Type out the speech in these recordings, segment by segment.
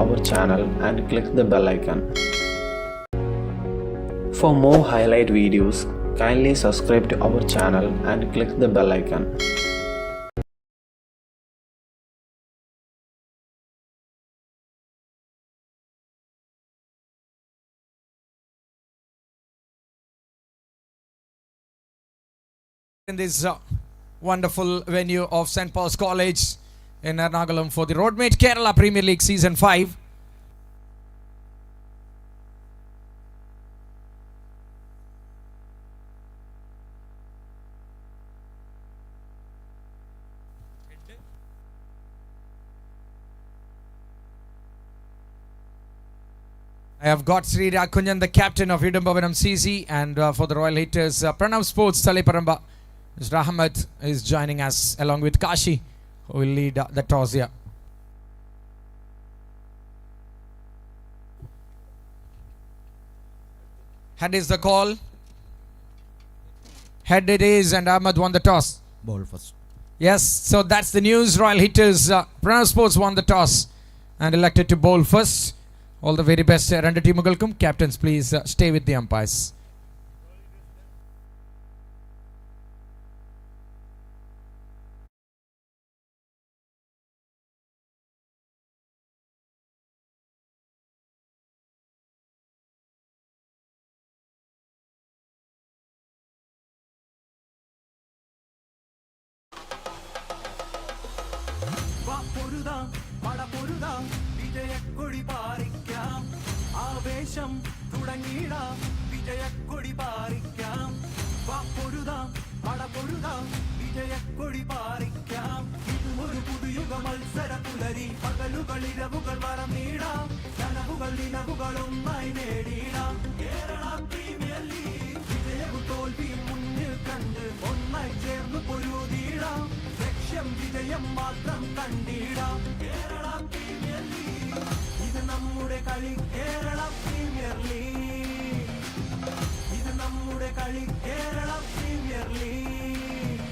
our channel and click the bell icon. For more highlight videos, kindly subscribe to our channel and click the bell icon. In this wonderful venue of St. Paul's College in Ernakulam for the Roadmate Kerala Premier League Season 5. I have got Sri Rakunjan, the captain of Idambavanam CC, and for the Royal Hitters, Pranav Sports, Taliparamba. Mr. Ahmed is joining us along with Kashi, who will lead the toss here. Head is the call. Head it is, and Ahmed won the toss. Ball first. Yes, so that's the news. Royal Hitters, Pranav Sports won the toss and elected to bowl first. All the very best. Rendu teamukalkum. Captains, please stay with the umpires. ആവേശം തുടങ്ങിയിടാം വിജയക്കൊടി പാറിക്കാം വാപ്പൊരുതാം പടപൊരുതാം വിജയക്കൊടി പാറിക്കാം ഇതുമൊരു പുതുയുഗ മത്സര പുലരി പകലുകളിരവുകൾ മറന്നിടാം കനവുകൾ ദിനവുകൾ ഒന്നായി നേടിയിടാം Kerala premier league വിജയവും തോൽവിയും മുന്നിൽ കണ്ട് ഒന്നായി ചേർന്ന് പൊരുതിയിടാം ലക്ഷ്യം വിജയം മാത്രം കണ്ടിടാം കേരള പ്രീമിയർ ലീഗ് ഇത് നമ്മുടെ കളി കേരള പ്രീമിയർ ലീഗ് ഇത് നമ്മുടെ കളി കേരള പ്രീമിയർ ലീഗ്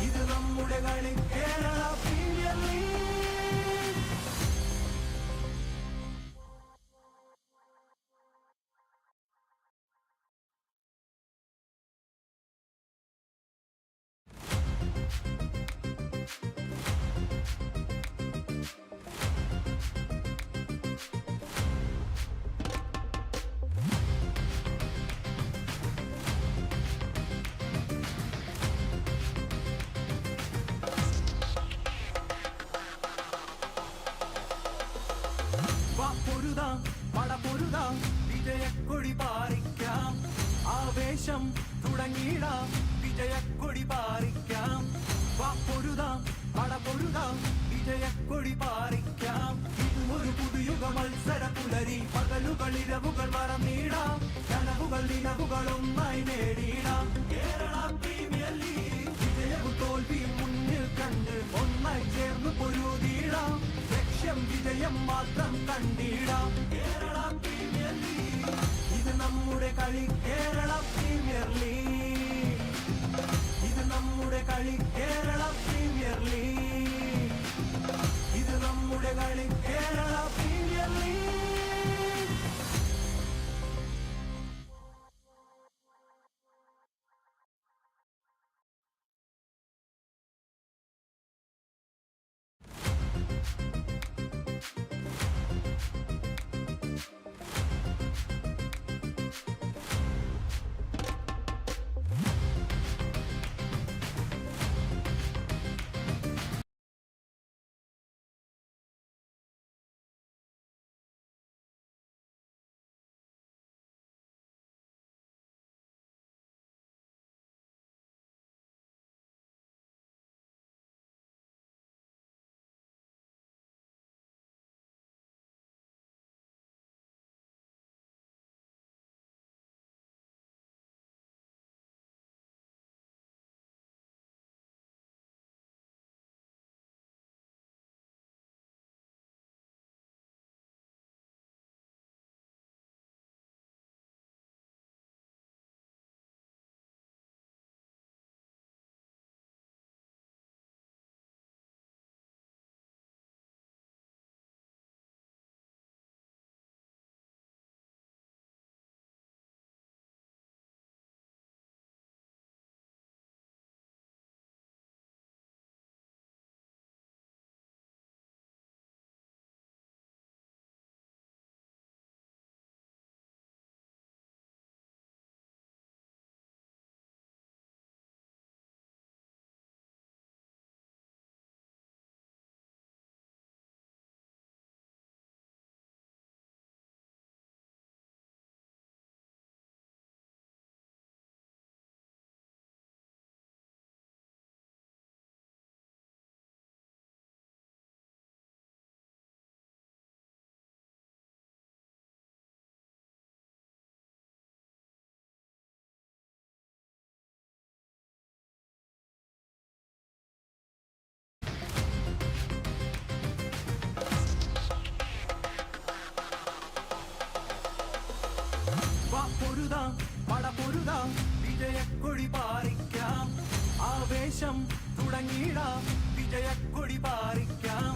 ഇത് നമ്മുടെ കളി കേരള പ്രീമിയർ ലീഗ്. പൊരുതാം പടപൊരുതാം വിജയക്കൊടി പാറിക്കാം ആവേശം തുടങ്ങിയിടാം വിജയക്കൊടി പാറിക്കാം പൊരുതാം പടപൊരുതാം വിജയക്കൊടി പാറിക്കാം ഇതുമൊരു പുതുയുഗ മത്സര പുലരി പകലുകളിരവുകൾ മറന്നിടാം കനവുകൾ ദിനവുകൾ ഒന്നായി നേടിയിടാം കേരള പ്രീമിയർ ലീഗ് വിജയവും തോൽവിയും മുന്നിൽ കണ്ട് ഒന്നായി ചേർന്ന് പൊരുതിയിടാം ലക്ഷ്യം വിജയം മാത്രം കണ്ടിടാം കേരള പ്രീമിയർ ലീഗ് ഇത് നമ്മുടെ കളി കേരള പ്രീമിയർ ലീഗ് ഇത് നമ്മുടെ കളി കേരള പ്രീമിയർ ലീഗ് ഇത് നമ്മുടെ കളി കേരള പ്രീമിയർ ലീഗ്. പൊരുതാം പടപൊരുതാം വിജയക്കൊടി പാറിക്കാം ആവേശം തുടങ്ങിയിടാം വിജയക്കൊടി പാറിക്കാം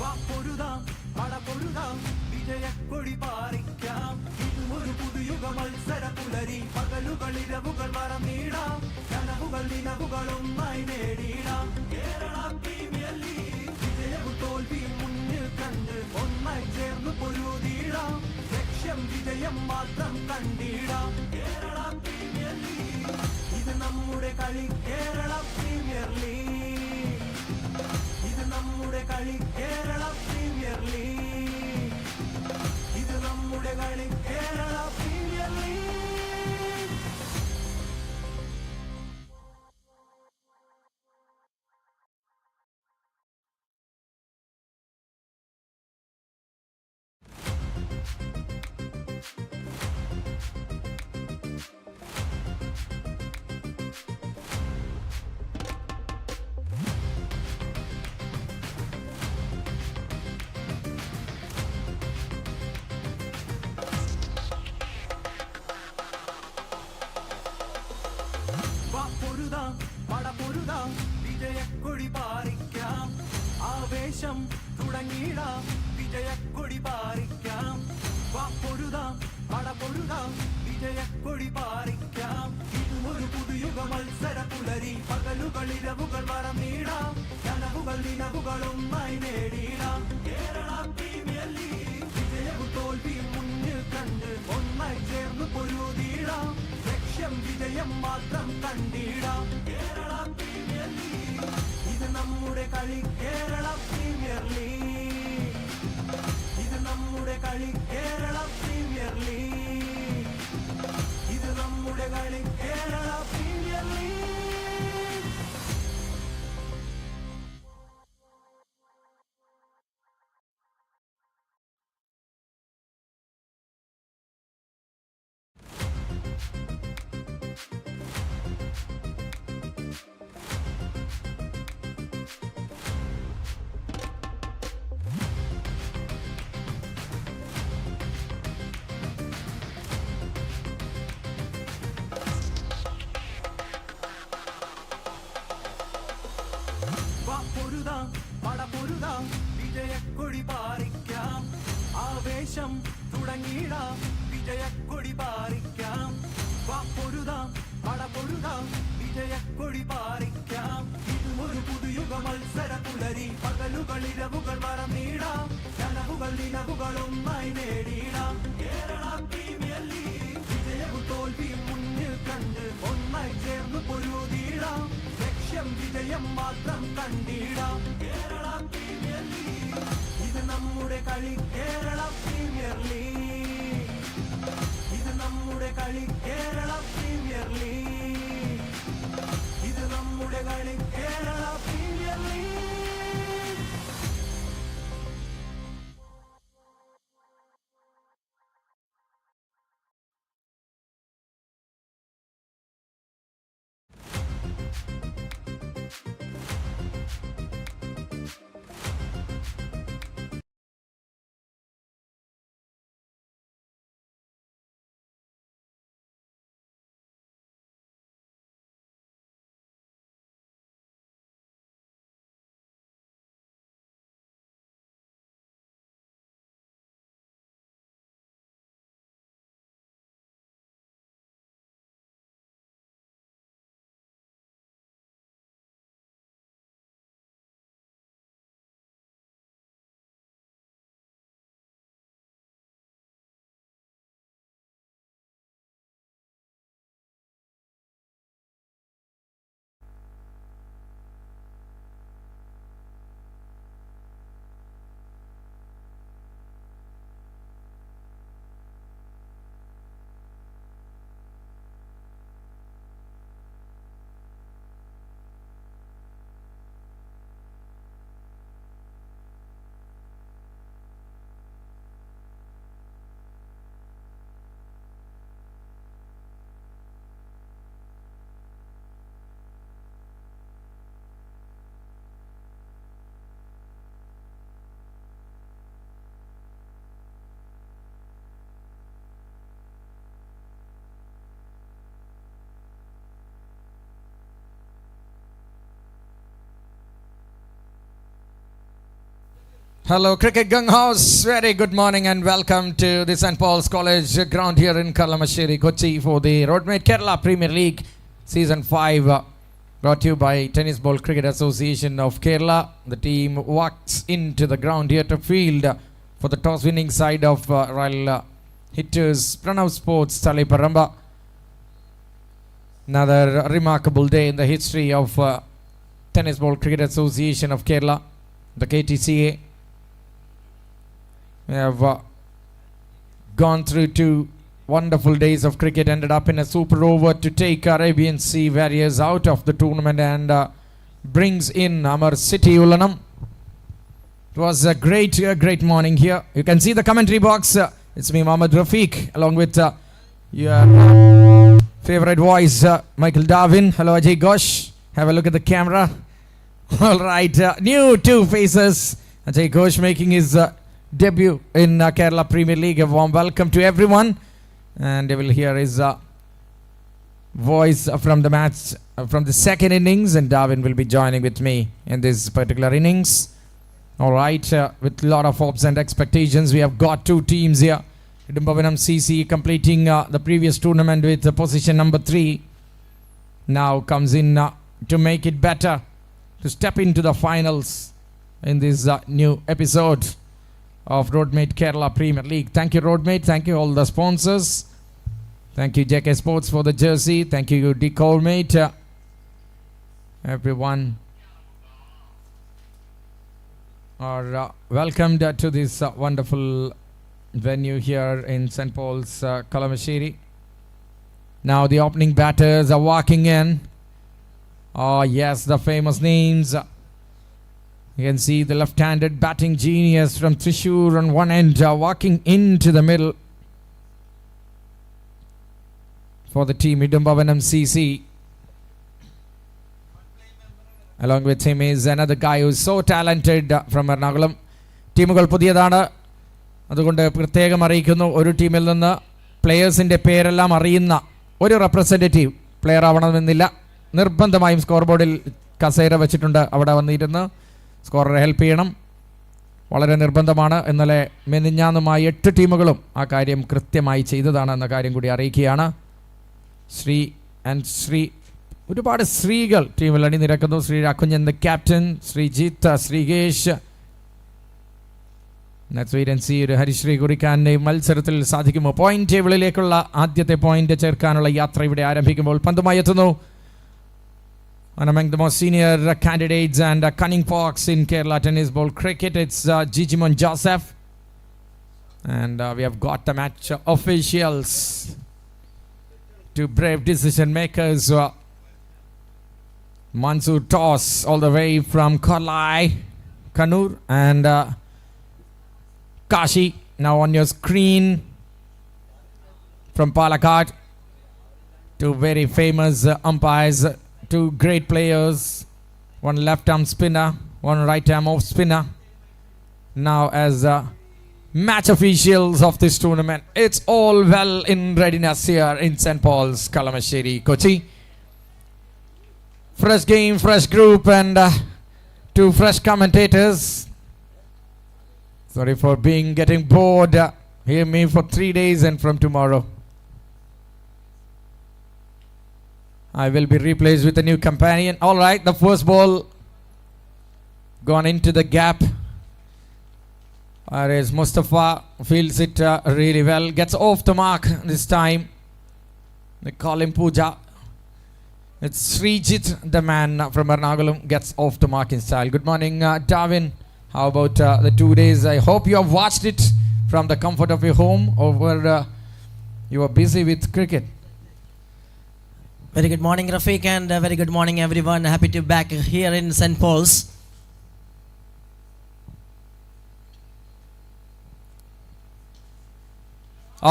വാ പൊരുതാം പടപൊരുതാം വിജയക്കൊടി പാറിക്കാം ഇതുമൊരു പുതുയുഗ മത്സര പുലരി പകലുകൾ ഇരവുകൾ മറന്നിടാം കനവുകൾ ദിനവുകൾ ഒന്നായി നേടിയിടാം കേരള പ്രീമിയർ ലീഗ് വിജയവും തോൽവിയും മുന്നിൽ കണ്ട് ഒന്നായി ചേർന്ന് പൊരുതിയിടാം ലക്ഷ്യം വിജയം മാത്രം കണ്ടിടാം കേരള പ്രീമിയർ ലീഗ് ഇത് നമ്മുടെ കളി കേരള പ്രീമിയർ ലീഗ് ഇത് നമ്മുടെ കളി കേരള പ്രീമിയർ ലീഗ് ഇത് നമ്മുടെ കളി കേരള പ്രീമിയർ ലീഗ് പൊരുതാം പടപൊരുതാം വിജയക്കൊടി പാറിക്കാം ആവേശം തുടങ്ങിയിടാം വിജയക്കൊടി പാറിക്കാം വാ പൊരുതാം പടപൊരുതാം വിജയക്കൊടി പാറിക്കാം ഇതുമൊരു പുതുയുഗ മത്സര പുലരി പകലുകൾ ഇരവുകൾ മറന്നിടാം കനവുകൾ ദിനവുകൾ ഒന്നായി നേടിയിടാം കേരള പ്രീമിയർ ലീഗ് വിജയവും തോൽവിയും മുന്നിൽ കണ്ട് ഒന്നായി ചേർന്ന് പൊരുതിയിടാം ലക്ഷ്യം വിജയം മാത്രം കണ്ടിടാം കേരള പ്രീമിയർ ലീഗ് ഇത് നമ്മുടെ കളി കേരള പ്രീമിയർ ലീഗ് ഇത് നമ്മുടെ കളി കേരള പ്രീമിയർ ലീഗ് ഇത് നമ്മുടെ കളി കേരള പ്രീമിയർ ലീഗ് വാ പൊരുതാം പടപൊരുതാം വിജയക്കൊടി പാറിക്കാം ആവേശം തുടങ്ങിയിടാം വിജയക്കൊടി പാറിക്കാം വാ പൊരുതാം പടപൊരുതാം വിജയക്കൊടി പാറിക്കാം ഇതുമൊരു പുതുയുഗ മത്സര പുലരി പകലുകൾ ഇരവുകൾ മറന്നിടാം കനവുകൾ ദിനവുകൾ ഒന്നായി നേടിയിടാം കേരള പ്രീമിയർ ലീഗ് വിജയവും തോൽവിയും മുന്നിൽ കണ്ട് ഒന്നായി ചേർന്ന് പൊരുതിയിടാം ലക്ഷ്യം വിജയം മാത്രം കണ്ടിടാം കേരള പ്രീമിയർ ലീഗ് ഇത് നമ്മുടെ കളി കേരള പ്രീമിയർ ലീഗ് ഇത് നമ്മുടെ കളി കേരള പ്രീമിയർ ലീഗ് ഇത് നമ്മുടെ കളി Kerala premier league Hello, Cricket Gung House. Very good morning and welcome to the St. Paul's College ground here in Kalamasheri, Kochi for the Roadmate Kerala Premier League Season 5. Brought to you by Tennis Ball Cricket Association of Kerala. The team walks into the ground here to field for the toss-winning side of Royal Hitters Pranav Sports Taliparamba. Another remarkable day in the history of Tennis Ball Cricket Association of Kerala, the KTCA. We have gone through 2 wonderful days of cricket, ended up in a super over to take Arabian Sea Warriors out of the tournament and brings in Amar City Ulanam. It was a great morning here. You can see the commentary box. It's me, Mohammed Rafiq, along with your favorite voice, Michael Darwin. Hello, Ajay Ghosh. Have a look at the camera. All right, new 2 faces. Ajay Ghosh making his debut in Kerala Premier League. A warm welcome to everyone, and you will hear his voice from the match from the second innings, and Darwin will be joining with me in this particular innings. All right, with a lot of hopes and expectations, we have got 2 teams here. Idambavanam CC completing the previous tournament with position number 3 now comes in to make it better, to step into the finals in this new episode of Roadmate Kerala Premier League. Thank you, Roadmate. Thank you, all the sponsors. Thank you, JK Sports, for the jersey. Thank you, Decolmate. Everyone are welcomed to this wonderful venue here in St. Paul's, Kalamasheri. Now the opening batters are walking in. Oh yes, the famous names. You can see the left-handed batting genius from Thrissur on one end, walking into the middle for the team Idambavanam CC. Along with him is another guy who is so talented from Ernakulam. ടീമുകൾ പുതിയതാണ്, അതുകൊണ്ട് പ്രത്യേകം അറിയിക്കുന്നു. ഒരു ടീമിൽ നിന്ന് പ്ലെയേഴ്സിൻ്റെ പേരെല്ലാം അറിയുന്ന ഒരു റെപ്രസെൻറ്റേറ്റീവ് പ്ലെയർ ആവണമെന്നില്ല. നിർബന്ധമായും സ്കോർ ബോർഡിൽ കസേര വെച്ചിട്ടുണ്ട്, അവിടെ വന്നിരുന്ന് സ്കോററെ ഹെൽപ്പ് ചെയ്യണം. വളരെ നിർബന്ധമാണ്. ഇന്നലെ മെനിഞ്ഞാന്നുമായി 8 ടീമുകളും ആ കാര്യം കൃത്യമായി ചെയ്തതാണ് എന്ന കാര്യം കൂടി അറിയിക്കുകയാണ്. ശ്രീ ഒരുപാട് ശ്രീകൾ ടീമിൽ അണിനിരക്കുന്നു. Sree Raghunjan the captain, Sreejith, Sreekesh. ഒരു ഹരിശ്രീ കുറിക്കാൻ മത്സരത്തിൽ സാധിക്കുമോ? പോയിന്റ് ടേബിളിലേക്കുള്ള ആദ്യത്തെ പോയിന്റ് ചേർക്കാനുള്ള യാത്ര ഇവിടെ ആരംഭിക്കുമ്പോൾ പന്തുമായി എത്തുന്നു. And among the most senior candidates and cunning fox in Kerala Tennis Ball Cricket, it's Jijimon Joseph. And we have got the match officials, 2 brave decision makers. Mansoor Toss all the way from Kolai, Kannur, and Kashi now on your screen from Palakkad. 2 very famous umpires. 2 great players, one left arm spinner, one right arm off spinner. Now as match officials of this tournament, it's all well in readiness here in St. Paul's, Kalamasheri, Kochi. Fresh game, fresh group, and 2 fresh commentators. Sorry for getting bored. Hear me for 3 days, and from tomorrow I will be replaced with a new companion. All right, the first ball gone into the gap. Whereas Mustafa feels it really well. Gets off the mark this time. They call him Pooja. It's Srijit, the man from Ernakulam, gets off the mark in style. Good morning, Darwin. How about the 2 days? I hope you have watched it from the comfort of your home, or you are busy with cricket. Very good morning, Rafiq, and very good morning, everyone. Happy to be back here in St. Paul's.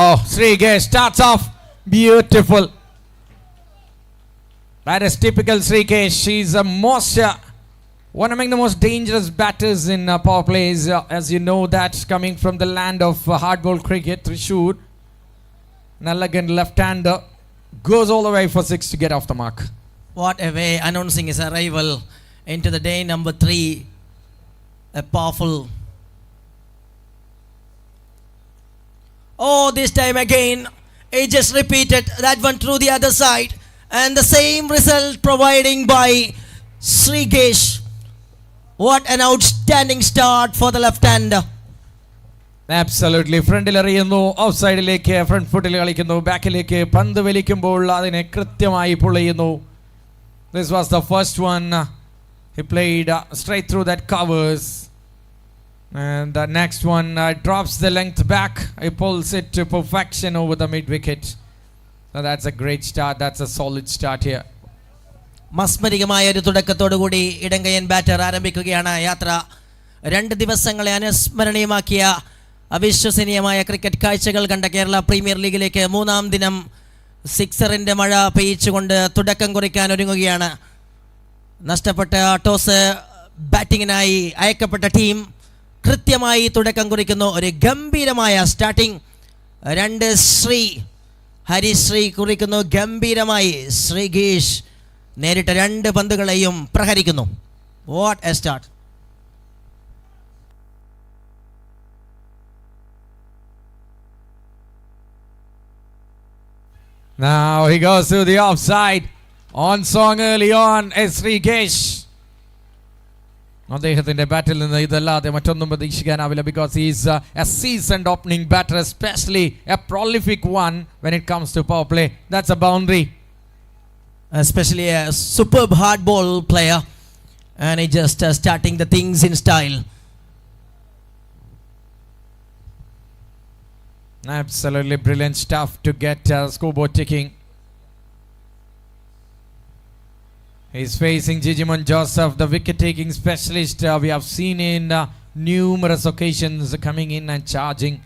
Oh, Srigesh starts off beautiful. That is typical Srigesh. She's one among the most dangerous batters in power plays. As you know, that coming from the land of hardball cricket, Thrissur. An elegant left-hander. Goes all the way for 6 to get off the mark. What a way announcing his arrival into the day number 3. A powerful Oh, this time again, he just repeated that one through the other side. And the same result providing by Srigesh. What an outstanding start for the left-hander. Absolutely ഫ്രണ്ടിൽ എറിയുന്നു, of സൈഡിലേക്ക് front ഫുട്ടിൽ കളിക്കുന്നു, ബാക്കിലേക്ക് പന്ത് വലിക്കുമ്പോൾ അതിനെ കൃത്യമായി pull ചെയ്യുന്നു. This was the first one. He played straight through that covers. And the next one drops the length back. He pulls it to perfection over the mid wicket. So that's a great start. That's a solid start here. മസ്മരികമായ ഒരു തുടക്കത്തോടുകൂടി ഇടങ്കയ്യൻ batter ആരംഭിക്കുകയാണ് യാത്ര. 2 ദിവസങ്ങളെ അനുസ്മരണീയമാക്കിയ അവിശ്വസനീയമായ cricket കാഴ്ചകൾ കണ്ട Kerala premier ലീഗിലേക്ക് 3-ാം ദിനം സിക്സറിൻ്റെ മഴ പെയ്ച്ചുകൊണ്ട് തുടക്കം കുറിക്കാൻ ഒരുങ്ങുകയാണ്. നഷ്ടപ്പെട്ട ടോസ് ബാറ്റിങ്ങിനായി അയക്കപ്പെട്ട ടീം കൃത്യമായി തുടക്കം കുറിക്കുന്നു. ഒരു ഗംഭീരമായ സ്റ്റാർട്ടിംഗ്. 2 ഹരിശ്രീ കുറിക്കുന്നു ഗംഭീരമായി. ശ്രീഗേഷ് നേരിട്ട 2 പന്തുകളെയും പ്രഹരിക്കുന്നു. What a start. Now he goes to the offside. On song early on is Srigesh. അദ്ദേഹത്തിൻ്റെ ബാറ്റിൽ നിന്ന് ഇതല്ലാതെ മറ്റൊന്നും പ്രതീക്ഷിക്കാനാവില്ല. Because he's a seasoned opening batter, especially a prolific one when it comes to power play. That's a boundary. Especially a superb hard ball player. And he just starting the things in style. Absolutely brilliant stuff to get scoreboard ticking. He's facing Jijimon Joseph, the wicket-taking specialist we have seen in numerous occasions coming in and charging.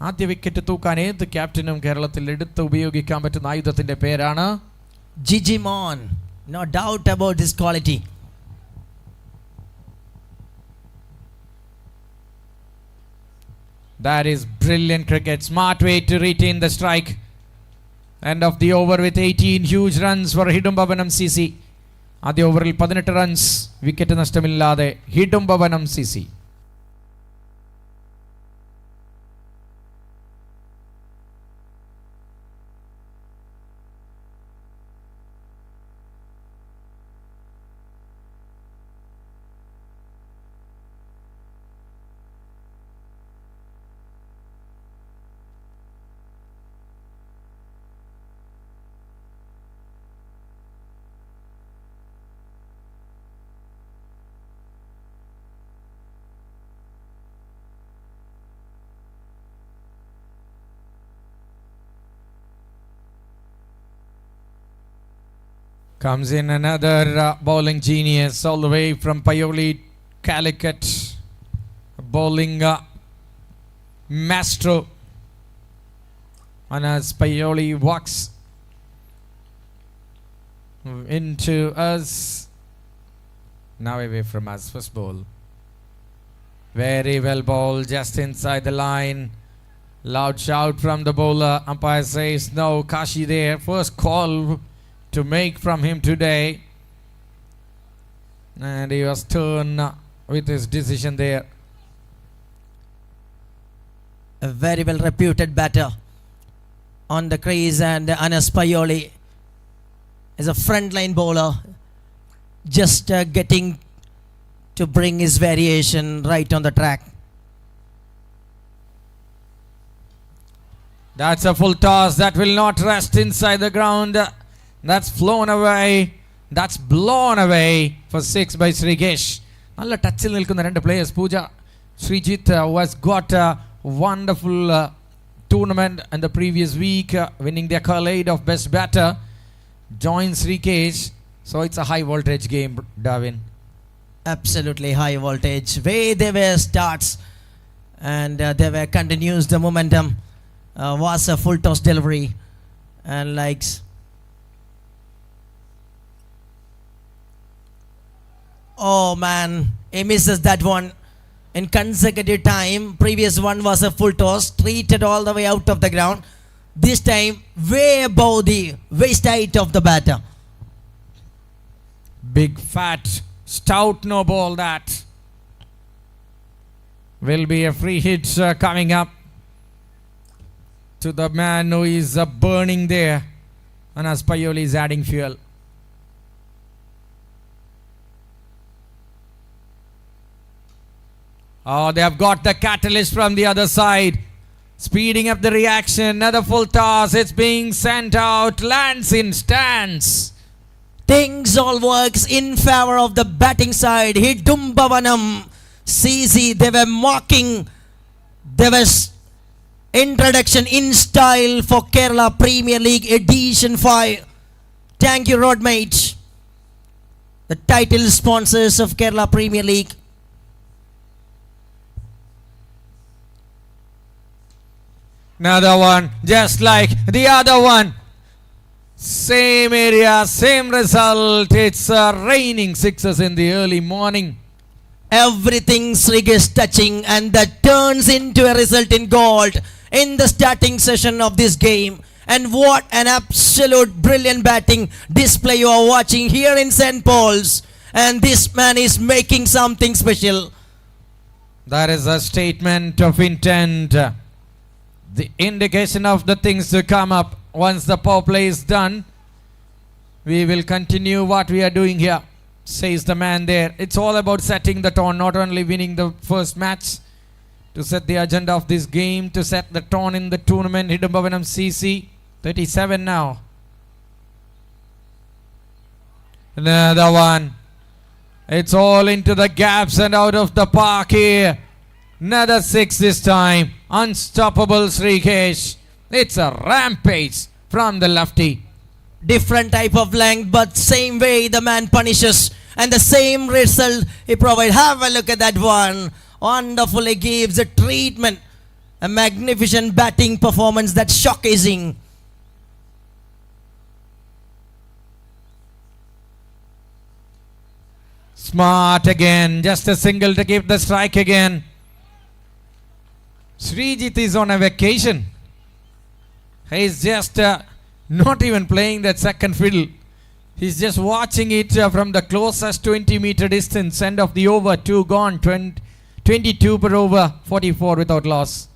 ആദ്യ wicket തൂക്കാൻ ഏത് ക്യാപ്റ്റനും കേരളത്തിൽ എടുത്ത് ഉപയോഗിക്കാൻ പറ്റുന്ന ആയുധത്തിൻ്റെ പേരാണ് Jijimon. No doubt about his quality. That is brilliant cricket. Smart way to retain the strike. End of the over with 18 huge runs for Hidumbavanam CC. ആദ്യ ഓവറിൽ 18 റൺസ്, വിക്കറ്റ് നഷ്ടമില്ലാതെ Hidumbavanam CC. Comes in another bowling genius all the way from Payoli, Calicut. Bowling maestro. And as Payoli walks into us. Now away from us. First ball. Very well bowled, just inside the line. Loud shout from the bowler. Umpire says no. Kashi there. First call to make from him today, and he was stern with his decision there. A very well reputed batter on the crease, and Anas Payoli is a frontline bowler, just getting to bring his variation right on the track. That's a full toss that will not rest inside the ground. That's flown away. That's blown away for 6 by Srigesh. നല്ല ടച്ചിൽ നിൽക്കുന്ന 2 players. Puja Sreejith who has got a wonderful tournament in the previous week, winning the accolade of best batter, joins Srigesh. So it's a high voltage game, Darwin. Absolutely high voltage. Way they were starts, and they were continues. The momentum was a full toss delivery, and likes. Oh man, he misses that one in consecutive time. Previous one was a full toss, treated all the way out of the ground. This time way above the waist height of the batter. Big fat stout no ball that will be a free hit coming up. to the man who is burning there. And Aspayoli is adding fuel. Oh, they have got the catalyst from the other side. Speeding up the reaction. Another full toss. It's being sent out. Lands in stands. Things all works in favor of the batting side. Hidumbavanam, CC, they were mocking. There was introduction in style for Kerala Premier League Edition 5. Thank you, Roadmate, the title sponsors of Kerala Premier League. Another one, just like the other one. Same area, same result. It's raining sixes in the early morning. Everything Srig is touching, and that turns into a result in gold in the starting session of this game. And what an absolute brilliant batting display you are watching here in St. Paul's. And this man is making something special. That is a statement of intent. The indication of the things to come up. Once the power play is done, we will continue what we are doing here, says the man there. It's all about setting the tone, not only winning the first match, to set the agenda of this game, to set the tone in the tournament. Hidumbavanam CC, 37 now. Another one. It's all into the gaps and out of the park here. Another six this time. Unstoppable Srikesh. It's a rampage from the lefty. Different type of length, but same way the man punishes. And the same result he provides. Have a look at that one. Wonderfully gives a treatment. A magnificent batting performance that's showcasing. Smart again. Just a single to give the strike again. Srijit is on a vacation. He's just not even playing that second fiddle. He's just watching it from the closest 20-meter distance. End of the over. 2 gone. 22 per over. 44 without loss.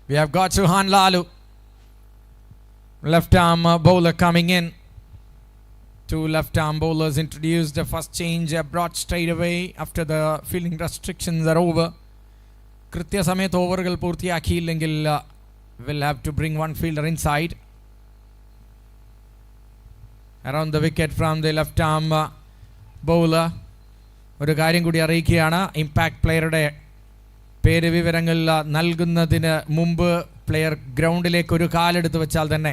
We have got Suhan Lalu, left arm bowler coming in. 2 left arm bowlers introduced. The first change brought straight away after the fielding restrictions are over. കൃത്യസമയത്ത് ഓവറുകൾ പൂർത്തിയാക്കിയില്ലെങ്കിൽ will have to bring one fielder inside. Around the wicket from the left arm bowler. ഒരു കാര്യം കൂടി അറിയിക്കുകയാണ്, impact പ്ലെയറുടെ പേര് വിവരങ്ങൾ നൽകുന്നതിന് മുമ്പ് player ഗ്രൗണ്ടിലേക്ക് ഒരു കാലെടുത്ത് വെച്ചാൽ തന്നെ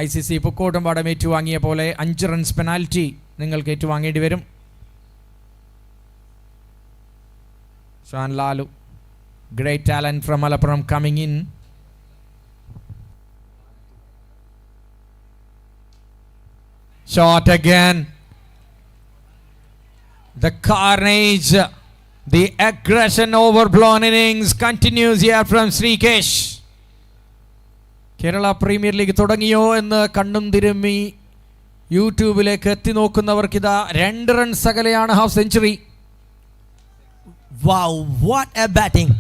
ICC പുക്കോട്ടും പാടം ഏറ്റുവാങ്ങിയ പോലെ 5 റൺസ് പെനാൽറ്റി നിങ്ങൾക്ക് ഏറ്റുവാങ്ങേണ്ടി വരും. Shan Lalu, great talent from Malappuram coming in. Shot again. The carnage, the aggression overblown innings continues here from Srikesh. Kerala premier league തുടങ്ങിയോ എന്ന് കണ്ണും തിരുമ്മി യൂട്യൂബിലേക്ക് എത്തി നോക്കുന്നവർക്കിതാ 2 റൺസ് അകലെയാണ് half century. Wow, what a batting.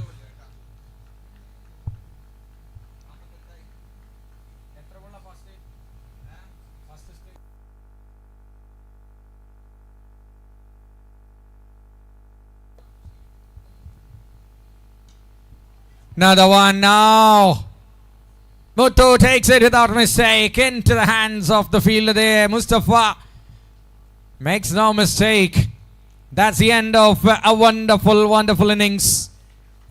Another one now. Muthu takes it without mistake into the hands of the fielder there. Mustafa makes no mistake. That's the end of a wonderful innings.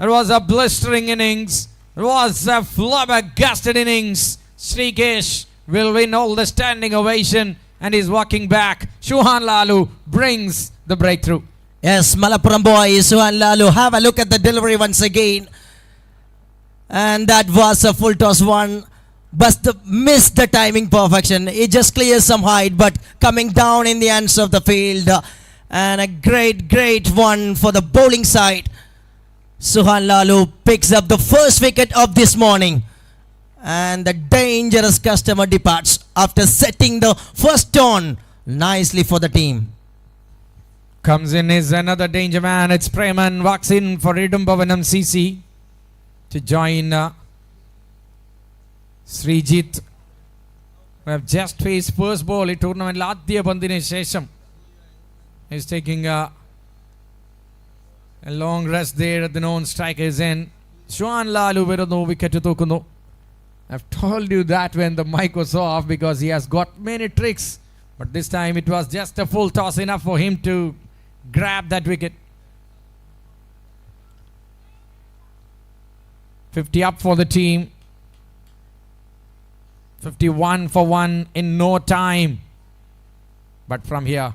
It was a blistering innings. It was a flabbergasted innings. Srikesh will win all the standing ovation and is walking back. Shuhan Lalu brings the breakthrough. Yes, Malappuram boy, Suhan Lalu. Have a look at the delivery once again. And that was a full toss one. But missed the timing perfection. It just clears some height, but coming down in the ends of the field. And a great one for the bowling side. Suhan Lalu picks up the first wicket of this morning. And the dangerous customer departs after setting the first tone nicely for the team. Comes in is another danger man. It's Preman. Walks in for Idumbavanam CC to join Srijit. We have just faced first ball in tournament. Ladya Bandine Shesham is taking a long rest there at the non-strikers end. Shuhan Lalu verunu wicket tokuno. I've told you that when the mic was off because he has got many tricks. But this time it was just a full toss, enough for him to grab that wicket. 50 up for the team. 51 for 1 in no time. But from here,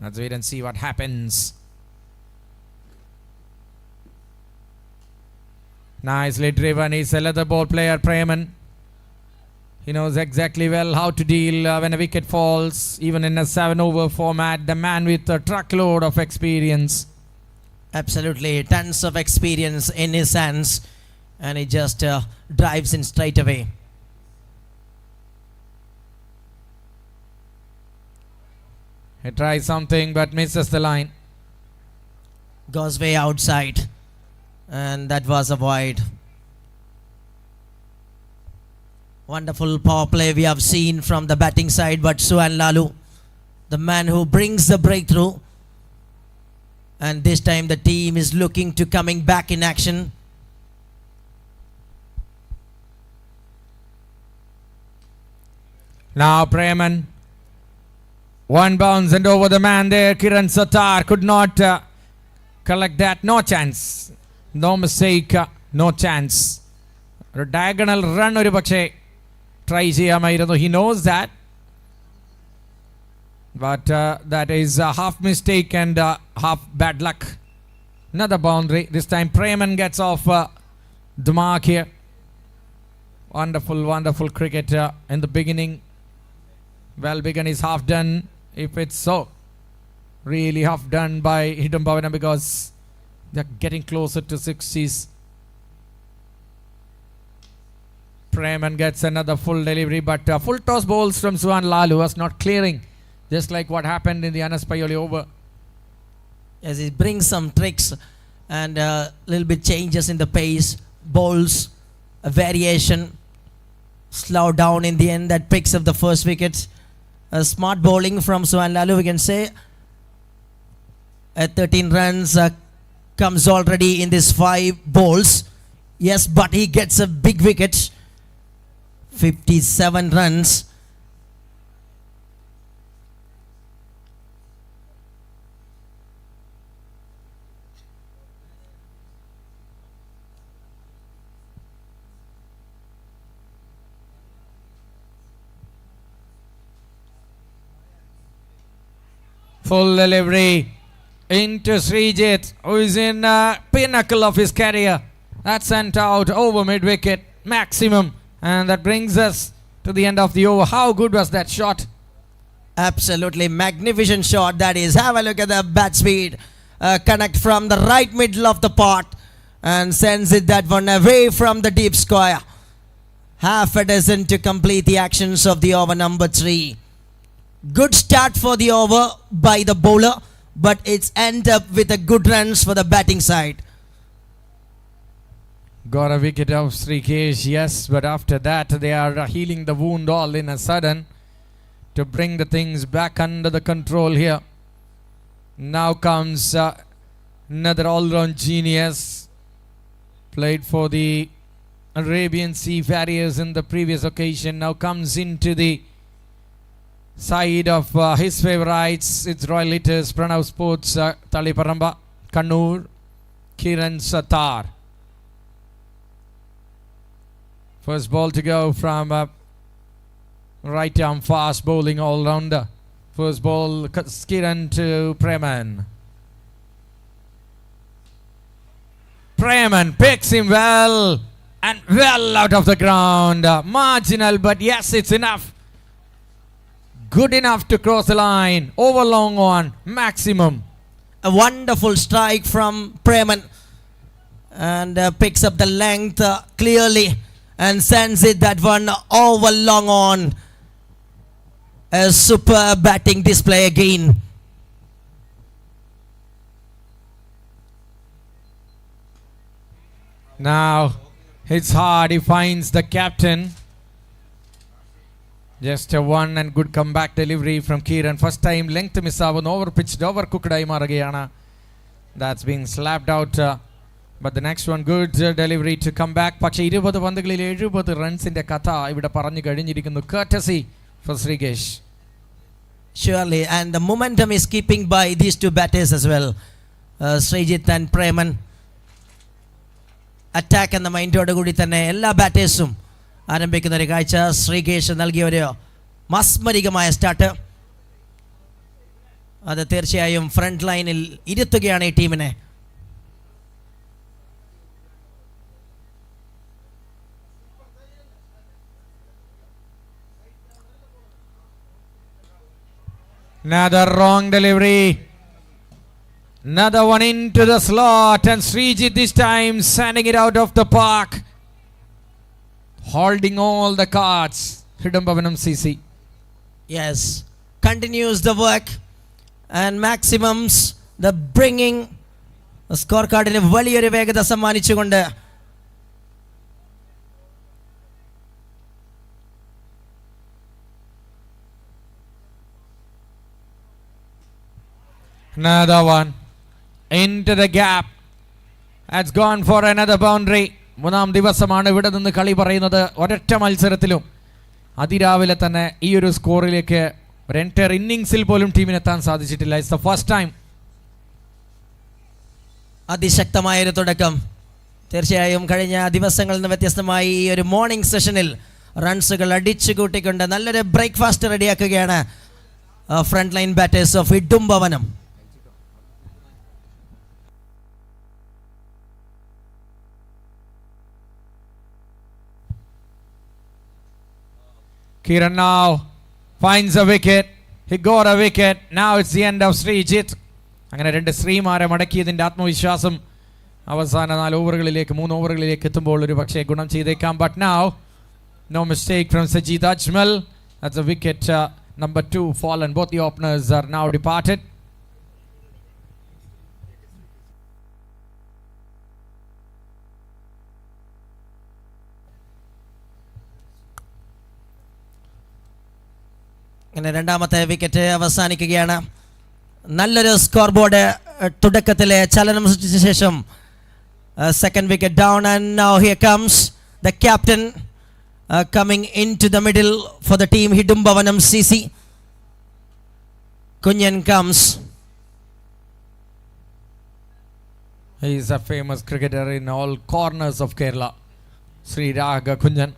let's wait and see what happens. Nicely driven. He's a leather ball player, Preman. He knows exactly well how to deal when a wicket falls, even in a 7-over format. The man with a truckload of experience. Absolutely, tons of experience in his hands. And he just drives in straight away. He tries something but misses the line. Goes way outside. And that was a wide. Wonderful power play we have seen from the batting side, but Suhan Lalu, the man who brings the breakthrough. And this time the team is looking to coming back in action. Now Preman. One bounce and over the man there. Kiran Sattar could not collect that. No chance. No mistake. No chance. A diagonal run oru pakshe try cheyamayirunnu. He knows that. But that is half mistake and half bad luck. Another boundary. This time Preman gets off the mark here. Wonderful cricket in the beginning. Well begun is half done. If it's so. Really half done by Idumbavanam because they're getting closer to 60s. Preman gets another full delivery, but full toss balls from Suhan Lalu was not clearing. Just like what happened in the Anas Payoli over. As he brings some tricks and a little bit changes in the pace. Bowls, a variation. Slow down in the end that picks up the first wicket. A smart bowling from Suhan Lalu, we can say. At 13 runs comes already in this 5 balls. Yes, but he gets a big wicket. 57 runs. Full delivery into Srijit, who is in pinnacle of his career. That's sent out over mid-wicket maximum. And that brings us to the end of the over. How good was that shot? Absolutely magnificent shot that is. Have a look at the bat speed. Connect from the right middle of the pot and sends it that one away from the deep square. Half a dozen to complete the actions of the over number 3. Good start for the over by the bowler, but it's end up with a good runs for the batting side. Got a wicket of Srikesh, yes, but after that they are healing the wound all in a sudden to bring the things back under the control here. Now comes another all-round genius. Played for the Arabian Seafarers in the previous occasion. Now comes into the side of his favourites. It's Royal Hitters, Pranav Sports, Taliparamba, Kannur, Kiran Sattar. First ball to go from Right arm fast bowling all-rounder. First ball, Kiran to Preman. Preman picks him well and well out of the ground. Marginal, but yes, it's enough. Good enough to cross the line. Over long on, maximum. A wonderful strike from Preman. And picks up the length clearly and sends it that one over long on. A superb batting display again. Now it's hard. He finds the captain. Just a one and good comeback delivery from Kiran. First time length miss avunu, over pitched, over cooked ayi marugayana. That's being slapped out. But the next one, good delivery to come back. പക്ഷേ 20 പന്തുകളിൽ 70 റൺസിന്റെ കഥ ഇവിടെ പറഞ്ഞു കഴിഞ്ഞിരിക്കുന്നു. Courtesy for Srigesh. Surely, and the momentum is keeping by these two batters as well, Srijit and Preman. Attack എന്ന മൈൻഡോട് കൂടി തന്നെ എല്ലാ ബാറ്റേഴ്സും ആരംഭിക്കുന്ന ഒരു കാഴ്ച. ശ്രീകേഷ് നൽകിയ ഒരു മാസ്മരികമായ സ്റ്റാർട്ട് അത് തീർച്ചയായും ഫ്രണ്ട് ലൈനിൽ ഇരുത്തുകയാണ് ഈ ടീമിനെ. Another wrong delivery. Another one into the slot, and Srijit this time sending it out of the park. Holding all the cards. Hidambavanam CC. Yes, continues the work and maximums the bringing score കാർഡിന് വലിയൊരു വേഗത സമ്മാനിച്ചുകൊണ്ട് Another one into the gap. That's gone for another boundary. മൂന്നാം ദിവസമാണ് ഇവിടെ നിന്ന് കളി പറയുന്നത്. ഒരൊറ്റ മത്സരത്തിലും അതിരാവിലെ തന്നെ ഈ ഒരു സ്കോറിലേക്ക് ഒരു എൻറ്റയർ ഇന്നിങ്സിൽ പോലും ടീമിനെത്താൻ സാധിച്ചിട്ടില്ല. It's the first time. അതിശക്തമായൊരു തുടക്കം. തീർച്ചയായും കഴിഞ്ഞ ദിവസങ്ങളിൽ നിന്ന് വ്യത്യസ്തമായി ഈ ഒരു മോർണിംഗ് സെഷനിൽ റൺസുകൾ അടിച്ചു കൂട്ടിക്കൊണ്ട് നല്ലൊരു ബ്രേക്ക്ഫാസ്റ്റ് റെഡിയാക്കുകയാണ് front line batters of Idumbhavanam. Kiran now finds a wicket. He got a wicket. Now it's the end of Srijit. അങ്ങനെ രണ്ട് ശ്രീമാരെ മടക്കിയതിൻ്റെ ആത്മവിശ്വാസം അവസാന 4 ഓവറുകളിലേക്ക് 3 ഓവറുകളിലേക്ക് എത്തുമ്പോൾ ഒരു പക്ഷേ ഗുണം ചെയ്തേക്കാം. But now no mistake from Sajeed Ajmal. That's a wicket number 2 fallen. Both the openers are now departed. അങ്ങനെ രണ്ടാമത്തെ വിക്കറ്റ് അവസാനിക്കുകയാണ്. നല്ലൊരു സ്കോർ ബോർഡ് തുടക്കത്തിലെ ചലനം സൃഷ്ടിച്ച ശേഷം second wicket down and now here comes the captain coming in to the middle for the team Hidumbhavanam CC. Kunjan comes. He is a famous cricketer in all corners of Kerala. Sri Raga Kunjan.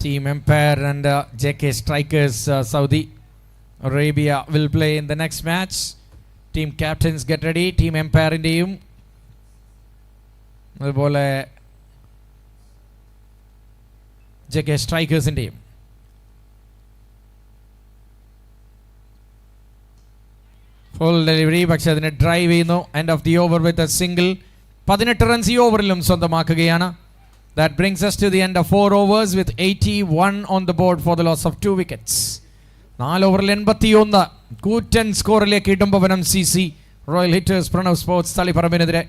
Team umpire and JK strikers Saudi Arabia will play in the next match. Team captains get ready. Team umpire ഇന്റെയും അതുപോലെ JK strikers ഇന്റെയും full delivery. പക്ഷെ അതിനെ drive ചെയ്യുന്നു. End of the over with A single. 18 runs ഈ ഓവറിലും സ്വന്തമാക്കുകയാണ്. That brings us to the end of 4 overs with 81 on the board for the loss of 2 wickets. 4 ഓവറിൽ 81 കൂറ്റൻ സ്കോറിലേക്ക് Idumbhavanam CC royal hitters Pranav sports തളിപ്പറമ്പിനെതിരെ.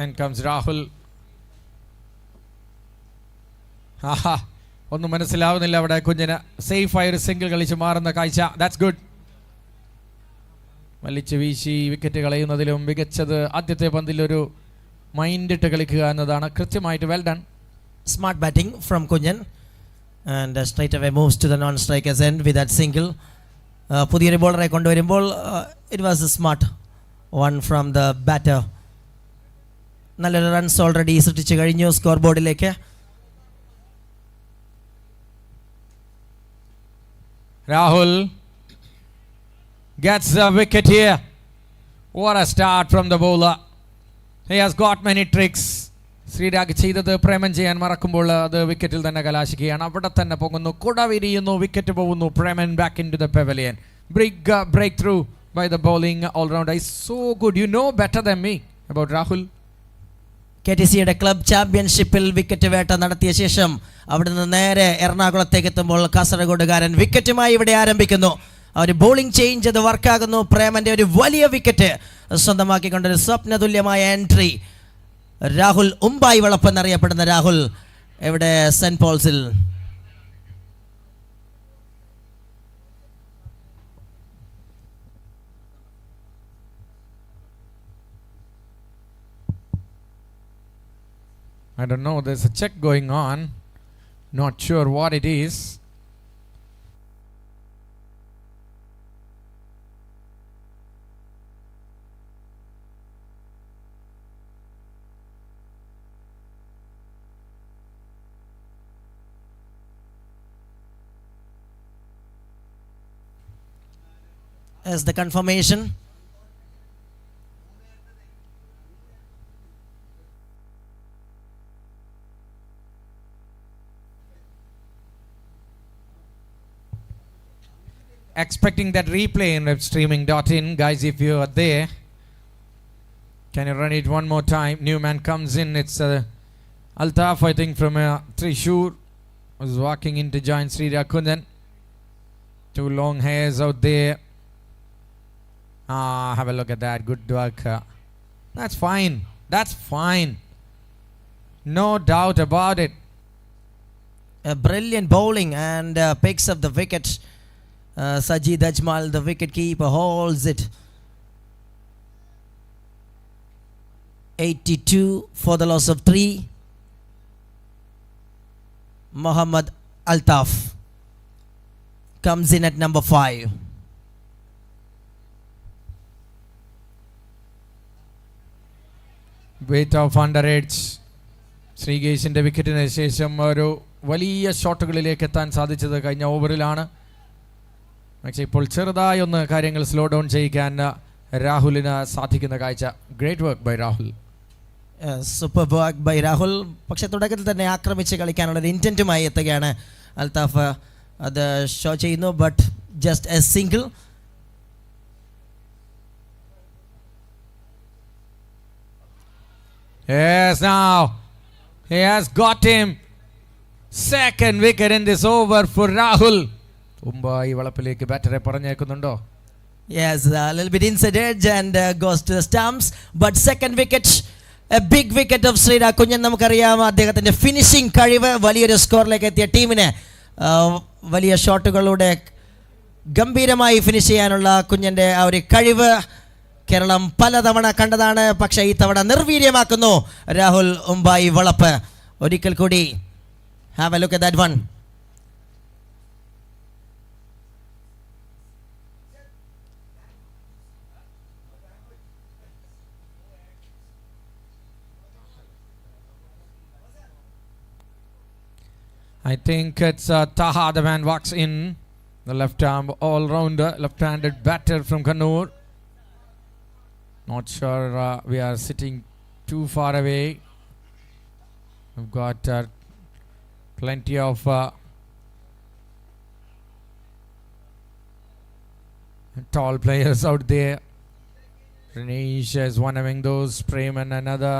And comes Rahul. ഒന്നും മനസ്സിലാവുന്നില്ല അവിടെ കുഞ്ഞിന്. Safe ആയ ഒരു സിംഗിൾ കളിച്ച് മാറുന്ന കാഴ്ച. That's good. വലിച്ചു വീശി വിക്കറ്റ് കളയുന്നതിലും മികച്ചത് ആദ്യത്തെ പന്തിലൊരു മൈൻഡ് ഇട്ട് കളിക്കുക എന്നതാണ്. കൃത്യമായിട്ട് well done. Smart batting from Kunjan, and straight away moves to the non-strikers end with that single. പുതിയൊരു ബോളറെ കൊണ്ടുവരുമ്പോൾ it was a smart one from the batter. നല്ലൊരു റൺസ് ഓൾറെഡി സൃഷ്ടിച്ചു കഴിഞ്ഞു സ്കോർ ബോർഡിലേക്ക്. Rahul gets a wicket here. What a start from the bowler. He has got many tricks. Sreerag ചെയ്തത് പ്രേമൻ ചെയ്യാൻ മറക്കുമ്പോൾ അത് വിക്കറ്റിൽ തന്നെ കലാശിക്കുകയാണ്. അവിടെ തന്നെ പോകുന്നു, കുട വിരിയുന്നു, വിക്കറ്റ് പോകുന്നു. Preman back in to the pavilion. Break through by the bowling all-rounder is so good. You know better than me about Rahul. KTCയുടെ ക്ലബ് ചാമ്പ്യൻഷിപ്പിൽ വിക്കറ്റ് വേട്ട നടത്തിയ ശേഷം അവിടെ നിന്ന് നേരെ എറണാകുളത്തേക്ക് എത്തുമ്പോൾ കാസർഗോഡുകാരൻ വിക്കറ്റുമായി ഇവിടെ ആരംഭിക്കുന്നു. ഒരു ബോളിംഗ് ചേഞ്ച് അത് വർക്കാകുന്നു. പ്രേമന്റെ ഒരു വലിയ വിക്കറ്റ് സ്വന്തമാക്കിക്കൊണ്ടൊരു സ്വപ്നതുല്യമായ എൻട്രി. രാഹുൽ ഉമ്പായി വളപ്പ് എന്നറിയപ്പെടുന്ന രാഹുൽ ഇവിടെ saint പോൾസിൽ. I don't know, there's a check going on. Not sure what it is. As the confirmation. Expecting that replay in webstreaming.in. Guys, if you are there, can you run it one more time? New man comes in. It's Altaf, I think, from Trishur. Was walking in to join Sridhar Kundan. Two long hairs out there. Have a look at that. Good work. That's fine. That's fine. No doubt about it. A brilliant bowling and picks up the wicket. Sajid Ajmal, the wicket keeper, holds it. 82 for the loss of 3. Mohammad Altaf comes in at number 5. Weight of under edge. ശ്രീകേശിൻ്റെ വിക്കറ്റിന് ശേഷം ഒരു വലിയ ഷോട്ടുകളിലേക്ക് എത്താൻ സാധിച്ചത് കഴിഞ്ഞ ഓവറിലാണ്. പക്ഷേ ഇപ്പോൾ ചെറുതായി ഒന്ന് കാര്യങ്ങൾ സ്ലോ ഡൗൺ ചെയ്യിക്കാൻ രാഹുലിന് സാധിക്കുന്ന കാഴ്ച. Great work by Rahul. Super work by Rahul. പക്ഷെ തുടക്കത്തിൽ തന്നെ ആക്രമിച്ച് കളിക്കാനുള്ള ഒരു ഇൻറ്റൻറ്റുമായി എത്തുകയാണ് അൽത്താഫ്. അത് ഷോ ചെയ്യുന്നു. But just A single. Yes, now he has got him. Second wicket in this over for Rahul. ഉമ്പായി വളപ്പിലേക്ക് ബാറ്ററെ പറഞ്ഞേക്കുന്നുണ്ടോ? Yes, a little bit inside edge and goes to the stumps. But second wicket, a big wicket of Sridhar Kunjan. നമുക്കറിയാം അദ്ദേഹത്തിൻ്റെ finishing കഴിവ്. വലിയൊരു സ്കോറിലേക്ക് എത്തിയ ടീമിനെ വലിയ ഷോട്ടുകളിലൂടെ ഗംഭീരമായി ഫിനിഷ് ചെയ്യാനുള്ള കുഞ്ഞൻ്റെ ആ ഒരു കഴിവ് കേരളം പലതവണ കണ്ടതാണ്. പക്ഷേ ഈ തവണ നിർവീര്യമാക്കുന്നു രാഹുൽ ഉമ്പായി വളപ്പ്. ഒരിക്കൽ കൂടി have a look at that one. I think it's Taha, the man walks in. The left arm all-rounder, left-handed batter from Kannur. Not sure we are sitting too far away. We've got plenty of tall players out there. Ranesh is one among those. Preman another.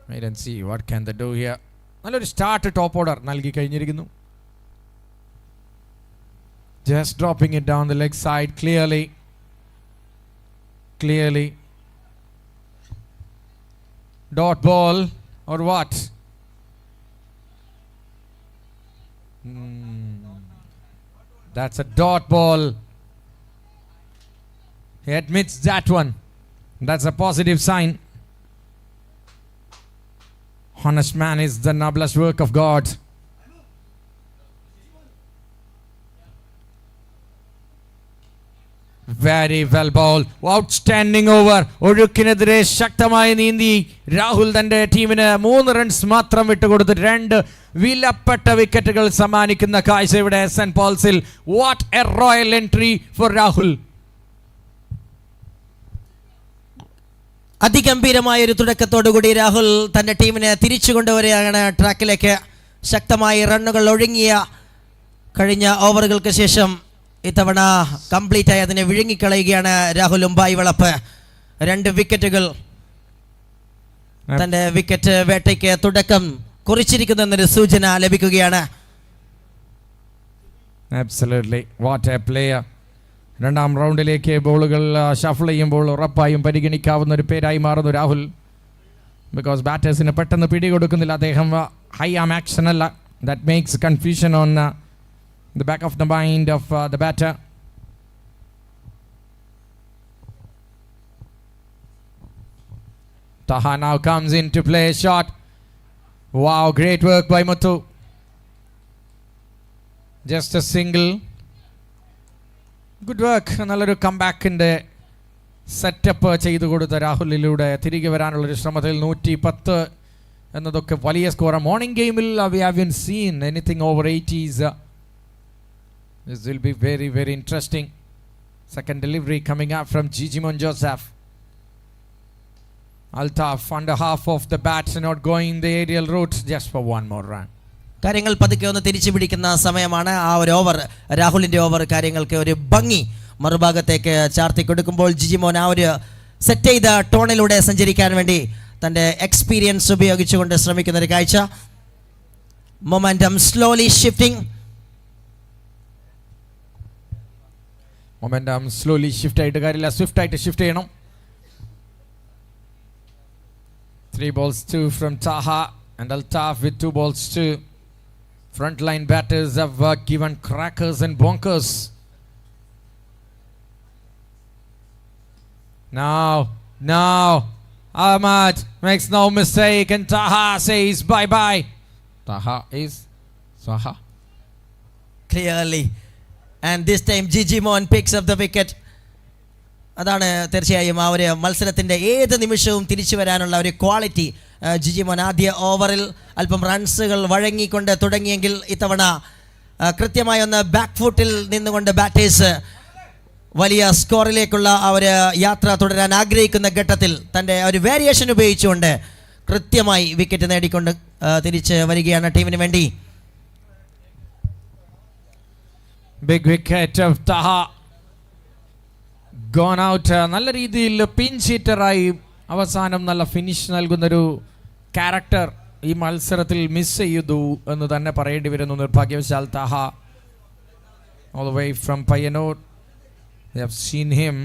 Wait and see what can they do here. നല്ലൊരു start top order നൽകി കഴിഞ്ഞിരിക്കുന്നു. Just dropping it down the leg side clearly. Dot ball or what? That's a dot ball. He admits that one. That's a positive sign. Honest man is the noblest work of God. Very well ball. Outstanding over. ഒഴുക്കിനെതിരെ ശക്തമായി നീന്തി രാഹുൽ തന്റെ ടീമിന് 3 runs മാത്രം വിട്ടുകൊടുത്ത് 2 വിലപ്പെട്ട വിക്കറ്റുകൾ സമ്മാനിക്കുന്ന കാഴ്ച ഇവിടെ സെന്റ് പോൾസിൽ. What a royal entry for Rahul. അതിഗംഭീരമായ ഒരു തുടക്കത്തോടുകൂടി രാഹുൽ തൻ്റെ ടീമിനെ തിരിച്ചു കൊണ്ടുവരികയാണ് ട്രാക്കിലേക്ക്. ശക്തമായി റണ്ണുകൾ ഒഴുങ്ങിയ കഴിഞ്ഞ ഓവറുകൾക്ക് ശേഷം ഇത്തവണ കംപ്ലീറ്റ് ആയി അതിനെ വിഴുങ്ങിക്കളയുകയാണ് രാഹുൽ ഉമ്പായി വളപ്പ്. 2 വിക്കറ്റുകൾ തൻ്റെ വിക്കറ്റ് വേട്ടയ്ക്ക് തുടക്കം കുറിച്ചിരിക്കുന്നു എന്നൊരു സൂചന ലഭിക്കുകയാണ്. Absolutely. What a player. രണ്ടാം റൗണ്ടിലേക്ക് ബോളുകൾ ഷഫിൾ ചെയ്യുമ്പോൾ ഉറപ്പായും പരിഗണിക്കാവുന്ന ഒരു പേരായി മാറുന്നു രാഹുൽ. ബിക്കോസ് ബാറ്റേഴ്സിന് പെട്ടെന്ന് പിടികൊടുക്കുന്നില്ല. അദ്ദേഹം ഹൈ ആം ആക്ഷൻ അല്ല. That makes confusion on the back of the mind of the batter. Taha now comes in to play a shot. Wow, great work by Muthu. Just a single. Good work. നല്ലൊരു കംബാക്കിൻ്റെ setup ചെയ്തു കൊടുത്ത രാഹുലിലൂടെ തിരികെ വരാനുള്ളൊരു ശ്രമത്തിൽ 110 എന്നതൊക്കെ വലിയ score. Morning ഗെയിമിൽ we haven't seen anything over 80s. This will be very, very interesting. Second delivery coming up from Jijimon Joseph. Altaf under half of the bats, not going the aerial route, just for one more run. കാര്യങ്ങൾ പതുക്കെ ഒന്ന് തിരിച്ചു പിടിക്കുന്ന സമയമാണ്. ആ ഒരു over, രാഹുലിൻ്റെ over കാര്യങ്ങൾക്ക് ഒരു ഭംഗി മറുഭാഗത്തേക്ക് ചാർത്തി കൊടുക്കുമ്പോൾ ജിജിമോൻ ആ ഒരു സെറ്റ് ചെയ്ത ടോണിലൂടെ സഞ്ചരിക്കാൻ വേണ്ടി തൻ്റെ എക്സ്പീരിയൻസ് ഉപയോഗിച്ചുകൊണ്ട് ശ്രമിക്കുന്ന ഒരു കാഴ്ച. Momentum slowly shifting. Momentum slowly shift ആയിട്ട് കാര്യമില്ല, സ്വിഫ്റ്റ് ആയിട്ട് ഷിഫ്റ്റ് ചെയ്യണം. 3 balls 2 from Taha and Altaf with 2 balls 2. Frontline batters have given crackers and bonkers. Now Ahmad makes no mistake and Taha says bye-bye. Taha is Saha. Clearly. And this time Jijimon picks up the wicket. അതാണ് തീർച്ചയായും ആ ഒരു മത്സരത്തിൻ്റെ ഏത് നിമിഷവും തിരിച്ചു വരാനുള്ള ഒരു ക്വാളിറ്റി. ജിജിമോൻ ആദ്യ ഓവറിൽ അല്പം റൺസുകൾ വഴങ്ങിക്കൊണ്ട് തുടങ്ങിയെങ്കിൽ ഇത്തവണ കൃത്യമായി ഒന്ന് ബാക്ക് ഫുട്ടിൽ നിന്നുകൊണ്ട് ബാറ്റേഴ്സ് വലിയ സ്കോറിലേക്കുള്ള ആ ഒരു യാത്ര തുടരാൻ ആഗ്രഹിക്കുന്ന ഘട്ടത്തിൽ തൻ്റെ ഒരു വേരിയേഷൻ ഉപയോഗിച്ചുകൊണ്ട് കൃത്യമായി വിക്കറ്റ് നേടിക്കൊണ്ട് തിരിച്ച് വരികയാണ് ടീമിന് വേണ്ടി. Big wicket of Taha gone out. നല്ല രീതിയിൽ പിഞ്ച് ഹിറ്ററായി അവസാനം നല്ല ഫിനിഷ് നൽകുന്നൊരു ക്യാരക്ടർ ഈ മത്സരത്തിൽ മിസ് ചെയ്തു എന്ന് തന്നെ പറയേണ്ടി വരുന്നു. നിർഭാഗ്യവശാൽ Taha all the way from Payyanur. They have seen him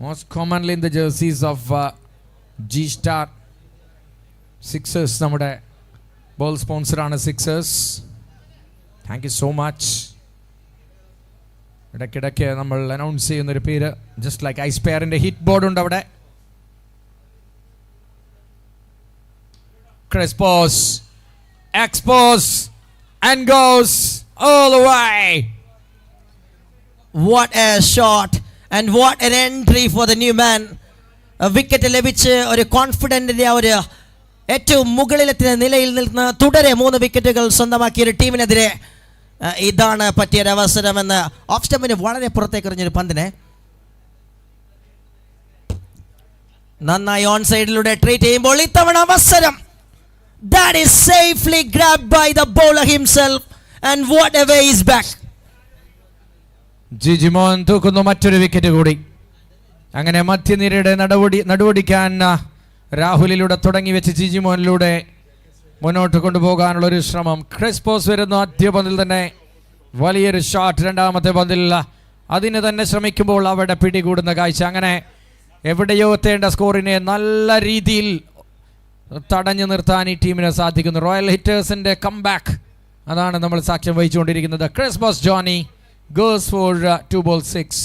most commonly in the jerseys of G-Star. Sixers നമ്മുടെ ബോൾ സ്പോൺസറാണ് Sixers. Thank you so much. ഇടയ്ക്കിടയ്ക്ക് നമ്മൾ അനൗൺസ് ചെയ്യുന്നൊരു പേര്, ജസ്റ്റ് ലൈക്ക് ഐസ്പെയറിൻ്റെ ഹിറ്റ് ബോർഡ് ഉണ്ട് അവിടെ. Crespos expose and goes all the way. What a shot and what an entry for the new man. Wicket ലഭിച്ച് ഒരു കോൺഫിഡൻറ്റിൻ്റെ ആ ഒരു ഏറ്റവും മുകളിലെത്തിയ നിലയിൽ നിന്ന് തുടരെ 3 വിക്കറ്റുകൾ സ്വന്തമാക്കിയ ഒരു ടീമിനെതിരെ ഇതാണ് പറ്റിയൊരവസരമെന്ന് ഓഫ് സ്റ്റമ്പിന് വളരെ പുറത്തേക്ക് എറിഞ്ഞൊരു പന്തിനെ നന്നായി ഓൺ സൈഡിലൂടെ ട്രീറ്റ് ചെയ്യുമ്പോൾ ഇത്തവണ അവസരം. That is safely grabbed by the bowler himself and what a way is back. Jijimon തൂക്കുന്നു മറ്റൊരു വിക്കറ്റ് കൂടി. അങ്ങനെ മധ്യനിരയുടെ നടുവടിക്കാൻ രാഹുലിലൂടെ തുടങ്ങി വെച്ച് ജിജിമോനിലൂടെ മുന്നോട്ട് കൊണ്ടുപോകാനുള്ളൊരു ശ്രമം. ക്രിസ്പോസ് വരുന്നു ആദ്യ പന്തിൽ തന്നെ വലിയൊരു ഷോട്ട്. രണ്ടാമത്തെ പന്തിൽ അതിന് തന്നെ ശ്രമിക്കുമ്പോൾ അവിടെ പിടികൂടുന്ന കാഴ്ച. അങ്ങനെ എവിടെയോ എത്തേണ്ട സ്കോറിനെ നല്ല രീതിയിൽ തടഞ്ഞു നിർത്താൻ ഈ ടീമിന് സാധിക്കുന്നു. റോയൽ ഹിറ്റേഴ്സിൻ്റെ കംബാക്ക് അതാണ് നമ്മൾ സാക്ഷ്യം വഹിച്ചുകൊണ്ടിരിക്കുന്നത്. Christmas Johnny goes for 2 ball 6.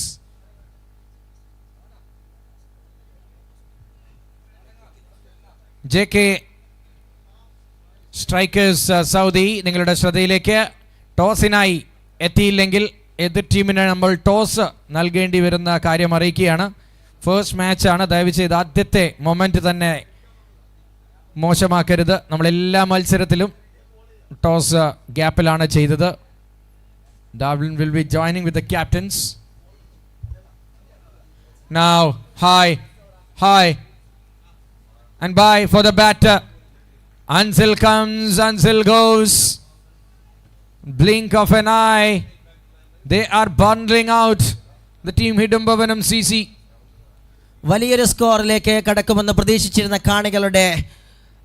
JK Strikers Saudi നിങ്ങളുടെ ശ്രദ്ധയിലേക്ക്. ടോസിനായി എത്തിയില്ലെങ്കിൽ എതിർ ടീമിന് നമ്മൾ ടോസ് നൽകേണ്ടി വരുന്ന കാര്യം അറിയിക്കുകയാണ്. ഫസ്റ്റ് മാച്ചാണ്, ദയവ് ചെയ്ത് ആദ്യത്തെ മൊമെൻറ്റ് തന്നെ മോശമാക്കരുത്. നമ്മളെല്ലാ മത്സരത്തിലും ടോസ് ഗ്യാപ്പിലാണ് ചെയ്തത്. Darwin will be joining with the captains. Now, high, and bye for the batter. Ansil comes, Ansil goes. Blink of an eye. They are bundling out the team Hidambavanam CC. വലിയൊരു സ്കോറിലേക്ക് കടക്കുമെന്ന് പ്രതീക്ഷിച്ചിരുന്ന കാണികളുടെ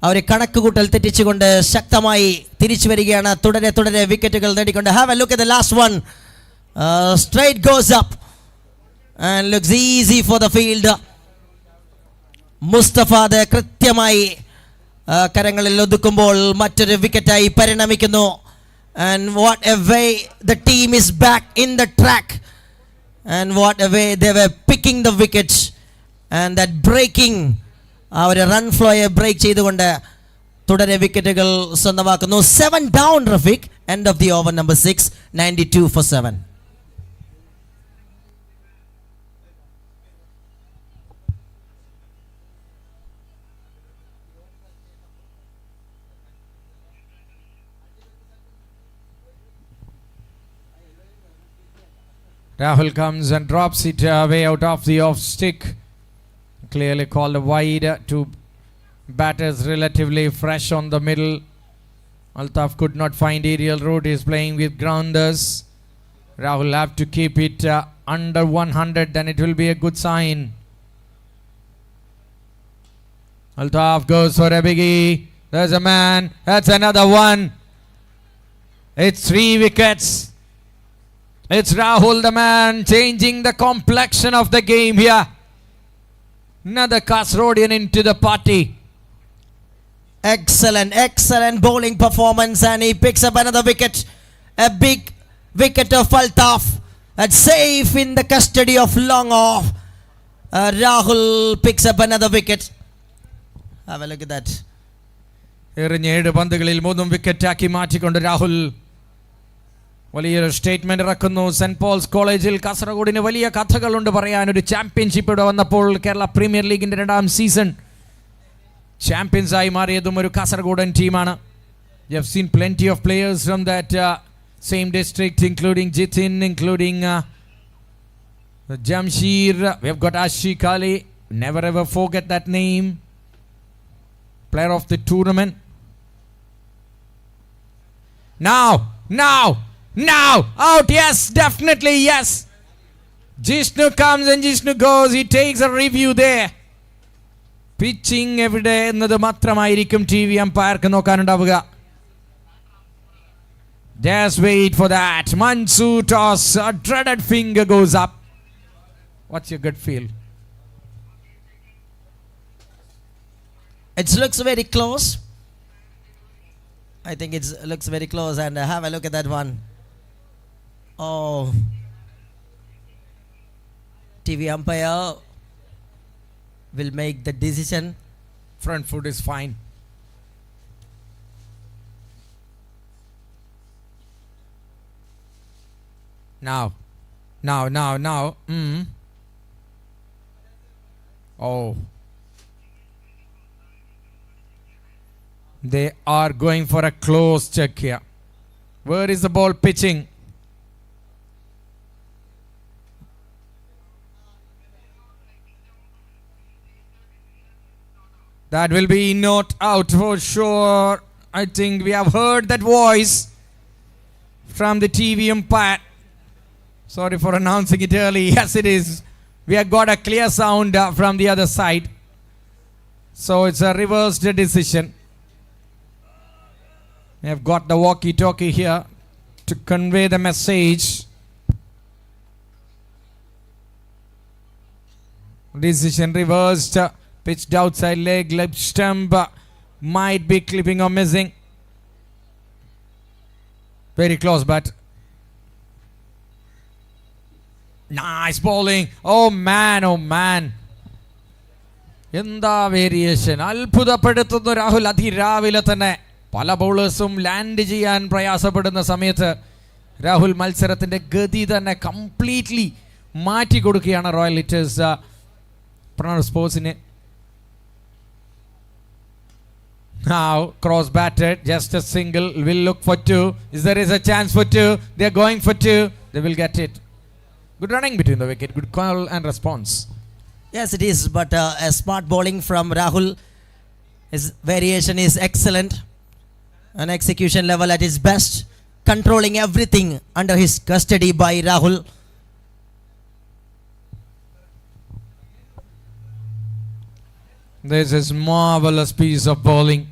അവർ കണക്കുകൂട്ടൽ തെറ്റിച്ചുകൊണ്ട് ശക്തമായി തിരിച്ചു വരികയാണ്. തുടരെ വിക്കറ്റുകൾ നേടിക്കൊണ്ട്. Have a look at the last one. Straight goes up and looks easy for the field. Mustafa അത് കൃത്യമായി കരങ്ങളിൽ ഒതുക്കുമ്പോൾ മറ്റൊരു വിക്കറ്റായി പരിണമിക്കുന്നു. And what a way the team is back in the track, and what a way they were picking the wickets, and that breaking our run flow break ചെയ്തുകൊണ്ട് തുടരെ വിക്കറ്റുകൾ സ്വന്തമാക്കുന്നു. 7 down Rafiq, end of the over number 6, 92 for 7. Rahul comes and drops it away out of the off stick. Clearly called wide to batters relatively fresh on the middle. Altaf could not find aerial route. He is playing with grounders. Rahul have to keep it under 100, then it will be a good sign. Altaf goes for a biggie. There's a man. That's another one. It's 3 wickets. It's Rahul the man changing the complexion of the game here. Another Kasrodian into the party. Excellent bowling performance, and he picks up another wicket. A big wicket of Altaf. That's safe in the custody of long off. Rahul picks up another wicket. Have a look at that. എറിഞ്ഞ 7 പന്തുകളിൽ 3 വിക്കറ്റാക്കി മാറ്റിക്കൊണ്ട് രാഹുൽ വലിയൊരു statement ഇറക്കുന്നു. Saint Paul's കോളേജിൽ കാസർഗോഡിന് വലിയ കഥകളുണ്ട് പറയാൻ. ഒരു championship ഇവിടെ വന്നപ്പോൾ കേരള പ്രീമിയർ ലീഗിന്റെ 2ാം സീസൺ ചാമ്പ്യൻസായി മാറിയതും ഒരു കാസർഗോഡൻ ടീമാണ്. You have seen plenty of players from that same district, including Jitin, including Jamshir. We have got Ashik Ali. Never ever forget that name. Player of the tournament. Now, out, yes, definitely, yes. Jishnu comes and Jishnu goes. He takes a review there. Pitching every day എന്നത് മാത്രമായിരിക്കും TV umpire നോക്കാനുണ്ടാവുക. Just wait for that. Mansoor toss, a dreaded finger goes up. What's your gut feel? It looks very close. I think it looks very close, and have a look at that one. Oh, TV umpire will make the decision. Front foot is fine. Now. Oh. They are going for a close check here. Where is the ball pitching? That will be not out for sure. I think we have heard that voice from the TV umpire. Sorry for announcing it early. Yes, it is. We have got a clear sound from the other side. So it's a reversed decision. We have got the walkie-talkie here to convey the message. Decision reversed. Pitched outside leg, stump might be clipping or missing. Very close, but nice bowling. Oh man. എന്താ variation, അത്ഭുതപ്പെടുത്തുന്നു Rahul. അതിരാവിലെ തന്നെ പല ബൗളേഴ്സും land ചെയ്യാൻ പ്രയാസപ്പെടുന്ന സമയത്ത് രാഹുൽ മത്സരത്തിൻ്റെ ഗതി തന്നെ കംപ്ലീറ്റ്ലി മാറ്റി കൊടുക്കുകയാണ് റോയൽ ഹിറ്റേഴ്സ് പ്രണവ് സ്പോർട്സിന്. Now cross batted, just a single, will look for two. There is a chance for two. They are going for two. They will get it. Good running between the wicket, good call and response. Yes, it is, but a smart bowling from Rahul. His variation is excellent. An execution level at his best. Controlling everything under his custody by Rahul. This is marvelous piece of bowling.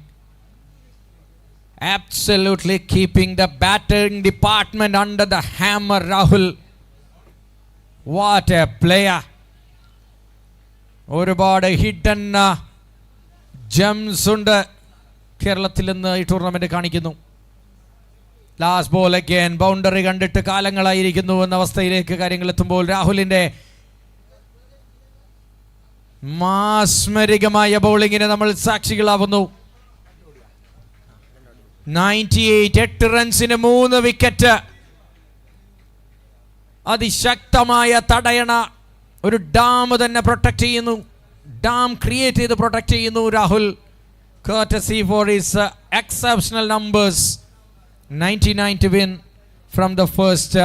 Absolutely keeping the batting department under the hammer, Rahul. What a player. ഒരുപാട് hidden gems ഉണ്ട് കേരളത്തിൽ നിന്ന് ഈ tournament കാണിക്കുന്നു. Last ball again boundary കണ്ടിട്ട് കാലങ്ങളായിരിക്കുന്നു എന്ന അവസ്ഥയിലേക്ക് കാര്യങ്ങൾ എത്തുമ്പോൾ രാഹുലിന്റെ മാസ്മരികമായ ബൗളിങ്ങിന് നമ്മൾ സാക്ഷികളാവുന്നു. 98, 8 റൺസിന് 3 വിക്കറ്റ്. അതിശക്തമായ തടയണ, ഒരു ഡാം തന്നെ പ്രൊട്ടക്ട് ചെയ്യുന്നു, ഡാം ക്രിയേറ്റ് ചെയ്ത് പ്രൊട്ടക്ട് ചെയ്യുന്നു Rahul. courtesy for his exceptional numbers. 99 to win from the first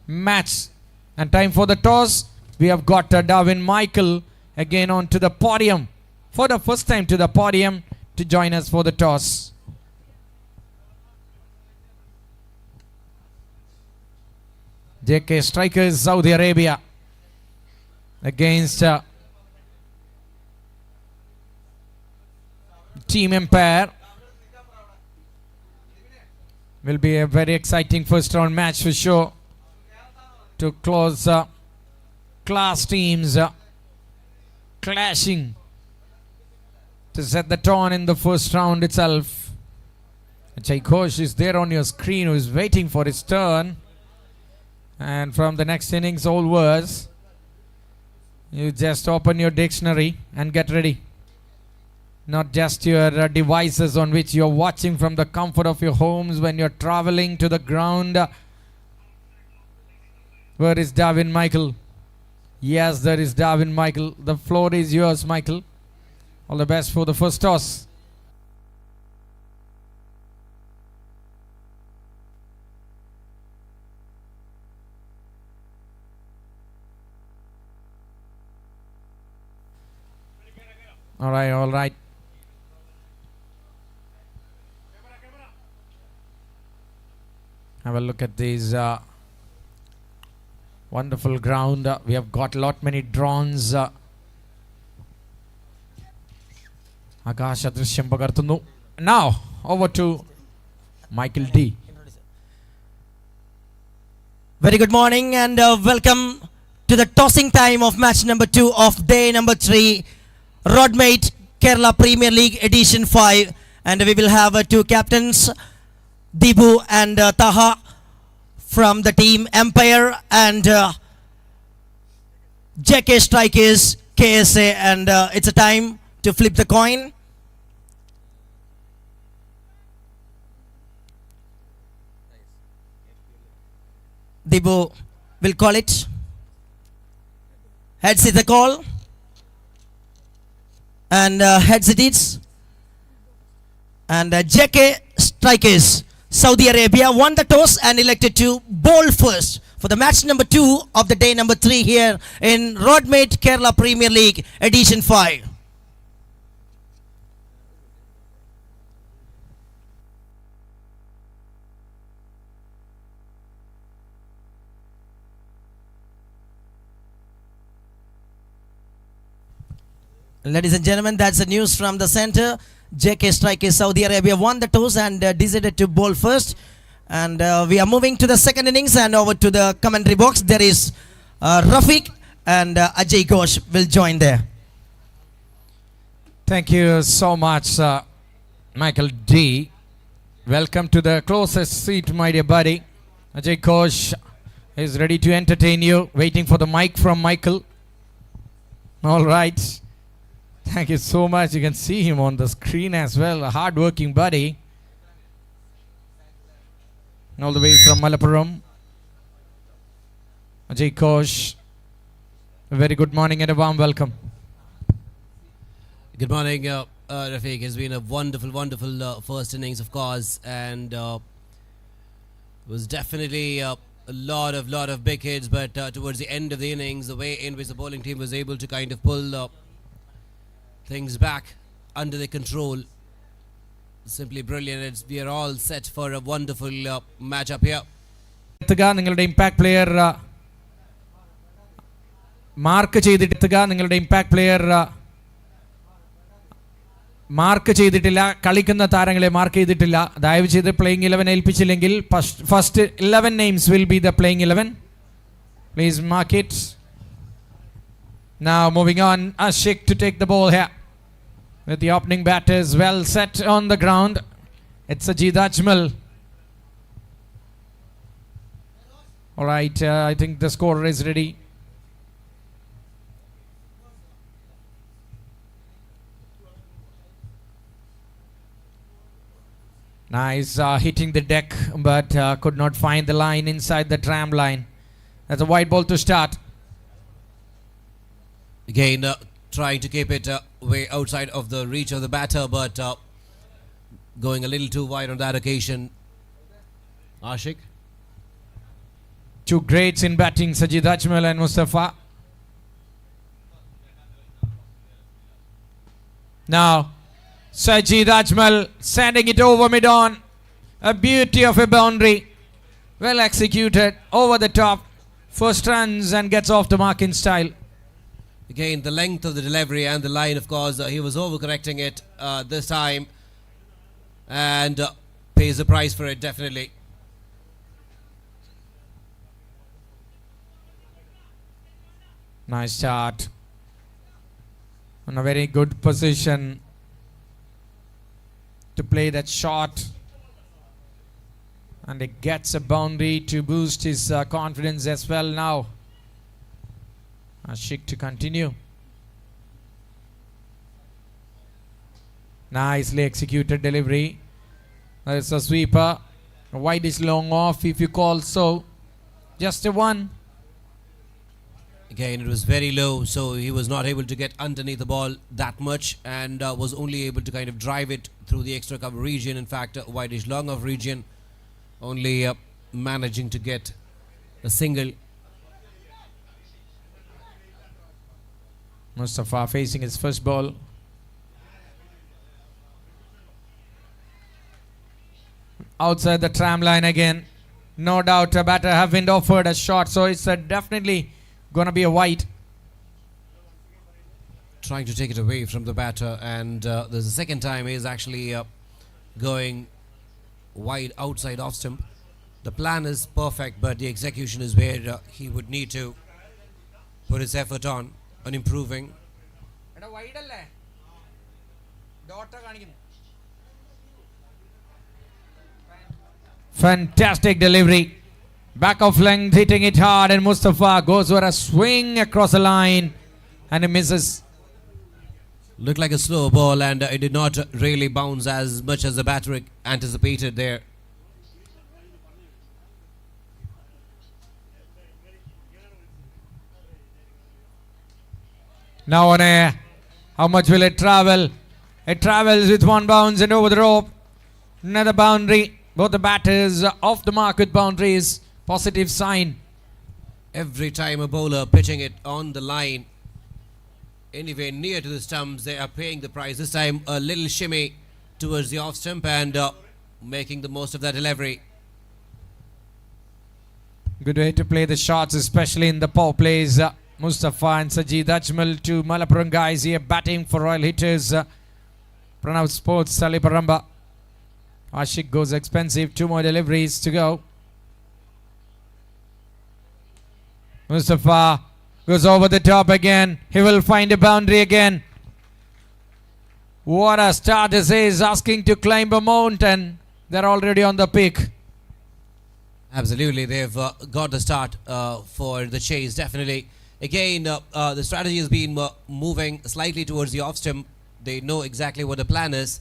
match. And time for the toss. We have got Davin Michael again onto the podium for the first time to the podium to join us for the toss. JK Strikers Saudi Arabia against Team Empire. Will be a very exciting first round match for sure to close class teams clashing to set the tone in the first round itself. Jai Ghosh is there on your screen, who is waiting for his turn. And from the next innings onwards, you just open your dictionary and get ready. Not just your devices on which you're watching from the comfort of your homes when you're traveling to the ground. Where is Davin Michael? Yes, there is Davin Michael. The floor is yours, Michael. All the best for the first toss. All right. Have a look at these wonderful ground. We have got many drones. Akasha Drishyam pagartunnu. Now over to Michael D. Very good morning and welcome to the tossing time of match number 2 of day number 3. Roadmate Kerala Premier League Edition 5, and we will have 2 captains, Dibu and Taha from the team Empire, and JK Strikers KSA, and it's a time to flip the coin. Dibu will call it. Heads is the call. And heads it is. And JK Strikers Saudi Arabia won the toss and elected to bowl first for the match number 2 of the day number 3 here in Roadmate Kerala Premier League Edition 5. Ladies and gentlemen, that's the news from the center. JK Strikers Saudi Arabia won the toss and decided to bowl first. And we are moving to the second innings and over to the commentary box. There is Rafiq and Ajay Ghosh will join there. Thank you so much, Michael D. Welcome to the closest seat, my dear buddy. Ajay Ghosh is ready to entertain you, waiting for the mic from Michael. All right. Thank you so much. You can see him on the screen as well. A hard-working buddy. All the way from Malappuram. Ajay Ghosh. A very good morning and a warm welcome. Good morning, Rafiq. It's been a wonderful first innings, of course, and was definitely a lot of big hits. But towards the end of the innings, the way in which the bowling team was able to kind of pull things back under the control, simply brilliant. We are all set for a wonderful matchup here. നിങ്ങളുടെ impact player mark ചെയ്തിട്ടെത്തുക. നിങ്ങളുടെ impact player mark ചെയ്തിട്ടില്ല, കളിക്കുന്ന താരങ്ങളെ mark ചെയ്തിട്ടില്ല. ദയവ് ചെയ്ത് playing 11 ഏൽപ്പിച്ചില്ലെങ്കിൽ first 11 names will be the playing 11. Please mark it. Now moving on, Ashik to take the ball here with the opening batters well set on the ground. It's Sajid Ajmal. All right, I think the scorer is ready. Nice hitting the deck, but could not find the line inside the tram line. That's a wide ball to start. Again, trying to keep it way outside of the reach of the batter, but going a little too wide on that occasion. Ashik. Two greats in batting, Sajid Ajmal and Mustafa. Now, Sajid Ajmal sending it over mid-on. A beauty of a boundary. Well executed, over the top. First runs and gets off the mark in style. Again, the length of the delivery and the line, of course, he was overcorrecting it this time, and pays the price for it, definitely. Nice start. On a very good position to play that shot, and it gets a boundary to boost his confidence as well. Now Ashik to continue. Nicely executed delivery. There's a sweeper. A wide is long off, if you call so. Just a one. Again, it was very low, so he was not able to get underneath the ball that much, and was only able to kind of drive it through the extra cover region. In fact, wideish long off region, only managing to get a single. Mustafa facing his first ball. Outside the tram line again. No doubt a batter have been offered a shot, so it's definitely gonna be a wide. Trying to take it away from the batter, and there's a second time he is actually going wide outside off stump. The plan is perfect, but the execution is where he would need to put his effort on improving. Fantastic delivery. Back of length, hitting it hard, and Mustafa goes for a swing across the line, and he misses. Looked like a slow ball, and it did not really bounce as much as the batter anticipated there. Now on air. How much will it travel? It travels with one bounce and over the rope. Another boundary. Both the batters off the mark with boundaries. Positive sign. Every time a bowler pitching it on the line, anywhere near to the stumps, they are paying the price. This time a little shimmy towards the off stump, and making the most of that delivery. Good way to play the shots, especially in the power plays. Mustafa and Sajid Ajmal, two Malappuram guys here batting for Royal Hitters. Pranav Sports, Taliparamba. Ashik goes expensive. Two more deliveries to go. Mustafa goes over the top again. He will find a boundary again. What a start this is, asking to climb a mountain. They're already on the pick. Absolutely, they've got the start for the chase, definitely. Again, the strategy has been moving slightly towards the off stump. They know exactly what the plan is.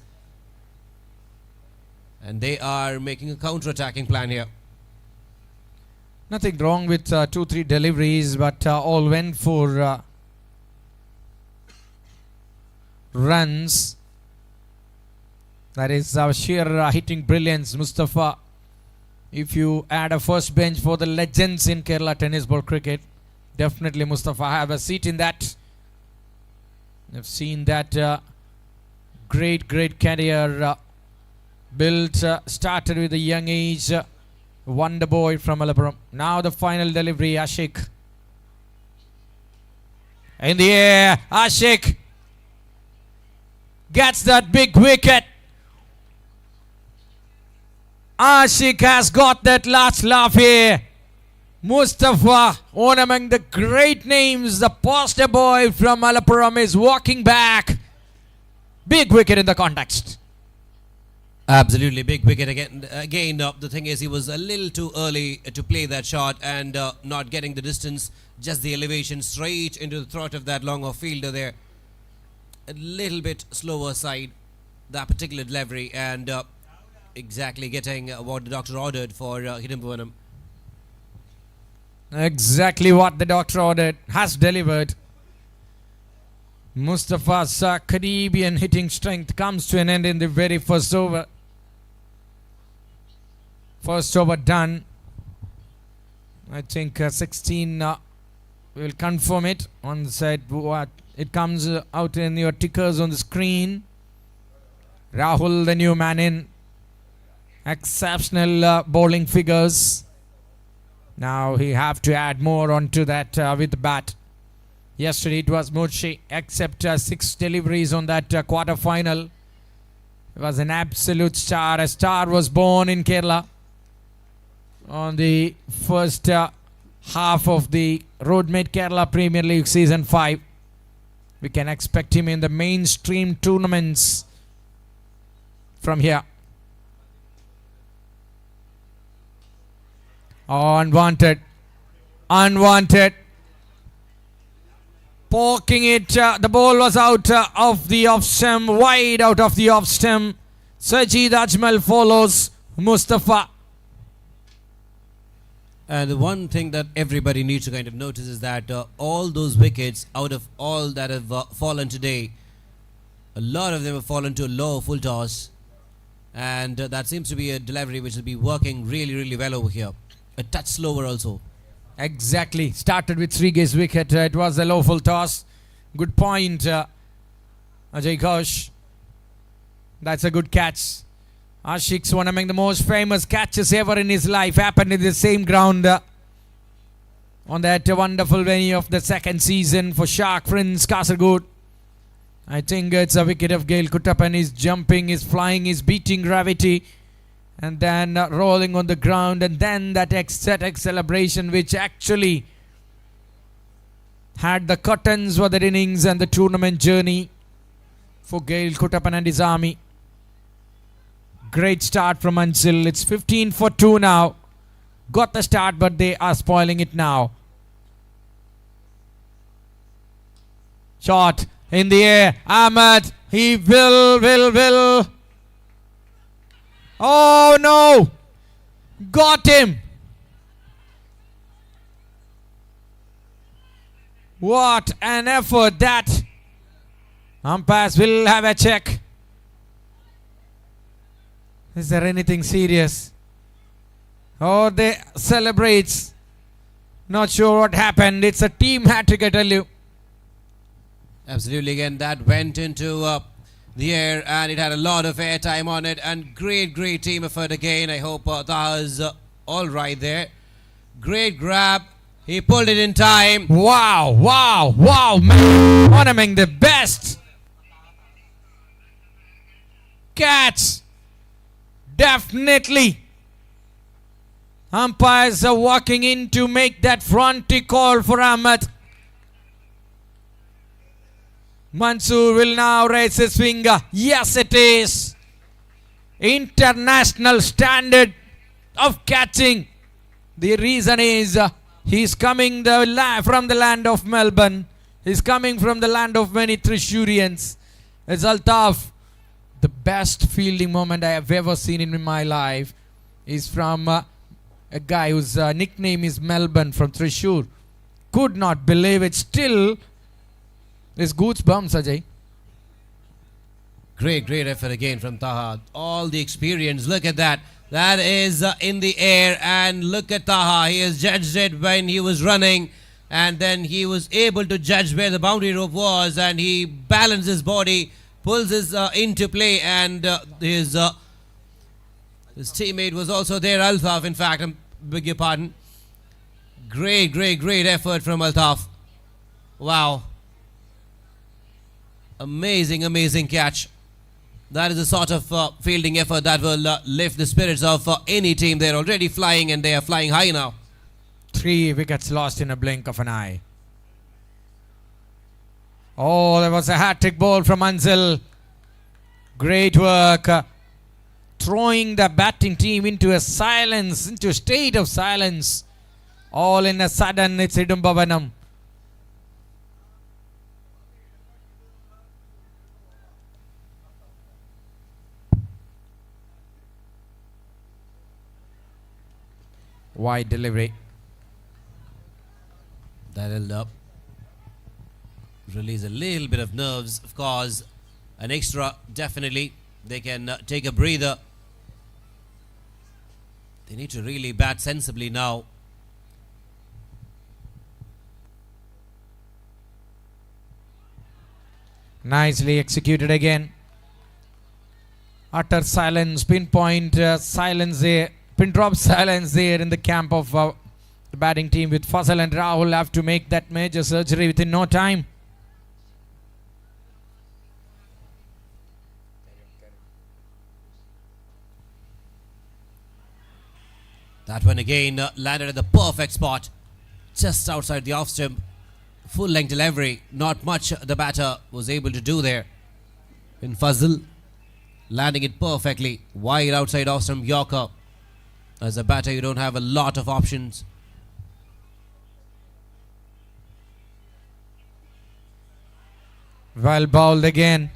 And they are making a counter-attacking plan here. Nothing wrong with 2-3 deliveries, but all went for runs. That is sheer hitting brilliance, Mustafa. If you add a first bench for the legends in Kerala tennis ball cricket, definitely Mustafa have a seat in that. I've seen that great career built, started with a young age. Wonder boy from Malappuram. Now the final delivery, Ashik. In the air, Ashik gets that big wicket. Ashik has got that last laugh here. Mustafa, one among the great names, the poster boy from Malappuram, is walking back. Big wicket in the context. Absolutely, big wicket again. Again, the thing is, he was a little too early to play that shot and not getting the distance, just the elevation straight into the throat of that long off fielder there. A little bit slower side, that particular delivery, and exactly getting what the doctor ordered for Hidimbavanam. Exactly what the doctor ordered, has delivered. Mustafa's Caribbean hitting strength comes to an end in the very first over. First over done. I think 16 will confirm it on the side. What it comes out in your tickers on the screen. Rahul, the new man in. Exceptional bowling figures. Now he have to add more onto that with the bat. Yesterday it was Murshi, except 6 deliveries on that quarter final. It was an absolute star. A star was born in Kerala on the first half of the Roadmate Kerala Premier League Season 5. We can expect him in the mainstream tournaments from here. Oh, unwanted. Poking it. The ball was out of the off stump. Wide out of the off stump. Sajid Ajmal follows Mustafa. And the one thing that everybody needs to kind of notice is that all those wickets, out of all that have fallen today, a lot of them have fallen to a low full toss. And that seems to be a delivery which will be working really well over here. A touch slower also. Exactly. Started with Srige's wicket. It was a low full toss. Good point, Ajay Ghosh. That's a good catch. Ashik's one among the most famous catches ever in his life. Happened in the same ground on that wonderful venue of the second season for Shark Prince Kasaragod. I think it's a wicket of Gail Kuttappan. He's jumping, he's flying, he's beating gravity. And then rolling on the ground, and then that ecstatic celebration which actually had the curtains for the innings and the tournament journey for Gail Kuttappan and his army. Great start from Ansil. It's 15 for 2 now. Got the start, but they are spoiling it now. Shot in the air. Ahmed. He will. Oh no! Got him! What an effort that! Umpires will have a check. Is there anything serious? Oh, they celebrates. Not sure what happened. It's a team hat-trick, I tell you. Absolutely, again, that went into the air and it had a lot of air time on it, and great team effort again. I hope Taha's all right there. Great grab. He pulled it in time. Wow, man. One among the best. Catch. Definitely. Umpires are walking in to make that fronty call for Ahmed. Mansoor will now raise his finger. Yes, it is. international standard of catching. The reason is he's coming from the land of Melbourne. He's coming from the land of many Trishurians. It's Altaf. The best fielding moment I have ever seen in my life is from a guy whose nickname is Melbourne from Trishur. Could not believe it. Still, there's goosebumps, Ajay. Great effort again from Taha. All the experience. Look at that. That is in the air. And look at Taha. He has judged it when he was running. And then he was able to judge where the boundary rope was. And he balanced his body, pulls his into play. And his teammate was also there, Altaf, in fact. I beg your pardon. Great effort from Altaf. Wow. Amazing catch. That is the sort of fielding effort that will lift the spirits of any team. They're already flying and they are flying high now. 3 wickets lost in a blink of an eye. Oh, there was a hat-trick ball from Anzil. Great work. Throwing the batting team into a state of silence. All in a sudden, it's Idumbavanam. Wide delivery. That'll release a little bit of nerves, of course. An extra, definitely. They can take a breather. They need to really bat sensibly now. Nicely executed again. Utter silence, pinpoint silence there. Pin drop silence there in the camp of the batting team, with Fazal and Rahul have to make that major surgery within no time. That one again landed at the perfect spot, just outside the off stump. Full length delivery, not much the batter was able to do there. In Fazal, landing it perfectly, wide outside off stump Yorker. As a batter, you don't have a lot of options. Well bowled again.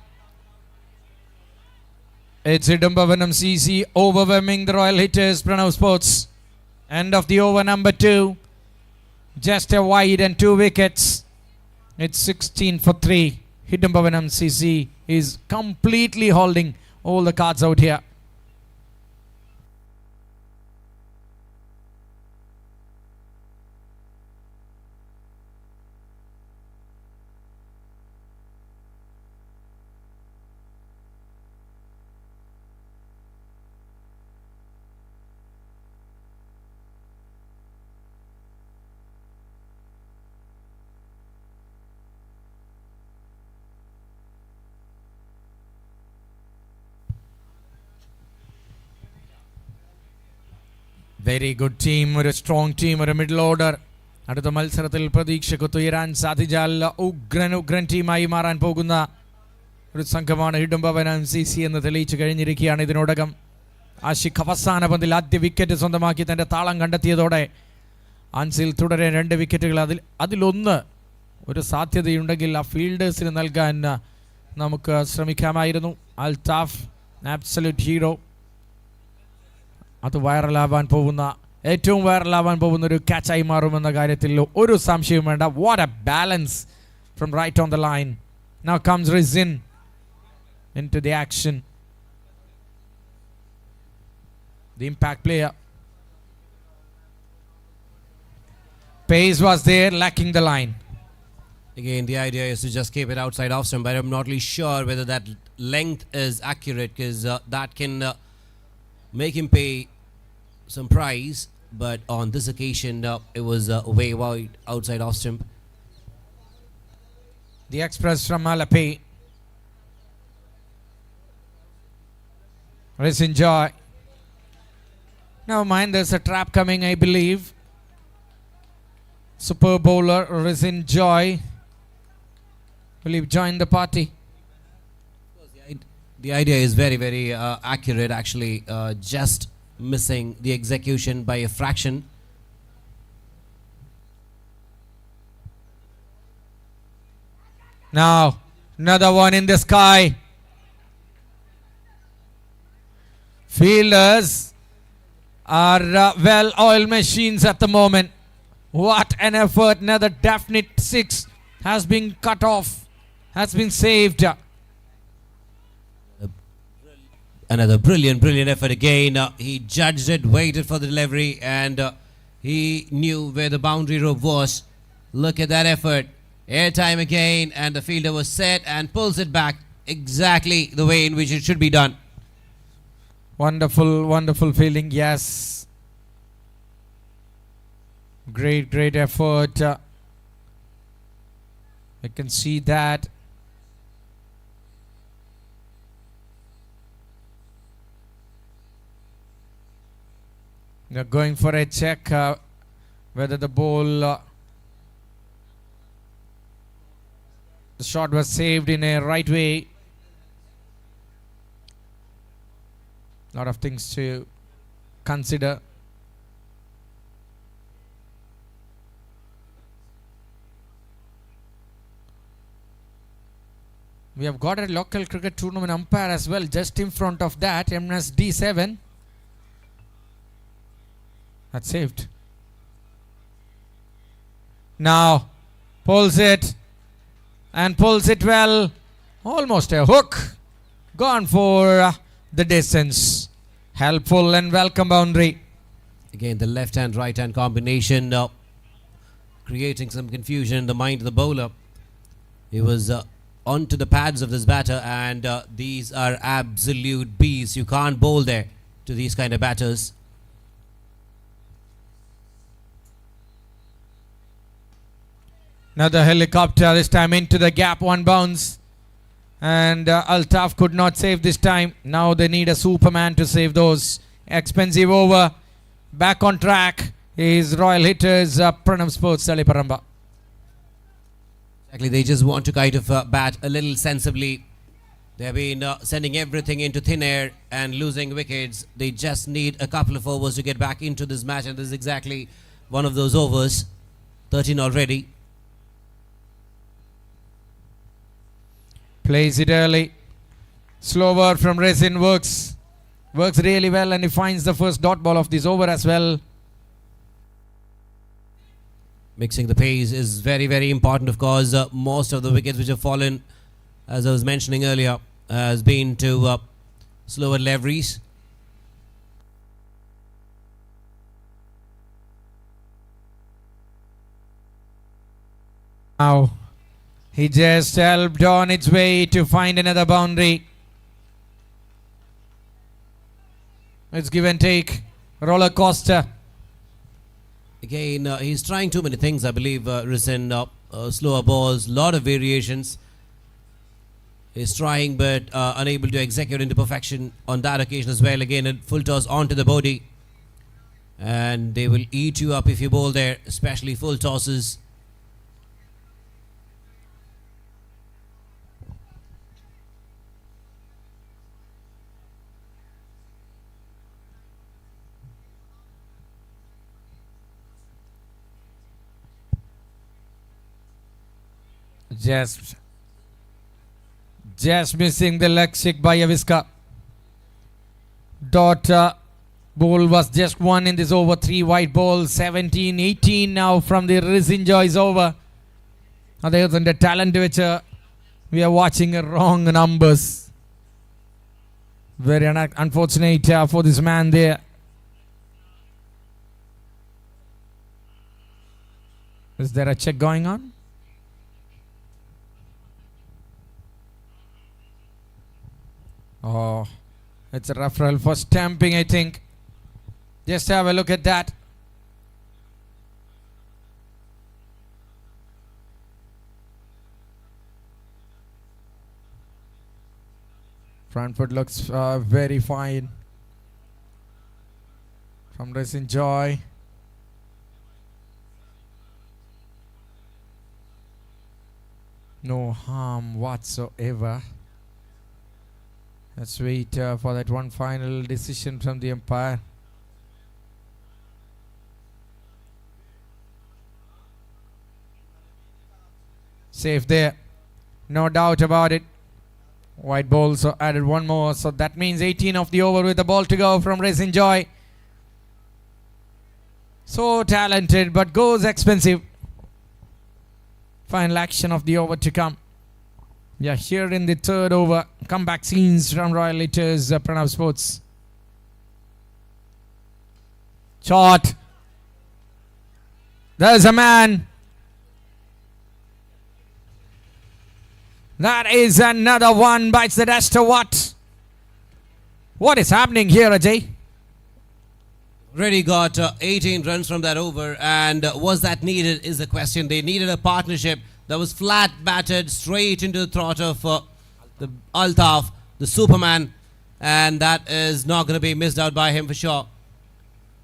It's Idumbavanam CC overwhelming the Royal Hitters, Pranav Sports. End of the over number 2. Just a wide and 2 wickets. It's 16 for 3. Idumbavanam CC is completely holding all the cards out here. Very good team, a strong team, a middle order. അടുത്ത മത്സരത്തിൽ പ്രതീക്ഷയ്ക്കൊത്തുയരാൻ സാധിച്ചാൽ ഉഗ്രൻ ടീമായി മാറാൻ പോകുന്ന ഒരു സംഘമാണ് ഹിഡംബവനം CC എന്ന് തെളിയിച്ചു കഴിഞ്ഞിരിക്കുകയാണ് ഇതിനോടകം. ആഷിഖ് അവസാന പന്തിൽ ആദ്യ വിക്കറ്റ് സ്വന്തമാക്കി തൻ്റെ താളം കണ്ടെത്തിയതോടെ അൻസിൽ തുടരെ 2 വിക്കറ്റുകൾ. അതിലൊന്ന് ഒരു സാധ്യതയുണ്ടെങ്കിൽ ആ ഫീൽഡേഴ്സിന് നൽകാൻ നമുക്ക് ശ്രമിക്കാമായിരുന്നു. Althaf absolute hero. അത് വൈറലാവാൻ പോകുന്ന ഏറ്റവും വൈറലാവാൻ പോകുന്ന ഒരു ക്യാച്ചായി മാറുമെന്ന കാര്യത്തിൽ ഒരു സംശയവും വേണ്ട. What a balance from right on the line. Now comes Rizin into the action. The impact player. Pace was there, lacking the line. Again, the idea is to just keep it outside off stump, but I'm not really sure whether that length is accurate, because that can make him pay some price. But on this occasion, it was way wide outside off stump. The express from Malapi. Resin Joy. Never mind, there's a trap coming, I believe. Super bowler Resin Joy will he join the party? The idea is very, very accurate actually, just missing the execution by a fraction. Now, another one in the sky. Fielders are well-oiled machines at the moment. What an effort. Another definite six has been cut off, has been saved. Another brilliant effort again. He judged it, waited for the delivery, and he knew where the boundary rope was. Look at that effort. Airtime again, and the fielder was set and pulls it back exactly the way in which it should be done. Wonderful, wonderful feeling. Yes. Great effort. I can see that. They're going for a check whether the ball, the shot was saved in a right way. Lot of things to consider. We have got a local cricket tournament umpire as well, just in front of that, MSD7. That's saved. Now, pulls it and pulls it well. Almost a hook. Gone for the distance. Helpful and welcome boundary. Again, the left hand, right hand combination creating some confusion in the mind of the bowler. He was onto the pads of this batter, and these are absolute beasts. You can't bowl there to these kind of batters. Another helicopter, this time into the gap, one bounce. And Altaf could not save this time. Now they need a Superman to save those. Expensive over. Back on track is Royal Hitters, Pranam Sports, Taliparamba. Exactly, they just want to kind of bat a little sensibly. They've been sending everything into thin air and losing wickets. They just need a couple of overs to get back into this match, and this is exactly one of those overs. 13 already. Plays it early. Slower from Resin works really well, and he finds the first dot ball of this over as well. Mixing the pace is very, very important, of course. Most of the wickets which have fallen, as I was mentioning earlier, has been to slower deliveries. Now, he just helped on its way to find another boundary. It's give and take. Roller coaster. Again, he's trying too many things, I believe. Risen slower balls, lot of variations. He's trying but unable to execute into perfection on that occasion as well. Again, a full toss onto the body. And they will eat you up if you bowl there, especially full tosses. Just missing the leg kick by Aviska. Ball was just one in this over. 3 white balls. 17-18 now from the Risinja is over. Other than the talent which we are watching wrong numbers. Very unfortunate for this man there. Is there a check going on? Oh, it's a referral for stamping, I think. Just have a look at that. Front foot looks very fine. From Racing Joy. No harm whatsoever. Let's wait for that one final decision from the umpire. Safe there. No doubt about it. White ball, so added one more. So that means 18 of the over with the ball to go from Racing Joy. So talented, but goes expensive. Final action of the over to come. Yeah, here in the third over. Comeback scenes from Royal Litters, Pranav Sports. Shot. There's a man. That is another one. Bites the dust to what? What is happening here, Ajay? Already got 18 runs from that over, and was that needed is the question. They needed a partnership that was flat batted straight into the throat of the Altaf, the Superman, and that is not going to be missed out by him for sure.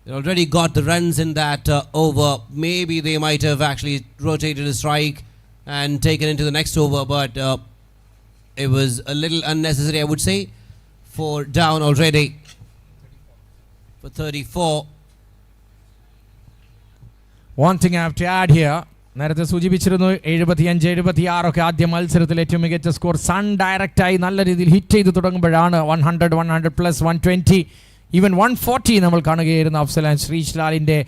They already got the runs in that over. Maybe they might have actually rotated a strike and taken into the next over, but it was a little unnecessary, I would say. 4 down already for 34. One thing I have to add here. നേരത്തെ സൂചിപ്പിച്ചിരുന്നു 75-76 ഒക്കെ ആദ്യ മത്സരത്തിൽ ഏറ്റവും മികച്ച score sun ഡയറക്റ്റായി നല്ല രീതിയിൽ hit ചെയ്ത് തുടങ്ങുമ്പോഴാണ് 100, 100 പ്ലസ് 120 ഈവൻ 140 നമ്മൾ കാണുകയായിരുന്നു അഫ്സൽ ആൻഡ് ശ്രീഷ്ലാലിൻ്റെ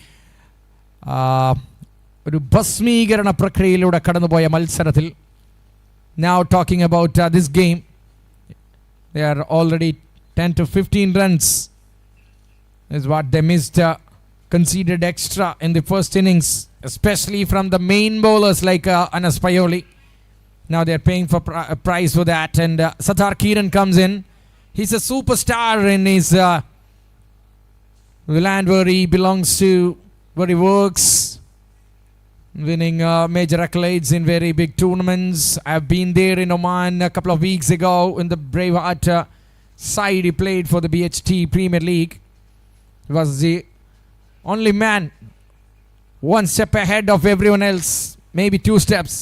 ഒരു ഭസ്മീകരണ പ്രക്രിയയിലൂടെ കടന്നുപോയ മത്സരത്തിൽ. Now talking about this game, they are already 10 to 15 runs is what they missed, conceded extra in the first innings, especially from the main bowlers like Anas Payoli. Now they are paying for a price for that, and Sattar Kiran comes in. He's a superstar in his the land where he belongs to, where he works, winning major accolades in very big tournaments. I've been there in Oman a couple of weeks ago in the Braveheart side. He played for the BHT Premier League. He was the only man one step ahead of everyone else, maybe 2 steps.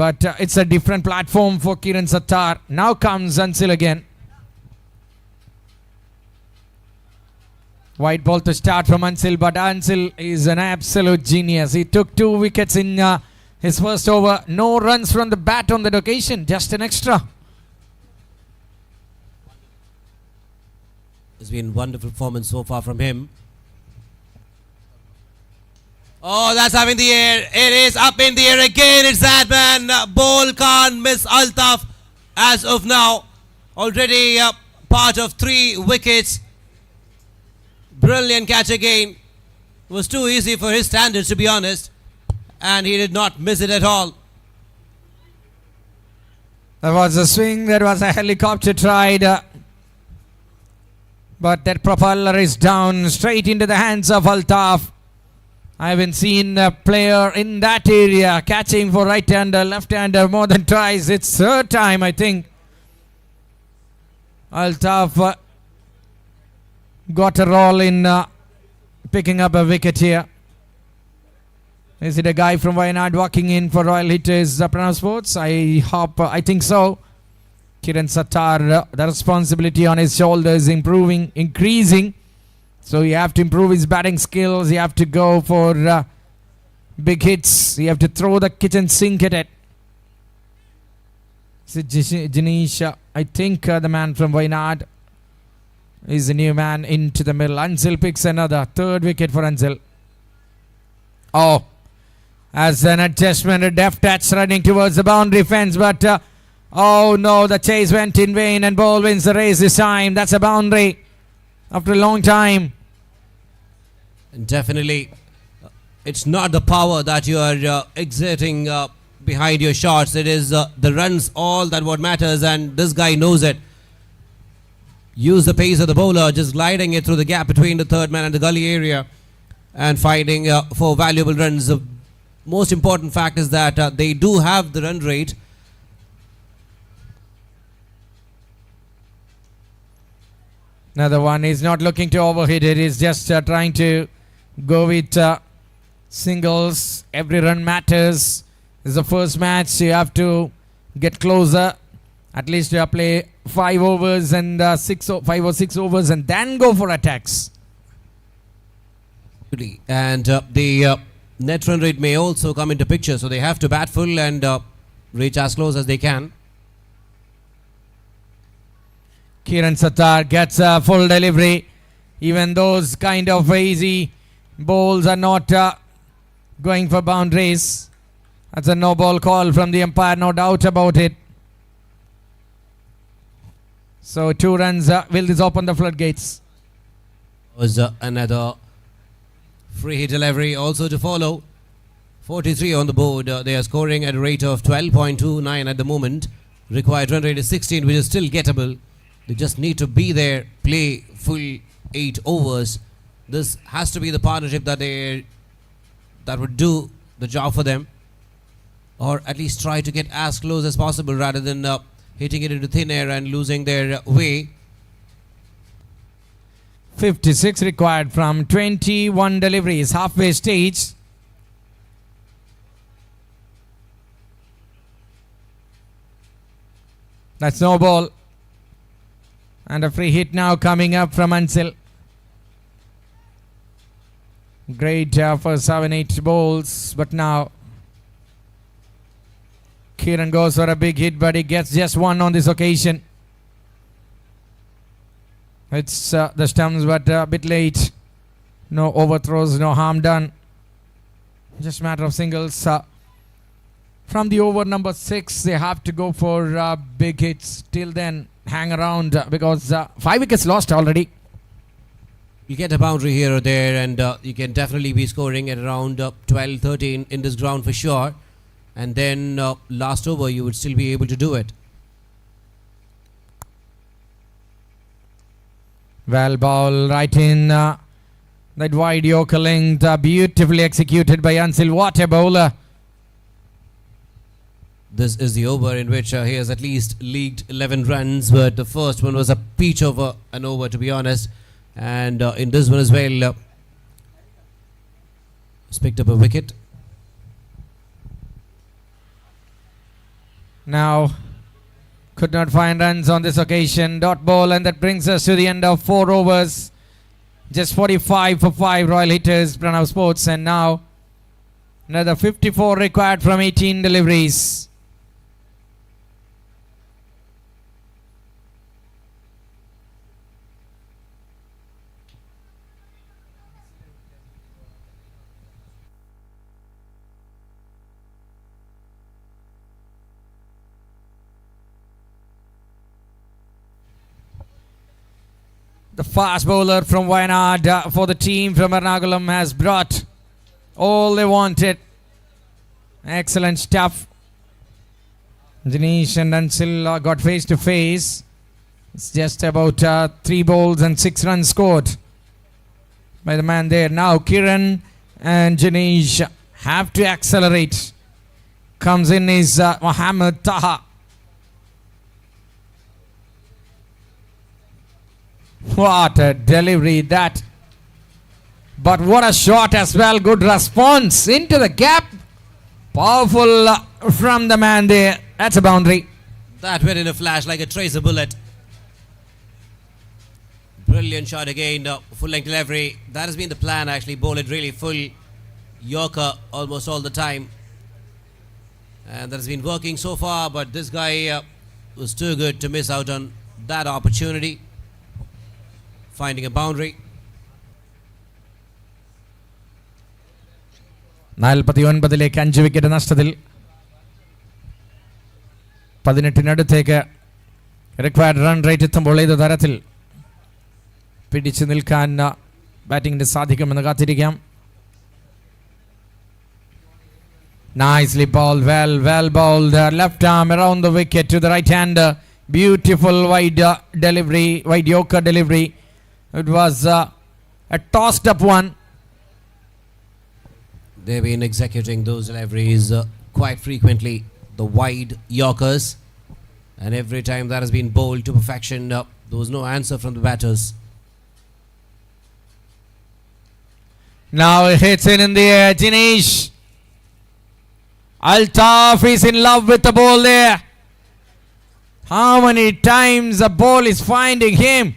But it's a different platform for Kiran Sattar. Now comes Ansil again. White ball to start from Ansil, but Ansil is an absolute genius. He took 2 wickets in his first over. No runs from the bat on that occasion, just an extra. It's been wonderful performance so far from him. Oh, that's up in the air. It is up in the air again. It's that man. Ball can't miss Altaf as of now. Already part of 3 wickets. Brilliant catch again. It was too easy for his standards, to be honest. And he did not miss it at all. There was a swing, there was a helicopter tried. But that propeller is down straight into the hands of Altaf. I haven't seen a player in that area catching for right-hander, left-hander more than twice. It's 3rd time, I think. Altaf got a roll in picking up a wicket here. Is it a guy from Wayanad walking in for Royal Hitters, Pranav Sports? I think so. Kiran Sattar, the responsibility on his shoulders increasing. So you have to improve his batting skills. You have to go for big hits. You have to throw the kitchen sink at it. So Janish, I think the man from Wayanad is a new man into the middle. Ansil picks another 3rd wicket for Ansil. Oh, as an adjustment, a deft touch running towards the boundary fence, but oh no, the chase went in vain and ball wins the race this time. That's a boundary after a long time. And definitely, it's not the power that you are exerting behind your shots. It is the runs all that what matters, and this guy knows it. Use the pace of the bowler, just gliding it through the gap between the 3rd man and the gully area and fighting for valuable runs. The most important fact is that they do have the run rate. Another one is not looking to overhit it. He's just trying to go with singles. Every run matters. It's the first match. You have to get closer. At least play 5 overs and 5 or 6 overs and then go for attacks. And the net run rate may also come into picture, so they have to bat full and reach as close as they can. Kiran Sattar gets a full delivery. Even those kind of easy balls are not going for boundaries. That's a no ball call from the umpire, no doubt about it. So 2 runs, will this open the floodgates? Was another free hit delivery also to follow. 43 on the board. They are scoring at a rate of 12.29 at the moment. Required run rate is 16, which is still gettable. They just need to be there, play full 8 overs. This has to be the partnership that would do the job for them, or at least try to get as close as possible rather than hitting it into thin air and losing their way. 56 required from 21 deliveries, halfway stage. That's no ball. And a free hit now coming up from Ansil. Great for 7-8 balls, but now Kiran goes for a big hit, but he gets just 1 on this occasion. It's the stumps, but a bit late. No overthrows, no harm done. Just matter of singles. From the over number 6, they have to go for big hits. Till then, hang around because 5 wickets lost already. You get a boundary here or there, and you can definitely be scoring at around 12-13 in this ground for sure. And then last over, you would still be able to do it. Well, ball right in that wide Yorker length, beautifully executed by Ansil. What a bowler! This is the over in which he has at least leaked 11 runs, but the first one was a peach of an over, to be honest. And in this one as well, he's picked up a wicket. Now, could not find runs on this occasion. Dot ball, and that brings us to the end of 4 overs. Just 45 for 5 Royal hitters, Pranav Sports. And now, another 54 required from 18 deliveries. The fast bowler from Wayanad for the team from Ernakulam has brought all they wanted. Excellent stuff. Dinesh and Ansil got face to face. It's just about 3 balls and 6 runs scored by the man there. Now Kiran and Dinesh have to accelerate. Comes in is Mohammad Taha. What a delivery that. But what a shot as well. Good response into the gap. Powerful from the man there. That's a boundary. That went in a flash like a tracer bullet. Brilliant shot again. Full length delivery. That has been the plan actually. Bowl it really full Yorker almost all the time. And that has been working so far. But this guy was too good to miss out on that opportunity. Finding a boundary. 49ലേക്ക് 5 wicket നഷ്ടത്തിൽ 18-നടുത്തേക്ക് required run rate എത്തുമ്പോൾ ഏത് തരത്തിൽ പിടിച്ചു നിൽക്കാൻ ബാറ്റിംഗിന് സാധിക്കുമെന്ന് കാത്തിരിക്കാം. Nicely bowled, well bowled. Left arm around the wicket to the right hander. Beautiful wide delivery, wide Yorker delivery. It was a tossed up one. They've been executing those deliveries quite frequently, the wide Yorkers, and every time that has been bowled to perfection, there was no answer from the batters. Now it hits in the air. Dinesh Altaf is in love with the ball there. How many times the ball is finding him?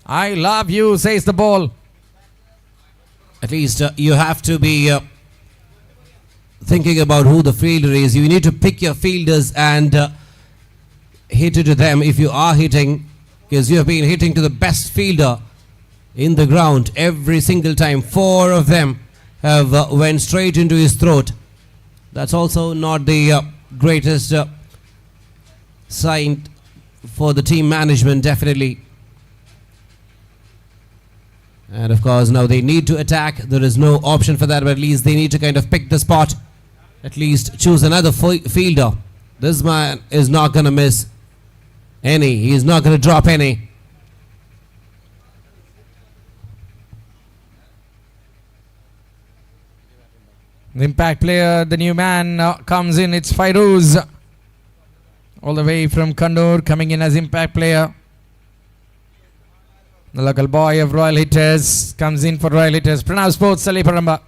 I love you, says the ball. At least you have to be thinking about who the fielder is. You need to pick your fielders and hit it to them if you are hitting, because you have been hitting to the best fielder in the ground every single time. 4 of them have went straight into his throat. That's also not the greatest sign for the team management, definitely. And of course now they need to attack. There is no option for that, but at least they need to kind of pick the spot. At least choose another fielder. This man is not going to miss any. He is not going to drop any. The impact player, the new man comes in. It's Fairuz. All the way from Kannur, coming in as impact player. The local boy of Royal Hitters comes in for Royal Hitters. Pranav Sports, Saliparamba.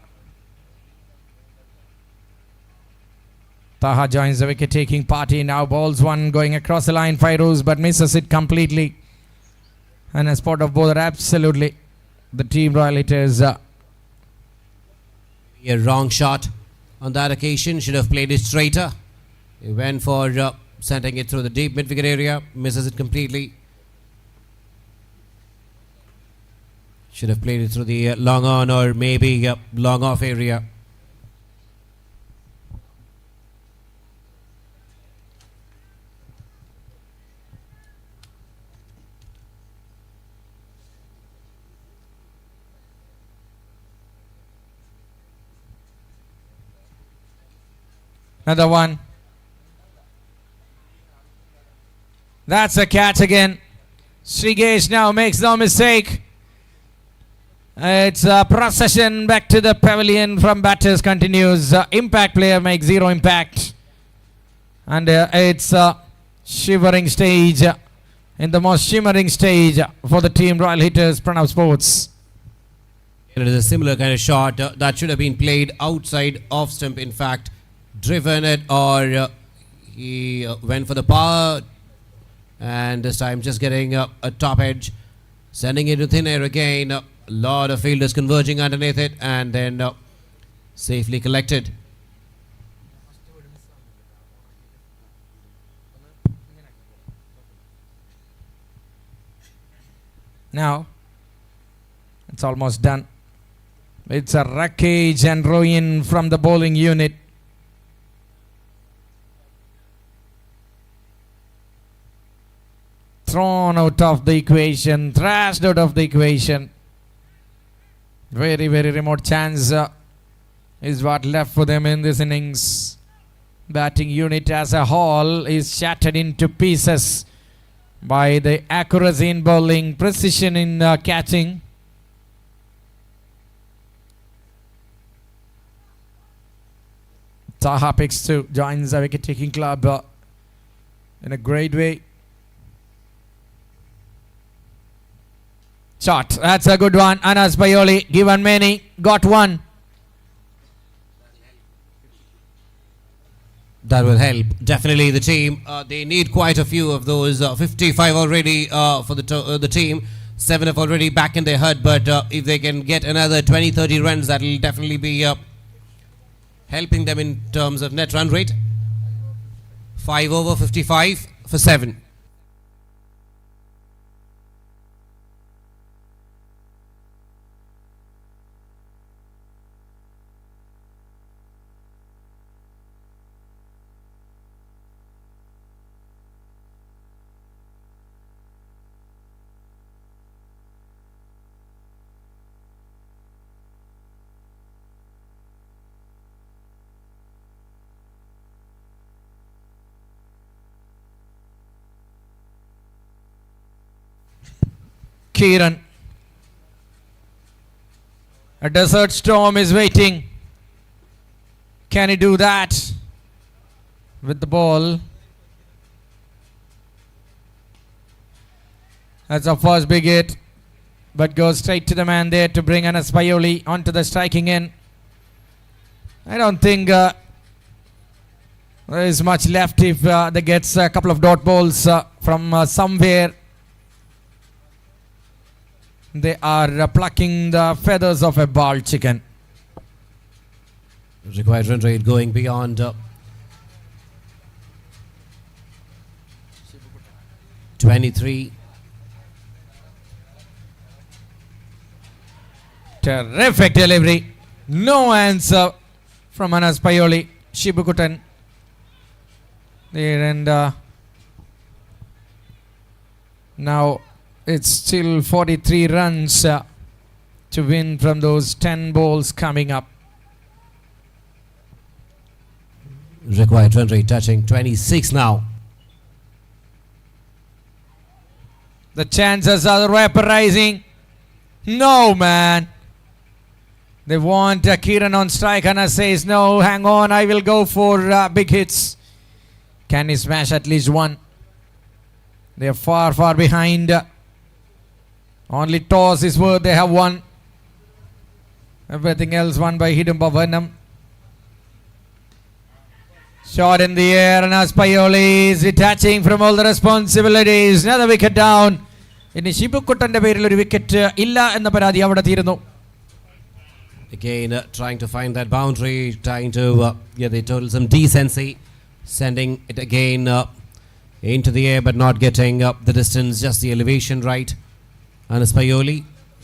Taha joins the wicket-taking party. Now balls one going across the line. Fairuz, but misses it completely. And a spot of bowler, absolutely. The team Royal Hitters. A wrong shot on that occasion. Should have played it straighter. He went for sending it through the deep mid-wicket area. Misses it completely. Should have played it through the long on or maybe long off area. Another one. That's a catch again. Srigesh now makes no mistake. It's a procession back to the pavilion from batters continues. Impact player makes 0 impact. And it's a shivering stage. In the most shimmering stage for the team Royal Hitters, Pranav Sports. It is a similar kind of shot that should have been played outside off stump. In fact, driven it, or he went for the power, and this time just getting a top edge, sending it to thin air again. A lot of fielders converging underneath it, and then safely collected. Now it's almost done. It's a wreckage and ruin from the bowling unit. Thrown out of the equation, thrashed out of the equation. Very, very remote chance is what left for them in this innings. Batting unit as a whole is shattered into pieces by the accuracy in bowling, precision in catching. Taha picks 2, joins the wicket-taking club in a great way. Shot. That's a good one. Anas Bayoli given many, got 1. That will help. Definitely the team. They need quite a few of those. 55 already for the team. 7 have already back in their hut. But if they can get another 20-30 runs, that will definitely be helping them in terms of net run rate. 5 over 55 for 7. Kiran. A desert storm is waiting. Can he do that with the ball? That's a first big hit, but goes straight to the man there to bring Anas Bayoli onto the striking end. I don't think There is much left if they gets a couple of dot balls from somewhere. They are plucking the feathers of a bald chicken. Required run rate going beyond 23. Terrific delivery. No answer from Anas Payoli. Shibukutan there, and now it's still 43 runs to win from those 10 balls coming up. Required run rate touching 26 now. The chances are vaporizing. No, man. They want Kiran on strike. Anas says, no, hang on, I will go for big hits. Can he smash at least one? They are far, far behind. Only toss is worth they have won. Everything else won by Hidimba Vanam. Shot in the air, and Anas Payoli is detaching from all the responsibilities. Another wicket down. ഇനി ഷിബുക്കുട്ടന്റെ പേരിൽ ഒരു wicket ഇല്ല എന്ന പരാതി അവിടെ തീരുന്നു. Again, trying to find that boundary, trying to get the total some decency, sending it again into the air, but not getting the distance, just the elevation right. Anas Payoli,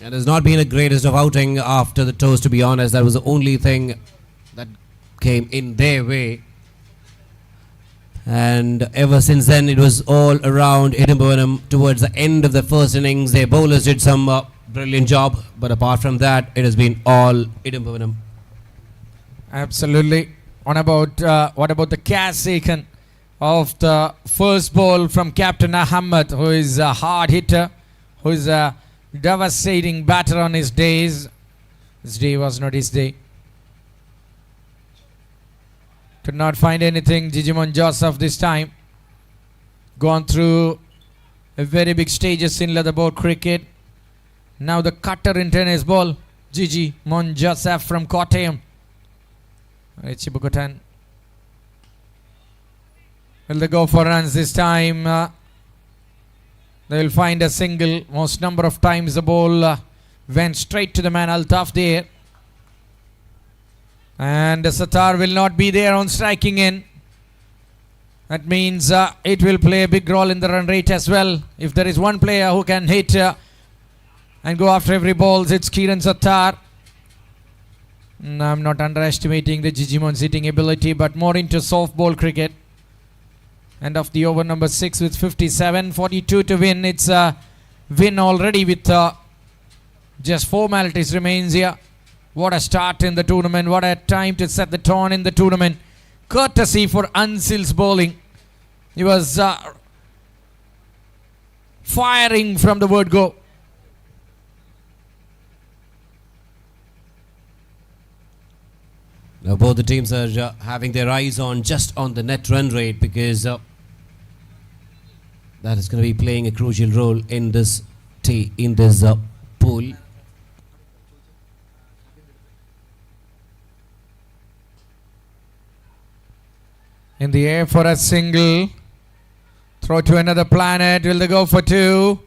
it has not been the greatest of outing after the toss, to be honest. That was the only thing that came in their way. And ever since then, it was all around Edinburgh. Towards the end of the first innings, their bowlers did some brilliant job, but apart from that, it has been all Edinburgh. Absolutely. What about the catch taken of the first ball from Captain Ahmed, who is a hard hitter, who is a devastating batter on his days. This day was not his day. Could not find anything. Jijimon Joseph this time. Gone through a very big stages in leatherboard cricket. Now the cutter in tennis ball. Gigi Mon Joseph from Kottayam. Chibukutan. Will they go for runs this time? They will find a single. Most number of times the ball went straight to the man Altaf there. And Sattar will not be there on striking in. That means it will play a big role in the run rate as well. If there is one player who can hit and go after every ball, it's Kiran Sattar. I'm not underestimating the Jijimon's hitting ability, but more into softball cricket. End of the over number 6 with 57, 42 to win. It's a win already with just formalities remains here. What a start in the tournament. What a time to set the tone in the tournament. Courtesy for Ansil's bowling. He was firing from the word go. Now both the teams are having their eyes on just on the net run rate, because that is going to be playing a crucial role in this pool. In the air for a single. Throw to another planet. Will they go for two?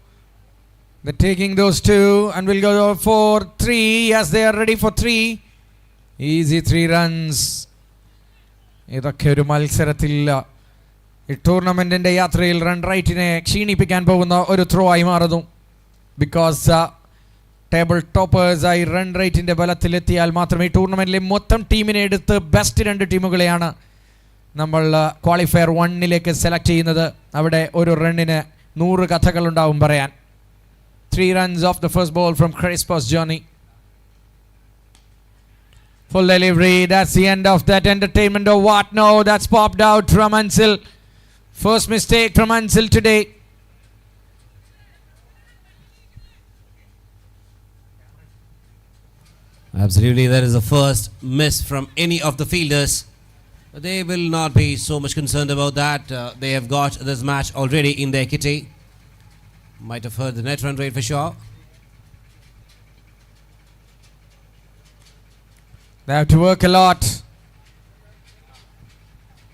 They're taking those two and will go for three. Yes, they are ready for three. Easy 3 runs. ഇതൊക്കെ ഒരു മത്സരത്തിൽ ഈ ടൂർണമെൻറ്റിൻ്റെ യാത്രയിൽ run റൈറ്റിനെ ക്ഷീണിപ്പിക്കാൻ പോകുന്ന ഒരു throw ആയി മാറുന്നു. Because table ടോപ്പേഴ്സായി run റേറ്റിൻ്റെ ബലത്തിലെത്തിയാൽ മാത്രമേ ഈ ടൂർണമെൻറ്റിലെ മൊത്തം ടീമിനെ എടുത്ത് ബെസ്റ്റ് 2 ടീമുകളെയാണ് നമ്മൾ ക്വാളിഫയർ 1 സെലക്ട് ചെയ്യുന്നത്. അവിടെ ഒരു റണ്ണിന് 100 കഥകളുണ്ടാവും പറയാൻ. 3 runs off the first ball from Crespo's journey. Full delivery. That's the end of that entertainment or what? No, that's popped out from Ansil. First mistake from Ansil today. Absolutely, that is the first miss from any of the fielders. They will not be so much concerned about that. They have got this match already in their kitty. Might have heard the net run rate for sure. They have to work a lot.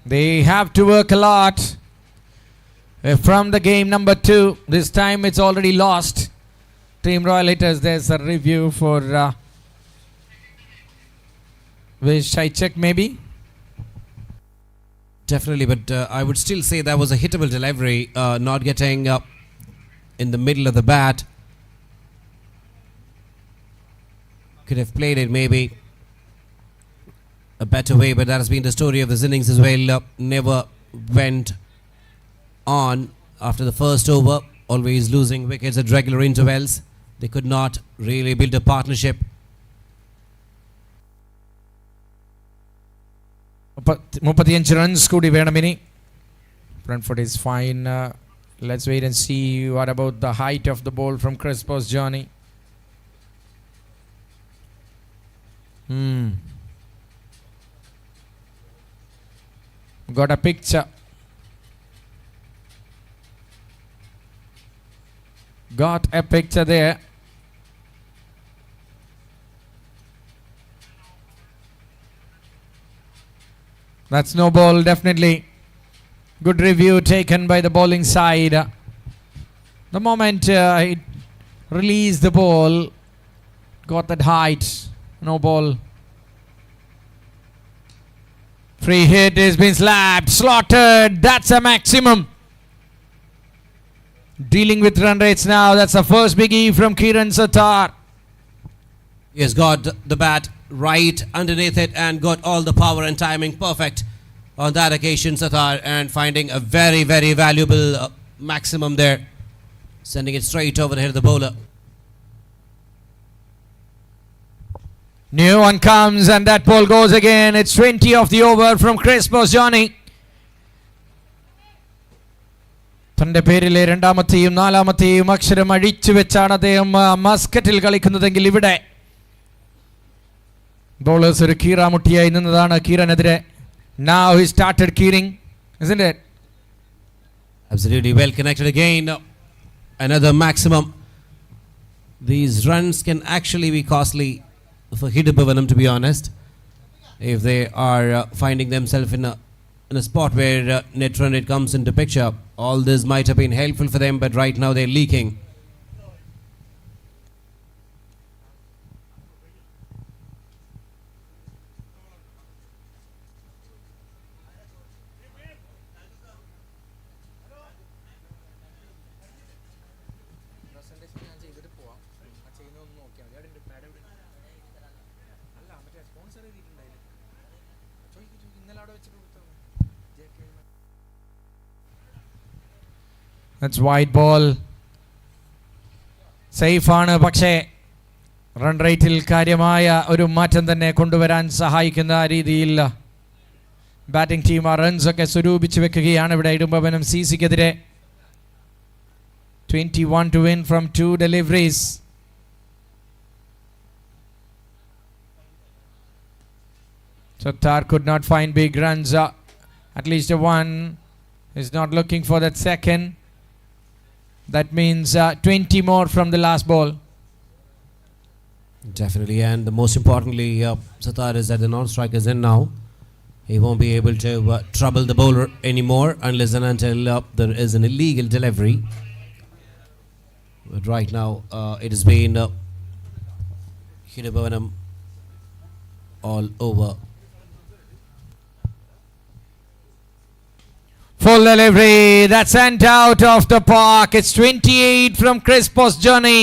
They have to work a lot from the game number 2. This time it's already lost. Team Royal Hitters, there's a review for which I check maybe. Definitely, but I would still say that was a hittable delivery, not getting in the middle of the bat. Could have played it maybe a better way, but that has been the story of this innings as well. Never went on after the first over, always losing wickets at regular intervals. They could not really build a partnership. 35 runs കൂടി വേണമിനി. Front foot is fine. Let's wait and see what about the height of the ball from Crespo's journey. Got a picture. Got a picture there. That's no ball, definitely. Good review taken by the bowling side. The moment it released the ball, got that height. No ball. Free hit has been slapped, slaughtered. That's a maximum. Dealing with run rates now. That's the first biggie from Kiran Sattar. He has got the bat right underneath it and got all the power and timing perfect on that occasion, Sattar, and finding a very, very valuable maximum there, sending it straight over the head of the bowler. New one comes and that ball goes again. It's 20 of the over from Crespo's journey. തൻ്റെ പേരിലെ രണ്ടാമത്തെയും നാലാമത്തെയും അക്ഷരം അഴിച്ചു വെച്ചാണ് അദ്ദേഹം മസ്കറ്റിൽ കളിക്കുന്നതെങ്കിൽ ഇവിടെ bowlers ഒരു കീറാമുട്ടിയായി നിന്നതാണ് കീറനെതിരെ. Now he started keyring, isn't it? Absolutely well connected again. Another maximum. These runs can actually be costly for Hidabhavanam, to be honest, if they are finding themselves in a spot where net run rate comes into picture. All this might have been helpful for them, but right now they're leaking. That's wide ball. Safe ആണ്, പക്ഷേ run റേറ്റിൽ കാര്യമായ ഒരു മാറ്റം തന്നെ കൊണ്ടുവരാൻ സഹായിക്കുന്ന രീതിയിൽ ബാറ്റിംഗ് ടീം ആ റൺസ് ഒക്കെ സ്വരൂപിച്ച് വെക്കുകയാണ് ഇവിടെ ഇടുംഭവനം സിസിക്കെതിരെ. 21 to win from 2 deliveries. Sattar could not find big runs. At least a one. Is not looking for that second. That means 20 more from the last ball. Definitely, and the most importantly, Sattar is that the non-strike is in now. He won't be able to trouble the bowler anymore unless and until there is an illegal delivery. But right now, it has been Hidabhavanam all over. Full delivery, that's sent out of the park. It's 28 from Crespo's journey.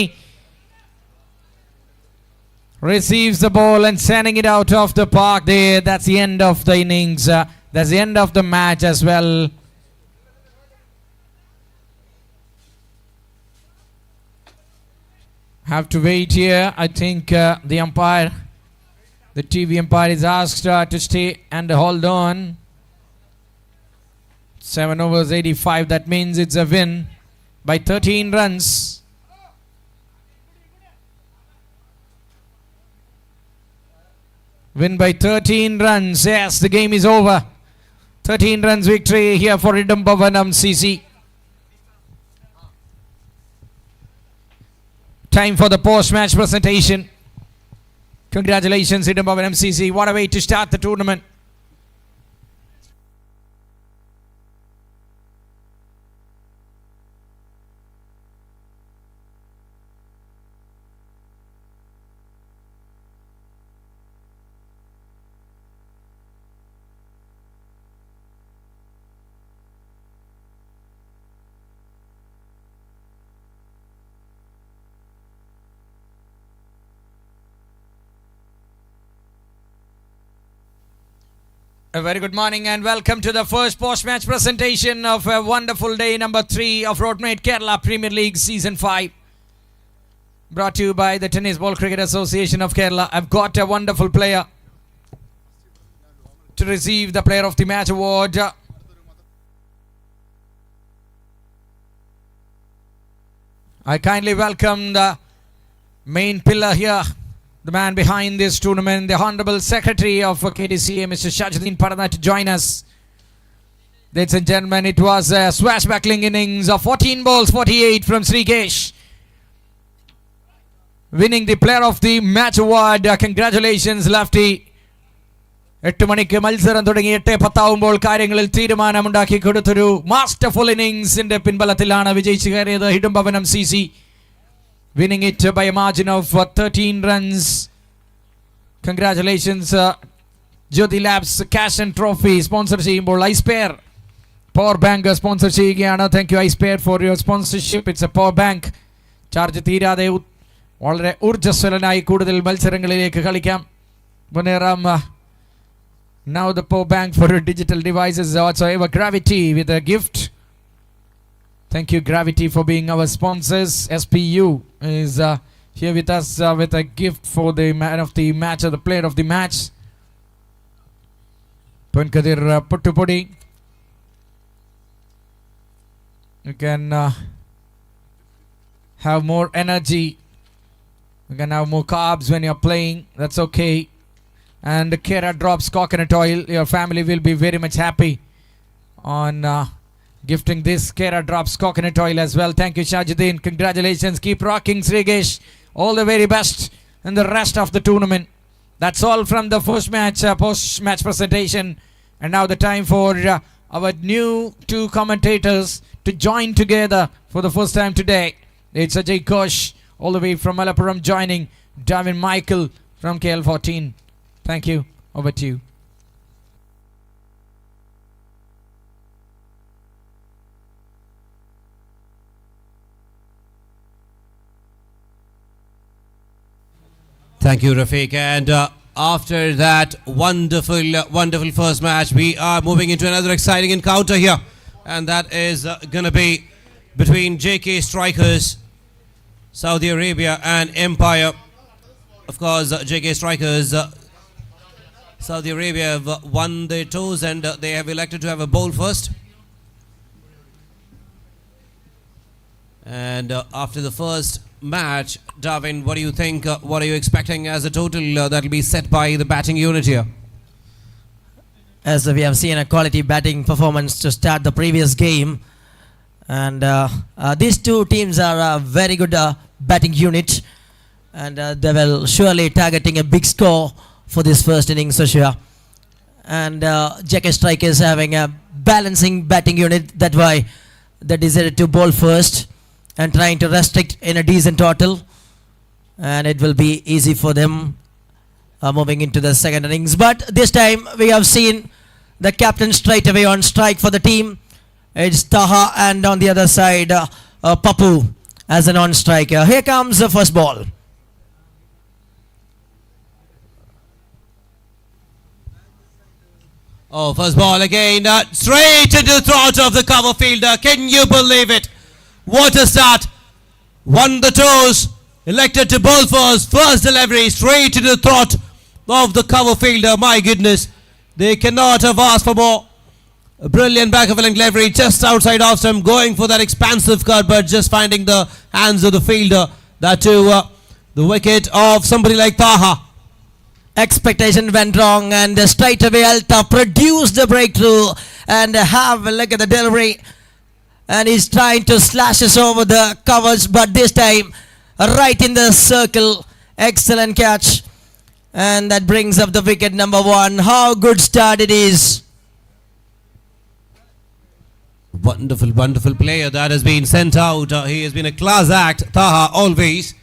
Receives the ball and sending it out of the park there. That's the end of the innings. That's the end of the match as well. Have to wait here. I think the umpire, the TV umpire is asked to stay and hold on. 7 overs 85, that means it's a win by 13 runs. Win by 13 runs. Yes, the game is over. 13 runs victory here for Idambhavanam CC. Time for the post-match presentation. Congratulations Idambhavanam CC. What a way to start the tournament. A very good morning and welcome to the first post-match presentation of a wonderful day number 3 of Roadmate Kerala Premier League Season 5. Brought to you by the Tennis Ball Cricket Association of Kerala. I've got a wonderful player to receive the Player of the Match award. I kindly welcome the main pillar here, the man behind this tournament, the Honorable Secretary of KDCA, Mr. Shajuddin Parana, to join us. Ladies and gentlemen, it was a swashbuckling innings of 14 balls, 48 from Srigesh, winning the Player of the Match award. Congratulations, Lefty. 8 മണിക്ക് മത്സരം തുടങ്ങി 8:10 കാര്യങ്ങളിൽ തീരുമാനമുണ്ടാക്കി കൊടുത്തൊരു masterful ഇന്നിംഗ്സിന്റെ പിൻബലത്തിലാണ് വിജയിച്ചു കയറിയത് ഹിഡംഭവനം CC, winning it by a margin of 13 runs. Congratulations, Jyoti Labs Cash and Trophy sponsor ചെയ്യുമ്പോൾ iSpare Power Bank sponsor ചെയ്യുകയാണ്. Thank you iSpare for your sponsorship. It's a power bank. Charge തീരാതെ വളരെ ഊർജ്ജസ്വലനായി കൂടുതൽ മത്സരങ്ങളിലേക്ക് കളിക്കാം. മുന്നേറാം. Now the power bank for digital devices whatsoever. Gravity with a gift. Thank you Gravity for being our sponsors. SPU is here with us with a gift for the man of the match or the player of the match. Punkadir Puttupudi. You can have more energy. You can have more carbs when you're playing. That's okay. And the Kera Drops Coconut Oil. Your family will be very much happy on gifting this Kera Drops Coconut Oil as well. Thank you Shajuddin. Congratulations. Keep rocking Srigesh. All the very best in the rest of the tournament. That's all from the first match, post-match presentation. And now the time for our new 2 commentators to join together for the first time today. It's Ajay Ghosh all the way from Malappuram joining Davin Michael from KL14. Thank you. Over to you. Thank you, Rafiq. And after that wonderful first match, we are moving into another exciting encounter here. And that is going to be between JK Strikers, Saudi Arabia, and Empire. Of course, JK Strikers, Saudi Arabia have won their toes and they have elected to have a bowl first. And after the first match, Darwin, what do you think? What are you expecting as a total that will be set by the batting unit here? As we have seen a quality batting performance to start the previous game, and these 2 teams are a very good batting unit, and they will surely targeting a big score for this first innings for sure. And JK Strikers having a balancing batting unit, that's why they decided to bowl first and trying to restrict in a decent total, and it will be easy for them moving into the second innings. But this time we have seen the captain straight away on strike for the team. It's Taha, and on the other side Papu as an on striker. Here comes the first ball. Oh, first ball again, straight into the throat of the cover fielder. Can you believe it? What a start. Won the toes, elected to bowl first delivery straight into the throat of the cover fielder. My goodness, they cannot have asked for more. A brilliant back of a delivery just outside off stump, going for that expansive cut, but just finding the hands of the fielder. That too, the wicket of somebody like Taha. Expectation went wrong, and straight away Altaf produced the breakthrough, and have a look at the delivery, and he's trying to slash us over the covers, but this time right in the circle. Excellent catch, and that brings up the wicket number 1. How good start it is. Wonderful player that has been sent out. He has been a class act, Taha, always.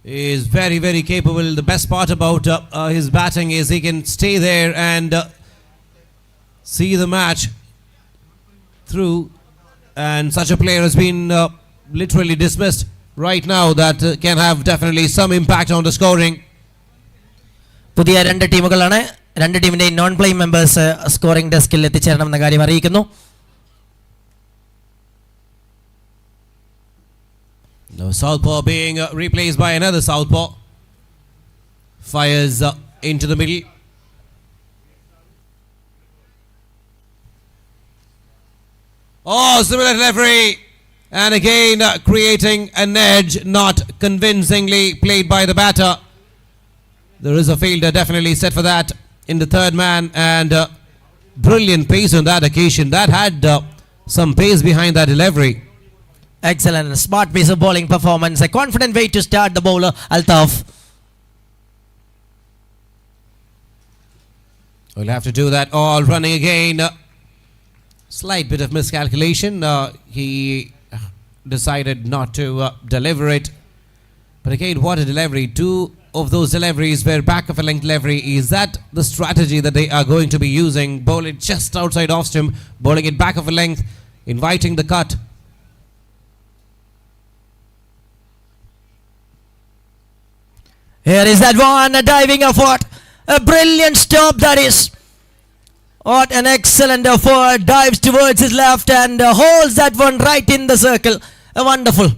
He is very capable. The best part about his batting is he can stay there and see the match through, and such a player has been literally dismissed right now. That can have definitely some impact on the scoring. പുതിയ 2 ടീമുകളാണ് രണ്ട് ടീമിൻ്റെയും non playing members scoring ഡെസ്കിൽ എത്തിച്ചേരണമെന്ന കാര്യം അറിയിക്കുന്നു. Now southpaw being replaced by another southpaw. Fires into the middle. Oh, similar delivery. And again creating an edge, not convincingly played by the batter. There is a fielder definitely set for that in the third man, and brilliant pace on that occasion. That had some pace behind that delivery. Excellent, smart piece of bowling performance. A confident way to start the bowler, Altaf. We'll have to do that all running again. Slight bit of miscalculation. He decided not to deliver it. But again, what a delivery. Two of those deliveries were back of a length delivery. Is that the strategy that they are going to be using? Bowl it just outside off stump, bowling it back of a length, inviting the cut. Here is that one, a diving effort. A brilliant stop that is. What an excellent effort. Dives towards his left and holds that one right in the circle. Wonderful.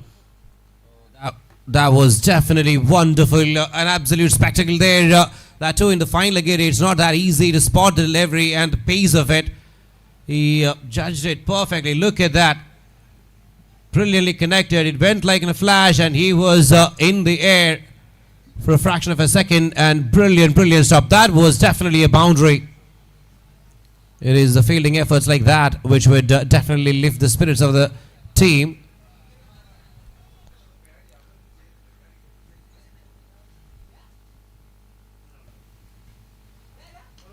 That was definitely wonderful. An absolute spectacle there. That too in the final again. It's not that easy to spot the delivery and the pace of it. He judged it perfectly. Look at that. Brilliantly connected. It went like in a flash and he was in the air for a fraction of a second, and brilliant stop. That was definitely a boundary. It is the fielding efforts like that which would definitely lift the spirits of the team.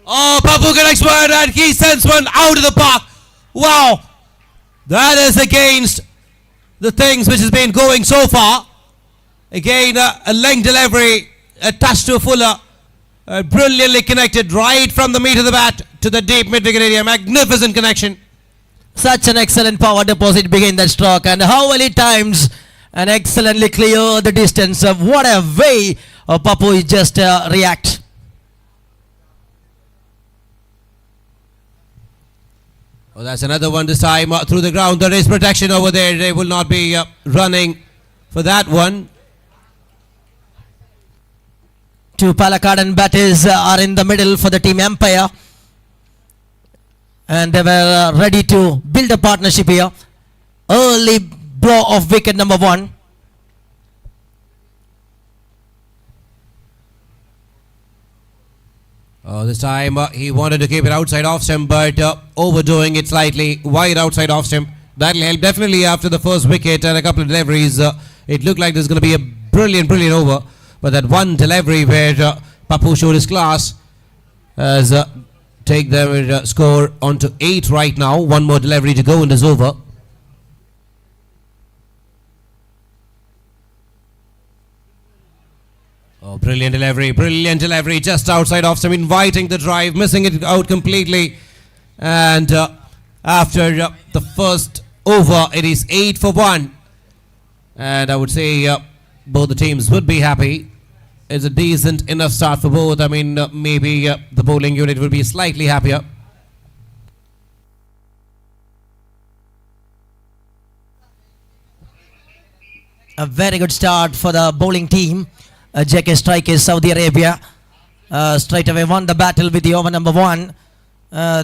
Oh, Papu connects one and he sends one out of the park. Wow, that is against the things which has been going so far. Again, a length delivery, a touch to Fuller, brilliantly connected right from the meat of the bat to the deep mid-wicket area. Magnificent connection. Such an excellent power deposit behind that stroke, and how well he times and excellently clear the distance. What a way Papu just react. Oh, that's another one this time through the ground. There is protection over there. They will not be running for that one. Two Palakkadan batters are in the middle for the team umpire, and they were ready to build a partnership here. Early blow of wicket number one. Oh, this time he wanted to keep it outside off stump, but overdoing it slightly wide outside off stump. That'll help definitely after the first wicket and a couple of deliveries. It looked like there's going to be a brilliant over. But that one delivery where Papu showed his class has take their score on to 8 right now. One more delivery to go and is over. Oh, brilliant delivery just outside off stump, inviting the drive, missing it out completely. And after the first over, it is 8 for 1. And I would say both the teams would be happy. It's a decent enough start for both. I mean, maybe the bowling unit will be slightly happier. A very good start for the bowling team. JK Strikers Saudi Arabia straight away won the battle with the over number 1.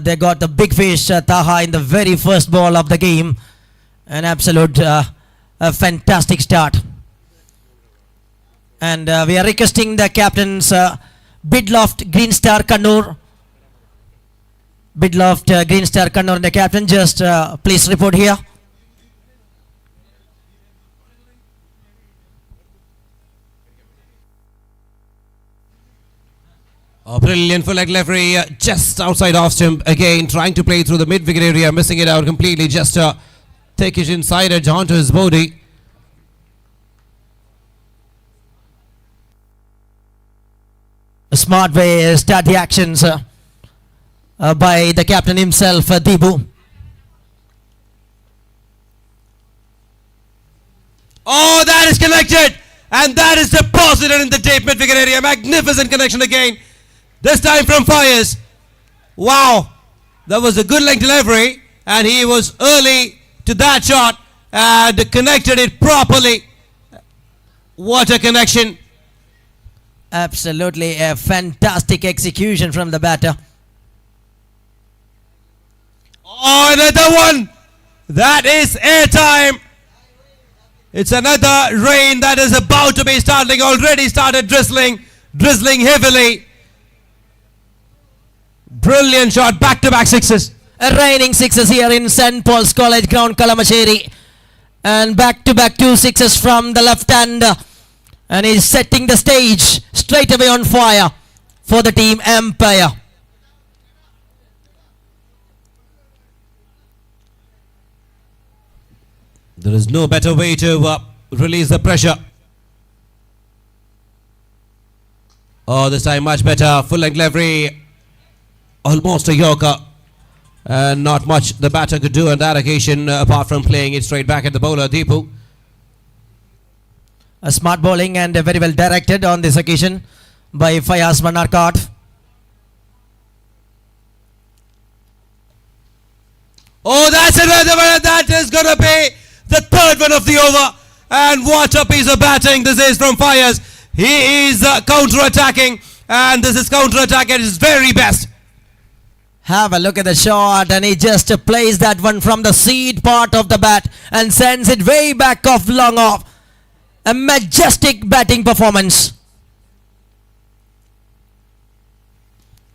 They got the big fish Taha in the very first ball of the game. An absolute fantastic start. And we are requesting the captains Bidloft Green Star Kannur. Bidloft Green Star Kannur and the captain, just please report here. Oh, brilliant full leg delivery just outside off stump. Again, trying to play through the mid-wicket area, missing it out completely. Just take it inside edge onto his body. A smart way start the actions by the captain himself, Deepu. Oh, that is connected, and that is deposited in the deep mid-wicket area. Magnificent connection again. This time from Fires. Wow. That was a good length delivery. And he was early to that shot and connected it properly. What a connection. Absolutely a fantastic execution from the batter. Oh, another one. That is airtime. It's another rain that is about to be starting. Already started drizzling heavily. Brilliant shot, back-to-back sixes. Raining sixes here in St. Paul's College ground, Kalamassery. And back-to-back 2 sixes from the left hand. And he's setting the stage straight away on fire for the team Empire. There is no better way to release the pressure. Oh, this time much better. Full length delivery. Almost a Yorker. And not much the batter could do on that occasion apart from playing it straight back at the bowler, Deepu. A smart bowling and very well directed on this occasion by Fayaz Manarkat. Oh, that's another one. That is going to be the third one of the over. And what a piece of batting this is from Fires. He is counter-attacking. And this is counter-attack at his very best. Have a look at the shot, and he just plays that one from the seed part of the bat and sends it way back off, long off. A majestic batting performance.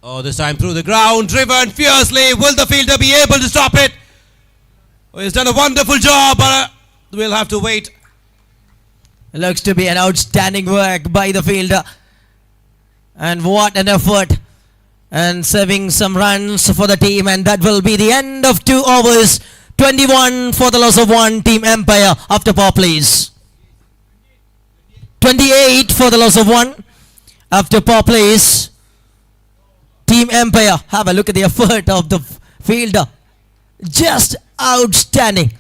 Oh, this time through the ground, driven fiercely. Will the fielder be able to stop it? Oh, he's done a wonderful job, but we'll have to wait. Looks to be an outstanding work by the fielder. And what an effort. And saving some runs for the team, and that will be the end of 2 overs. 21 for the loss of 1, Team Empire after power plays. 28 for the loss of 1 after power plays. Team Empire, have a look at the effort of the fielder. Just outstanding.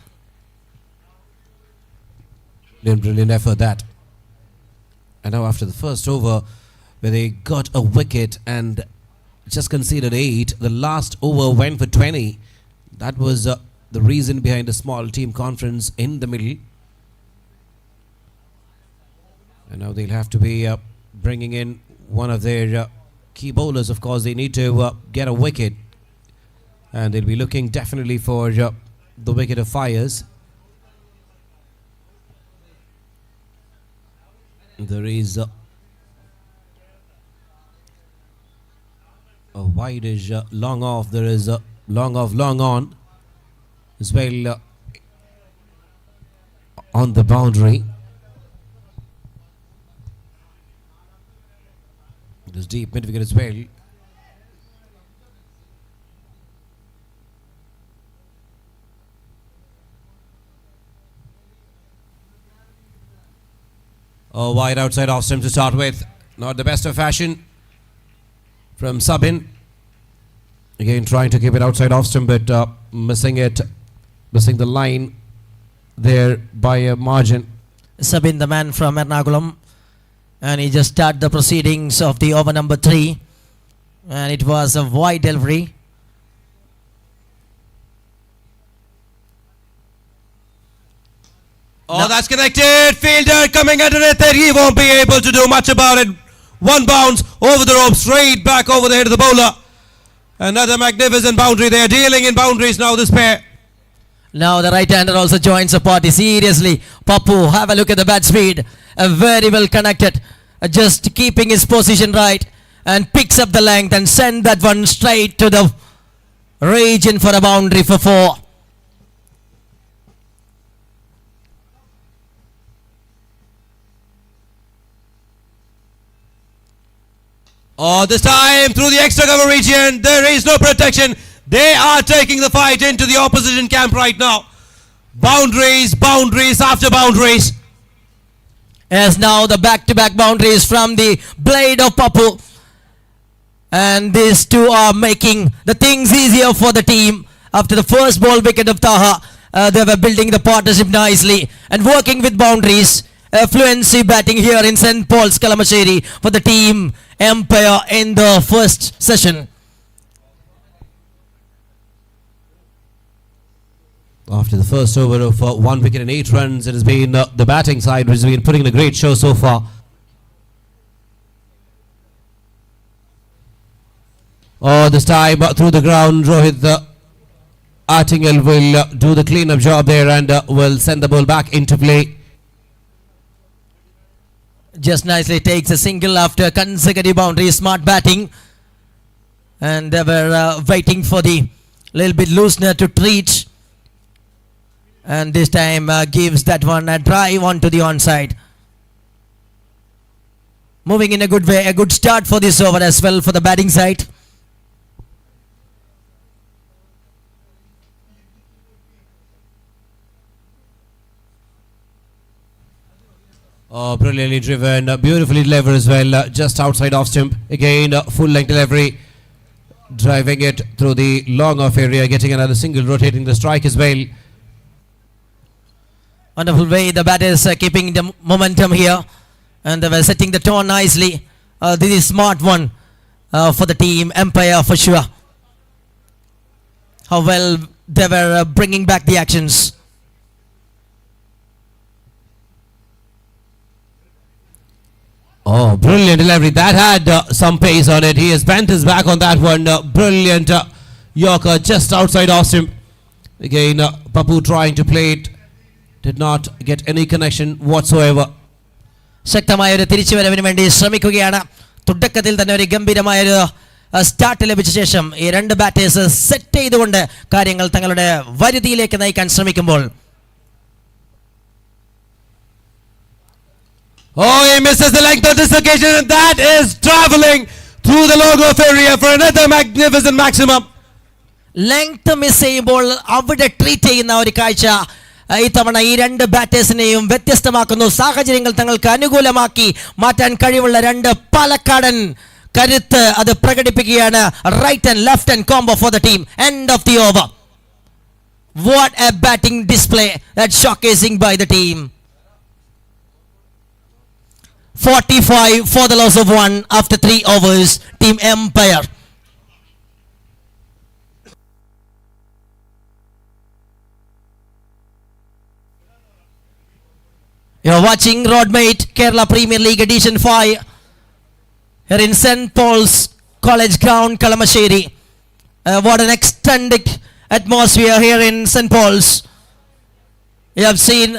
Brilliant effort that. And now after the first over, where they got a wicket and just conceded 8, the last over went for 20. That was the reason behind a small team conference in the middle. And now they'll have to be bringing in one of their key bowlers. Of course, they need to get a wicket. And they'll be looking definitely for the wicket of Fires. There is a wide-ish long off. There is a long off, long on as well on the boundary. There's deep mid-wicket as well. Oh, wide outside off stump to start with. Not the best of fashion from Sabin. Again, trying to keep it outside off stump, but missing the line there by a margin. Sabin, the man from Ernakulam, and he just started the proceedings of the over number 3, and it was a wide delivery. Oh, No. that's connected. Fielder coming underneath it. He won't be able to do much about it. One bounce over the rope, straight back over the head of the bowler. Another magnificent boundary. They are dealing in boundaries now, this pair. Now the right-hander also joins the party. Seriously, Papu, have a look at the bat speed. Very well connected. Just keeping his position right, and picks up the length and send that one straight to the region for a boundary for 4. Oh, this time through the extra cover region. There is no protection. They are taking the fight into the opposition camp right now. Boundaries, boundaries after boundaries. As now the back-to-back boundaries from the blade of Papu. And these two are making the things easier for the team. After the first ball wicket of Taha, they were building the partnership nicely and working with boundaries. fluency batting here in St. Paul's Kalamasheri for the team Empire in the first session. After the first over of 1 wicket and 8 runs, it has been the batting side which has been putting in a great show so far. Oh, this time through the ground, Rohit Artingal will do the clean-up job there and will send the ball back into play. Just nicely takes a single after consecutive boundary. Smart batting. And they were waiting for the little bit loosener to treat. And this time gives that one a drive onto the onside. Moving in a good way. A good start for this over as well for the batting side. Oh, brilliantly driven, beautifully delivered as well, just outside off stump. Again, full length delivery, driving it through the long off area, getting another single, rotating the strike as well. Wonderful way the batters keeping the momentum here. And they were setting the tone nicely. This is smart one for the team Empire for sure. How well they were bringing back the actions. Oh, brilliant delivery. That had some pace on it. He has bent his back on that one. Brilliant Yorker just outside off stump. Again, Papu trying to play it. Did not get any connection whatsoever. ശക്തമായ ഒരു തിരിച്ചുവരവിന് വേണ്ടി ശ്രമിക്കുകയാണ്. തുടക്കത്തിൽ തന്നെ ഒരു ഗംഭീരമായ ഒരു start ലഭിച്ച ശേഷം ഈ രണ്ട് ബാറ്റേഴ്സ് സെറ്റ് ചെയ്തുകൊണ്ട് കാര്യങ്ങൾ തങ്ങളുടെ വരുതിയിലേക്ക് നയിക്കാൻ ശ്രമിക്കുമ്പോൾ Oh, he misses the length of this occasion, and that is travelling through the logo-off area for another magnificent maximum. Length miss ചെയ്യുമ്പോൾ അവിടെ ട്രീറ്റ് ചെയ്യുന്ന ഒരു കാഴ്ച ഇത്തവണ ഈ രണ്ട് ബാറ്റേഴ്സിനെയും വ്യത്യസ്തമാക്കുന്നു. സാഹചര്യങ്ങൾ തങ്ങൾക്ക് അനുകൂലമാക്കി മാറ്റാൻ കഴിവുള്ള രണ്ട് പാലക്കാടൻ കരുത്ത് അത് പ്രകടിപ്പിക്കുകയാണ്. Right and left and combo for the team. End of the over. What a batting display that showcasing by the team. 45 for the loss of 1 after 3 overs. Team Empire. You are watching Roadmate Kerala Premier League Edition 5 here in St. Paul's College Ground, Kalamasheri. What an extended atmosphere here in St. Paul's. You have seen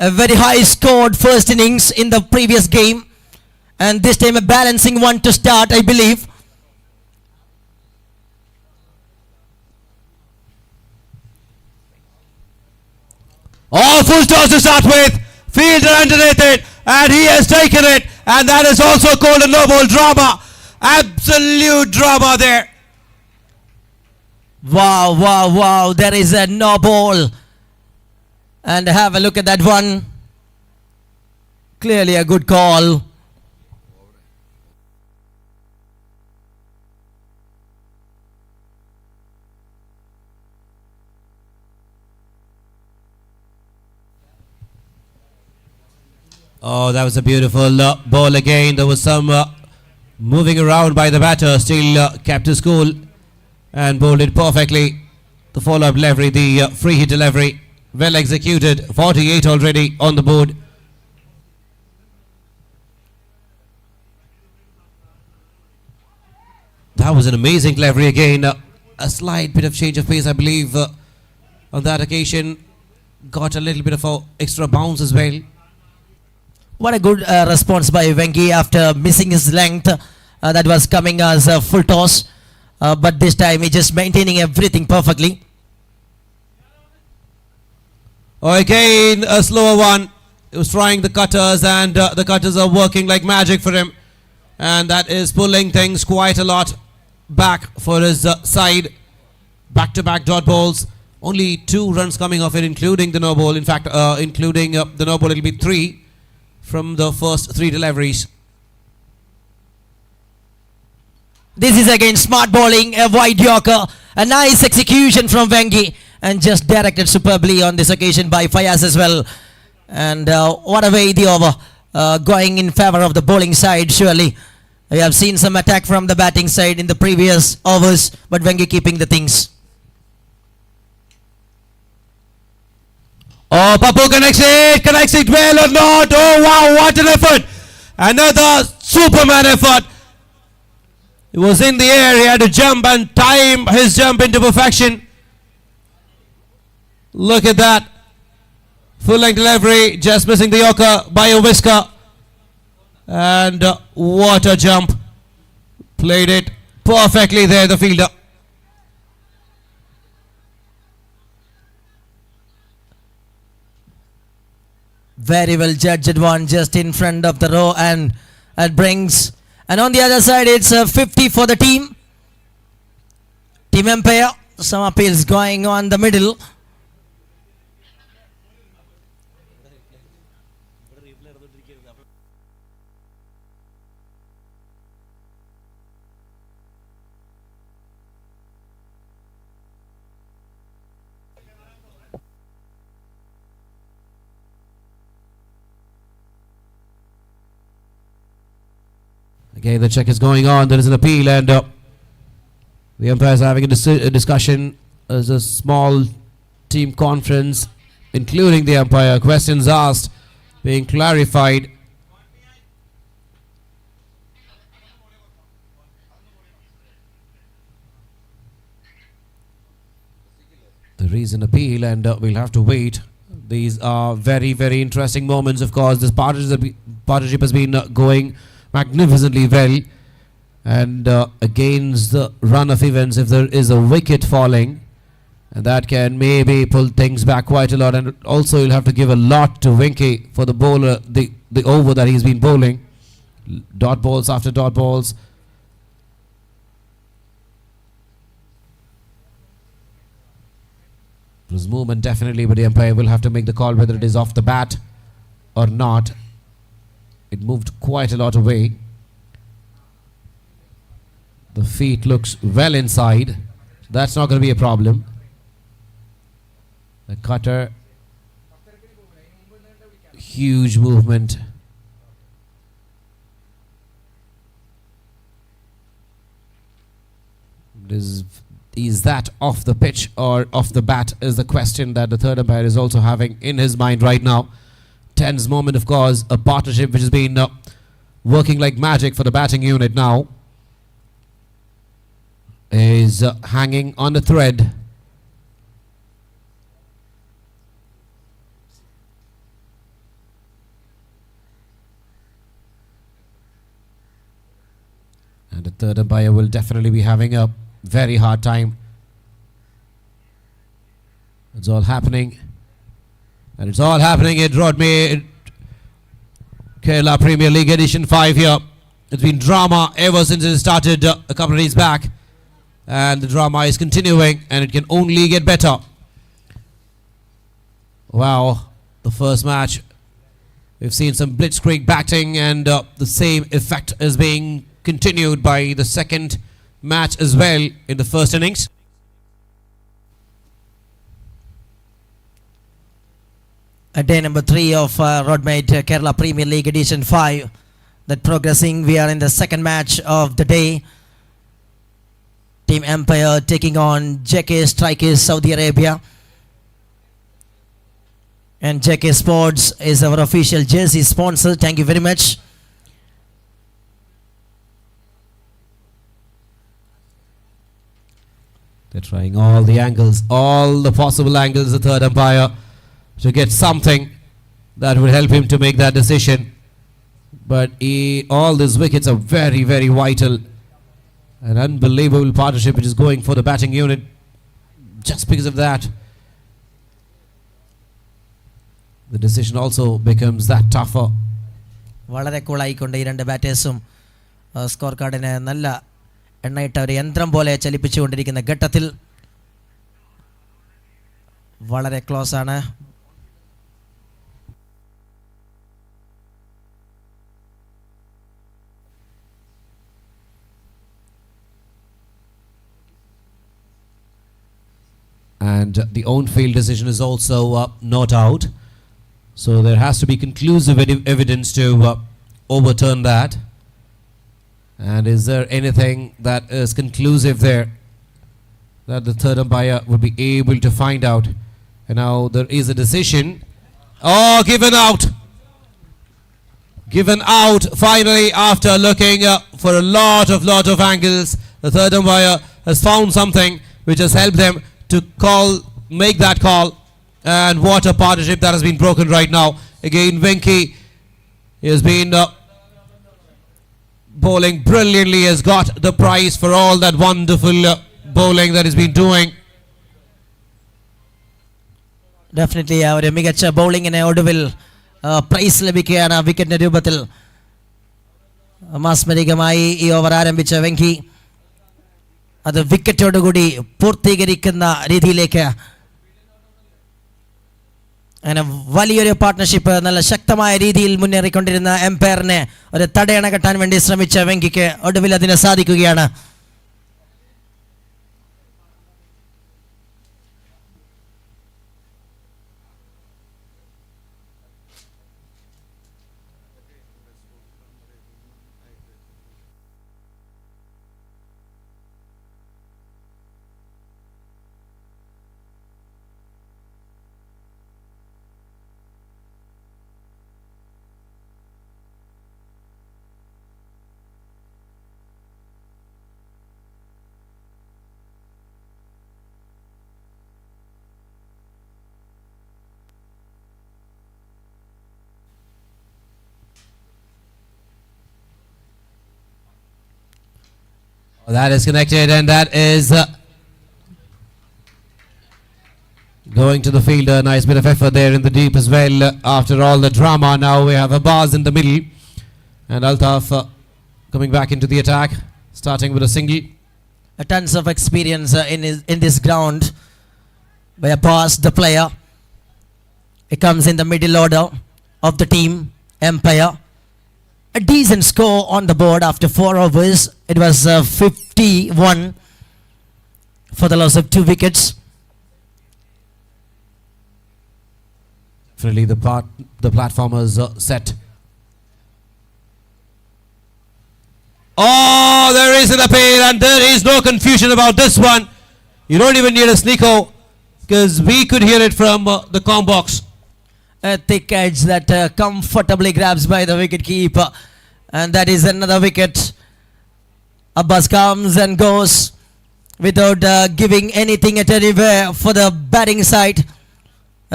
a very high scored first innings in the previous game, and this time a balancing one to start, I believe. Oh, full toss to start with. Fielder underneath it, and he has taken it, and that is also called a no ball drama. Absolute drama there. Wow, wow, wow. There is a no ball. And have a look at that one. Clearly a good call. Oh, that was a beautiful ball again. There was some moving around by the batter, still kept his cool and bowled it perfectly. The follow-up delivery, the free hit delivery, well executed. 48 already on the board. That was an amazing delivery again. A slight bit of change of pace, I believe, on that occasion. Got a little bit of extra bounce as well. What a good response by Venki after missing his length. That was coming as a full toss. But this time he just maintaining everything perfectly. Oh, again a slower one. He was trying the cutters, and the cutters are working like magic for him. And that is pulling things quite a lot back for his side. Back-to-back dot balls. Only 2 runs coming off it, including the no ball. In fact, including the no ball, it will be 3 from the first 3 deliveries. This is again smart bowling, a wide yorker, a nice execution from Venki, and just directed superbly on this occasion by Fayaz as well. And what a way the over going in favor of the bowling side, surely. We have seen some attack from the batting side in the previous overs, but Wenger keeping the things. Oh, Papu connects it well or not? Oh wow, what an effort! Another Superman effort. He was in the air, he had to jump and time his jump into perfection. Look at that. Full length delivery, just missing the Yorker by a whisker. And what a jump. Played it perfectly there, the fielder. Very well judged one just in front of the row, and it brings. And on the other side, it's 50 for the team. Team umpire, some appeals going on the middle. Again, the check is going on. There is an appeal, and the umpires are having a discussion as a small team conference, including the umpire. Questions asked, being clarified. There is an appeal, and we'll have to wait. These are very, very interesting moments. Of course, this partnership has been going magnificently well, and against the run of events, if there is a wicket falling, and that can maybe pull things back quite a lot. And also you'll have to give a lot to Winky for the bowler, the over that he's been bowling. Dot balls after dot balls. There's movement definitely, but the umpire will have to make the call whether it is off the bat or not. It moved quite a lot away. The feet looks well inside. That's not going to be a problem. The cutter. Huge movement. Is that off the pitch or off the bat is the question that the third umpire is also having in his mind right now. Tense moment, of course, a partnership which has been working like magic for the batting unit now is hanging on a thread. And the third umpire will definitely be having a very hard time. It's all happening. And it's all happening at Roadmate, Kerala Premier League Edition 5 here. It's been drama ever since it started a couple of days back. And the drama is continuing, and it can only get better. Wow, the first match, we've seen some blitzkrieg batting, and the same effect is being continued by the second match as well in the first innings. Day number 3 of Roadmate Kerala Premier League Edition 5. That progressing, we are in the second match of the day. Team umpire taking on JK Strikers Saudi Arabia. And JK Sports is our official jersey sponsor. Thank you very much. They're trying all the angles, all the possible angles, the third umpire, to get something that would help him to make that decision. But all these wickets are very, very vital. An unbelievable partnership which is going for the batting unit just because of that. The decision also becomes that tougher. വളരെ കൂളായിക്കൊണ്ട് ഈ രണ്ട് ബാറ്റേഴ്സും score കാർഡിന് നല്ല എണ്ണയിട്ട ഒരു യന്ത്രം പോലെ ചലിപ്പിച്ചുകൊണ്ടിരിക്കുന്ന ഘട്ടത്തിൽ വളരെ ക്ലോസ് ആണ്. And the on-field decision is also not out. So there has to be conclusive evidence to overturn that. And is there anything that is conclusive there that the third umpire would be able to find out? And now there is a decision. Oh, given out. Given out finally after looking for a lot of angles. The third umpire has found something which has helped them to make that call. And what a partnership that has been broken right now. Again, Venki has been bowling brilliantly, has got the prize for all that wonderful bowling that he's been doing. Definitely ആ ഒരു മികച്ച ബൗളിങ്ങിന് ഒടുവിൽ price ലഭിക്കുകയാണ് വിക്കറ്റിന്റെ രൂപത്തിൽ. മാസ്മരികമായി ഈ over ആരംഭിച്ച വെങ്കി അത് വിക്കറ്റോടുകൂടി പൂർത്തീകരിക്കുന്ന രീതിയിലേക്ക് അങ്ങനെ വലിയൊരു പാർട്ട്ണർഷിപ്പ് നല്ല ശക്തമായ രീതിയിൽ മുന്നേറിക്കൊണ്ടിരുന്ന എംപയറിനെ ഒരു തടയണ കെട്ടാൻ വേണ്ടി ശ്രമിച്ച വെങ്കിക്ക് ഒടുവിൽ അതിന് സാധിക്കുകയാണ്. That is connected, and that is going to the fielder. Nice bit of effort there in the deep as well. After all the drama, now we have Abbas in the middle, and Altaf coming back into the attack, starting with a single. Tons of experience in this ground by Abbas, the player. He comes in the middle order of the team, Empire. A decent score on the board after 4 overs. It was 51 for the loss of 2 wickets. Really, the platform is set. Oh, there is an appeal, and there is no confusion about this one. You don't even need a sneako, because we could hear it from the comm box. A thick edge that comfortably grabs by the wicket keeper, and that is another wicket. Abbas comes and goes without giving anything at anywhere for the batting side.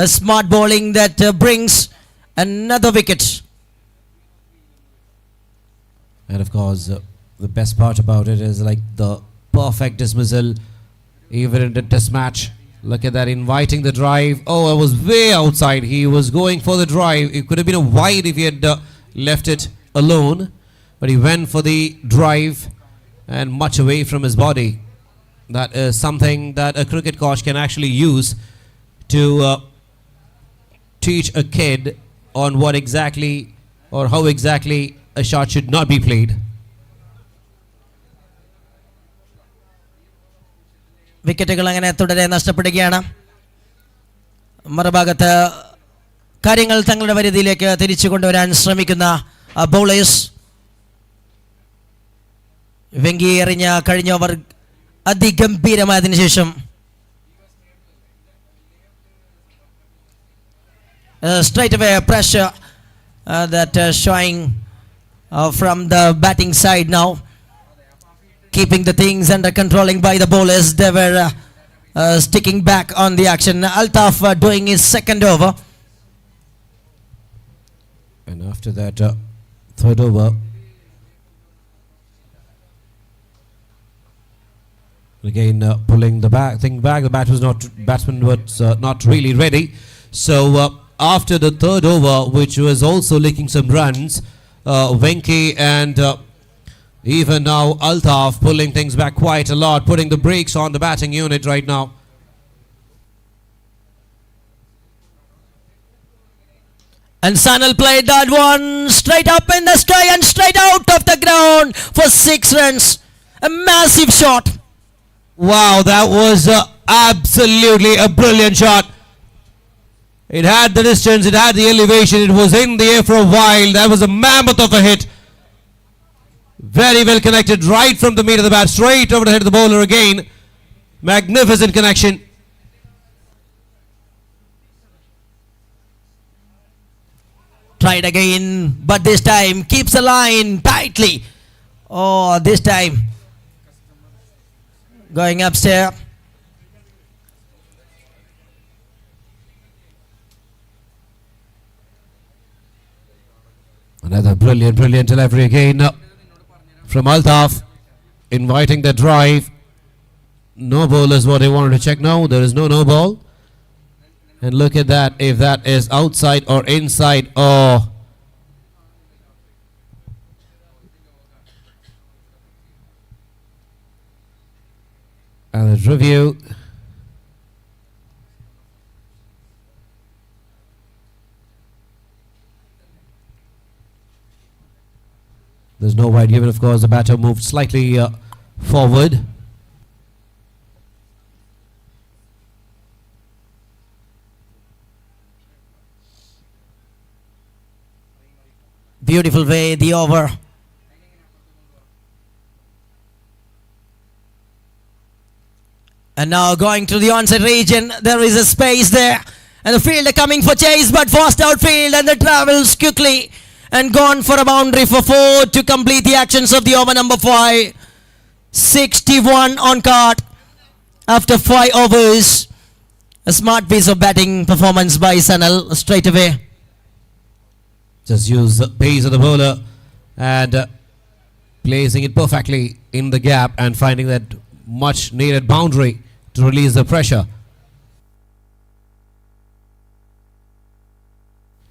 A smart bowling that brings another wicket. And of course, the best part about it is like the perfect dismissal, even in the test match. Look at that, inviting the drive. Oh, it was way outside. He was going for the drive. It could have been a wide if he had left it alone. But he went for the drive and much away from his body. That is something that a cricket coach can actually use to teach a kid on what exactly or how exactly a shot should not be played. വിക്കറ്റുകൾ അങ്ങനെ തുടരെ നഷ്ടപ്പെടുകയാണ്. മറുഭാഗത്ത് കാര്യങ്ങൾ തങ്ങളുടെ പരിധിയിലേക്ക് തിരിച്ചു കൊണ്ടുവരാൻ ശ്രമിക്കുന്ന ബൗളേഴ്സ്. വെങ്കി എറിഞ്ഞ കഴിഞ്ഞ ഓവർ അതിഗംഭീരമായതിനു ശേഷം straight away pressure that showing from the batting side now, keeping the things under controlling by the bowlers. They were sticking back on the action. Altaf doing his second over, And after that third over, again pulling the thing back. The batsman was not really ready. So after the third over, which was also leaking some runs, Venki and even now Altaf pulling things back quite a lot, putting the brakes on the batting unit right now. and Sanal played that one straight up in the sky and straight out of the ground for 6 runs. A massive shot. Wow, that was absolutely a brilliant shot. It had the distance, it had the elevation, it was in the air for a while. That was a mammoth of a hit. Very well connected right from the meat of the bat, straight over the head of the bowler again. Magnificent connection. Tried again, but this time keeps the line tightly. Oh, this time going upstairs. Another brilliant delivery again from Altaf, inviting the drive. No ball is what they wanted to check now. There is no ball. And look at that, if that is outside or inside. Oh. And let's review. There's no wide given, of course. The batter moved slightly forward. Beautiful way, the over. And now going to the onside region, there is a space there. And the fielder coming for chase, but fast outfield, and the travels quickly. And gone for a boundary for 4 to complete the actions of the over number 5. 61 on card after 5 overs. A smart piece of batting performance by Sanal straight away. Just use the pace of the bowler and placing it perfectly in the gap and finding that much needed boundary to release the pressure.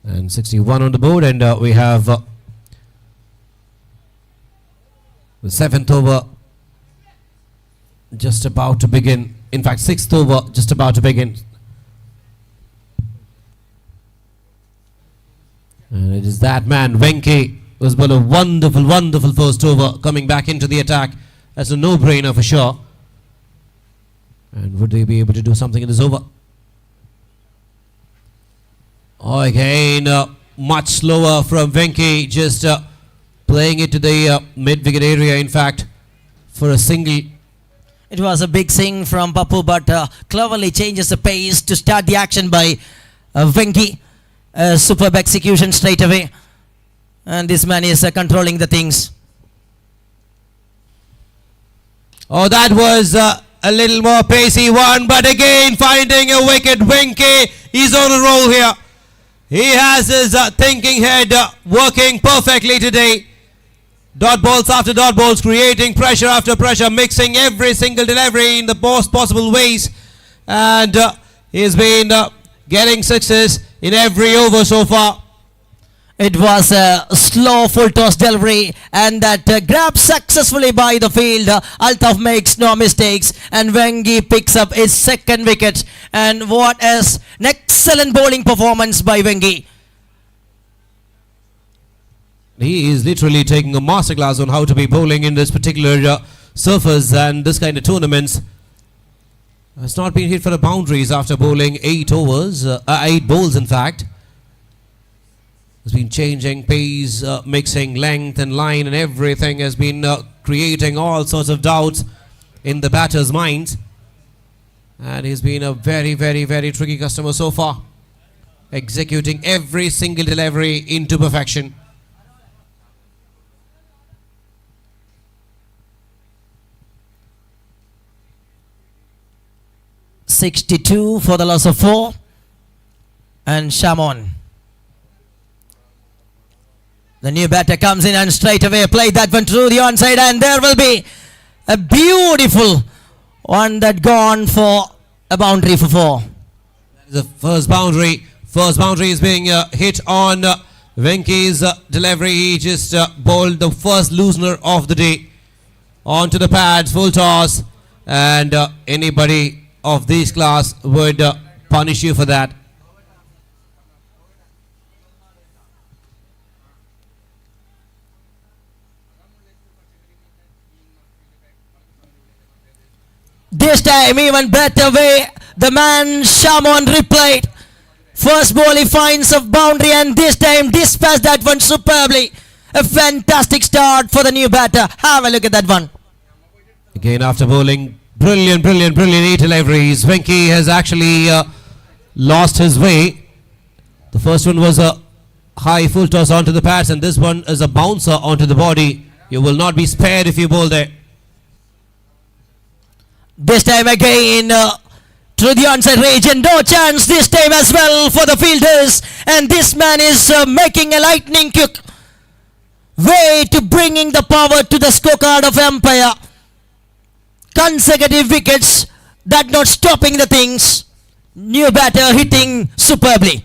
And 61 on the board, and we have the 7th over just about to begin. In fact, 6th over just about to begin. And it is that man, Venki, who has bowled a wonderful first over, coming back into the attack. That's a no-brainer for sure. And would they be able to do something in this over? Oh, again, much slower from Venki, just playing it to the mid-wicket area, in fact, for a single. It was a big swing from Papu, but cleverly changes the pace to start the action by Venki. Superb execution straight away. And this man is controlling the things. Oh, that was a little more pacey one, but again finding a wicket. Venki is on a roll here. He has his thinking head working perfectly today. Dot balls after dot balls, creating pressure after pressure, mixing every single delivery in the most possible ways. And he's been getting success in every over so far. It was a slow full toss delivery, and that grab successfully by the field. Altaf makes no mistakes, and Vengi picks up his 2nd wicket. And what is an excellent bowling performance by Vengi. He is literally taking a masterclass on how to be bowling in this particular surface and this kind of tournaments. Has not been hit for the boundaries after bowling 8 overs, 8 bowls in fact. Has been changing pace, mixing length and line, and everything has been creating all sorts of doubts in the batter's minds. And he's been a very tricky customer so far, executing every single delivery into perfection. .62 for the loss of 4. And Shamon, the new batter, comes in and straight away played that one through the onside, and there will be a beautiful one that gone for a boundary for 4. The first boundary is being hit on Venki's delivery. He just bowled the first loosener of the day onto the pads, full toss, and anybody of this class would punish you for that. This time even better way, the man Shamon replayed First ball he finds a boundary and this time dispatched that one superbly. A fantastic start for the new batter. Have a look at that one. Again, after bowling brilliant 8 deliveries, Venki has actually lost his way. The first one was a high full toss onto the pads, and this one is a bouncer onto the body. You will not be spared if you bowl there. This time again through the onside range and no chance this time as well for the fielders. And this man is making a lightning quick way to bringing the power to the scorecard of umpire. Consecutive wickets, that not stopping the things. New batter hitting superbly.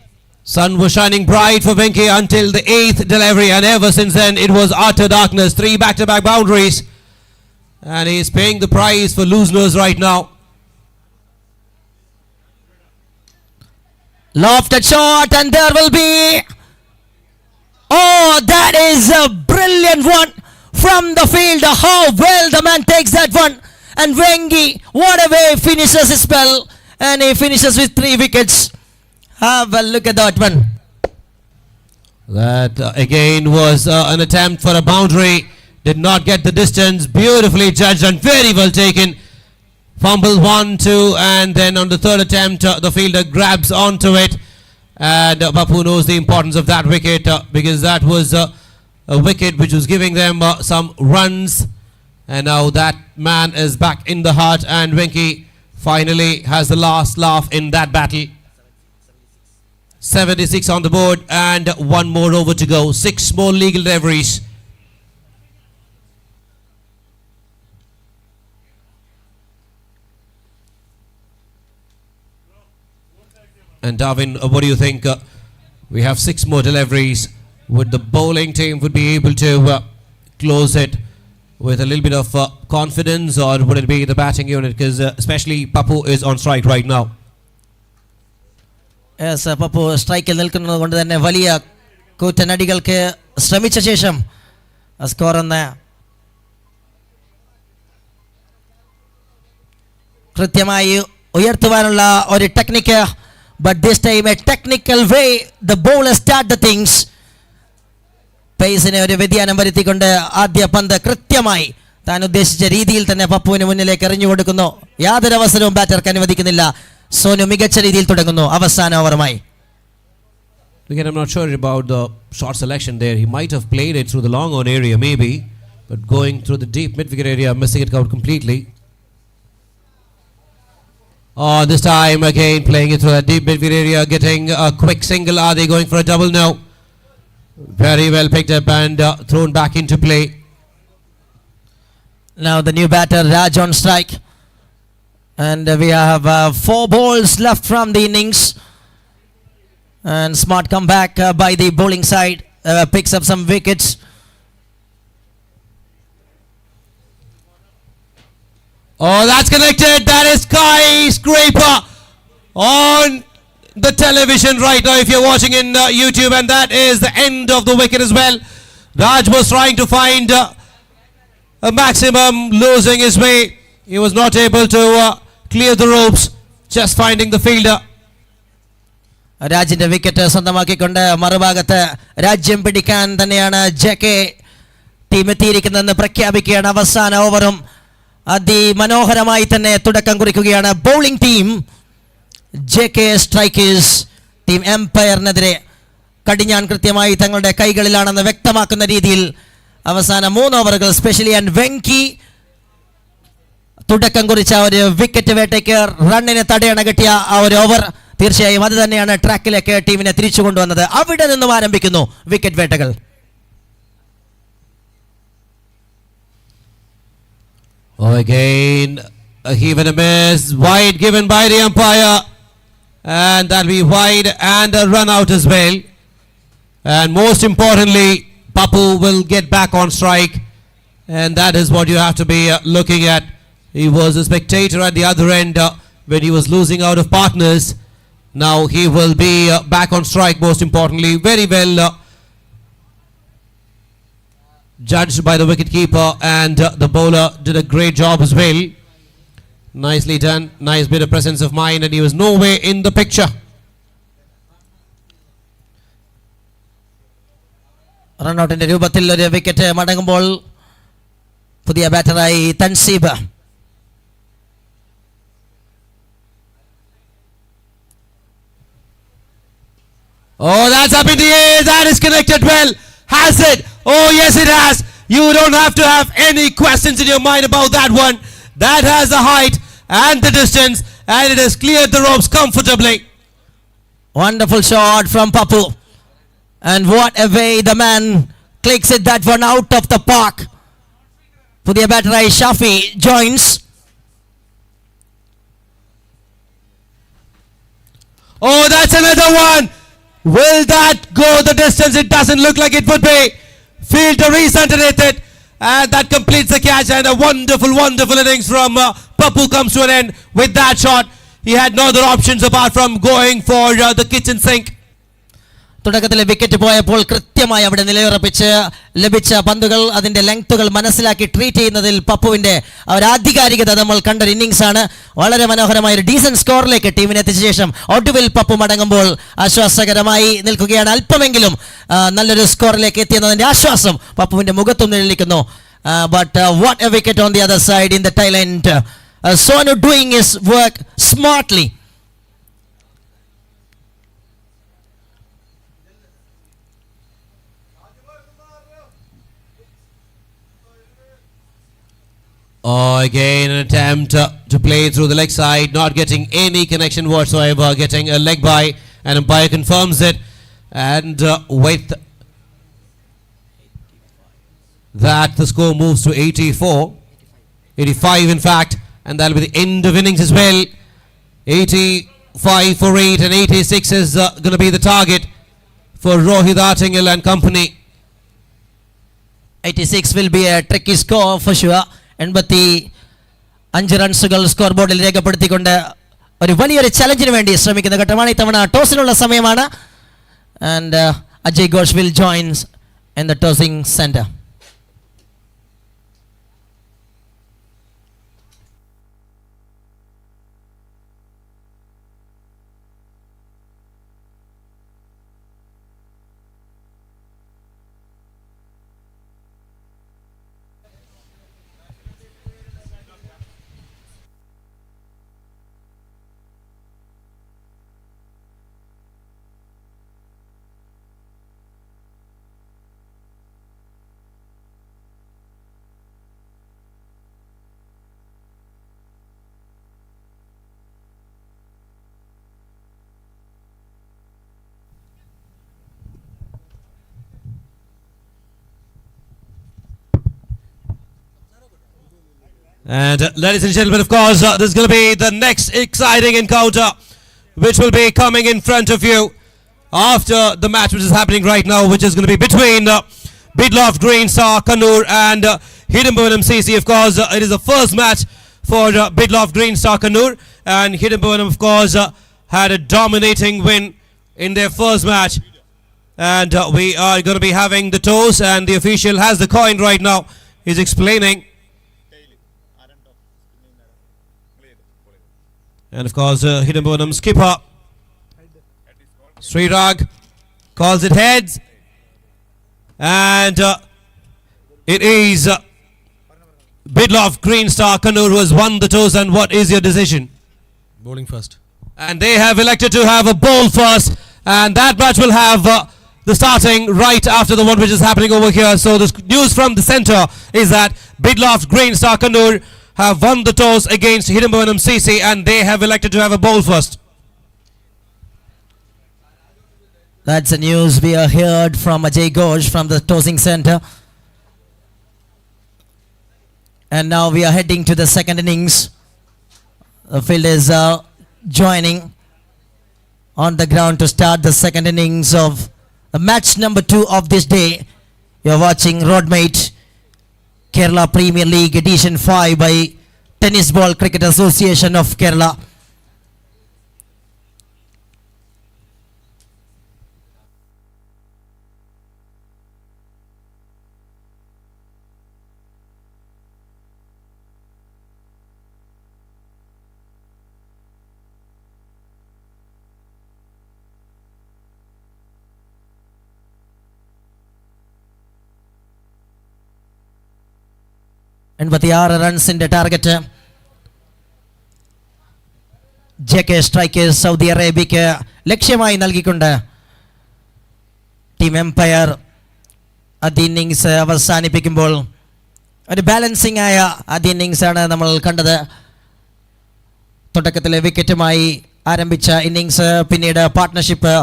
Sun was shining bright for Venki until the 8th delivery, and ever since then it was utter darkness. 3 back-to-back boundaries, and he is paying the price for losers right now. Lofted shot and there will be... Oh, that is a brilliant one from the fielder. How well the man takes that one. And Venki, what a way, finishes his spell. And he finishes with 3 wickets. Have a look at that one. That again was an attempt for a boundary. Did not get the distance. Beautifully judged and very well taken. Fumble 1, 2, and then on the third attempt the fielder grabs onto it. And Bapu knows the importance of that wicket because that was a wicket which was giving them some runs. And now that man is back in the heart, and Venki finally has the last laugh in that battle. 76 on the board and 1 more over to go. 6 more legal deliveries. And Darwin, what do you think? We have 6 more deliveries. Would the bowling team would be able to close it with a little bit of confidence, or would it be the batting unit? Because especially Papu is on strike right now. Yes, Papu സ്ട്രൈക്കിൽ നിൽക്കുന്നത് കൊണ്ട് തന്നെ വലിയ കൂറ്റനടികൾക്ക് ശ്രമിച്ച ശേഷം score ഒന്ന് കൃത്യമായി ഉയർത്തുവാനുള്ള ഒരു technique. But this time a technical way the bowler start the things. പേസിനെ ഒരു വ്യതിയാനം വരുത്തിക്കൊണ്ട് ആദ്യ പന്ത് കൃത്യമായി താൻ ഉദ്ദേശിച്ച രീതിയിൽ തന്നെ പപ്പുവിന് മുന്നിലേക്ക് എറിഞ്ഞു കൊടുക്കുന്നു. യാതൊരു അവസരവും ബാറ്റർക്ക് അനുവദിക്കുന്നില്ല. സോനു മികച്ച രീതിയിൽ തുടങ്ങുന്നു അവസാന ഓവറുമായി. Again, I'm not sure about the short selection there. He might have played it through the long on area maybe, but going through the deep mid-wicket area, missing it out completely. Oh, this time again playing it through that deep mid-wicket area, getting a quick single. Are they going for a double now? Very well picked up and thrown back into play. Now the new batter Raj on strike, and we have 4 balls left from the innings, and smart comeback by the bowling side picks up some wickets. Oh, that's connected. That is skyscraper on the television right now if you're watching in YouTube, and that is the end of the wicket as well. Raj was trying to find a maximum, losing his way. He was not able to clear the ropes, just finding the fielder. രാജിന്റെ wicket സ്വന്തമാക്കിക്കൊണ്ട് മറുഭാഗത്ത് രാജ്യം പിടിക്കാൻ തന്നെയാണ് JK team എത്തിയിരിക്കുന്നതെന്ന് പ്രഖ്യാപിക്കുകയാണ്. അവസാന ഓവറും അതിമനോഹരമായി തന്നെ തുടക്കം കുറിക്കുകയാണ് bowling team. JK Strikers team എംപയറിനെതിരെ കടിഞ്ഞാൻ കൃത്യമായി തങ്ങളുടെ കൈകളിലാണെന്ന് വ്യക്തമാക്കുന്ന രീതിയിൽ അവസാന 3 ഓവറുകൾ സ്പെഷ്യലി ആൻഡ് വെങ്കി തുടക്കം കുറിച്ച ഒരു വിക്കറ്റ് വേട്ടയ്ക്ക് റണ്ണിന് തടയണ കിട്ടിയ ആ ഒരു ഓവർ തീർച്ചയായും അത് തന്നെയാണ് ട്രാക്കിലേക്ക് ടീമിനെ തിരിച്ചു കൊണ്ടുവന്നത്. അവിടെ നിന്നും ആരംഭിക്കുന്നു wicket വേട്ടകൾ. Oh, again a heave and a miss, wide given by the umpire, and that'll be wide and a run out as well. And most importantly, Papu will get back on strike, and that is what you have to be looking at. He was a spectator at the other end when he was losing out of partners. Now he will be back on strike. Most importantly, very well judged by the wicketkeeper, and the bowler did a great job as well. Nicely done, nice bit of presence of mind, and he was nowhere in the picture. റൺഔട്ടിന്റെ രൂപത്തിൽ ഒരു wicket മടങ്ങുമ്പോൾ പുതിയ ബാറ്ററായി തൻസീബ്. Oh, that's up in the air. That is connected well. Has it? Oh, yes, it has. You don't have to have any questions in your mind about that one. That has the height and the distance, and it has cleared the ropes comfortably. Wonderful shot from Papu. And what a way the man clicks it that one out of the park. പുതിയ ബാറ്ററായി Shafi joins. Oh, that's another one. Will that go the distance? It doesn't look like it would be. Fielder re-centered, and that completes the catch, and a wonderful, wonderful innings from Papu comes to an end with that shot. He had no other options apart from going for the kitchen sink. തുടക്കത്തിലെ wicket പോയപ്പോൾ കൃത്യമായി അവിടെ നിലയുറപ്പിച്ച് ലഭിച്ച പന്തുകൾ അതിന്റെ ലെങ്ത്തുകൾ മനസ്സിലാക്കി treat ചെയ്യുന്നതിൽ പപ്പുവിന്റെ ഒരു ആധികാരികത നമ്മൾ കണ്ട ഇന്നിംഗ്സ് ആണ്. വളരെ മനോഹരമായ ഒരു ഡീസന്റ് സ്കോറിലേക്ക് ടീമിനെ എത്തിച്ച ശേഷം ഒടുവിൽ പപ്പു മടങ്ങുമ്പോൾ ആശ്വാസകരമായി നിൽക്കുകയാണ്. അല്പമെങ്കിലും നല്ലൊരു സ്കോറിലേക്ക് എത്തിയെന്നതിന്റെ ആശ്വാസം പപ്പുവിന്റെ മുഖത്തും നിഴലിക്കുന്നു. But what a wicket on the other side in the tail end. Sonu doing his work smartly. Oh, again an attempt to play through the leg side, not getting any connection whatsoever, getting a leg by, and umpire confirms it. And with that, the score moves to 84, 85 in fact, and that'll be the end of innings as well. 85 for 8, and 86 is going to be the target for Rohit Artingil and company. 86 will be a tricky score for sure. 85 റൺസുകൾ score ബോർഡിൽ രേഖപ്പെടുത്തിക്കൊണ്ട് ഒരു വലിയൊരു ചലഞ്ചിന് വേണ്ടി ശ്രമിക്കുന്ന ഘട്ടമാണ്. ഇത്തവണ ടോസിനുള്ള സമയമാണ്. And Ajay Ghosh will joints in the tossing centre. And ladies and gentlemen, of course, this is going to be the next exciting encounter which will be coming in front of you after the match which is happening right now, which is going to be between Bidlof Green Star Kannur and Hiddenburn MCC. Of course, it is the first match for Bidlof Green Star Kannur, and Hiddenburn, of course, had a dominating win in their first match. And we are going to be having the toss, and the official has the coin right now. He's explaining. And of course, Hiddenburnham skipper Srirag calls it heads, and it is Bidlof Green Star Kannur who has won the toss. And what is your decision? Bowling first. And they have elected to have a bowl first, and that match will have the starting right after the one which is happening over here. So the news from the centre is that Bidlof Green Star Kannur have won the toss against Hiddenburn MCC, and they have elected to have a bowl first. That's the news we have heard from Ajay Ghosh from the tossing center. And now we are heading to the second innings. The field is joining on the ground to start the second innings of match number 2 of this day. You are watching Roadmate Kerala Premier League Edition 5 by Tennis Ball Cricket Association of Kerala. 86 റൺസിന്റെ target. JK Strikers Saudi അറേബ്യക്ക് ലക്ഷ്യമായി നൽകിക്കൊണ്ട് team Empire ആദ്യ innings അവസാനിപ്പിക്കുമ്പോൾ ഒരു balancing ആയ ആദ്യ ഇന്നിങ്സാണ് നമ്മൾ കണ്ടത്. തുടക്കത്തിലെ വിക്കറ്റുമായി ആരംഭിച്ച ഇന്നിങ്സ് പിന്നീട് പാർട്ട്ണർഷിപ്പ്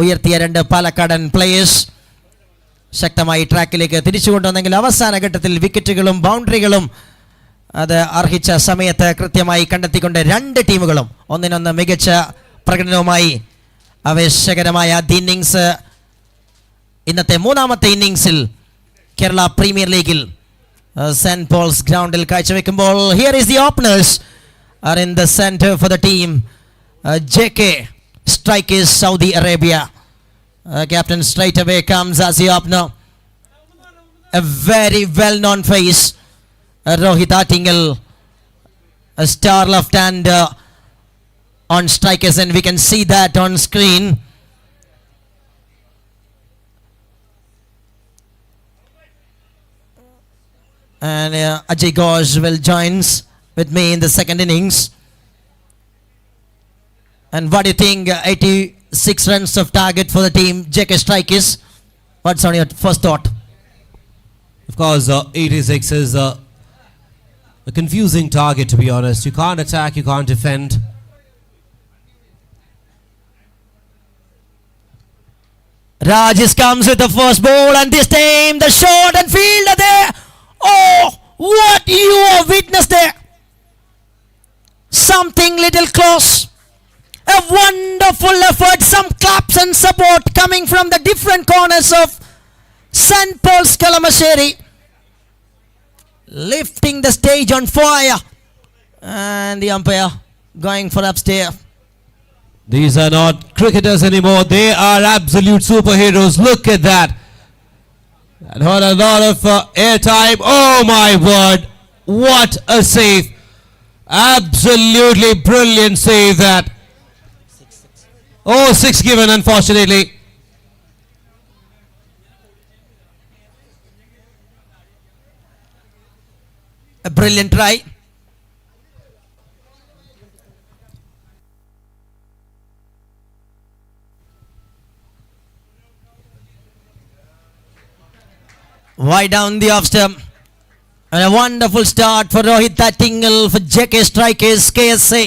ഉയർത്തിയ 2 പാലക്കാടൻ പ്ലേയേഴ്സ് ശക്തമായി ട്രാക്കിലേക്ക് തിരിച്ചു കൊണ്ടുവന്നെങ്കിൽ അവസാന ഘട്ടത്തിൽ വിക്കറ്റുകളും ബൗണ്ടറികളും അത് അർഹിച്ച സമയത്ത് കൃത്യമായി കണ്ടെത്തിക്കൊണ്ട് 2 ടീമുകളും ഒന്നിനൊന്ന് മികച്ച പ്രകടനവുമായി ആവേശകരമായ ആദ്യ ഇന്നിങ്സ് ഇന്നത്തെ മൂന്നാമത്തെ ഇന്നിങ്സിൽ കേരള പ്രീമിയർ ലീഗിൽ സെന്റ് പോൾസ് ഗ്രൗണ്ടിൽ കാഴ്ചവെക്കുമ്പോൾ here is the openers are in the centre for the team JK Strikers Saudi Arabia. Captain straight away comes as the opener. A very well-known face, Rohit Attingal, a star left-hander on strikers, and we can see that on screen. And Ajay Ghosh will joins with me in the second innings. And what do you think? 86 runs of target for the team JK Strikers. What's on your first thought? Of course, 86 is a confusing target, to be honest. You can't attack, you can't defend. Rajesh comes with the first ball, and this time the shot and fielder there. Oh, what you have witnessed there. Something little close. A wonderful effort, some claps and support coming from the different corners of St. Paul's Kalamassery, lifting the stage on fire, and the umpire going for upstairs. These are not cricketers anymore, they are absolute superheroes. Look at that. And had a lot of airtime. Oh my word, what a save. Absolutely brilliant save that. Oh, 6 given, unfortunately. A brilliant try. Wide down the off stump. And a wonderful start for Rohit Attingal for JK Strikers KSA.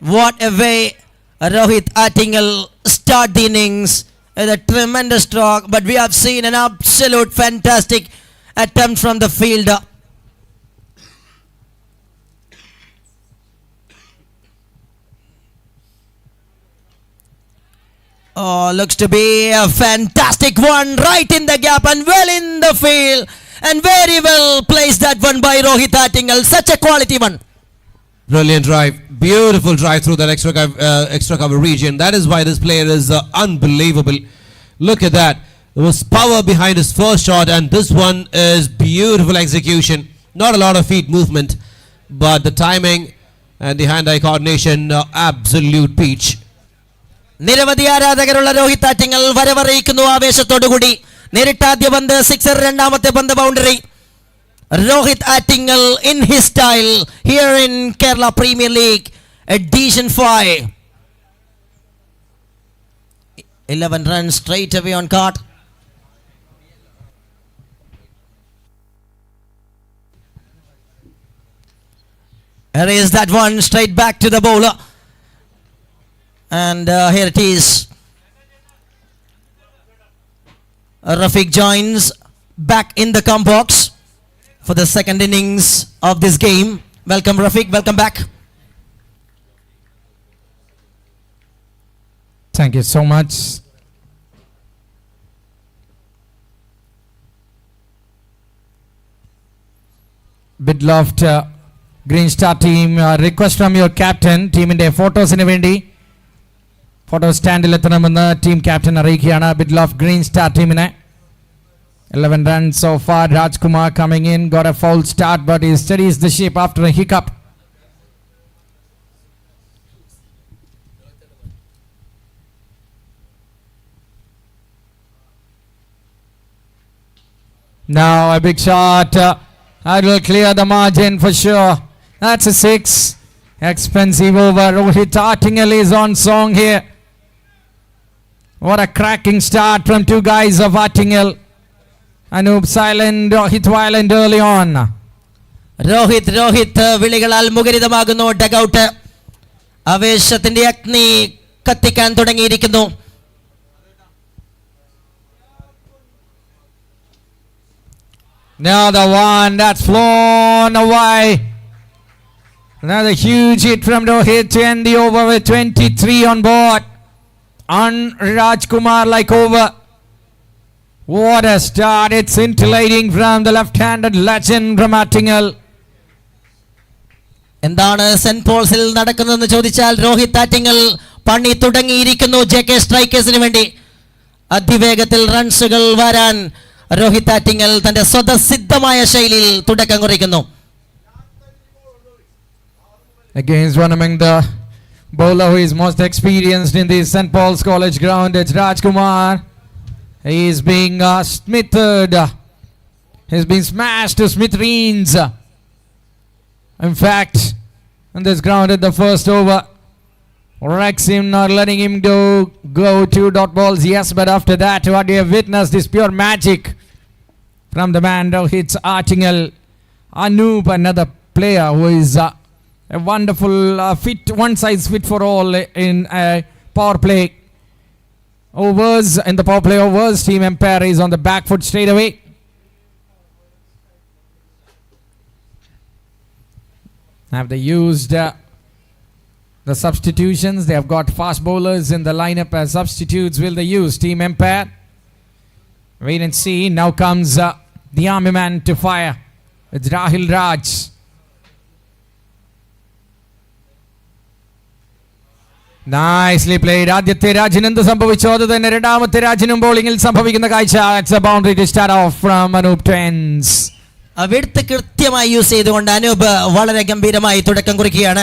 What a way Rohit Attingal start the innings with a tremendous stroke, but we have seen an absolute fantastic attempt from the fielder. Oh, looks to be a fantastic one right in the gap and well in the field, and very well placed that one by Rohit Attingal. Such a quality one. Brilliant drive, beautiful drive through that extra cover region. That is why this player is unbelievable. Look at that. There was power behind his first shot, and this one is beautiful execution. Not a lot of feet movement, but the timing and the hand-eye coordination, absolute peach. നിരവധി ആരാധകരുള്ള രോഹിത് ആറ്റിങ്ങൽ വരവറിയിക്കുന്നു ആവേശത്തോടുകൂടി. നേരിട്ടാദ്യ പന്ത് sixer, രണ്ടാമത്തെ പന്ത് boundary. Rohit Attingal in his style here in Kerala Premier League Edition 5. 11 runs straight away on card. Here is that one straight back to the bowler. And here it is. Rafiq joins back in the come box for the second innings of this game. Welcome Rafiq, welcome back. Thank you so much. Bidloft Green Star team, request from your captain. ടീമിന്റെ ഫോട്ടോസിന് വേണ്ടി photo സ്റ്റാൻഡിൽ എത്തണമെന്ന് team captain അറിയിക്കുകയാണ് ബിഡ്ലോഫ് green star ടീമിനെ. 11 runs so far. Rajkumar coming in, got a foul start, but he steadies the ship after a hiccup. Now a big shot That will clear the margin for sure. That's a 6. Expensive over. Rohit Artingal is on song here. What a cracking start from two guys of Artingal. Anup silent, Rohit violent early on. Rohit വിളികളാൽ മുഖരിതമാകുന്നു ഡഗൌട്ട്. ആവേശത്തിന്റെ അഗ്നി കത്തിക്കാൻ തുടങ്ങിയിരിക്കുന്നു. Another one that's flown away. Another huge hit from Rohit to end the over with 23 on board. On Rajkumar like over. What a start. It's scintillating from the left-handed legend from Artingal. എന്താണ് saint പോൾസിൽ നടക്കുന്നതെന്ന് ചോദിച്ചാൽ രോഹിത് ആറ്റിങ്ങൽ പണി തുടങ്ങിയിരിക്കുന്നു JK സ്ട്രൈക്കേഴ്സിന് വേണ്ടി. അതിവേഗത്തിൽ റൺസുകൾ വരാൻ രോഹിത് ആറ്റിങ്ങൽ തന്റെ സ്വതസിദ്ധമായ ശൈലിയിൽ തുടക്കം കുറിക്കുന്നു. Against one among the bowler who is most experienced in the St. Paul's College ground, it's Rajkumar. He is being smithered. He's been smashed to smithereens. In fact, on this ground at the first over, wrecks him, not letting him go 2 dot balls. Yes, but after that, what we have witnessed is pure magic from the man Rohit Artingal. Anup, another player who is a wonderful fit, one size fit for all in power play. Overs in the power play overs, team umpire is on the back foot straight away. Have they used the substitutions? They have got fast bowlers in the lineup as substitutes. Will they use team umpire? Wait and see. Now comes the army man to fire. It's Rahil Raj. Nicely played. ആദ്യത്തെ രാജിന് എന്ത് സംഭവിച്ചോ അത് തന്നെ രണ്ടാമത്തെ രാജിനും ബോളിംഗിൽ സംഭവിക്കുന്ന കാഴ്ച. It's a boundary to start off from Anup Twins. അവിടുത്തെ കൃത്യമായി use ചെയ്തുകൊണ്ട് അനൂപ് വളരെ ഗംഭീരമായി തുടക്കം കുറിക്കുകയാണ്.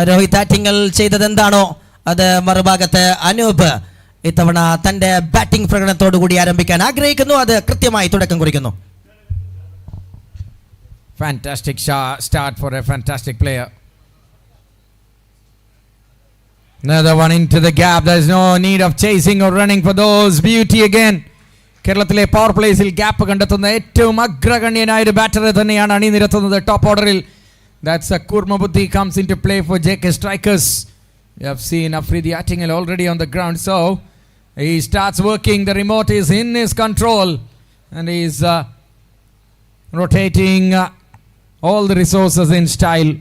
രോഹിത് ആറ്റിങ്ങൽ ചെയ്തത് എന്താണോ അത് മറുഭാഗത്ത് അനൂപ് ഇത്തവണ തന്റെ ബാറ്റിംഗ് പ്രകടനത്തോടു കൂടി ആരംഭിക്കാൻ ആഗ്രഹിക്കുന്നു. അത് കൃത്യമായി തുടക്കം കുറിക്കുന്നു. Fantastic start for a fantastic player. Another one into the gap. There is no need of chasing or running for those. Beauty again. കേരളത്തിലെ പവർ പ്ലേസിൽ ഗ്യാപ്പ് കണ്ടെത്തുന്ന ഏറ്റവും അഗ്രഗണ്യനായ ഒരു ബാറ്ററെ തന്നെയാണ് അണിനിരത്തുന്നത് ടോപ്പ് ഓർഡറിൽ. That's a Kurma Buddhi comes into play for JK Strikers. We have seen Afridi Attingal already on the ground. So he starts working. The remote is in his control. And he is rotating all the resources in style.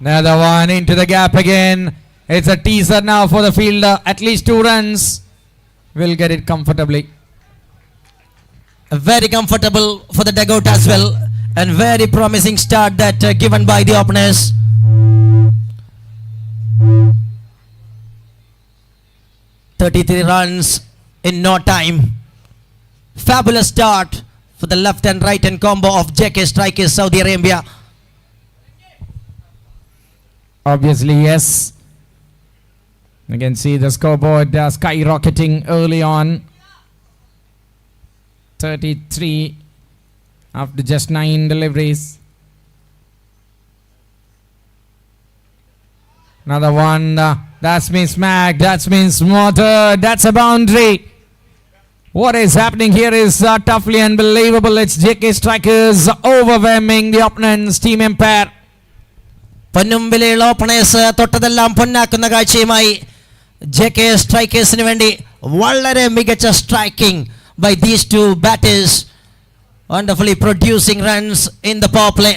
Another one into the gap again. It's a teaser now for the fielder. At least 2 runs. Will get it comfortably. Very comfortable for the dugout as well. And very promising start that given by the openers. .33 runs in no time. Fabulous start for the left and right hand combo of JK Strikers Saudi Arabia. Obviously, yes. You can see the scoreboard skyrocketing early on. 33 after just 9 deliveries. Another one. That's been smacked. That's been smothered. That's a boundary. What is happening here is toughly unbelievable. It's JK Strikers overwhelming the opponents. Team umpire. പൊന്നുമ്പിലുള്ള openers തൊട്ടതെല്ലാം പൊന്നാക്കുന്ന കാഴ്ചയുമായി JK സ്ട്രൈക്കേഴ്സിന് വേണ്ടി വളരെ മികച്ച striking by these 2 batters. Wonderfully producing runs in the power play.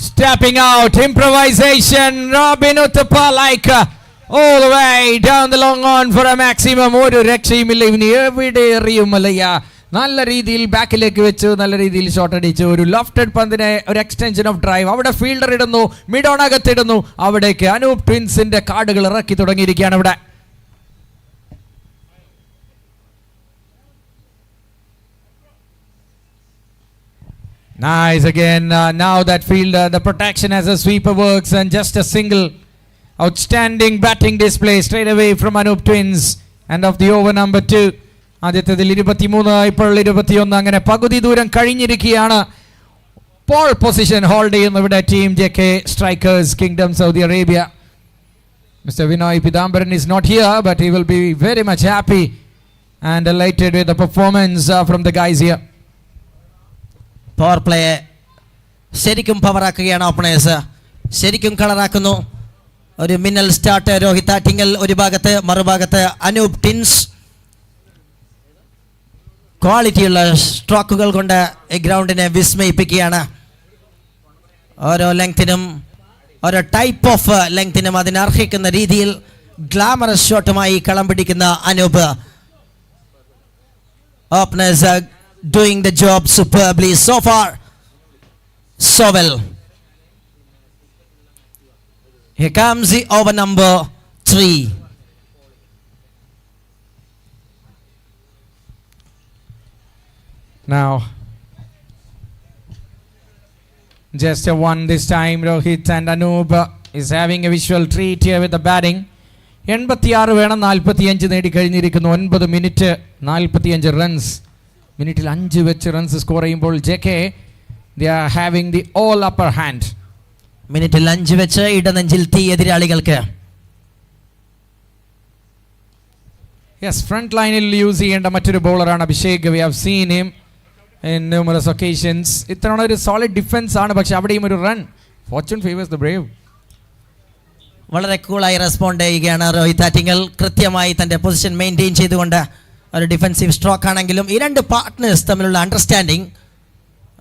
Stepping out, improvisation. Robin Uthappa like all the way down the long on for a maximum. ഒരു രക്ഷയുമില്ല ഇവന് എവിടെ എറിയുമല്ലയ്യ. നല്ല രീതിയിൽ ബാക്കിലേക്ക് വെച്ചു, നല്ല രീതിയിൽ ഷോട്ട് അടിച്ചു. ഒരു ലോഫ്റ്റഡ് പന്തിനെ ഒരു എക്സ്റ്റൻഷൻ ഓഫ് ഡ്രൈവ്. അവിടെ ഫീൽഡർ ഇടുന്നു, മിഡ് ഓൺ അകത്തിടുന്നു. അവിടേക്ക് അനൂപ് ട്വിൻസിന്റെ കാർഡുകൾ ഇറക്കി തുടങ്ങിയിരിക്കുകയാണ് ഇവിടെ. Nice again. Now that fielder, the protection as a sweeper works, and just a single outstanding batting display straight away from Anup Twins. End of the over number 2. ആദ്യത്തേതിൽ 23, ഇപ്പോൾ 21. അങ്ങനെ പകുതി ദൂരം കഴിഞ്ഞിരിക്കുകയാണ്. പോൾ പൊസിഷൻ ഹോൾഡ് ചെയ്യുന്നു ഇവിടെ team JK strikers kingdom Saudi Arabia. Mr. Vinoy Pidambaran is not here, but he will be very much happy and elated with the performance from the guys here. Power play ശരിക്കും പവറാക്കുകയാണ് openers, ശരിക്കും കളറാക്കുന്നു. ഒരു മിന്നൽ start Rohit Attingal ഒരു ഭാഗത്ത്, മറുഭാഗത്ത് അനൂപ് ടിൻസ്. ക്വാളിറ്റിയുള്ള സ്ട്രോക്കുകൾ കൊണ്ട് ഈ ഗ്രൗണ്ടിനെ വിസ്മയിപ്പിക്കുകയാണ്. ഓരോ ലെങ്തിനും ഓരോ ടൈപ്പ് ഓഫ് ലെങ്തിനും അതിനർഹിക്കുന്ന രീതിയിൽ ഗ്ലാമറസ് ഷോട്ടുമായി കളം പിടിക്കുന്ന Anoop. Openers doing the job superbly so far, so well. Here comes the over number 3. Now just a one this time. Rohit and Anup is having a visual treat here with the batting. 86 വേണം, 45 നേടിക്കഴിഞ്ഞിരിക്കുന്നു. 9 minute 45 runs. മിനിറ്റിൽ 5 വെച്ച് runs score ചെയ്യുമ്പോൾ JK they are having the all upper hand. മിനിറ്റിൽ 5 വെച്ച് ഇടനെഞ്ചിൽ തീ എതിരാളികൾക്ക്. Yes, front ലൈനിൽ use ചെയ്യേണ്ട മറ്റൊരു ബോളറാണ് Abhishek. We have seen him in numerous occasions. ഇത്തവണ ഒരു സോളിഡ് ഡിഫൻസ് ആണ്, പക്ഷെ അവിടെയും ഒരു run. Fortune favors the brave. വളരെ കൂളായി റെസ്പോണ്ട് ചെയ്യുകയാണ് രോഹിത് ആറ്റിങ്ങൽ. കൃത്യമായി തൻ്റെ പൊസിഷൻ മെയിൻറ്റെയിൻ ചെയ്തുകൊണ്ട് ഒരു ഡിഫൻസീവ് സ്ട്രോക്ക് ആണെങ്കിലും ഈ രണ്ട് പാർട്ട്നേഴ്സ് തമ്മിലുള്ള അണ്ടർസ്റ്റാൻഡിങ്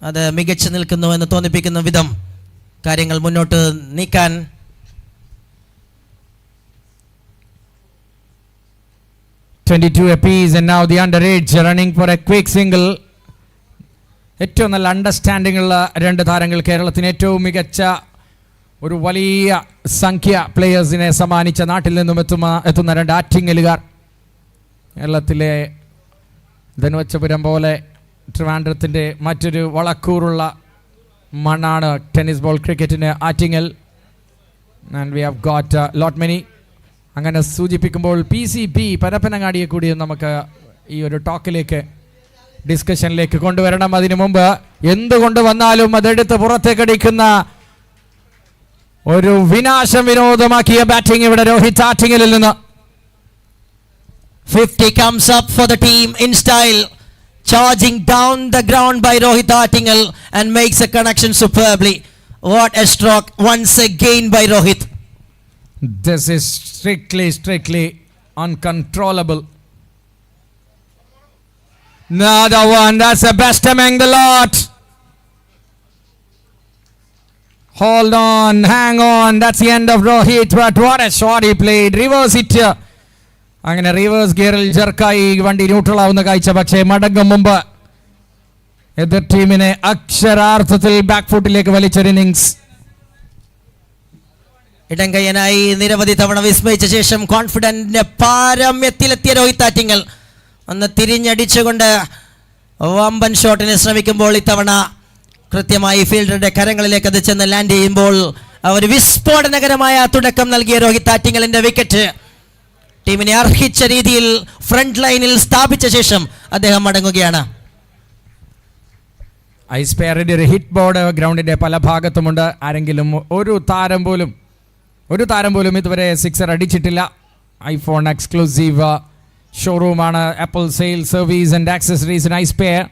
അത് മികച്ചു നിൽക്കുന്നു എന്ന് തോന്നിപ്പിക്കുന്ന വിധം കാര്യങ്ങൾ മുന്നോട്ട് നീക്കാൻ. apiece, and now the underage running for a quick single. ഏറ്റവും നല്ല അണ്ടർസ്റ്റാൻഡിംഗ് ഉള്ള രണ്ട് താരങ്ങൾ, കേരളത്തിന് ഏറ്റവും മികച്ച ഒരു വലിയ സംഖ്യ പ്ലേയേഴ്സിനെ സമ്മാനിച്ച നാട്ടിൽ നിന്നും എത്തുന്ന രണ്ട് ആറ്റിങ്ങലുകാർ. കേരളത്തിലെ ധനുവച്ചപുരം പോലെ ട്രിവാൻഡ്രത്തിൻ്റെ മറ്റൊരു വളക്കൂറുള്ള മണ്ണാണ് ടെന്നീസ് ബോൾ ക്രിക്കറ്റിന് Attingal. And we have got lot many. അങ്ങനെ സൂചിപ്പിക്കുമ്പോൾ PCP പരപ്പനങ്ങാടിയെ കൂടി നമുക്ക് ഈ ഒരു ടോക്കിലേക്ക്, ഡിസ്കഷനിലേക്ക് കൊണ്ടുവരണം. അതിനു മുമ്പ് എന്തുകൊണ്ട് വന്നാലും അതെടുത്ത് പുറത്തേക്കടിക്കുന്ന ഒരു വിനാശം വിനോദമാക്കിയ ബാറ്റിംഗ് ഇവിടെ രോഹിത് ആറ്റിങ്ങലിൽ നിന്ന്. 50 comes up for the team in style, charging down the ground by Rohit Attingal and makes a connection superbly. What a stroke once again by Rohit. This is strictly uncontrollable. Another one, that's the best among the lot. Hold on, hang on, that's the end of Rohit, but what a shot he played. Reverse it here. അങ്ങനെ reverse ഗിയറിൽ ജർക്കായി വണ്ടി neutral ആവുന്ന കാഴ്ച. പക്ഷേ മടങ്ങും മുമ്പ് എതിർ ടീമിനെ അക്ഷരാർത്ഥത്തിൽ ബാക്ക് ഫുട്ടിലേക്ക് വലിച്ചൊരു ഇന്നിങ്സ്. ഇടങ്കയ്യനായി നിരവധി തവണ വിസ്മയിച്ച ശേഷം കോൺഫിഡന്റിന്റെ പാരമ്യത്തിലെത്തിയ രോഹിത് ആറ്റിങ്ങൽ ഒന്ന് തിരിഞ്ഞടിച്ചുകൊണ്ട് വമ്പൻ ഷോട്ടിന് ശ്രമിക്കുമ്പോൾ ഇത്തവണ കൃത്യമായി ഫീൽഡറുടെ കരങ്ങളിലേക്ക് അത് ചെന്ന് ലാൻഡ് ചെയ്യുമ്പോൾ ഒരു വിസ്ഫോടനകരമായ തുടക്കം നൽകിയ രോഹിത് ആറ്റിങ്ങലിന്റെ വിക്കറ്റ് ടീമിനെ അർഹിച്ച രീതിയിൽ ഫ്രണ്ട് ലൈനിൽ സ്ഥാപിച്ച ശേഷം അദ്ദേഹം മടങ്ങുകയാണ്. ഐസ് പെയറിന്റെ ഒരു ഹിറ്റ് ബോർഡ് ഗ്രൗണ്ടിന്റെ പല ഭാഗത്തുമുണ്ട്. ആരെങ്കിലും ഒരു താരം പോലും ഇതുവരെ സിക്സർ അടിച്ചിട്ടില്ല. ഐഫോൺ എക്സ്ക്ലൂസീവ് ഷോറൂമാണ് Apple sale service and accessories in iSpare.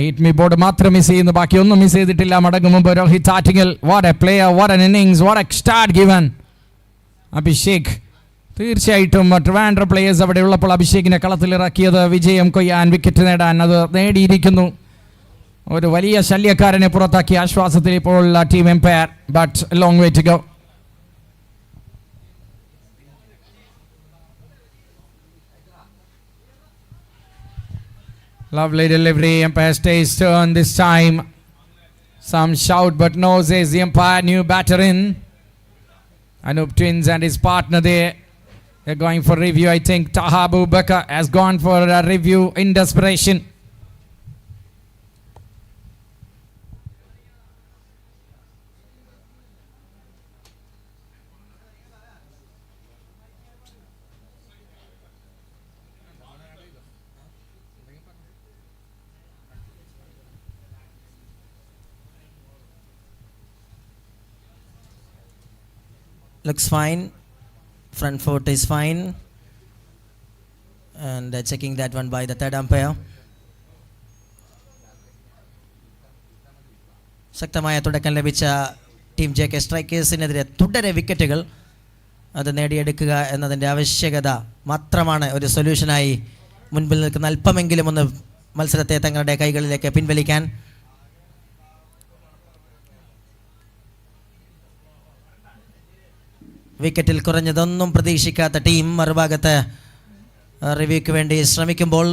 Hit me board മാത്രം മിസ് ചെയ്യുന്നു, ബാക്കിയൊന്നും മിസ് ചെയ്തിട്ടില്ല. മടങ്ങും മുമ്പ് Rohit Attingal. What a player, what an innings, what a start given. Abhishek തീർച്ചയായിട്ടും ട്രിവാൻഡ്രം പ്ലേയേഴ്സ് അവിടെ ഉള്ളപ്പോൾ അഭിഷേകിനെ കളത്തിലിറക്കിയത് വിജയം കൊയ്യാൻ, വിക്കറ്റ് നേടാൻ. അത് നേടിയിരിക്കുന്നു. ഒരു വലിയ ശല്യക്കാരനെ പുറത്താക്കിയ ആശ്വാസത്തിൽ ഇപ്പോൾ Team Empire. But long way to go. Lovely delivery. Umpire stays turn this time. Some shout but no, says the umpire. New batter in. Anup Twins and his partner there. They're going for review. I think Taha Abu Bakr has gone for a review in desperation. looks fine. Front foot is fine. And checking that one by the third umpire. ശക്തമായ തുടക്കം ലഭിച്ച team J K സ്ട്രൈക്കേഴ്സിനെതിരെ തുടരെ വിക്കറ്റുകൾ അത് നേടിയെടുക്കുക എന്നതിൻ്റെ ആവശ്യകത മാത്രമാണ് ഒരു സൊല്യൂഷനായി മുൻപിൽ നിൽക്കുന്ന അല്പമെങ്കിലും ഒന്ന് മത്സരത്തെ തങ്ങളുടെ കൈകളിലേക്ക് പിൻവലിക്കാൻ. വിക്കറ്റിൽ കുറഞ്ഞതൊന്നും പ്രതീക്ഷിക്കാത്ത ടീം മറുഭാഗത്ത് റിവ്യൂക്ക് വേണ്ടി ശ്രമിക്കുമ്പോൾ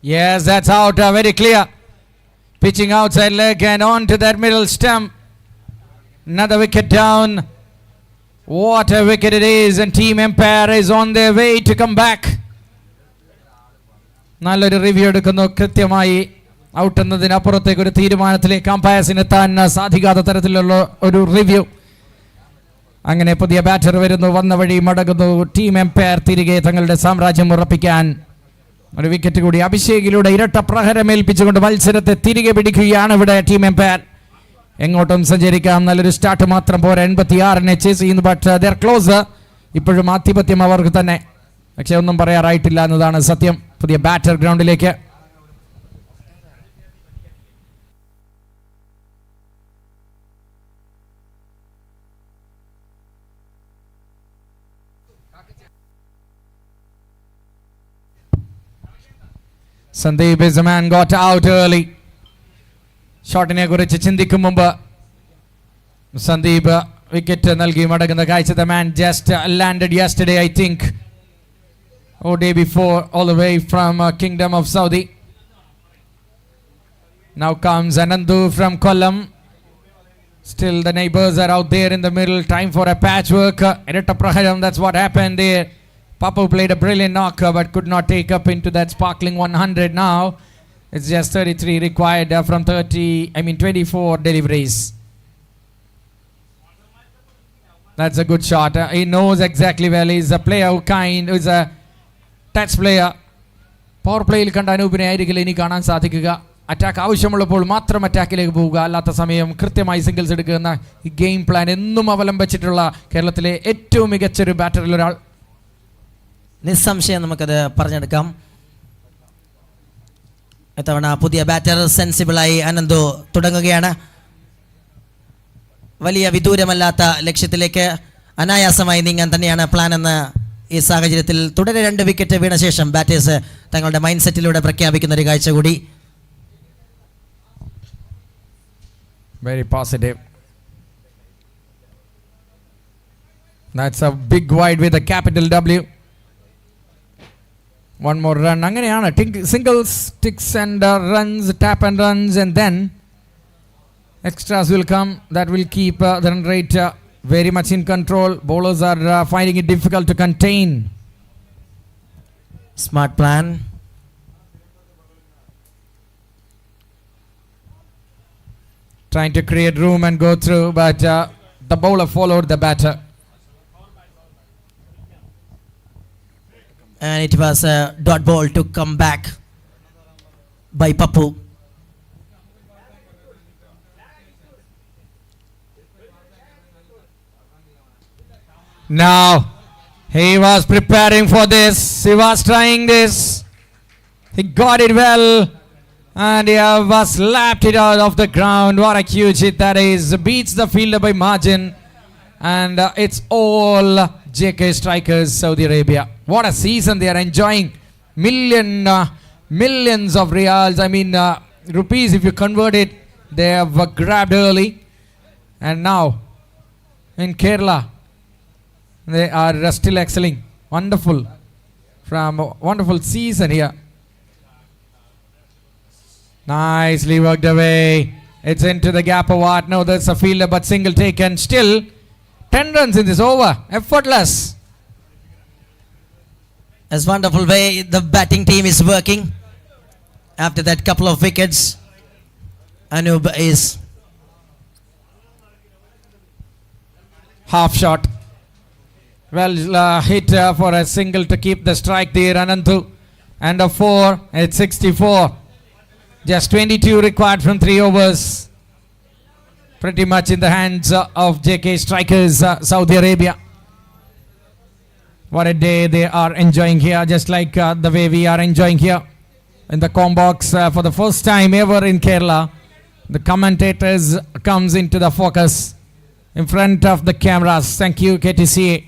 Yes, that's out, very clear. Pitching outside leg and on to that middle stump. Another wicket down. What a wicket it is, and team umpire is on their way to come back. നല്ലൊരു review എടുക്കുന്നു. കൃത്യമായി out എന്നതിനപ്പുറത്തേക്ക് ഒരു തീരുമാനത്തിലേക്ക് അമ്പയർസിന് എത്താൻ സാധിക്കാത്ത തരത്തിലുള്ള ഒരു review. അങ്ങനെ പുതിയ ബാറ്റർ വരുന്നു, വന്ന വഴി മടങ്ങുന്നു. ടീം എംപയർ തിരികെ തങ്ങളുടെ സാമ്രാജ്യം ഉറപ്പിക്കാൻ ഒരു വിക്കറ്റ് കൂടി അഭിഷേകിലൂടെ ഇരട്ട പ്രഹരമേൽപ്പിച്ചുകൊണ്ട് മത്സരത്തെ തിരികെ പിടിക്കുകയാണ് ഇവിടെ ടീം എംപയർ. എങ്ങോട്ടും സഞ്ചരിക്കാം, നല്ലൊരു സ്റ്റാർട്ട് മാത്രം പോരാ. 86 ചേസ് ചെയ്യുന്നു, ബട്ട് ദർ ക്ലോസ്. ഇപ്പോഴും ആധിപത്യം അവർക്ക് തന്നെ, പക്ഷെ ഒന്നും പറയാറായിട്ടില്ല എന്നതാണ് സത്യം. പുതിയ ബാറ്റർ ഗ്രൗണ്ടിലേക്ക്. Sandeep is a man got out early. ഷോട്ടിനെ കുറിച്ച് ചിന്തിക്കും മുമ്പ് സന്ദീപ് വിക്കറ്റ് നൽകി മടങ്ങുന്ന കാഴ്ച. The man just landed yesterday, I think, or day before, all the way from Kingdom of Saudi. Now comes Anandu from Kollam. Still the neighbors are out there in the middle. Time for a patchwork. Irata Praharam, that's what happened there. Papu played a brilliant knocker but could not take up into that sparkling 100 now. It's just 33 required from 24 deliveries. That's a good shot. He knows exactly well. He's a player who is a touch player. Power പ്ലേയിൽ കണ്ട അനൂപിനെ ആയിരിക്കില്ല ഇനി കാണാൻ സാധിക്കുക. Attack ആവശ്യമുള്ളപ്പോൾ മാത്രം അറ്റാക്കിലേക്ക് പോവുക, അല്ലാത്ത സമയം കൃത്യമായി സിംഗിൾസ് എടുക്കുന്ന ഈ ഗെയിം പ്ലാൻ എന്നും അവലംബിച്ചിട്ടുള്ള കേരളത്തിലെ ഏറ്റവും മികച്ചൊരു ബാറ്ററിൽ ഒരാൾ. നിസ്സംശയം നമുക്കത് പറഞ്ഞെടുക്കാം. ഇത്തവണ പുതിയ ബാറ്റർ സെൻസിബിളായി അനന്തു തുടങ്ങുകയാണ്. വലിയ വിദൂരമല്ലാത്ത ലക്ഷ്യത്തിലേക്ക് അനായാസമായി നീങ്ങാൻ തന്നെയാണ് പ്ലാൻ എന്ന് ഈ സാഹചര്യത്തിൽ തുടരെ 2 വിക്കറ്റ് വീണ ശേഷം ബാറ്റേഴ്സ് തങ്ങളുടെ മൈൻഡ് സെറ്റിലൂടെ പ്രഖ്യാപിക്കുന്ന ഒരു കാഴ്ച കൂടി. Very positive. That's a big wide with a capital W. One more run. അങ്ങനെയാണ് singles, ticks and runs, tap and runs, and then extras will come. That will keep the run rate very much in control. Bowlers are finding it difficult to contain. Smart plan. Trying to create room and go through, but the bowler followed the batter. And it was a dot ball to come back by Papu. Now he was preparing for this. He was trying this. He got it well, and he was slapped it out of the ground. What a huge hit that is! Beats the fielder by margin, and it's all JK Strikers, Saudi Arabia. What a season they are enjoying. Millions of reals, rupees if you convert it, they have grabbed early. And now in Kerala, they are still excelling. Wonderful season here. Nicely worked away. It's into the gap of what? No, there's a fielder, but single taken. Still, 10 runs in this over. Effortless. As wonderful way the batting team is working. After that couple of wickets, Anub is Half shot. Well hit for a single to keep the strike there. Anantu. And a 4 at 64. Just 22 required from 3 overs. Pretty much in the hands of JK strikers, Saudi Arabia. What a day they are enjoying here, just like the way we are enjoying here in the Combox for the first time ever in Kerala. The commentators comes into the focus in front of the cameras. Thank you, KTCA.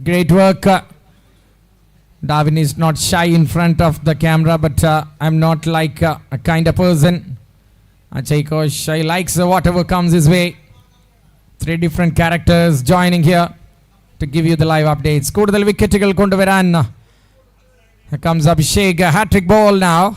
Great work. Darwin is not shy in front of the camera, but I'm not like a kind of person. Achaikosh, he likes whatever comes his way. 3 different characters joining here to give you the live updates. Kudal wickettukal konduvaran. Here comes Abhishek, a hat-trick ball now.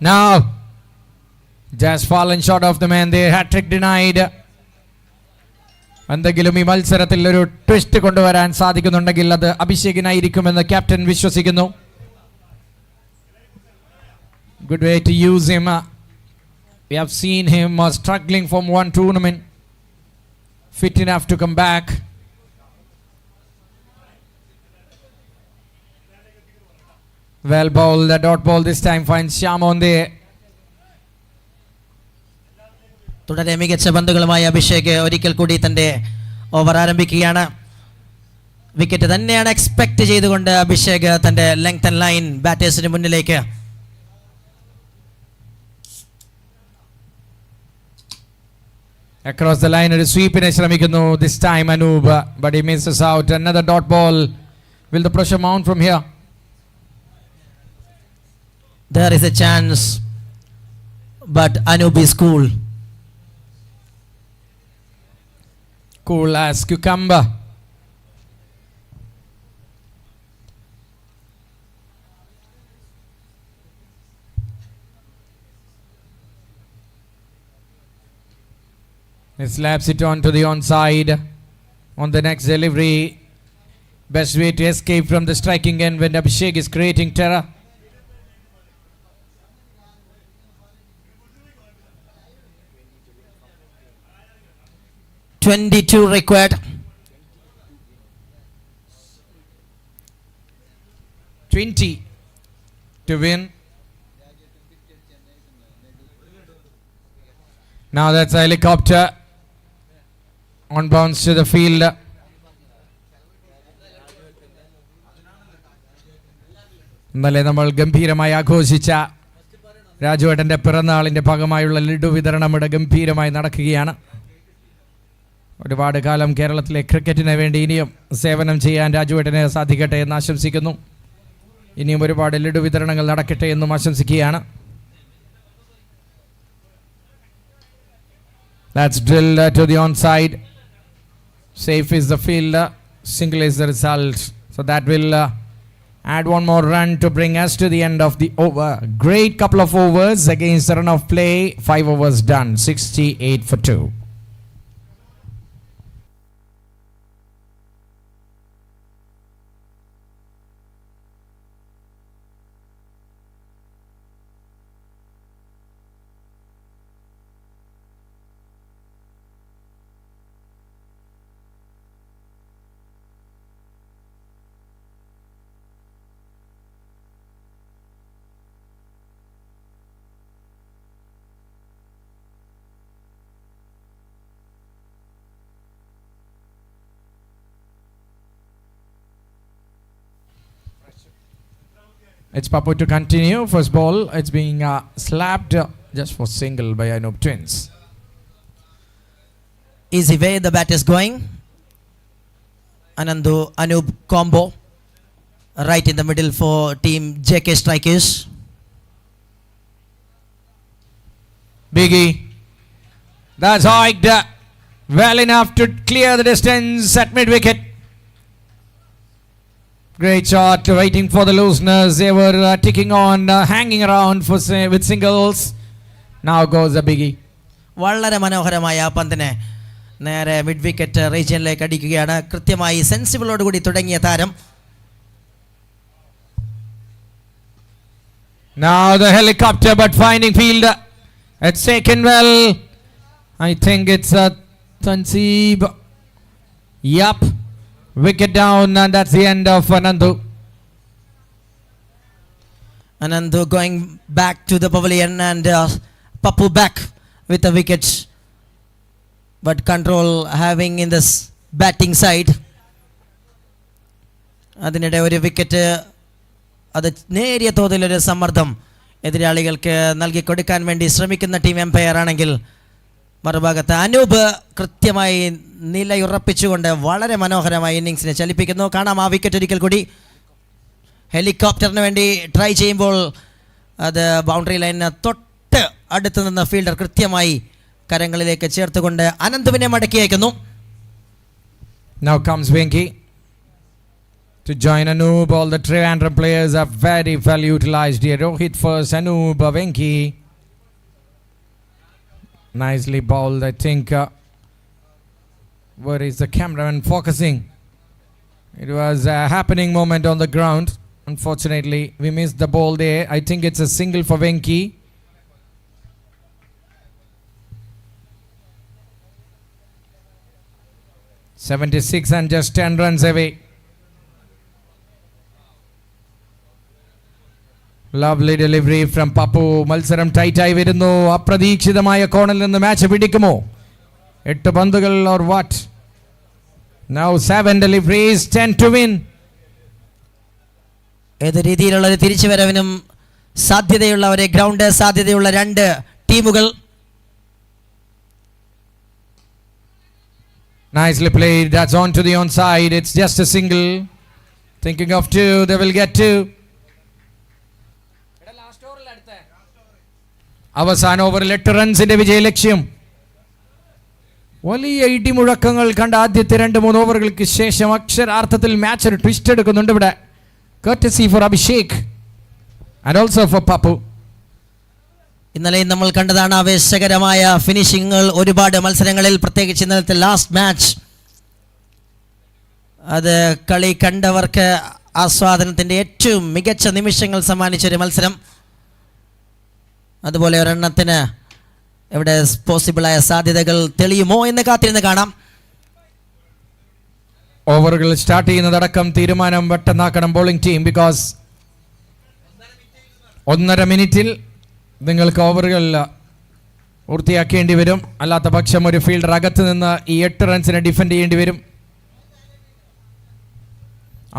Now, just fallen short of the man there, hat-trick denied. എന്തെങ്കിലും ഈ മത്സരത്തിൽ ഒരു twist കൊണ്ടുവരാൻ സാധിക്കുന്നുണ്ടെങ്കിൽ അത് അഭിഷേകിനായിരിക്കുമെന്ന് captain വിശ്വസിക്കുന്നു. Good way to use him. We have seen him struggling from one tournament, fit enough to come back. Well bowled, the dot ball this time finds Shyam on there. തുടരെ മികച്ച പന്തുകളുമായി അഭിഷേക് ഒരിക്കൽ കൂടി തൻ്റെ over ആരംഭിക്കുകയാണ്. Wicket തന്നെയാണ് expect ചെയ്തുകൊണ്ട് അഭിഷേക് തൻ്റെ length and line ബാറ്റേഴ്സിന് മുന്നിലേക്ക്. Across the line ഒരു സ്വീപ്പിനെ ശ്രമിക്കുന്നു. This time Anub, but he misses out. Another dot ball. Will the pressure mount from here? There is a chance, but Anub is cool. Cool as cucumber. He slaps it on to the onside. On the next delivery, best way to escape from the striking end when Abhishek is creating terror. $22 required. 20 to win. Now that's a helicopter on bounce to the field. ഇന്നലെ നമ്മൾ ഗംഭീരമായി ആഘോഷിച്ച രാജുവേട്ടൻ്റെ പിറന്നാളിൻ്റെ ഭാഗമായുള്ള ലഡു വിതരണം ഇവിടെ ഗംഭീരമായി നടക്കുകയാണ്. ഒരുപാട് കാലം കേരളത്തിലെ ക്രിക്കറ്റിന് വേണ്ടി ഇനിയും സേവനം ചെയ്യാൻ രാജുവേട്ടന് സാധിക്കട്ടെ എന്ന് ആശംസിക്കുന്നു. ഇനിയും ഒരുപാട് ലഡു വിതരണങ്ങൾ നടക്കട്ടെ എന്നും ആശംസിക്കുകയാണ്. That's drilled to the onside. Safe is the fielder, single is the result. So that will add one more run to bring us to the end of the over. Great couple of overs against the run of play. 5 overs done, 68 for 2. It's Papu to continue. First ball, it's being slapped just for single by Anub Twins. Easy way the bat is going. Anandu Anub combo right in the middle for team JK Strikers. Biggie. That's hiked well enough to clear the distance at mid wicket. Great shot, waiting for the looseness. They were ticking on, hanging around with singles. Now goes a biggie. വളരെ മനോഹരമായ ആ പന്തിനെ നേരെ mid wicket റീജിയനിലേക്ക് അടിക്കുകയാണ്. കൃത്യമായി സെൻസിബിളോടുകൂടി തുടങ്ങിയ താരം. Now the helicopter, but finding field. It's taken well. I think it's Tanseeb. Yup. Wicket down, and that's the end of Anandu. Anandu going back to the pavilion and Papu back with a wicket. But control having in this batting side. അതിനിടെ ഒരു wicket, അത് നേരിയ തോതിലൊരു സമ്മർദ്ദം എതിരാളികൾക്ക് നൽകി കൊടുക്കാൻ വേണ്ടി ശ്രമിക്കുന്ന team Empire ആണെങ്കിൽ, മറുഭാഗത്ത് അനൂപ് കൃത്യമായി നിലയുറപ്പിച്ചുകൊണ്ട് വളരെ മനോഹരമായി ഇന്നിങ്സിനെ ചലിപ്പിക്കുന്നു. കാണാം ആ വിക്കറ്റ് ഒരിക്കൽ കൂടി. ഹെലികോപ്റ്ററിന് വേണ്ടി ട്രൈ ചെയ്യുമ്പോൾ അത് ബൗണ്ടറി ലൈനിന് തൊട്ട് അടുത്ത് നിന്ന് ഫീൽഡർ കൃത്യമായി കരങ്ങളിലേക്ക് ചേർത്തുകൊണ്ട് അനന്തുവിനെ മടക്കി അയക്കുന്നു. Now comes Venki to join Anoob. All the Trivandrum players are very well utilized here. Rohit first, Anoob, Venki. Nicely bowled, I think. Where is the cameraman focusing? It was a happening moment on the ground. Unfortunately, we missed the ball there. I think it's a single for Venki. .76 and just 10 runs away. Lovely delivery from Papu. മത്സരം ടൈറ്റായി വരുന്നു. അപ്രതീക്ഷിതമായ കോണിൽ നിന്ന് match പിടിക്കുമോ? 8 പന്തുകൾ or what? Now 7 deliveries, 10 to win. ഏത് രീതിയിലുള്ള ഒരു തിരിച്ചുവരവിനും സാധ്യതയുള്ള ഒരു ഗ്രൗണ്ട്, സാധ്യതയുള്ള രണ്ട് ടീമുകൾ. Nicely played. That's on to the onside. It's just a single. Thinking of 2. They will get 2. അവസാന ഓവറിൽ 8 റൺസിന്റെ വിജയലക്ഷ്യം. വലിയ ഇടിമുഴക്കങ്ങൾ കണ്ട ആദ്യത്തെ 2-3 ഓവറുകൾക്ക് ശേഷം അക്ഷരാർത്ഥത്തിൽ മാച്ച് ഒരു ട്വിസ്റ്റ് എടുക്കുന്നുണ്ട് ഇവിടെ. courtesy for Abhishek and also for Papu. ഇന്നലെ നമ്മൾ കണ്ടതാണ് ആവേശകരമായ ഫിനിഷിങ്ങുകൾ ഒരുപാട് മത്സരങ്ങളിൽ, പ്രത്യേകിച്ച് ഇന്നലത്തെ ലാസ്റ്റ് മാച്ച്. അത് കളി കണ്ടവർക്ക് ആസ്വാദനത്തിൻ്റെ ഏറ്റവും മികച്ച നിമിഷങ്ങൾ സമ്മാനിച്ചൊരു മത്സരം. അതുപോലെ ഒരെണ്ണത്തിന് ഇവിടെ പോസിബിളായ സാധ്യതകൾ തെളിയുമോ എന്ന് കാത്തിരുന്ന് കാണാം. ഓവറുകൾ സ്റ്റാർട്ട് ചെയ്യുന്നതടക്കം തീരുമാനം പെട്ടെന്നാക്കണം ബോളിംഗ് ടീം. ബിക്കോസ് 1.5 മിനിറ്റിൽ നിങ്ങൾക്ക് ഓവറുകൾ പൂർത്തിയാക്കേണ്ടി വരും. അല്ലാത്ത പക്ഷം ഒരു ഫീൽഡർ അകത്ത് നിന്ന് ഈ 8 റൺസിനെ ഡിഫെൻഡ് ചെയ്യേണ്ടി വരും.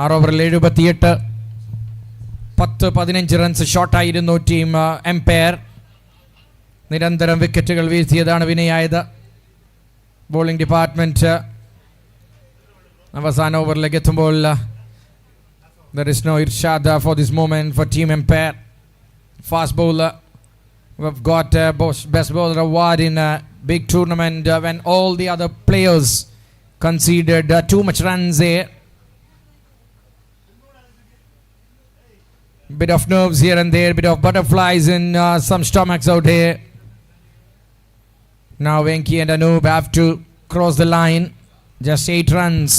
6 ഓവറിൽ 78, 10-15 റൺസ് ഷോട്ടായിരുന്നു ടീം എംപയർ. നിരന്തരം വിക്കറ്റുകൾ വീഴ്ത്തിയതാണ് വിനയായത്. ബോളിംഗ് ഡിപ്പാർട്ട്മെൻറ്റ് അവസാന ഓവറിലേക്ക് എത്തുമ്പോൾ there is no irshad for this moment for team empire. Fast bowler, we've got best bowler award in a big tournament when all the other players conceded too much runs there. Bit of nerves here and there, bit of butterflies in some stomachs out here. Now Venki and Anoob have to cross the line. Just 8 runs.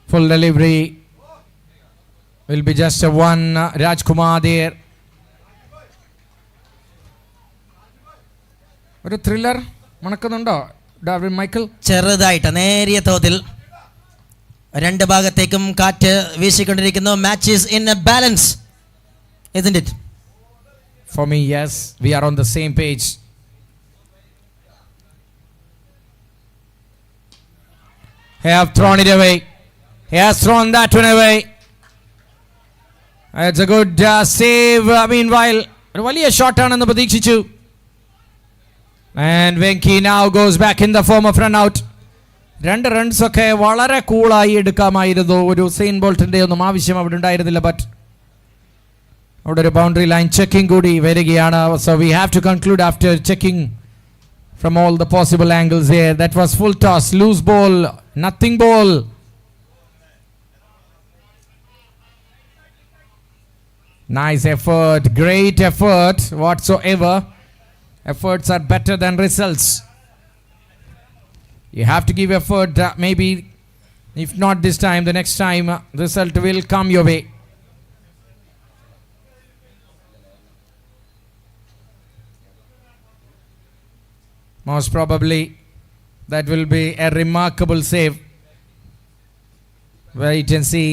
Full delivery will be just a one. Rajkumar there. ഒരു thriller മണക്കുന്നുണ്ടോ Darwin Michael? ചെറുതായിട്ട് നേരിയ തോതിൽ രണ്ട് ഭാഗത്തേക്കും കാറ്റ് വീശിക്കൊണ്ടിരിക്കുന്നു. Match is in a balance, isn't it? For me, yes, we are on the same page. He have thrown it away. He has thrown that one away. It's a good save. Meanwhile, ഒരു വലിയ ഷോട്ടാണെന്ന് പ്രതീക്ഷിച്ചു. And Venki now goes back in the form of run out. 2 റൺസൊക്കെ വളരെ കൂളായി എടുക്കാമായിരുന്നു. ഒരു സെയിൻ ബോൾട്ടിൻ്റെ ഒന്നും ആവശ്യം അവിടെ ഉണ്ടായിരുന്നില്ല. But അവിടെ ഒരു ബൗണ്ടറി ലൈൻ ചെക്കിംഗ് കൂടി വരികയാണ്. So we have to conclude after checking from all the possible angles here. That was full toss, loose ball, nothing ball. Nice effort, great effort whatsoever. Efforts are better than results. You have to give effort, maybe if not this time, the next time result will come your way. Most probably that will be a remarkable save. Wait and see.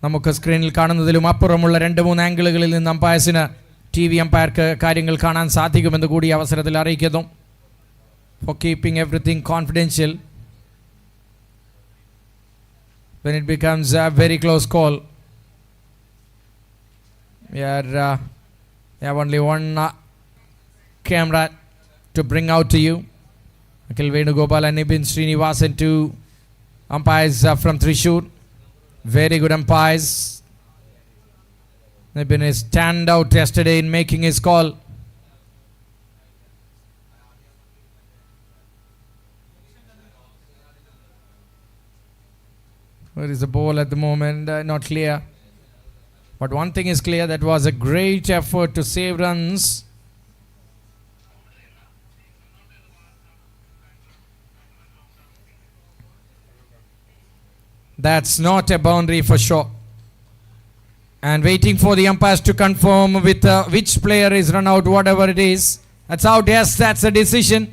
നമുക്ക് സ്ക്രീനിൽ കാണുന്നതിലും അപ്പുറമുള്ള 2-3 ആംഗിളുകളിൽ നിന്ന് അമ്പയർസിന് TV അമ്പയർക്ക് കാര്യങ്ങൾ കാണാൻ സാധിക്കുമെന്ന് കൂടി അവസരത്തിൽ അറിയിക്കുന്നു. For keeping everything confidential when it becomes a very close call. We have only one camera to bring out to you. Akhil Venugopal and Nibin Srinivasan, 2 umpires from Thrissur. Very good umpires. Nibin is stand out yesterday in making his call. Where is the ball at the moment? Not clear. But one thing is clear, that was a great effort to save runs. That's not a boundary for sure. And waiting for the umpires to confirm with which player is run out, whatever it is. That's out. Yes, that's a decision.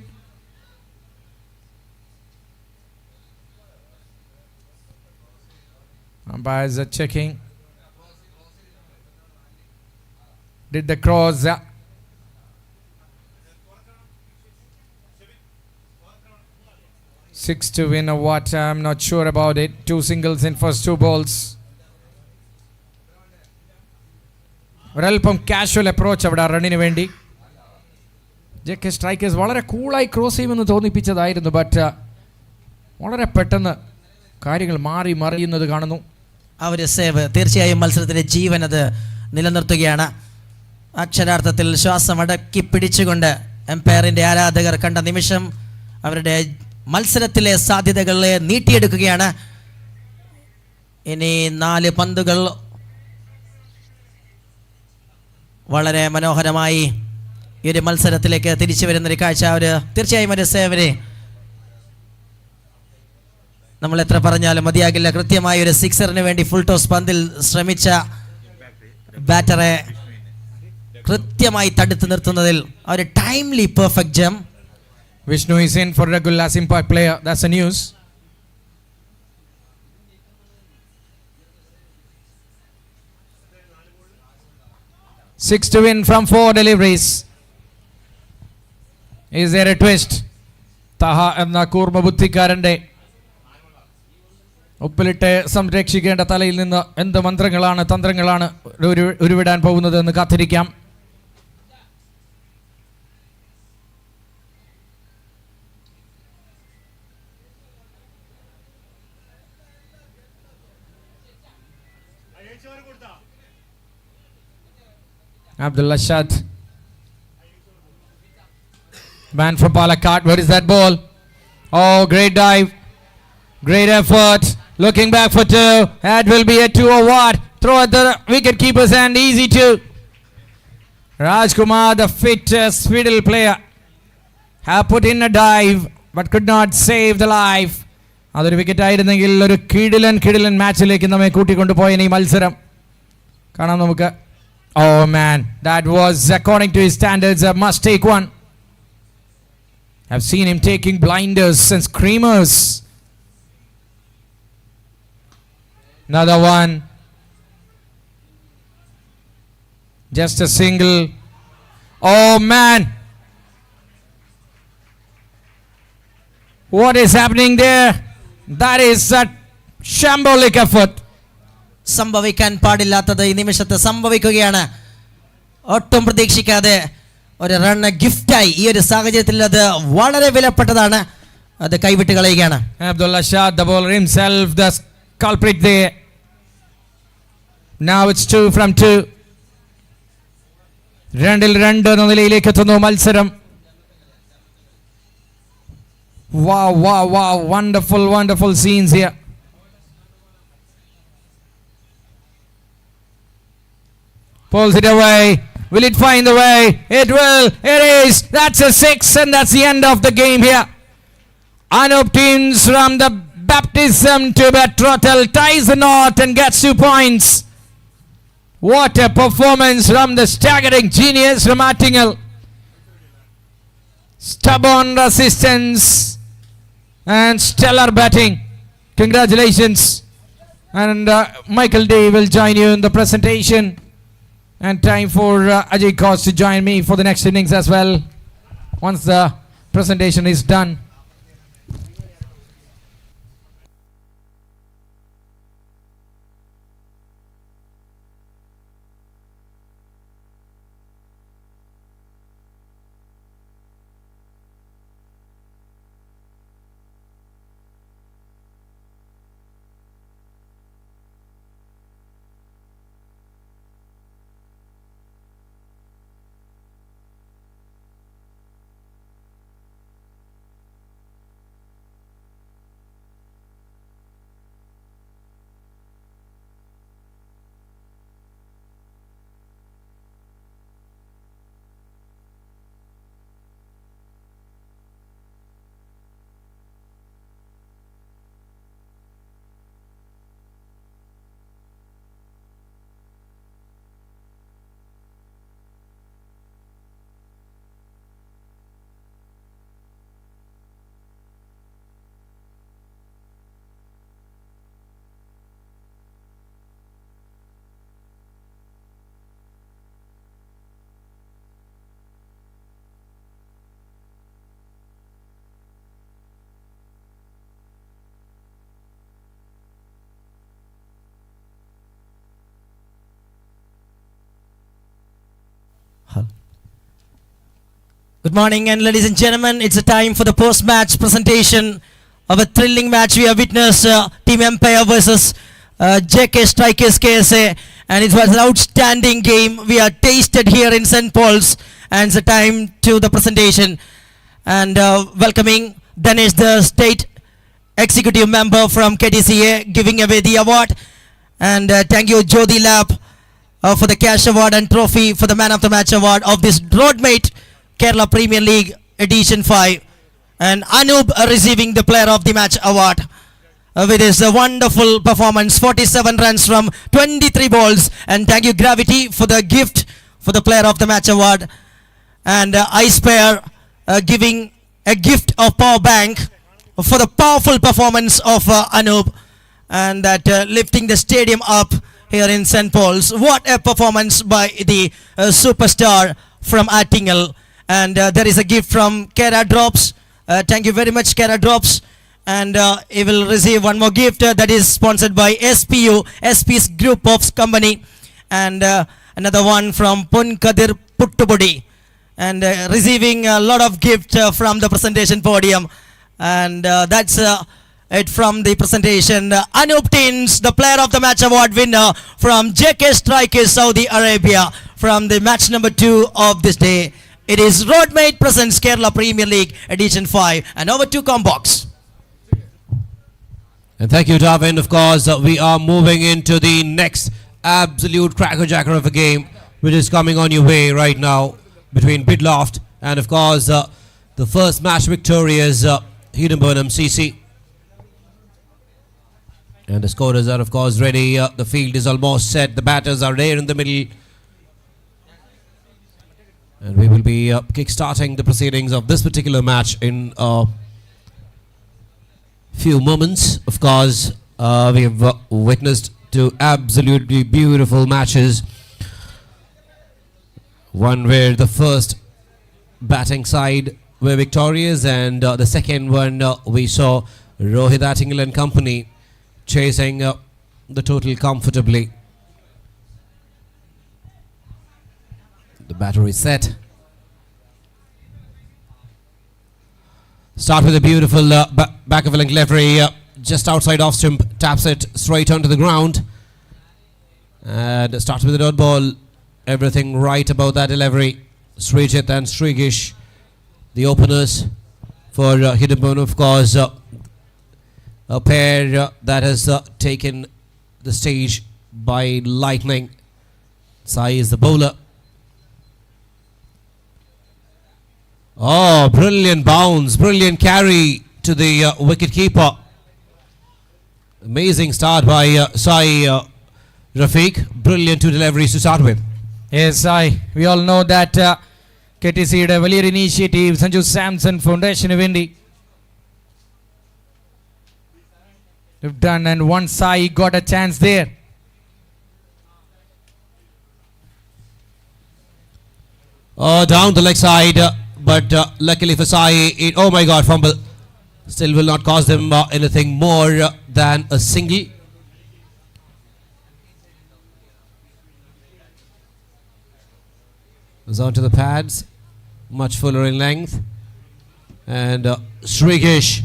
Umpires are checking. Did the cross? 6 to win or what? I'm not sure about it. 2 singles in first 2 balls. ഒരൽപ്പം casual approach അവിടെ റണ്ണിന് വേണ്ടി. JK strikers വളരെ കൂളായി cross ചെയ്യുമെന്ന് തോന്നിപ്പിച്ചതായിരുന്നു. But വളരെ പെട്ടെന്ന് കാര്യങ്ങൾ മാറി മറിയുന്നത് കാണുന്നു. ആ ഒരു സേവ് തീർച്ചയായും മത്സരത്തിൻ്റെ ജീവൻ അത് നിലനിർത്തുകയാണ്. അക്ഷരാർത്ഥത്തിൽ ശ്വാസം അടക്കി പിടിച്ചുകൊണ്ട് എംപയറിൻ്റെ ആരാധകർ കണ്ട നിമിഷം അവരുടെ മത്സരത്തിലെ സാധ്യതകളെ നീട്ടിയെടുക്കുകയാണ്. ഇനി 4 പന്തുകൾ വളരെ മനോഹരമായി ഈ ഒരു മത്സരത്തിലേക്ക് തിരിച്ചു വരുന്നൊരു കാഴ്ച. തീർച്ചയായും ഒരു സേവനെ നമ്മൾ എത്ര പറഞ്ഞാലും മതിയാകില്ല. കൃത്യമായ ഒരു 6-റിന് വേണ്ടി ഫുൾ ടോസ് പന്തിൽ ശ്രമിച്ച ബാറ്ററെ കൃത്യമായി തടുത്തു നിർത്തുന്നതിൽ ഒരു timely perfect jump. Vishnu is in for regular as impact player. That's the news. Six to win from 4 deliveries. Is there a twist? Taha എന്ന കൂർമ്മ ബുദ്ധിക്കാരൻ്റെ ഉപ്പിലിട്ട് സംരക്ഷിക്കേണ്ട തലയിൽ നിന്ന് എന്ത് മന്ത്രങ്ങളാണ് തന്ത്രങ്ങളാണ് ഉരുവിടാൻ പോകുന്നത് എന്ന് കാത്തിരിക്കാം. Abdullah Shad, man from Palakkad. Where is that ball? Oh, great dive, great effort, looking back for 2. That will be a 2 or what? Throw at the wicket keeper's hand. Easy 2. Rajkumar, the fit fiddle player, have put in a dive but could not save the life. അതൊരു wicket ആയിരുന്നെങ്കിൽ ഒരു കിടിലൻ മാച്ചിലേക്ക് നമ്മെ കൂട്ടിക്കൊണ്ടുപോയ ഈ മത്സരം കാണാം നമുക്ക്. Oh man, that was according to his standards a must-take one. I've seen him taking blinders and screamers. Another one. Just a single. Oh man. What is happening there? That is a shambolic effort. സംഭവിക്കാൻ പാടില്ലാത്തത് ഈ നിമിഷത്ത് സംഭവിക്കുകയാണ്. ഒട്ടും പ്രതീക്ഷിക്കാതെ ഒരു run ഗിഫ്റ്റായി ഈ ഒരു സാഹചര്യത്തിൽ അത് വളരെ വിലപ്പെട്ടതാണ്. അത് കൈവിട്ട് കളയുകയാണ്. Abdullah Shah, the bowler himself, the culprit there. Now it's 2 from 2. 2 എന്ന നിലയിലേക്ക് എത്തുന്നു മത്സരം. Wow, wonderful scenes here. Pulls it away. Will it find the way? It will. It is. That's a 6 and that's the end of the game here. Anup teams from the baptism to betrothal ties the knot and gets 2 points. What a performance from the staggering genius from Attingal. Stubborn resistance and stellar batting. Congratulations. And Michael D will join you in the presentation. And time for Ajay Kos to join me for the next innings as well, once the presentation is done. Good morning, and ladies and gentlemen, it's a time for the post-match presentation of a thrilling match. We have witnessed Team Empire versus JK Strikers KSA, and it was an outstanding game. We are tasted here in St. Paul's, and it's a time to the presentation. And welcoming Danish, the state executive member from KTCA, giving away the award. And thank you, Jyoti Lab, for the cash award and trophy for the man of the match award of this Roadmate Kerala Premier League Edition 5, and Anup receiving the Player of the Match award with his wonderful performance, 47 runs from 23 balls. And thank you, Gravity, for the gift for the Player of the Match award, and Ice Pair giving a gift of power bank for the powerful performance of Anup, and that lifting the stadium up here in St. Paul's. What a performance by the superstar from Attingal. And there is a gift from Kara Drops. Thank you very much, Kara Drops. And he will receive one more gift that is sponsored by SPU, SP's Group of Company. And another one from Pun Kadir Puttubudi. And receiving a lot of gift from the presentation podium. And that's it from the presentation. Anup Tins, the Player of the Match award winner from JK Strikers, Saudi Arabia, from the match number 2 of this day. It is Roadmate presents Kerala Premier League Edition 5. And over to Combox. And thank you, Darwin. Of course, we are moving into the next absolute crackerjacker of a game, which is coming on your way right now between Bidloft and, of course, the first match victorious Hiddenburnham CC. And the scorers are, of course, ready. The field is almost set. The batters are there in the middle. And we will be kick-starting the proceedings of this particular match in a few moments. Of course, we have witnessed 2 absolutely beautiful matches. One where the first batting side were victorious, and the second one we saw Rohit Attingal and company chasing the total comfortably. The batter is set. Start with a beautiful back of a link delivery, just outside off stump, taps it straight onto the ground. And starts with a dot ball. Everything right about that delivery. Srijit and Srigish, the openers for Hiddenburn, of course, a pair that has taken the stage by lightning. Sai is the bowler. Oh, brilliant bounce, brilliant carry to the wicket keeper. Amazing start by Sai Rafiq. Brilliant two deliveries to start with. Yes, we all know that KTC യുടെ വലിയൊരു initiative Sanju Samson ഫൗണ്ടേഷന് വേണ്ടി done, and once Sai got a chance there. Oh, down the leg side, but luckily for Sai, oh my God, fumble. Still will not cost them anything more than a single. Goes on to the pads, much fuller in length. And Srigish,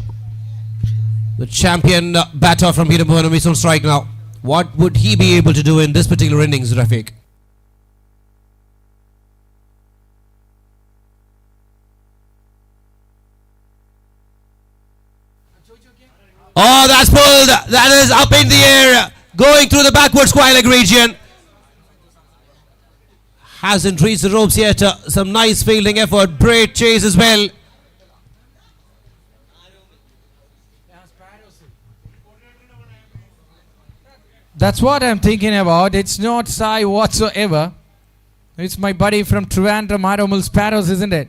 the champion batter from Hiddenburn, is on strike now. What would he be able to do in this particular innings, Rafiq? Oh, that's pulled. That is up in the air, going through the backward square leg region. Hasn't reached the ropes yet. Some nice fielding effort. Great chase as well. That's what I'm thinking about. It's not Sai whatsoever. It's my buddy from Trivandrum, Aromul Sparrows, isn't it?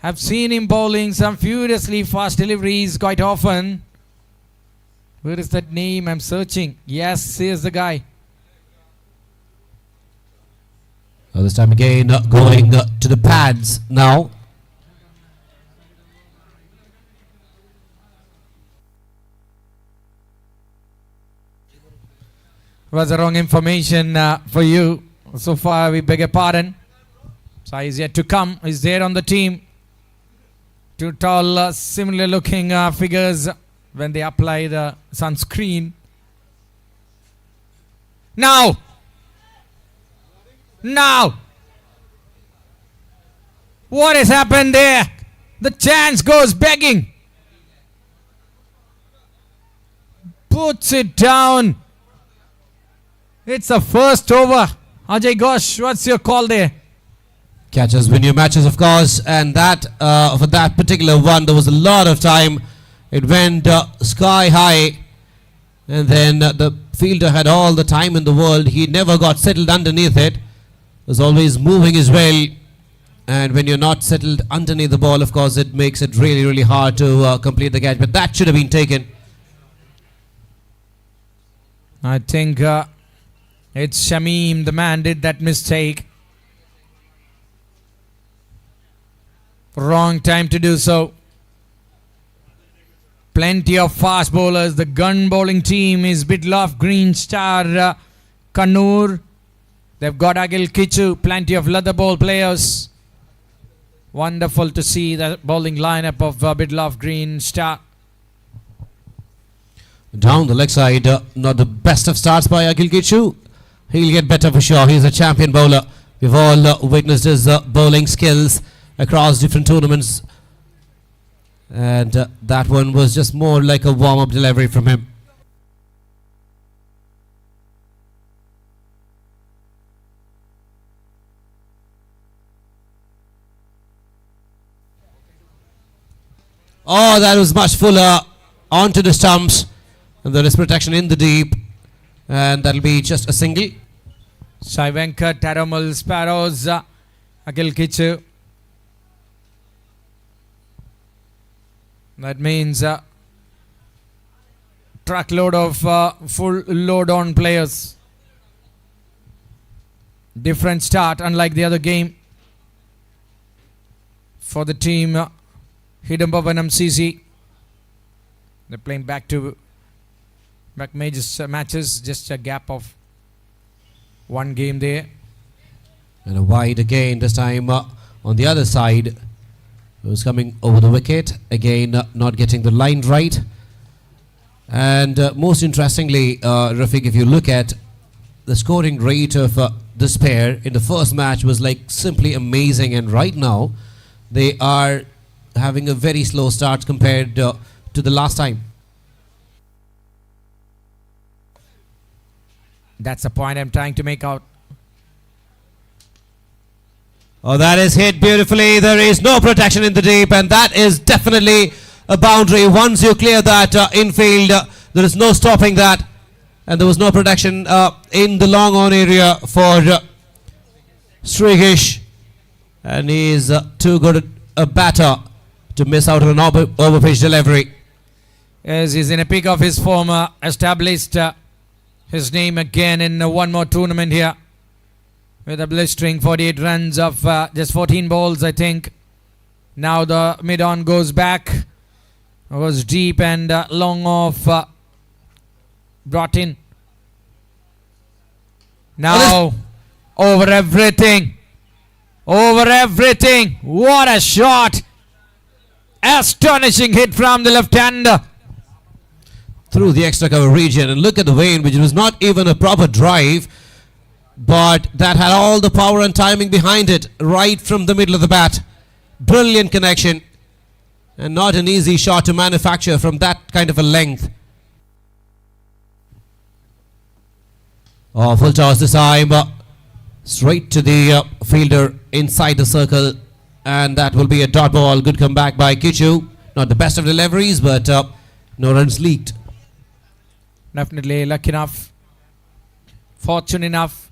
I've seen him bowling some furiously fast deliveries quite often. Where is that name? I'm searching. Yes, here's the guy. This time again going to the pads now. Was the wrong information for you. So far, we beg your pardon. Sai is yet to come. He's there on the team. Two tall, similar looking figures when they apply the sunscreen. Now! Now! What has happened there? The chance goes begging. Puts it down. It's a first over. Ajay Ghosh, what's your call there? Catches win your matches, of course, and that for that particular one, there was a lot of time. It went sky high, and then the fielder had all the time in the world. He never got settled underneath it. Was always moving as well, and when you're not settled underneath the ball, of course, it makes it really, really hard to complete the catch. But that should have been taken. I think it's Shamim, the man, did that mistake. Wrong time to do so. Plenty of fast bowlers. The gun bowling team is Bidloff, Green Star, Kannur. They've got Agil Kichu, plenty of leather ball players. Wonderful to see the bowling lineup of Bidloff, Green Star. Down the leg side, not the best of starts by Agil Kichu. He'll get better for sure. He's a champion bowler. We've all witnessed his bowling skills across different tournaments. And that one was just more like a warm-up delivery from him. Oh, that was much fuller onto the stumps. And there is protection in the deep. And that'll be just a single. Sai Venkat, Aromul Sparrows, Agil Kichu. That means truckload of full load on players. Different start, unlike the other game. For the team, Hiddenburn MCC. They're playing back major matches, just a gap of one game there. And a wide again, this time on the other side. was coming over the wicket. Again, not getting the line right. And most interestingly, Rafiq, if you look at the scoring rate of this pair in the first match was like simply amazing. And right now, they are having a very slow start compared to the last time. That's the point I'm trying to make out. Oh, that is hit beautifully. There is no protection in the deep, and that is definitely a boundary. Once you clear that infield, there is no stopping that, and there was no protection in the long on area for Srigish, and he is too good a batter to miss out on an over pitch delivery. Yes, he's in a peak of his form, established his name again in one more tournament here with a blistering 48 runs of just 14 balls, I think. Now the mid-on goes back, goes deep and long off, brought in. Now over everything, what a shot, astonishing hit from the left-hander. Through the extra cover region, and look at the way in which it was not even a proper drive, but that had all the power and timing behind it, right from the middle of the bat. Brilliant connection, and not an easy shot to manufacture from that kind of a length. Oh, full toss this time, straight to the fielder inside the circle, and that will be a dot ball. Good comeback by Kichu. Not the best of deliveries, but no runs leaked. Definitely lucky enough, fortune enough.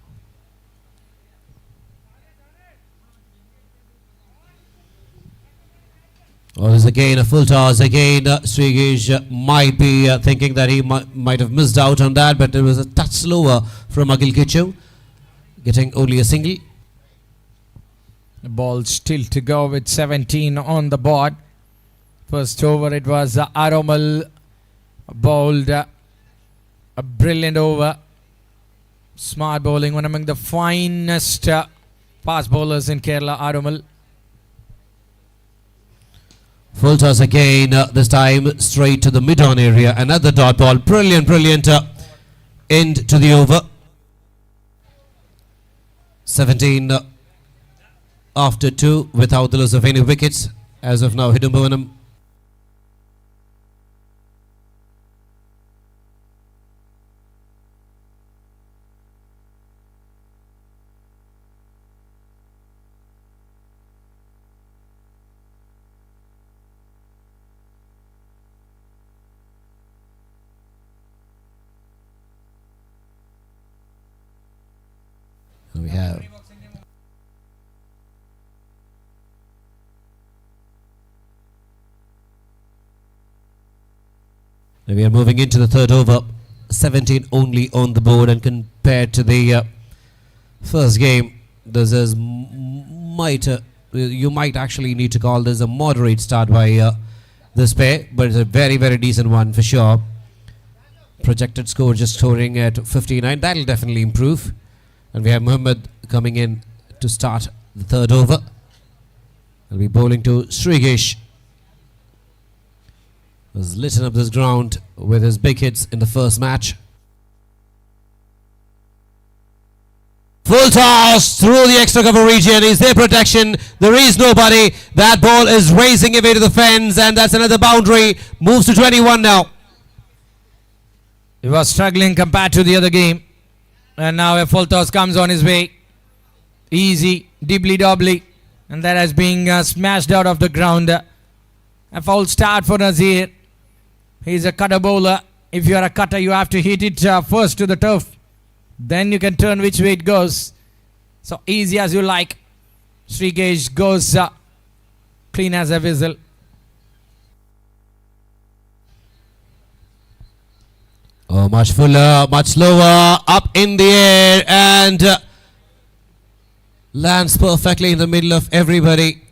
Oh, there's again a full toss. Again, Srigish might be thinking that he might have missed out on that, but it was a touch slower from Akhil Kichu, getting only a single. The ball still to go with 17 on the board. First over, it was Aromal bowled a brilliant over. Smart bowling, one among the finest fast bowlers in Kerala, Aromal. Full toss again, this time straight to the mid-on area. Another dot ball. Brilliant end to the over. 17 after 2 without the loss of any wickets as of now. Hidimbavanam. We have now we are moving into the third over. 17 only on the board, and compared to the first game, this is you might actually need to call this a moderate start by this pair, but it's a very decent one for sure. Projected score just scoring at 59. That'll definitely improve. And we have Muhammad coming in to start the third over. He'll be bowling to Srigish. Has lit up this ground with his big hits in the first match. Full toss through the extra cover region. Is there protection? There is nobody. That ball is racing away to the fence, and that's another boundary. Moves to 21 now. He was struggling compared to the other game. And now a full toss comes on his way. Easy, dibbly-dobbly. And that has been smashed out of the ground. A foul start for Nazir. He's a cutter bowler. If you are a cutter, you have to hit it first to the turf. Then you can turn which way it goes. So easy as you like. Srigesh goes clean as a whistle. Oh, much fuller, much slower, up in the air, and lands perfectly in the middle of everybody.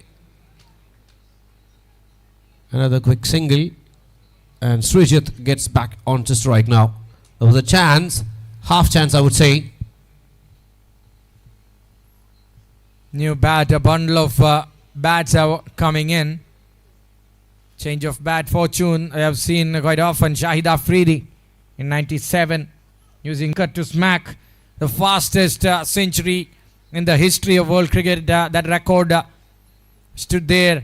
Another quick single, and Srijit gets back onto strike now. There was a chance, half chance I would say. New bat, a bundle of bats are coming in. Change of bad fortune I have seen quite often. Shahid Afridi in 97 using cut to smack the fastest century in the history of world cricket. That record stood there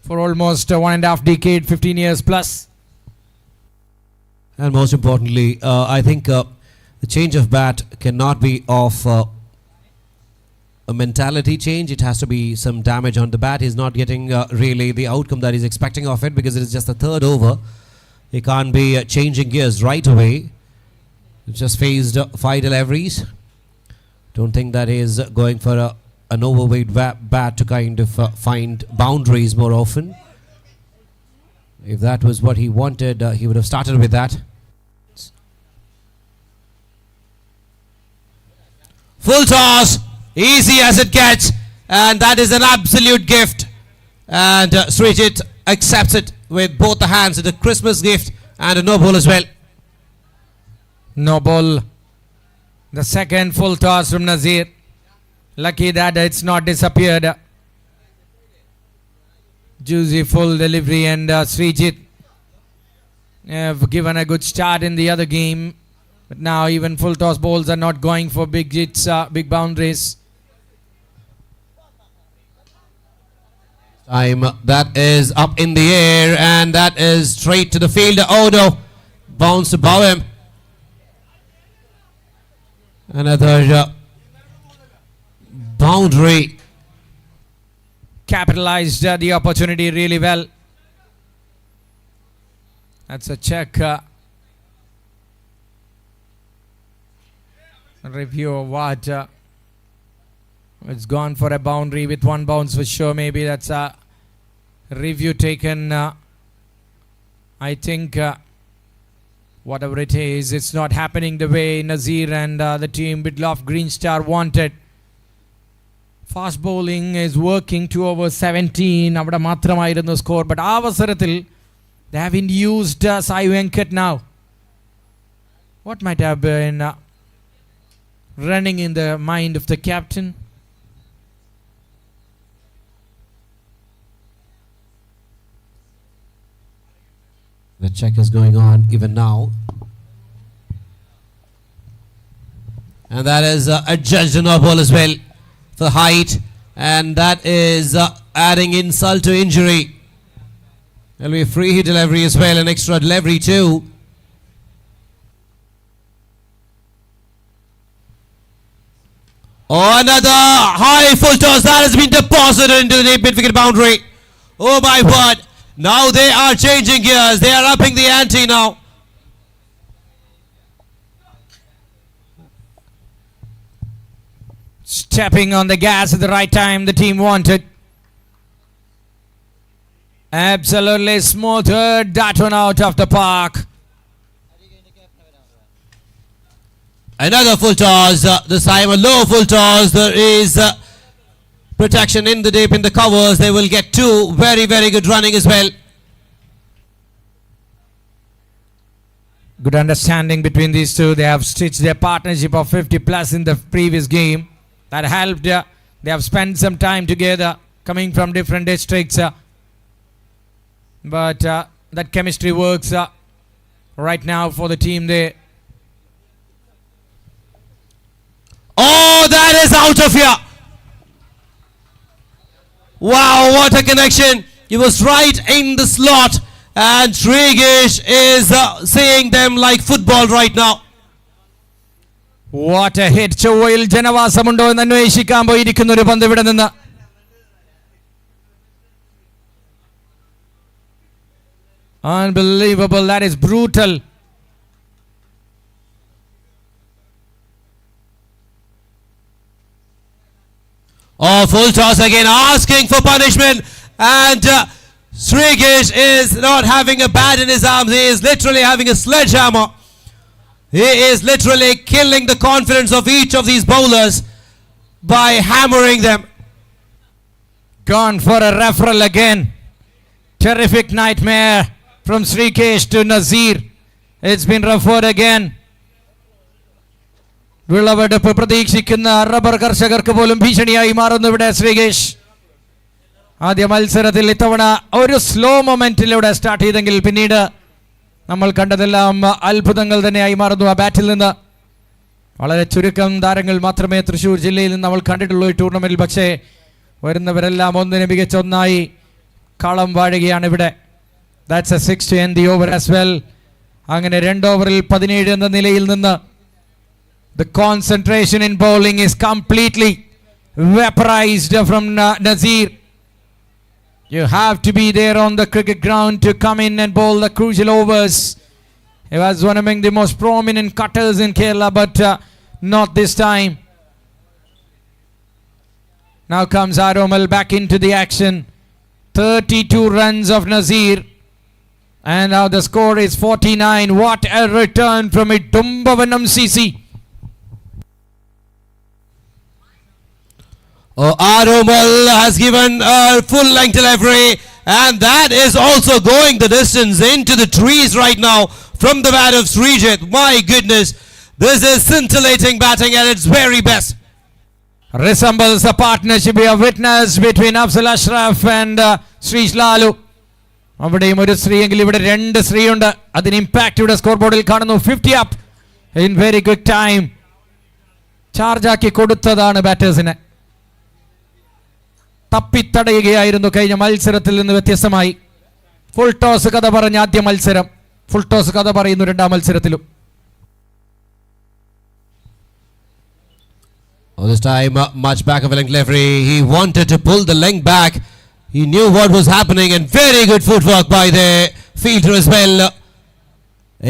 for almost 1.5 decade, 15 years plus. And most importantly, I think the change of bat cannot be of a mentality change. It has to be some damage on the bat. He's not getting really the outcome that he's expecting of it because it is just the third over. He can't be changing gears right away. He's just faced 5 deliveries. Don't think that he's going for an overweight bat to kind of find boundaries more often. If that was what he wanted, he would have started with that. Full toss, easy as it gets, and that is an absolute gift. And Srijit accepts it with both the hands. It's a Christmas gift and a no ball as well. No ball. The second full toss from Nazir. Lucky that it's not disappeared. Juicy full delivery, and Srijit have given a good start in the other game. But now even full toss balls are not going for big hits, big boundaries. Time that is up in the air, and that is straight to the fielder. Oh no, bounced above him. Another boundary. Capitalized the opportunity really well. That's a check. Review of what it's gone for a boundary with one bounce for sure. Maybe that's a review taken. I think whatever it is, it's not happening the way Nazir and the team Bidloff Green Star wanted. Fast bowling is working 2 over 17. Avada mathramaayirunnu score, but avasarathil they haven't used Sai Venkat now. What might have been running in the mind of the captain? The check is going on even now. And that is adjudged a no ball as well for height. And that is adding insult to injury. There'll be a free hit delivery as well, an extra delivery too. Oh, another high full toss that has been deposited into the deep mid-wicket boundary. Oh my word. Now they are changing gears. They are upping the ante now. Stepping on the gas at the right time the team wanted. Absolutely smothered that one out of the park. Another full toss. This time a low full toss. There is protection in the deep in the covers. They will get 2. Very, very good running as well. Good understanding between these two. They have stitched their partnership of 50 plus in the previous game. That helped. They have spent some time together coming from different districts. But that chemistry works right now for the team there. Oh, that is out of here. Wow, what a connection. He was right in the slot. And Srigesh is seeing them like football right now. What a hit. ചൊവ്വയിൽ ജനവാസമുണ്ടോ എന്ന് അന്വേഷിക്കാൻ പോയിരിക്കുന്ന ഒരു പന്ത് ഇവിടെ നിന്ന്. Unbelievable. That is brutal. Oh, full toss again, asking for punishment. And Srigesh is not having a bat in his arms. He is literally having a sledgehammer. He is literally killing the confidence of each of these bowlers by hammering them. Gone for a referral again. Terrific nightmare from Srigesh to Nazir. It's been referred again. വിളവെടുപ്പ് പ്രതീക്ഷിക്കുന്ന rubber കർഷകർക്ക് പോലും ഭീഷണിയായി മാറുന്നു ഇവിടെ ശ്രീകേഷ്. ആദ്യ മത്സരത്തിൽ ഇത്തവണ ഒരു സ്ലോ മൊമെന്റിലൂടെ സ്റ്റാർട്ട് ചെയ്തെങ്കിൽ പിന്നീട് നമ്മൾ കണ്ടതെല്ലാം അത്ഭുതങ്ങൾ തന്നെയായി മാറുന്നു. ആ ബാറ്റിൽ നിന്ന് വളരെ ചുരുക്കം താരങ്ങൾ മാത്രമേ തൃശ്ശൂർ ജില്ലയിൽ നിന്ന് നമ്മൾ കണ്ടിട്ടുള്ളൂ ഈ ടൂർണമെന്റിൽ. പക്ഷേ വരുന്നവരെല്ലാം ഒന്നിന് മികച്ച ഒന്നായി കളം വാഴുകയാണ് ഇവിടെ. That's A 6 to end the over as well. അങ്ങനെ 2 ഓവറിൽ 17 എന്ന നിലയിൽ നിന്ന് the concentration in bowling is completely vaporized from Nazir. You have to be there on the cricket ground to come in and bowl the crucial overs. He was one among the most prominent cutters in Kerala, but not this time. Now comes Aromal back into the action. 32 runs of Nazir. And now the score is 49. What a return from Idumbavanam CC. Aromal has given a full length delivery, and that is also going the distance into the trees right now from the bat of Srijit. My goodness, this is scintillating batting at its very best. Resembles a partnership we have witnessed between Afzal Ashraf and Srish Lalu. അവിടെയും ഒരു ശ്രീ എങ്കിൽ ഇവിടെ 2 ശ്രീയുണ്ട്. അതിന് impact ഇവിടെ score ബോർഡിൽ കാണുന്നു. 50 up in very good time. ചാർജാക്കി കൊടുത്തതാണ് ബാറ്റേഴ്സിനെ. തപ്പിത്തടയുകയായിരുന്നു കഴിഞ്ഞ മത്സരത്തിൽ നിന്ന് വ്യത്യസ്തമായി. ഫുൾ ടോസ് കഥ പറഞ്ഞ ആദ്യ മത്സരം, ഫുൾ ടോസ് കഥ പറയുന്നു 2ാം മത്സരത്തിലും. This time much back of a length delivery. He wanted to pull the length back. He knew what was happening, and very good footwork by the fielder as well.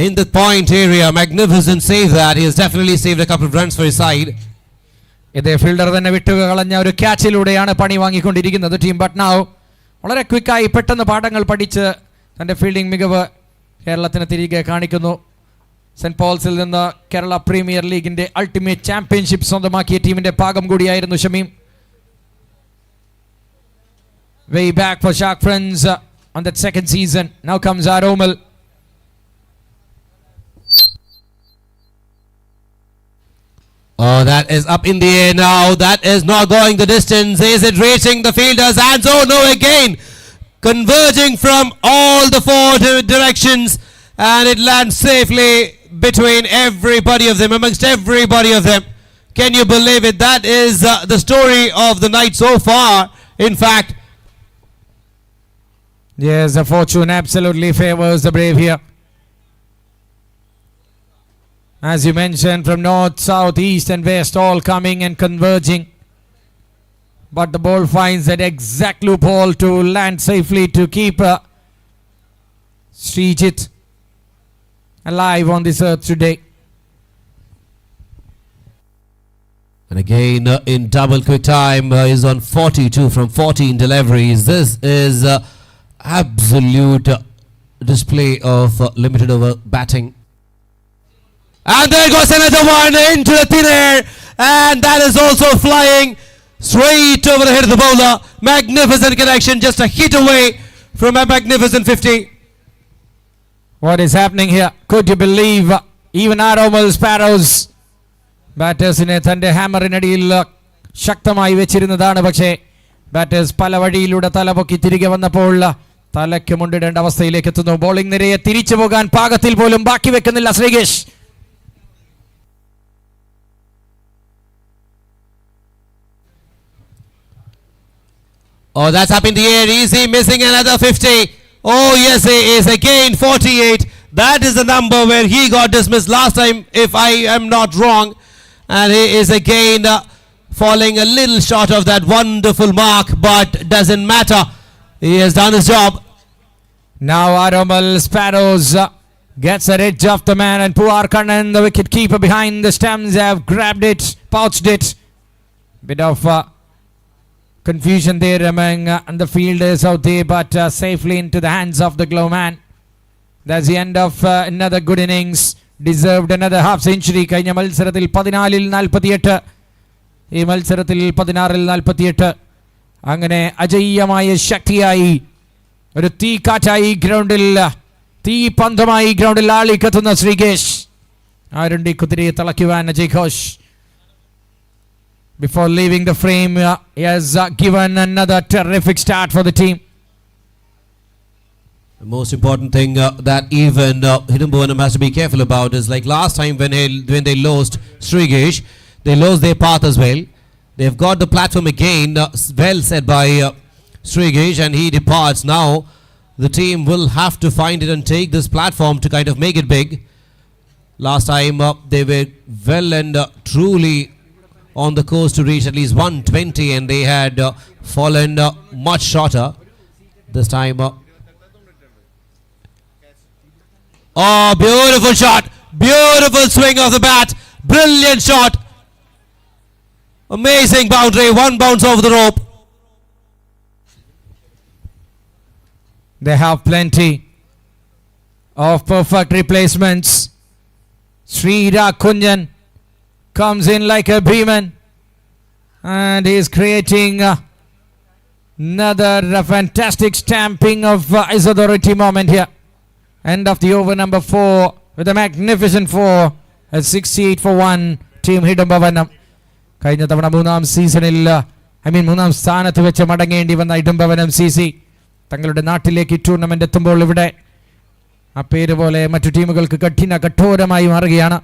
In the point area, magnificent save that. He has definitely saved a couple of runs for his side. ഇതേ fielder തന്നെ വിട്ടുകളഞ്ഞ ഒരു ക്യാച്ചിലൂടെയാണ് പണി വാങ്ങിക്കൊണ്ടിരിക്കുന്നത് team. But now വളരെ ക്വിക്കായി പെട്ടെന്ന് പാഠങ്ങൾ പഠിച്ച് തൻ്റെ fielding മികവ് കേരളത്തിന് തിരികെ കാണിക്കുന്നു. സെന്റ് പോൾസിൽ നിന്ന് കേരള പ്രീമിയർ ലീഗിന്റെ അൾട്ടിമേറ്റ് ചാമ്പ്യൻഷിപ്പ് സ്വന്തമാക്കിയ ടീമിന്റെ ഭാഗം കൂടിയായിരുന്നു Shameem. Way back for Shark Friends on that second season. Now comes Aromal. Oh, that is up in the air now. That is not going the distance. Is it reaching the fielder's hands? Oh no, again. Converging from all the 4 directions, and it lands safely between everybody of them, amongst everybody of them. Can you believe it? That is the story of the night so far. In fact, yes, the fortune absolutely favors the brave here. As you mentioned, from north, south, east and west all coming and converging. But the ball finds that exact loophole to land safely to keep Srijit alive on this earth today. and again in double quick time is on 42 from 14 deliveries. This is absolute display of limited over batting. And there goes another one into the thin air, and that is also flying straight over the head of the bowler. Magnificent connection, just a hit away from a magnificent 50. What is happening here? Could you believe even Aromal Sparrows ബാറ്റേഴ്സിനെ തൻ്റെ ഹാമറിനടിയിൽ ശക്തമായി വെച്ചിരുന്നതാണ്. പക്ഷേ batters പല വഴിയിലൂടെ തലപൊക്കി തിരികെ വന്നപ്പോൾ തലയ്ക്ക് മുണ്ടിടേണ്ട അവസ്ഥയിലേക്ക് എത്തുന്നു. ബോളിംഗ് നിരയെ തിരിച്ചു പോകാൻ പാകത്തിൽ പോലും ബാക്കി വെക്കുന്നില്ല Sreekesh. Oh, that's up in the air. Easy, missing another 50. Oh, yes, he is again 48. That is the number where he got dismissed last time, if I am not wrong. And he is again falling a little short of that wonderful mark, but doesn't matter. He has done his job. Now Aromal Sparrows gets a edge off the man, and Puar Kannan, the wicket keeper behind the stumps, have grabbed it, pouched it. Bit of confusion there among the fielders out there, but safely into the hands of the glove man. That's the end of another good innings. Deserved another half century. കഴിഞ്ഞ മത്സരത്തിൽ 14-ൽ 48, ഈ മത്സരത്തിൽ 16-ൽ 48. അങ്ങനെ അജയ്യമായ ശക്തിയായി ഒരു തീക്കാറ്റായി ഗ്രൗണ്ടിൽ, തീ പന്തമായി ഗ്രൗണ്ടിൽ ആളിക്കത്തുന്ന ശ്രീകേഷ്. ആരുണ്ടി കുതിരയെ തിളയ്ക്കുവാൻ Ajay Ghosh. Before leaving the frame, he has given another terrific start for the team. The most important thing that even Hidden has to be careful about is like last time when they lost Srigesh, they lost their path as well. They've got the platform again, well said by Srigesh, and he departs. Now the team will have to find it and take this platform to kind of make it big. Last time they were well and truly on the course to reach at least 120, and they had fallen much shorter. This time, oh, beautiful shot, beautiful swing of the bat, brilliant shot, amazing boundary, one bounce over the rope. They have plenty of perfect replacements. Sridhar Kunjan comes in like a beeman, and he is creating another fantastic stamping of his authority moment here. End of the over number 4 with a magnificent 4 at 68 for 1 team Hidambavanam. കഴിഞ്ഞ തവണ മൂന്നാം സ്ഥാനത്ത് വെച്ച് മടങ്ങേണ്ടി വന്ന ഇടംഭവനം CC തങ്ങളുടെ നാട്ടിലേക്ക് tournament എത്തുമ്പോൾ ഇവിടെ ആ പേര് പോലെ മറ്റു ടീമുകൾക്ക് കഠോരമായി മാറുകയാണ്.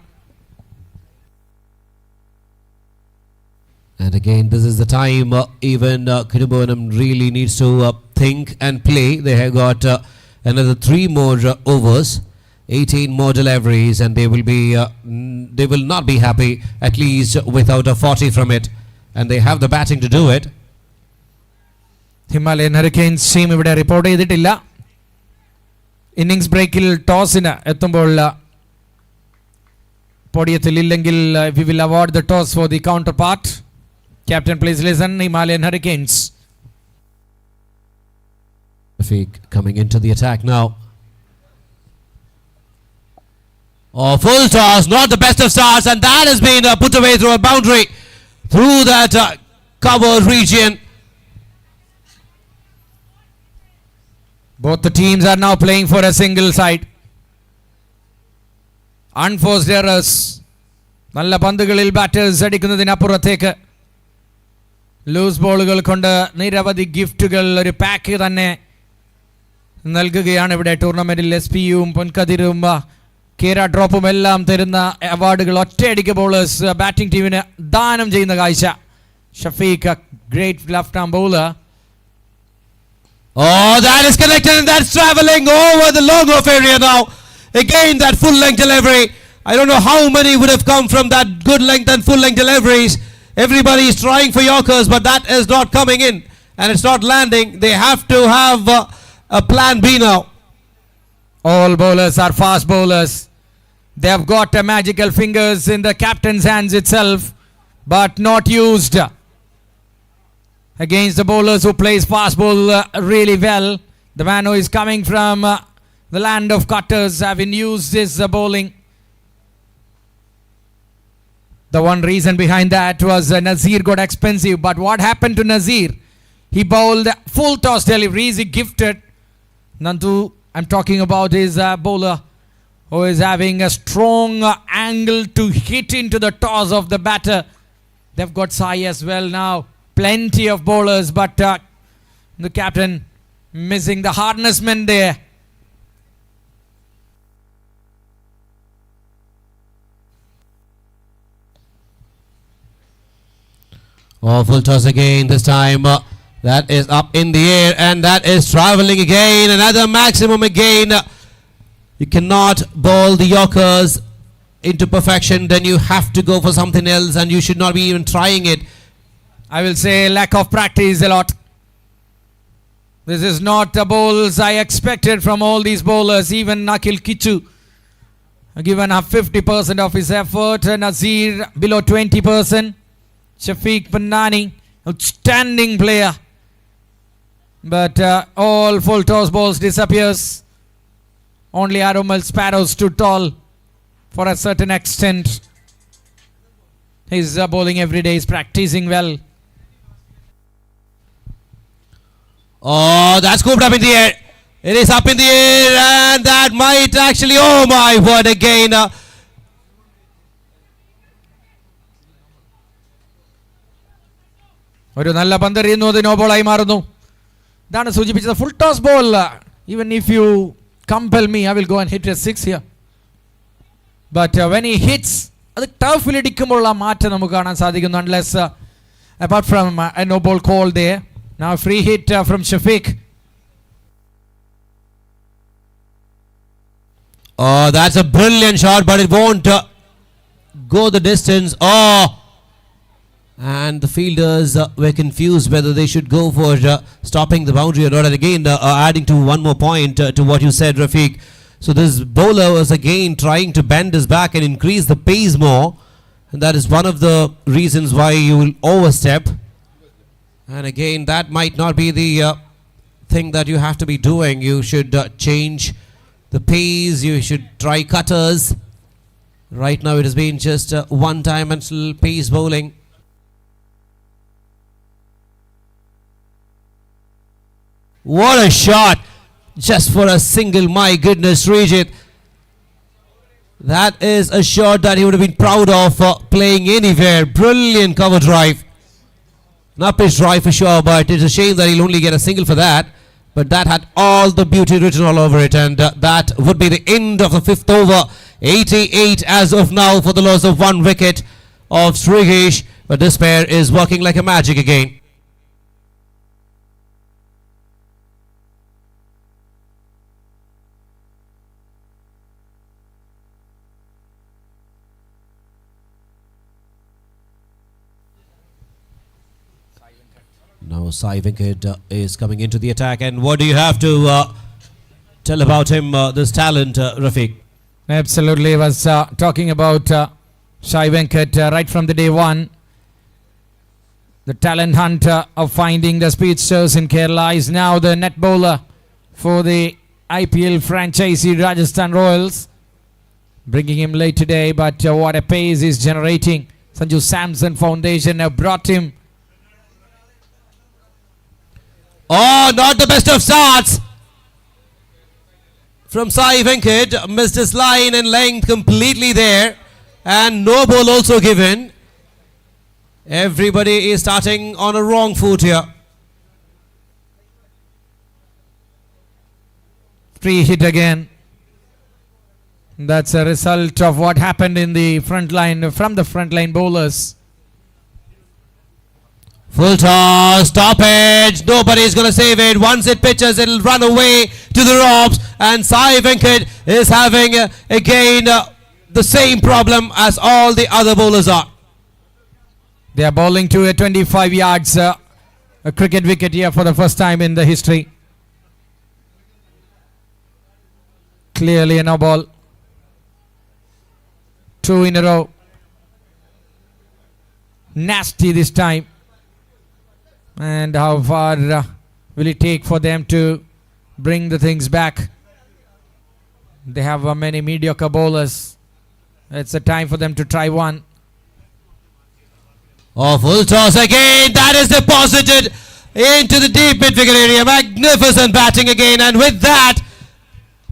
And again, this is the time even Kidambanam really needs to think and play. They have got another 3 more overs, 18 more deliveries, and they will not be happy at least without a 40 from it, and they have the batting to do it. Himalayan Hurricanes team ഇവിടെ report ചെയ്തിട്ടില്ല. Innings ബ്രേക്കിൽ ടോസിന് എത്തുമ്പോൾ പോഡിയത്തിൽ ഇല്ലെങ്കിൽ we will award the toss for the counterpart. Captain please listen. Himalayan Hurricanes coming into the attack now. Oh, full toss, not the best of starts, and that has been put away through a boundary through that covered region. Both the teams are now playing for a single side. Unforced errors. നല്ല പന്തുകളിൽ batters അടിക്കുന്നതിനപ്പുറത്തേക്ക് loose ബോളുകൾ കൊണ്ട് നിരവധി ഗിഫ്റ്റുകൾ ഒരു pack തന്നെ നൽകുകയാണ് ഇവിടെ ടൂർണമെന്റിൽ. SPUവും പൊൻകതിരും കേര ഡ്രോപ്പും എല്ലാം തരുന്ന അവാർഡുകൾ ഒറ്റയടിക്ക് ബോളേഴ്സ് ബാറ്റിംഗ് ടീമിന് ദാനം ചെയ്യുന്ന കാഴ്ച. Shafeeq, great left arm bowler. Oh, that is connected, and that's travelling over the long off area now. Again, that full length delivery. I don't know how many would have come from that good length and full length deliveries. Everybody is trying for Yorkers, but that is not coming in, and it's not landing. They have to have a plan B now. All bowlers are fast bowlers. They have got a magical fingers in the captain's hands itself, but not used against the bowlers who plays fast ball really well. The man who is coming from the land of cutters having used his bowling. The one reason behind that was Nazir got expensive, but what happened to Nazir? He bowled full toss delivery. He gifted. Nandu, I'm talking about his bowler who is having a strong angle to hit into the toss of the batter. They've got Sai as well now. Plenty of bowlers, but the captain missing the harness men there. Oh, full toss again. This time that is up in the air, and that is travelling again. Another maximum again. You cannot bowl the Yorkers into perfection. Then you have to go for something else, and you should not be even trying it. I will say lack of practice a lot. This is not the bowls I expected from all these bowlers. Even Nakil Kichu given up 50% of his effort. Nazir below 20%. Shafiq Pannani, outstanding player. But all full toss balls disappears. Only Aromal Sparrow stood tall for a certain extent. He's bowling every day. He's practicing well. Oh, that's scooped up in the air. It is up in the air, and that might actually, oh my word, again. ഒരു നല്ല പന്തെറിയുന്നു, അത് no ബോളായി മാറുന്നു. ഇതാണ് സൂചിപ്പിച്ചത് full toss ball. Even if you compel me I will go and hit A 6 here. But when he hits, അത് ടർഫിൽ ഇടിക്കുമ്പോഴുള്ള മാറ്റം നമുക്ക് കാണാൻ സാധിക്കുന്നു. Unless apart from a no ball call there. Now free hit from Shafiq. Oh, that's a brilliant shot, but it won't go the distance. Oh, and the fielders were confused whether they should go for stopping the boundary or not. And again, adding to one more point to what you said, Rafiq. So this bowler was again trying to bend his back and increase the pace more. And that is one of the reasons why you will overstep. And again, that might not be the thing that you have to be doing. You should change the pace. You should try cutters. Right now it has been just one-dimensional pace bowling. What a shot! Just for a single, my goodness, Srijit. That is a shot that he would have been proud of playing anywhere. Brilliant cover drive. An up-pitch drive for sure, but it's a shame that he'll only get a single for that. But that had all the beauty written all over it, and that would be the end of the 5th over. 88 as of now for the loss of 1 wicket of Srigesh. But this pair is working like a magic again. Now Sai Venkat is coming into the attack, and what do you have to tell about him, this talent, Rafiq? Absolutely, I was talking about Sai Venkat right from the day one. The talent hunt of finding the speedsters in Kerala is now the net bowler for the IPL franchisee Rajasthan Royals. Bringing him late today, but what a pace he's generating. Sanju Samson Foundation have brought him. Oh, not the best of starts from Sai Venkat. Missed his line and length completely there, and no ball also given. Everybody is starting on a wrong foot here. Free hit again. That's a result of what happened in the front line, from the front line bowlers. Full toss, stoppage, nobody is going to save it. Once it pitches, it will run away to the ropes, and Sai Venkat is having again the same problem as all the other bowlers are. They are bowling to a 25 yards a cricket wicket here for the first time in the history. Clearly a no ball. 2 in a row. Nasty this time. And how far will it take for them to bring the things back? They have many mediocre bowlers. It's a time for them to try one. Oh, full toss again. That is deposited into the deep mid-wicket area. Magnificent batting again. And with that,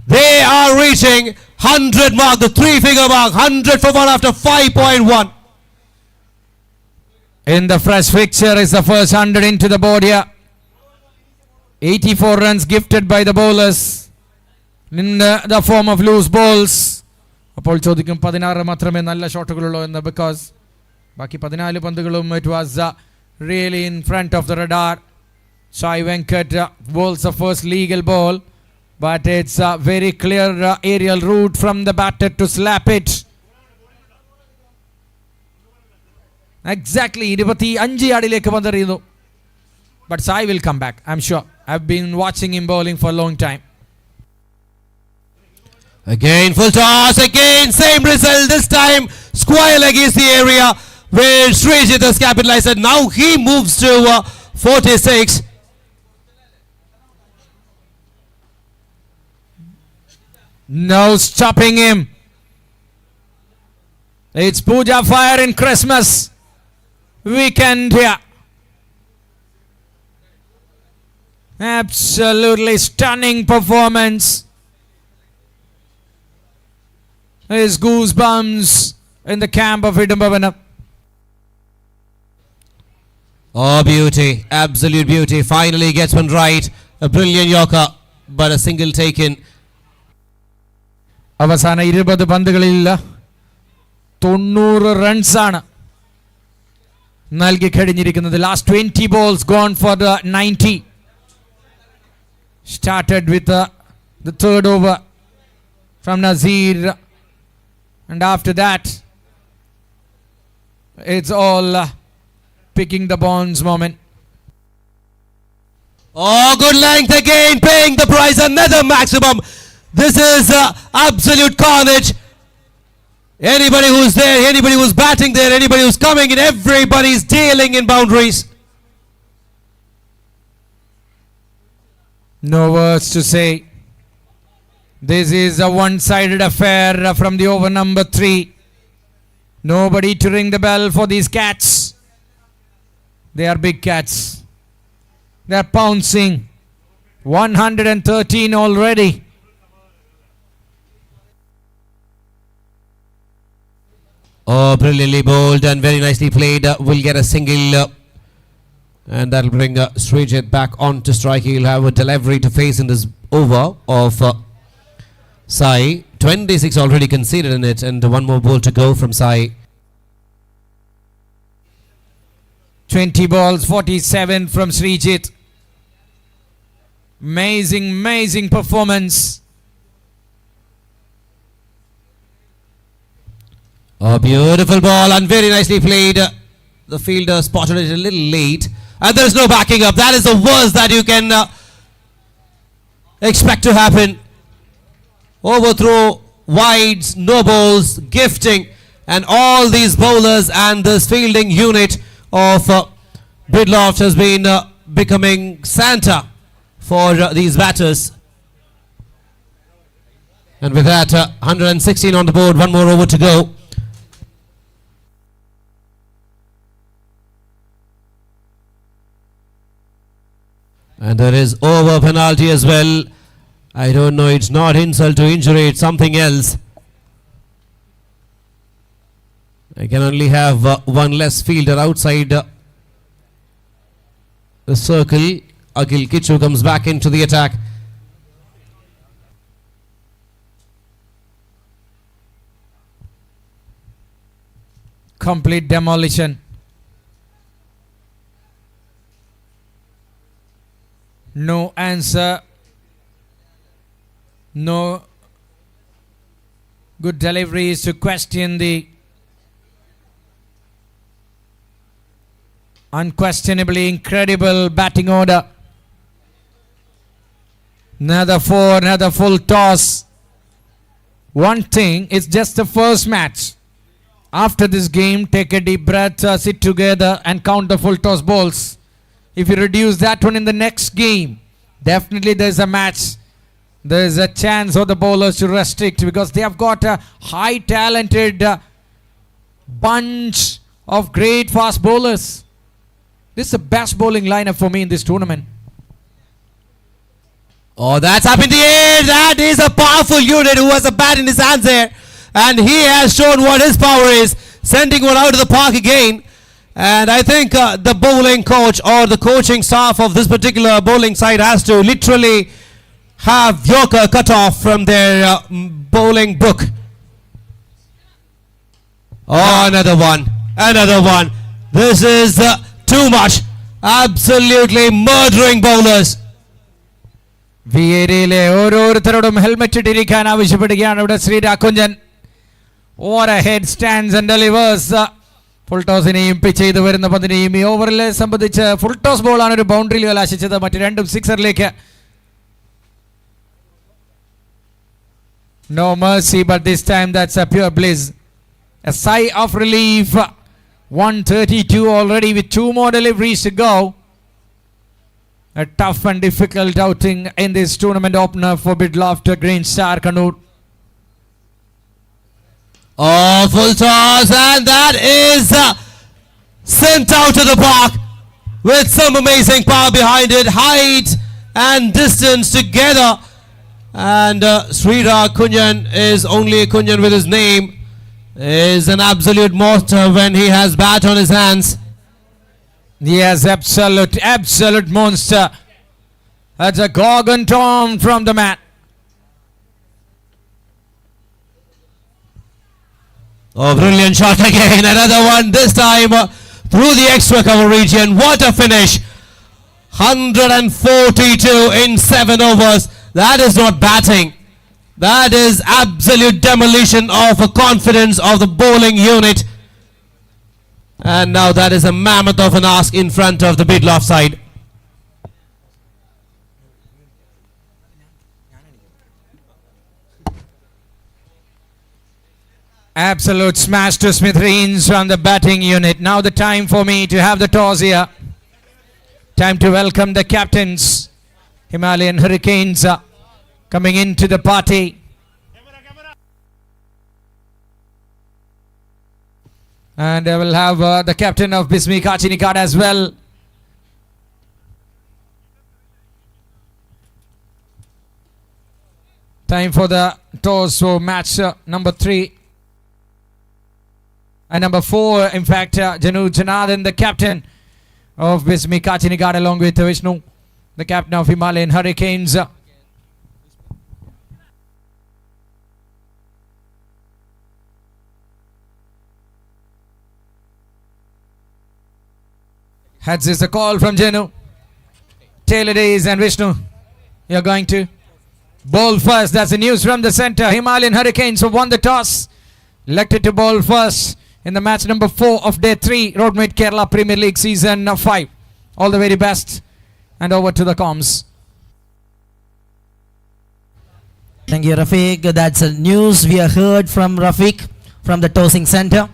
they are reaching 100 mark, the 3-figure mark. 100 for 1 after 5.1. In the fresh fixture is the first 100 into the board here. 84 runs gifted by the bowlers in the form of loose balls. അപ്പോൾ ചോദിക്കും 16 മാത്രമേ നല്ല ഷോട്ടുകളുള്ളൂ എന്ന്, because ബാക്കി 14 പന്തുകളും it was really in front of the radar. Sai Venkat bowls the first legal ball, but it's a very clear aerial route from the batter to slap it. Exactly 25 യാർഡിലേക്ക് പന്തെറിയുന്നു. But Sai will come back, I'm sure. I've been watching him bowling for a long time. Again full toss, again same result. This time square leg is the area where Srijit has capitalized, and now he moves to 46. No stopping him. It's Puja Fire in Christmas weekend here. Absolutely stunning performance. There's goosebumps in the camp of Idambavanam. Oh, beauty. Absolute beauty. Finally gets one right. A brilliant Yorker, but a single taken. അവസാന 20 പന്തുകളിൽ 90 റൺസാണ് നൽകി കഴിഞ്ഞിരിക്കുന്നത്. Last 20 balls gone for the 90. Started with the third over from Nazir, and after that it's all picking the bonds moment. Oh, good length again, paying the price, another maximum. This is absolute carnage. Anybody who's there, anybody who's batting there, anybody who's coming in, everybody's dealing in boundaries. No words to say. This is a one-sided affair from the over number 3. Nobody to ring the bell for these cats. They are big cats. They are pouncing. 113 already. Oh, brilliantly bowled and very nicely played. Will get a single, and that'll bring Srijit back on to strike. He'll have a delivery to face in this over of Sai. 26 already conceded in it, and one more ball to go from Sai. 20 balls, 47 from Srijit. Amazing performance. A beautiful ball and very nicely played. The fielder spotted it a little late, and there is no backing up. That is the worst that you can expect to happen. Overthrow, wides, no balls, gifting, and all these bowlers and this fielding unit of Bidloft has been becoming Santa for these batters. And with that, 116 on the board, one more over to go. And there is over penalty as well. I don't know, it's not insult to injury, it's something else. I can only have one less fielder outside the circle. Akhil Kichu comes back into the attack. Complete demolition. No answer. No good deliveries to question the unquestionably incredible batting order. Another 4, another full toss. One thing, it's just the first match. After this game, take a deep breath, sit together and count the full toss balls. If you reduce that one in the next game, definitely there's a match. There's a chance for the bowlers to restrict, because they have got a high talented bunch of great fast bowlers. This is the best bowling lineup for me in this tournament. Oh, that's up in the air. That is a powerful unit who has a bat in his hands there. And he has shown what his power is, sending one out of the park again. And I think the bowling coach or the coaching staff of this particular bowling side has to literally have Yorker cut off from their bowling book. Oh, another one. Another one. This is too much. Absolutely murdering bowlers. വിയേരിയിലെ ഓരോരുത്തരോടും helmet ഇട്ടിരിക്കാൻ ആവശ്യപ്പെടുകയാണ് ഇവിടെ ശ്രീരാഘുഞ്ചൻ. What a head stands and delivers. Full ടോസിനെയും pitch ചെയ്ത് വരുന്ന പന്തിനെയും ഈ ഓവറിലെ സംബന്ധിച്ച് ഫുൾ ടോസ് ബോളാണ് ഒരു ബൗണ്ടറിയിൽ കലാശിച്ചത്. മറ്റ് രണ്ടും സിക്സറിലേക്ക്. No mercy, but this time that's a pure bliss. A sigh of relief. 132 already with 2 more deliveries to go. A tough and difficult outing in this tournament opener for Bidloft Green Star Kannur. Oh, full toss, and that is sent out to the park with some amazing power behind it. Height and distance together. And Srira Kunjan is only a Kunjan with his name. Is an absolute monster when he has bat on his hands. Yes, absolute monster. That's a Gorgon Tom from the mat. Oh, brilliant shot again. Another one, this time through the extra cover region. What a finish. 142 in 7 overs. That is not batting. That is absolute demolition of the confidence of the bowling unit. And now that is a mammoth of an ask in front of the Bidloff side. Absolute smash to smithereens from the batting unit. Now the time for me to have the toss here. Time to welcome the captains. Himalayan Hurricanes coming into the party. And I will have the captain of Bismi Kachinikad as well. Time for the toss for match number 3. And number 4, in fact, Janu Janardhan, the captain of Bismi Kachinikad, along with Vishnu, the captain of Himalayan Hurricanes. Heads is a call from Janu. Taylor Days and Vishnu, you're going to bowl first. That's the news from the center. Himalayan Hurricanes have won the toss. Elected to bowl first in the match number 4 of day 3, Roadmate Kerala Premier League season 5. All the very best. And over to the comms. Thank you, Rafiq. That's the news we have heard from Rafiq from the tossing center.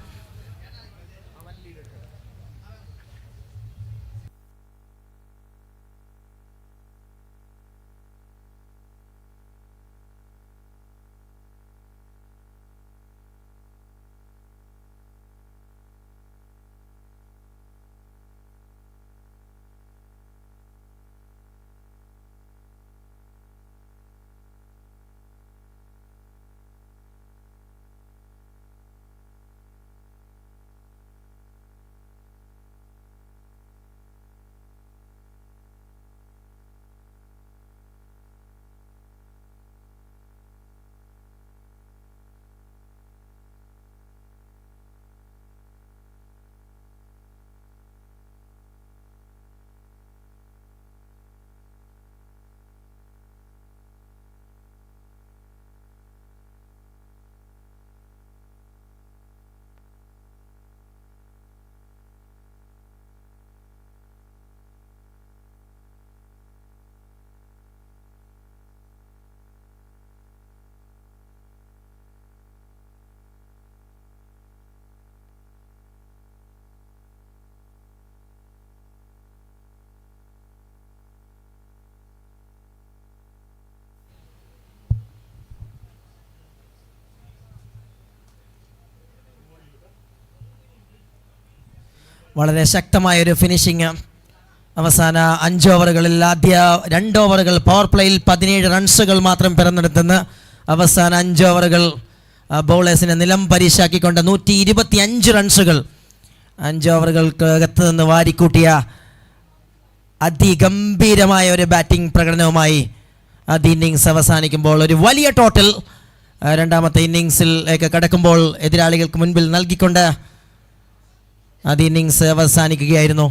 വളരെ ശക്തമായൊരു finishing. അവസാന 5 ഓവറുകളിൽ ആദ്യ 2 ഓവറുകൾ power പ്ലേയിൽ 17 റൺസുകൾ മാത്രം പിറന്നെടുത്തുന്ന അവസാന 5 ഓവറുകൾ ബൗളേഴ്സിനെ നിലം പരിശാക്കിക്കൊണ്ട് 125 റൺസുകൾ 5 ഓവറുകൾക്ക് അകത്ത് നിന്ന് വാരിക്കൂട്ടിയ അതിഗംഭീരമായ ഒരു ബാറ്റിംഗ് പ്രകടനവുമായി ആദ്യ ഇന്നിങ്സ് അവസാനിക്കുമ്പോൾ ഒരു വലിയ ടോട്ടൽ രണ്ടാമത്തെ ഇന്നിങ്സിലേക്ക് കടക്കുമ്പോൾ എതിരാളികൾക്ക് മുൻപിൽ നൽകിക്കൊണ്ട് ആദ്യ innings അവസാനിക്കുകയായിരുന്നു.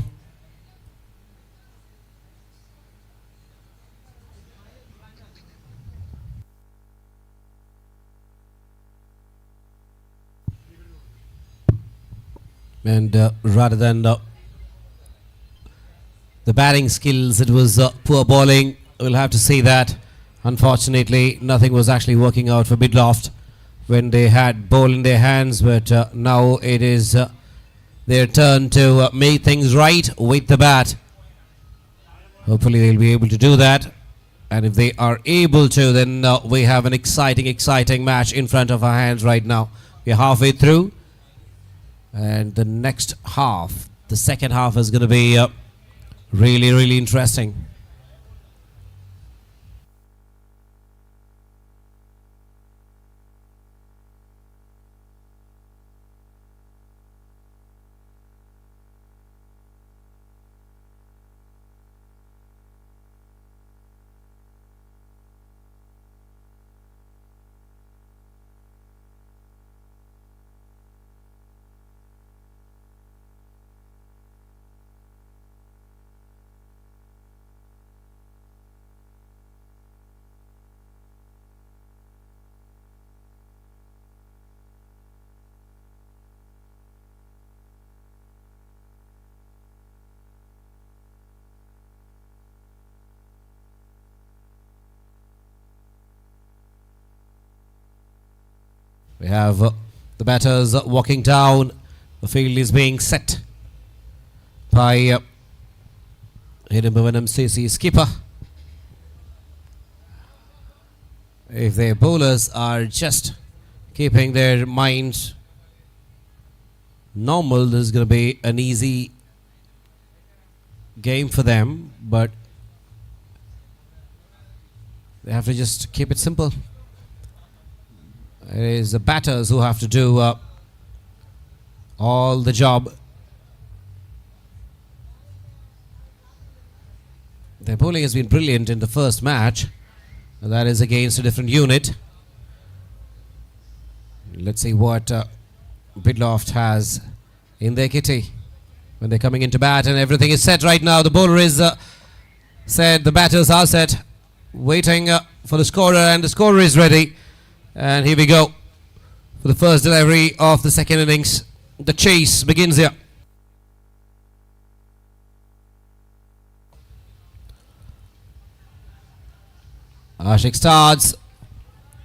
And rather than the batting skills, it was poor bowling. We'll have to see that. Unfortunately, nothing was actually working out for Bidloft when they had ball in their hands, but now it is their turn to make things right with the bat. Hopefully they'll be able to do that, and if they are able to, then we have an exciting match in front of our hands right now. We're halfway through, and the next half, the second half, is going to be really interesting. We have the batters walking down. The field is being set by Hidden MCC skipper. If their bowlers are just keeping their minds normal, this is going to be an easy game for them, but they have to just keep it simple. It is the batters who have to do all the job. Their bowling has been brilliant in the first match, and that is against a different unit. Let's see what Bidloft has in their kitty when they're coming into bat, and everything is set right now. The bowler is set, the batters are set, waiting for the scorer, and the scorer is ready. And here we go for the first delivery of the second innings. The chase begins here. Ashik starts,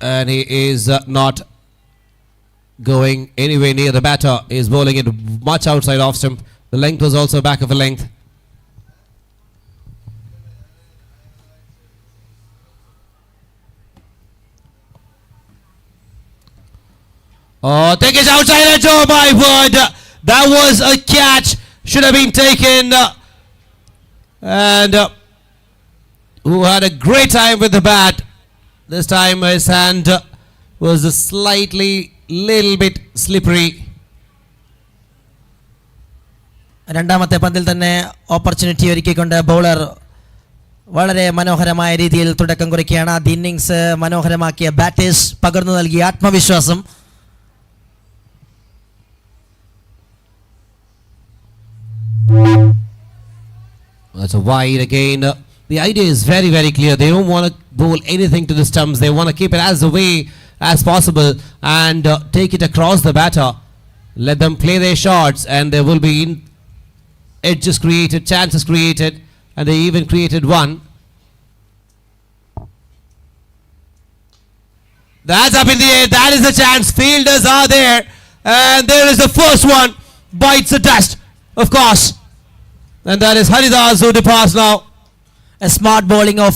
and he is not going anywhere near the batter. He is bowling it much outside off stump. The length was also back of a length. Oh, take it outside edge. Oh my word. That was a catch. Should have been taken. And who had a great time with the bat. This time his hand was a slightly little bit slippery. രണ്ടാമത്തെ പന്തിൽ തന്നെ opportunity ഒരുക്കിക്കൊണ്ട് bowler വളരെ മനോഹരമായ രീതിയിൽ തുടക്കം കുറിക്കുകയാണ്. ആദ്യ innings മനോഹരമാക്കിയ batters പകർന്നു നൽകിയ ആത്മവിശ്വാസം. That's a wide again. The idea is very, very clear. They don't want to bowl anything to the stumps. They want to keep it as away as possible and take it across the batter. Let them play their shots, and there will be edges created, chances created, and they even created one. That's up in the air. That is the chance. Fielders are there, and there is the first one. Bites the dust, of course. And that is Haridas who departs now. A smart bowling of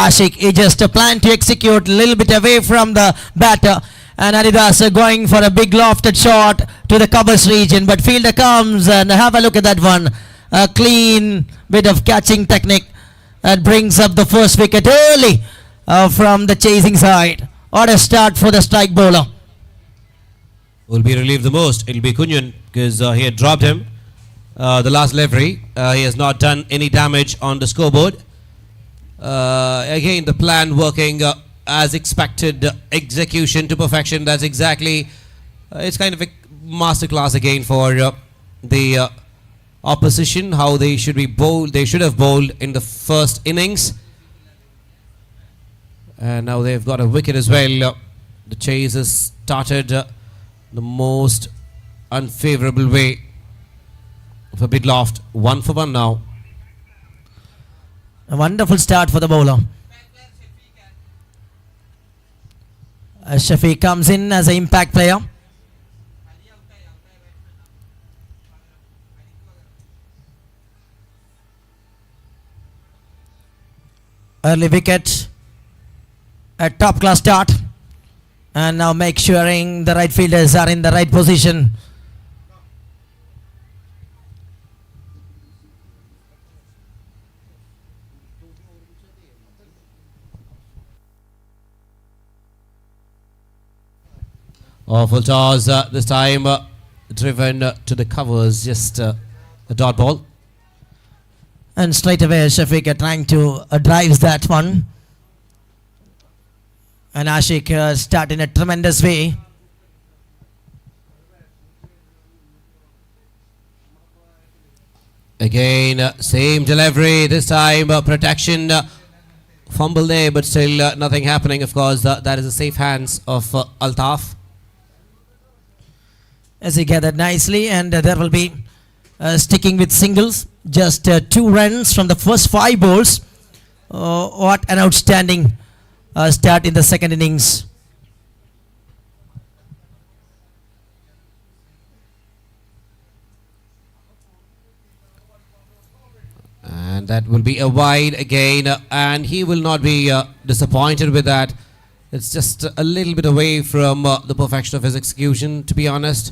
Ashik. He just planned to execute a little bit away from the batter, and Haridas going for a big lofted shot to the covers region, but fielder comes and have a look at that one. A clean bit of catching technique that brings up the first wicket early from the chasing side. What a start for the strike bowler. Will be relieved the most. It'll be Kunjan, because he had dropped him the last delivery. He has not done any damage on the scoreboard. Again, the plan working as expected, execution to perfection. That's exactly, it's kind of a masterclass again for the opposition, how they should be bowled. They should have bowled in the first innings, and now they've got a wicket as well. The chase has started the most unfavorable way for Bidloft. 1 for 1 now. A wonderful start for the bowler. Shafiq comes in as an impact player. Early wicket. A top class start. And now make sure the right fielders are in the right position. Awful toss this time, driven to the covers, just a dot ball. And straight away Shafiq trying to drives that one. And Ashik start in a tremendous way. Again, same delivery, this time protection, fumble there, but still nothing happening. Of course, that is the safe hands of Altaf. As he gathered nicely, and there will be sticking with singles. Just 2 runs from the first 5 balls. What an outstanding start in the second innings. that will be a wide again, and he will not be disappointed with that. It's just a little bit away from the perfection of his execution, to be honest.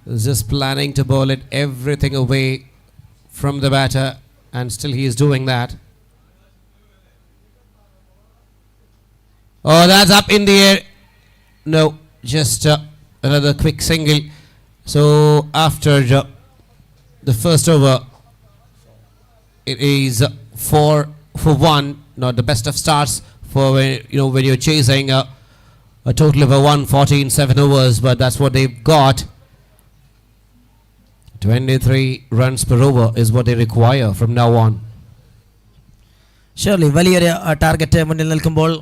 He's just planning to bowl it everything away from the batter, and still he is doing that. Oh, that's up in the air. No, just another quick single. So after the first over, it is 4 for 1. Not the best of starts for when you're chasing a total of 114 7 overs, but that's what they've got. 23 runs per over is what they require from now on. Shirley വലിയൊരു target മുന്നിൽ നിൽക്കുമ്പോൾ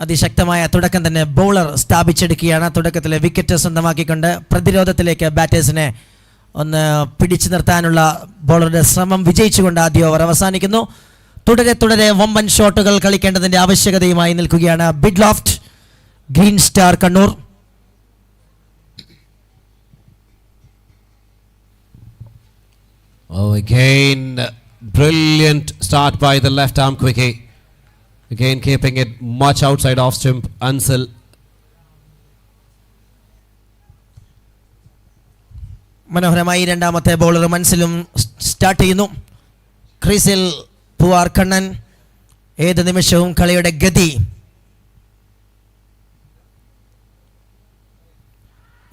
അതിശക്തമായ തുടക്കം തന്നെ bowler സ്ഥാപിച്ചെടുക്കുകയാണ്. തുടക്കത്തിലെ wicket സ്വന്തമാക്കിക്കൊണ്ട് പ്രതിരോധത്തിലേക്ക് ബാറ്റേഴ്സിനെ ഒന്ന് പിടിച്ചു നിർത്താനുള്ള ബൗളറുടെ ശ്രമം വിജയിച്ചുകൊണ്ട് ആദ്യ ഓവർ അവസാനിക്കുന്നു. തുടരെ തുടരെ വമ്പൻ ഷോട്ടുകൾ കളിക്കേണ്ടതിൻ്റെ ആവശ്യകതയുമായി നിൽക്കുകയാണ് Bidloft, Green Star Kannur. Oh, again, brilliant start by the left arm quickie. Again, keeping it much outside off stump. Ansel. മനോഹരമായി രണ്ടാമത്തെ ബൗളർ മൻസിലും സ്റ്റാർട്ട് ചെയ്യുന്നു. ക്രീസിൽ പൂവാർ കണ്ണൻ. ഏത് നിമിഷവും കളിയുടെ ഗതി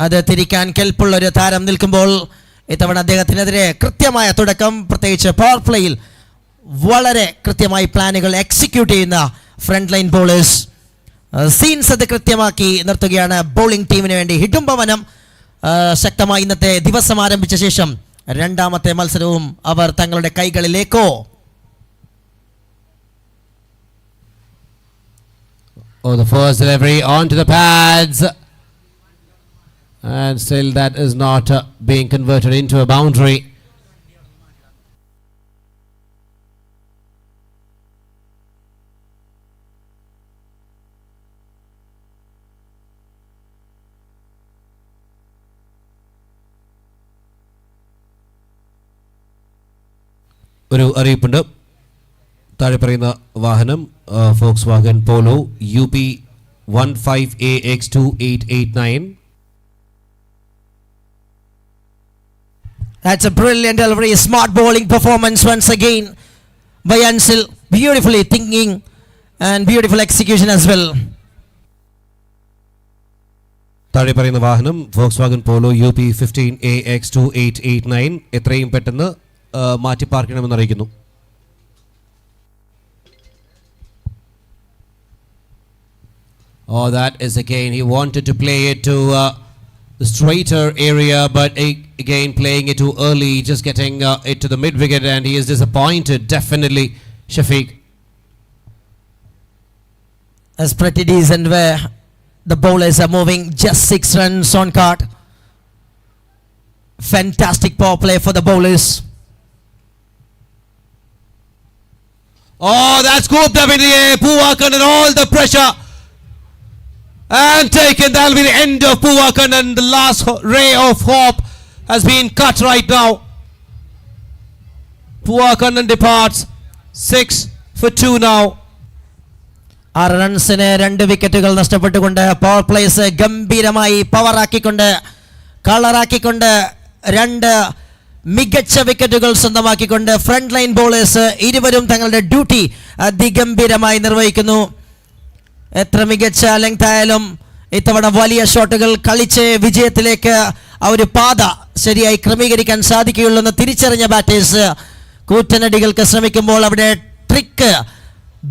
അത് തിരിക്കാൻ കെൽപ്പുള്ളൊരു താരം നിൽക്കുമ്പോൾ ഇത്തവണ അദ്ദേഹത്തിനെതിരെ കൃത്യമായ തുടക്കം, പ്രത്യേകിച്ച് പവർ പ്ലേയിൽ വളരെ കൃത്യമായി പ്ലാനുകൾ എക്സിക്യൂട്ട് ചെയ്യുന്ന ഫ്രണ്ട് ലൈൻ ബോളേഴ്സ്. സീൻസ് അത് കൃത്യമാക്കി നിർത്തുകയാണ് ബൗളിംഗ് ടീമിന് വേണ്ടി. ഹിഡുംബവനം ശക്തമായി ഇന്നത്തെ ദിവസം ആരംഭിച്ച ശേഷം രണ്ടാമത്തെ മത്സരവും അവർ തങ്ങളുടെ കൈകളിലേക്കോ. Oh, the first delivery onto the pads. And still that is not being converted into a boundary. ഒരു അറിയിപ്പുണ്ട്. താഴെ പറയുന്ന വാഹനം Volkswagen Polo UP 15AX2889. That's a brilliant delivery, smart bowling performance once again by Ansel. Beautifully thinking and beautiful execution as well. താഴെ പറയുന്ന വാഹനം Volkswagen Polo UP 15AX2889 എത്രയും പെട്ടെന്ന് മാറ്റി പാർക്കണമെന്ന് അറിയിക്കുന്നു. Oh, that is again, he wanted to play it to the straighter area, but again playing it too early, just getting it to the mid wicket, and he is disappointed, definitely, Shafiq. That's pretty decent where the bowlers are moving just 6 runs on card. Fantastic power play for the bowlers. Oh, that's scooped up in the air, Poowakan and all the pressure. And taken, that'll be the end of Poowakan, and the last ray of hope has been cut right now. Poowakan departs 6 for 2 now. 6 റൺസിന് 2 വിക്കറ്റുകൾ നഷ്ടപ്പെട്ടുകൊണ്ട് power place ഗംഭീരമായി പവറാക്കിക്കൊണ്ട് കളറാക്കിക്കൊണ്ട് 2 മികച്ച വിക്കറ്റുകൾ സ്വന്തമാക്കിക്കൊണ്ട് front line bowlers ഇരുവരും തങ്ങളുടെ duty അതിഗംഭീരമായി നിർവഹിക്കുന്നു. എത്ര മികച്ച ലെങ്ത് ആയാലും ഇത്തവണ വലിയ ഷോട്ടുകൾ കളിച്ച് വിജയത്തിലേക്ക് ആ ഒരു പാത ശരിയായി ക്രമീകരിക്കാൻ സാധിക്കുകയുള്ളൂ എന്ന് തിരിച്ചറിഞ്ഞ ബാറ്റേഴ്സ് കൂറ്റനടികൾക്ക് ശ്രമിക്കുമ്പോൾ അവിടെ ട്രിക്ക്,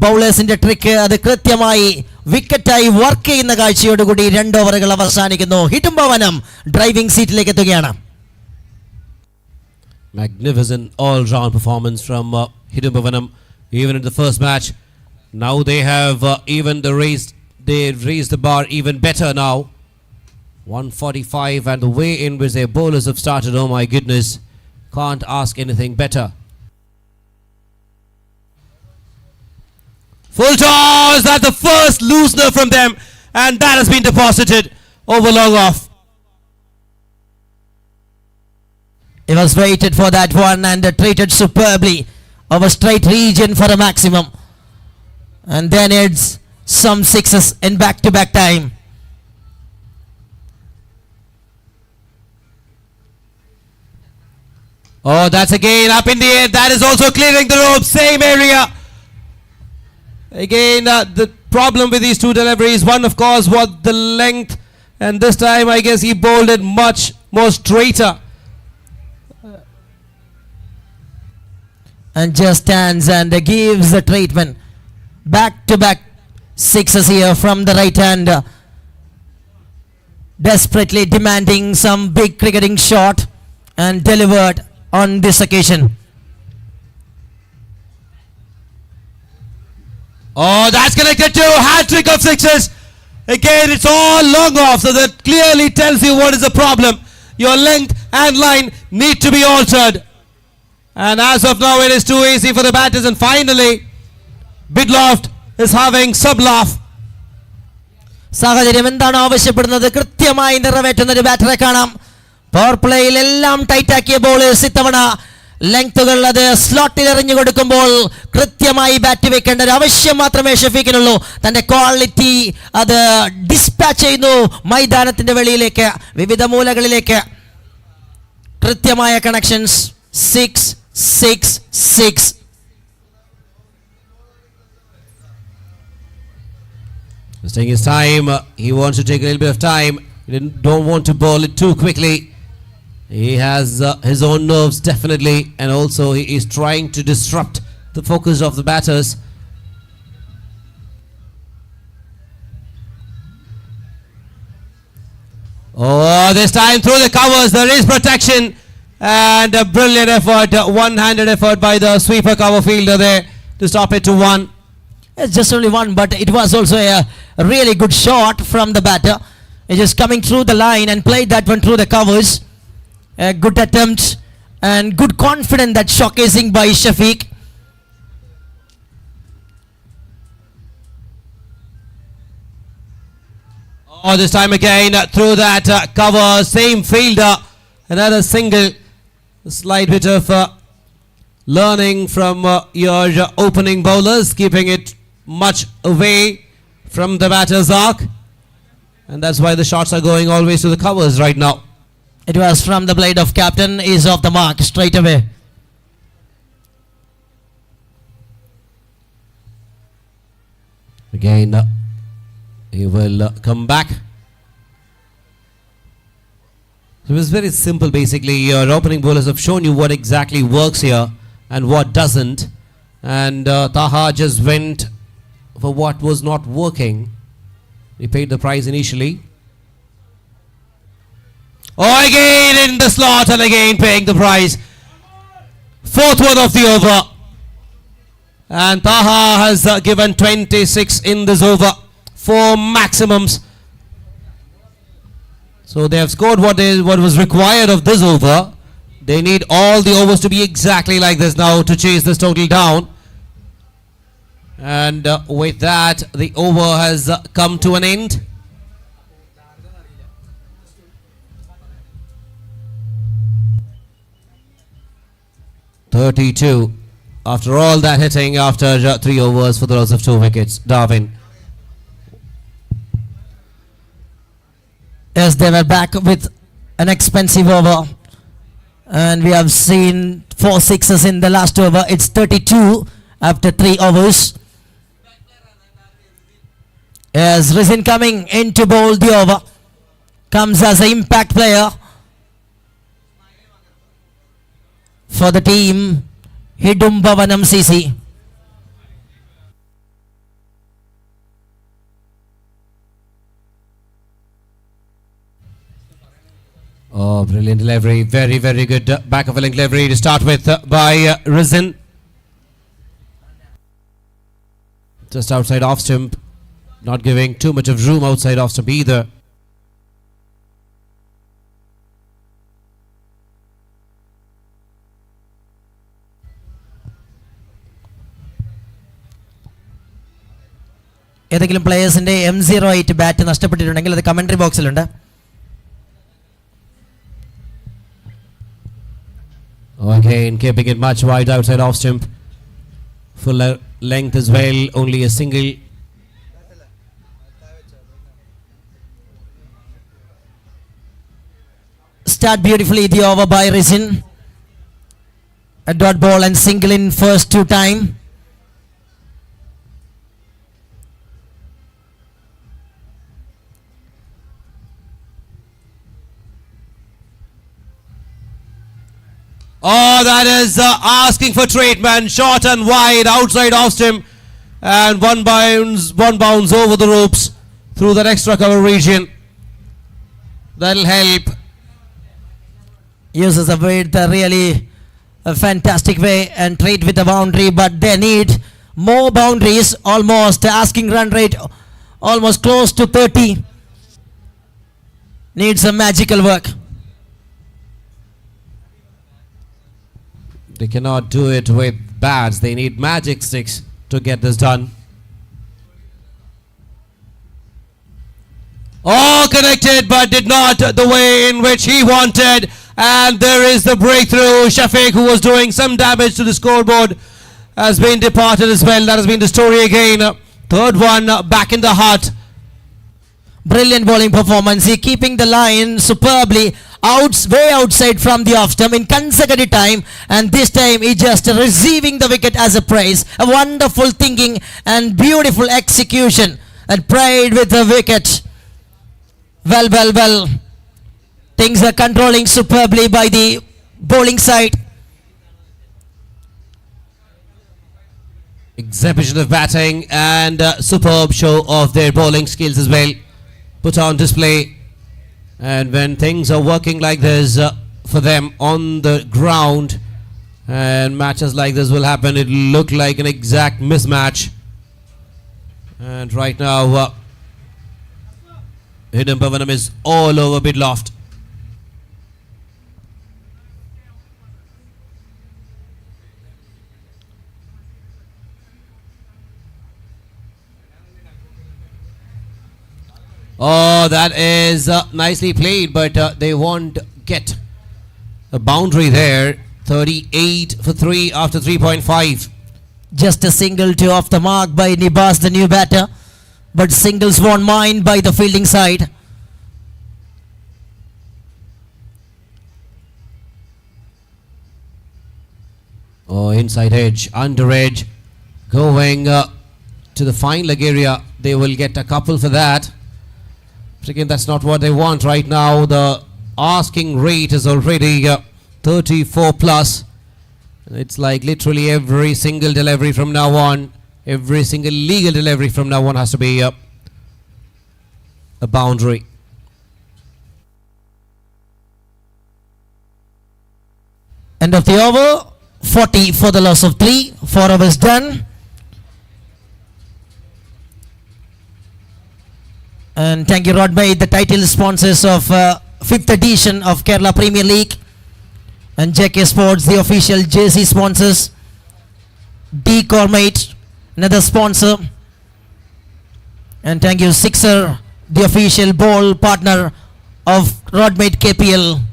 ബൗളേഴ്സിന്റെ ട്രിക്ക് അത് കൃത്യമായി വിക്കറ്റായി വർക്ക് ചെയ്യുന്ന കാഴ്ചയോടുകൂടി 2 ഓവറുകൾ അവസാനിക്കുന്നു. ഹിഡുംബവനം ഡ്രൈവിംഗ് സീറ്റിലേക്ക് എത്തുകയാണ്. Magnificent all-round performance from Hidumbavanam, even in the first match. Now they have they've raised the bar even better now. 145, and the way in which their bowlers have started, oh my goodness, can't ask anything better. Full toss, that's the first loosener from them, and that has been deposited over long off. He was waited for that one and treated superbly. of a straight region for a maximum. And then it's some sixes in back-to-back time. Oh, that's again up in the air. That is also clearing the rope. Same area. Again, the problem with these two deliveries, one of course was the length, and this time I guess he bowled it much more straighter. And just stands and gives the treatment. Back-to-back sixes here from the right hand. Desperately demanding some big cricketing shot, and delivered on this occasion. Oh, that's connected to hat-trick of sixes. Again, it's all long off, so that clearly tells you what is the problem. Your length and line need to be altered. And as of now, it is too easy for the batters. And finally, Bidloft is having sub-laugh. സാഹചര്യം എന്താണ് ആവശ്യപ്പെടുന്നത് കൃത്യമായി നിറവേറ്റുന്ന ഒരു ബാറ്ററെ കാണാം. Power പ്ലേയിൽ എല്ലാം ടൈറ്റാക്കിയ bowlers ഇത്തവണ ലെങ്ത്തുകൾ അത് സ്ലോട്ടിൽ എറിഞ്ഞു കൊടുക്കുമ്പോൾ കൃത്യമായി ബാറ്റ് വെക്കേണ്ട ഒരു ആവശ്യം മാത്രമേ ഷഫീഖിനുള്ളൂ. തൻ്റെ ക്വാളിറ്റി അത് ഡിസ്പാച്ച് ചെയ്യുന്നു മൈതാനത്തിൻ്റെ വെളിയിലേക്ക്, വിവിധ മൂലകളിലേക്ക്. കൃത്യമായ connections. 6, 6, 6. He's taking his time. He wants to take a little bit of time. He don't want to bowl it too quickly. He has his own nerves definitely, and also he is trying to disrupt the focus of the batters. Oh, this time through the covers, there is protection, and a brilliant effort, one-handed effort by the sweeper cover fielder there to stop it to 1. It's just only one, but it was also a really good shot from the batter. It is coming through the line and played that one through the covers. A good attempt and good confidence that showcasing by Shafiq. Oh, this time again through that cover, same fielder, another single. A slight bit of learning from your opening bowlers, keeping it much away from the batter's arc, and that's why the shots are going always to the covers right now. It was from the blade of captain, is off the mark straight away. Again, he will come back. So it was very simple basically. Your opening bowlers have shown you what exactly works here and what doesn't, and Taha just went for what was not working. He paid the price initially. Oh, again in the slot and again paying the price. Fourth one of the over. And Taha has given 26 in this over. 4 maximums. So they have scored what was required of this over. They need all the overs to be exactly like this now to chase this total down. And with that, the over has come to an end. (32) after all that hitting after 3 overs for the loss of 2 wickets. Darwin. Yes, they were back with an expensive over, and we have seen 4 sixes in the last over. It's 32 after 3 overs. As Rizin coming in to bowl the over, comes as an impact player for the team, Hidumbavanam CC. Oh, brilliant delivery. Very, very good back of filling delivery to start with by Rizin. Just outside off stump. Not giving too much of room outside off stump either. ഏതെങ്കിലും പ്ലേയേഴ്സിൻ്റെ M08 bat നഷ്ടപ്പെട്ടിട്ടുണ്ടെങ്കിൽ അത് commentary ബോക്സിലുണ്ട്. Again, keeping it much wide outside off stump. full length as well, only a single. Start beautifully the over by Rizin. A dot ball and single in first 2 time. Oh, that is asking for treatment. Short and wide, outside off stump, and one bounce over the ropes through that extra cover region. That'll help. Uses a width really a fantastic way and trade with the boundary, but they need more boundaries. Almost asking run rate almost close to 30. Needs some magical work. They cannot do it with bats. They need magic sticks to get this done. Oh, connected, but did not the way in which he wanted. And there is the breakthrough. Shafiq, who was doing some damage to the scoreboard, has been departed as well. That has been the story again. Third one back in the hut. Brilliant bowling performance. He keeping the line superbly way outside from the off stump in consecutive time, and this time he just receiving the wicket as a prize. A wonderful thinking and beautiful execution and pride with the wicket. Well. Things are controlling superbly by the bowling side. Exhibition of batting and superb show of their bowling skills as well put on display. And when things are working like this for them on the ground, and matches like this will happen, it will look like an exact mismatch. And right now Hidden Bhavanam is all over Bidloft. Oh, that is nicely played, but they won't get a boundary there. 38 for 3 after 3.5. Just a single to off the mark by Nibas, the new batter, but singles won't mind by the fielding side. Oh, inside edge, under edge, going to the fine leg area. They will get a couple for that. But again, that's not what they want right now. The asking rate is already 34 plus. It's like literally every single delivery from now on, every single legal delivery from now on has to be a boundary. End of the over. 40 for the loss of 3. 4 overs done. And thank you, Roadmate, the title sponsors of 5th edition of Kerala Premier League, and JK Sports, the official jersey sponsors. D Cormate, another sponsor. And thank you, Sixer, the official ball partner of Roadmate KPL.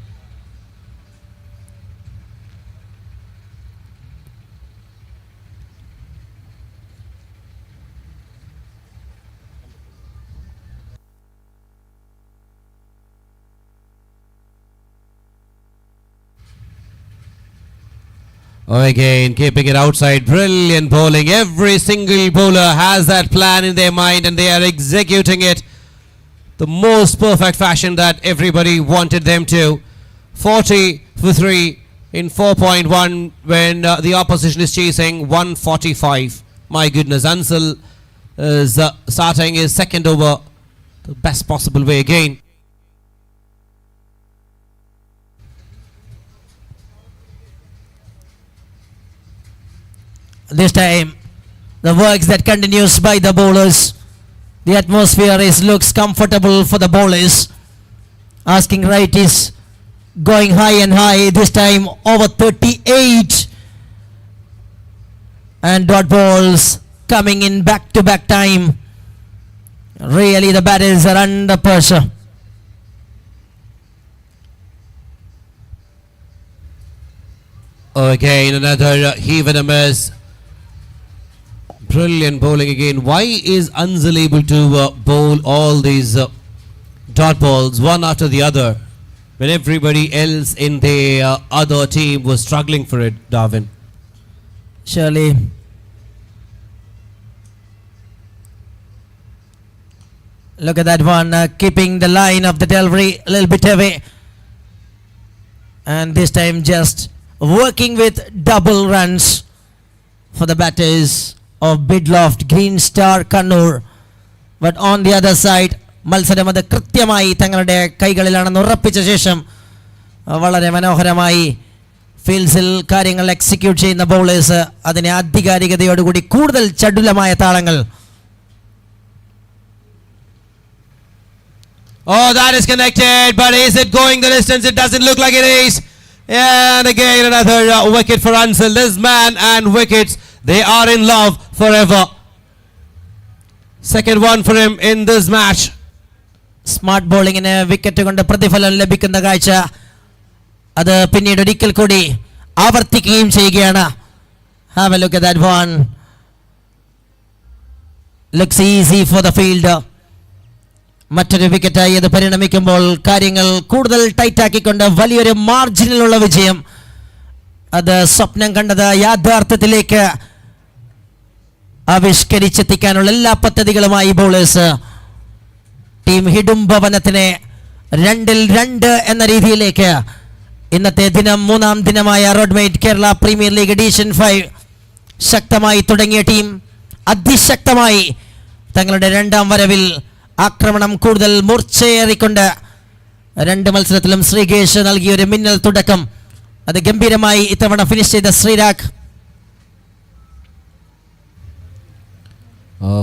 Oh, again, keeping it outside. Brilliant bowling. Every single bowler has that plan in their mind and they are executing it the most perfect fashion that everybody wanted them to. 40 for 3 in 4.1 when the opposition is chasing 145. My goodness, Ansel is starting his second over the best possible way again. This time the works that continues by the bowlers. The atmosphere looks comfortable for the bowlers. Asking right is going high and high, this time over 38, and dot balls coming in back to back time. Really the batters are under pressure. Oh, again another heave and a miss. Brilliant bowling again. Why is Anzal able to bowl all these dot balls one after the other when everybody else in the other team was struggling for it, Darwin? Surely. Look at that one, keeping the line of the delivery a little bit away. And this time just working with double runs for the batters of Bidloft, Green Star, Kannur. But on the other side, മത്സരം അത് കൃത്യമായി തങ്ങളുടെ കൈകളിലാണെന്ന് ഉറപ്പിച്ച ശേഷം വളരെ മനോഹരമായി ഫീൽഡ്സിൽ കാര്യങ്ങൾ execute ചെയ്യുന്ന ബൗളേഴ്സ് അതിനെ ആധികാരികതയോടുകൂടി കൂടുതൽ ചടുലമായ താളങ്ങൾ. Oh, that is connected, but is it going the distance? It doesn't look like it is. And again another wicket for Ansel. This man and wickets, they are in love forever. Second one for him in this match. Smart ബോളിങ്ങിന് wicket കൊണ്ട് പ്രതിഫലം ലഭിക്കുന്ന കാഴ്ച അത് പിന്നീട് ഒരിക്കൽ കൂടി ആവർത്തിക്കുകയും ചെയ്യുകയാണ്. Have a look at that one. Looks easy for the field. മറ്റൊരു വിക്കറ്റായി അത് പരിണമിക്കുമ്പോൾ കാര്യങ്ങൾ കൂടുതൽ ടൈറ്റാക്കിക്കൊണ്ട് വലിയൊരു മാർജിനിലുള്ള വിജയം. അത് സ്വപ്നം കണ്ടത് യാഥാർത്ഥ്യത്തിലേക്ക് ആവിഷ്കരിച്ചെത്തിക്കാനുള്ള എല്ലാ പദ്ധതികളുമായി ബൗളേഴ്സ്. ടീം ഹിഡുംഭവനത്തിനെ 2-2 എന്ന രീതിയിലേക്ക് ഇന്നത്തെ ദിനം മൂന്നാം ദിനമായ റോഡ്മേറ്റ് കേരള പ്രീമിയർ ലീഗ് എഡിഷൻ 5 ശക്തമായി തുടങ്ങിയ ടീം അതിശക്തമായി തങ്ങളുടെ രണ്ടാം വരവിൽ ആക്രമണം കൂടുതൽ മൂർച്ചയേറിക്കൊണ്ട് രണ്ട് മത്സരത്തിലും ശ്രീകേഷ് നൽകിയ ഒരു മിന്നൽ തുടക്കം അത് ഗംഭീരമായി ഇത്തവണ ഫിനിഷ് ചെയ്ത Sreerag.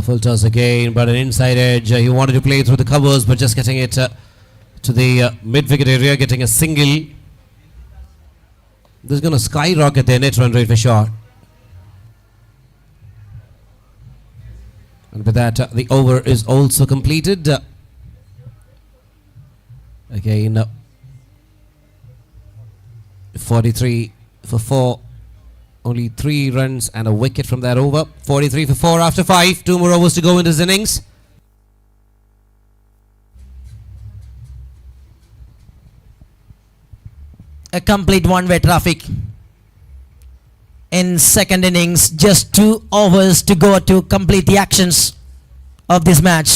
Full toss again, but an inside edge. He wanted to play through the covers, but just getting it to the mid-wicket area, getting a single. This is going to skyrocket their net run rate for sure. And with that, the over is also completed. Again, 43 for 4. Only 3 runs and a wicket from that over. 43 for 4 after 5. 2 more overs to go in this innings. A complete one-way traffic in second innings. Just 2 overs to go to complete the actions of this match.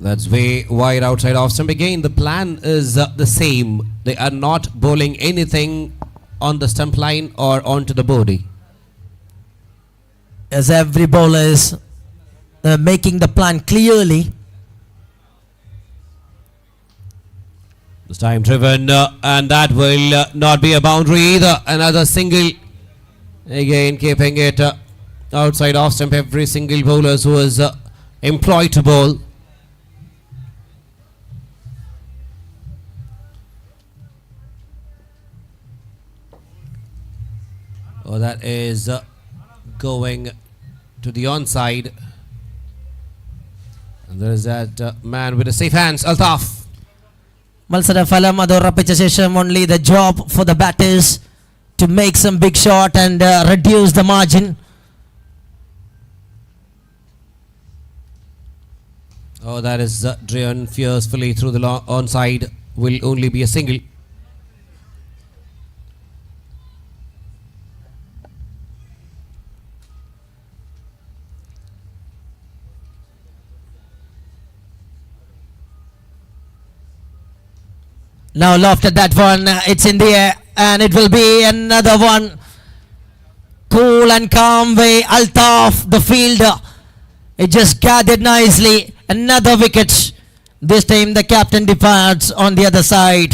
That's way wide outside off stump. Again, the plan is the same. They are not bowling anything on the stump line or onto the body. As every bowler is making the plan clearly. This time driven, and that will not be a boundary either. Another single. Again, keeping it outside off stump. Every single bowler who is employed to bowl. Oh, that is going to the onside. And there is that man with the safe hands, Altaf. മത്സര ഫലം അത് ഉറപ്പിച്ച ശേഷം only the job for the batters to make some big shot and reduce the margin. Oh, that is driven fiercely through the onside. Will only be a single. Now loft at that one, it's in the air and it will be another one. Cool and calm way, Altaf, the fielder. It just gathered nicely, another wicket. This time the captain departs on the other side.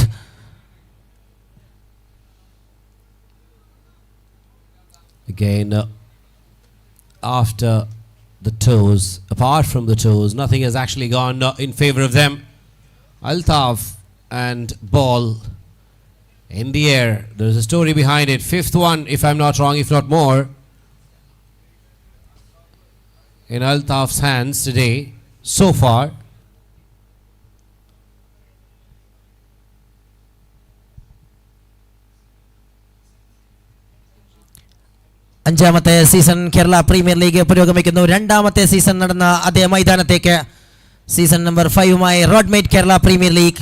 Again, after the toes, apart from the toes, nothing has actually gone in favor of them. Altaf and ball in the air. There's a story behind it. 5th one, if I'm not wrong, if not more, in Altaf's hands today so far. അഞ്ചാമത്തെ season Kerala premier league പുരോഗമിക്കുന്നു. രണ്ടാമത്തെ season നടന്ന അതേ മൈതാനത്തേക്ക് season number 5മായി Roadmate Kerala premier league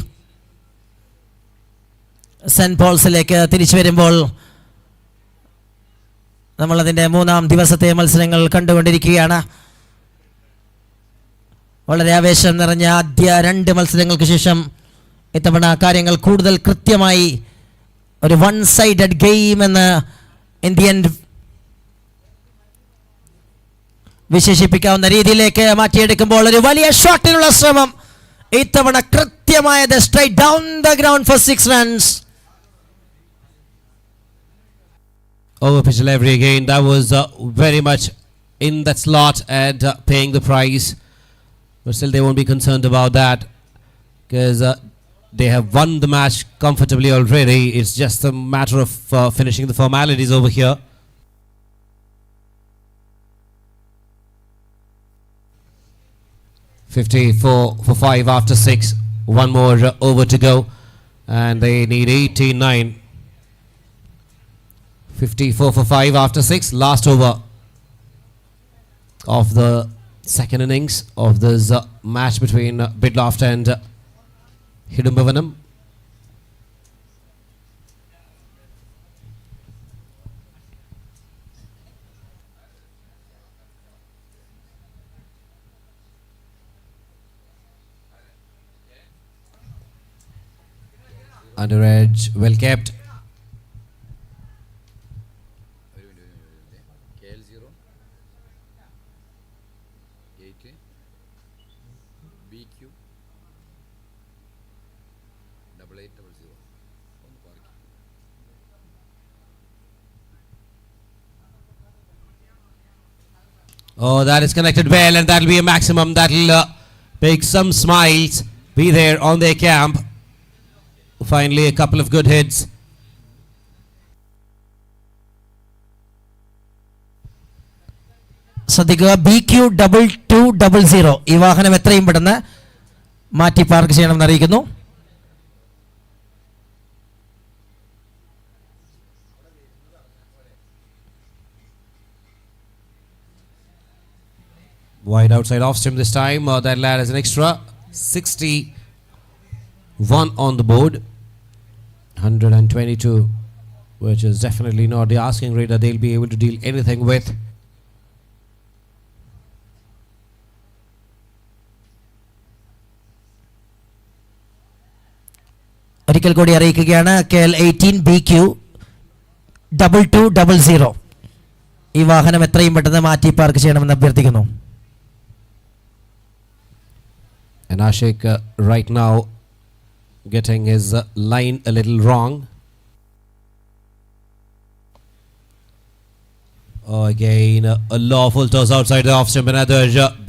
saint പോൾസിലേക്ക് തിരിച്ചു വരുമ്പോൾ നമ്മളതിൻ്റെ 3ാം ദിവസത്തെ മത്സരങ്ങൾ കണ്ടുകൊണ്ടിരിക്കുകയാണ്. വളരെ ആവേശം നിറഞ്ഞ ആദ്യ 2 മത്സരങ്ങൾക്ക് ശേഷം ഇത്തവണ കാര്യങ്ങൾ കൂടുതൽ കൃത്യമായി ഒരു വൺ സൈഡഡ് ഗെയിം എന്ന് ഇന്ത്യൻ വിശേഷിപ്പിക്കാവുന്ന രീതിയിലേക്ക് മാറ്റിയെടുക്കുമ്പോൾ ഒരു വലിയ ഷോട്ടിനുള്ള ശ്രമം ഇത്തവണ കൃത്യമായത് straight down the ground for 6 runs. Over pitch delivery again. That was very much in that slot and paying the price. But still they won't be concerned about that because they have won the match comfortably already. It's just a matter of finishing the formalities over here. $54 for 5 after 6. One more over to go and they need 89. 54 for 5 after 6. Last over of the second innings of this match between Bidloft and Hidumbavanam. Under edge, well kept. KL0 8 BQ 8800 ഒന്ന് park. Oh, that is connected well, and that'll be a maximum. That'll make some smiles be there on their camp. Finally, a couple of good hits. ശ്രദ്ധിക്കുക, BQ2200 ഈ വാഹനം എത്രയും പെട്ടെന്ന് മാറ്റി park ചെയ്യണമെന്ന് അറിയിക്കുന്നു. Wide outside off stump this time. That lad has an extra 61 on the board. 122, which is definitely not the asking rate that they'll be able to deal anything with. ഒരിക്കൽ കൂടി അറിയിക്കുകയാണ്, KL18 BQ2200 ഈ വാഹനം എത്രയും പെട്ടെന്ന് മാറ്റി park ചെയ്യണമെന്ന് അഭ്യർത്ഥിക്കുന്നു. And Ashik right now getting his line a little wrong. Oh, again a lawful toss outside the off stump. Another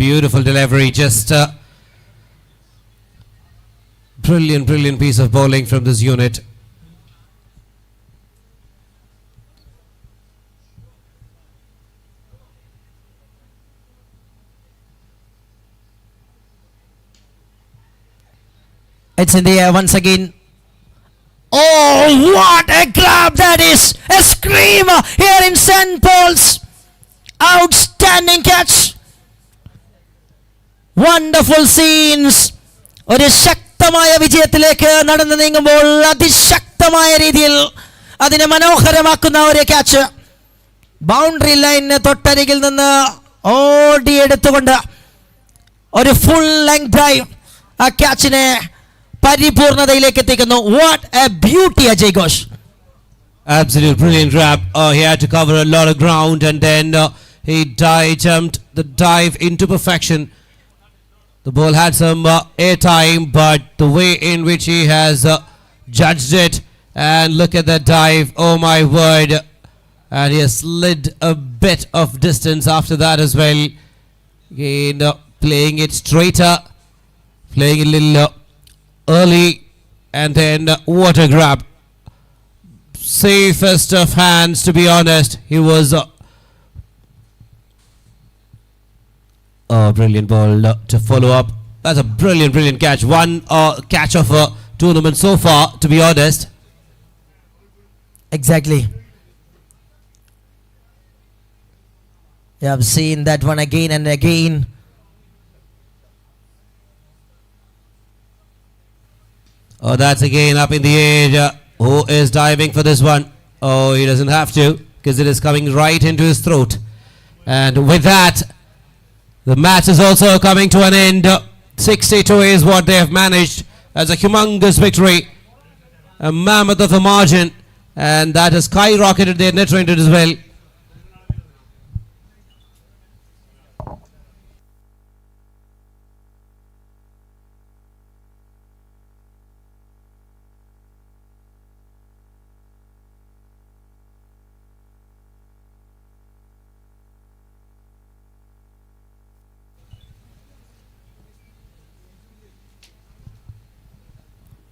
beautiful delivery. Just brilliant piece of bowling from this unit. It's in the air once again. Oh, what a grab that is! A screamer here in St. Paul's. Outstanding catch. Wonderful scenes. ഒരു ശക്തമായ വിജയത്തിലേക്ക് നടന്നു നീങ്ങുമ്പോൾ അതിശക്തമായ രീതിയിൽ അതിനെ മനോഹരമാക്കുന്ന ഒരു catch. Boundary ലൈനിന് തൊട്ടരികിൽ നിന്ന് ഓടിയെടുത്തുകൊണ്ട് ഒരു ഫുൾ ലെങ്ത് ഡ്രൈവ് ആ ക്യാച്ചിനെ പരിപൂർണതയിലേക്ക് എത്തിക്കുന്നു. What A beauty, Ajay Ghosh. Absolute brilliant grab. He had to cover a lot of ground and then he jumped the dive into perfection. The ball had some air time, but the way in which he has judged it, and look at that dive, oh my word. And he has slid a bit of distance after that as well. Again, playing it straighter, playing it a little early, and then what a grab. Safest of hands, to be honest. He was brilliant ball to follow up. That's a brilliant catch. One catch of a tournament so far, to be honest. Exactly. You have seen that one again and again. Oh, that's again up in the air. Who is diving for this one? Oh, he doesn't have to because it is coming right into his throat. And with that, the match is also coming to an end. 62 is what they have managed as a humongous victory. A mammoth of a margin. And that has skyrocketed their net rate as well.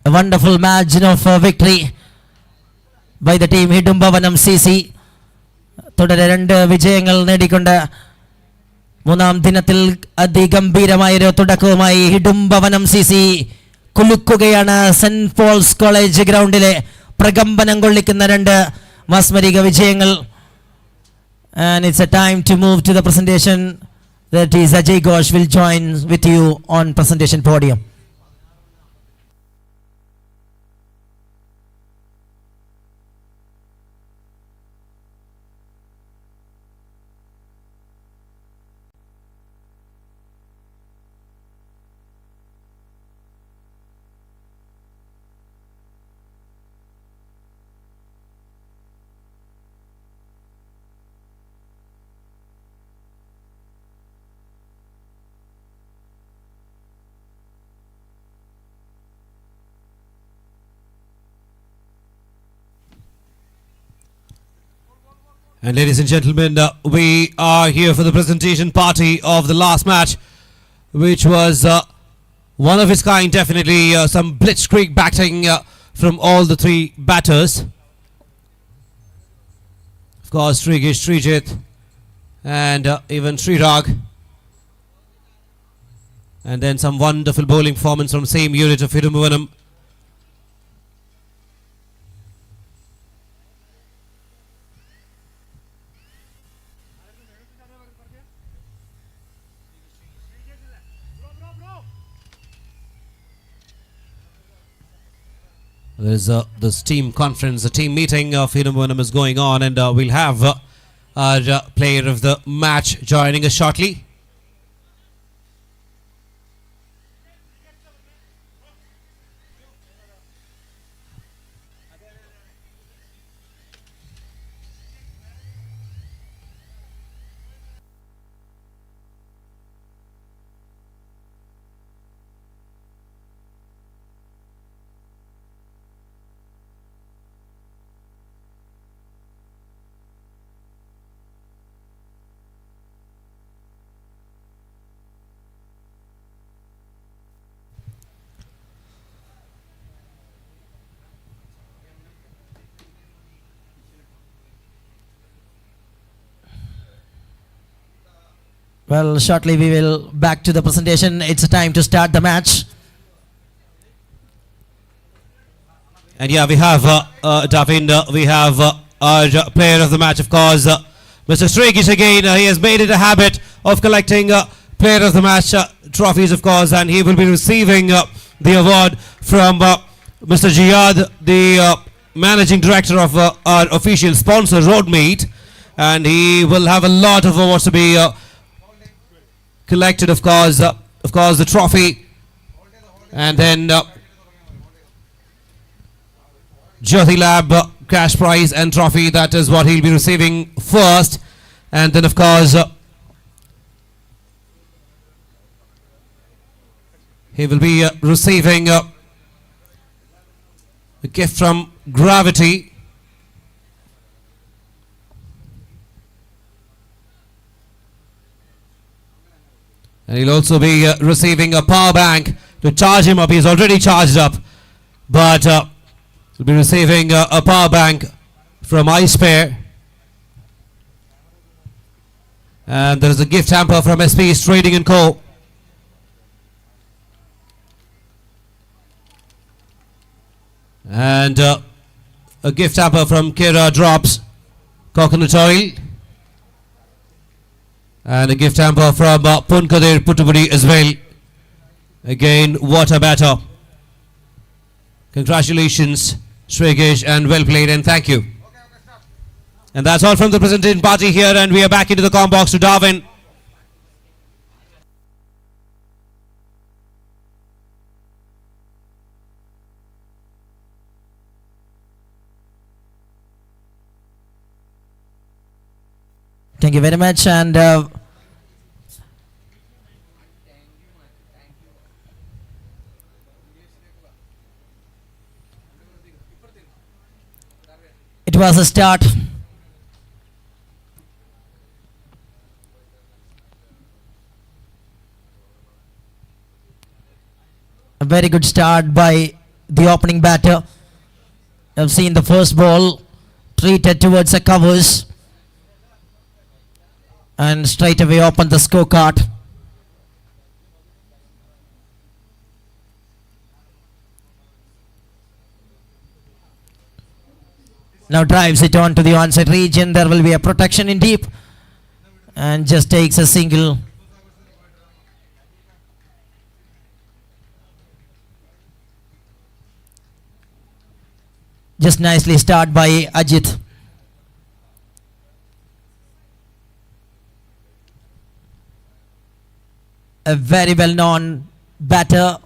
A wonderful margin of victory by the team Hidumbavanam CC. തുടരെ 2 വിജയങ്ങൾ നേടിക്കൊണ്ട് മൂന്നാം ദിനത്തിൽ അതിഗംഭീരമായൊരു തുടക്കവുമായി ഹിഡുംഭവനം CC കുലുക്കുകയാണ്. Saint Paul's college ഗ്രൗണ്ടിലെ പ്രകമ്പനം കൊള്ളിക്കുന്ന 2 മാസ്മരിക വിജയങ്ങൾ. And it's a time to move to the presentation. That is Ajay Ghosh will join with you on presentation podium. And ladies and gentlemen, we are here for the presentation party of the last match, which was one of its kind, definitely some blitzkrieg batting from all the 3 batters. Of course, Srigish, Srijit and even Srirag. And then some wonderful bowling performance from same unit of Hidumbavanam. There's this team conference, the team meeting of Hidumbavanam is going on, and we'll have our player of the match joining us shortly. Well, shortly we will back to the presentation. It's time to start the match. And yeah, we have Davind, we have our player of the match, of course, Mr. Srigish again. He has made it a habit of collecting player of the match trophies, of course, and he will be receiving the award from Mr. Jiyad, the managing director of our official sponsor, Roadmate, and he will have a lot of awards to be collected, of course, the trophy, and then Jyoti Lab cash prize and trophy. That is what he'll be receiving first, and then of course he will be receiving a gift from Gravity. And he'll also be receiving a power bank to charge him up. He's already charged up, but he'll be receiving a power bank from iSpare. And there is a gift hamper from SP's Trading & Co. And a gift hamper from Kira Drops Coconut Oil. And a gift hamper from Punkadir Putubudi as well. Again, what a batter. Congratulations, Shregesh, and well played, and thank you. And that's all from the presenting party here, and we are back into the comm box to Darwin. Thank you very much. And it was a start. A very good start by the opening batter. I've seen the first ball treated towards the covers and straight away opened the scorecard. Now drives it on to the onside region. There will be a protection in deep and just takes a single. Just nicely start by Ajit. A very well known batter.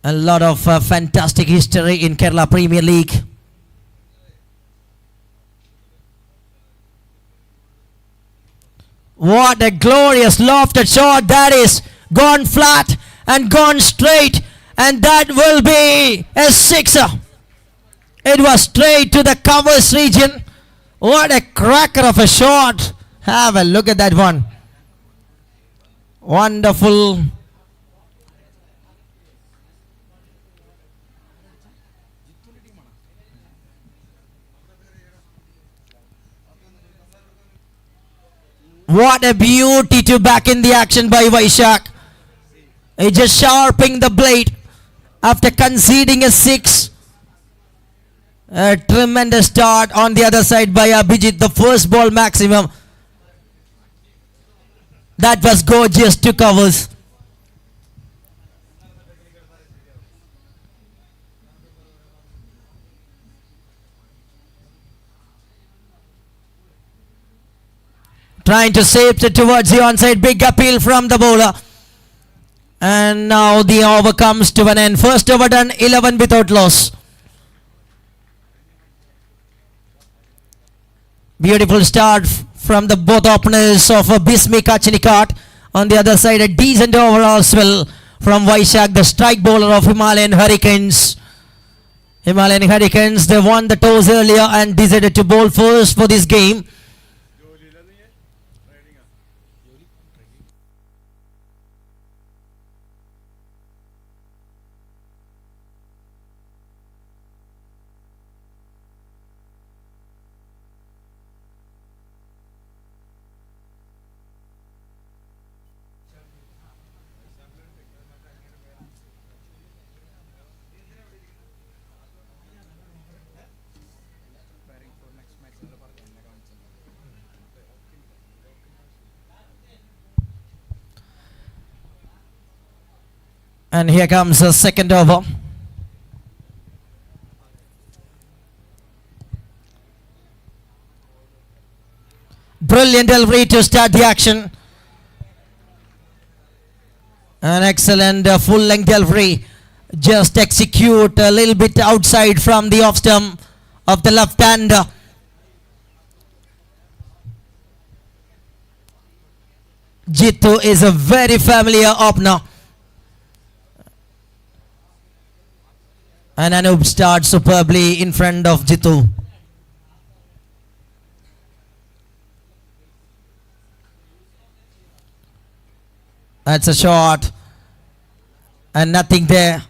A lot of fantastic history in Kerala Premier League. What a glorious lofted shot that is. Gone flat and gone straight, and that will be a sixer. It was straight to the covers region. What a cracker of a shot. Have a look at that one. Wonderful. What a beauty to back in the action by Vaishak. He just sharpening the blade after conceding a six. A tremendous start on the other side by Abhijit. The first ball maximum. That was gorgeous to covers. Trying to save it towards the onside. Big appeal from the bowler. And now the over comes to an end. First over done, 11 without loss. Beautiful start from the both openers of Bismi Kachinikat. On the other side, a decent overall spell from Vaishak, the strike bowler of Himalayan Hurricanes. Himalayan Hurricanes, they won the toss earlier and decided to bowl first for this game. And here comes the second over. Brilliant delivery to start the action. An excellent full length delivery. Just execute a little bit outside from the off stump of the left hander. Jitu is a very familiar opener. And Anup starts superbly in front of Jitu. That's a shot. And nothing there.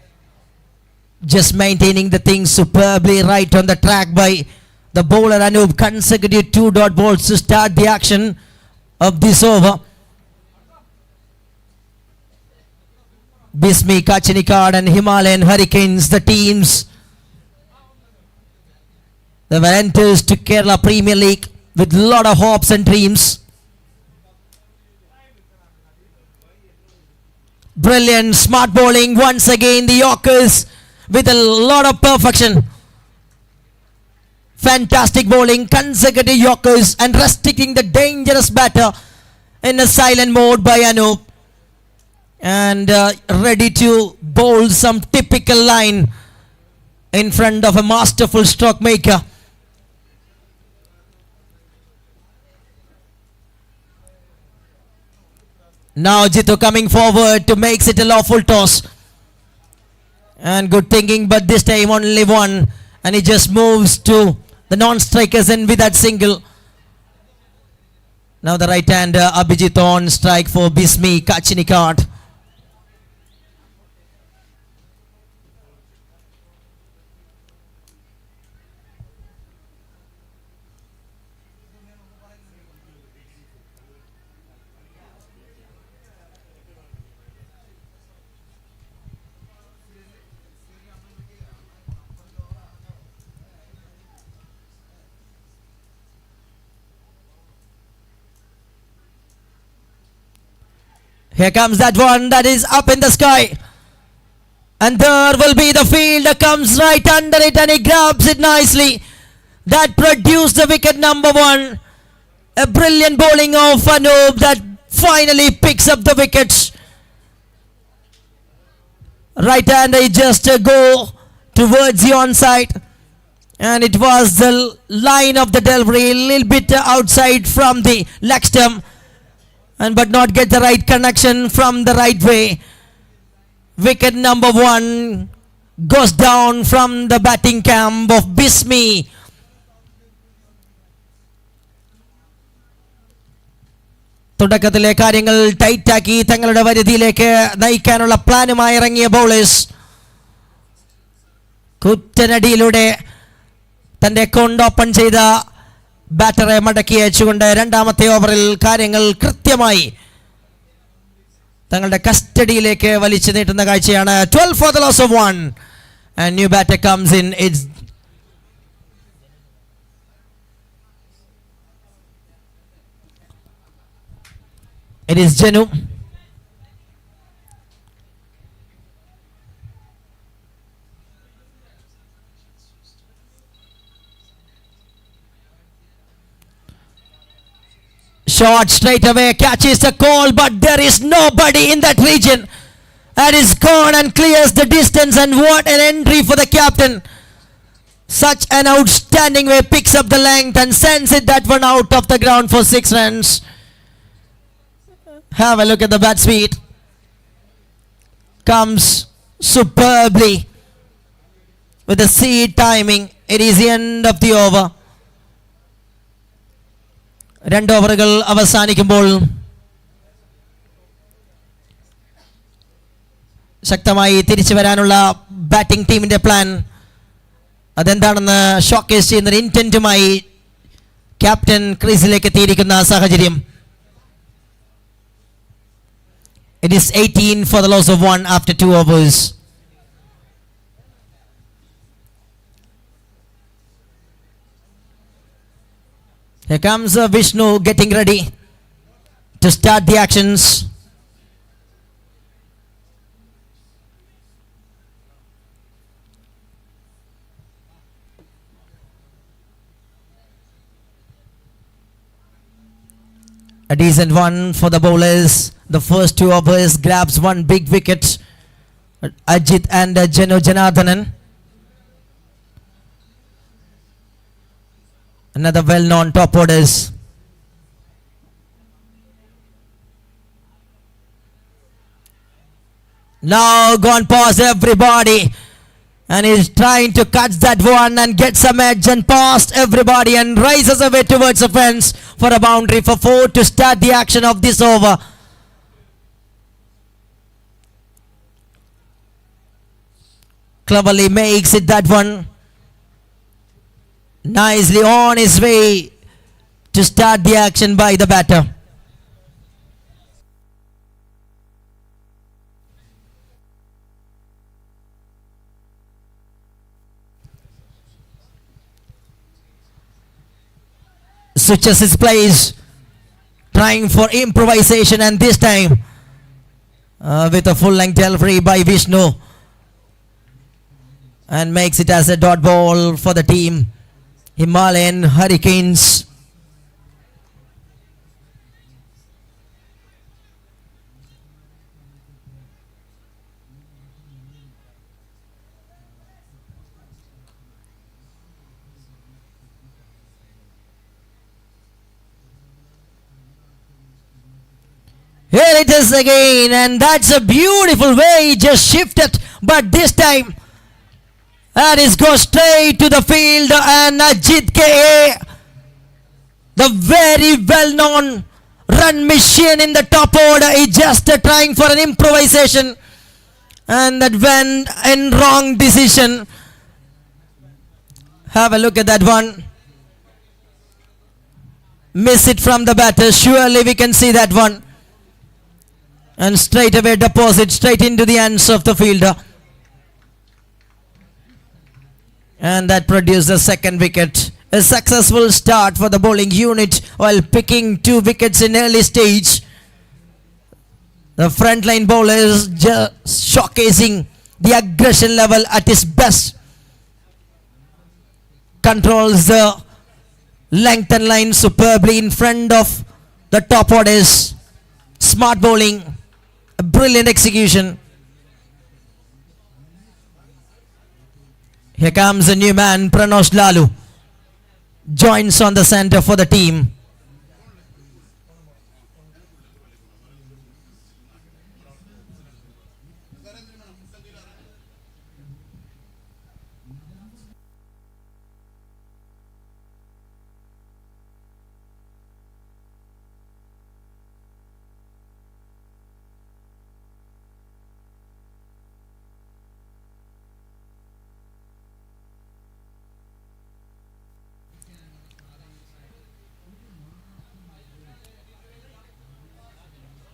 Just maintaining the thing superbly right on the track by the bowler Anup. Consecutive 2 dot balls to start the action of this over. Bismi Kachinikat and Himalayan Hurricanes, the teams, they were enters to Kerala Premier League with a lot of hopes and dreams. Brilliant, smart bowling. Once again, the Yorkers with a lot of perfection. Fantastic bowling, consecutive Yorkers, and restricting the dangerous batter in a silent mode by Anup. And ready to bowl some typical line in front of a masterful stroke maker. Now Jitu coming forward to makes it a lawful toss. And good thinking, but this time only one. And he just moves to the non-strikers in with that single. Now the right-hander Abhijit on strike for Bismi Kachinikat. Here comes that one that is up in the sky. And there will be the fielder comes right under it and he grabs it nicely. That produced the wicket number one. A brilliant bowling of Anup that finally picks up the wickets. Right hander just go towards the onside. And it was the line of the delivery, a little bit outside from the leg stump. But not get the right connection from the right way. Wicket number one goes down from the batting camp of Bismi. തുടക്കത്തിലെ കാര്യങ്ങൾ ടൈറ്റാക്കി തങ്ങളുടെ വരുതിയിലേക്ക് നയിക്കാനുള്ള പ്ലാനുമായി ഇറങ്ങിയ bowlers കുറ്റനടിയിലൂടെ തന്റെ account open ചെയ്ത ബാറ്ററെ മടക്കി അയച്ചുകൊണ്ട് രണ്ടാമത്തെ ഓവറിൽ കാര്യങ്ങൾ കൃത്യമായി തങ്ങളുടെ കസ്റ്റഡിയിലേക്ക് വലിച്ചു നീട്ടുന്ന കാഴ്ചയാണ്. 12 for the loss of 1 and new batter comes in. It is Janu. Shot straight away, catches the call, but there is nobody in that region. And is gone and clears the distance, and what an entry for the captain. Such an outstanding way, picks up the length and sends it that one out of the ground for 6 runs. Have a look at the bat speed. Comes superbly with the seed timing. It is the end of the over. 2 ഓവറുകൾ അവസാനിക്കുമ്പോൾ ശക്തമായി തിരിച്ചു വരാനുള്ള batting ടീമിന്റെ plan അതെന്താണെന്ന് showcase ചെയ്യുന്ന ഇന്റന്റുമായി captain ക്രീസിലേക്ക് എത്തിയിരിക്കുന്ന സാഹചര്യം. It is 18 for the loss of 1 after 2 overs. Here comes Vishnu getting ready to start the actions. A decent one for the bowlers. The first 2 overs grabs 1 big wicket. Ajit and Janu Janardhanan. Another well-known top orders. Now gone past everybody. And he's trying to catch that one and get some edge and past everybody and rises away towards the fence for a boundary for 4 to start the action of this over. Cleverly makes it that one. Nicely on his way to start the action by the batter. Switches his plays, trying for improvisation, and this time with a full length delivery by Vishnu, and makes it as a dot ball for the team Himalayan Hurricanes. Here it is again, and that's a beautiful way he just shifted, but this time and it goes straight to the field, and Ajit K.A., the very well-known run machine in the top order, is just trying for an improvisation, and that went in wrong decision. Have a look at that one. Miss it from the batter. Surely we can see that one. And straight away deposit straight into the hands of the fielder. And that produced the second wicket. A successful start for the bowling unit while picking 2 wickets in early stage. The frontline bowler is just showcasing the aggression level at his best. Controls the length and line superbly in front of the top orders. Smart bowling, a brilliant execution. Here comes a new man, Pranosh Lalu. Joins on the center for the team.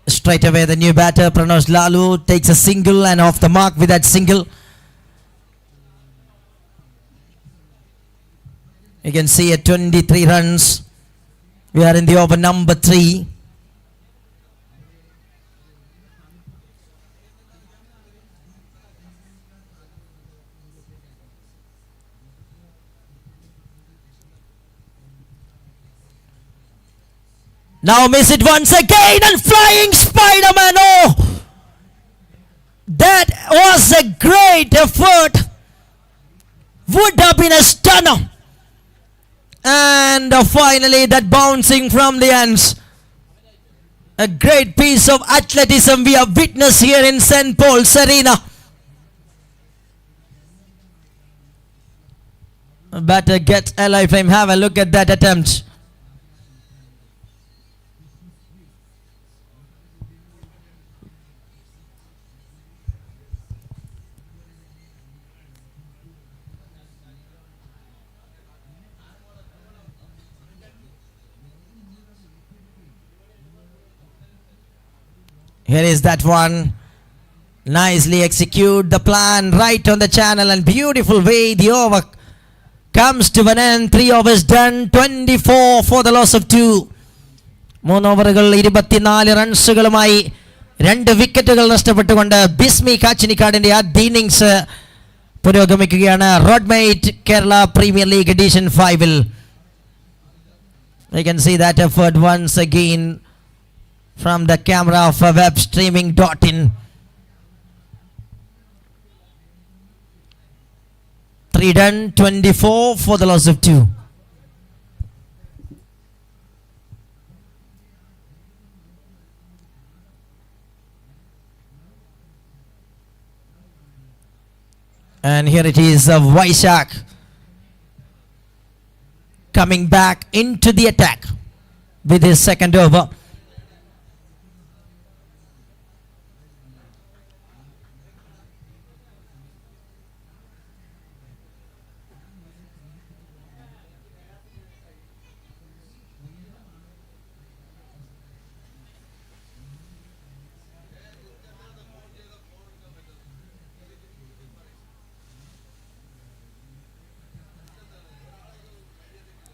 Straight away the new batter Pranosh Lalu takes a single and off the mark with that single. You can see at 23 runs. We are in the over number 3. Now miss it once again, and flying Spider-Man. Oh, that was a great effort. Would have been a stunner. And finally that bouncing from the ends. A great piece of athleticism we have witnessed here in St. Paul's Arena. Better get alive frame. Have a look at that attempt. Here is that one. Nicely execute the plan right on the channel, and beautiful way the over comes to an end. 3 overs done, 24 for the loss of 2. 3 ഓവറുകൾ 24 റൺസുകളുമായി 2 വിക്കറ്റുകൾ നഷ്ടപ്പെട്ടുകൊണ്ട് ബിസ്മി കാച്ചിനിക്കാടിന്റെ ആദ്യ innings പുരോഗമിക്കുകയാണ് Roadmate Kerala premier league edition 5-ൽ. You can see that effort once again from the camera of webstreaming.in. 3 done, 24 for the loss of 2. And here it is, Vaishak coming back into the attack with his second over.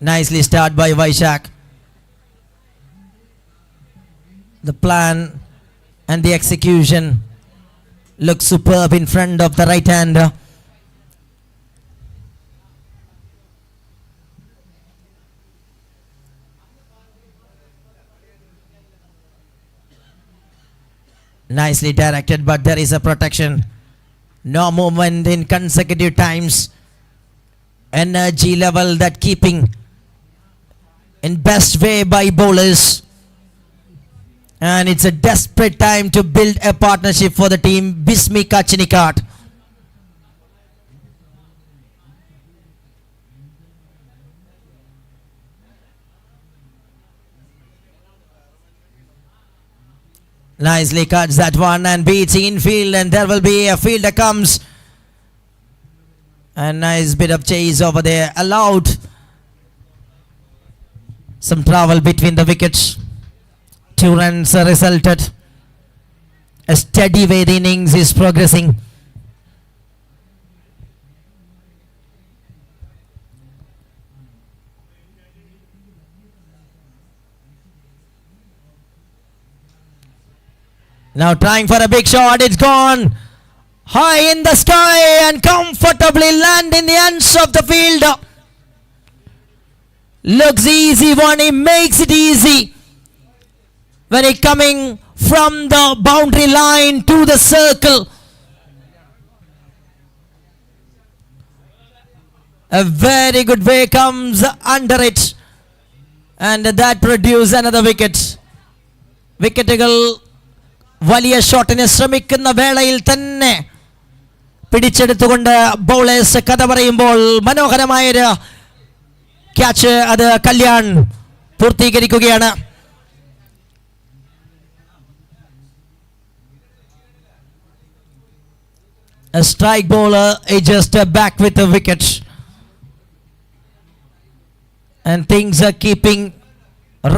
Nicely start by Vaishak. The plan and the execution looks superb in front of the right hander. Nicely directed, but there is a protection. No movement in consecutive times. Energy level that keeping in best way by bowlers. And it's a desperate time to build a partnership for the team. Bismi Kachinikat. Nicely cuts that one and beats infield, and there will be a fielder comes. A nice bit of chase over there. Allowed some travel between the wickets. 2 runs resulted. A steady way the innings is progressing. Now trying for a big shot. It's gone high in the sky and comfortably land in the ends of the field. Looks easy one. He makes it easy when he coming from the boundary line to the circle. A very good way comes under it, and that produces another wicket. വിക്കറ്റുകൾ വലിയ ഷോട്ടിന് ശ്രമിക്കുന്ന വേളയിൽ തന്നെ പിടിച്ചെടുത്തുകൊണ്ട് bowlers കഥ പറയുമ്പോൾ മനോഹരമായൊരു catch അത് Kalyan പൂർത്തീകരിക്കുകയാണ്. A strike bowler is just back with a wicket, and things are keeping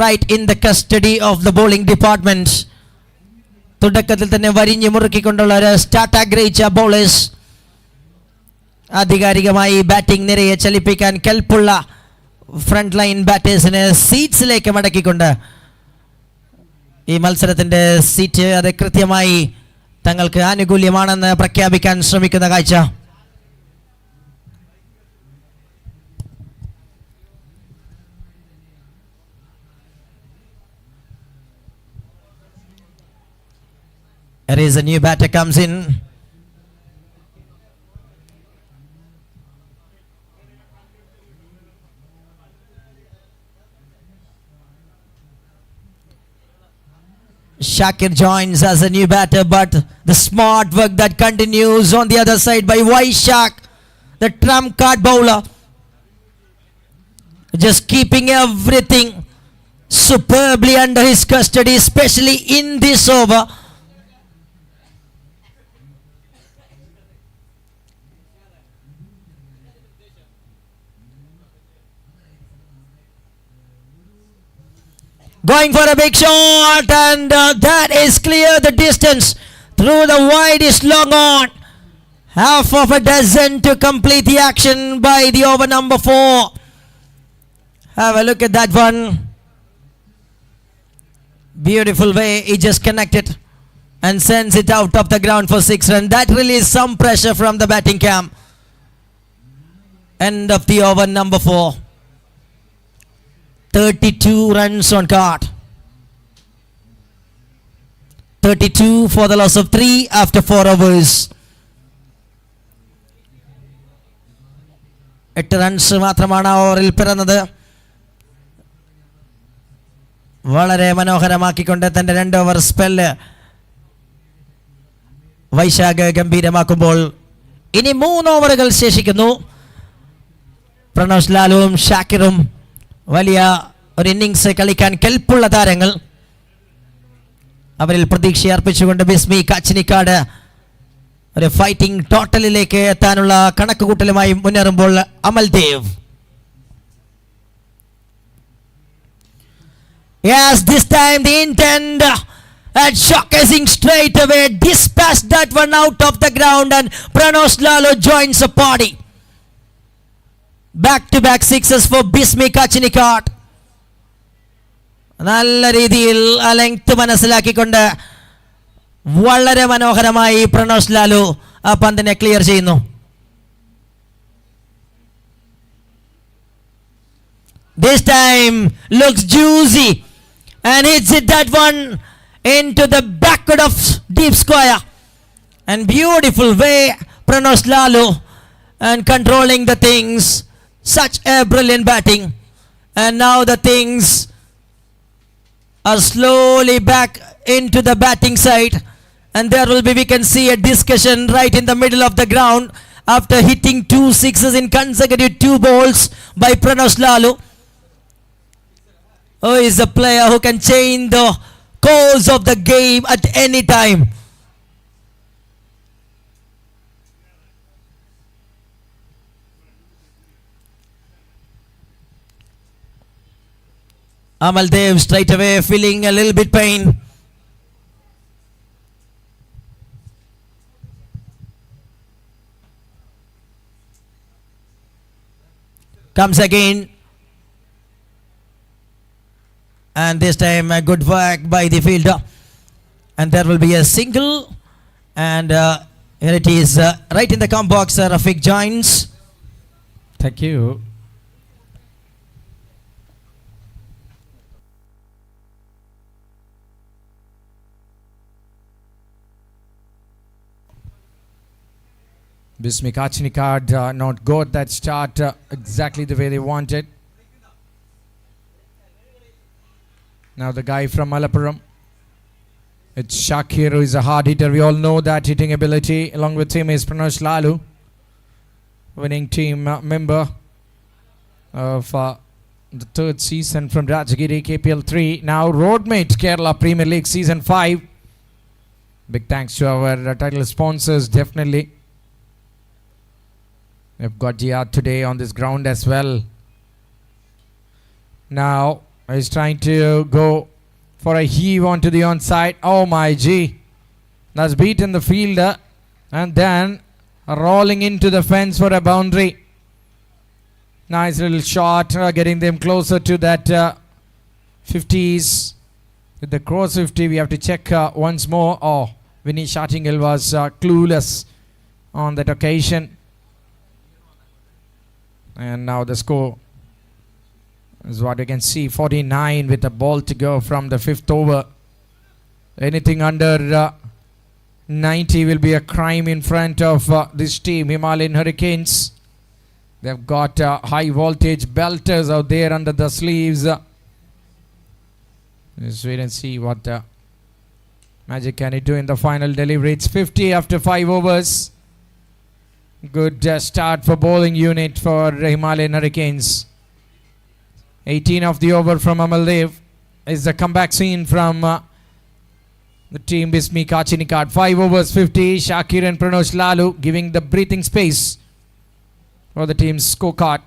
right in the custody of the bowling department. തുടക്കത്തിൽ തന്നെ വരിഞ്ഞു മുറുക്കിക്കൊണ്ടുള്ള ഒരു സ്റ്റാർട്ട് ആഗ്രഹിച്ച ബൗളേഴ്സ് ആധികാരികമായി ബാറ്റിംഗ് നിരയെ ചലിപ്പിക്കാൻ കെൽപ്പുള്ള ഫ്രണ്ട് ലൈൻ ബാറ്റേഴ്സിനെ സീറ്റ്സിലേക്ക് മടക്കിക്കൊണ്ട് ഈ മത്സരത്തിൻ്റെ സീറ്റ് അത് കൃത്യമായി തങ്ങൾക്ക് ആനുകൂല്യമാണെന്ന് പ്രഖ്യാപിക്കാൻ ശ്രമിക്കുന്ന കാഴ്ച. There is a new batter comes in. Shakir joins as a new batter, but the smart work that continues on the other side by Vaishak, the trump card bowler, just keeping everything superbly under his custody, especially in this over. Going for a big shot, and that is clear the distance through the widest long on. Half of a dozen to complete the action by the over number 4. Have a look at that one. Beautiful way he just connected and sends it out of the ground for 6 runs. That released some pressure from the batting camp. End of the over number 4. 32 runs on card. 32 for the loss of 3 after 4 overs. 8 runs മാത്രമാണ് ഓവറിൽ പിറന്നത്. വളരെ മനോഹരമാക്കിക്കൊണ്ട് തൻ്റെ 2 over spell Vaishakh ഗംഭീരമാക്കുമ്പോൾ ഇനി 3 ഓവറുകൾ ശേഷിക്കുന്നു. പ്രണോഷ് ലാലുവും ഷാക്കിറും വലിയ ഒരു innings കളിക്കാൻ കെൽപ്പുള്ള താരങ്ങൾ. അവരിൽ പ്രതീക്ഷ അർപ്പിച്ചുകൊണ്ട് ബിസ്മി കാച്ചിനിക്കാട് ഒരു ഫൈറ്റിംഗ് ടോട്ടലിലേക്ക് എത്താനുള്ള കണക്കുകൂട്ടലുമായി മുന്നേറുമ്പോൾ Amaldev. Yes, this time the intent at showcasing straight away dispatched that one out of the ground, and Pranosh Lalo joins the party. Back-to-back sixes for Bismi Kachinikat. നല്ല രീതിയിൽ ആ ലെങ്ത് മനസ്സിലാക്കിക്കൊണ്ട് വളരെ മനോഹരമായി പ്രണോസ് ലാലു ആ പന്തിനെ ക്ലിയർ ചെയ്യുന്നു. This time looks juicy and hits it that one into the backward of deep square. And beautiful way Pranos Lalu and controlling the things. Such a brilliant batting. And now the things are slowly back into the batting side. And there will be, we can see a discussion right in the middle of the ground after hitting 2 sixes in consecutive 2 balls by Pranos Lalu. Who is a player who can change the course of the game at any time. Amal Dev straight away feeling a little bit pain. Comes again. And this time a good work by the fielder. And there will be a single. And here it is right in the comp box. Rafiq joins. Thank you. Bismik Achnikard not got that start exactly the way they wanted. Now the guy from Malappuram. It's Shakir who is a hard hitter. We all know that hitting ability. Along with him is Pranos Lalu, winning team member of the 3rd season from Rajagiri KPL 3. Now Roadmate Kerala Premier League Season 5. Big thanks to our title sponsors, definitely. We've got Jihad today on this ground as well. Now he's trying to go for a heave onto the onside. Oh my G. That's beaten the fielder and then rolling into the fence for a boundary. Nice little shot, getting them closer to that 50s. With the cross 50, we have to check once more. Oh, Vinny Shattingal was clueless on that occasion. And now the score is what you can see, 49 with a ball to go from the 5th over. Anything under 90 will be a crime in front of this team, Himalayan Hurricanes. They've got high voltage belters out there under the sleeves. Let's wait and see what magic can he do in the final delivery. It's 50 after 5 overs. Good start for bowling unit for Himalayan Hurricanes. 18 of the over from Amaldev is the comeback scene from the team Bismik Achnikard. 5 overs 50. Shakir and Pranos Lalu giving the breathing space for the team's scorecard.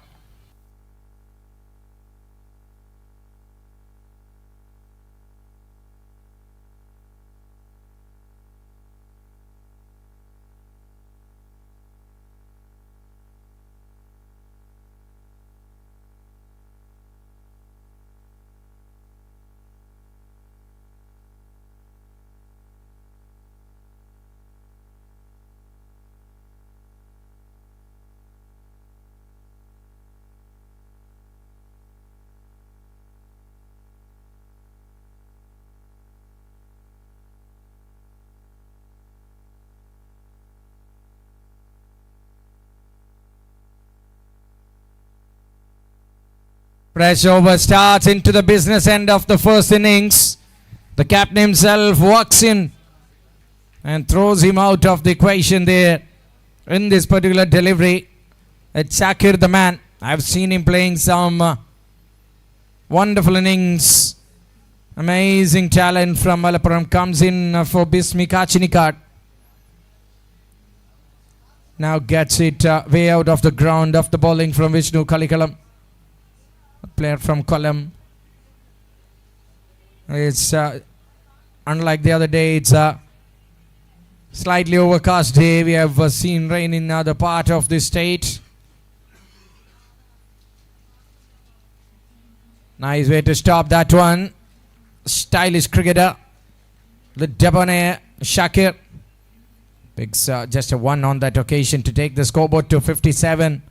Fresh over starts into the business end of the first innings. The captain himself walks in and throws him out of the equation there in this particular delivery. It's Shakir the man. I've seen him playing some wonderful innings. Amazing talent from Malappuram comes in for Bismik Achnikard. Now gets it way out of the ground after bowling from Vishnu Kalikalam. A player from Kollam. It's unlike the other day, it's a slightly overcast day. We have seen rain in other part of the state. Nice way to stop that one. Stylish cricketer. The debonair Shakir picks just a 1 on that occasion to take the scoreboard to 57.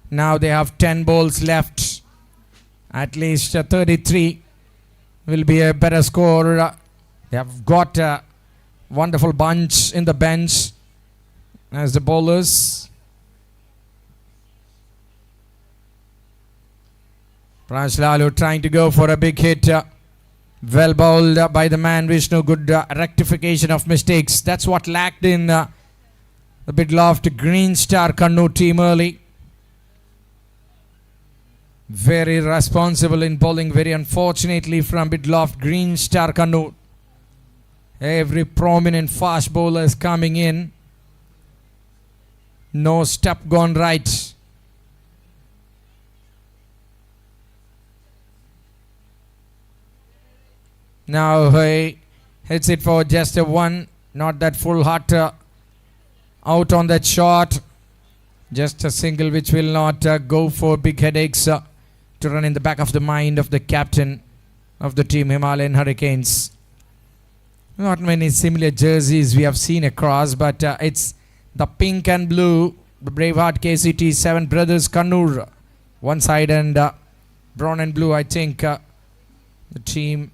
Now they have 10 balls left. At least 33 will be a better score. They have got a wonderful bunch in the bench as the bowlers. Pranav Lalu trying to go for a big hit. Well bowled by the man Vishnu. Good rectification of mistakes. That's what lacked in the Bidloft Green Star Kannur team early. Very responsible in bowling. Very unfortunately from Bidloft Green Star Kannur. Every prominent fast bowler is coming in. No step gone right. Now he hits it for just a 1. Not that full hot out on that shot. Just a single which will not go for big headaches to run in the back of the mind of the captain of the team, Himalayan Hurricanes. Not many similar jerseys we have seen across, but it's the pink and blue, the Braveheart KCT 7 Brothers Kannur one side, and brown and blue, I think, the team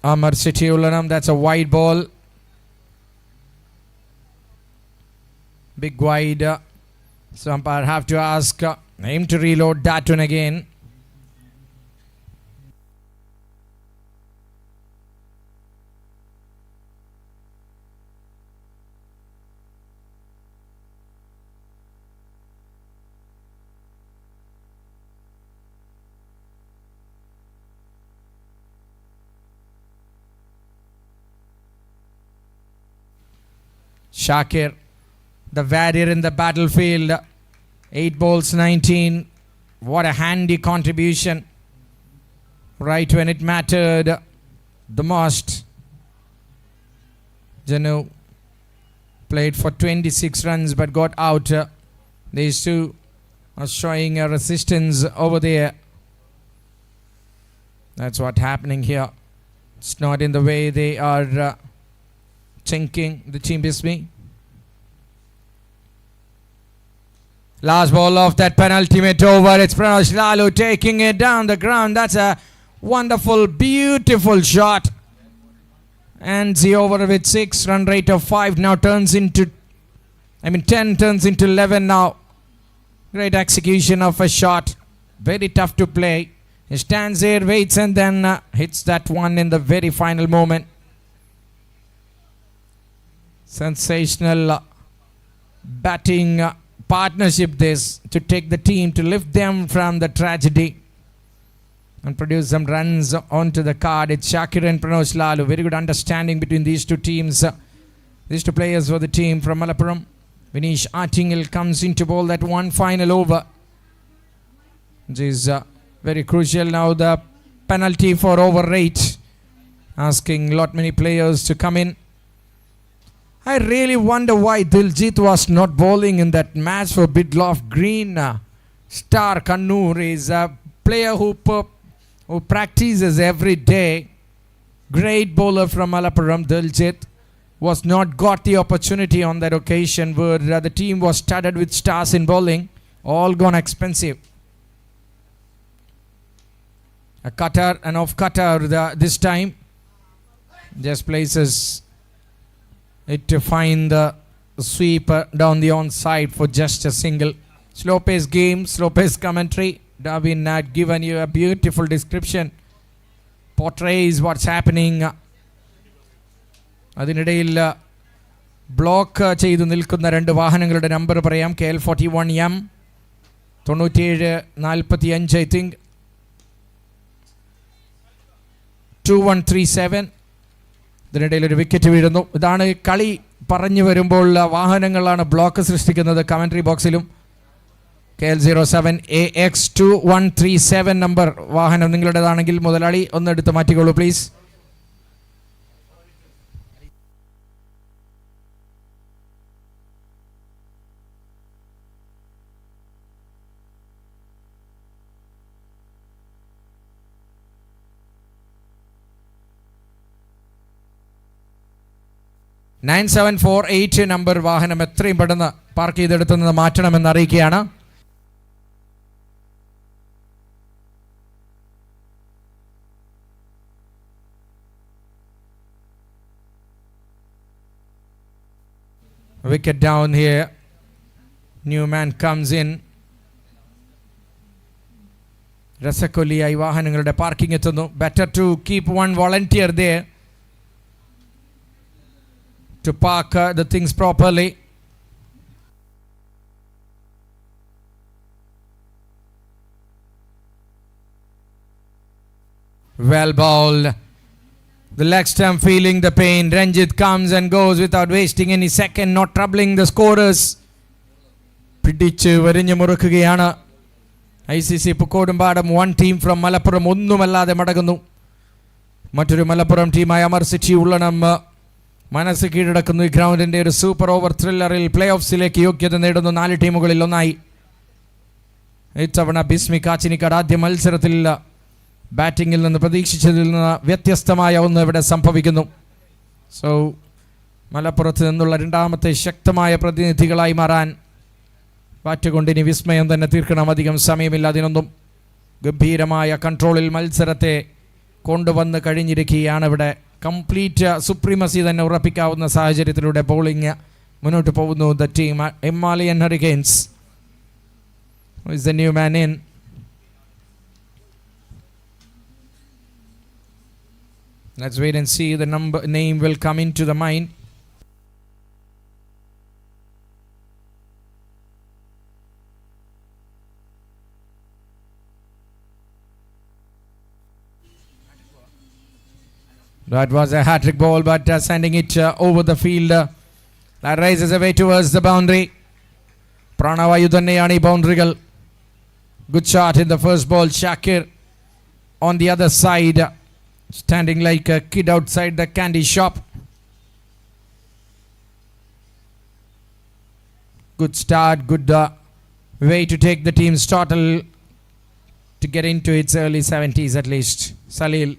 Amar City Ulanam. That's a wide ball. Big wide. So umpire have to ask him to reload that one again. Shakir, the warrior in the battlefield. 8 balls, 19. What a handy contribution. Right when it mattered the most. Janu played for 26 runs but got out. These two are showing a resistance over there. That's what's happening here. It's not in the way they are thinking, the team Bismi. Last ball of that penultimate over. It's Pranav Lalu taking it down the ground. That's a wonderful, beautiful shot. And the over with 6, run rate of 5 now turns into, 10 turns into 11 now. Great execution of a shot. Very tough to play. He stands there, waits, and then hits that one in the very final moment. Sensational batting partnership this to take the team, to lift them from the tragedy and produce some runs onto the card. It's Shakir and Pranav Lalu. Very good understanding between these two teams. These two players for the team from Malappuram. Vinesh Attingil comes into bowl that one final over, which is very crucial. Now the penalty for over 8, asking lot many players to come in. I really wonder why Diljit was not bowling in that match for Bidloft Green Star Kannur. Is a player who practices every day. Great bowler from Malappuram. Diljit was not got the opportunity on that occasion where the team was studded with stars in bowling. All gone expensive. A cutter, an off cutter this time. Just places it to find the sweep down the onside for just a single. Slow pace game, slow pace commentary. Darwin had given you a beautiful description. Portrays what's happening. അതിനിടയിൽ block ചെയ്ത് നിൽക്കുന്ന 2 വാഹനങ്ങളുടെ number പറയാം. KL 41M 9745 I think 2137. ഇതിനിടയിൽ ഒരു wicket വീഴുന്നു. ഇതാണ് കളി പറഞ്ഞു വരുമ്പോൾ വാഹനങ്ങളാണ് ബ്ലോക്ക് സൃഷ്ടിക്കുന്നത് കമൻട്രി ബോക്സിലും. KL 07AX 2137 നമ്പർ വാഹനം നിങ്ങളുടേതാണെങ്കിൽ മുതലാളി ഒന്ന് എടുത്ത് മാറ്റിക്കോളൂ പ്ലീസ്. 9748 നമ്പർ വാഹനം എത്രയും പെട്ടെന്ന് പാർക്ക് ചെയ്തെടുത്തുനിന്ന് മാറ്റണമെന്ന് അറിയിക്കുകയാണ്. Wicket down here. New man comes in. രസക്കൊല്ലിയായി വാഹനങ്ങളുടെ പാർക്കിംഗ് എത്തുന്നു. Better to keep one volunteer there to park the things properly. Well bowled. The leg stump feeling the pain. Ranjit comes and goes without wasting any second, not troubling the scorers. പിടിച്ച് വരിഞ്ഞു മുറുക്കുകയാണ് ICC Pukkodumpadam. One team from Malappuram ഒന്നുമല്ലാതെ മടങ്ങുന്നു. മറ്റൊരു മലപ്പുറം ടീമായ Amar city Ullanam മനസ്സ് കീഴടക്കുന്നു. ഈ ഗ്രൗണ്ടിൻ്റെ ഒരു സൂപ്പർ ഓവർ ത്രില്ലറിൽ പ്ലേ ഓഫ്സിലേക്ക് യോഗ്യത നേടുന്നു 4 ടീമുകളിൽ ഒന്നായി. ഇത്തവണ ബിസ്മി കാച്ചിനിക്കാട് ആദ്യ മത്സരത്തിൽ ബാറ്റിങ്ങിൽ നിന്ന് പ്രതീക്ഷിച്ചതിൽ നിന്ന് വ്യത്യസ്തമായ ഒന്ന് ഇവിടെ സംഭവിക്കുന്നു. സോ മലപ്പുറത്ത് നിന്നുള്ള രണ്ടാമത്തെ ശക്തമായ പ്രതിനിധികളായി മാറാൻ ബാറ്റ് കൊണ്ട് ഇനി വിസ്മയം തന്നെ തീർക്കണം. അധികം സമയമില്ല അതിനൊന്നും. ഗംഭീരമായ കൺട്രോളിൽ മത്സരത്തെ കൊണ്ടുവന്ന് കഴിഞ്ഞിരിക്കുകയാണ് ഇവിടെ. കംപ്ലീറ്റ് സുപ്രീമസി തന്നെ ഉറപ്പിക്കാവുന്ന സാഹചര്യത്തിലൂടെ ബൗളിംഗ് മുന്നോട്ട് പോകുന്നു. The team Himalayan Hurricanes. Is the new man in. Let's wait and see. The name will come into the mind. That was a hat-trick ball, but sending it over the field. That rises away towards the boundary. Pranavayu thaneyയാണ് ഈ ബൗണ്ടറികൾ. Good shot in the first ball. Shakir on the other side, standing like a kid outside the candy shop. Good start, good way to take the team's total to get into its early 70s at least. Salil.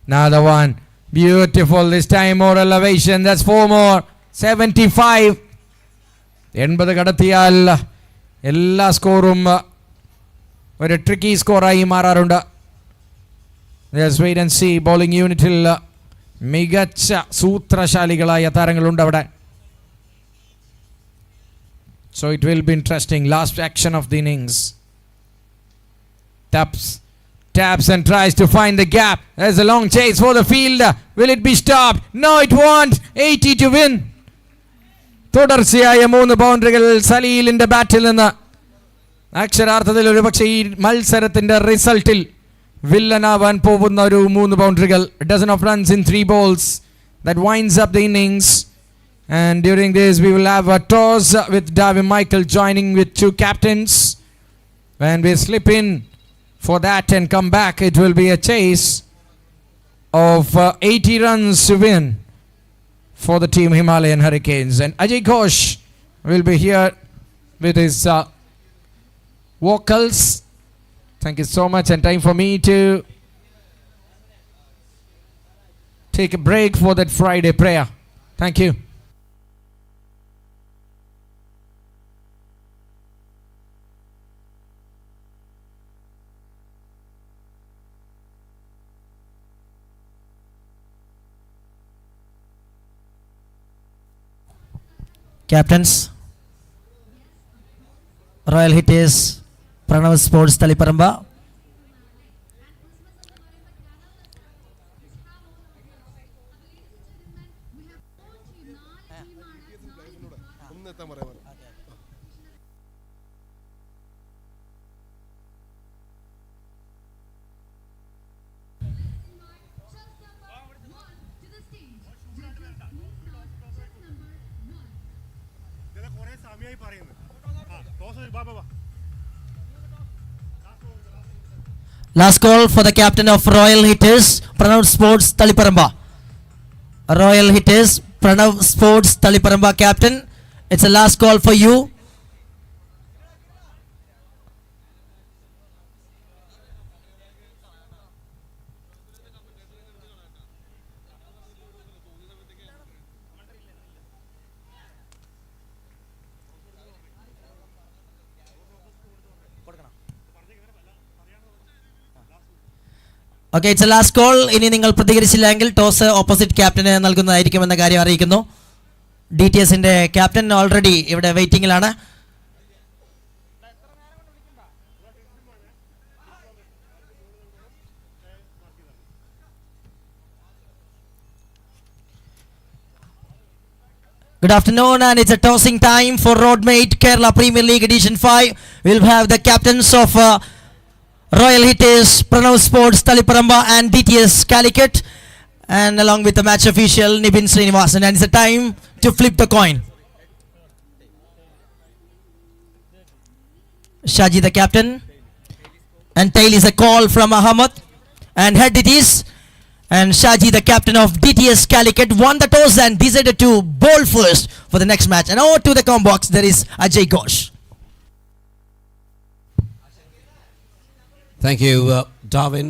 Another one. Beautiful. This time more elevation. That's 4 more. 75. 80 കടത്തിയാൽ എല്ലാ സ്കോറും ഒരു tricky സ്കോറായി മാറാറുണ്ട്. Let's wait and see. Bowling യൂണിറ്റിൽ മികച്ച സൂത്രശാലികളായ താരങ്ങളുണ്ട് അവിടെ. So it will be interesting. Last action of the innings. Taps and tries to find the gap. There's a long chase for the fielder. Will it be stopped? No, it won't. 80 to win. തുടർച്ചയായ 3 ബൗണ്ടറികൾ സലീലിന്റെ ബാറ്റിൽ നിന്ന്. അക്ഷരാർത്ഥത്തിൽ ഒരു പക്ഷേ ഈ മത്സരത്തിന്റെ റിസൾട്ടിൽ വില്ലനാവാൻ പോകുന്ന ഒരു 3 ബൗണ്ടറികൾ. A dozen of runs in 3 balls. That winds up the innings. And during this we will have a toss with Davin Michael joining with 2 captains. When we slip in for that and come back, it will be a chase of 80 runs to win for the team Himalayan Hurricanes. And Ajay Ghosh will be here with his vocals. Thank you so much, and time for me to take a break for that Friday prayer. Thank you. Captains, Royal Hitters, Pranav Sports Taliparamba. Last call for the captain of Royal Hitters, Pranav Sports Taliparamba. Royal Hitters, Pranav Sports Taliparamba captain. It's a last call for you. Okay, it's A last call. ഇനി നിങ്ങൾ പ്രതികരിച്ചില്ലെങ്കിൽ toss opposite captain നൽകുന്നതായിരിക്കുമെന്ന കാര്യം അറിയിക്കുന്നു. DTSന്റെ captain already ഇവിടെ വെയിറ്റിംഗിലാണ്. Good afternoon, and it's a tossing time for Roadmate Kerala Premier League Edition 5. We'll have the captains of Royal Hitters, Pranav Sports, Taliparamba and DTS Calicut, and along with the match official Nibin Srinivasan. And it's a time to flip the coin. Shaji the captain, and tail is a call from Ahmad, and head it is. And Shaji, the captain of DTS Calicut, won the toss and decided to bowl first for the next match. And over to the com box, there is Ajay Ghosh. Thank you, Darwin.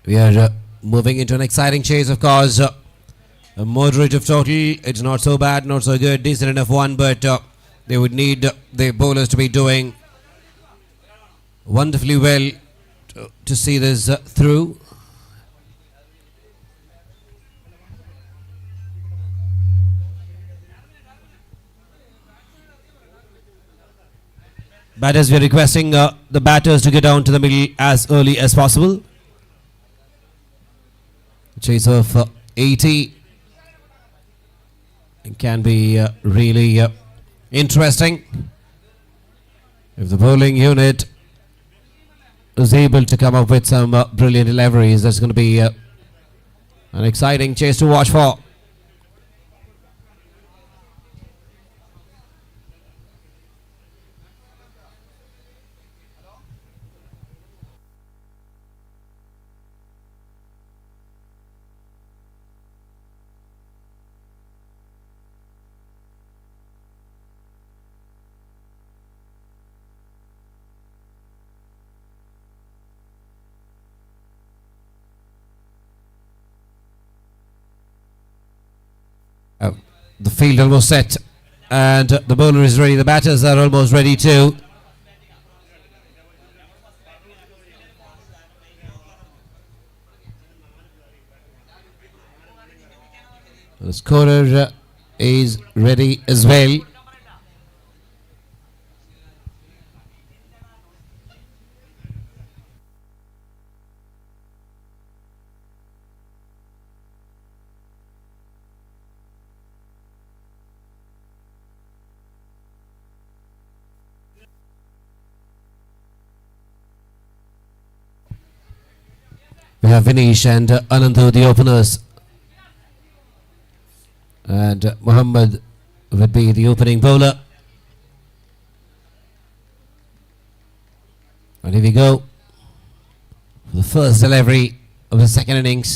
We are moving into an exciting chase, of course. A moderate of total. It's not so bad, not so good. Decent enough one, but they would need the bowlers to be doing wonderfully well to see this through. Batters, we are requesting the batters to get down to the middle as early as possible. Chase of 80 can be really interesting if the bowling unit is able to come up with some brilliant deliveries. That's going to be an exciting chase to watch for. The field almost set, and the bowler is ready. The batters are almost ready too. The scorer is ready as well. We have Vinesh and Anandu, the openers, and Muhammad would be the opening bowler. And here we go for the first delivery of the second innings.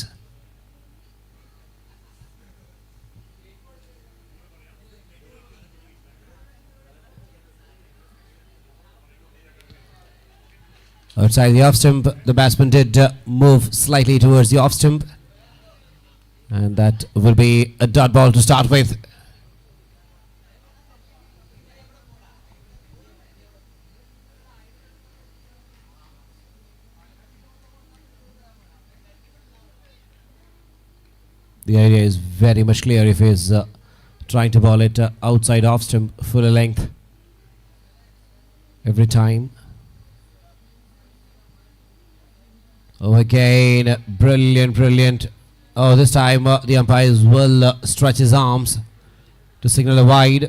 Outside the off stump, the batsman did move slightly towards the off stump, and that will be a dot ball to start with. The idea is very much clear if he is trying to ball it outside off stump, full length every time. Oh, again, brilliant, brilliant. Oh, this time the umpires will stretch his arms to signal a wide.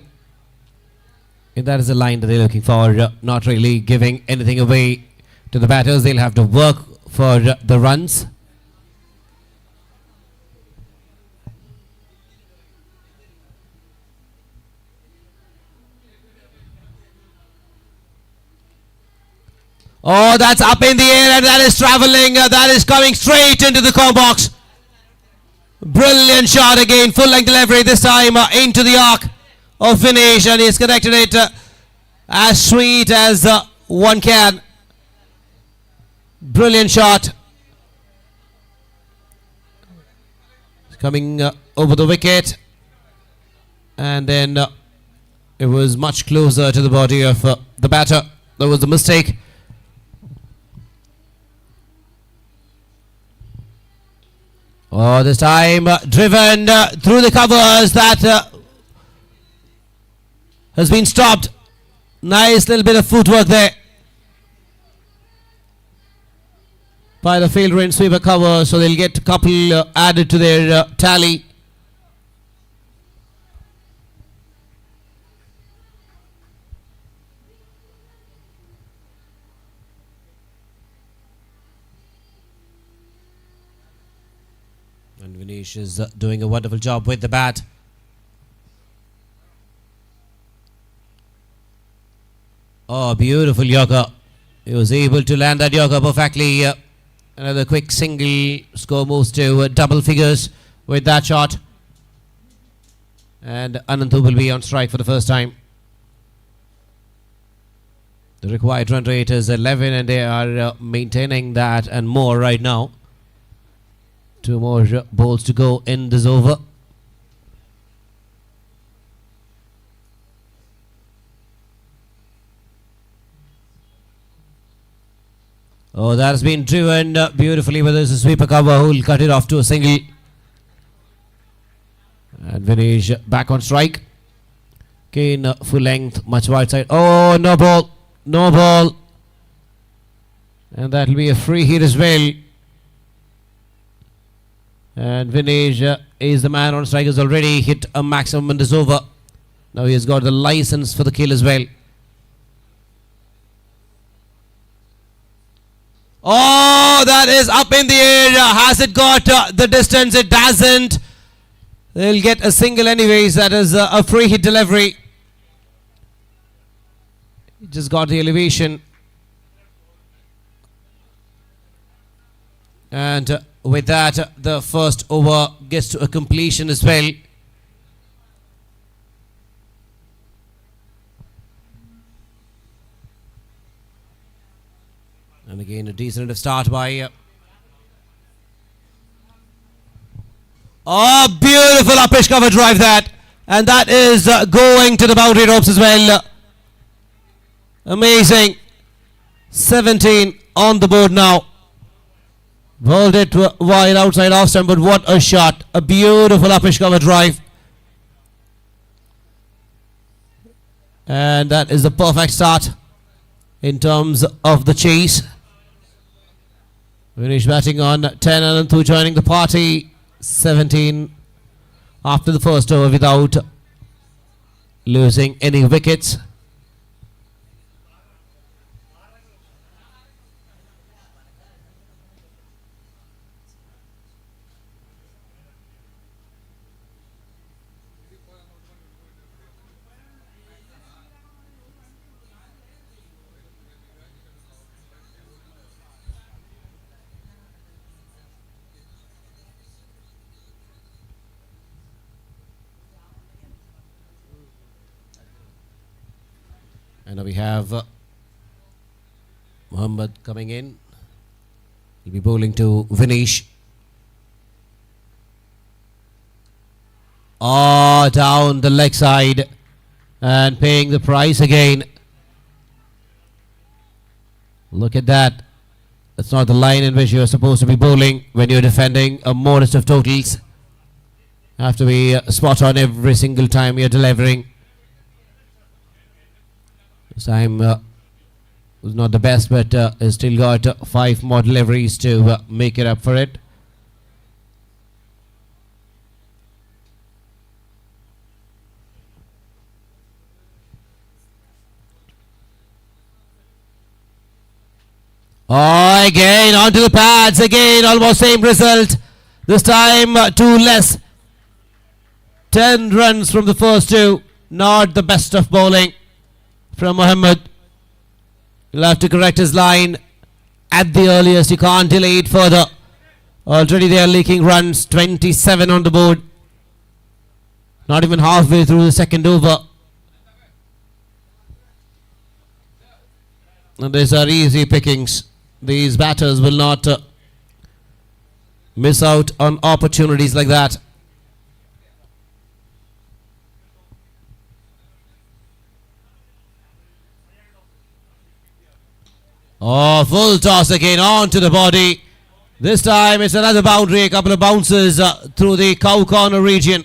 If that is the line that they're looking for, not really giving anything away to the batters. They'll have to work for the runs. Oh, that's up in the air and that is travelling. That is coming straight into the comb box. Brilliant shot again. Full length delivery this time into the arc of finish, and he's connected it as sweet as one can. Brilliant shot. Coming over the wicket, and then it was much closer to the body of the batter. That was a mistake. Oh, this time driven through the covers. That has been stopped. Nice little bit of footwork there by the fielder in sweeper cover, so they'll get a couple added to their tally. And Vinesh is doing a wonderful job with the bat. Oh, beautiful Yorker. He was able to land that Yorker perfectly. Another quick single. Score moves to double figures with that shot. And Ananthu will be on strike for the first time. The required run rate is 11 and they are maintaining that and more right now. 2 more balls to go in this over. Oh, that has been driven beautifully, but there's a sweeper cover who will cut it off to a single. And Vinesh back on strike. Kane full length, much wide side. Oh, no ball. No ball. And that will be a free hit as well. And Vinesh is the man on strike, has already hit a maximum in this over. Now he has got the license for the kill as well. Oh, that is up in the air. Has it got the distance? It doesn't. They'll get a single anyways. That is a free hit delivery. He just got the elevation. And with that, the first over gets to a completion as well. And again, a decent enough start by... oh, beautiful uppish cover drive that. And that is going to the boundary ropes as well. Amazing. 17 on the board now. Bowled it wide outside off stump, but what a shot. A beautiful uppish cover drive. And that is the perfect start in terms of the chase. Vinesh batting on 10 and 2 joining the party. 17 after the first over without losing any wickets. And now we have Muhammad coming in. He'll be bowling to Vinesh. Oh, down the leg side and paying the price again. Look at that. That's not the line in which you're supposed to be bowling when you're defending a modest of totals. Have to be spot on every single time you're delivering. This time was not the best, but has still got 5 more deliveries to make it up for it. Oh, again onto the pads, again almost same result. This time 2 less. 10 runs from the first 2. Not the best of bowling from Muhammad. He'll have to correct his line at the earliest. He can't delay it further. Already they are leaking runs. 27 on the board. Not even halfway through the second over. And these are easy pickings. These batters will not miss out on opportunities like that. Oh, full toss again onto the body. This time it's another boundary, a couple of bounces through the cow corner region.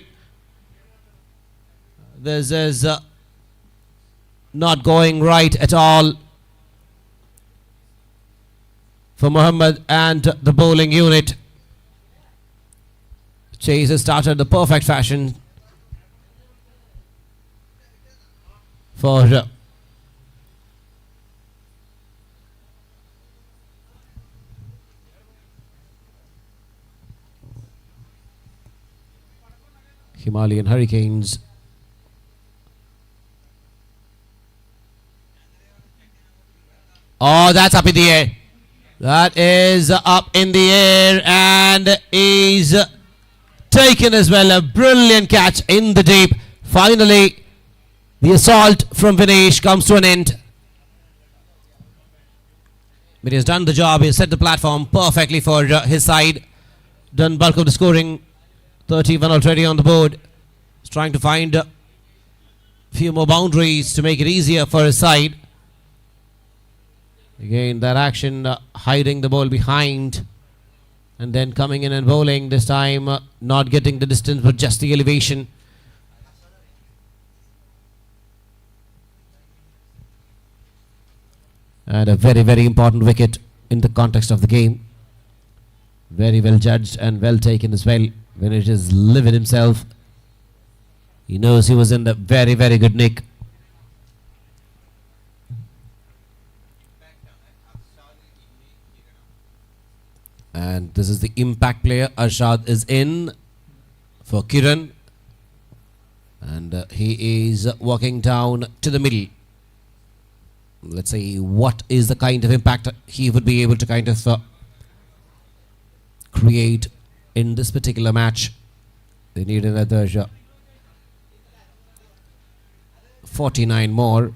This is not going right at all for Mohammed and the bowling unit. Chase has started the perfect fashion for Himalayan Hurricanes. Oh, that's up in the air. That is up in the air and is taken as well. A brilliant catch in the deep. Finally, the assault from Vinesh comes to an end. But he has done the job. He has set the platform perfectly for his side. Done bulk of the scoring. 31 already on the board. He's trying to find a few more boundaries to make it easier for his side. Again, that action hiding the ball behind and then coming in and bowling. This time not getting the distance but just the elevation. And a very, very important wicket in the context of the game. Very well judged and well taken as well. When it is livid himself, he knows he was in the very, very good nick. And this is the impact player. Arshad is in for Kiran. And he is walking down to the middle. Let's see what is the kind of impact he would be able to kind of create in this particular match. They need another 49 more.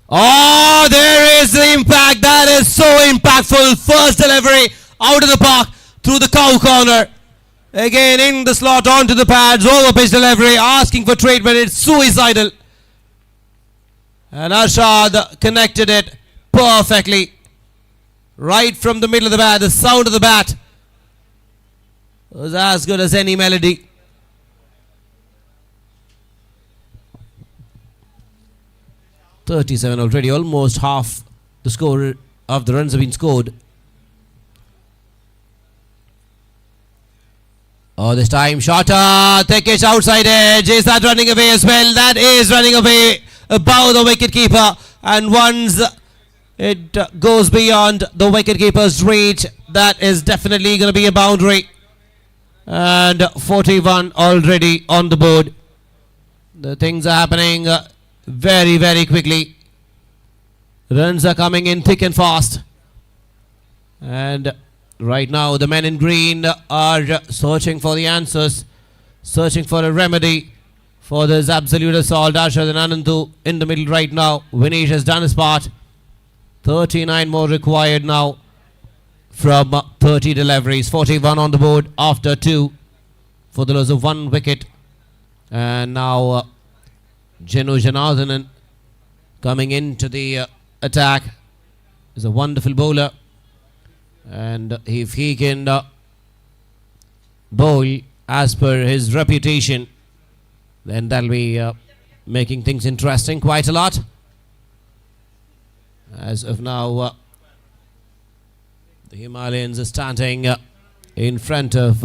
Oh, there is the impact. That is so impactful. First delivery out of the park through the cow corner. Again in the slot onto the pads. Over pitch delivery. Asking for treatment. It's suicidal. And Arshad connected it perfectly. Right from the middle of the bat. The sound of the bat was as good as any melody. .37 already, almost half the score of the runs have been scored. Oh, this time shorter, thickest outside edge. Is that running away as well? That is running away above the wicket keeper, and once it goes beyond the wicket keeper's reach, that is definitely going to be a boundary. And 41 already on the board. The things are happening very, very quickly. Runs are coming in thick and fast. And right now the men in green are searching for the answers, searching for a remedy for this absolute assault. Arshad and Anandu in the middle right now. Vinesh has done his part. 39 more required now from 30 deliveries. 41 on the board after 2 for the loss of 1 wicket. And now Jenu Janardhanan coming into the attack. Is a wonderful bowler, and if he can bowl as per his reputation, then that'll be making things interesting quite a lot. As of now, the Himalayans are standing in front of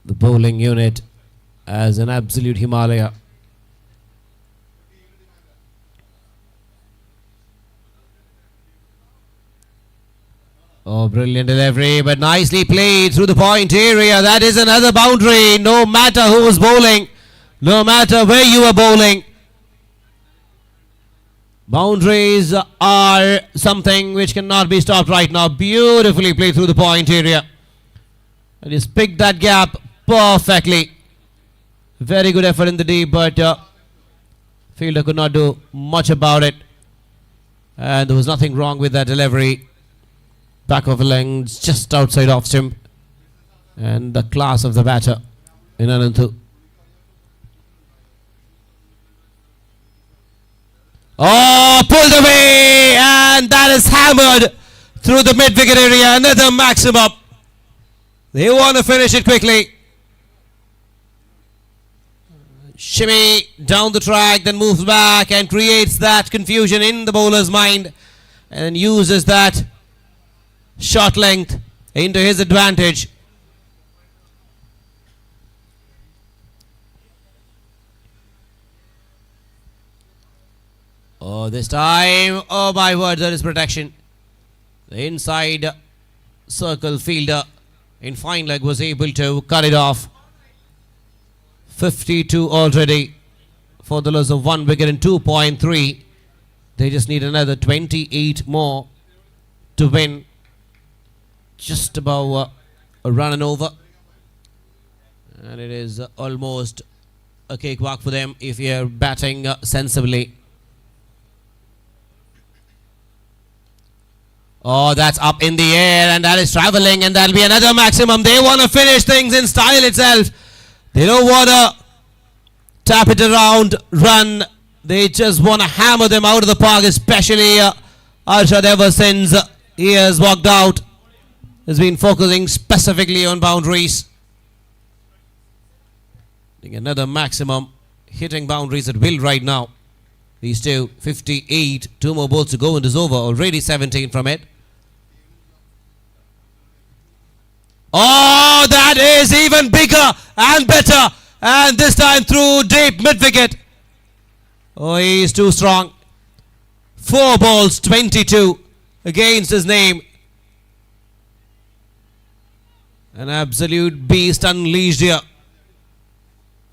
the bowling unit as an absolute Himalaya. Oh, brilliant delivery, but nicely played through the point area. That is another boundary. No matter who is bowling, no matter where you are bowling, boundaries are something which cannot be stopped right now. Beautifully played through the point area. And he's picked that gap perfectly. Very good effort in the deep, but fielder could not do much about it. And there was nothing wrong with that delivery. Back of the length, just outside off stump. And the class of the batter in Ananthu. Oh, pulled away, and that is hammered through the mid-wicket area. Another maximum. They want to finish it quickly. Shimmy down the track, then moves back and creates that confusion in the bowler's mind and uses that shot length into his advantage. Oh, this time, oh my word, there is protection. The inside circle fielder in fine leg was able to cut it off. 52 already for the loss of 1 wicket in 2.3. They just need another 28 more to win. Just about a run and over. And it is almost a cakewalk for them if you're batting sensibly. Oh, that's up in the air and that is travelling, and that'll be another maximum. They want to finish things in style itself. They don't want to tap it around, run. They just want to hammer them out of the park, especially Arshad ever since he has walked out. Has been focusing specifically on boundaries. Another maximum, hitting boundaries at will right now. These two, 58, 2 more balls to go and is over. Already 17 from it. Oh, that is even bigger and better. And this time through deep mid-wicket. Oh, he's too strong. 4 balls, 22 against his name. An absolute beast unleashed here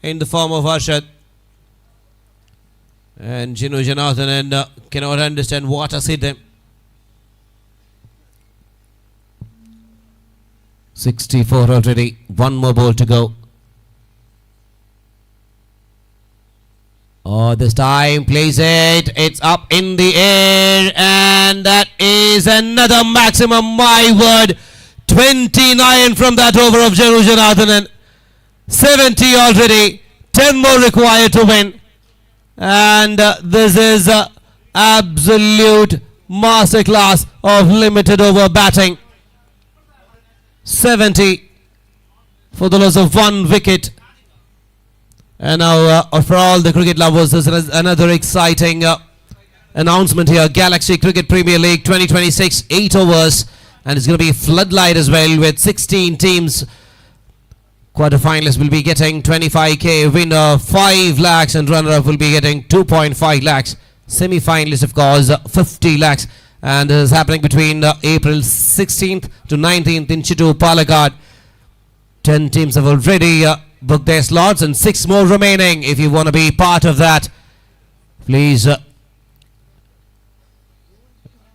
in the form of Arshad. And Jinu Janathan cannot understand what has hit them. 64 already. 1 more ball to go. Oh, this time plays it. It's up in the air. And that is another maximum. My word. 29 from that over of Jinu Janathan. 70 already. 10 more required to win. And this is absolute masterclass of limited over batting. 70 for the loss of 1 wicket. And now for all the cricket lovers, there's another exciting announcement here. Galaxy Cricket Premier League 2026, 8 overs. And it's going to be floodlight as well with 16 teams. Quarterfinalists will be getting 25k, winner 5 lakhs and runner-up will be getting 2.5 lakhs. Semi-finalists, of course, 50 lakhs. And this is happening between April 16th to 19th in Chittoor, Palakkad. 10 teams have already booked their slots and 6 more remaining. If you want to be part of that, please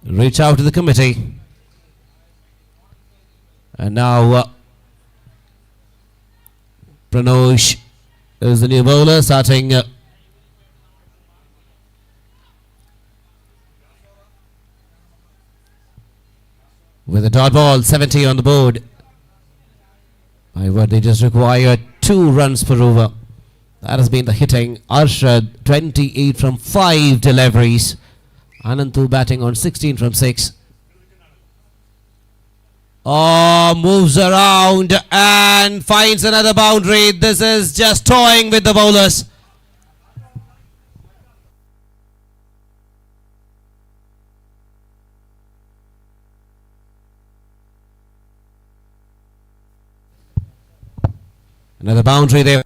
reach out to the committee. And now Pranosh is the new bowler, starting with a dot ball. 70 on the board. My word, they just require 2 runs per over. That has been the hitting. Arshad 28 from 5 deliveries. Ananthu batting on 16 from 6. Oh, moves around and finds another boundary. This is just toying with the bowlers. Another boundary there.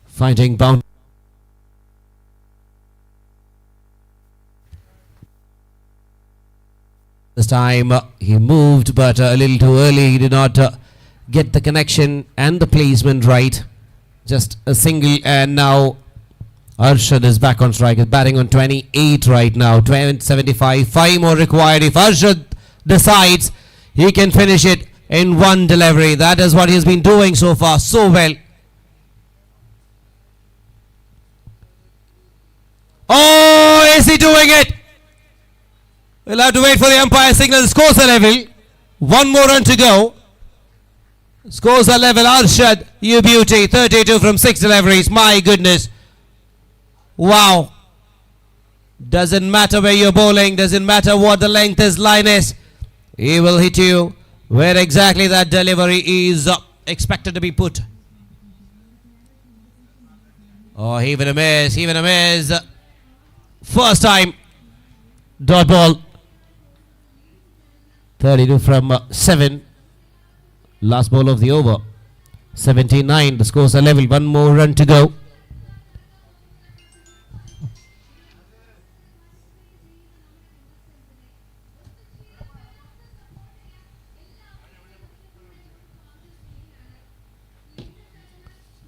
Finding boundary. This time he moved, but a little too early. He did not get the connection and the placement right. Just a single, and now Arshad is back on strike. He's batting on 28 right now. 75, 5 more required. If Arshad decides, he can finish it in 1 delivery. That is what he has been doing so far so well. Oh, is he doing it? We'll have to wait for the umpire signal. The scores are level. One more run to go. Scores are level. Arshad, you beauty. 32 from 6 deliveries. My goodness. Wow. Doesn't matter where you're bowling. Doesn't matter what the length is, line is. He will hit you where exactly that delivery is expected to be put. Oh, even a miss. Even a miss. First time. Dot ball. 32 from 7. Last ball of the over. 79. The scores are level. One more run to go.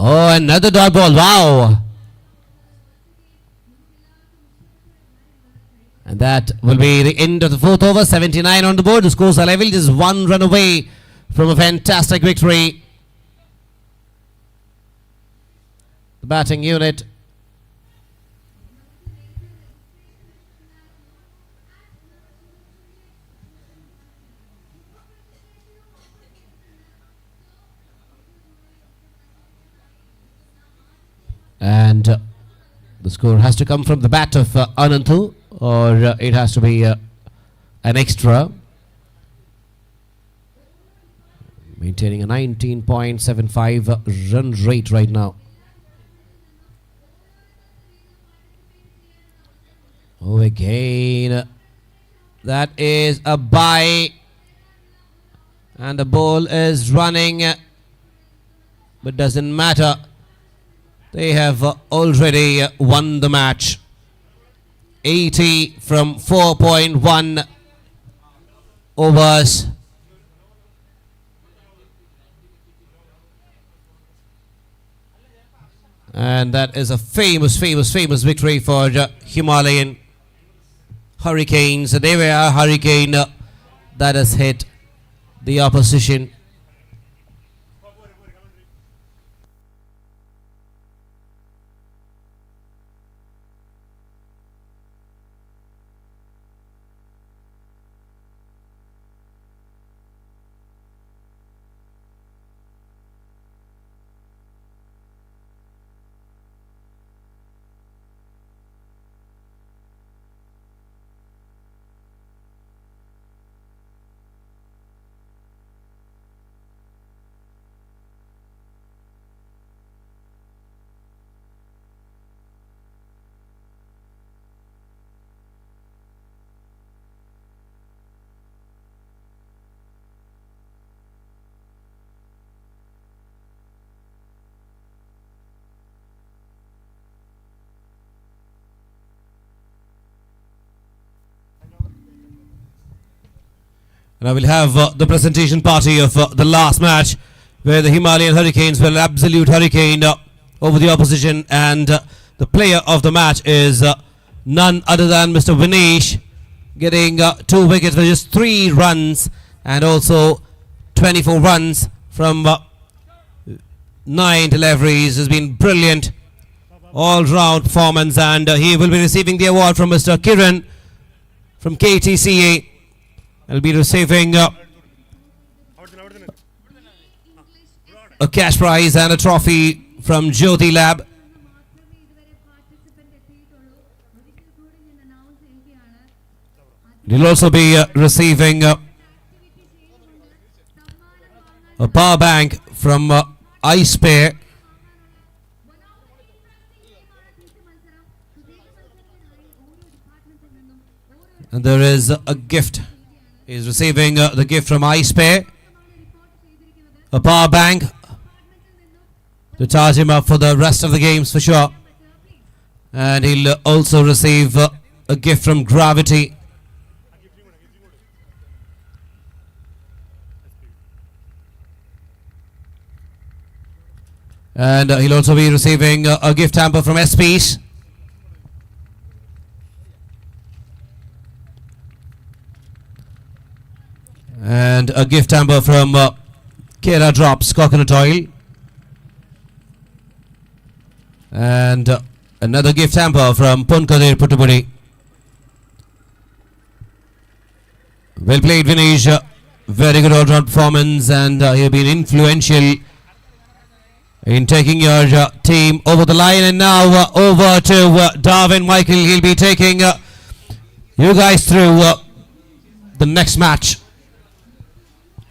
Oh, another dot ball. Wow. And that will be the end of the fourth over. 79 on the board. The scores are level. Just one run away from a fantastic victory. The batting unit. And the score has to come from the bat of Anantu, or it has to be an extra. Maintaining a 19.75 run rate right now. Oh, again. That is a bye. And the ball is running. But doesn't matter. They have already won the match. 80 from 4.1 overs. And that is a famous victory for Himalayan Hurricanes. They were a hurricane that has hit the opposition. And I will have the presentation party of the last match, where the Himalayan Hurricanes were an absolute hurricane over the opposition, and the player of the match is none other than Mr. Vinesh, getting 2 wickets for just 3 runs and also 24 runs from 9 deliveries. Has been brilliant all-round performance, and he will be receiving the award from Mr. Kiran from KTCA. He'll be receiving a cash prize and a trophy from Jyoti Lab. He'll also be receiving a power bank from iSpare. And there is a gift. He's receiving the gift from iSpare, a power bank to charge him up for the rest of the games for sure. And he'll also receive a gift from Gravity. And he'll also be receiving a gift hamper from SPs. And a gift hamper from Kera Drops Coconut Oil. And another gift hamper from Punkadir Puttupudi. Well played, Vinesh. Very good all-round performance, and you've been influential in taking your team over the line. And now over to Darwin Michael. He'll be taking you guys through the next match.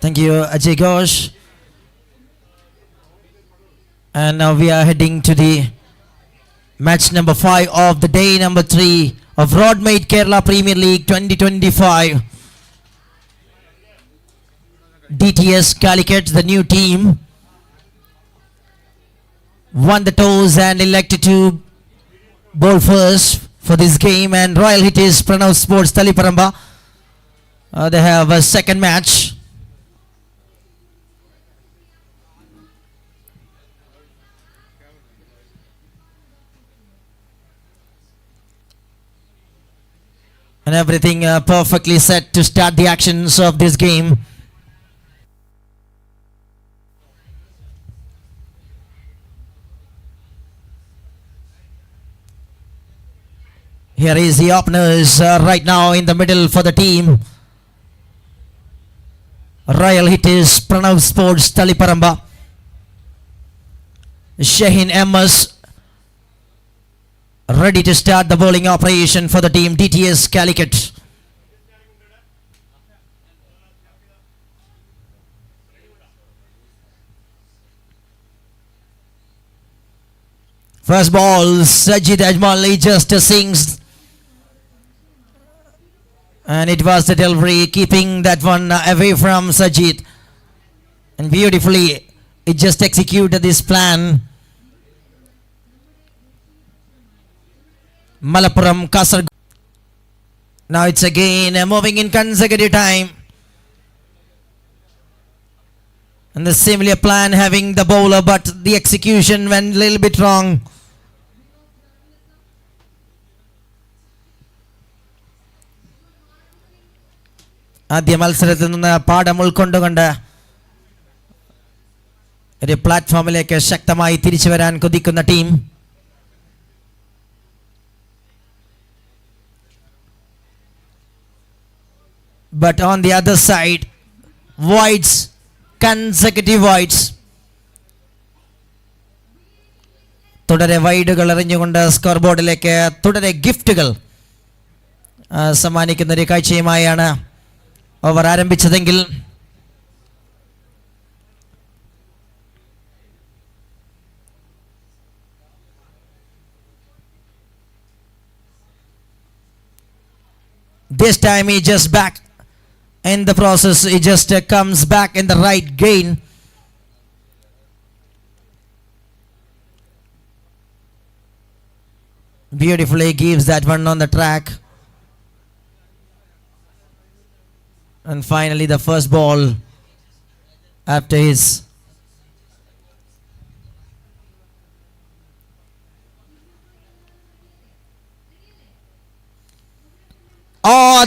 Thank you, Ajay Ghosh. And now we are heading to the match number 5 of the day number 3 of Roadmate Kerala Premier League 2025. DTS Calicut, the new team, won the toss and elected to bowl first for this game. And Royal Hitters Pranav Sports Taliparamba, they have a second match. And everything perfectly set to start the actions of this game. Here is the openers right now in the middle for the team. Royal Hitters Pranav Sports Taliparamba. Shaheen Ms ready to start the bowling operation for the team DTS Calicut. First ball, Sajid Ajmal just sings, and it was the delivery keeping that one away from Sajid, and beautifully it just executed this plan. Malappuram, Kasaragod. Now it's again moving in consecutive time. And the similar plan having the bowler, but the execution went a little bit wrong. ആദ്യ മത്സരത്തിൽ നിന്ന് പാഠം ഉൾക്കൊണ്ടുകൊണ്ട് ഒരു പ്ലാറ്റ്ഫോമിലേക്ക് ശക്തമായി തിരിച്ചു വരാൻ കൊതിക്കുന്ന team. But on the other side, wides, consecutive wides. തുടരെ വൈഡുകൾ എറിഞ്ഞുകൊണ്ട് സ്കോർ ബോർഡിലേക്ക് തുടരെ ഗിഫ്റ്റുകൾ സമ്മാനിക്കുന്ന ഒരു കാഴ്ചയുമായാണ് over ആരംഭിച്ചതെങ്കിൽ this time he just back in the process, he just comes back in the right gain. Beautifully gives that one on the track. And finally the first ball after his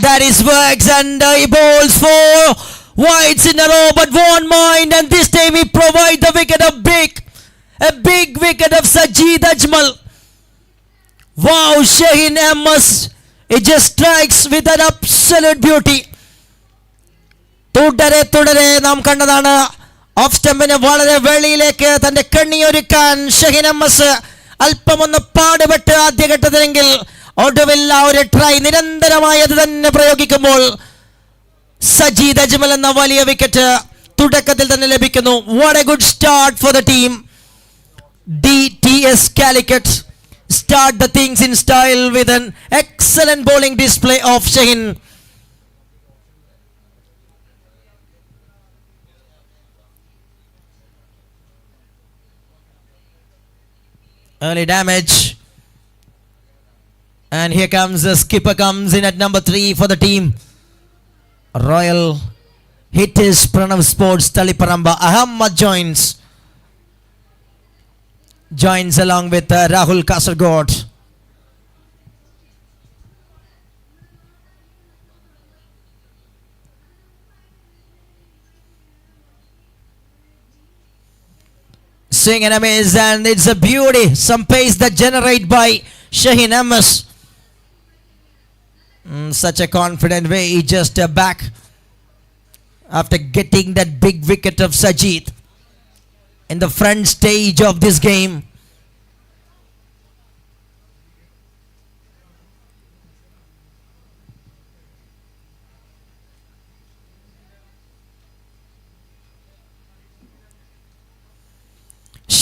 that is works, and he bowls 4 wides in a row but won't mind, and this time he provides the wicket a big wicket of Sajid Ajmal. Wow, Shaheen Ms, it just strikes with an absolute beauty. തുടരെ നാം കണ്ടതാണ് of സ്റ്റമ്പിന് വളരെ വെളിയിലേക്ക് തന്റെ കണ്ണിയൊരുക്കാൻ Shaheen MS അല്പമൊന്ന് പാടുപെട്ട് ആദ്യഘട്ടത്തിലെങ്കിൽ ഒടുവിൽ ആ ഒരു try നിരന്തരമായി അത് തന്നെ പ്രയോഗിക്കുമ്പോൾ സജീദ് അജ്മൽ എന്ന വലിയ വിക്കറ്റ് തുടക്കത്തിൽ തന്നെ ലഭിക്കുന്നു. What A good start four the team. DTS Calicut start the things in style with an excellent bowling display of Shaheen. Early damage, and here comes the skipper, comes in at number 3 for the team. Royal Hitters Pranav Sports Taliparamba. Ahmad joins along with Rahul Kasaragod. Swing and a miss, and it's a beauty. Some pace that generated by Shaheen Ms. Such a confident way. He just back after getting that big wicket of Sajid in the front stage of this game.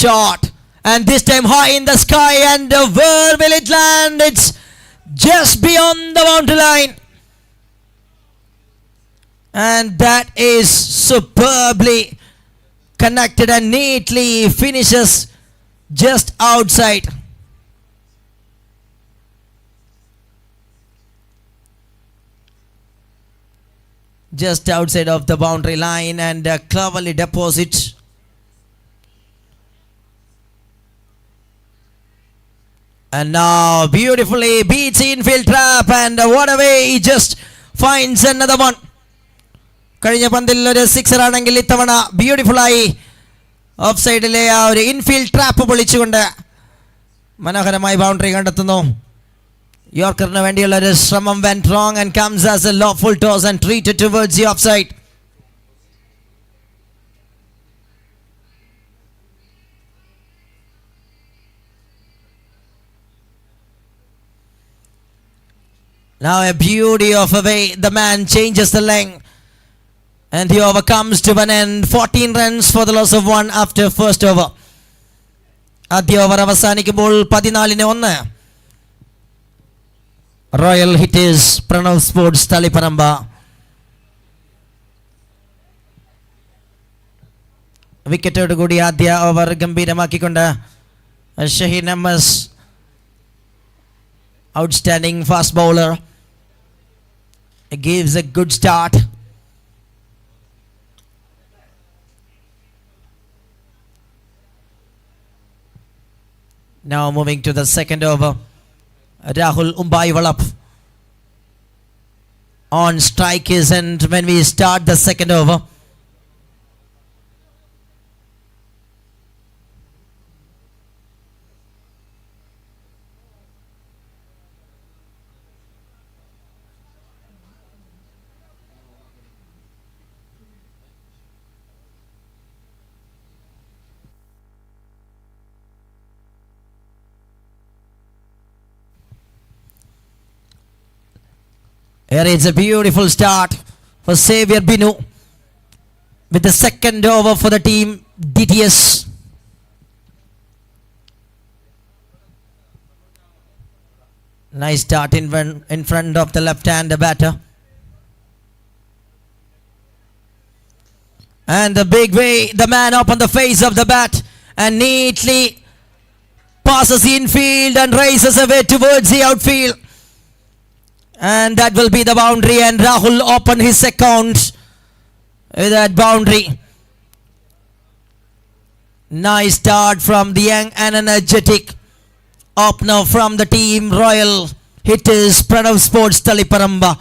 Shot, and this time high in the sky, and where will it land? It's just beyond the boundary line, and that is superbly connected and neatly finishes just outside. Just outside of the boundary line, and cleverly deposits. And now beautifully beats infield trap, and what a way, he just finds another one. കഴിഞ്ഞ പന്തിൽ ഒരു sixer ആണെങ്കിൽ ഇത്തവണ ബ്യൂട്ടിഫുള്ളായി of സൈഡിലെ ആ ഒരു Enfield trap പൊളിച്ചുകൊണ്ട് മനോഹരമായി boundary കണ്ടെത്തുന്നു. യോർക്കറിന് വേണ്ടിയുള്ള ഒരു ശ്രമം went wrong and comes as a lawful toss and treated towards the offside. Now a beauty of a way the man changes the length, and the over comes to an end. 14 runs for the loss of 1 after first over. ആദ്യ over അവസാനിക്കുമ്പോൾ 14-1. Royal hitters Pranav Sports Taliparamba. വിക്കറ്റോട് കൂടി ആദ്യ over ഗംഭീരമാക്കിക്കൊണ്ട് Shaheen MS, outstanding fast bowler, gives a good start. Now moving to the second over, Rahul Umbaivalap on strike is end when we start the second over. Here is a beautiful start for Xavier Binu with the second over for the team DTS. Nice start in front of the left-hand batter. And the big way, the man up on the face of the bat and neatly passes the infield and races away towards the outfield. And that will be the boundary, and Rahul open his account with that boundary. Nice start from the young and energetic opener from the team Royal Hitters Pranav Sports Taliparamba.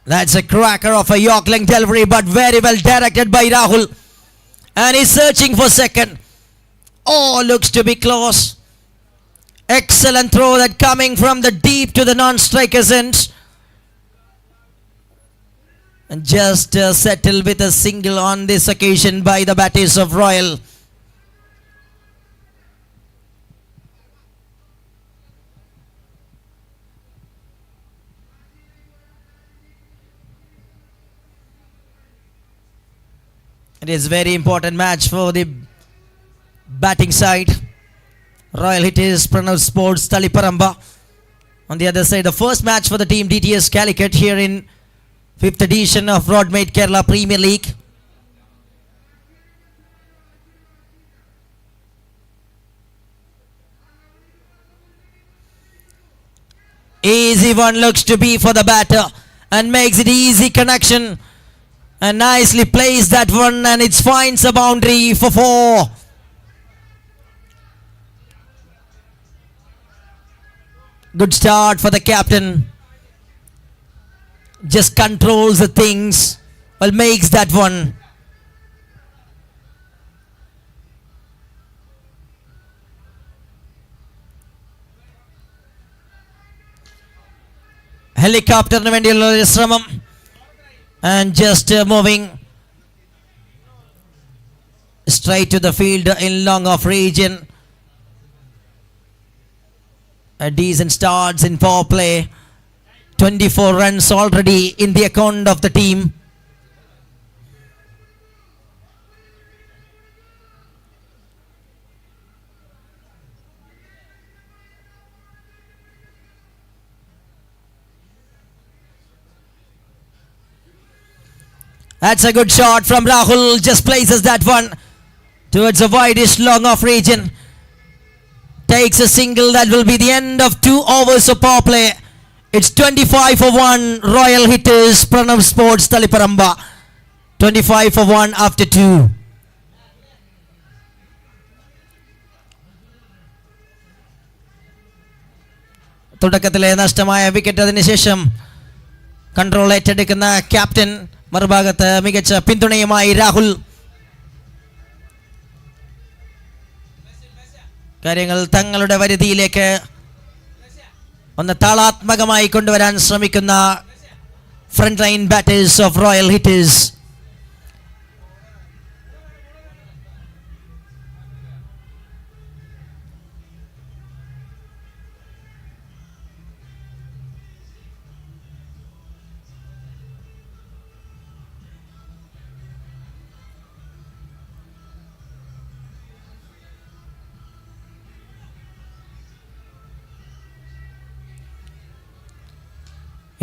That's a cracker of a York length delivery, but very well directed by Rahul. And he's searching for second. Oh, looks to be close. Excellent throw that coming from the deep to the non-striker's end. And just settled with a single on this occasion by the batters of Royal. It is very important match for the batting side. Royal Hitters Pranav Sports Taliparamba. On the other side, the first match for the team DTS Calicut here in 5th edition of Roadmate Kerala Premier League. Easy one looks to be for the batter and makes it easy connection. And nicely placed that one, and it finds a boundary for 4. Good start for the captain. just controls the things, well, makes that one. ഹെലികോപ്റ്ററിന് വേണ്ടിയുള്ള ഒരു ശ്രമം, and just moving straight to the field in long off region. A decent starts in power play. 24 runs already in the account of the team. That's a good shot from Rahul. Just places that one towards a wideish long off region. Takes a single. That will be the end of 2 overs of power play. It's 25 for 1. Royal hitters Pranav Sports Taliparamba. 25 for 1 after 2. തുടക്കത്തിലെ നഷ്ടമായ wicket അതിനുശേഷം control ഏറ്റെടുക്കുന്ന captain, മറുഭാഗത്ത് മികച്ച പിന്തുണയുമായി രാഹുൽ. കാര്യങ്ങൾ തങ്ങളുടെ പരിധിയിലേക്ക് ഒന്ന് താളാത്മകമായി കൊണ്ടുവരാൻ ശ്രമിക്കുന്ന front line batters of Royal Hitters.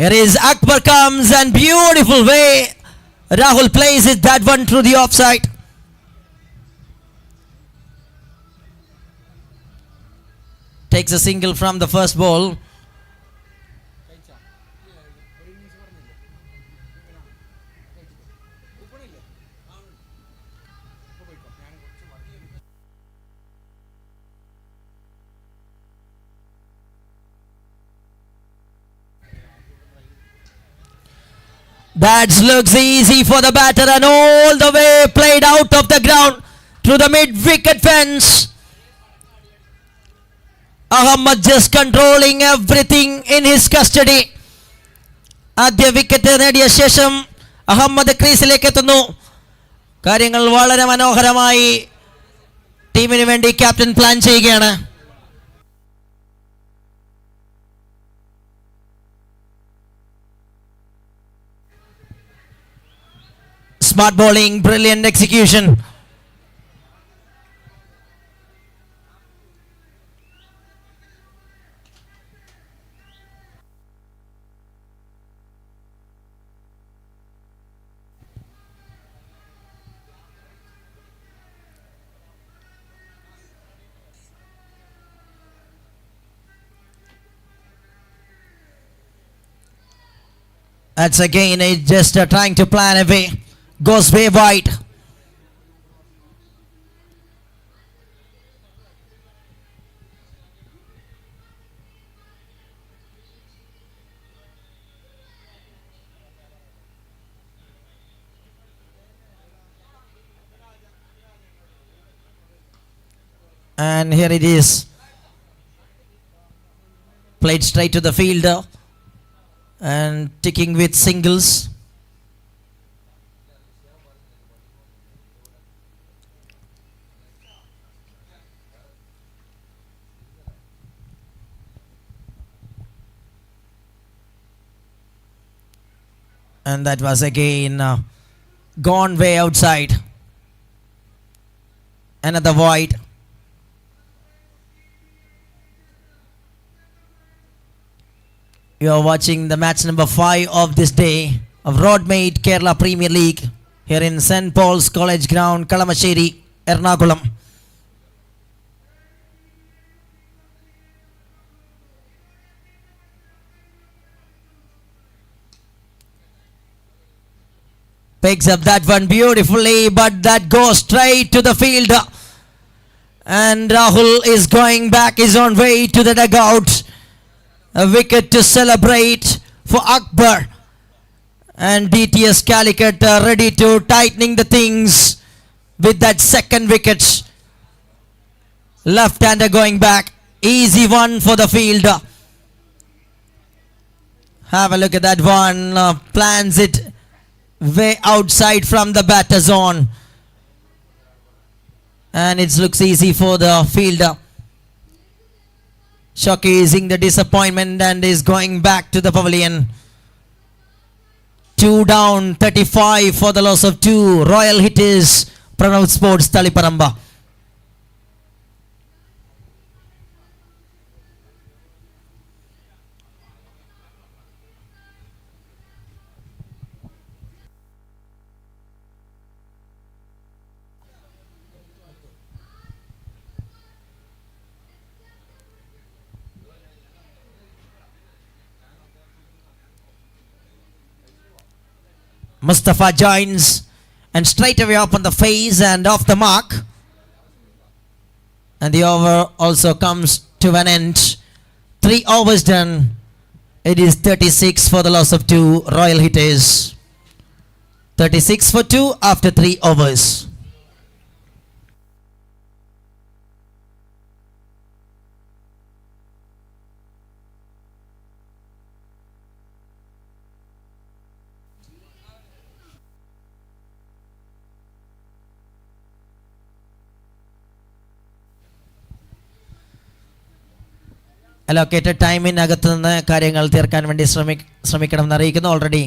Here is Akbar comes and beautiful way Rahul plays it, that one through the offside. Takes a single from the first ball. That looks easy for the batter and all the way played out of the ground through the mid-wicket fence. Ahmad just controlling everything in his custody. ആദ്യ wicket നേടിയ ശേഷം അഹമ്മദ് ക്രീസിലേക്ക് എത്തുന്നു. കാര്യങ്ങൾ വളരെ മനോഹരമായി ടീമിന് വേണ്ടി captain plan ചെയ്യുകയാണ്. Smart bowling, brilliant execution. That's again just trying to plan a way. Goes way wide. And here it is. Played straight to the fielder and ticking with singles. And that was again gone way outside. Another void. You are watching the match number 5 of this day of Roadmate Kerala Premier League here in St. Paul's College Ground, Kalamasheri, Ernakulam. Picks up that one beautifully, but that goes straight to the field. And Rahul is going back his own way to the dugout. A wicket to celebrate for Akbar. And DTS Calicut ready to tightening the things with that second wicket. Left-hander going back. Easy one for the fielder. Have a look at that one. Plans it way outside from the batter zone. And it looks easy for the fielder. Showcasing the disappointment and is going back to the pavilion. 2 down, 35 for the loss of 2. Royal hitters, Pranav Sports, Taliparamba. Mustafa joins and straight away up on the face and off the mark. And the over also comes to an end. 3 overs done. It is 36 for the loss of 2. Royal hitters. 36 for 2 after 3 overs. Allocated ടൈമിനകത്ത് നിന്ന് കാര്യങ്ങൾ തീർക്കാൻ വേണ്ടി ശ്രമിക്കണം എന്നറിയിക്കുന്നു. Already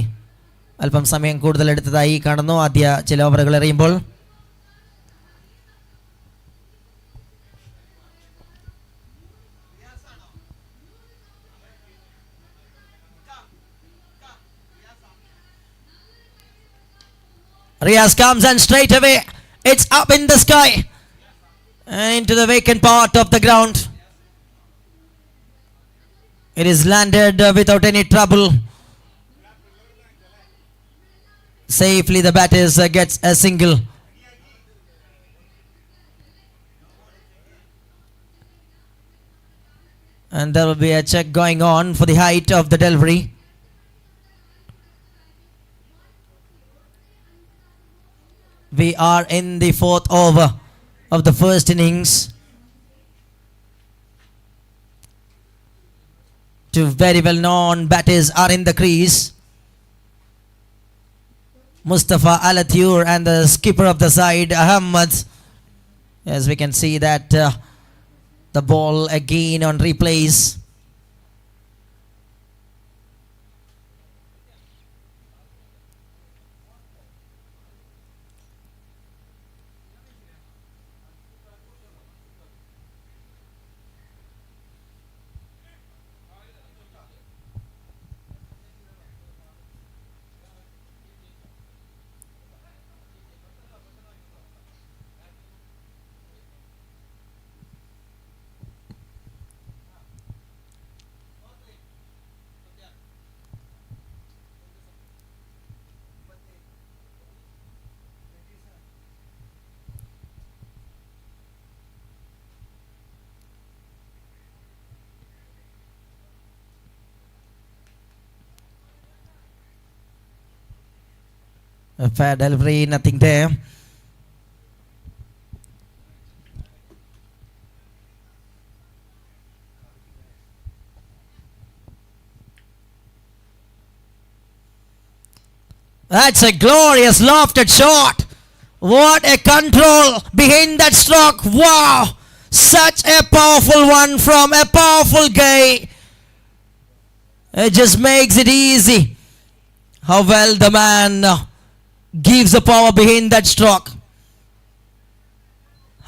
അല്പം സമയം കൂടുതൽ എടുത്തതായി കാണുന്നു ആദ്യ ചില ഓവറുകൾ എറിയുമ്പോൾ. Riaz comes and straight away it's up in the sky and into the vacant part of the ground. It is landed without any trouble. Safely the batter gets a single. And there will be a check going on for the height of the delivery. We are in the 4th over of the first innings. Two very well known batters are in the crease. Mustafa Alathur and the skipper of the side Ahmad. As we can see that the ball again on replays. A fair delivery, nothing there. That's a glorious lofted shot. What a control behind that stroke. Wow. Such a powerful one from a powerful guy. It just makes it easy. How well the man gives the power behind that stroke.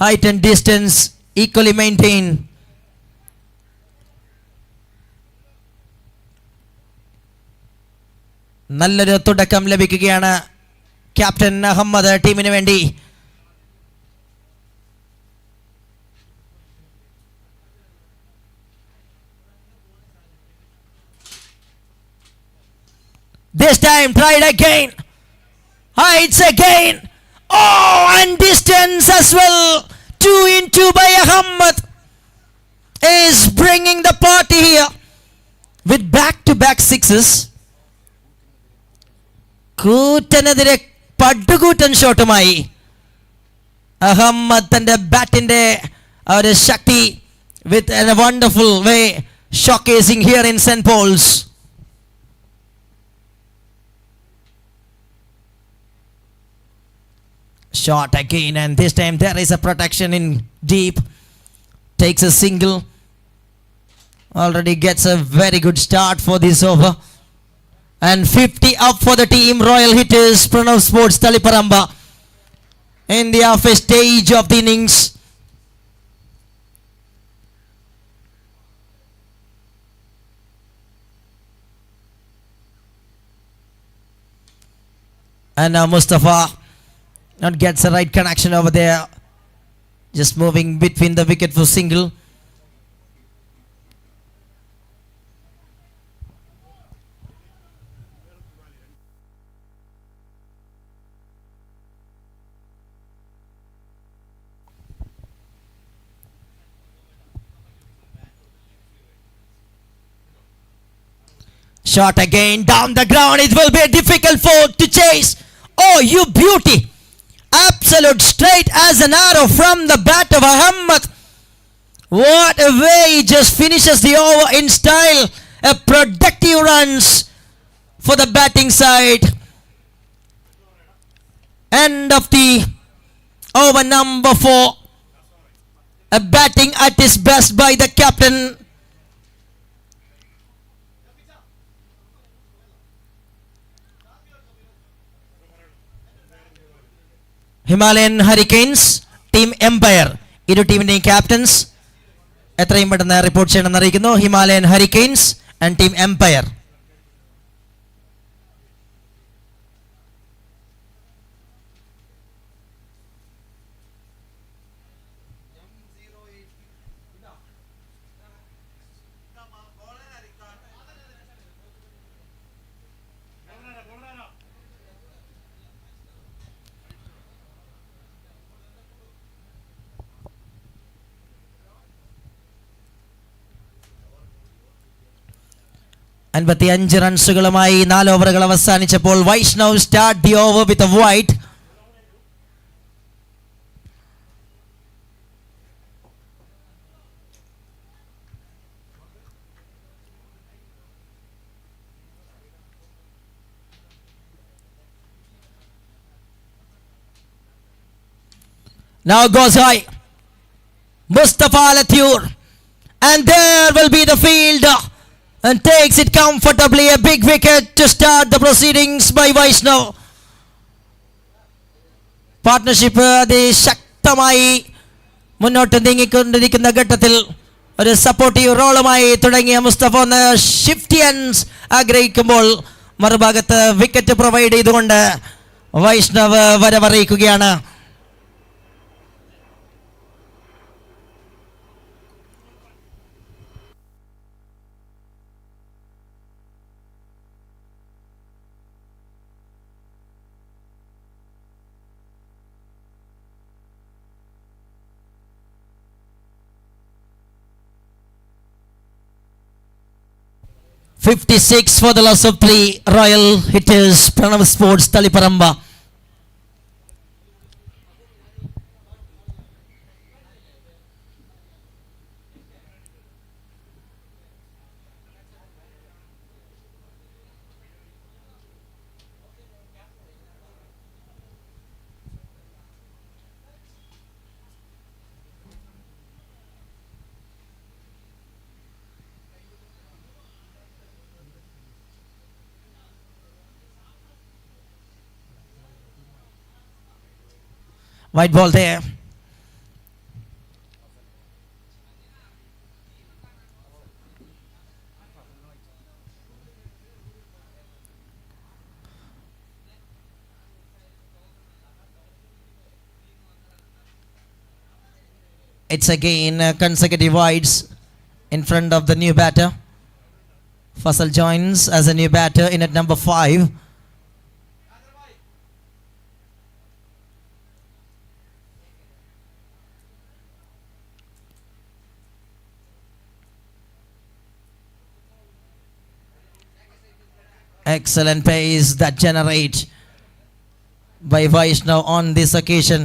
Height and distance equally maintained. നല്ലൊരു തുടക്കം ലഭിക്കുകയാണ് captain Ahmed ടീമിന് വേണ്ടി. This time tried again. Heights again. Oh, and distance as well. 2 into by Ahmed is bringing the party here with back-to-back sixes. കൂറ്റനെതിരെ പടുകൂറ്റൻ ഷോട്ടുമായി Ahmed തന്റെ ബാറ്റിന്റെ ഒരു ശക്തി with a wonderful way showcasing here in St. Paul's. Shot again, and this time there is a protection in deep. Takes a single. Already gets a very good start for this over. And 50 up for the team Royal Hitters Pranav Sports Taliparamba in the halfway stage of the innings. And now Mustafa not gets the right connection over there. Just moving between the wicket for single. Shot again down the ground. It will be a difficult four to chase. Oh, you beauty. Absolute straight as an arrow from the bat of Ahmed. What a way he just finishes the over in style. A productive runs for the batting side. End of the over number 4. A batting at his best by the captain. Himalayan Hurricanes, Team Empire. ഇരു ടീമിന്റെയും captains എത്രയും പെട്ടെന്ന് report ചെയ്യണമെന്ന് അറിയിക്കുന്നു. Himalayan Hurricanes and team Empire. അൻപത്തിയഞ്ച് റൺസുകളുമായി 4 ഓവറുകൾ അവസാനിച്ചപ്പോൾ Vaishnav start the over with a wide. Now goes high. Mustafa Lathur. And there will be the field. And takes it comfortably. A big wicket to start the proceedings by Vaishnav. Partnership അതിശക്തമായി മുന്നോട്ട് നീങ്ങിക്കൊണ്ടിരിക്കുന്ന ഘട്ടത്തിൽ ഒരു supportive റോളുമായി തുടങ്ങിയ മുസ്തഫ ഒന്ന് shift ചെയ്യാൻ ആഗ്രഹിക്കുമ്പോൾ മറുഭാഗത്ത് wicket provide ചെയ്തുകൊണ്ട് Vaishnav വരവറിയിക്കുകയാണ്. $56 for the loss of 3. Royal Hitters Pranav Sports Taliparamba. White ball there. It's again consecutive wides in front of the new batter. Fasal joins as a new batter in at number 5. Excellent pace that generate by Vaishnav on this occasion.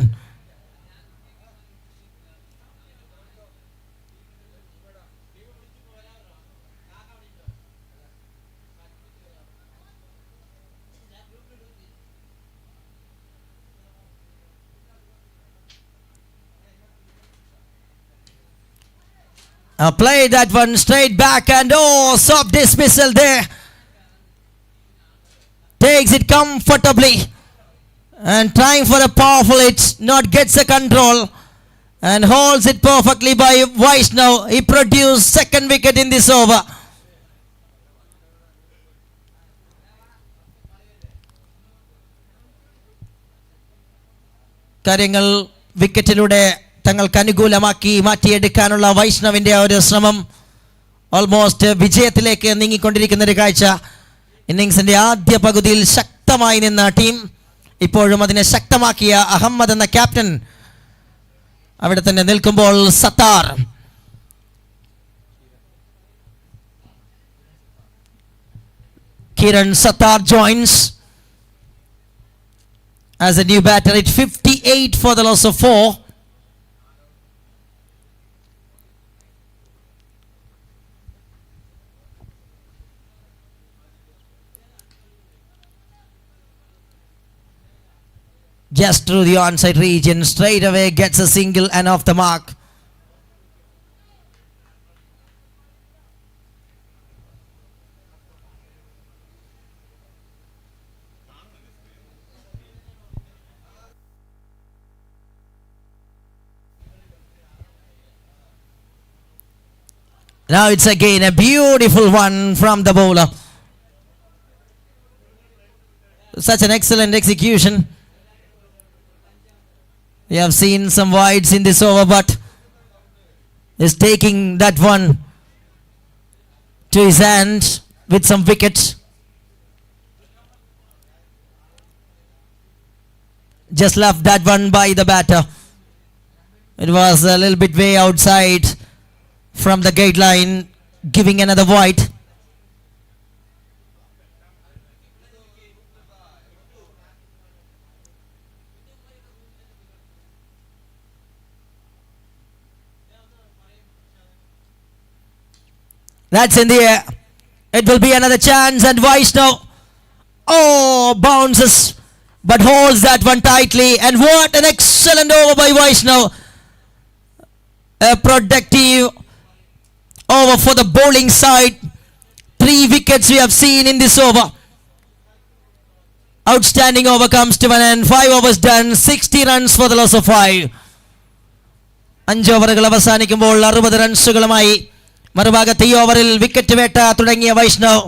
Play that one straight back and soft dismissal there. Takes it comfortably and trying for a powerful hit, not gets a control and holds it perfectly by Vaishnav. He produced second wicket in this over. കാര്യങ്ങൾ വിക്കറ്റിലൂടെ തങ്ങൾക്ക് അനുകൂലമാക്കി മാറ്റിയെടുക്കാനുള്ള വൈഷ്ണവിൻ്റെ ഒരു ശ്രമം almost വിജയത്തിലേക്ക് നീങ്ങിക്കൊണ്ടിരിക്കുന്ന ഒരു കാഴ്ച. ഇന്നിങ്സിൻ്റെ ആദ്യ പകുതിയിൽ ശക്തമായി നിന്ന ടീം ഇപ്പോഴും അതിനെ ശക്തമാക്കിയ അഹമ്മദ് എന്ന ക്യാപ്റ്റൻ അവിടെ തന്നെ നിൽക്കുമ്പോൾ Sattar Kiran Sattar joins as a new batter at 58 for the loss of 4. Just through the onside region, straight away gets a single and off the mark. Now it's again a beautiful one from the bowler. Such an excellent execution. We have seen some wides in this over, but is taking that one to his hand with some wickets. Just left that one by the batter. It was a little bit way outside from the gate line, giving another wide. That's in the air. It will be another chance and Vaishnav bounces but holds that one tightly, and what an excellent over by Vaishnav. A productive over for the bowling side. 3 wickets we have seen in this over. Outstanding over comes to an end. 5 overs done, 60 runs for the loss of 5. 5 ഓവറുകൾ അവസാനിക്കുമ്പോൾ 60 റൺസുകളുമായി മറുഭാഗത്ത് ഈ ഓവറിൽ wicket വേട്ട തുടങ്ങിയ വൈഷ്ണവ്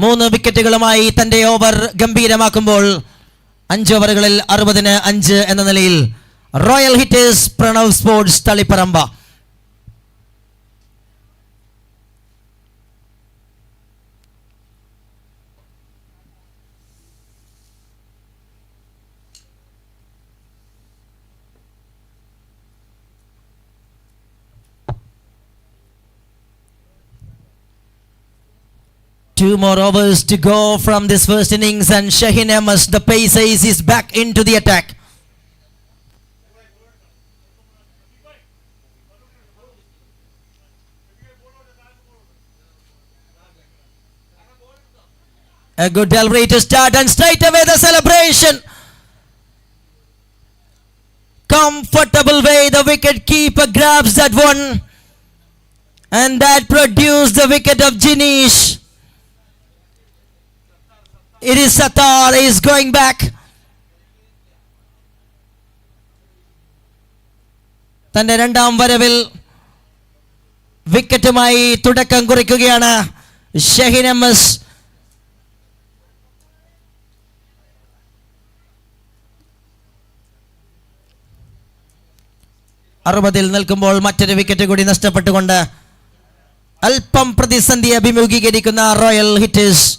3 വിക്കറ്റുകളുമായി തന്റെ over ഗംഭീരമാക്കുമ്പോൾ 5 ഓവറുകളിൽ 60-ന് 5 എന്ന നിലയിൽ royal hitters Pranav Sports Taliparamba. Two more overs to go from this first innings, and Shaheen Ahmed, the pace ace, is back into the attack. A good delivery to start, and straight away the celebration. Comfortable way the wicket keeper grabs that one, and that produced the wicket of Jinesh. It is Sattar, he is going back. തന്റെ രണ്ടാം വരവിൽ വിക്കറ്റുമായി തുടക്കം കുറിക്കുകയാണ് ഷഹീൻ അഹമ്മദ്. അറുപതിൽ നിൽക്കുമ്പോൾ മറ്റൊരു wicket കൂടി നഷ്ടപ്പെട്ടുകൊണ്ട് അല്പം പ്രതിസന്ധി അഭിമുഖീകരിക്കുന്ന royal hitters.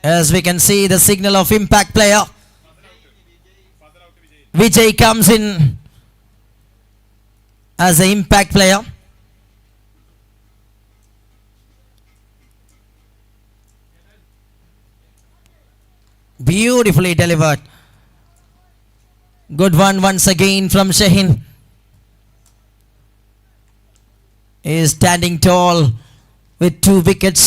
As we can see, the signal of impact player. Vijay comes in as an impact player. Beautifully delivered. Good one once again from Shaheen. He is standing tall with 2 wickets.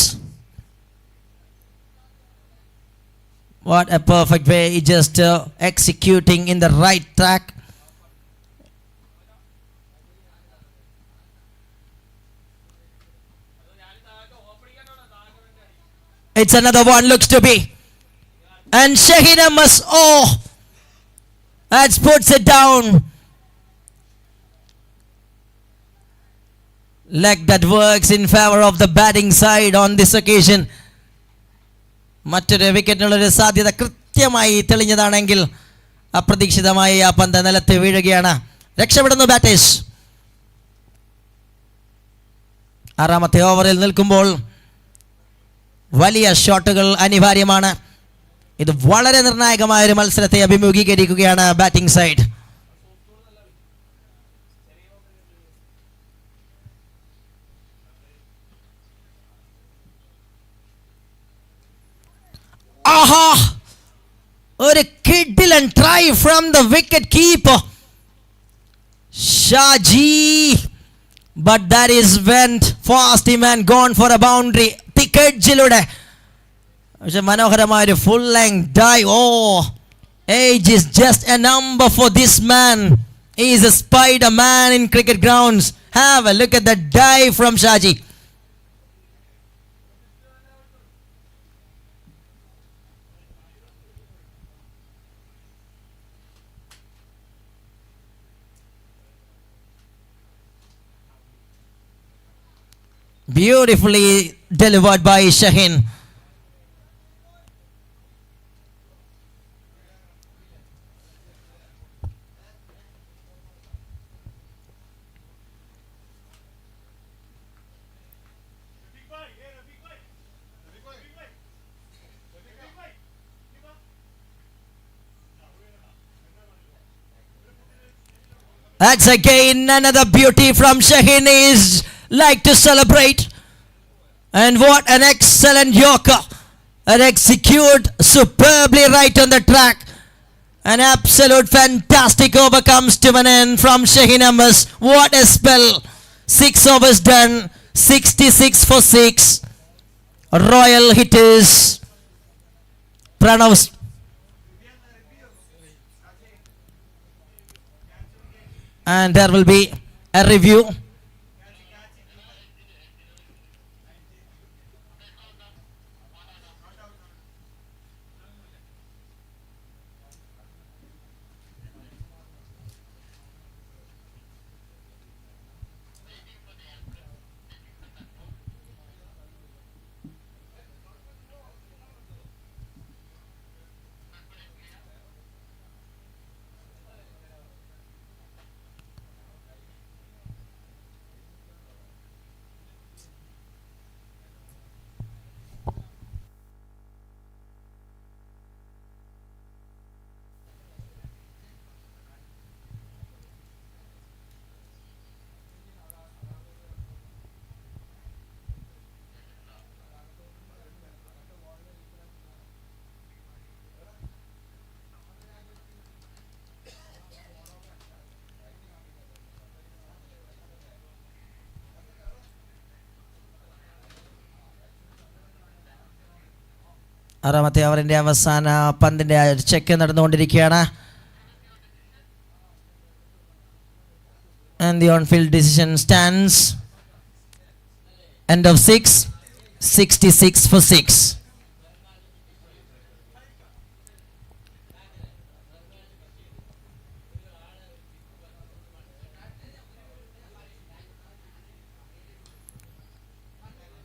What a perfect way, just executing in the right track. It's another one, looks to be. And Shaheen must, that puts it down. Leg that works in favor of the batting side on this occasion. മറ്റൊരു വിക്കറ്റിനുള്ളൊരു സാധ്യത കൃത്യമായി തെളിഞ്ഞതാണെങ്കിൽ അപ്രതീക്ഷിതമായി ആ പന്ത് നിലത്ത് വീഴുകയാണ്. രക്ഷപ്പെടുന്നു batters. 6ാമത്തെ ഓവറിൽ നിൽക്കുമ്പോൾ വലിയ ഷോട്ടുകൾ അനിവാര്യമാണ്. ഇത് വളരെ നിർണായകമായ ഒരു മത്സരത്തെ അഭിമുഖീകരിക്കുകയാണ് ബാറ്റിംഗ് സൈഡ്. ഒരു കിഡിലൻ try from the wicket keeper Shaji, but that is went fast him and gone for a boundary. Thick എഡ്ജിലൂടെ പക്ഷെ മനോഹരമായൊരു full length dive. Age is just a number for this man. He is a Spider-Man in cricket grounds. Have a look at the dive from Shaji. Beautifully delivered by Shaheen. That's again another beauty from Shaheen. Is like to celebrate. And what an excellent yorker. And execute superbly right on the track. An absolute fantastic over comes to an end from Shaheen Ahmed. What a spell. 6 overs done. 66 for 6. Royal hitters. Pranav. And there will be a review. ആറാമത്തെ ഓവറിൻ്റെ അവസാന പന്തിൻ്റെ check നടന്നുകൊണ്ടിരിക്കുകയാണ്. And the on-field decision stands. End of 6. 66 for 6.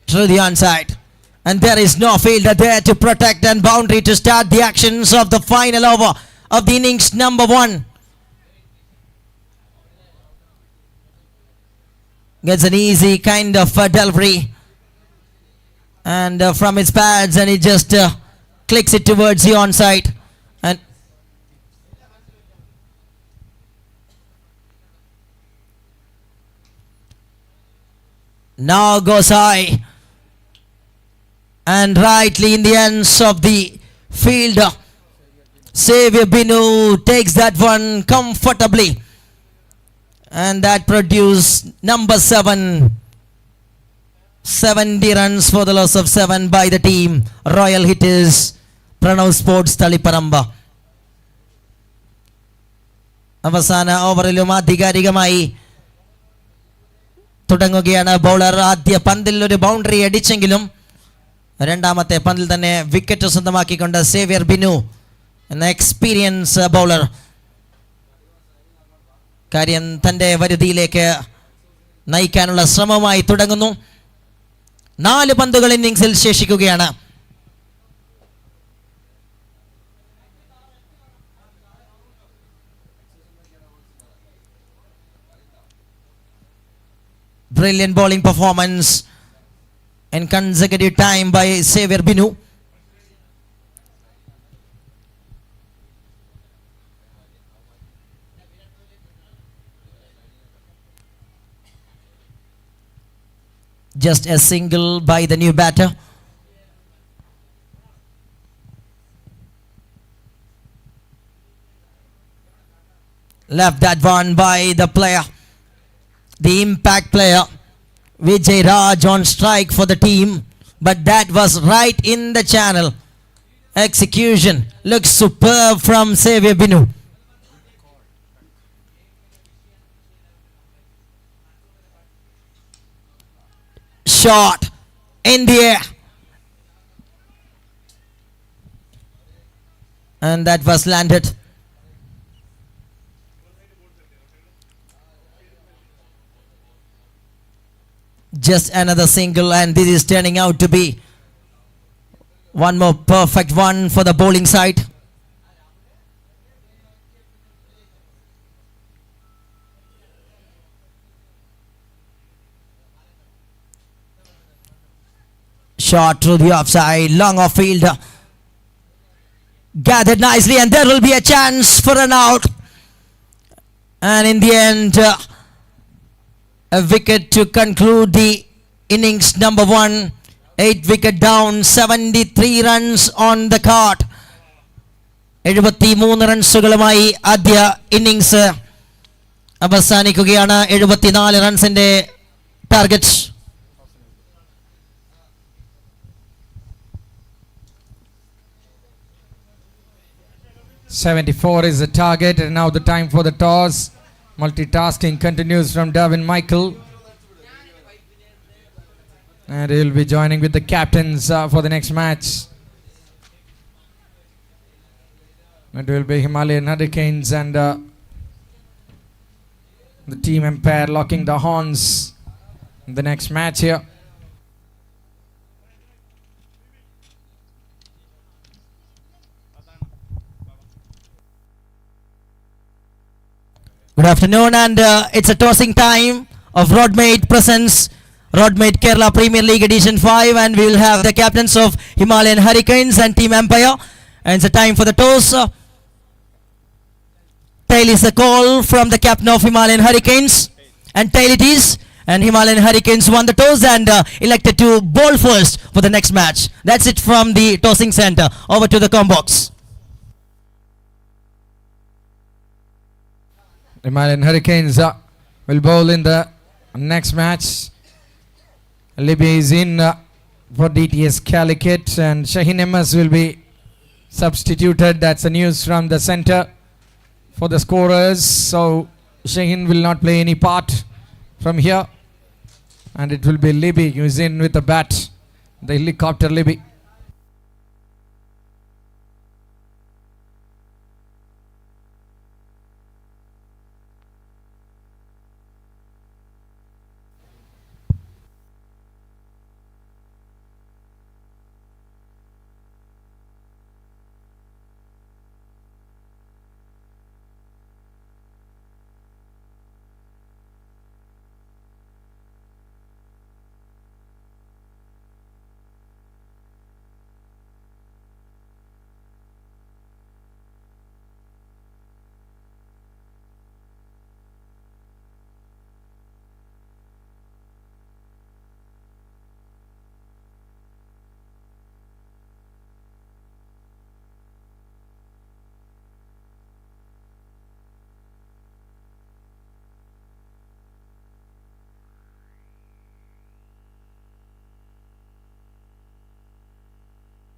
Through the onside. And there is no fielder there to protect and boundary to start the actions of the final over of the innings number 1. Gets an easy kind of delivery and from his pads, and he just clicks it towards the onside. And now goes high. And rightly in the ends of the field, Xavier Binu takes that one comfortably. And that produced number 7. 70 runs for the loss of 7 by the team. Royal Hitters, Pranav Sports Taliparamba. അവസാന ഓവറിലും ആധികാരികമായി തുടങ്ങുകയാണ് bowler. ആദ്യ പന്തിൽ ഒരു boundary അടിച്ചെങ്കിലും രണ്ടാമത്തെ പന്തിൽ തന്നെ wicket സ്വന്തമാക്കിക്കൊണ്ട് Xavier Binu എന്ന എക്സ്പീരിയൻസ് ബൗളർ കാര്യം തൻ്റെ വരുതിയിലേക്ക് നയിക്കാനുള്ള ശ്രമമായി തുടങ്ങുന്നു. 4 പന്തുകൾ ഇന്നിംഗ്സിൽ ശേഷിക്കുകയാണ്. Brilliant bowling performance in consecutive time by Xavier Binu. Just a single by the new batter. Left that one by the player, the impact player, Vijay Raj on strike for the team. But that was right in the channel. Execution looks superb from Xavier Binu. Shot in the air. And that was landed. Just another single, and this is turning out to be one more perfect one for the bowling side. Shot through the offside, long off field. Gathered nicely, and there will be a chance for an out. And in the end, a wicket to conclude the innings number 1. 8 wicket down, 73 runs on the card. 73 റൺസുകളുമായി ആദ്യ innings അവസാനിക്കുകയാണ്. 74 റൺസിന്റെ target. .74 is the target, and now the time for the toss. Multitasking continues from Davin Michael, and he will be joining with the captains for the next match. It will be Himalayan Hurricanes and the team umpire locking the horns in the next match here. Good afternoon, and it's a tossing time of Roadmate presents Roadmate Kerala Premier League Edition 5, and we will have the captains of Himalayan Hurricanes and Team Empire, and it's a time for the toss. Tail is the call from the captain of Himalayan Hurricanes, and tail it is, and Himalayan Hurricanes won the toss and elected to bowl first for the next match. That's it from the tossing center. Over to the com box. Himalayan Hurricanes will bowl in the next match. Libby is in for DTS Calicut, and Shaheen MS will be substituted. That's the news from the center for the scorers. So Shaheen will not play any part from here, and it will be Libby who is in with the bat, the helicopter Libby.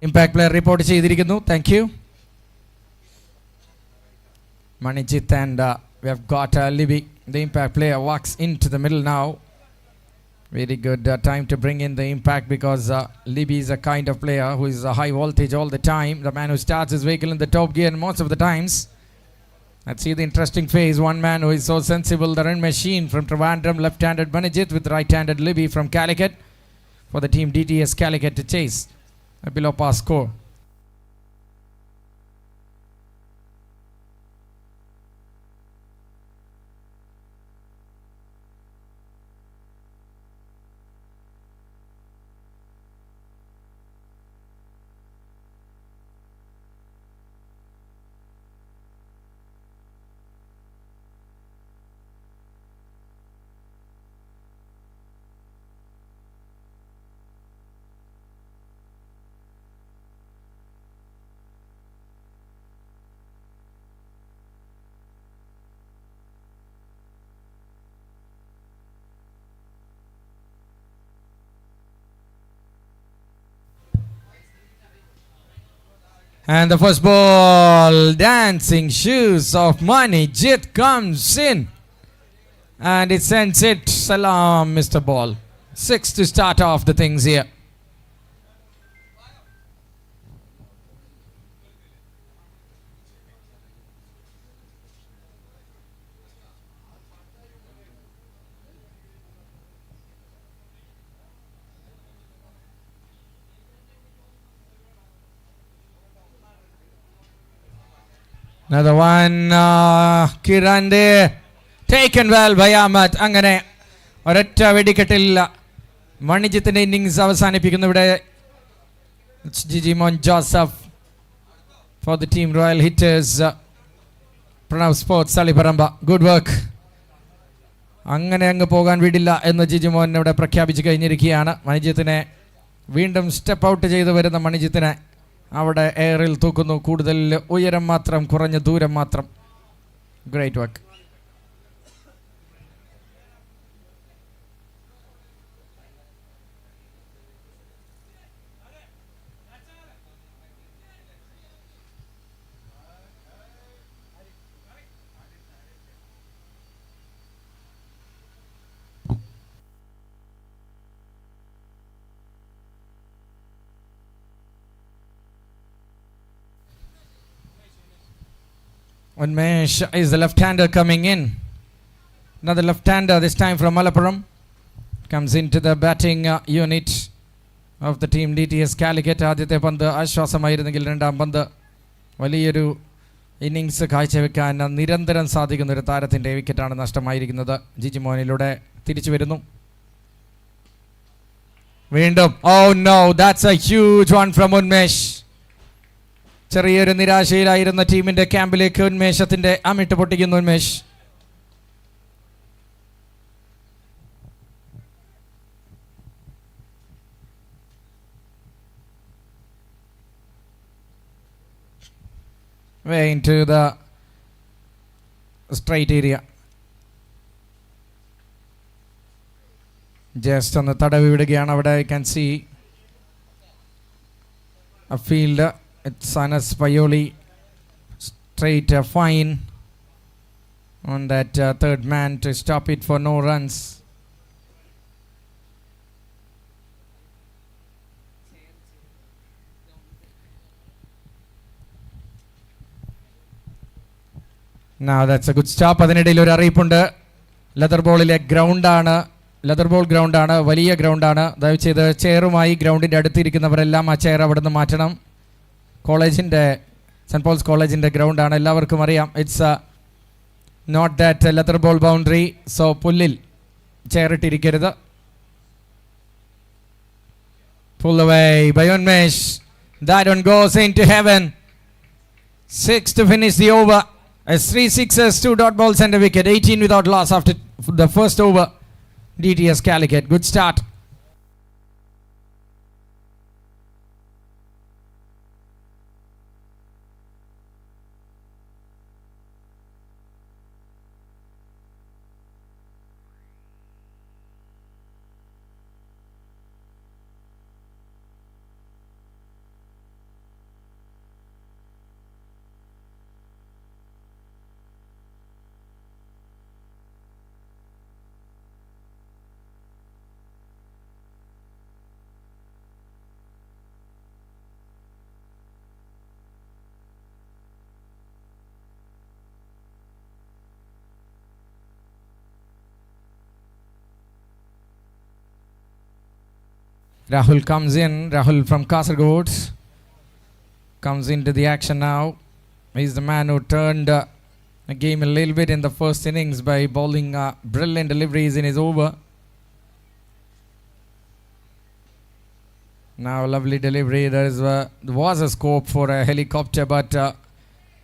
Impact player report ചെയ്തിരിക്കുന്നു. Thank you. Manijit and we have got Libby. The impact player walks into the middle now. Very good time to bring in the impact because Libby is a kind of player who is high voltage all the time. The man who starts his vehicle in the top gear most of the times. Let's see the interesting phase. One man who is so sensible, the run machine from Trivandrum, left-handed Manijit with right-handed Libby from Calicut for the team DTS Calicut to chase a below par score. And the first ball, dancing shoes of Manijit comes in. And it sends it. Salam, Mr. Ball. 6 to start off the things here. Another one, Kirande, taken well by Ahmed. അങ്ങനെ ഒരൊറ്റ വെടിക്കെട്ടിൽ മണിജിത്തിന്റെ innings അവസാനിപ്പിക്കുന്നു. ഇവിടെ Jijimon Joseph for the team Royal Hitters, Pranav Sports Taliparamba. Good work. അങ്ങനെ അങ്ങ് പോകാൻ വിടില്ല എന്ന് ജിജിമോൻ ഇവിടെ പ്രഖ്യാപിച്ചു കഴിഞ്ഞിരിക്കുകയാണ്. മണിജിത്തിനെ വീണ്ടും സ്റ്റെപ്പ് ഔട്ട് ചെയ്തു വരുന്ന മണിജിത്തിനെ അവിടെ എയറിൽ തൂക്കുന്നു. കൂടുതൽ ഉയരം മാത്രം, കുറഞ്ഞ ദൂരം മാത്രം. Great work. Unmesh is the left-hander coming in. Another left-hander, this time from Malappuram, comes into the batting unit of the team DTS Calicut. ആദ്യത്തെ പന്ത് ആശ്വാസമായിരുന്നെങ്കിൽ രണ്ടാം പന്ത് വലിയൊരു ഇന്നിങ്സ് കാഴ്ചവെക്കാൻ നിരന്തരം സാധിക്കുന്ന ഒരു താരത്തിൻ്റെ വിക്കറ്റാണ് നഷ്ടമായിരിക്കുന്നത്. ജിജിമോനിലൂടെ തിരിച്ചു വരുന്നു. വീണ്ടും oh no, that's a huge one from Unmesh. ചെറിയൊരു നിരാശയിലായിരുന്ന ടീമിന്റെ ക്യാമ്പിലേക്ക് ഉന്മേഷത്തിന്റെ അമിട്ട് പൊട്ടിക്കുന്നു Unmesh. Way into the straight area. Just ഒന്ന് തടവി വിടുകയാണ്. അവിടെ you can see a field. It's Anas Payoli straight fine on that third man to stop it for no runs. Now that's a good stop. അതിനിടയിൽ ഒരു അറിയിപ്പുണ്ട്. Leather ബോളിലെ ഗ്രൗണ്ടാണ്, leather ball ഗ്രൗണ്ടാണ്, വലിയ ഗ്രൗണ്ടാണ്. ദയവുചെയ്ത് ചെയറുമായി ഗ്രൗണ്ടിൻ്റെ അടുത്തിരിക്കുന്നവരെല്ലാം ആ ചെയർ അവിടെ നിന്ന് മാറ്റണം. കോളേജിൻ്റെ, സെൻറ്റ് പോൾസ് കോളേജിൻ്റെ ഗ്രൗണ്ടാണ്, എല്ലാവർക്കും അറിയാം. It's not that leather ball boundary. So പുല്ലിൽ ചെയറിട്ടിരിക്കരുത്. Pull away by Unmesh. That one goes into heaven. 6 to finish the over. As 3 sixes, 2 dot balls and a wicket. 18 without loss after the first over. DTS Calicut. Good start. Rahul comes in. Rahul from Kasaragod comes into the action now. He's the man who turned the game a little bit in the first innings by bowling brilliant deliveries in his over. Now lovely delivery. There was a scope for a helicopter, but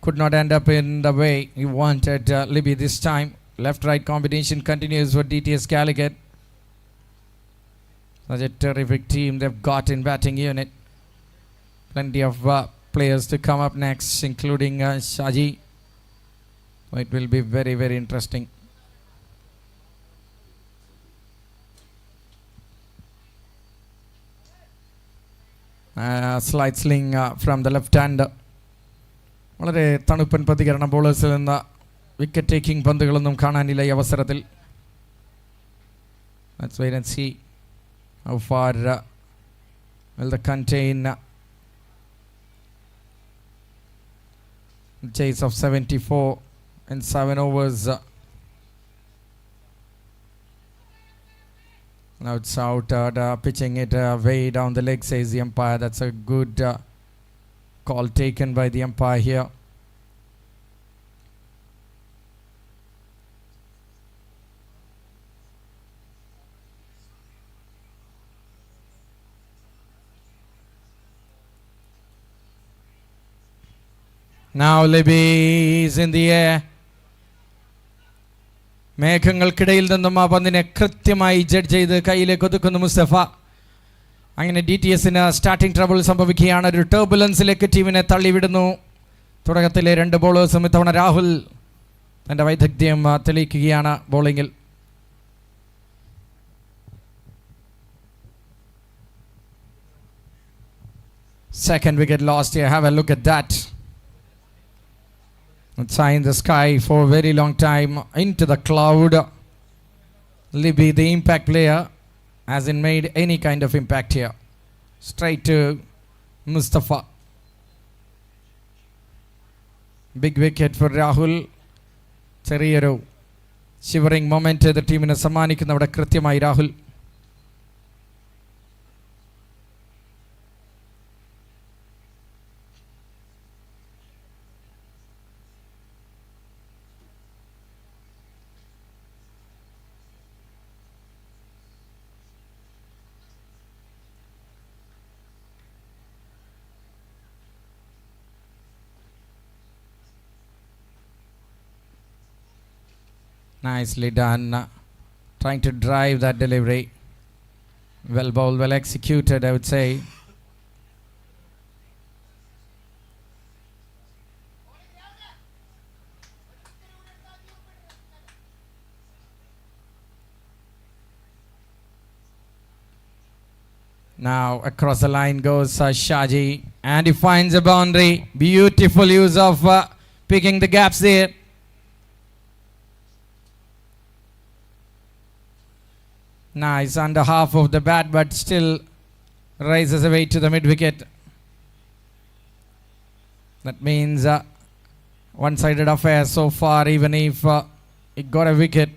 could not end up in the way he wanted Libby this time. Left-right combination continues for DTS Calicut. Such a terrific team they've got in batting unit. Plenty of players to come up next, including Shaji. So it will be very, very interesting. Slight sling from the left hand. വളരെ തണുപ്പൻ പ്രതികരണം ബോളേഴ്സിൽ നിന്ന് wicket taking പന്തുകളൊന്നും കാണാനില്ല ഈ അവസരത്തിൽ. Let's wait and see how far will they contain chase of 74 in 7 overs. Now it's out, pitching it way down the leg, says the umpire. That's a good call taken by the umpire here. Now Libby is in the air. മേഘങ്ങൾക്കിടയിൽ നിന്നും ആ പന്തിനെ കൃത്യമായി judge ചെയ്ത് കയ്യിലേക്ക് ഒതുക്കുന്നു മുസ്തഫ. അങ്ങനെ DTSന് starting trouble സംഭവിക്കുകയാണ്. ഒരു ടർബുലൻസിലേക്ക് ടീമിനെ തള്ളിവിടുന്നു. തുടക്കത്തിലെ 2 ബോളേഴ്സും ഇത്തവണ രാഹുൽ തൻ്റെ വൈദഗ്ധ്യം തെളിയിക്കുകയാണ് ബോളിങ്ങിൽ. Second wicket lost here. Have a look at that. It's high in the sky for a very long time, into the cloud. Libby, the impact player, hasn't made any kind of impact here. Straight to Mustafa. Big wicket for Rahul. ചെറിയൊരു shivering moment the ടീമിനെ സമ്മാനിക്കുന്ന അവിടെ കൃത്യമായി Rahul. Nicely done. Trying to drive that delivery. Well bowled, well executed, I would say. Now across the line goes Shaji, and he finds a boundary. Beautiful use of picking the gaps there. Nice, under half of the bat, but still rises away to the mid wicket. That means one-sided affair so far, even if it got a wicket.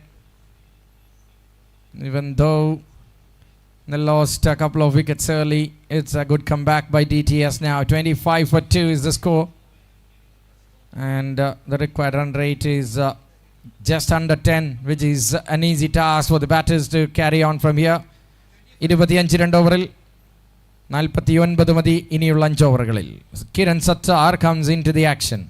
Even though they lost a couple of wickets early, it's a good comeback by DTS now. 25 for 2 is the score. And the required run rate is just under 10, which is an easy task for the batters to carry on from here. 25 2 ഓവറിൽ 49 മതി ഇനിയുള്ള 5 ഓവറുകളിൽ. Kiran Sattar comes into the action.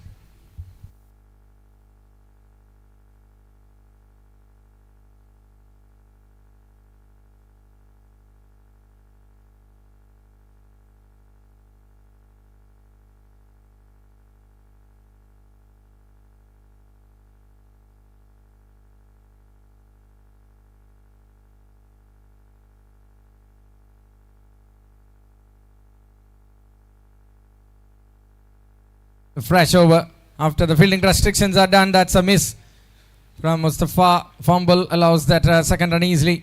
Fresh over after the fielding restrictions are done. That's a miss from Mustafa. Fumble allows that second run easily.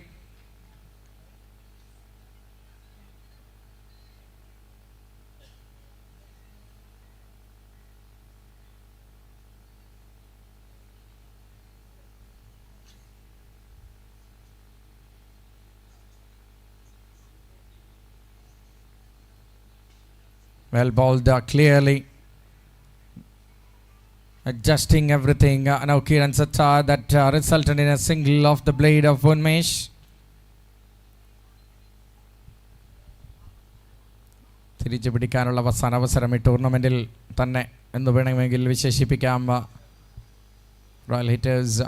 Well bowled clearly. Adjusting everything. Now Kiran Sattar, that resulted in a single off the blade of Unmesh. തിരിച്ചു പിടിക്കാനുള്ള അവസാന അവസരം ഈ ടൂർണമെൻറ്റിൽ തന്നെ എന്ന് വേണമെങ്കിൽ വിശേഷിപ്പിക്കാം. Royal hitters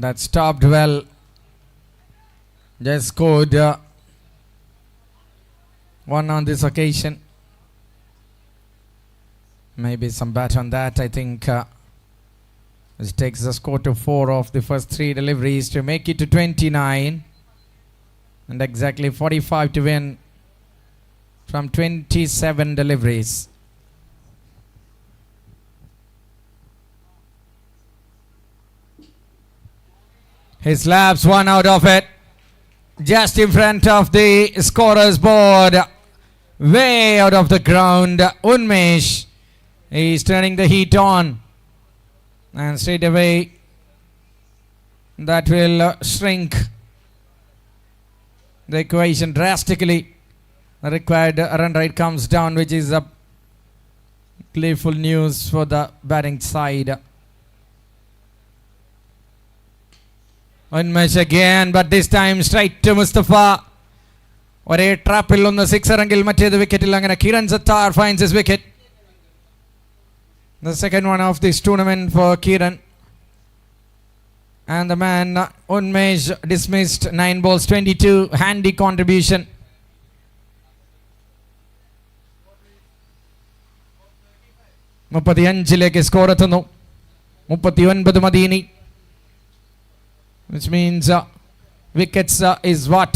that stopped well, just scored one on this occasion. Maybe some bat on that. I think this takes the score to 4 of the first 3 deliveries to make it to 29 and exactly 45 to win from 27 deliveries. He slaps one out of it, just in front of the scorer's board, way out of the ground. Unmesh is turning the heat on, and straight away that will shrink the equation drastically. The required run rate comes down, which is a gleeful news for the batting side. Unmesh again, but this time straight to Mustafa. ഒരേ ട്രാപ്പിൽ ഒന്ന് sixer എങ്കിൽ മറ്റേത് വിക്കറ്റിൽ. അങ്ങനെ Kiran Sattar finds his wicket. The second one of this tournament for Kiran. And the man Unmesh dismissed 9 balls 22. Handy contribution. മുപ്പത്തിയഞ്ചിലേക്ക് score എത്തുന്നു. 39 മതി ഇനി, which means wickets is what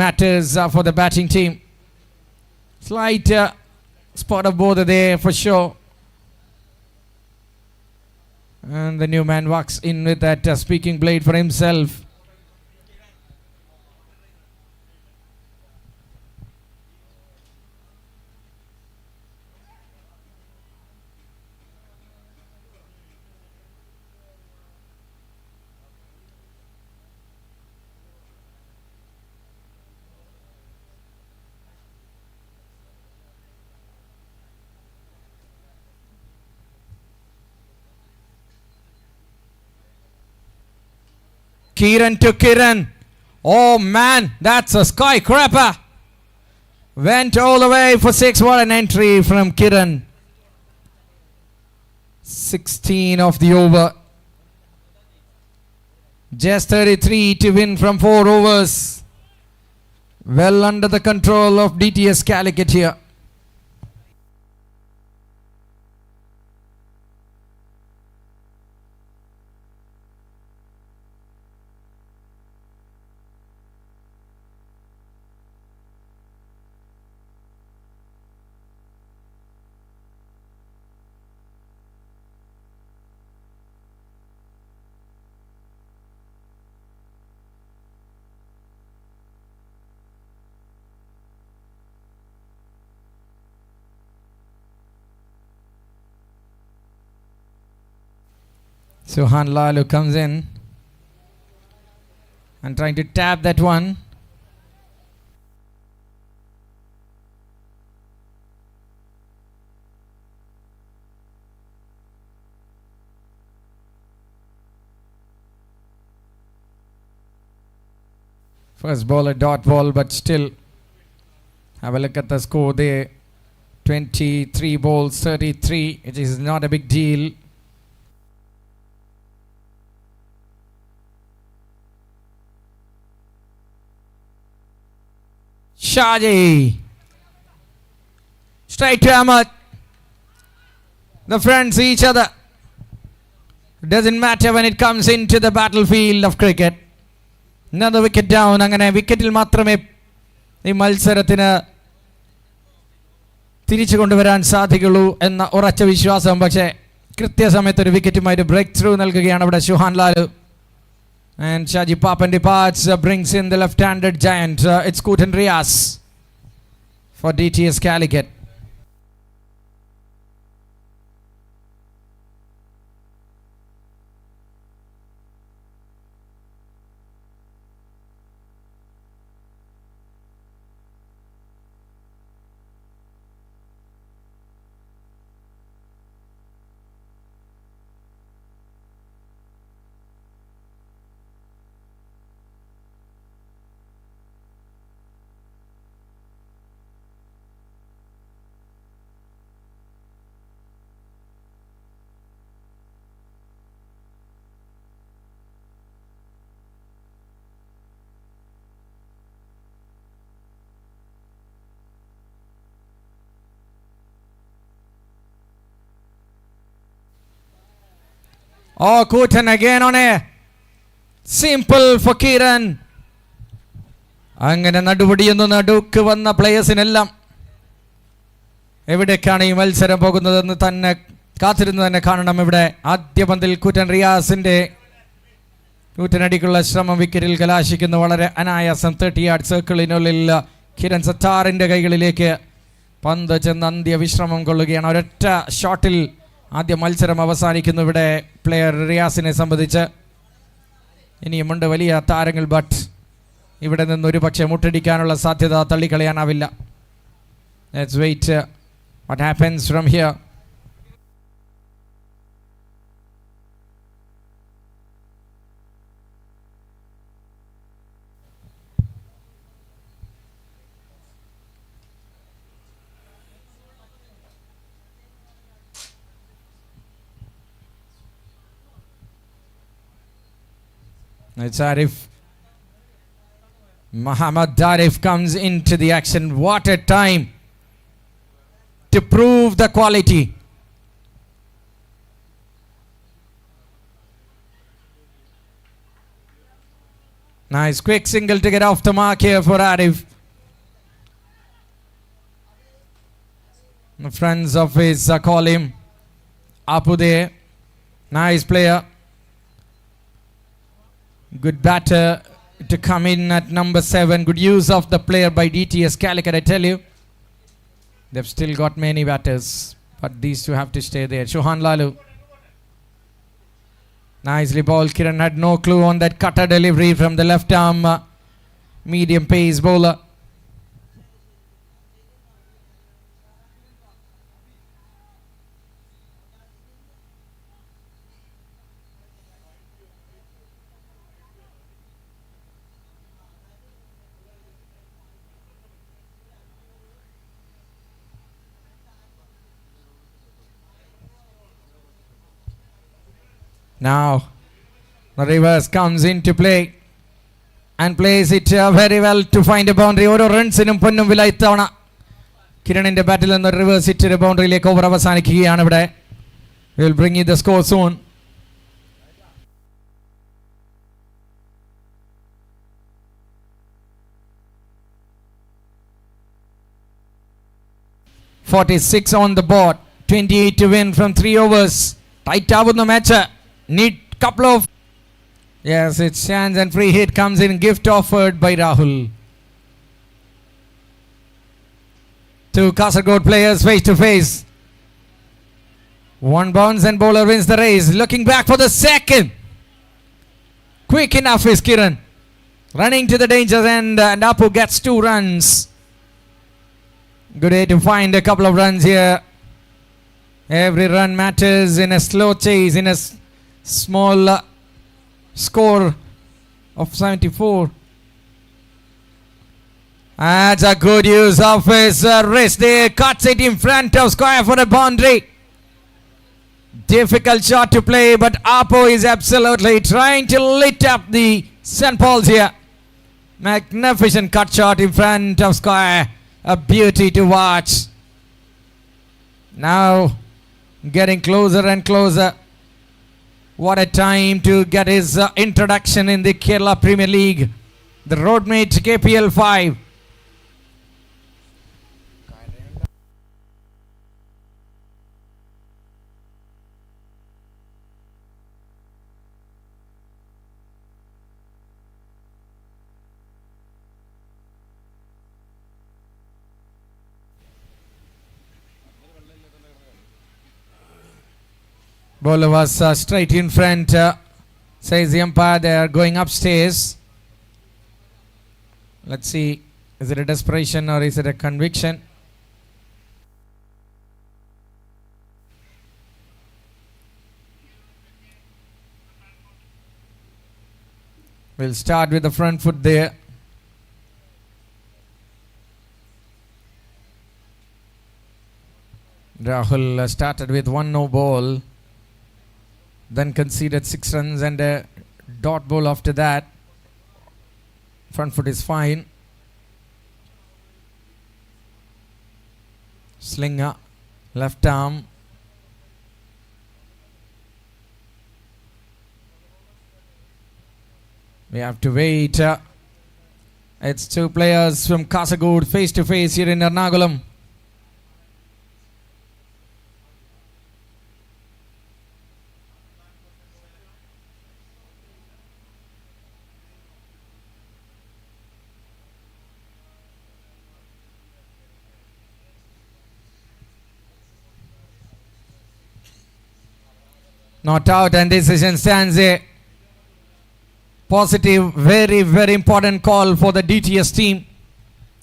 matters for the batting team. Slight spot of bother there for sure, and the new man walks in with that speaking blade for himself. Kiran to Kiran. Oh man, that's a skyscraper. Went all the way for 6. What an entry from Kiran. 16 of the over. Just 33 to win from 4 overs. Well under the control of DTS Calicut here. Suhan Lalu comes in and trying to tap that one. First ball a dot ball, but still have a look at the score there. 23 balls 33. It is not a big deal. Shaji straight to Ahmed. The friends see each other. Doesn't matter when it comes into the battlefield of cricket. Another wicket down. അങ്ങനെ വിക്കറ്റിൽ മാത്രമേ ഈ മത്സരത്തിന് തിരിച്ചു കൊണ്ടുവരാൻ സാധിക്കുള്ളൂ എന്ന ഉറച്ച വിശ്വാസം. പക്ഷേ കൃത്യസമയത്ത് ഒരു വിക്കറ്റുമായിട്ട് ബ്രേക്ക് ത്രൂ നൽകുകയാണ് അവിടെ സുഹാൻ Lalu. And Shaji Papan departs, brings in the left-handed giant. It's Kutan Rias for DTS Calicut. Oh, Kutan again on a simple for Kiran. അങ്ങനെ നടുപടിയൊന്ന് നടുക്ക് വന്ന പ്ലേയേഴ്സിനെല്ലാം എവിടേക്കാണ് ഈ മത്സരം പോകുന്നതെന്ന് തന്നെ കാത്തിരുന്ന് തന്നെ കാണണം. ഇവിടെ ആദ്യ പന്തിൽ കൂറ്റൻ റിയാസിന്റെ കൂറ്റനടിക്കുള്ള ശ്രമം വിക്കറ്റിൽ കലാശിക്കുന്നു. വളരെ അനായാസം 30 യാർഡ് സർക്കിളിനുള്ളിൽ കിരൺ സത്താറിന്റെ കൈകളിലേക്ക് പന്ത് ചെന്ന് അന്ത്യ വിശ്രമം കൊള്ളുകയാണ്. ഒരൊറ്റ ഷോട്ടിൽ ആദ്യ മത്സരം അവസാനിക്കുന്നു ഇവിടെ പ്ലെയർ റിയാസിനെ സംബന്ധിച്ച്. ഇനിയുമുണ്ട് വലിയ താരങ്ങൾ, ബട്ട് ഇവിടെ നിന്നൊരു പക്ഷേ മുട്ടടിക്കാനുള്ള സാധ്യത തള്ളിക്കളയാനാവില്ല. Let's wait what happens from here. It's Arif. Muhammad Arif comes into the action. What a time to prove the quality. Nice quick single to get off the mark here for Arif. The friends of his call him Apude. Nice player. Good batter to come in at number 7. Good use of the player by DTS Calicut, I tell you. They've still got many batters, but these two have to stay there. Shohan Lalu. Nicely bowled. Kiran had no clue on that cutter delivery from the left arm medium pace bowler. Now the reverse comes into play and plays it very well to find a boundary. ഓരോ റൺസിനും പൊന്നും വില ഇത്തവണ കിരണിന്റെ ബാറ്റിൽ നിന്ന് reverse it ബൗണ്ടറിയിലേക്ക് over അവസാനിക്കുകയാണ് ഇവിടെ. Will bring the score soon. .46 on the board. 28 to win from 3 overs. Tight ആവുന്ന match. Need couple of, yes, it's chance and free hit comes in. Gift offered by Rahul. Two Kasaragod players face to face. One bounce and bowler wins the race. Looking back for the second. Quick enough is Kiran. Running to the danger end and Apu gets 2 runs. Good way to find a couple of runs here. Every run matters in a slow chase, in a small score of 74. That's a good use of his wrist. They cuts it in front of square for a boundary. Difficult shot to play, but Apo is absolutely trying to lit up the St. Paul's here. Magnificent cut shot in front of square. A beauty to watch. Now getting closer and closer. What a time to get his introduction in the Kerala Premier League. The Roadmate KPL 5. Bowler was straight in front, says the umpire. They are going upstairs. Let's see, is it a desperation or is it a conviction? We'll start with the front foot there. Rahul started with 1 no ball. Then conceded 6 runs and a dot ball after that. Front foot is fine. Slinger, left arm. We have to wait. It's two players from Kasagod face to face here in Ernakulam. Not out, and decision stands a positive, very, very important call for the DTS team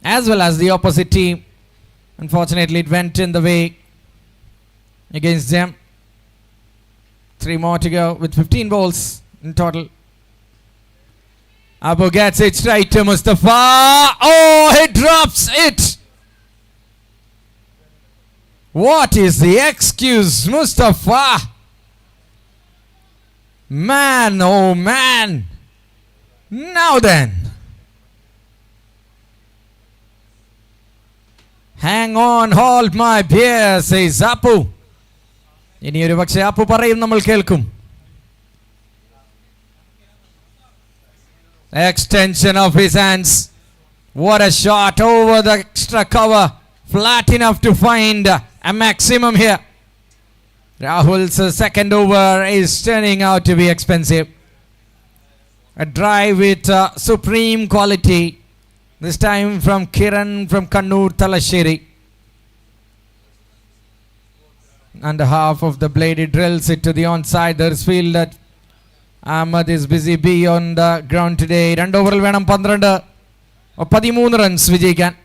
as well as the opposite team. Unfortunately, it went in the way against them. 3 more to go with 15 balls in total. Abu gets it straight to Mustafa. Oh, he drops it. What is the excuse, Mustafa? Man, oh man. Now then. Hang on, hold my beer, says Apu. ഇനി ഒരു പക്ഷേ അപ്പു പറയും നമ്മൾ കേൾക്കും. Extension of his hands. What a shot over the extra cover. Flat enough to find a maximum here. Rahul's second over is turning out to be expensive. A drive with supreme quality. This time from Kiran from Kannur Talasheri. And half of the blade, it drills it to the onside. There's field that Ahmed is busy be on the ground today. 2 overil വേണം 13 runs വിജയിക്കാൻ.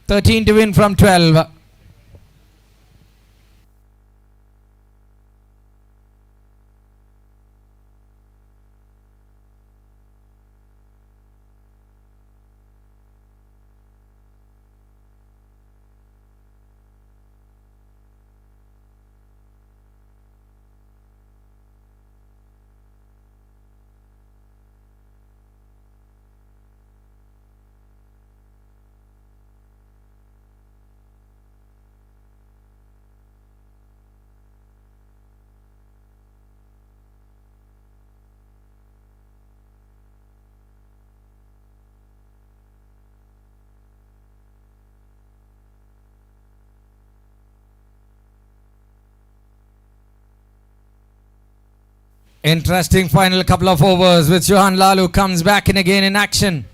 13 to win from 12. Interesting final couple of overs with Johan Lalu comes back in again in action.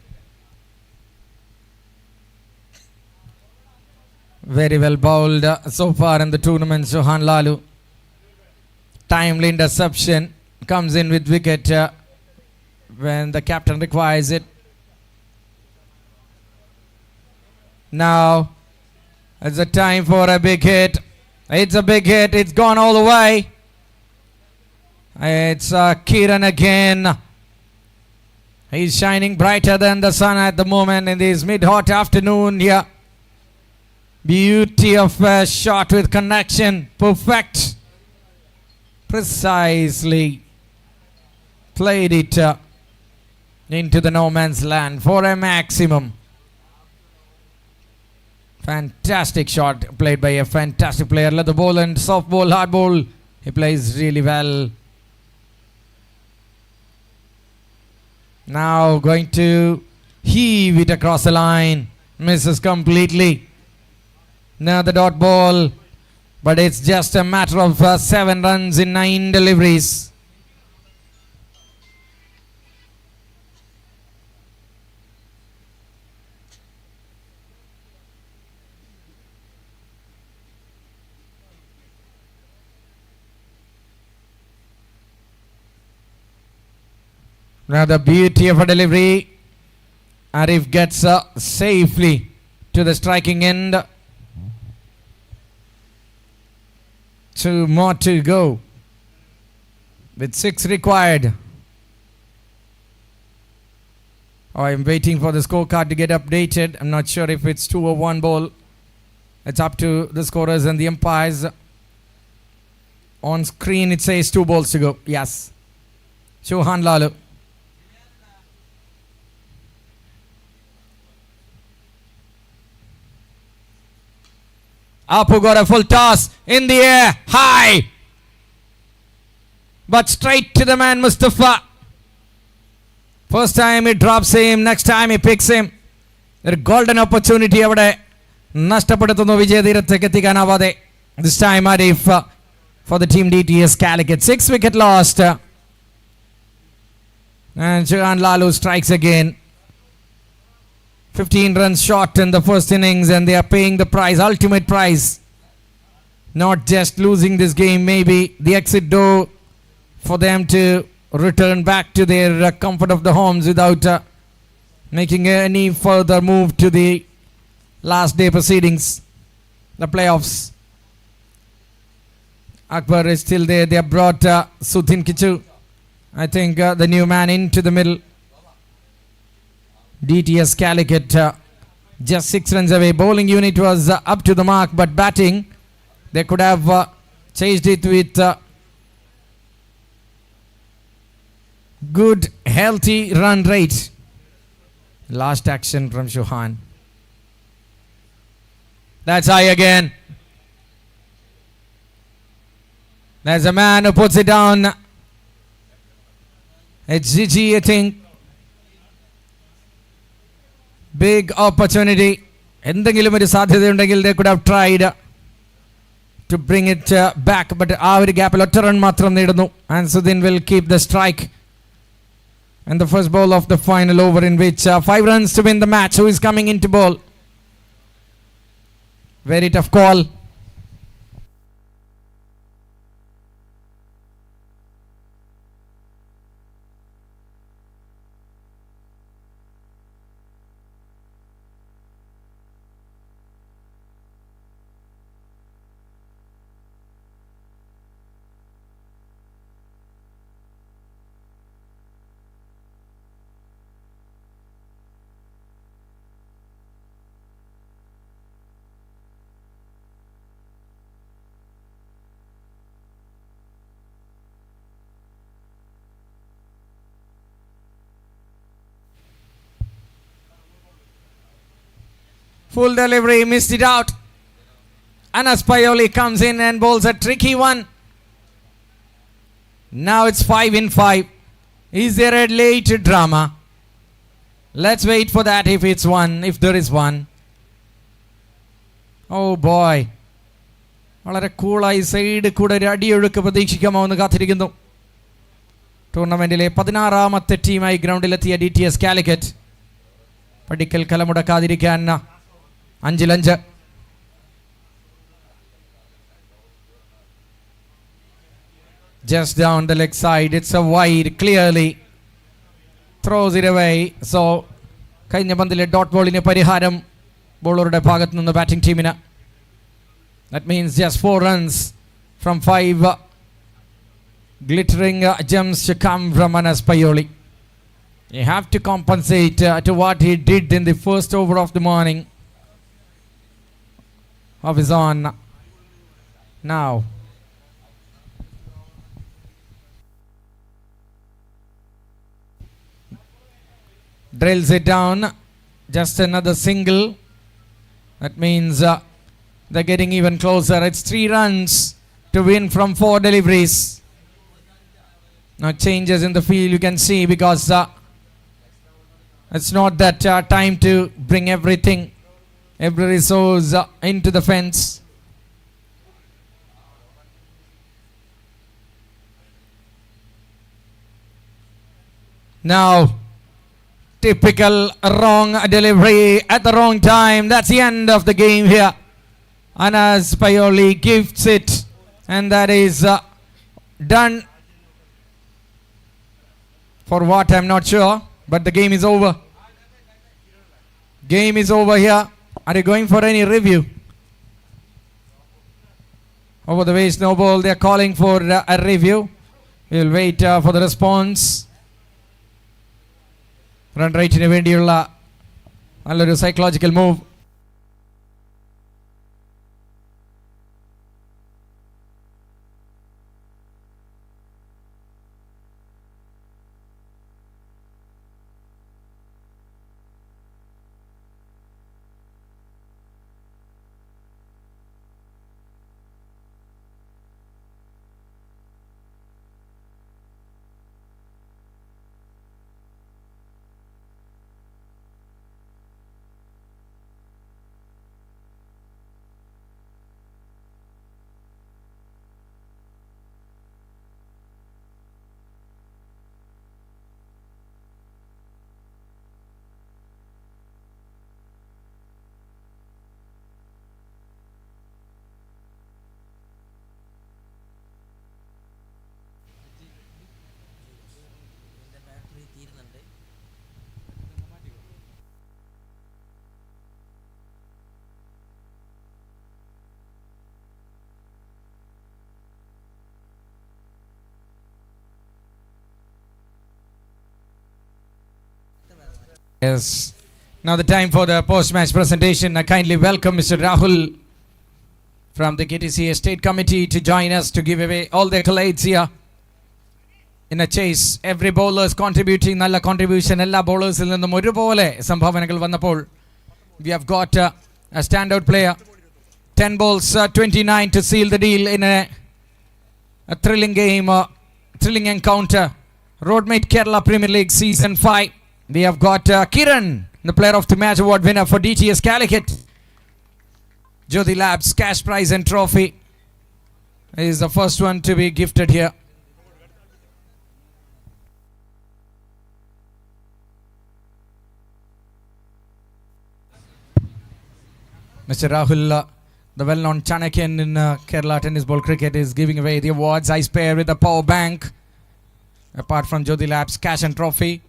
Very well bowled so far in the tournament, Johan Lalu. Timely interception, comes in with wicket when the captain requires it. Now it's a time for a big hit. It's a big hit, it's gone all the way. It's Kiran again. He's shining brighter than the sun at the moment in this mid-hot afternoon here. Beauty of a shot with connection. Perfect. Precisely. Played it into the no man's land for a maximum. Fantastic shot played by a fantastic player. Leather ball and soft ball, hard ball. He plays really well. Now going to heave it across the line. Misses completely. Now the dot ball. But it's just a matter of 7 runs in 9 deliveries. Now the beauty of a delivery. Arif gets safely to the striking end. 2 more to go with 6 required. Oh, I'm waiting for the scorecard to get updated. I'm not sure if it's 2 or 1 ball. It's up to the scorers and the umpires. On screen it says 2 balls to go. Yes. Johan Lalu. Apu got a full toss in the air, high, but straight to the man Mustafa. First time he drops him, next time he picks him. A golden opportunity അവിടെ നഷ്ടപ്പെടുത്തുന്നു വിജയതീരത്തേക്ക് എത്തിക്കാനാവാതെ. This time Arif for the team DTS Calicut. 6 wicket lost. And Jagan Lalu strikes again. 15 runs short in the first innings, and they are paying the price, ultimate price. Not just losing this game, maybe the exit door for them to return back to their comfort of the homes without making any further move to the last day proceedings, the playoffs. Akbar is still there. They have brought Sudhin Kichu, I think the new man, into the middle. DTS Calicut just 6 runs away. Bowling unit was up to the mark, but batting, they could have chased it with good, healthy run rate. Last action from Shuhan. That's high again. There's a man who puts it down. It's Gigi, I think. Big opportunity. എന്തെങ്കിലും ഒരു സാധ്യതയുണ്ടെങ്കിൽ they could have tried to bring it back, but ആ ഒരു ഗ്യാപ്പിൽ ഒറ്റ run മാത്രം നേടുന്നു. And Sudhin will keep the strike. And the first ball of the final over, in which 5 runs to win the match. Who is coming into ball? Very tough call. Full delivery, missed it out. Anas Payoli comes in and bowls a tricky one. Now it's 5 in 5. Is there a late drama? Let's wait for that if it's one, if there is one. Oh boy. വളരെ കൂളായി side കൂടെ ഒരു അടിയൊഴുക്ക് പ്രതീക്ഷിക്കാമോ എന്ന് കാത്തിരിക്കുന്നു. ടൂർണമെന്റിലെ 16ാമത്തെ ടീമായി ഗ്രൗണ്ടിലെത്തിയ DTS Calicut പടിക്കൽ കലമുടക്കാതിരിക്കാൻ 5-5. Just down the leg side, it's a wide, clearly throws it away. So കഴിഞ്ഞ പന്തിലെ dot ബോളിന് പരിഹാരം ബോളറുടെ ഭാഗത്തു നിന്ന് ബാറ്റിംഗ് ടീമിന്. That means just 4 runs from 5 glittering gems to come from Anas Payoli. You have to compensate to what he did in the first over of the morning of his own. Now drills it down. Just another single. That means they're getting even closer. It's 3 runs to win from 4 deliveries. Now changes in the field you can see, because it's not that time to bring everything, every resource into the fence. Now typical wrong delivery at the wrong time. That's the end of the game here. Anas Payoli gifts it, and that is done. For what, I'm not sure, but the game is over. Game is over here. Are you going for any review? Over the waist, no ball. They're calling for a review. We'll wait for the response. Run rate-ന് വേണ്ടിയുള്ള നല്ലൊരു psychological move. Yes. Now the time for the post-match presentation. I kindly welcome Mr. Rahul from the KTCA State Committee to join us to give away all the accolades here in a chase. Every bowler is contributing. Nalla contribution. Ella bowlers il ninnum oru pole sambhavanakal vannappol we have got a standout player. 10 balls, 29 to seal the deal in a thrilling game, thrilling encounter. Roadmate Kerala Premier League Season 5. We have got Kiran, the Player of the Match Award winner for DTS Calicut. Jyoti Labs cash prize and trophy is the first one to be gifted here. Mr. Rahul, the well-known Chanakyan in Kerala tennis ball cricket, is giving away the awards. Ice pair with a power bank. Apart from Jyoti Labs cash and trophy.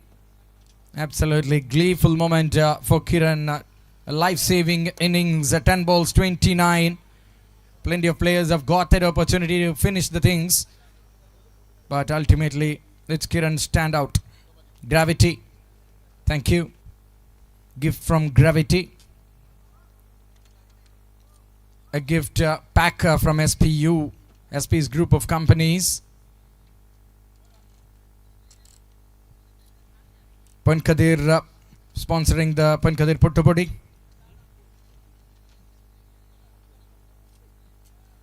Absolutely gleeful moment for Kiran. A life-saving innings, 10 balls, 29. Plenty of players have got that opportunity to finish the things. But ultimately, it's Kiran's standout. Gravity. Thank you. Gift from Gravity. A gift pack from SPU, SP's group of companies. Pankadir sponsoring the Pankadir Puttupudi.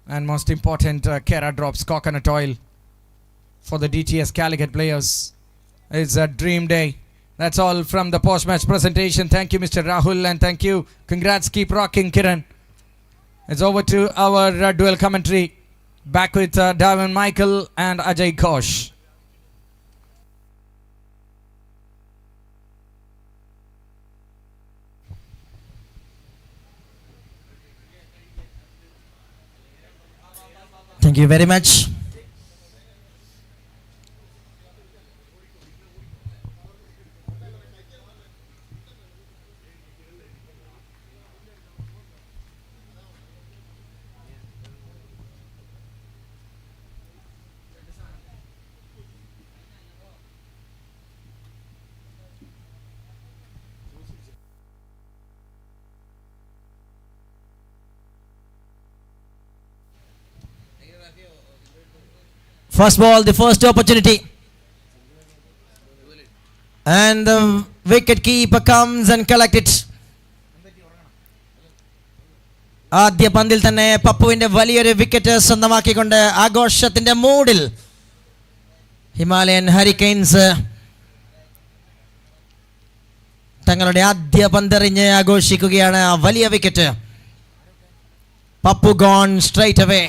And most important, Kera Drops coconut oil for the DTS Calicut players. It's a dream day. That's all from the post-match presentation. Thank you, Mr. Rahul, and thank you. Congrats, keep rocking, Kiran. It's over to our dual commentary. Back with Darwin Michael and Ajay Ghosh. Thank you very much. First ball, the first opportunity. And the wicket keeper comes and collects it. ആദ്യ പന്തിൽ തന്നെ പപ്പുവിന്റെ വലിയൊരു wicket സ്വന്തമാക്കിക്കൊണ്ട് ആഘോഷത്തിന്റെ മൂഡിൽ Himalayan hurricanes തങ്ങളുടെ ആദ്യ പന്തെറിഞ്ഞ് ആഘോഷിക്കുകയാണ്. ആ വലിയ wicket. Pappu gone straight away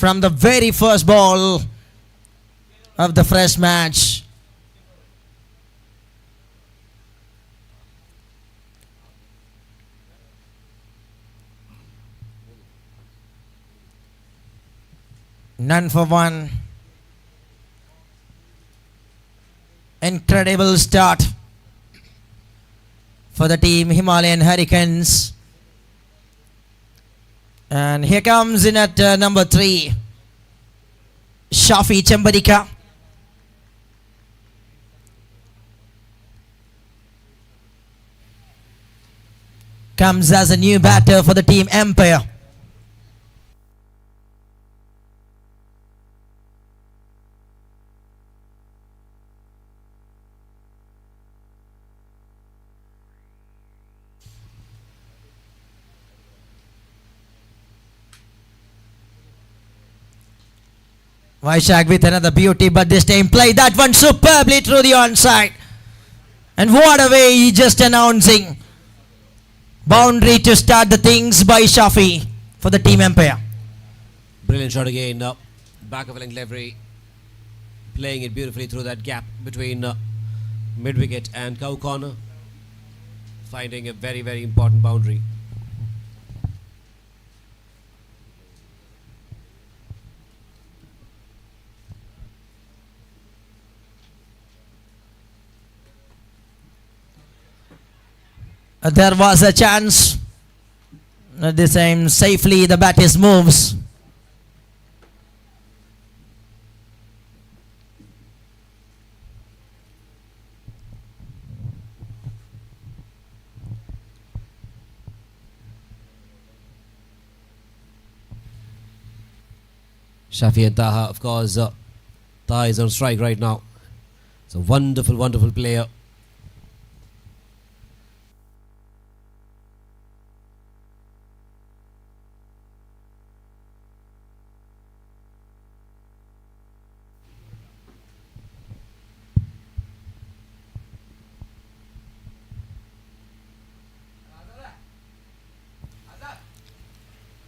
from the very first ball of the fresh match. None for one. Incredible start for the team Himalayan Hurricanes. And here comes in at number 3, Shafi Chambarika. Comes as a new batter for the team Empire. Vaishak with another beauty, but this time played that one superbly through the onside. And what a way he just announcing. Boundary to start the things by Shafi for the team Empire. Brilliant shot again. Back of Levery playing it beautifully through that gap between mid-wicket and cow corner. Finding a very, very important boundary. There was a chance. This time safely the bat is moves. Shafi and Taha, of course, Taha is on strike right now. It's a wonderful, wonderful player.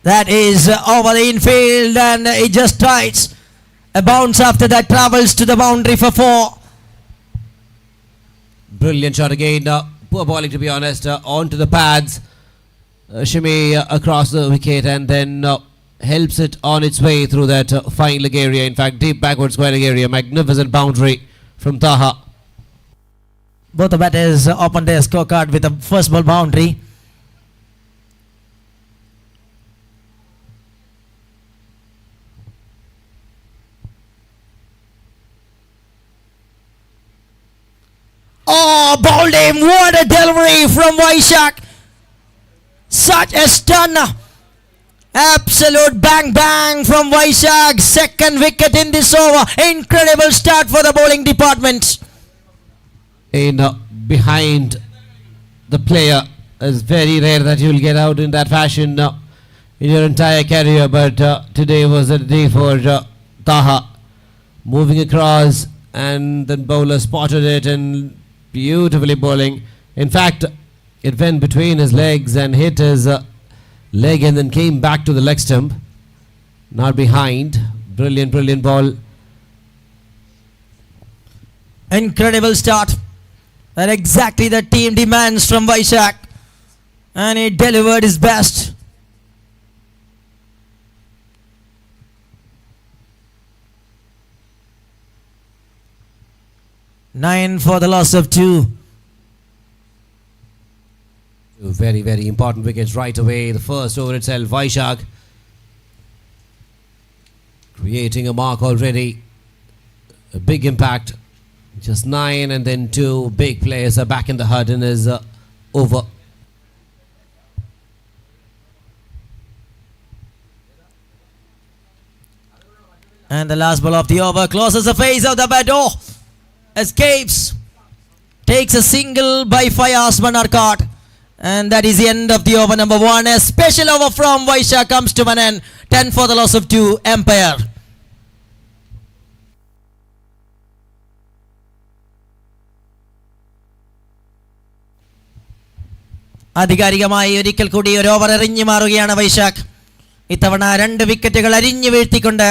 That is over the infield, and it just tries a bounce after that, travels to the boundary for 4. Brilliant shot again. Poor bowling, to be honest. Onto the pads. Shimmy across the wicket, and then helps it on its way through that fine leg area. In fact, deep backward squaring area. Magnificent boundary from Taha. Both the batters opened their scorecard with a first ball boundary. Oh, bowled him. What a delivery from Vaishak. Such a stunner. Absolute bang bang from Vaishak. Second wicket in this over. Incredible start for the bowling department. Behind the player, is very rare that you'll get out in that fashion in your entire career, but today was a day for Taha. Moving across, and then bowler spotted it and beautifully bowling. In fact, it went between his legs and hit his leg and then came back to the leg stump. Not behind. Brilliant, brilliant ball. Incredible start. That exactly the team demands from Vaishak. And he delivered his best. Nine for the loss of 2. Two very, very important wickets right away. The first over itself, Vaishak creating a mark already. A big impact. Just 9, and then 2 big players are back in the hut in his over. And the last ball of the over closes the face of the batter. Escapes. Takes a single by Fayaz Manarkat. And that is the end of the over number 1. A special over from Vaishak comes to an end. 10 for the loss of 2. Empire. ആധികാരികമായി ഒരിക്കൽ കൂടി ഒരു over എറിഞ്ഞു മാറുകയാണ് വൈശാഖ്. ഇത്തവണ 2 വിക്കറ്റുകൾ അരിഞ്ഞു വീഴ്ത്തിക്കൊണ്ട്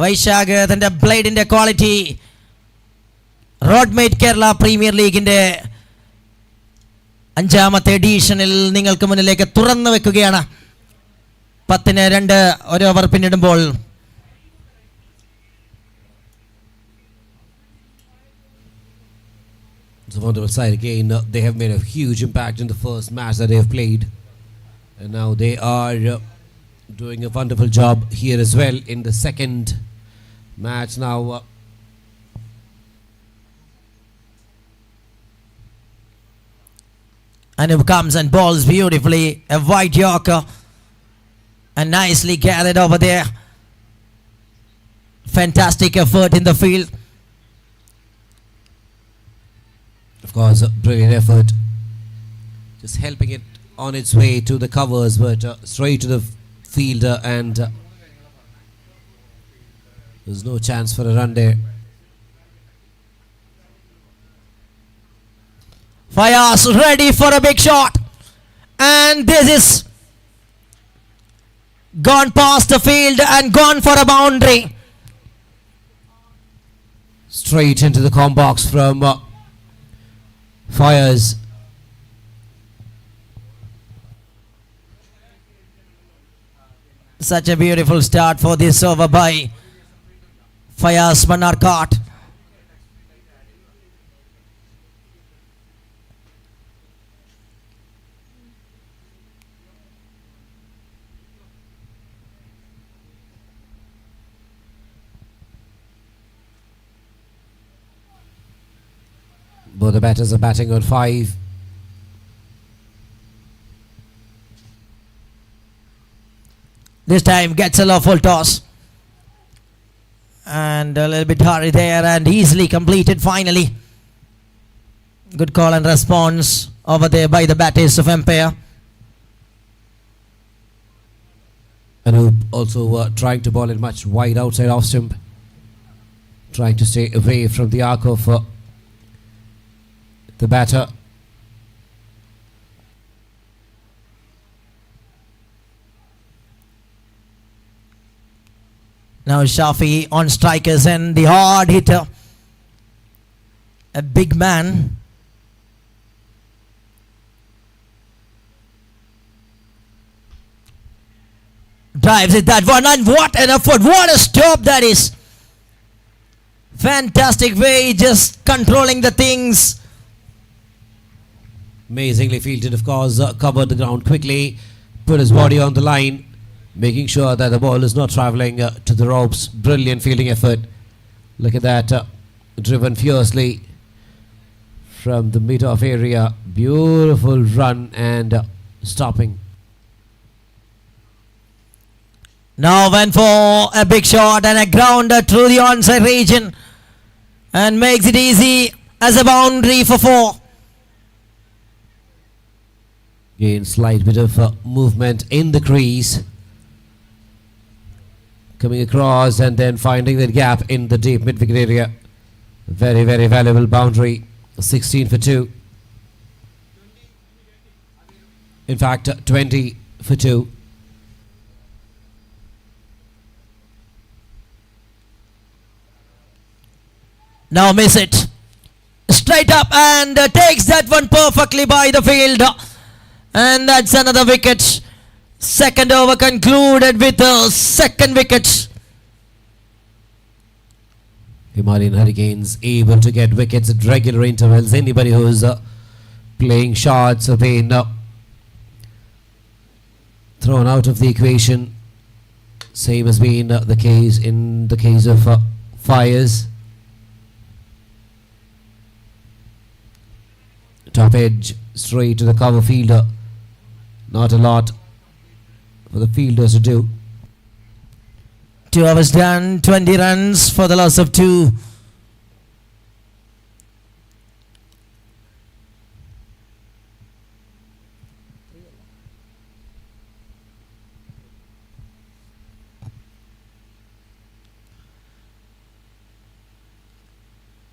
വൈശാഖ് തൻ്റെ ബ്ലേഡിൻ്റെ ക്വാളിറ്റി റോഡ്മേറ്റ് കേരള പ്രീമിയർ ലീഗിൻ്റെ 5ാമത്തെ എഡീഷനിൽ നിങ്ങൾക്ക് മുന്നിലേക്ക് തുറന്നു വെക്കുകയാണ്. 10-2 ഒരു ഓവർ പിന്നിടുമ്പോൾ It's a wonderful side again. They have made a huge impact in the first match that they have played, and now they are doing a wonderful job here as well in the second match now. Anup comes and bowls beautifully. A wide yorker and nicely gathered over there. Fantastic effort in the field. Of course, a brilliant effort. Just helping it on its way to the covers, but straight to the fielder, and there's no chance for a run there. Fayaz ready for a big shot. And this is gone past the field and gone for a boundary. Straight into the com box from Fires. Such a beautiful start for this over by Fayaz Manarkat. Both the batters are batting on 5. This time gets a lawful toss. And a little bit hurry there and easily completed finally. Good call and response over there by the batters of umpire. And who also trying to ball it much wide outside off stump, trying to stay away from the arc of the batter. Now Shafi on strikers and the hard hitter, a big man. Drives it that one, and what an effort, what a stop that is. Fantastic way, just controlling the things. Amazingly fielded, of course, covered the ground quickly, put his body on the line, making sure that the ball is not travelling to the ropes. Brilliant fielding effort. Look at that, driven fiercely from the mid-off area. Beautiful run and stopping. Now went for a big shot and a grounder through the onside region and makes it easy as a boundary for 4. Again, slight bit of movement in the crease. Coming across and then finding that gap in the deep mid-wicket area. Very, very valuable boundary. 16 for 2. In fact, 20 for 2. Now miss it. Straight up and takes that one perfectly by the field. And that's another wicket. Second over concluded with a second wicket. Himalayan Hurricanes able to get wickets at regular intervals. Anybody who's playing shots have been thrown out of the equation. Same has been the case in the case of Fires. Top edge straight to the cover fielder. Not a lot for the fielders to do. 2 overs done, 20 runs for the loss of 2.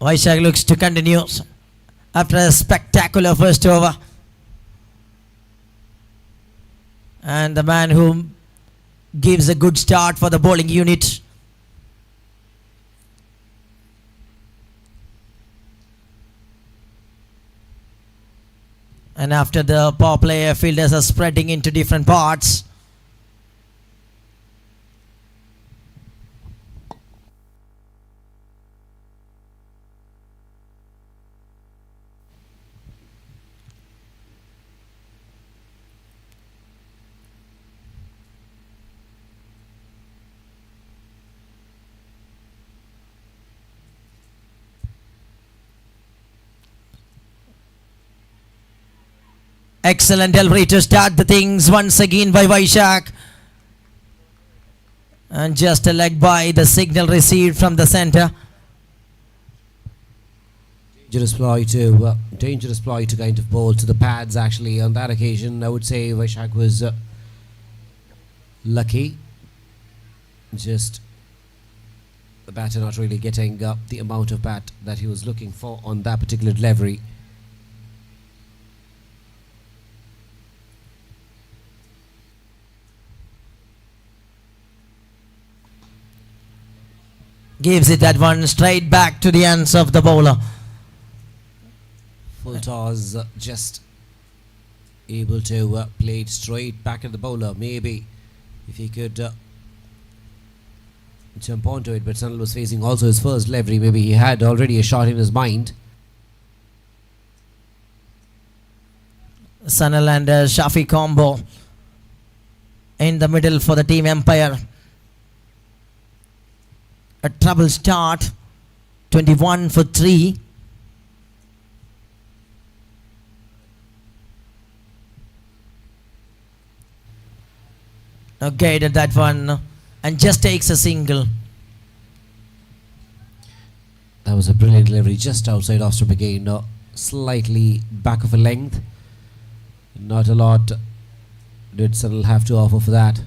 Vaishak looks to continue after a spectacular first over. And the man who gives a good start for the bowling unit. And after the power play, fielders are spreading into different parts. Excellent delivery to start the things once again by Vaishak. And just a leg by the signal received from the centre. Dangerous ploy to kind of bowl to the pads actually on that occasion. I would say Vaishak was lucky. Just the batter not really getting the amount of bat that he was looking for on that particular delivery. Gives it that one straight back to the hands of the bowler. Full toss, just able to play it straight back at the bowler. Maybe if he could jump onto it, but Sunil was facing also his first delivery. Maybe he had already a shot in his mind. Sunil and Shafi combo in the middle for the team umpire. A trouble start, 21 for 3. Now guided that one and just takes a single. was a brilliant delivery just outside off stump again, slightly back of a length. Not a lot did Sunil have to offer for that.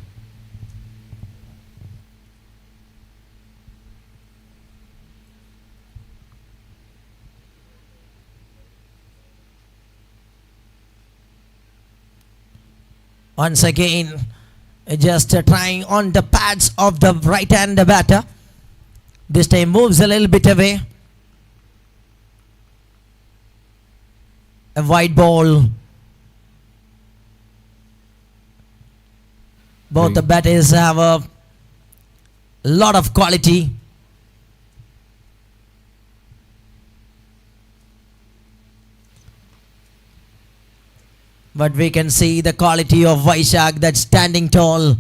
Once again, just trying on the pads of the right hand batter. This time moves a little bit away. A wide ball. Both the batters have a lot of quality. But we can see the quality of Vaishak that's standing tall.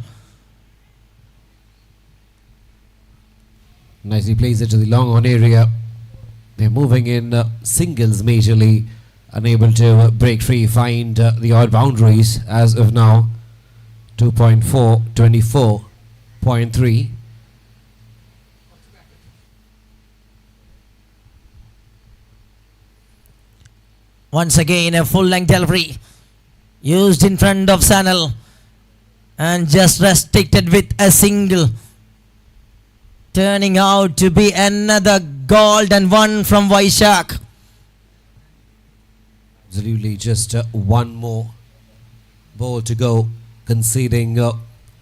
Nicely plays it to the long on area. They're moving in singles majorly, unable to break free, find the odd boundaries as of now. 2.4, 24.3. Once again, a full length delivery used in front of Sanal and just restricted with a single, turning out to be another golden one from Vaishak. Absolutely, just one more ball to go, conceding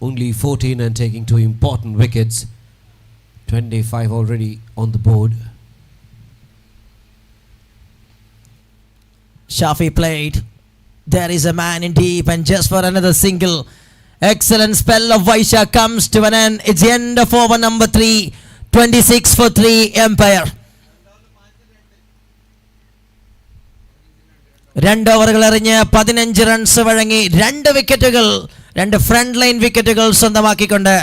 only 14 and taking 2 important wickets. 25 already on the board. Shafi played. There is a man in deep and just for another single. Excellent spell of Vaishak comes to an end. It's the end of over number 3. 26 for 3 Empire. 2 ഓവറുകൾ എറിഞ്ഞ് 15 runs വഴങ്ങി 2 വിക്കറ്റുകൾ, 2 front line വിക്കറ്റുകൾ സ്വന്തമാക്കിക്കൊണ്ട്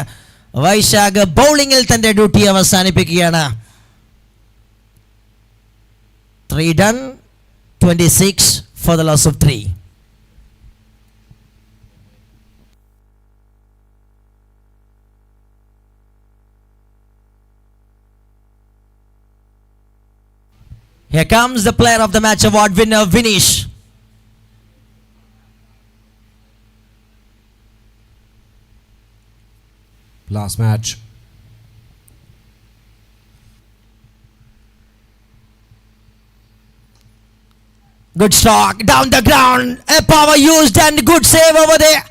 വൈശാഖ് ബൗളിംഗിൽ തന്റെ duty അവസാനിപ്പിക്കുകയാണ്. 3 done, 26 for the loss of 3. Here comes the player of the match award winner, Vinish. Last match. Good stroke down the ground. A power used and good save over there.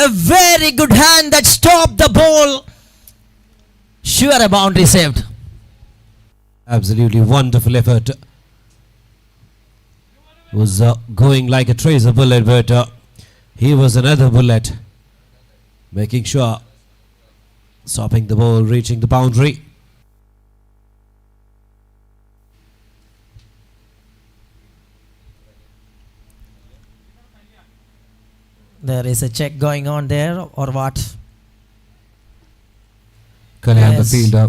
A very good hand that stopped the ball. Sure, a boundary saved. Absolutely wonderful effort. Was going like a tracer bullet, but he was another bullet, making sure stopping the ball, reaching the boundary. There is a check going on there, or what? Kalyan, Yes. the fielder.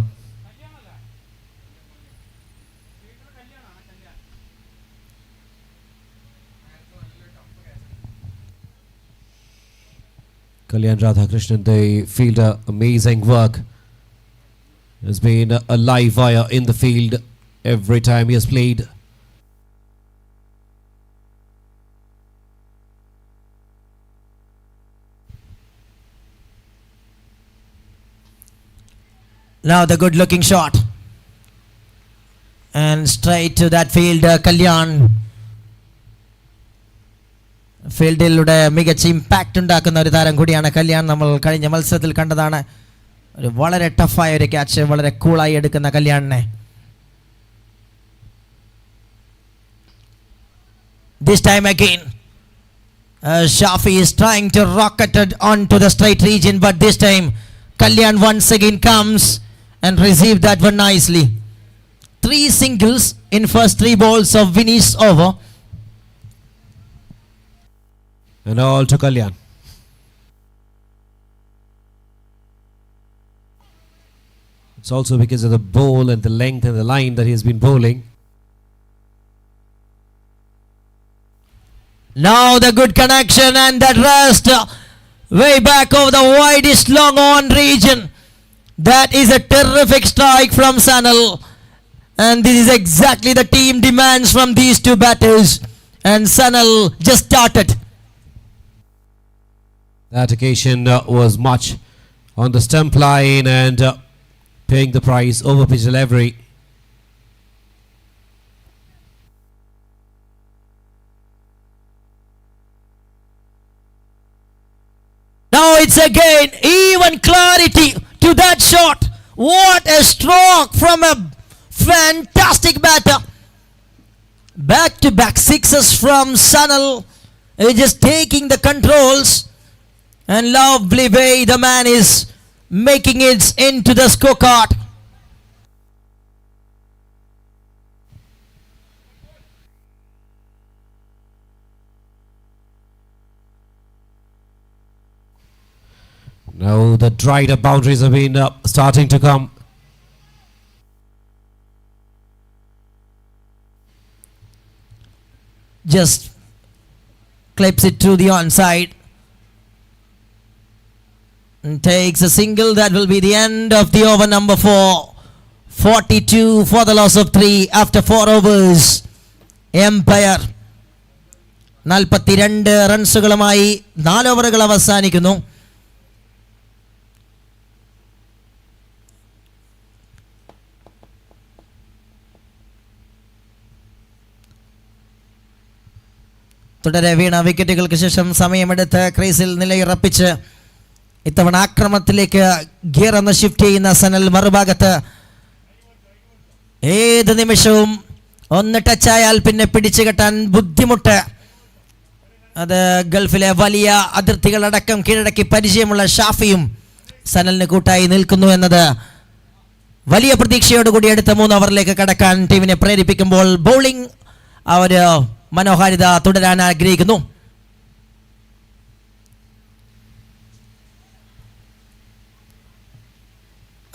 Kalyan Radhakrishnan, the fielder, amazing work. Has been a live wire in the field every time he has played. Now the good looking shot. And straight to that fielder, Kalyan. ഫീൽഡിലൂടെ മികച്ച impact ഉണ്ടാക്കുന്ന ഒരു താരം കൂടിയാണ് കല്യാൺ. നമ്മൾ കഴിഞ്ഞ മത്സരത്തിൽ കണ്ടതാണ്. ഒരു വളരെ ടഫായ ഒരു ക്യാച്ച് വളരെ കൂളായി എടുക്കുന്ന കല്യാണിനെ. This time again, Shafi is trying to rocket it onto the straight region, but this time Kalyan once again comes and received that one nicely. 3 singles in first 3 balls of Vinny's over. And all to Kalyan. It's also because of the bowl and the length and the line that he has been bowling. Now the good connection and that rest way back over the widest long on region. That is a terrific strike from Sanal. And this is exactly the team demands from these two batters. And Sanal just started. That occasion was much on the stump line and paying the price over pitch delivery. Now it's again even clarity to that shot. What a stroke from a fantastic batter. Back to back sixes from Sanal. He's just taking the controls. And lovely way the man is making it into the scorecard. Now the dried up boundaries have been starting to come. Just clips it to the onside. And takes a single. That will be the end of the over number 4. 42 for the loss of 3 after 4 overs. Empire 42 റൺസുകളുമായി 4 ഓവറുകൾ അവസാനിക്കുന്നു. തുടരെ വീണ വിക്കറ്റുകൾക്ക് ശേഷം സമയമെടുത്ത് ക്രീസിൽ നിലയുറപ്പിച്ച് ഇത്തവണ ആക്രമണത്തിലേക്ക് gear ഒന്ന് shift ചെയ്യുന്ന സനൽ മറുഭാഗത്ത് ഏത് നിമിഷവും ഒന്ന് ടച്ചായാൽ പിന്നെ പിടിച്ചു കെട്ടാൻ ബുദ്ധിമുട്ട്. അത് ഗൾഫിലെ വലിയ അതിർത്തികളടക്കം കീഴടക്കി പരിചയമുള്ള ഷാഫിയും സനലിന് കൂട്ടായി നിൽക്കുന്നു എന്നത് വലിയ പ്രതീക്ഷയോടുകൂടി അടുത്ത 3 ഓവറിലേക്ക് കടക്കാൻ ടീമിനെ പ്രേരിപ്പിക്കുമ്പോൾ ബൗളിംഗ് അവർ മനോഹാരിത തുടരാൻ ആഗ്രഹിക്കുന്നു.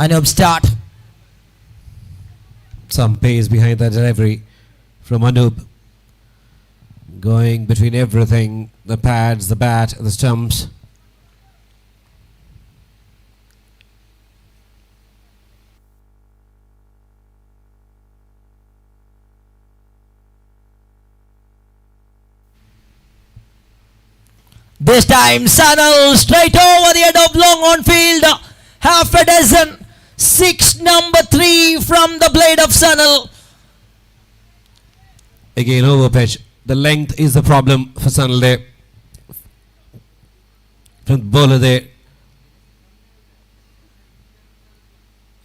Anup start. Some pace behind that delivery from Anup. Going between everything, the pads, the bat, the stumps. This time Sanal straight over the head of long on field. Half a dozen. 6 number 3 from the blade of Sanal. Again over pitch. The length is the problem for Sanal there. From the bowler there.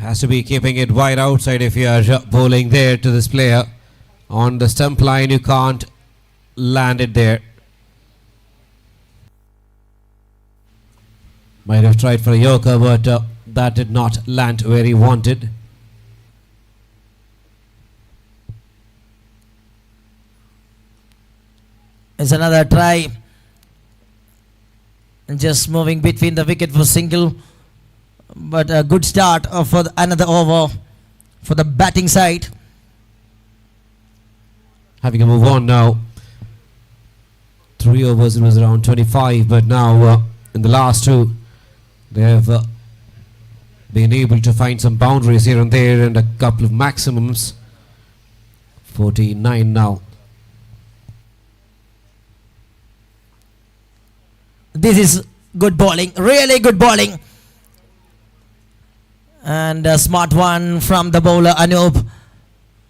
Has to be keeping it wide outside if you are bowling there to this player. On the stump line you can't land it there. Might have tried for a yorker, but that did not land where he wanted. It's another try. Just moving between the wicket for single. But a good start for another over for the batting side. Having a move on now. 3 overs it was around 25, but now in the last 2 they have been able to find some boundaries here and there and a couple of maximums. 49 now. This is good bowling, really good bowling. And a smart one from the bowler Anup.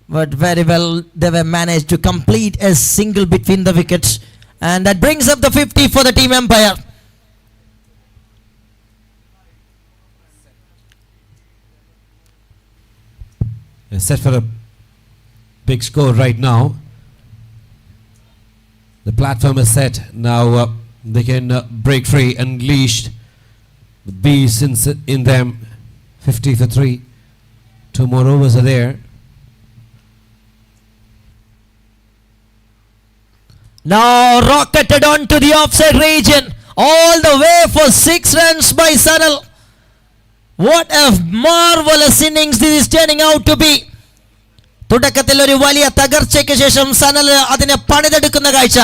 But very well they were managed to complete a single between the wickets. And that brings up the 50 for the team Empire. Set for a big score right now. The platform is set. Now they can break free, unleash the beast in them. 50 for 3. 2 more overs are there. Now rocketed on to the offside region. All the way for 6 runs by Sanal. What a marvelous innings this is turning out to be. തുടക്കത്തിൽ ഒരു വലിയ തകർച്ചയ്ക്ക് ശേഷം സനൽ അതിനെ പണിതെടുക്കുന്ന കാഴ്ച.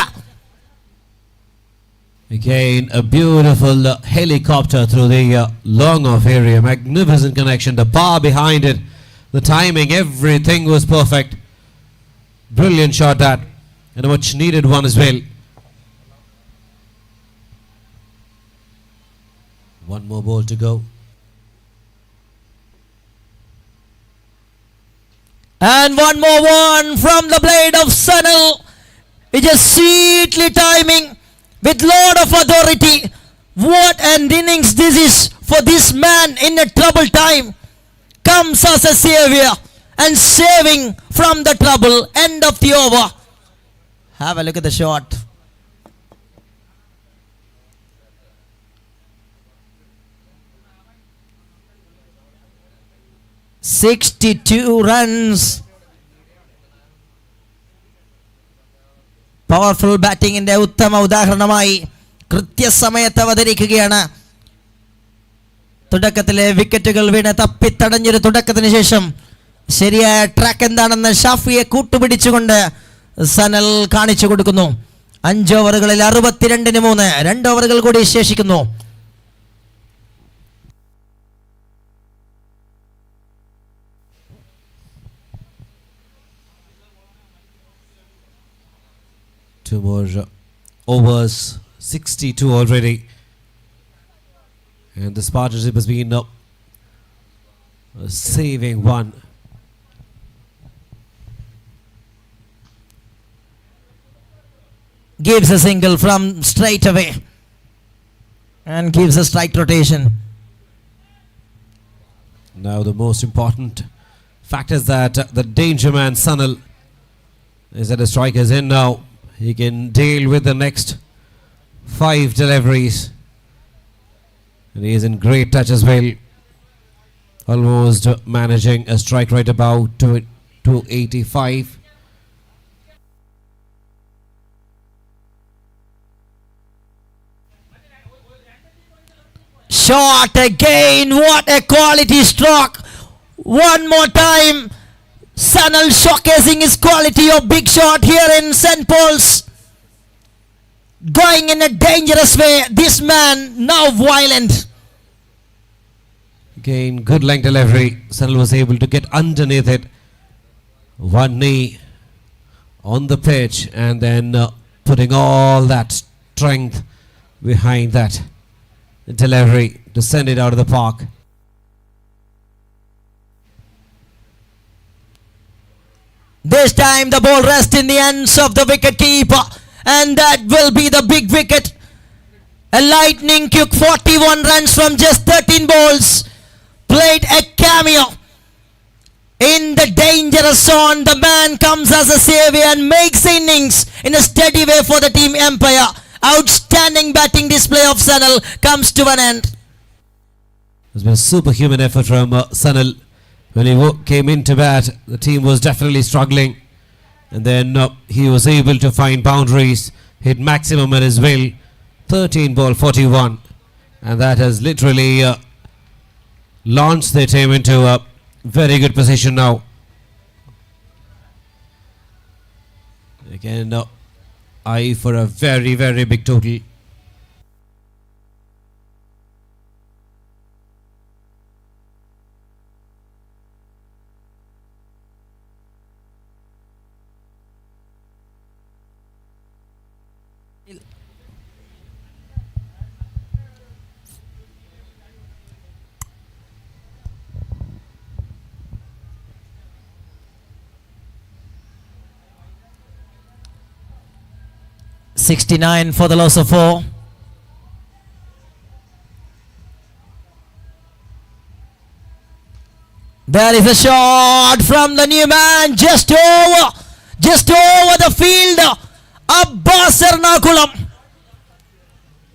Again a beautiful helicopter through the long off area. Magnificent connection. The bar behind it The timing, everything was perfect. Brilliant shot that, and a much needed one as well. One more ball to go. And one more one from the blade of Sunil. It is sweetly timing with lot of authority. What an innings this is for this man in a trouble time. Comes as a savior and saving from the trouble. End of the over. Have a look at the shot. "62 runs. Powerful batting in the ഉത്തമ ഉദാഹരണമായി കൃത്യസമയത്ത് അവതരിക്കുകയാണ്. തുടക്കത്തിലെ വിക്കറ്റുകൾ വീണ് തപ്പിത്തടഞ്ഞൊരു തുടക്കത്തിന് ശേഷം ശരിയായ track എന്താണെന്ന് ഷാഫിയെ കൂട്ടുപിടിച്ചുകൊണ്ട് സനൽ കാണിച്ചു കൊടുക്കുന്നു. 5 ഓവറുകളിൽ 62-3, 2 ഓവറുകൾ കൂടി ശേഷിക്കുന്നു. Two more overs, 62 already. And this partnership has been a saving one. Gives a single from straight away and gives a strike rotation. Now the most important fact is that the danger man Sunil is that the strike is in now. He can deal with the next 5 deliveries. And he is in great touch as well. Almost managing a strike rate about 285. Shot again. What a quality stroke. One more time. Sunil showcasing his quality of big shot here in St. Paul's. Going in a dangerous way. This man now violent. Again, good length delivery. Sunil was able to get underneath it. One knee on the pitch and then putting all that strength behind that delivery to send it out of the park. This time the ball rests in the hands of the wicket keeper, and that will be the big wicket. A lightning quick 41 runs from just 13 balls. Played a cameo in the dangerous zone. The man comes as a savior and makes innings in a steady way for the team Empire. Outstanding batting display of Sunil comes to an end. There's been a superhuman effort from Sunil. When he came into bat, the team was definitely struggling. And then he was able to find boundaries, hit maximum at his will. 13 ball 41. And that has literally launched their team into a very good position now. Again, eye for a very, very big total. $69 for the loss of 4. There is a shot from the new man, just over the field. Abbas Ernakulam.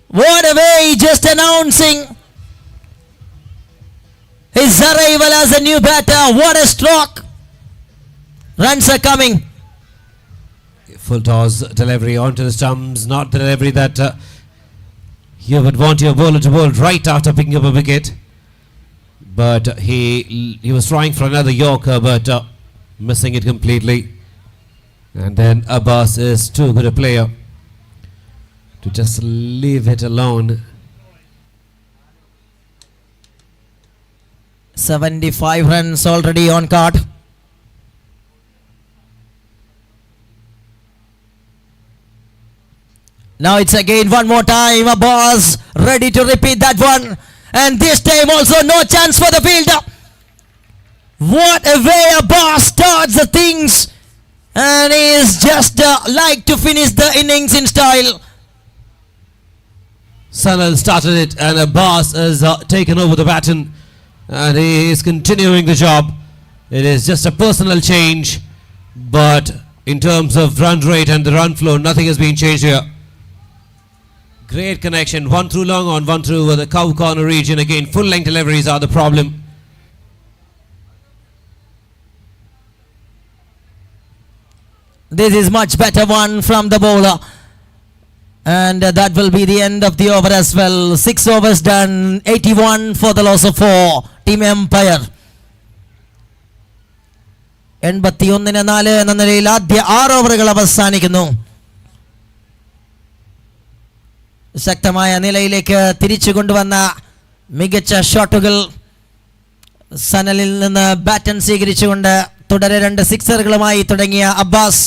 What a way, just announcing his arrival as a new batter. What a stroke. Runs are coming. Full toss delivery onto the stumps, not the delivery that you would want your bowler to bowl right after picking up a wicket. But he was trying for another Yorker, but missing it completely. And then Abbas is too good a player to just leave it alone. 75 runs already on card. Now it's again one more time. Abbas ready to repeat that one. And this time also no chance for the fielder. What a way Abbas starts the things. And he is just like to finish the innings in style. Sanal started it and Abbas has taken over the baton and he is continuing the job. It is just a personal change, but in terms of run rate and the run flow, nothing has been changed here. Great connection, one through long on, one through the cow corner region. Again, full length deliveries are the problem. This is much better one from the bowler. And that will be the end of the over as well. 6 overs done, 81 for the loss of 4. Team Empire. 81-4 എന്ന നിലയിൽ ആദ്യ 6 ഓവറുകൾ അവസാനിക്കുന്നു. ശക്തമായ നിലയിലേക്ക് തിരിച്ചു കൊണ്ടുവന്ന മികച്ച ഷോട്ടുകൾ സനലിൽ നിന്ന് ബാറ്റൺ സ്വീകരിച്ചുകൊണ്ട് തുടരെ 2 സിക്സറുകളുമായി തുടങ്ങിയ Abbas.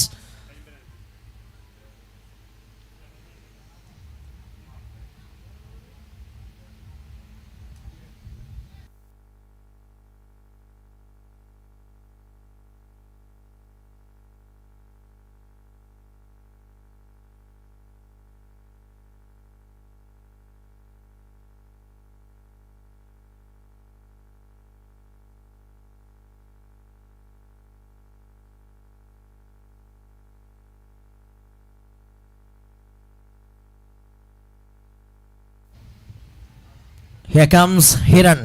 Here comes Hiran.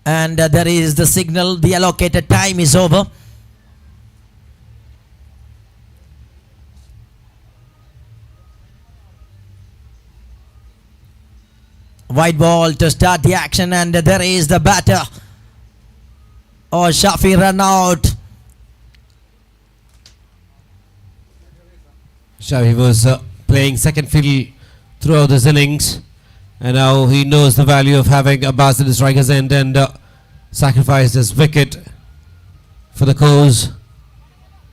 And there is the signal, the allocated time is over. White ball to start the action, and there is the batter. Oh, Shafi run out. Shafi was playing second fiddle throughout this innings, and now he knows the value of having Abbas at the striker's end and sacrificed his wicket for the cause.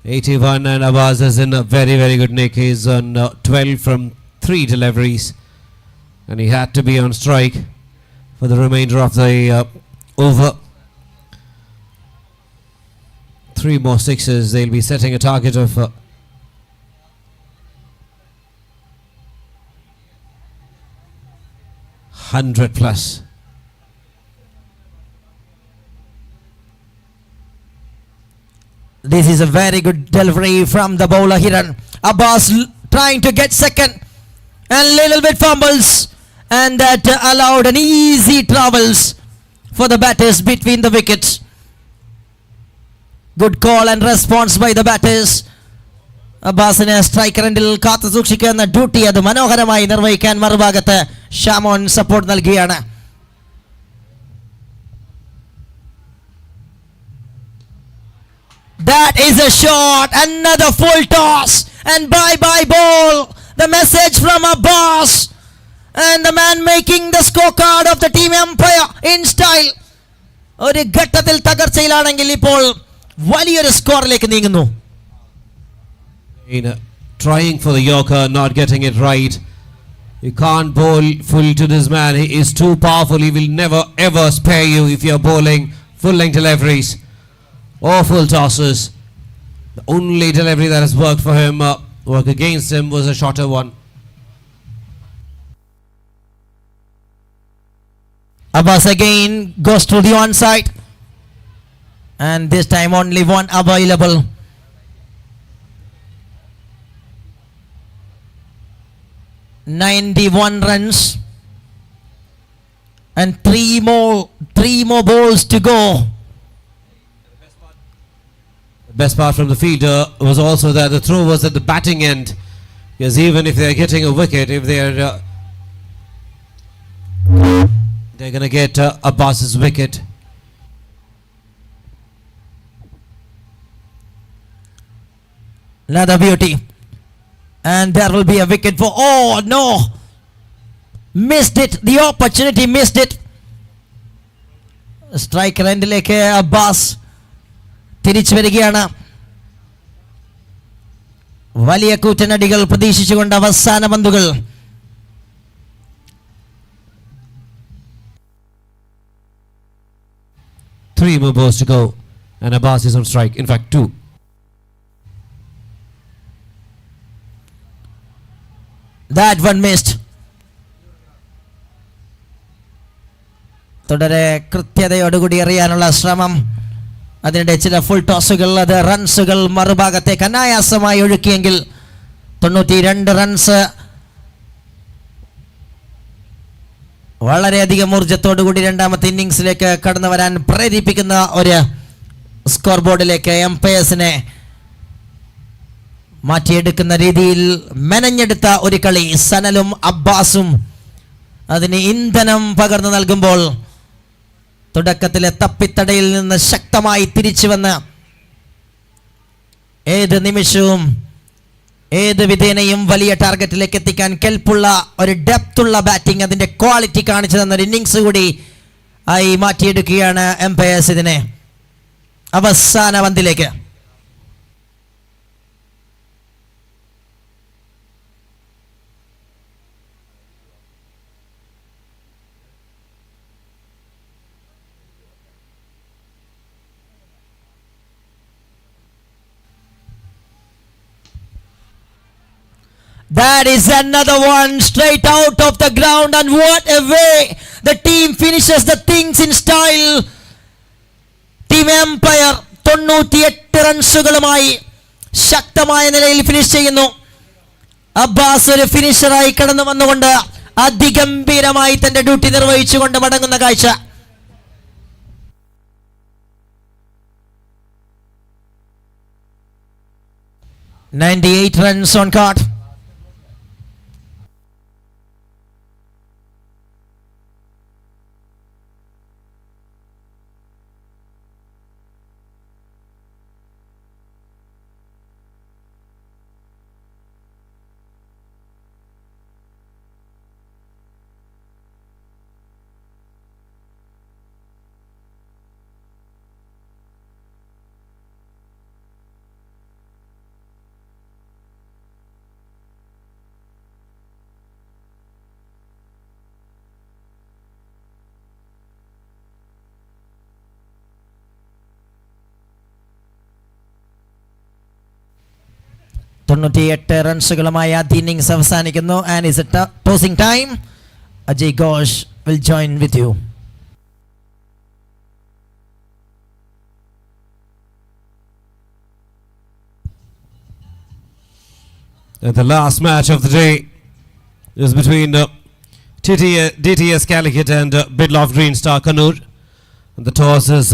81 and Abbas is in a very, very good nick. He's on 12 from 3 deliveries and he had to be on strike for the remainder of the over. 3 more sixes. They'll be setting a target of 100 plus. This is a very good delivery from the bowler Hiran. Abbas trying to get second and little bit fumbles, and that allowed an easy travels for the batters between the wickets. Good call and response by the batters. അബ്ബാസിന് striker എൻഡിൽ കാത്തു സൂക്ഷിക്കുന്ന duty അത് മനോഹരമായി നിർവഹിക്കാൻ മറുഭാഗത്ത് Shamon support നൽകുകയാണ്. That is a shot, another full toss, and bye ball. The message from Abbas, and the man making the scorecard of the Team Empire in style. ഒരു ഘട്ടത്തിൽ തകർച്ചയിലാണെങ്കിൽ ഇപ്പോൾ വലിയൊരു സ്കോറിലേക്ക് നീങ്ങുന്നു. Trying for the Yorker, not getting it right. You can't bowl full to this man. He is too powerful. He will never ever spare you if you're bowling full length deliveries or full tosses. The only delivery that has worked for him, work against him, was a shorter one. Abbas again goes to the onside, and this time only one available. 91 runs and three more balls to go. The best part from the fielder was also that the throw was at the batting end, because even if they're getting a wicket, if they're going to get Abbas's wicket. Another beauty. And there will be a wicket for, oh no, Missed it. The opportunity, missed it. Striker എൻഡിലേക്ക് അബ്ബാസ് തിരിച്ചു വരികയാണ്. വലിയ കൂറ്റനടികൾ പ്രതീക്ഷിച്ചുകൊണ്ട് അവസാന പന്തുകൾ. Three more balls to go, and Abbas is on strike. In fact, two. That one missed. തുടരെ കൃത്യതയോടുകൂടി എറിയാനുള്ള ശ്രമം. അതിനിടെ ചില ഫുൾ ടോസുകൾ, അത് റൺസുകൾ മറുഭാഗത്തേക്ക് അനായാസമായി ഒഴുക്കിയെങ്കിൽ 92 റൺസ് വളരെയധികം ഊർജത്തോടുകൂടി രണ്ടാമത്തെ ഇന്നിങ്സിലേക്ക് കടന്നു വരാൻ പ്രേരിപ്പിക്കുന്ന ഒരു സ്കോർ ബോർഡിലേക്ക് എംപയേഴ്സിനെ മാറ്റിയെടുക്കുന്ന രീതിയിൽ മെനഞ്ഞെടുത്ത ഒരു കളി. സനലും അബ്ബാസും അതിന് ഇന്ധനം പകർന്നു നൽകുമ്പോൾ തുടക്കത്തിലെ തപ്പിത്തടയിൽ നിന്ന് ശക്തമായി തിരിച്ചു വന്ന് ഏത് നിമിഷവും ഏത് വിധേനയും വലിയ ടാർഗറ്റിലേക്ക് എത്തിക്കാൻ കെൽപ്പുള്ള ഒരു ഡെപ്തുള്ള ബാറ്റിംഗ്, അതിൻ്റെ ക്വാളിറ്റി കാണിച്ചു തന്ന ഒരു ഇന്നിങ്സ് കൂടി ആയി മാറ്റിയെടുക്കുകയാണ് എംപയേഴ്സ് ഇതിനെ അവസാന പന്തിലേക്ക്. That is another one straight out of the ground, and what a way the team finishes the things in style. Team Empire 98 റൺസുകളുമായി ശക്തമായ നിലയിൽ ഫിനിഷ് ചെയ്യുന്നു. അബ്ബാസ് ഒരു ഫിനിഷറായി കടന്നു വന്നുകൊണ്ട് അതിഗംഭീരമായി തന്റെ ഡ്യൂട്ടി നിർവഹിച്ചുകൊണ്ട് മടങ്ങുന്ന കാഴ്ച. runs on card. തൊണ്ണൂറ്റിയെട്ട് റൺസുകളുമായി ആദ്യ ഇന്നിംഗ്സ് അവസാനിക്കുന്നു. And is A tossing time. Ajay Ghosh will join with you. The last match of the day is between DTS Calicut and Bidloff Green Star Kannur. And the toss is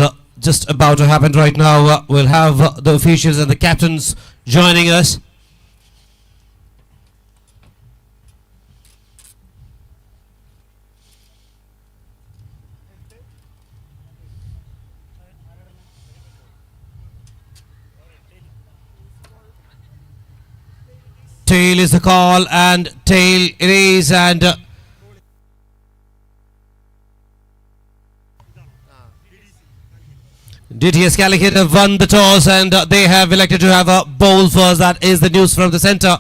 just about to happen right now. We'll have the officials and the captains joining us. Tail is the call, and tail it is, and DTS Calicut have won the toss, and they have elected to have a bowl first. That is the news from the centre.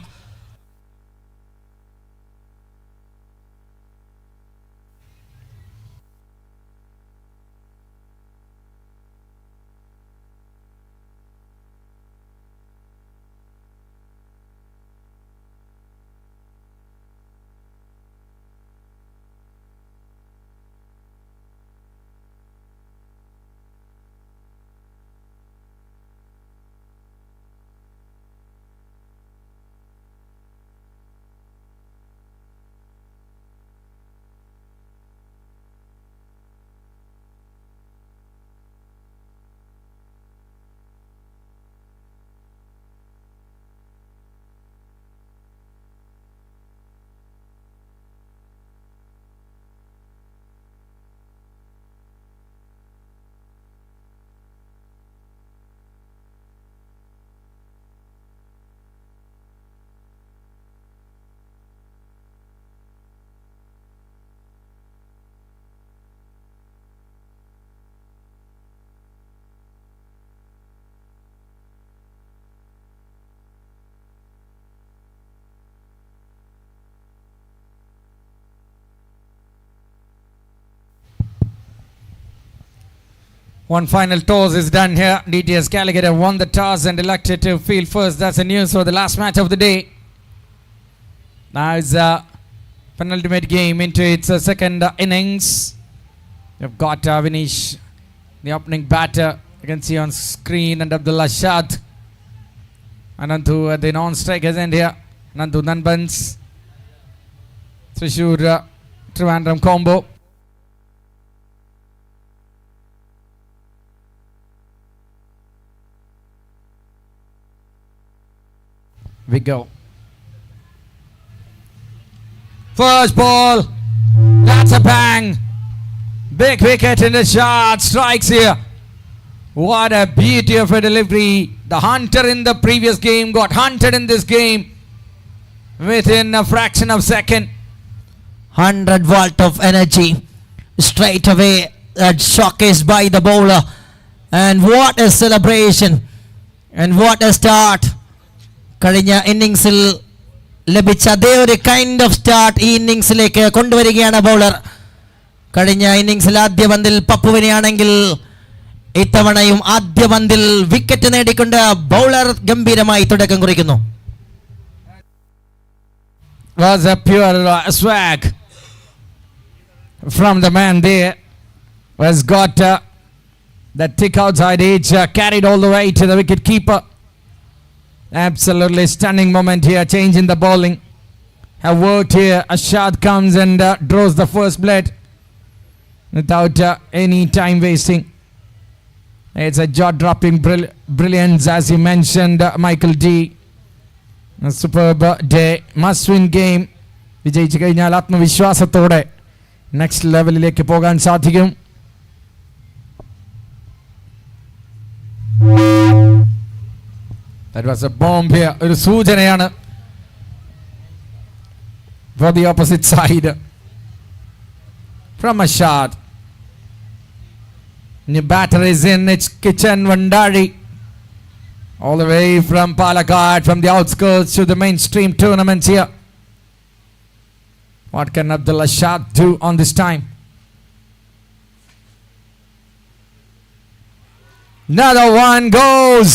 One final toss is done here. DTS Gallagher have won the toss and elected to field first. That's the news for the last match of the day. Now it's a penultimate game into its second innings. You've got Vinish, the opening batter. You can see on screen, and Abdullah Shad. Anandu at the non-strikers end here. Nandu Nanbans. Trishur Trivandrum combo. We go. First ball. That's a bang. Big wicket in the shot. Strikes here. What a beauty of a delivery. The hunter in the previous game got hunted in this game within a fraction of a second. 100 volt of energy straight away, that showcased by the bowler. And what a celebration and what a start. കഴിഞ്ഞ ഇന്നിങ്സിൽ ലഭിച്ച അതേ ഒരു kind of start ഈ ഇന്നിങ്സിലേക്ക് കൊണ്ടുവരികയാണ് bowler. കഴിഞ്ഞ ഇന്നിങ്സിൽ ആദ്യ പന്തിൽ പപ്പുവിനെയാണെങ്കിൽ ഇത്തവണയും ആദ്യ പന്തിൽ വിക്കറ്റ് നേടിക്കൊണ്ട് ബൗളർ ഗംഭീരമായി തുടക്കം കുറിക്കുന്നു. Was a pure swag from the man there. Was got that thick outside edge carried all the way to the wicket keeper. Absolutely stunning moment here, change in the bowling. Have worked here. Ashad comes and draws the first blade without any time wasting. It's a jaw-dropping brilliance, as you mentioned, Michael D. A superb day, must-win game. വിജയിച്ചു കഴിഞ്ഞാൽ ആത്മവിശ്വാസത്തോടെ next ലെവലിലേക്ക് പോകാൻ സാധിക്കും. That was a bomb here. ഒരു സൂചനയാണ് for the opposite side from a shot. New batter is in. It's Kitchen Vandari, all the way from Palakkad, from the outskirts to the mainstream tournaments here. What can Abdullah Shad do on this time? Another one goes.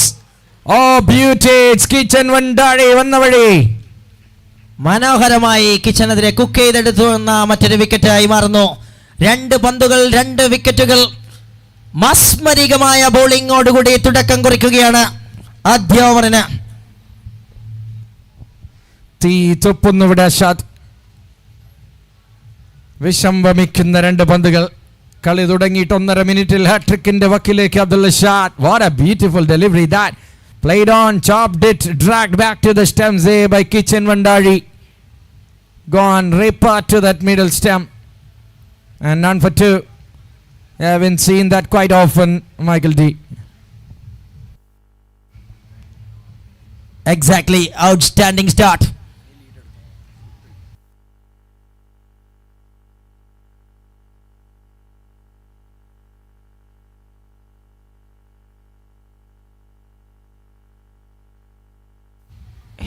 Oh beauty, it's Kitchen Vandari വന്നവഴി. മനോഹരമായി കിച്ചനെതിരെ cook ചെയ്തെടുത്തു എന്ന മറ്റൊരു വിക്കറ്റായി മാറുന്നു. 2 പന്തുകൾ 2 വിക്കറ്റുകൾ. മസ്മരികമായ ബോളിംഗോടുകൂടി തുടക്കം കുറിക്കുകയാണ് ആദ്യ ഓവറിന്. തീ തുപ്പുന്നുവിടെ അഷാദ്. വിഷം വമിക്കുന്ന 2 പന്തുകൾ. കളി തുടങ്ങിയിട്ട് 1.5 മിനിറ്റിൽ ഹാട്രിക്കിന്റെ വക്കിലേക്ക് Abdulla ഷാദ്. What a beautiful delivery that. Played on, chopped it, dragged back to the stems there by Kitchen Vandari. Gone ripper to that middle stem. And none for 2. I haven't seen that quite often, Michael D. Exactly, outstanding start.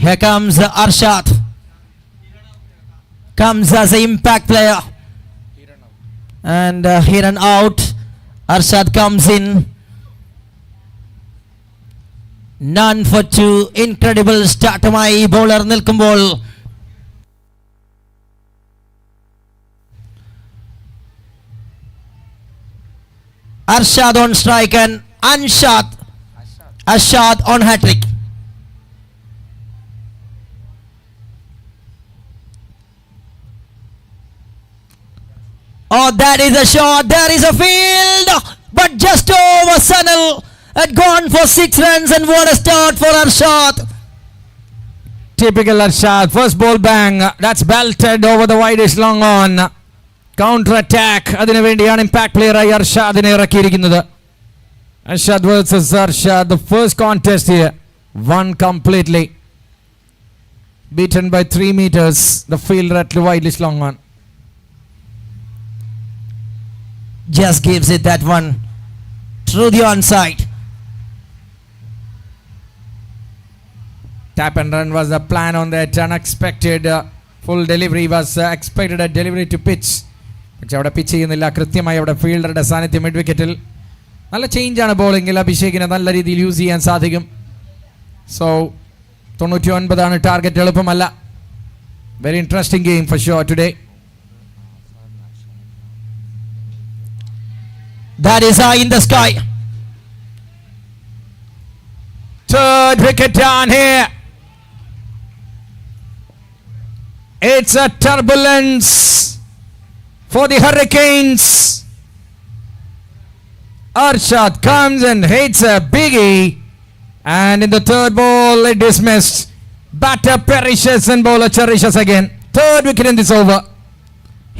Here comes Arshad. Comes as an impact player. And here and out. Arshad comes in. None for 2. Incredible start my bowler നിൽക്കുമ്പോൾ Arshad on strike and Ashad on hat-trick. Oh, that is a shot. There is a field, but just over Sunil. Had gone for 6 runs, and what a start for Arshad. Typical Arshad. First ball bang. That's belted over the widest long on. Counter attack. അതിനു വേണ്ടിയാണ് impact player ആയി അർഷാദിനെ ഇറക്കിയിരിക്കുന്നത്. Arshad versus Arshad. The first contest here. Won completely. Beaten by 3 meters. The fielder at the widest long on. Just gives it that one through the onside. Tap and run was the plan on that unexpected full delivery was expected a delivery to pitch. പക്ഷെ അവിടെ pitch ചെയ്യുന്നില്ല. കൃത്യമായി അവിടെ ഫീൽഡറുടെ സാന്നിധ്യം mid വിക്കറ്റിൽ. നല്ല ചേഞ്ചാണ് ബോളിങ്ങിൽ. അഭിഷേകിനെ നല്ല രീതിയിൽ യൂസ് ചെയ്യാൻ സാധിക്കും. So 99 target. എളുപ്പമല്ല. Very interesting game for sure today. That is high in the sky. Third wicket down here. It's a turbulence for the Hurricanes. Arshad comes and hits a biggie, and in the third ball it dismissed. Batter perishes and bowler cherishes again. Third wicket in this over.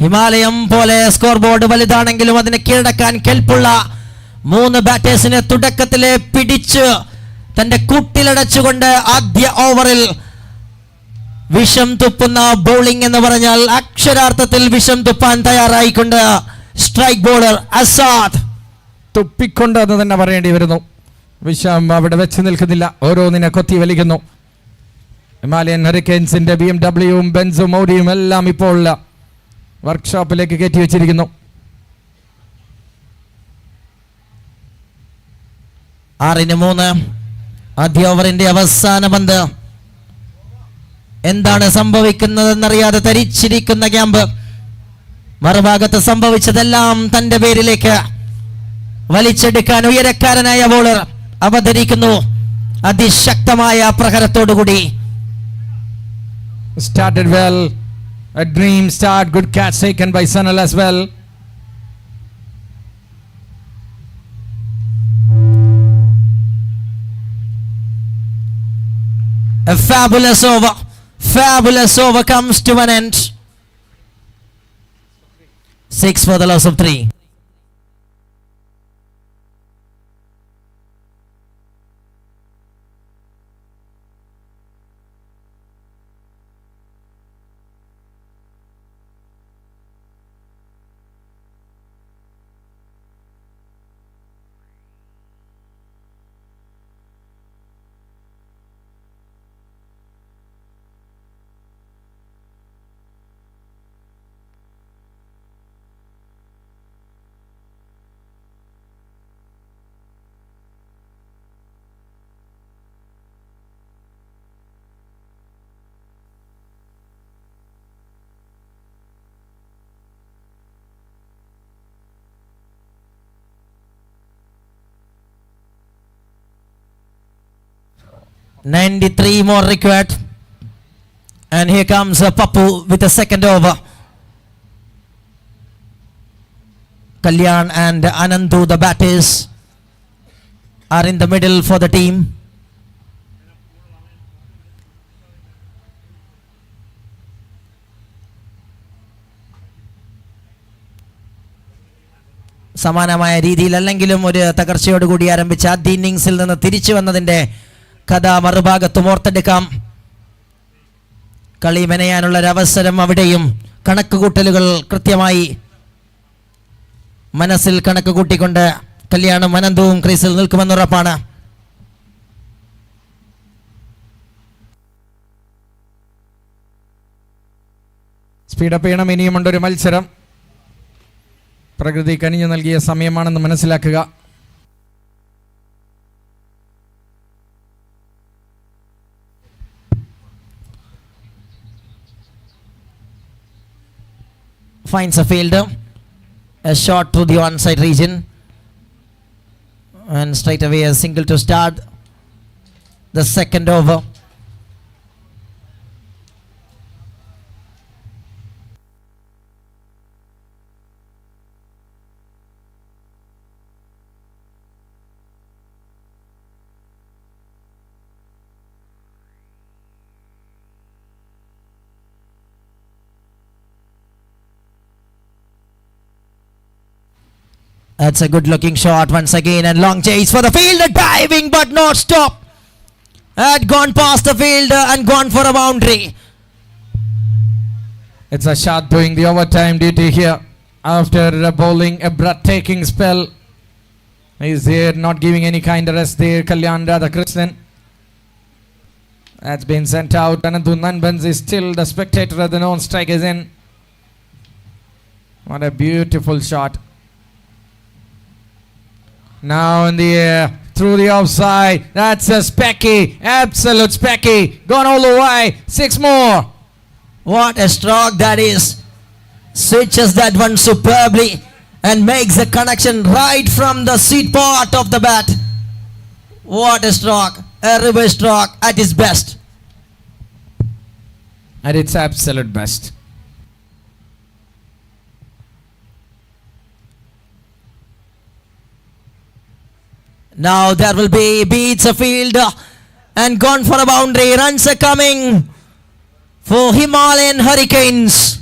ഹിമാലയം പോലെ score board വലുതാണെങ്കിലും അതിനെ കീഴടക്കാൻ കെൽപ്പുള്ള 3 ബാറ്റേഴ്സിനെ തുടക്കത്തിലെ പിടിച്ച് തന്റെ കൂട്ടിലടച്ചുകൊണ്ട് ആദ്യ ഓവറിൽ വിഷം തുപ്പുന്ന bowling എന്ന് പറഞ്ഞാൽ അക്ഷരാർത്ഥത്തിൽ വിഷം തുപ്പാൻ തയ്യാറായിക്കൊണ്ട് സ്ട്രൈക്ക് ബോളർ അസാദ്. തുപ്പിക്കൊണ്ട് എന്ന് തന്നെ പറയേണ്ടി വരുന്നു. വിഷം അവിടെ വെച്ച് നിൽക്കുന്നില്ല. ഓരോന്നിനെ കൊത്തി വലിക്കുന്നു. ഹിമാലയൻ ഹറിക്കെയിൻസിന്റെ BMW ബെൻസും ഓഡിയും എല്ലാം ഇപ്പോൾ വർക്ക്ഷോപ്പിലേക്ക് കയറ്റി വെച്ചിരിക്കുന്നു. 6-3 ആദ്യ ഓവറിന്റെ അവസാന പന്ത്. എന്താണ് സംഭവിക്കുന്നതെന്നറിയാതെ തരിച്ചിരിക്കുന്ന ക്യാമ്പ്. മറുഭാഗത്ത് സംഭവിച്ചതെല്ലാം തന്റെ പേരിലേക്ക് വലിച്ചെടുക്കാൻ ഉയരക്കാരനായ ബോളർ അവതരിക്കുന്നു അതിശക്തമായ പ്രഹരത്തോടുകൂടി. Started well. A dream start. Good catch taken by Sanal as well. A fabulous over. Fabulous over comes to an end. 6 for the loss of 3. .93 more required, and here comes Pappu with the second over. Kalyan and Anandu, the batters, are in the middle for the team. സമാനമായ രീതിയിൽ അല്ലെങ്കിലും ഒരു തകർച്ചയോടുകൂടി ആരംഭിച്ച ആദ്യ ഇന്നിംഗ്സിൽ നിന്ന് തിരിച്ചു വന്നതിന്റെ കഥ മറുഭാഗത്തും ഓർത്തെടുക്കാം. കളി മെനയാനുള്ളൊരവസരം അവിടെയും കണക്കുകൂട്ടലുകൾ കൃത്യമായി മനസ്സിൽ കണക്ക് കൂട്ടിക്കൊണ്ട് കല്യാണും അനന്തവും ക്രീസിൽ നിൽക്കുമെന്നുറപ്പാണ്. സ്പീഡപ്പ് ചെയ്യണം. ഇനിയുമുണ്ടൊരു മത്സരം. പ്രകൃതി കനിഞ്ഞു നൽകിയ സമയമാണെന്ന് മനസ്സിലാക്കുക. Finds a fielder, a shot to the onside region, and straight away a single to start the second over. That's a good looking shot once again, and long chase for the fielder, diving but not stop. Had gone past the fielder and gone for a boundary. It's a shot doing the overtime duty here after bowling a breathtaking spell. He's here not giving any kind of rest there. Kalyan Radhakrishnan. That's been sent out. Anandu Nanbans is still the spectator at the non-strike is in. What a beautiful shot. Now in the air, through the offside. That's a Specky, absolute Specky. Gone all the way. 6 more. What a stroke that is. Switches that one superbly and makes the connection right from the seat part of the bat. What a stroke. A reverse stroke at its best. At its absolute best. Now there will be beats a field and gone for a boundary. Runs are coming for Himalayan Hurricanes.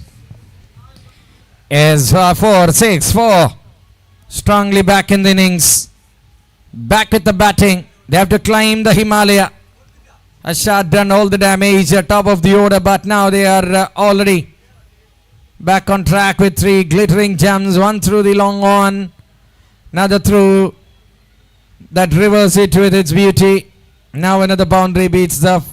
Is 4-6-4. Strongly back in the innings. Back with the batting. They have to climb the Himalaya. A shot done all the damage at top of the order, but now they are already back on track with 3 glittering gems. One through the long on, another through that reverse it with its beauty. Now another boundary beats the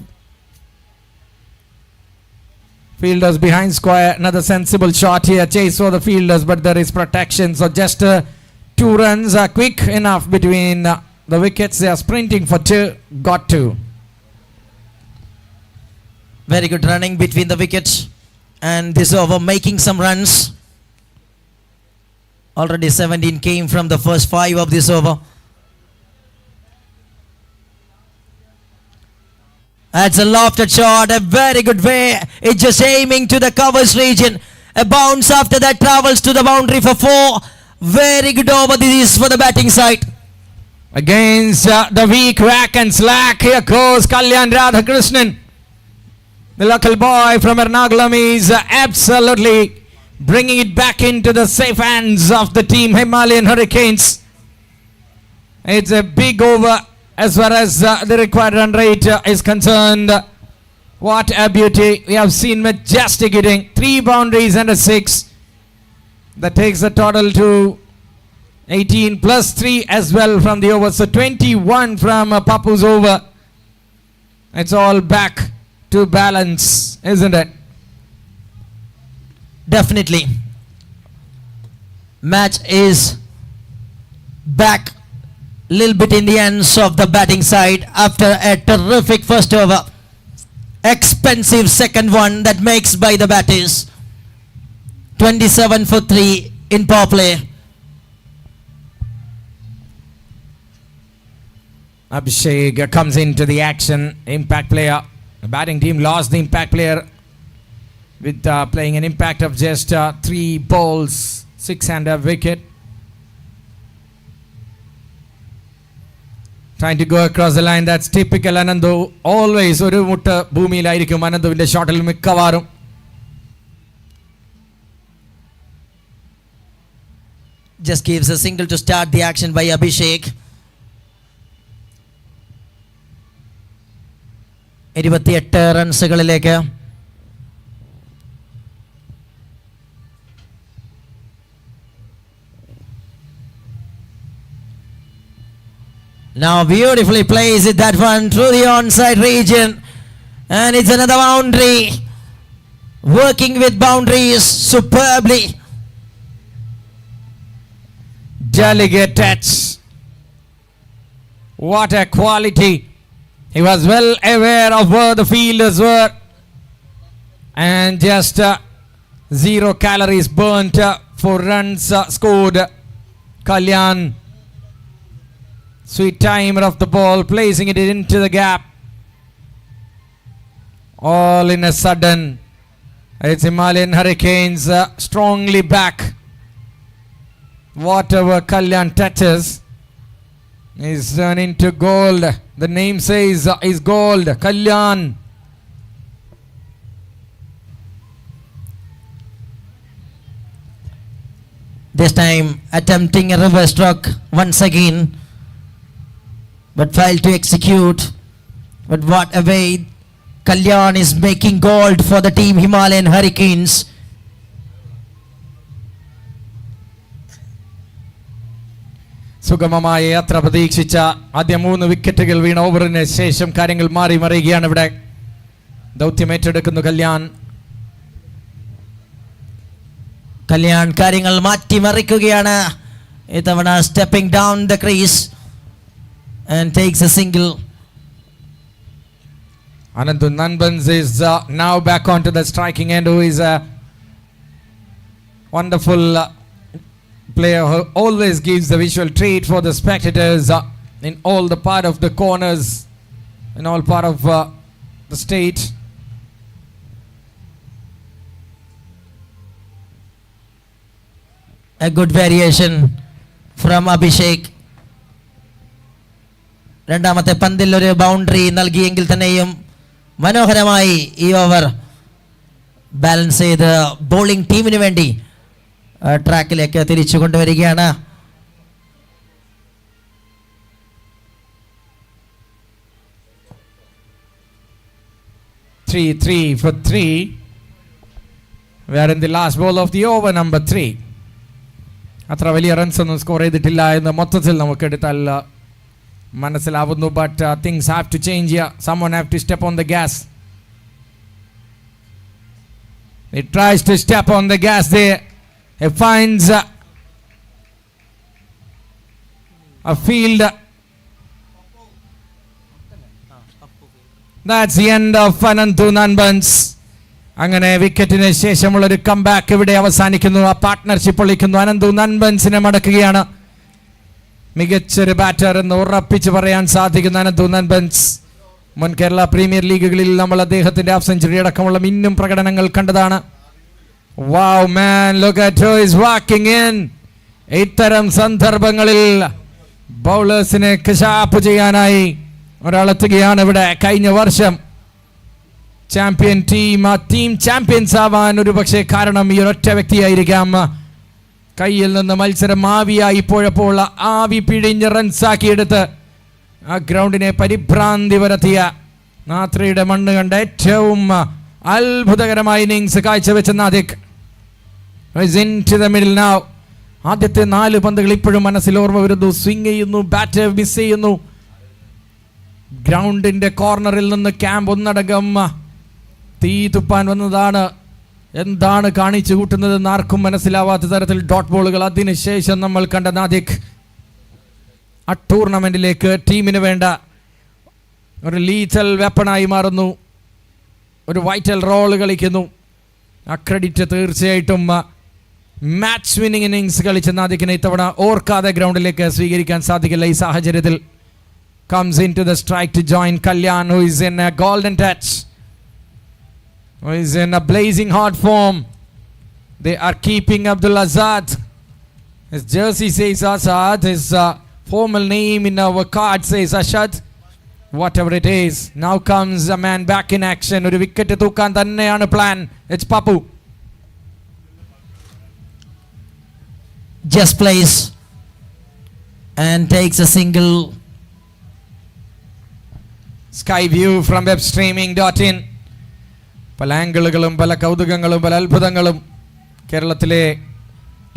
fielders behind square. Another sensible shot here. Chase for the fielders, but there is protection. So just 2 runs are quick enough between the wickets. They are sprinting for 2. Got 2. Very good running between the wickets. And this over making some runs. Already 17 came from the first 5 of this over. That's a lofted shot, a very good way. It's just aiming to the covers region. A bounce after that travels to the boundary for 4. Very good over this is for the batting side. Against the weak whack and slack. Here goes Kalyan Radhakrishnan. The local boy from Ernakulam is absolutely bringing it back into the safe hands of the team Himalayan Hurricanes. It's a big over as far as the required run rate is concerned. What a beauty. We have seen majestic hitting. 3 boundaries and a 6. That takes the total to 18 plus 3 as well from the over. So 21 from Papu's over. It's all back to balance, isn't it? Definitely. Match is back a little bit in the hands of the batting side after a terrific first over. Expensive second one that makes by the batters. 27 for 3 in power play. Abhishek comes into the action. Impact player. The batting team lost the impact player with playing an impact of just 3 balls, 6 and a wicket. Trying to go across the line. That's typical Anandu. Always oru mutta bhoomiyilayirikkum Ananduvinte shottle mikkavarum. Just gives a single to start the action by Abhishek. 28 റൺസുകളിലേക്ക്. Now beautifully plays it that one through the onside region. And it's another boundary. Working with boundaries superbly. Delicate touch. What a quality. He was well aware of where the fielders were. And just 0 calories burnt, 4 runs scored. Kalyan, sweet timer of the ball, placing it into the gap. All in a sudden. It's Himalayan Hurricanes strongly back. Whatever Kalyan touches is turning to gold. The name says is gold. Kalyan. This time attempting a reverse stroke once again, but failed to execute. But what a way Kalyan is making gold for the team Himalayan Hurricanes. സുഗമമായ യാത്ര പ്രതീക്ഷിച്ച ആദ്യ 3 വിക്കറ്റുകൾ വീണ ഓവറിന് ശേഷം കാര്യങ്ങൾ മാറി മറിയുകയാണ്. ഇവിടെ ദൗത്യം ഏറ്റെടുക്കുന്നു കല്യാൺ. കല്യാൺ കാര്യങ്ങൾ മാറ്റിമറിക്കുകയാണ്. ഇത്തവണ stepping down the crease and takes a single. Anandu Nanbans is now back onto the striking end, who is a wonderful player who always gives the visual treat for the spectators in all the part of the corners, in all part of the state. A good variation from Abhishek. രണ്ടാമത്തെ പന്തിൽ ഒരു boundary നൽകിയെങ്കിൽ തന്നെയും മനോഹരമായി ഈ over balance ചെയ്ത് bowling ടീമിന് വേണ്ടി ട്രാക്കിലേക്ക് തിരിച്ചു കൊണ്ടുവരികയാണ്. Three for 3. We are in the last ball of the over, number 3. അത്ര വലിയ റൺസ് ഒന്നും സ്കോർ ചെയ്തിട്ടില്ല എന്ന് മൊത്തത്തിൽ നമുക്ക് എടുത്താൽ മനസ്സിലാവുന്നു. But things have to change here. someone have to step on the gas. He tries to step on the gas there. He finds a field. That's the end of Anandu Nanbans. അങ്ങനെ വിക്കറ്റിന് ശേഷമുള്ള ഒരു comeback ഇവിടെ അവസാനിക്കുന്നു. ആ partnership ഒളിക്കുന്നു. Ananthu നൻബൻസിനെ മടക്കുകയാണ്. മികച്ചൊരു batter എന്ന് ഉറപ്പിച്ച് പറയാൻ സാധിക്കുന്ന അനന്തു നൻബൻസ്. മുൻ കേരള പ്രീമിയർ ലീഗുകളിൽ നമ്മൾ അദ്ദേഹത്തിന്റെ ഹാഫ് സെഞ്ചുറി അടക്കമുള്ള മിന്നും പ്രകടനങ്ങൾ കണ്ടതാണ്. Wow man, look at who is walking in. ഇത്തരം സന്ദർഭങ്ങളിൽ ബൗളേഴ്സിനെ കശാപ്പ് ചെയ്യാനായി ഒരാളെത്തുകയാണ് ഇവിടെ. കഴിഞ്ഞ വർഷം ചാമ്പ്യൻ ടീം ചാമ്പ്യൻസ് ആവാൻ ഒരു പക്ഷേ കാരണം ഈ ഒരൊറ്റ വ്യക്തിയായിരിക്കാം. കയ്യിൽ നിന്ന് മത്സരം ആവിയായി പോയപ്പോൾ ആവി പിഴിഞ്ഞ് റൺസാക്കിയെടുത്ത് ആ ഗ്രൗണ്ടിനെ പരിഭ്രാന്തി പരത്തിയ നാത്രയുടെ മണ്ണ് കണ്ട ഏറ്റവും അത്ഭുതകരമായ ഇന്നിങ്സ് കാഴ്ചവെച്ച നാദിക് into the middle now. ആദ്യത്തെ 4 പന്തുകൾ ഇപ്പോഴും മനസ്സിൽ ഓർമ്മ വരുന്നു. സ്വിംഗ് ചെയ്യുന്നു, ബാറ്റ് മിസ് ചെയ്യുന്നു. ഗ്രൗണ്ടിന്റെ കോർണറിൽ നിന്ന് ക്യാമ്പ് ഒന്നടങ്കം തീ തുപ്പാൻ വന്നതാണ്. എന്താണ് കാണിച്ചു കൂട്ടുന്നതെന്ന് ആർക്കും മനസ്സിലാവാത്ത തരത്തിൽ ഡോട്ട് ബോളുകൾ. അതിനുശേഷം നമ്മൾ കണ്ട നാദിക് ആ ടൂർണമെന്റിലേക്ക് ടീമിന് വേണ്ട ഒരു ലീഥൽ വെപ്പണായി മാറുന്നു. ഒരു വൈറ്റൽ റോൾ കളിക്കുന്നു. ആ ക്രെഡിറ്റ് തീർച്ചയായിട്ടും മാച്ച് വിന്നിംഗ് ഇന്നിങ്സ് കളിച്ച നാദിക്കിനെ ഇത്തവണ ഓർക്കാതെ ഗ്രൗണ്ടിലേക്ക് സ്വീകരിക്കാൻ സാധിക്കില്ല. ഈ സാഹചര്യത്തിൽ comes into the strike to join Kalyan, who is in a golden touch, who is in a blazing hot form. They are keeping Abdul Azad. His jersey says Azad. His formal name in our card says Ashad. Whatever it is, now comes a man back in action. ഒരു wicket തൂക്കാൻ തന്നെയാണ് plan. It's Papu. Just plays and takes a single. Sky view from webstreaming.in. പല ആംഗിളുകളും പല കൗതുകങ്ങളും പല അത്ഭുതങ്ങളും കേരളത്തിലെ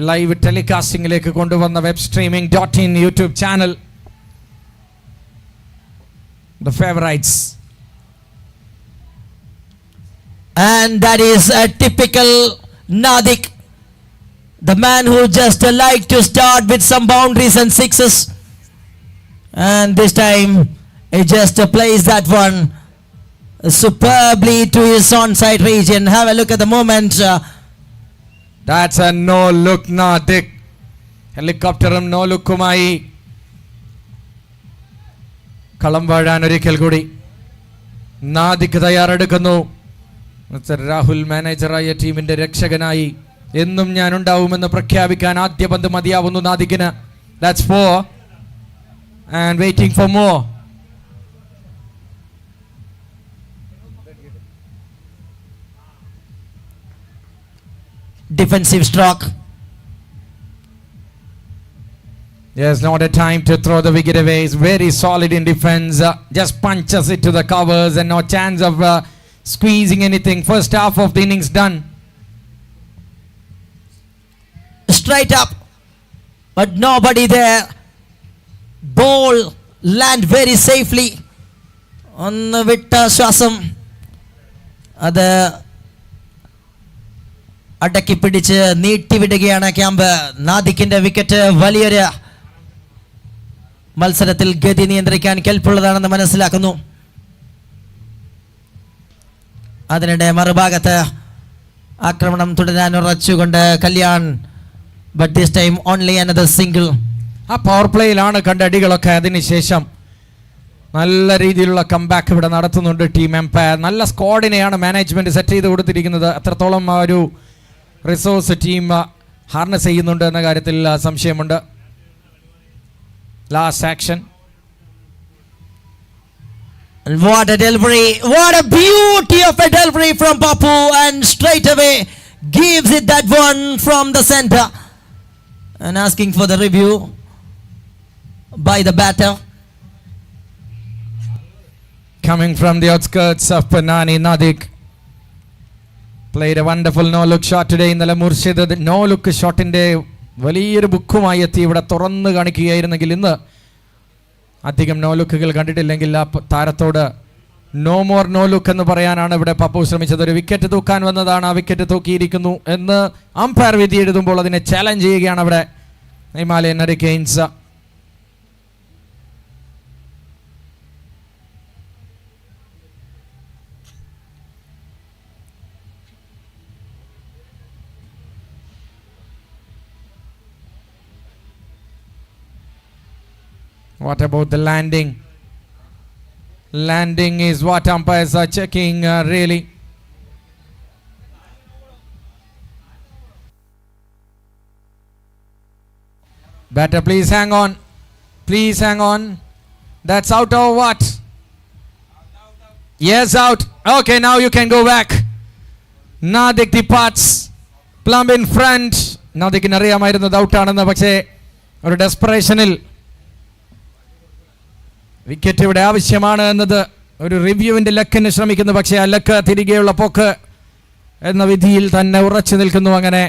live ടെലികാസ്റ്റിംഗിലേക്ക് കൊണ്ടുവന്ന webstreaming.in YouTube channel. The favorites. And that is a typical Nadik, the man who just like to start with some boundaries and sixes, and this time he just plays that one superbly to his onside region. Have a look at the moment. That's a no look Nadik. ഹെലികോപ്റ്ററും no ലുക്കുമായി കളം വാഴാൻ ഒരിക്കൽ കൂടി നാദിക് തയ്യാറെടുക്കുന്നു. രാഹുൽ മാനേജറായ ടീമിന്റെ രക്ഷകനായി എന്നും ഞാൻ ഉണ്ടാവുമെന്ന് പ്രഖ്യാപിക്കാൻ ആദ്യ പന്ത് മതിയാവുന്നു നാദിക്കിന്. That's 4 and waiting for more. Defensive stroke. There's not a time to throw the wicket away. He's very solid in defense. Just punches it to the covers and no chance of squeezing anything. First half of the innings done. Straight up, but nobody there. Ball land very safely on the Vitta Shasam. അടക്കി പിടിച്ച് നീട്ടിവിടുകയാണ് camp. നാദിക്കിന്റെ wicket വലിയൊരു മത്സരത്തിൽ ഗതി നിയന്ത്രിക്കാൻ കെൽപ്പുള്ളതാണെന്ന് മനസ്സിലാക്കുന്നു. അതിനിടെ മറുഭാഗത്ത് ആക്രമണം തുടരാൻ ഉറച്ചുകൊണ്ട് Kalyan, but this time only another single. ആ പവർ പ്ലേയിലാണ് കണ്ട അടികളൊക്കെ. അതിനുശേഷം നല്ല രീതിയിലുള്ള കംബാക്ക് ഇവിടെ നടത്തുന്നുണ്ട് ടീം എംപയർ. നല്ല സ്ക്വാഡിനെയാണ് മാനേജ്മെന്റ് സെറ്റ് ചെയ്ത് കൊടുത്തിരിക്കുന്നത്. അത്രത്തോളം ആ ഒരു റിസോഴ്സ് ടീം ഹാർനസ് ചെയ്യുന്നുണ്ട് എന്ന കാര്യത്തിൽ സംശയമുണ്ട്. Last action. What a delivery! What a beauty of a delivery from Papu, and straight away gives it that one from the center and asking for the review by the batter. Coming from the outskirts of Panani, Nadik played a wonderful no-look shot today. ഇന്നലെ Murshid no-look ഷോട്ടിൻ്റെ വലിയൊരു ബുക്കുമായി എത്തി ഇവിടെ തുറന്നു കാണിക്കുകയായിരുന്നെങ്കിൽ ഇന്ന് അധികം no ലുക്കുകൾ കണ്ടിട്ടില്ലെങ്കിൽ ആ താരത്തോട് no more no look എന്ന് പറയാനാണ് ഇവിടെ പപ്പു ശ്രമിച്ചത്. ഒരു വിക്കറ്റ് തൂക്കാൻ വന്നതാണ്, ആ വിക്കറ്റ് തൂക്കിയിരിക്കുന്നു എന്ന് അമ്പയർ വിധി എഴുതുമ്പോൾ അതിനെ ചാലഞ്ച് ചെയ്യുകയാണ് അവിടെ Himalayan hurricanes. What about the landing? Landing is what umpires are checking really. Batter, please hang on. Please hang on. That's out or what? Yes, out. Okay, now you can go back. Nadik departs. Plumb in front. Nadikine അറിയാമായിരുന്നത് ഔട്ടാണെന്ന്. പക്ഷേ ഒരു ഡെസ്പറേഷനിൽ wicket ഇവിടെ ആവശ്യമാണ് എന്നത് ഒരു റിവ്യൂവിൻ്റെ ലക്കിന് ശ്രമിക്കുന്നു. പക്ഷേ ആ luck തിരികെയുള്ള പോക്ക് എന്ന വിധിയിൽ തന്നെ ഉറച്ചു നിൽക്കുന്നു. അങ്ങനെ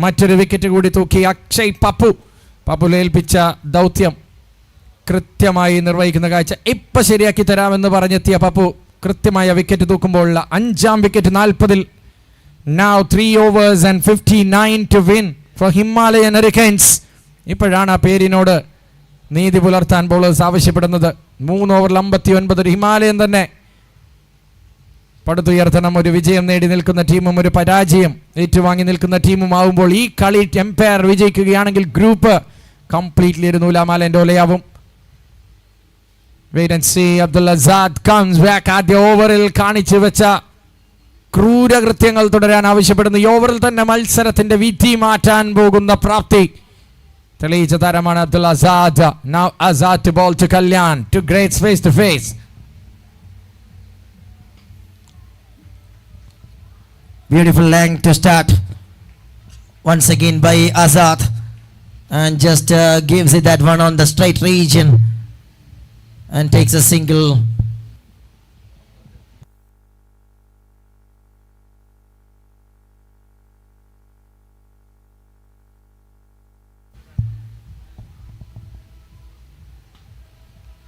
മറ്റൊരു വിക്കറ്റ് കൂടി തൂക്കി അക്ഷയ് പപ്പു ഏൽപ്പിച്ച ദൗത്യം കൃത്യമായി നിർവഹിക്കുന്ന കാഴ്ച. ഇപ്പം ശരിയാക്കി തരാമെന്ന് പറഞ്ഞെത്തിയ പപ്പു കൃത്യമായ wicket തൂക്കുമ്പോഴുള്ള 5ാം wicket 40-ൽ. Now 3 overs and 59 to win for Himalayan Hurricanes. ഇപ്പോഴാണ് ആ പേരിനോട് നീതി പുലർത്താൻ ബോളേഴ്സ് ആവശ്യപ്പെടുന്നത്. 3 ഓവറിൽ 59. ഒരു ഹിമാലയൻ തന്നെ പടുത്തുയർത്തണം. ഒരു വിജയം നേടി നിൽക്കുന്ന ടീമും ഒരു പരാജയം ഏറ്റുവാങ്ങി നിൽക്കുന്ന ടീമും ആവുമ്പോൾ ഈ കളി എംപയർ വിജയിക്കുകയാണെങ്കിൽ ഗ്രൂപ്പ് കംപ്ലീറ്റ്ലി ഒരു നൂലാമാലൻ്റെ ഓലയാവും. Wait and see. Abdul Azad comes back. ആദ്യ ഓവറിൽ കാണിച്ചു വെച്ച ക്രൂരകൃത്യങ്ങൾ തുടരാൻ ആവശ്യപ്പെടുന്നു. ഈ ഓവറിൽ തന്നെ മത്സരത്തിന്റെ വിധി മാറ്റാൻ പോകുന്ന പ്രാപ്തി തെളിയിച്ച താരമാണ് Abdul Azad. Now Azad to ball to Kalyan. Two greats face to face. Beautiful length to start once again by Azad, and just gives it that one on the straight region and takes a single.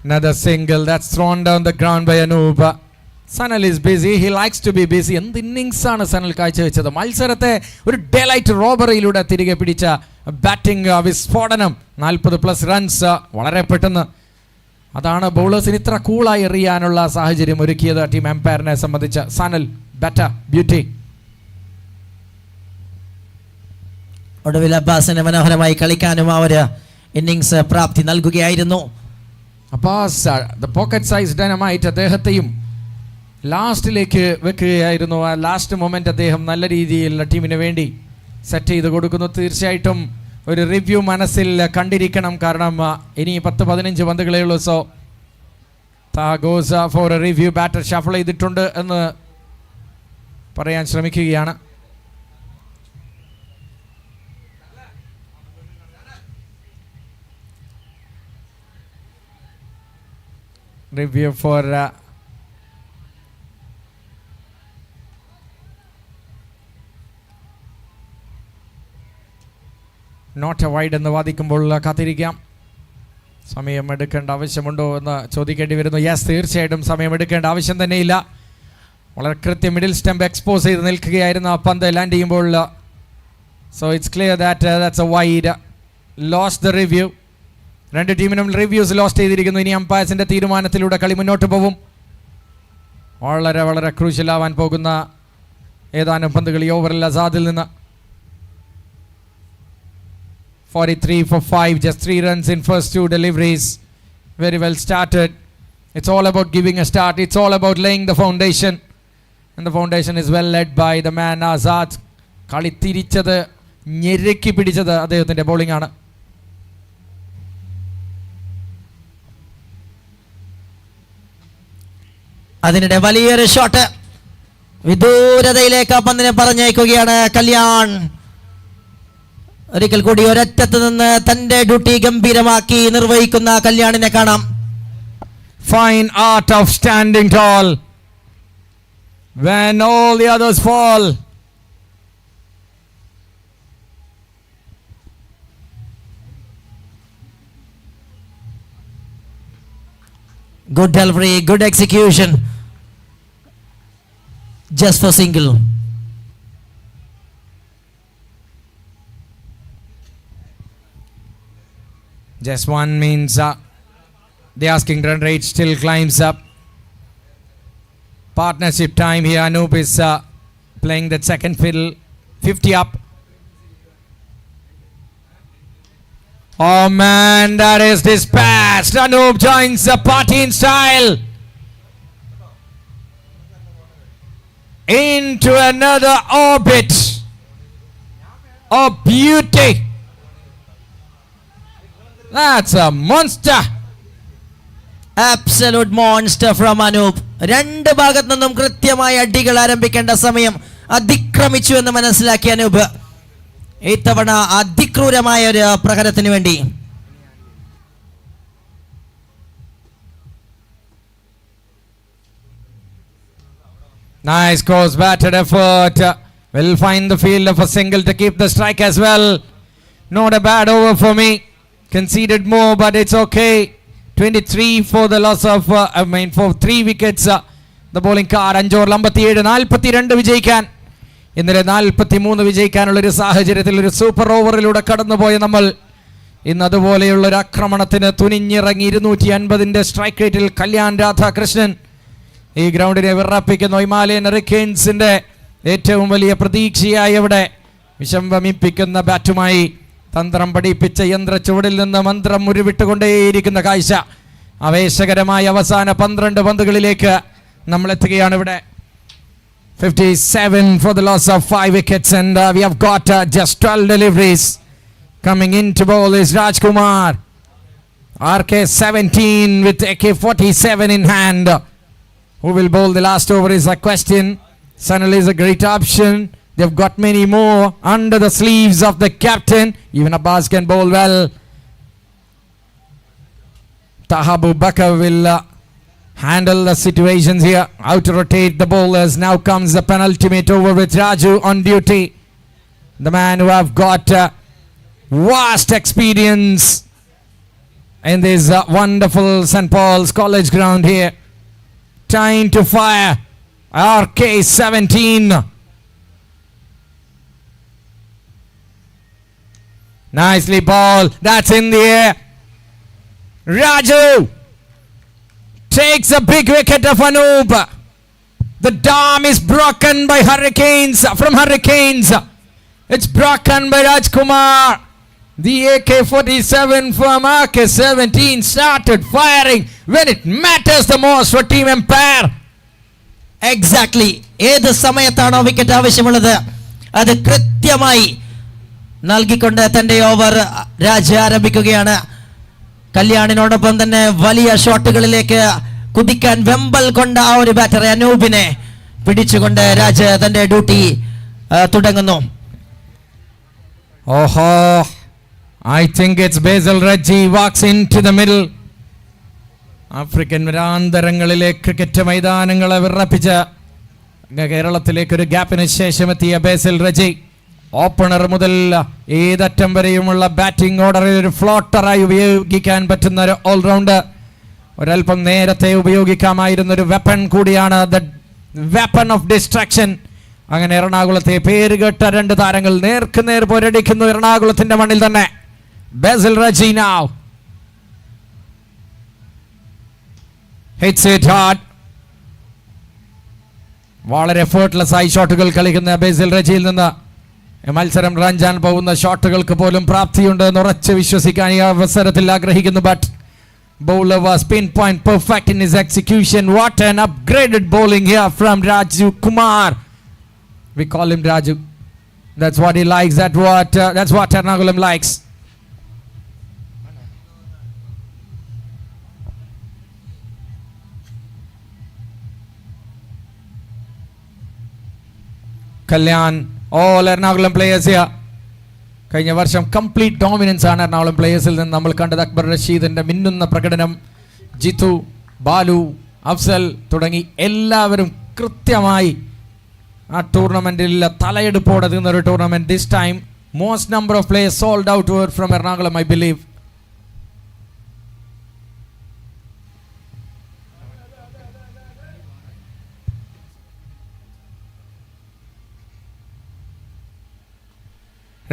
Another single that's thrown down the ground by Anup. Sanal is busy. He likes to be busy. എന്ത് innings ആണ് സനൽ കാഴ്ചവെച്ചത്. മത്സരത്തെ ഒരു day light റോബറിയിലൂടെ തിരികെ പിടിച്ച batting വിസ്ഫോടനം. 40+ runs വളരെ പെട്ടെന്ന്. അതാണ് ബൗളേഴ്സിന് ഇത്ര കൂളായി എറിയാനുള്ള സാഹചര്യം ഒരുക്കിയത് ടീം എംപയറിനെ സംബന്ധിച്ച്. Sanal batter beauty. ഒടുവിൽ അബ്ബാസിന് മനോഹരമായി കളിക്കാനും ആ ഒരു ഇന്നിങ്സ് പ്രാപ്തി നൽകുകയായിരുന്നു. Abbas the pocket size dynamite അദ്ദേഹത്തെയും ലാസ്റ്റിലേക്ക് വെക്കുകയായിരുന്നു. ആ ലാസ്റ്റ് മൊമെൻ്റ് അദ്ദേഹം നല്ല രീതിയിൽ ടീമിന് വേണ്ടി സെറ്റ് ചെയ്ത് കൊടുക്കുന്നു. തീർച്ചയായിട്ടും ഒരു റിവ്യൂ മനസ്സിൽ കണ്ടിരിക്കണം. കാരണം ഇനി 10-15 പന്തുകളേ ഉള്ളൂ. So goes for a review. Batter shuffle ചെയ്തിട്ടുണ്ട് എന്ന് പറയാൻ ശ്രമിക്കുകയാണ്. Review for not a wide എന്ന് വാദിക്കുമ്പോൾ കാത്തിരിക്കാം. സമയമെടുക്കേണ്ട ആവശ്യമുണ്ടോ എന്ന് ചോദിക്കേണ്ടി വരുന്നു. യെസ്, തീർച്ചയായിട്ടും സമയമെടുക്കേണ്ട ആവശ്യം തന്നെയില്ല. വളരെ കൃത്യം മിഡിൽ സ്റ്റംപ് എക്സ്പോസ് ചെയ്ത് നിൽക്കുകയായിരുന്നു. ആ പന്ത് ലാൻഡ് ചെയ്യുമ്പോൾ So it's clear that that's a wide. Lost the review. രണ്ട് ടീമിനും റിവ്യൂസ് ലോസ്റ്റ് ചെയ്തിരിക്കുന്നു. ഇനി അമ്പയർസിന്റെ തീരുമാനത്തിലൂടെ കളി മുന്നോട്ട് പോകും. വളരെ വളരെ ക്രൂഷ്യൽ ആവാൻ പോകുന്ന ഏതാനും പന്തുകൾ ഈ ഓവറിൽ അസാദിൽ നിന്ന്. 43 for 5, just 3 runs in first 2 deliveries. Very well started. It's all about giving a start. It's all about laying the foundation. And the foundation is well led by the man Azad. കളി തിരിച്ചത് ഞെരുക്കി പിടിച്ചത് അദ്ദേഹത്തിൻ്റെ bowling ആണ്. അതിനിടെ വലിയൊരു shot വിദൂരതയിലേക്ക് ആ പന്തിനെ പറഞ്ഞയക്കുകയാണ് കല്യാൺ. ഒരിക്കൽ കൂടി ഒരറ്റത്ത് നിന്ന് തന്റെ ഡ്യൂട്ടി ഗംഭീരമാക്കി നിർവഹിക്കുന്ന കല്യാണിനെ കാണാം. Fine art of standing tall when all the others fall. Good delivery, good execution. Just for single. Just one means the asking run rate still climbs up. Partnership time here. Anoop is playing that second fiddle. 50 up. Oh man, that is dispatched. Anoop joins the party in style. Into another orbit of beauty. That's a monster. Absolute monster from Anoop. രണ്ട് ഭാഗത്തു നിന്നും കൃത്യമായ അടികൾ ആരംഭിക്കേണ്ട സമയം അതിക്രമിച്ചു എന്ന് മനസ്സിലാക്കിയ അനൂപ് ഇത്തവണ അതിക്രൂരമായ ഒരു പ്രഹരത്തിന് വേണ്ടി. Nice cross batted effort. Will find the field of a single to keep the strike as well. Not a bad over for me. Conceded more, but it's okay. 23 for the loss of for 3 wickets. The bowling card 5 over 57 42 വിജയിക്കാൻ ഇന്നലെ 43 വിജയിക്കാനുള്ള ഒരു സാഹചര്യത്തിൽ ഒരു super ഓവറിലൂടെ കടന്നുപോയ നമ്മൾ ഇന്ന് അതുപോലെയുള്ള ഒരു ആക്രമണത്തിന് തുനിഞ്ഞിറങ്ങി 250ന്റെ സ്ട്രൈക്ക് റേറ്റിൽ കല്യാൺ രാധാകൃഷ്ണൻ ഈ ഗ്രൗണ്ടിനെ വിറപ്പിക്കുന്നു. ഹിമാലയൻ ഹറിക്കെയിൻസിന്റെ ഏറ്റവും വലിയ പ്രതീക്ഷയായി അവിടെ വിഷം വമിപ്പിക്കുന്ന ബാറ്റുമായി തന്ത്രം പഠിപ്പിച്ച യന്ത്ര ചുവടിൽ നിന്ന് മന്ത്രം ഉരുവിട്ടുകൊണ്ടേയിരിക്കുന്ന കാഴ്ച. ആവേശകരമായ അവസാന 12 പന്തുകളിലേക്ക് നമ്മൾ എത്തുകയാണ് ഇവിടെ. 57 for the loss of 5 wickets and we have got just 12 deliveries. Coming in to bowl is Rajkumar. RK17 with AK47 in hand. Who will bowl the last over is a question. Sunil is a great option. They've got many more under the sleeves of the captain. Even Abbas can bowl well. Tahabu Bakar will handle the situations here. How to rotate the bowlers. Now comes the penultimate over with Raju on duty. The man who have got vast experience in this wonderful St. Paul's College ground here. Time to fire. RK17. Nicely ball. That's in the air. Raju takes a big wicket of Anoop. The dam is broken by Hurricanes. From Hurricanes. It's broken by Rajkumar. The AK-47 from RK-17 started firing when it matters the most for Team Empire. Exactly. ഏത് സമയത്താണോ wicket ആവശ്യമുള്ളത് അത് കൃത്യമായി നൽകിക്കൊണ്ട് തന്റെ over Raj ആരംഭിക്കുകയാണ്. കല്യാണിനോടൊപ്പം തന്നെ വലിയ ഷോട്ടുകളിലേക്ക് കുതിക്കാൻ വെമ്പൽ കൊണ്ട ആ ഒരു ബാറ്ററെ അനൂപിനെ പിടിച്ചുകൊണ്ട് രാജ് തന്റെ ഡ്യൂട്ടി തുടങ്ങുന്നു. ഓഹോ, I think it's Basil Reggie walks into the middle. African വരാന്തരങ്ങളിലെ ക്രിക്കറ്റ് മൈതാനങ്ങളെ വിറപ്പിച്ച് കേരളത്തിലേക്ക് ഒരു ഗ്യാപ്പിന് ശേഷം എത്തിയ ബേസിൽ റജി ഓപ്പണർ മുതൽ ഏതറ്റം വരെയുമുള്ള ബാറ്റിംഗ് ഓർഡറിൽ ഒരു ഫ്ലോട്ടറായി ഉപയോഗിക്കാൻ പറ്റുന്ന ഒരു ഓൾറൗണ്ടർ. ഒരൽപ്പം നേരത്തെ ഉപയോഗിക്കാമായിരുന്ന ഒരു വെപ്പൺ കൂടിയാണ്. The weapon of distraction. അങ്ങനെ എറണാകുളത്തെ പേരുകെട്ട രണ്ട് താരങ്ങൾ നേർക്കുനേർ പോരടിക്കുന്നു എറണാകുളത്തിന്റെ മണ്ണിൽ തന്നെ. Basil Raji now hits it hard. വളരെ എഫേർട്ട്ലെസ് ആയി ഷോട്ടുകൾ കളിക്കുന്ന ബേസിൽ റജിയിൽ നിന്ന് മത്സരം റഞ്ചാൻ പോകുന്ന ഷോട്ടുകൾക്ക് പോലും പ്രാപ്തിയുണ്ട് എന്ന് ഉറച്ച് വിശ്വസിക്കാൻ ഈ അവസരത്തിൽ ആഗ്രഹിക്കുന്നു. But bowler was pinpoint perfect in his execution. What an upgraded bowling here from Raju Kumar. We call him Raju. That's what he likes. That's what Ernakulam likes. Kalyan, all Ernakulam players here. കഴിഞ്ഞ വർഷം complete dominance ആണ് എറണാകുളം പ്ലേയേഴ്സിൽ നിന്ന് നമ്മൾ കണ്ടത്. അക്ബർ റഷീദിന്റെ മിന്നുന്ന പ്രകടനം, ജിത്തു, ബാലു, അഫ്സൽ തുടങ്ങി എല്ലാവരും കൃത്യമായി ആ ടൂർണമെന്റിൽ തലയെടുപ്പോടെ നിന്നൊരു tournament. This time most number of players sold out were from Ernakulam, I believe.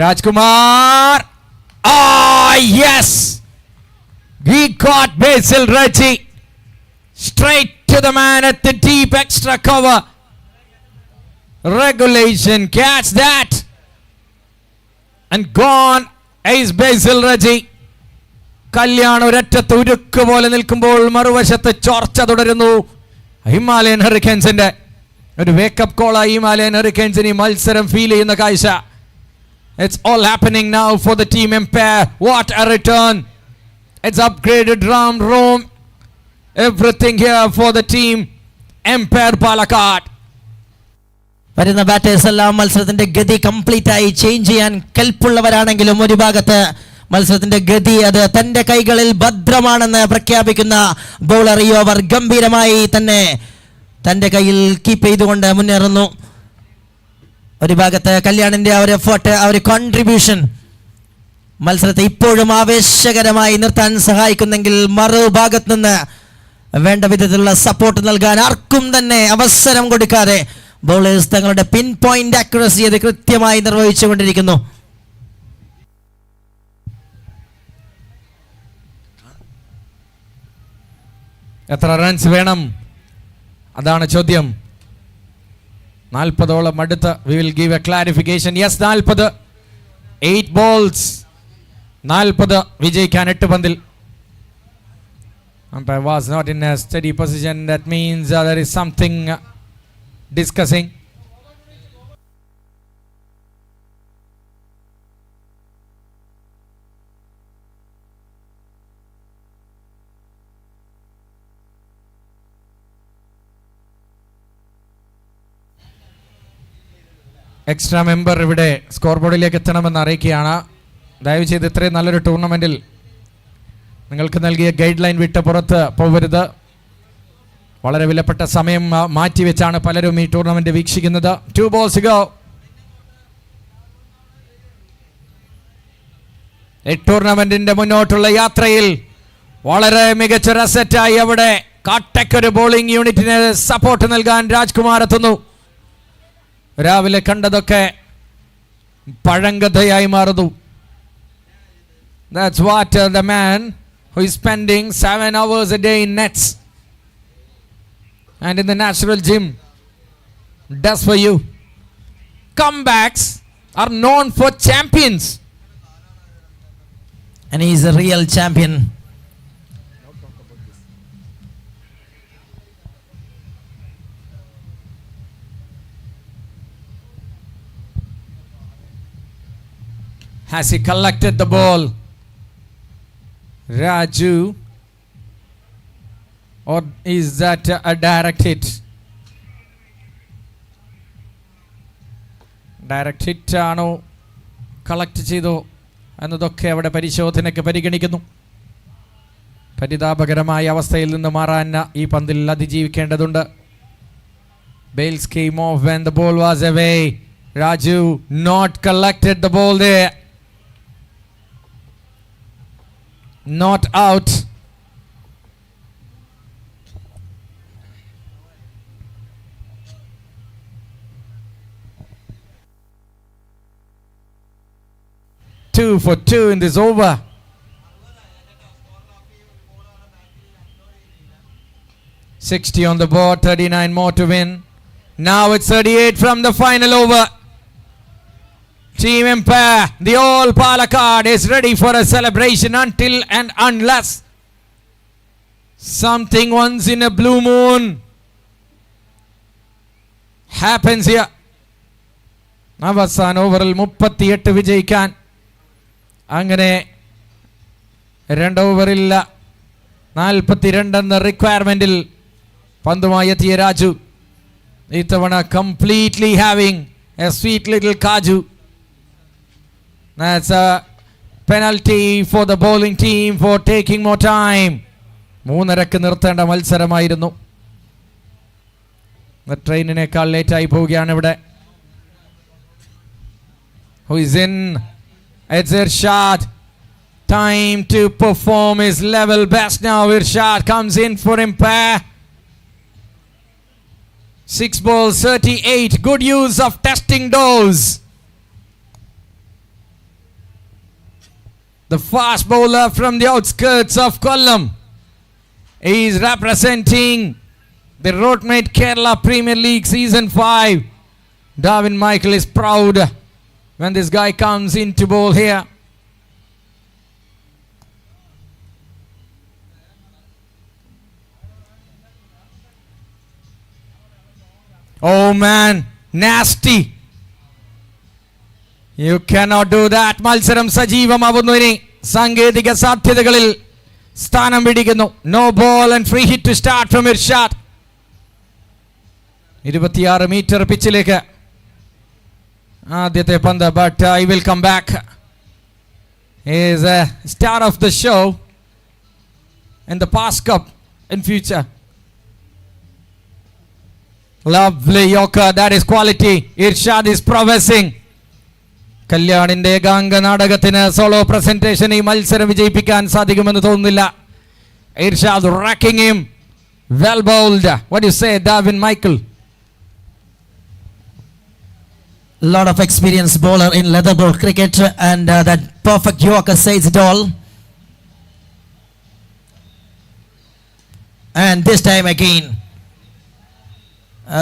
Rajkumar. Ah, yes. He got Basil Raji straight to the man at the deep extra cover. Regulation, catch that. And gone is Basil Raji. Kalyan ഒരറ്റത്ത് ഉരുക്ക് പോലെ നിൽക്കുമ്പോൾ മറുവശത്ത് ചോർച്ച തുടരുന്നു. Himalayan ഹറിക്കേൻസിന്റെ ഒരു wake up Kolayi Himalayan ഹറിക്കേൻസിന് ഈ മത്സരം ഫീൽ ചെയ്യുന്ന കാഴ്ച. It's all happening now for the team umpire. What a return. It's upgraded room. Everything here for the team umpire Palakkad. വരുന്ന ബാറ്റേഴ്സ് എല്ലാം മത്സരത്തിന്റെ ഗതി കംപ്ലീറ്റ് ആയി ചേഞ്ച് ചെയ്യാൻ കെൽപ്പുള്ളവരാണെങ്കിലും ഒരു ഭാഗത്ത് മത്സരത്തിന്റെ ഗതി അത് തന്റെ കൈകളിൽ ഭദ്രമാണെന്ന് പ്രഖ്യാപിക്കുന്ന ബൗളർ ഈ ഓവർ ഗംഭീരമായി തന്നെ തന്റെ കയ്യിൽ കീപ്പ് ചെയ്തുകൊണ്ട് മുന്നേറുന്നു. ഒരു ഭാഗത്ത് കല്യാണിന്റെ ആ ഒരു എഫേർട്ട്, ആ ഒരു കോൺട്രിബ്യൂഷൻ മത്സരത്തെ ഇപ്പോഴും ആവേശകരമായി നിർത്താൻ സഹായിക്കുന്നെങ്കിൽ മറുഭാഗത്ത് നിന്ന് വേണ്ട വിധത്തിലുള്ള സപ്പോർട്ട് നൽകാൻ ആർക്കും തന്നെ അവസരം കൊടുക്കാതെ ബൗളേഴ്സ് തങ്ങളുടെ പിൻ പോയിന്റ് ആക്യുറസി അത് കൃത്യമായി നിർവഹിച്ചുകൊണ്ടിരിക്കുന്നു. എത്ര റൺസ് വേണം അതാണ് ചോദ്യം. 40ഓളം അടുത്ത്. We will give A clarification. Yes, 40. 8 balls. 40 വിജയിക്കാൻ 8 പന്തിൽ. Umpire was not in a steady position. That means there is something discussing. Extra member ഇവിടെ സ്കോർ ബോർഡിലേക്ക് എത്തണമെന്ന് അറിയിക്കുകയാണ്. ദയവ് ചെയ്ത് ഇത്രയും നല്ലൊരു ടൂർണമെൻറ്റിൽ നിങ്ങൾക്ക് നൽകിയ ഗൈഡ് ലൈൻ വിട്ട് പുറത്ത് പോകരുത്. വളരെ വിലപ്പെട്ട സമയം മാറ്റിവെച്ചാണ് പലരും ഈ ടൂർണമെൻറ്റ് വീക്ഷിക്കുന്നത്. 2 balls to go. ഈ ടൂർണമെൻറ്റിൻ്റെ മുന്നോട്ടുള്ള യാത്രയിൽ വളരെ മികച്ചൊരു അസറ്റായി അവിടെ കാട്ടക്കൊരു ബോളിംഗ് യൂണിറ്റിന് സപ്പോർട്ട് നൽകാൻ രാജ്കുമാർ എത്തുന്നു. രാവിലെ കണ്ടതൊക്കെ പഴങ്കഥയായി മാറുന്നു. That's what the man who is spending 7 hours a day in nets and in the natural gym does for you. Comebacks are known for champions. And he is a real champion. Has he collected the ball? Raju, or is that a direct hit? Direct hit ആണോ collect ചെയ്തോ എന്നതൊക്കെ അവിടെ പരിശോധനയ്ക്ക് പരിഗണിക്കുന്നു. പരിതാപകരമായ അവസ്ഥയിൽ നിന്ന് മാറാൻ ഈ പന്തിൽ അതിജീവിക്കേണ്ടതുണ്ട്. Bales came off when the ball was away. Raju not collected the ball there. Not out. 2 for 2 in this over. $60 on the board, 39 more to win. Now it's 38 from the final over. Team Empire, the all Palakkad is ready for a celebration until and unless something once in a blue moon happens here. അവസാന ഓവറിൽ 38 വിജയിക്കാൻ അങ്ങനെ 2 ഓവറില്ല 42 എന്ന റിക്വയർമെന്റിൽ പന്തുമായി എത്തിയ രാജു ഇത്തവണ completely having A sweet little kaju. That's a penalty for the bowling team for taking more time. 3:30 നിർത്തേണ്ട മത്സരമായിരുന്നു. ട്രെയിനിനേക്കാൾ ലേറ്റായി പോവുകയാണ് ഇവിടെ. Who is in? It's Irshad. Time to perform his level best now. Irshad comes in for Empire. 6 balls, 38. Good use of testing dose. The fast bowler from the outskirts of Kollam. He is representing the Roadmate Kerala Premier League Season 5. Darwin Michael is proud when this guy comes in to bowl here. Oh man, nasty. You cannot do that. മത്സരം സജീവമാവുന്നു. ഇനി സാങ്കേതിക സാധ്യതകളിൽ സ്ഥാനം പിടിക്കുന്നു. No ball and free hit to start from Irshad. 26 metre പിച്ചിലേക്ക് ആദ്യത്തെ പന്ത്. But I will come back. He is a star of the show in the past cup in future. Lovely Yorker. That is quality. Irshad is progressing. കല്യാണിന്റെ ഗാംഗ നാടകത്തിന് solo presentation ഈ മത്സരം വിജയിപ്പിക്കാൻ സാധിക്കുമെന്ന് തോന്നുന്നില്ല. Irshad racking him. Well bowled. What you say Darwin Michael? Lot of experienced bowler in leather ball cricket, and that perfect Yorker says it all. And this time again,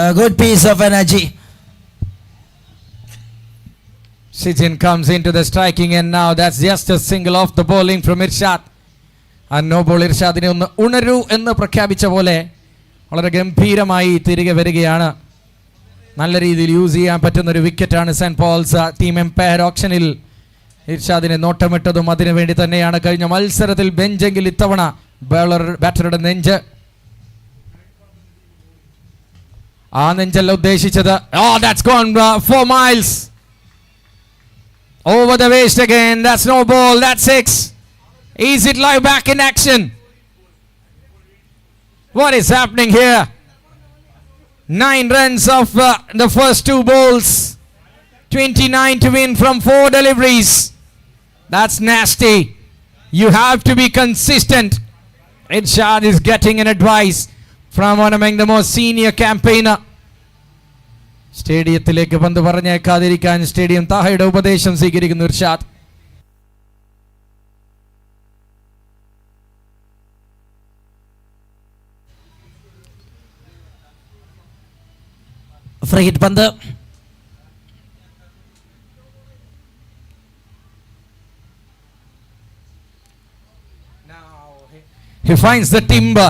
a good piece of energy. Sijin comes into the striking end now. That's just a single off the bowling from Irshad. And no ball ഇർഷാദിനെ ഒന്ന് ഉണരൂ എന്ന് പ്രഖ്യാപിച്ച പോലെ വളരെ ഗംഭീരമായി തിരികെ വരികയാണ്. നല്ല രീതിയിൽ യൂസ് ചെയ്യാൻ പറ്റുന്ന ഒരു വിക്കറ്റാണ് സെന്റ് പോൾസ്. ടീം എംപയർ ഓപ്ഷനിൽ ഇർഷാദിനെ നോട്ടമിട്ടതും അതിനു വേണ്ടി തന്നെയാണ്. കഴിഞ്ഞ മത്സരത്തിൽ ബെഞ്ചെങ്കിൽ ഇത്തവണ ബാറ്ററുടെ നെഞ്ച്. ആ നെഞ്ചല്ല ഉദ്ദേശിച്ചത്. Oh, that's gone 4 miles. Over the waist again. That's no ball. That's 6. Is it live back in action? What is happening here? 9 runs of the first 2 balls. 29 to win from 4 deliveries. That's nasty. You have to be consistent. Irshad is getting an advice from one among the most senior campaigner. സ്റ്റേഡിയത്തിലേക്ക് പന്ത് പറഞ്ഞേക്കാതിരിക്കാൻ stadium താഹയുടെ ഉപദേശം സ്വീകരിക്കുന്നു Irshad. Free hit പന്ത്. He finds the timber.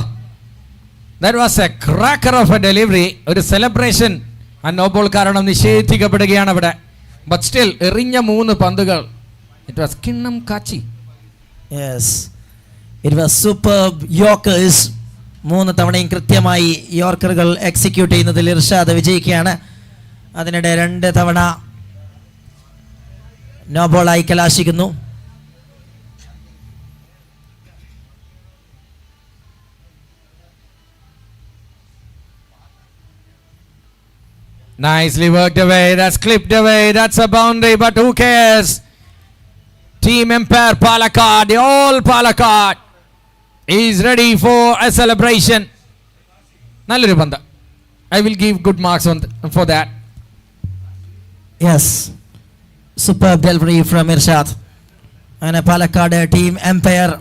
That was a cracker of a delivery. ഒരു celebration ആ no ball കാരണം നിഷേധിക്കപ്പെടുകയാണ് അവിടെ. But still എറിഞ്ഞ 3 പന്തുകൾ. ഇറ്റ് വാസ് കിണ്ണം കാച്ചി. Yes, it was superb Yorkers. 3 തവണയും കൃത്യമായി യോർക്കറുകൾ എക്സിക്യൂട്ട് ചെയ്യുന്നതിൽ ഇർഷാദ് വിജയിക്കുകയാണ്. അതിനിടെ 2 തവണ no ബോളായി കലാശിക്കുന്നു. Nicely worked away. That's clipped away. That's a boundary, but who cares? Team Empire Palakkad, the all Palakkad is ready for a celebration. Nalloru panda. I will give good marks for that. Yes, superb delivery from Irshad. അങ്ങനെ Palakkad team Empire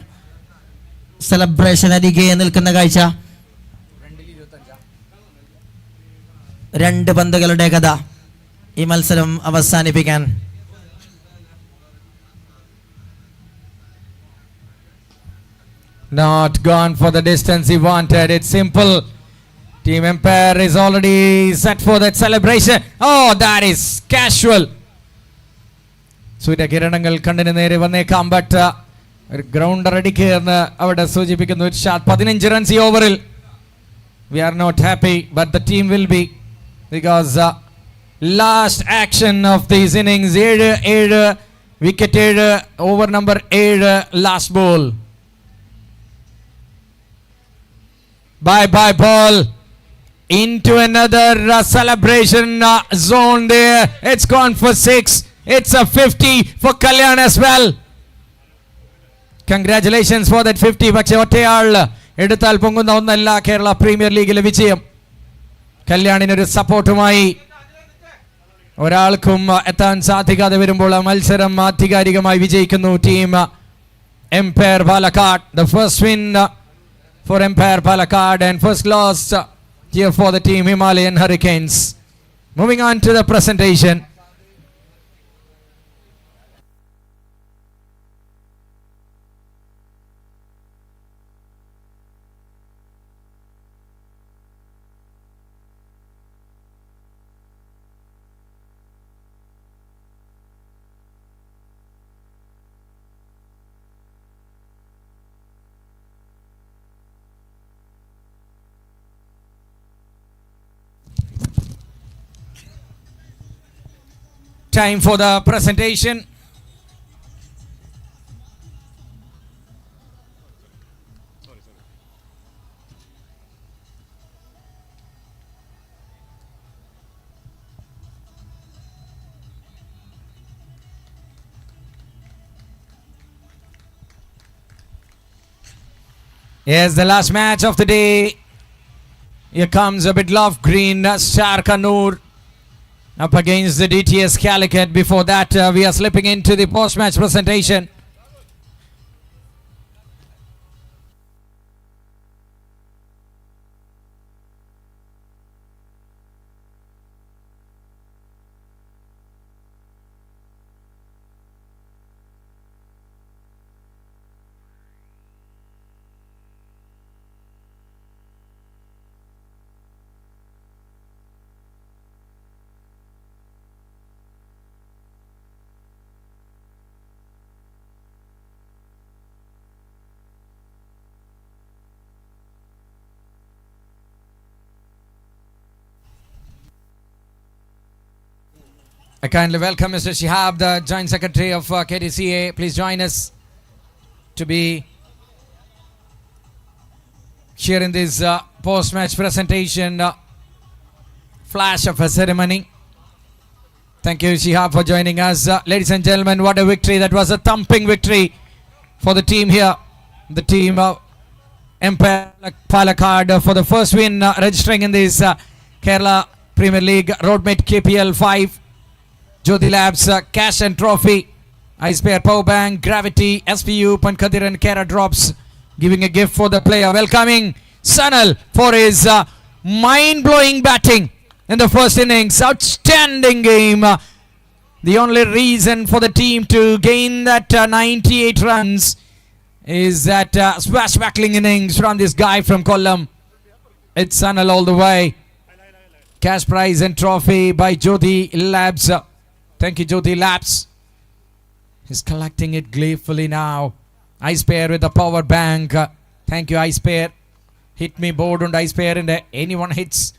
celebration അരികെ നിൽക്കുന്ന കാഴ്ച. 2 പന്തുകളുടെ കഥ ഈ മത്സരം അവസാനിപ്പിക്കാൻ. Not gone for the distance he wanted. It's simple. Team Empire is already set for that celebration. Oh, that is casual. സൂര്യകിരണങ്ങൾ കണ്ണിന് നേരെ വന്നേക്കാം. ബട്ട് ഒരു ഗ്രൗണ്ട് റെഡിക്ക് എന്ന് അവിടെ സൂചിപ്പിക്കുന്നു. ഒരു ഷാട്ട് 15 റൺസ് ഈ ഓവറിൽ. We are not happy, but the team will be, because last action of these innings, 7 wicket 7, over number 7, last ball. Bye ball into another celebration zone there. It's gone for 6. It's a 50 for Kalyan as well. Congratulations for that 50. പക്ഷേ ഒറ്റയാൾ എടുത്താൽ പൊങ്ങുന്ന ഒന്നല്ല Kerala premier ലീഗിലെ വിജയം. കല്യാണിനൊരു സപ്പോർട്ടുമായി ഒരാൾക്കും എത്താൻ സാധിക്കാതെ വരുമ്പോൾ ആ മത്സരം ആധികാരികമായി വിജയിക്കുന്നു Team Empire Palakkad. The first win for Empire Palakkad and first loss here for the team Himalayan Hurricanes. Moving on to the presentation. Time for the presentation. Yes, the last match of the day. Here comes a bit of green Star Kanur up against the DTS Calicut. Before that, we are slipping into the post-match presentation. I kindly welcome Mr. Shihab, the Joint Secretary of KDCA. Please join us to be here in this post-match presentation. Flash of a ceremony. Thank you, Shihab, for joining us. Ladies and gentlemen, what a victory. That was a thumping victory for the team here. The team Empire Palakkad for the first win registering in this Kerala Premier League Roadmate KPL 5. Jyoti Labs, Cash and Trophy, Ice Pair Power Bank, Gravity, SPU, Pankadir and Kara Drops, giving a gift for the player. Welcoming Sanal for his mind-blowing batting in the first innings. Outstanding game. The only reason for the team to gain that 98 runs is that swashbuckling innings from this guy from Kollam. It's Sanal all the way. Cash prize and trophy by Jyoti Labs. Thank you, Jyoti Labs. He's collecting it gleefully now. Ice Pair with the power bank. Thank you, Ice Pair. Hit me board on Ice Pair, and anyone hits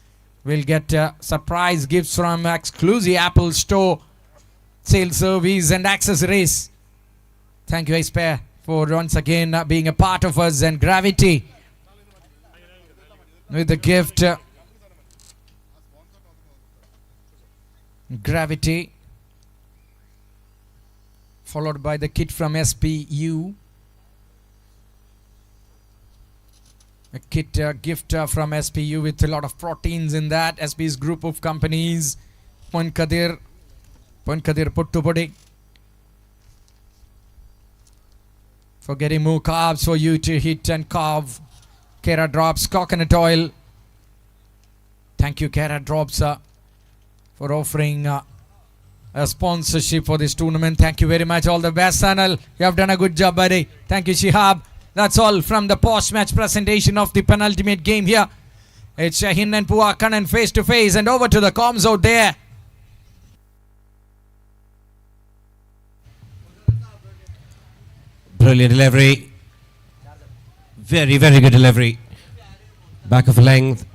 will get surprise gifts from exclusive Apple Store, sales service and accessories. Thank you, Ice Pair, for once again being a part of us. And Gravity with the gift. Gravity, followed by the kit from SPU. A kit gift from SPU with a lot of proteins in that. SP's group of companies. Pankadir Puttupudi. for getting more carbs for you to hit and carve. Kera Drops Coconut Oil. Thank you, Kera Drops, for offering a sponsorship for this tournament. Thank you very much. All the best, Sanal. You have done a good job, buddy. Thank you, Shihab. That's all from the post-match presentation of the penultimate game here. It's Shaheen and Puakanan face to face, and over to the comms out there. Brilliant delivery. Very, very good delivery. Back of length.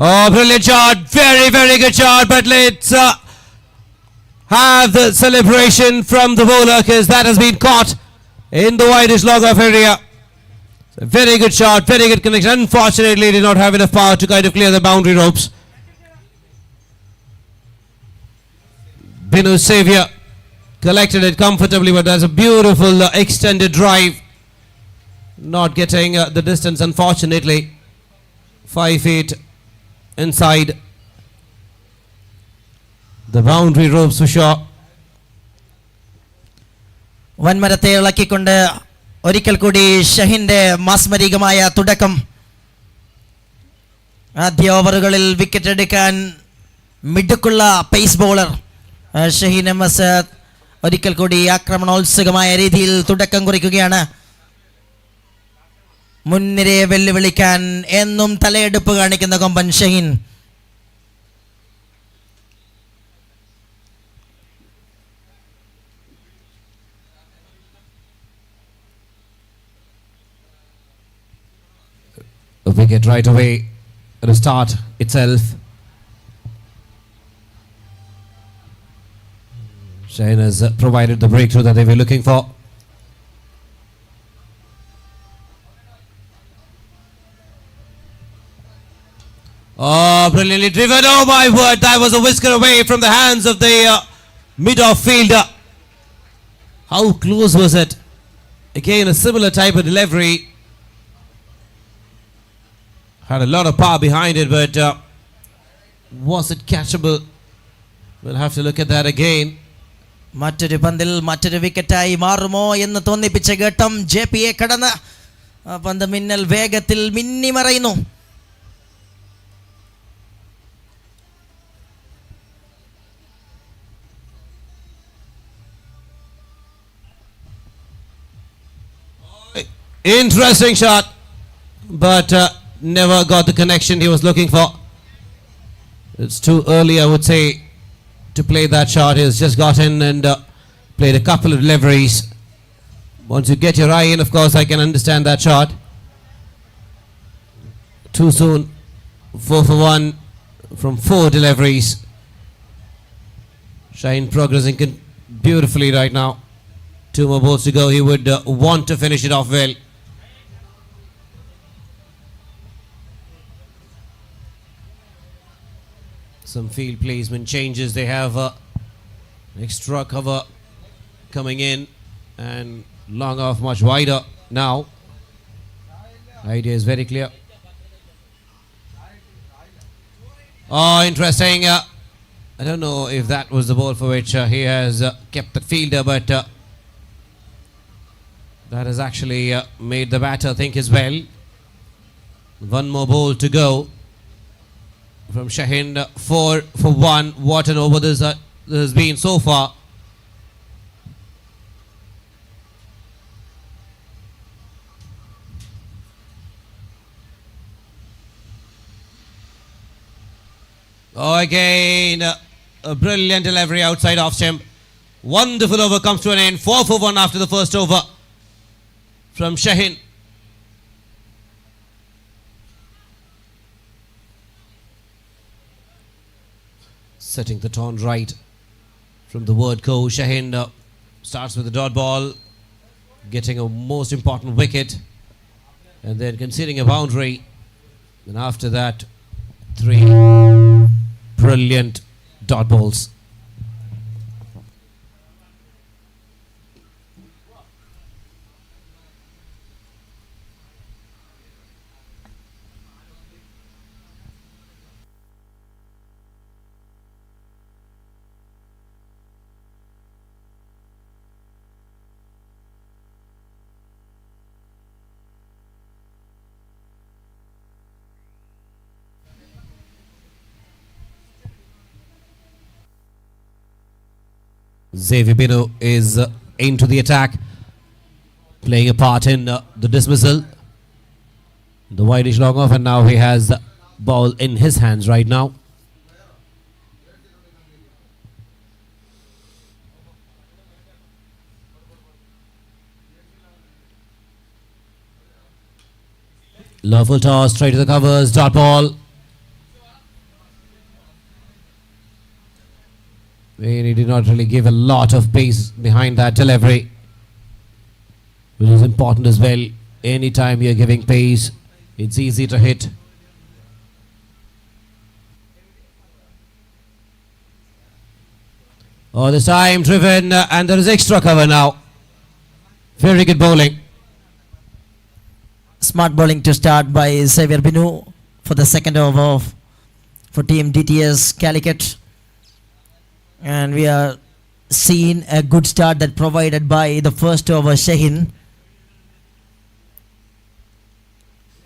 Oh, brilliant shot. Very, very good shot. But let's have the celebration from the bowler, because that has been caught in the widest log off area. So very good shot. Very good connection. Unfortunately, did not have enough power to kind of clear the boundary ropes. Binu Saviour collected it comfortably, but that's a beautiful extended drive. Not getting the distance, unfortunately. 5 feet inside the boundary ropes for sure. വൻമരത്തെ ഇളക്കിക്കൊണ്ട് ഒരിക്കൽ കൂടി ഷഹിന്റെ മാസ്മരികമായ തുടക്കം. ആദ്യ ഓവറുകളിൽ വിക്കറ്റ് എടുക്കാൻ മിടുക്കുള്ള pace bowler Shaheen M S ഒരിക്കൽ കൂടി ആക്രമണോത്സുകമായ രീതിയിൽ തുടക്കം കുറിക്കുകയാണ്. മുൻനിരയെ വെല്ലുവിളിക്കാൻ എന്നും തലയെടുപ്പ് കാണിക്കുന്ന കൊമ്പൻ Shaheen. A wicket right away at the start itself. Shaheen has provided the breakthrough that they were looking for. Oh, brilliantly driven. Oh my word, that was a whisker away from the hands of the mid-off fielder. How close was it? Again, a similar type of delivery. Had a lot of power behind it, but was it catchable? We'll have to look at that again. മറ്റൊരു പന്തിൽ മറ്റൊരു വിക്കറ്റായി മാറുമോ എന്ന് തോന്നിപ്പിച്ച ഘട്ടം. JP കടന്ന് ആ പന്ത് മിന്നൽ വേഗത്തിൽ മിന്നിമറയുന്നു. Interesting shot, but never got the connection he was looking for. It's too early, I would say, to play that shot. He's just got in and played a couple of deliveries. Once you get your eye in, of course, I can understand that shot. Too soon. 4 for 1 from 4 deliveries. Shaheen progressing beautifully right now. 2 more balls to go. He would want to finish it off well. Some field placement changes. They have extra cover coming in and long off much wider now. Idea is very clear. Oh, interesting. I don't know if that was the ball for which he has kept the fielder, but that has actually made the batter think as well. 1 more ball to go from Shaheen. 4 for 1. What an over this has been so far. Oh, again, a brilliant delivery outside off stump. Wonderful over comes to an end. 4 for 1 after the first over from Shaheen. Setting the tone right from the word go. Shaheen Starts with the dot ball, getting a most important wicket, and then conceding a boundary. And after that, 3 brilliant dot balls. Xavier Bino is into the attack, playing a part in the dismissal. The wide is long off, and now he has the ball in his hands right now. Lovely toss, straight to the covers, dot ball. He did not really give a lot of pace behind that delivery, which is important as well. Anytime you're giving pace, it's easy to hit. Oh, this time driven, and there is extra cover now. Very good bowling. Smart bowling to start by Xavier Binu for the second over for team DTS Calicut. And we are seeing a good start that provided by the first over Shaheen.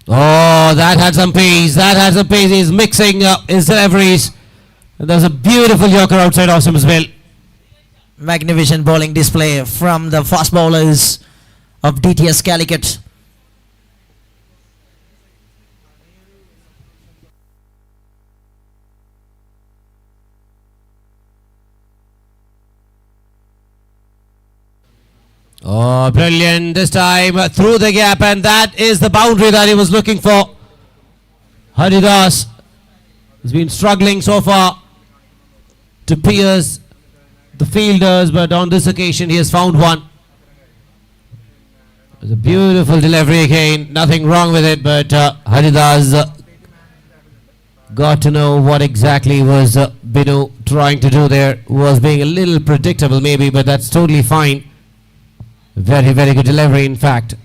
Oh, that had some pace. That had some pace. He's mixing his deliveries. And there's a beautiful yorker outside of him as well. Magnificent bowling display from the fast bowlers of DTS Calicut. Oh, brilliant. This time through the gap, and that is the boundary that he was looking for. Haridas has been struggling so far to pierce the fielders, but on this occasion he has found one. It was a beautiful delivery again. Nothing wrong with it, but Haridas got to know what exactly was Binu trying to do there. Was being a little predictable maybe, but that's totally fine. Very, very good delivery, in fact.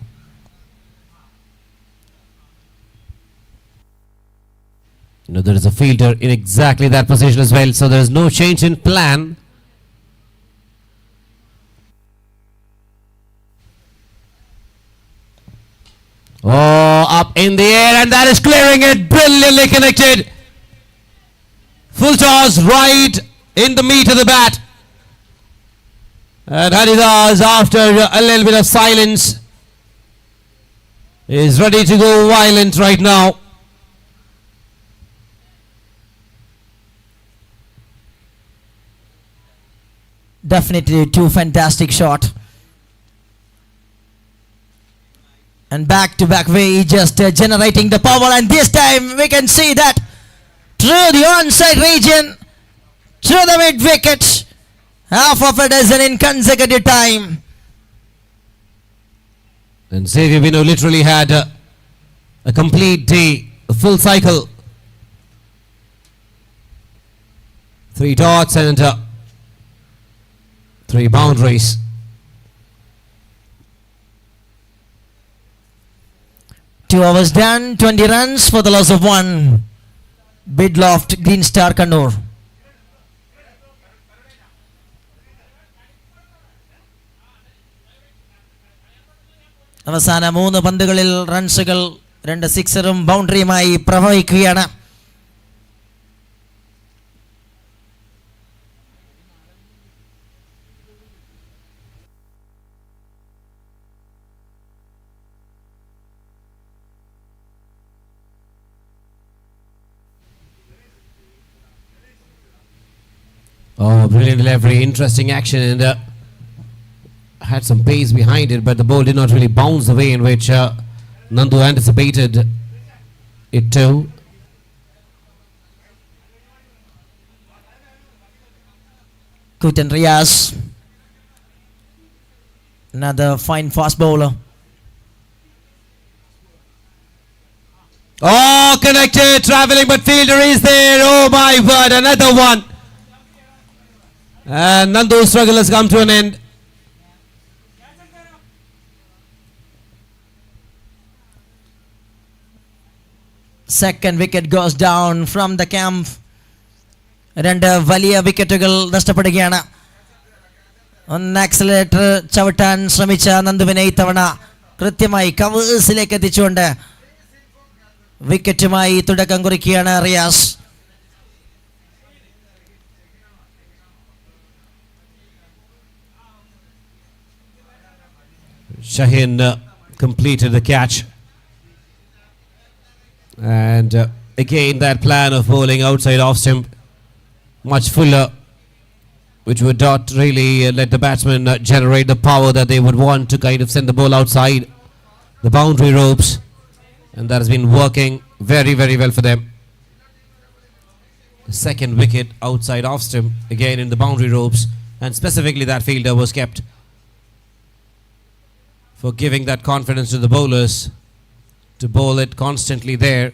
You know, there is a fielder in exactly that position as well, so there is no change in plan. Oh, up in the air, and that is clearing it. Brilliantly connected. Full toss right in the meat of the bat. And Haridas, after a little bit of silence, is ready to go violent right now. Definitely two fantastic shot. And back to back way, just generating the power, and this time we can see that through the onside region, through the mid wicket. Half of a dozen in consecutive time. And Xavier Bino literally had a complete day, a full cycle. 3 dots and 3 boundaries. Two overs done, 20 runs for the loss of 1. Bidloft, Green Star Kannur. അവസാന 3 പന്തുകളിൽ റൺസുകൾ 2 സിക്സറും ബൗണ്ടറിയുമായി പ്രവഹിക്കുകയാണ്. Oh, brilliant delivery, interesting action, and had some pace behind it, but the ball did not really bounce the way in which Nandu anticipated it to. Kutan Riaz. Another fine fast bowler. Oh, connected, travelling, but fielder is there. Oh my word, another one. And Nandu's struggle has come to an end. Second wicket goes down from the camp. രണ്ട് വലിയ വിക്കറ്റുകൾ നഷ്ടപ്പെടുകയാണ്. ഒന്ന് accelerator ചവിട്ടാൻ ശ്രമിച്ച നന്ദുവിനെ ഇത്തവണ കൃത്യമായി കവേഴ്സിലേക്ക് എത്തിച്ചുകൊണ്ട് വിക്കറ്റുമായി തുടക്കം കുറിക്കുകയാണ് Riyas. Shaheen completed the catch. And again that plan of bowling outside off stump, much fuller, which would not really let the batsman generate the power that they would want to kind of send the ball outside the boundary ropes, and that has been working very, very well for them. The second wicket outside off stump, again in the boundary ropes, and specifically that fielder was kept for giving that confidence to the bowlers to bowl it constantly there.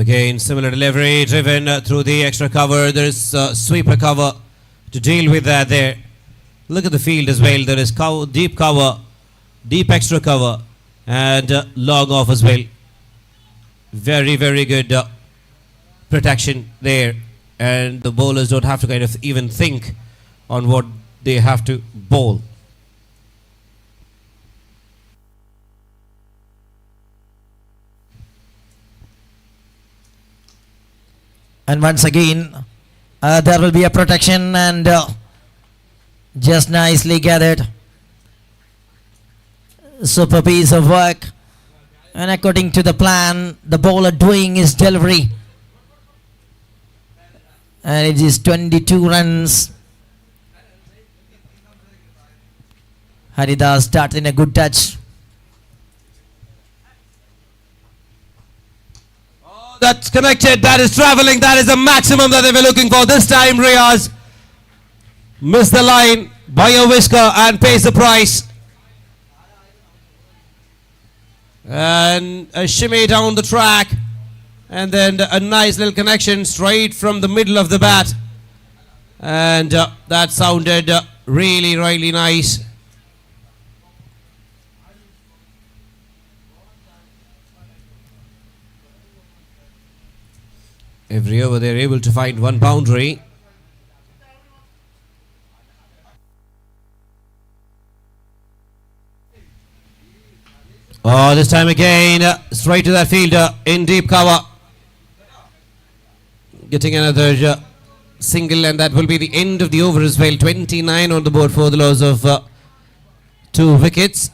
Again, similar delivery, driven through the extra cover. There is sweeper cover to deal with that there. Look at the field as well. There is deep cover, deep extra cover, and long off as well. Very, very good protection there. And the bowlers don't have to kind of even think on what they have to bowl. And once again, there will be a protection, and just nicely gathered. Super piece of work. And according to the plan, the bowler doing his delivery. And it is 22 runs. Haridas starts in a good touch. That's connected, that is travelling, that is the maximum that they were looking for. This time Riaz missed the line by a whisker and pays the price. And a shimmy down the track, and then a nice little connection straight from the middle of the bat. And that sounded really, really nice. Every over they're able to find one boundary. Oh, this time again, straight to that fielder in deep cover. Getting another single, and that will be the end of the over as well. 29 on the board for the loss of 2 wickets.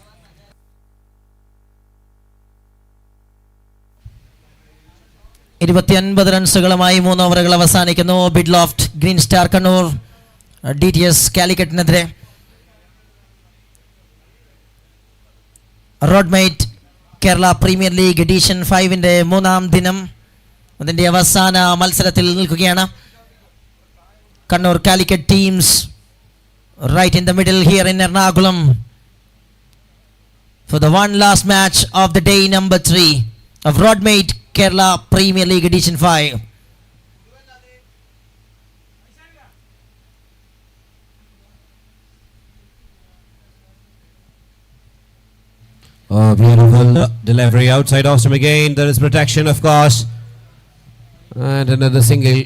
ഇരുപത്തിയൊൻപത് റൺസുകളുമായി 3 ഓവറുകൾ അവസാനിക്കുന്നു. Bidloft Green Star Kannur DTS കാലിക്കറ്റിനെതിരെ. Roadmate Kerala premier league edition 5-ന്റെ 3-ാം ദിനം അതിൻ്റെ അവസാന മത്സരത്തിൽ നിൽക്കുകയാണ്. Kannur Calicut teams right in the middle here in Ernakulam for the one last match of the day, number 3 of Roadmate Kerala Premier League Edition 5. Oh, beautiful delivery outside Austin again. There is protection, of course, and another single.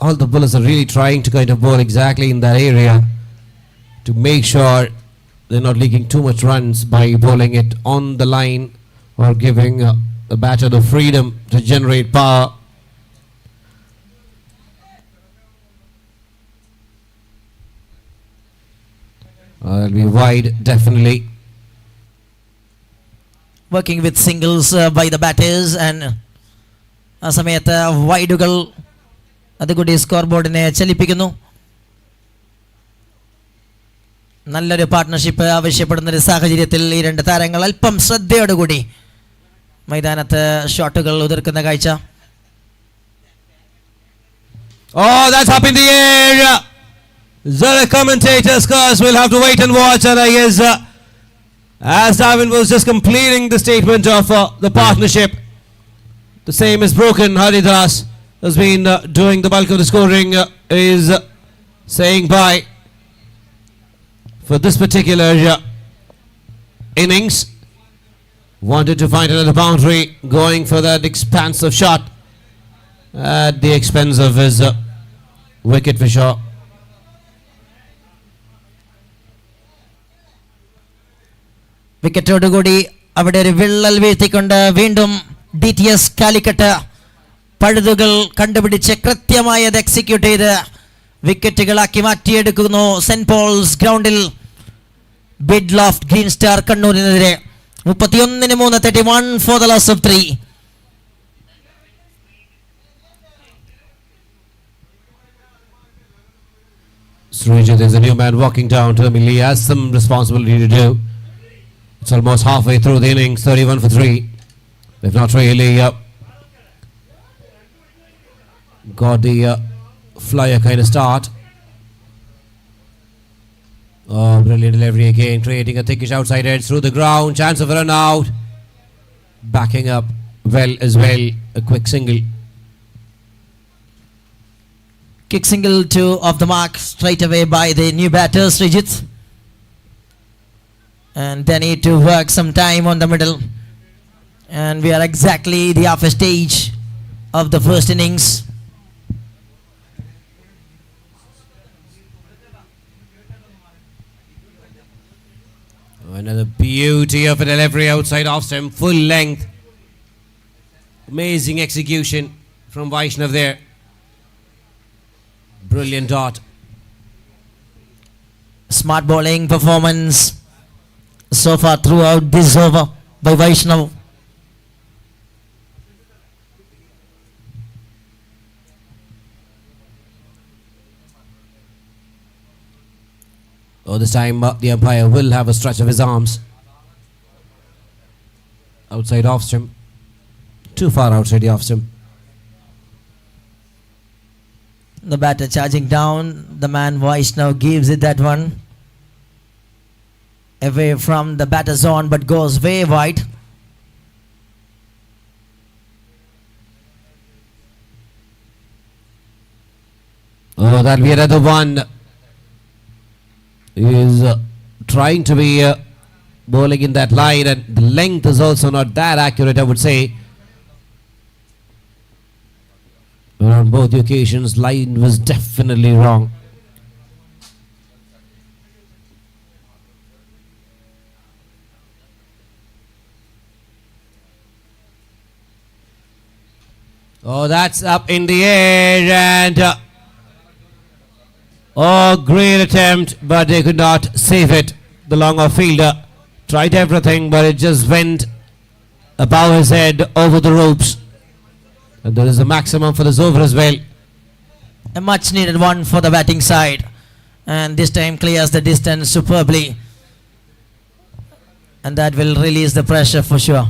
All the bowlers are really trying to kind of bowl exactly in that area to make sure they're not leaking too much runs by bowling it on the line or giving the batter the freedom to generate power. That'll be wide, definitely. Working with singles by the batters, and ആ സമയത്ത് വൈഡുകൾ അതുകൂടി score ബോർഡിനെ ചലിപ്പിക്കുന്നു. നല്ലൊരു partnership ആവശ്യപ്പെടുന്നൊരു സാഹചര്യത്തിൽ ഈ രണ്ട് താരങ്ങൾ അല്പം ശ്രദ്ധയോടുകൂടി മൈതാനത്ത് ഷോട്ടുകൾ ഉതിർക്കുന്ന കാഴ്ച. Oh, that's up in the air. The commentators, cause we'll have to wait and watch. And I guess as Darwin was just completing the statement of the partnership, the same is broken. Haridas has been doing the bulk of the scoring, is saying bye for this particular innings. Wanted to find another boundary, going for that expansive shot at the expense of his wicket for sure. വിക്കറ്റോടുകൂടി അവിടെ ഒരു വിള്ളൽ വീഴ്ത്തിക്കൊണ്ട് വീണ്ടും DTS Calicut പഴുതുകൾ കണ്ടുപിടിച്ച് കൃത്യമായി അത് execute ചെയ്ത് വിക്കറ്റുകളാക്കി മാറ്റിയെടുക്കുന്നു. സെന്റ് പോൾസ് ഗ്രൗണ്ടിൽ ബിഡ് ലോഫ്റ്റ് ഗ്രീൻ സ്റ്റാർ കണ്ണൂരിനെതിരെ 31-3, 31 for the loss of 3. Srijit is a new man walking down to him. He has some responsibility to do. It's almost halfway through the innings, 31 for 3. They've not really got the flyer kind of start. Oh, brilliant delivery again, creating a thickish outside edge through the ground. Chance of a run out. Backing up well as well. A quick single. Kick single to off the mark straight away by the new batter Srijit. And they need to work some time on the middle. And we are exactly the half stage of the first innings. Another beauty of a delivery outside off stump, full length. Amazing execution from Vaishnav there. Brilliant dot. Smart bowling performance so far throughout this over by Vaishnav. Oh, this time the umpire will have a stretch of his arms. Outside off stump. Too far outside the off stump. The batter charging down. The man Vaishnav gives it that one. Away from the batter zone but goes way wide. Oh, that'll be another one. He is trying to be bowling in that line, and the length is also not that accurate, I would say. But on both the occasions, line was definitely wrong. Oh, that's up in the air, and oh, great attempt, but they could not save it. The long off fielder tried everything, but it just went above his head over the ropes. And there is a maximum for this over as well. A much needed one for the batting side. And this time clears the distance superbly. And that will release the pressure for sure.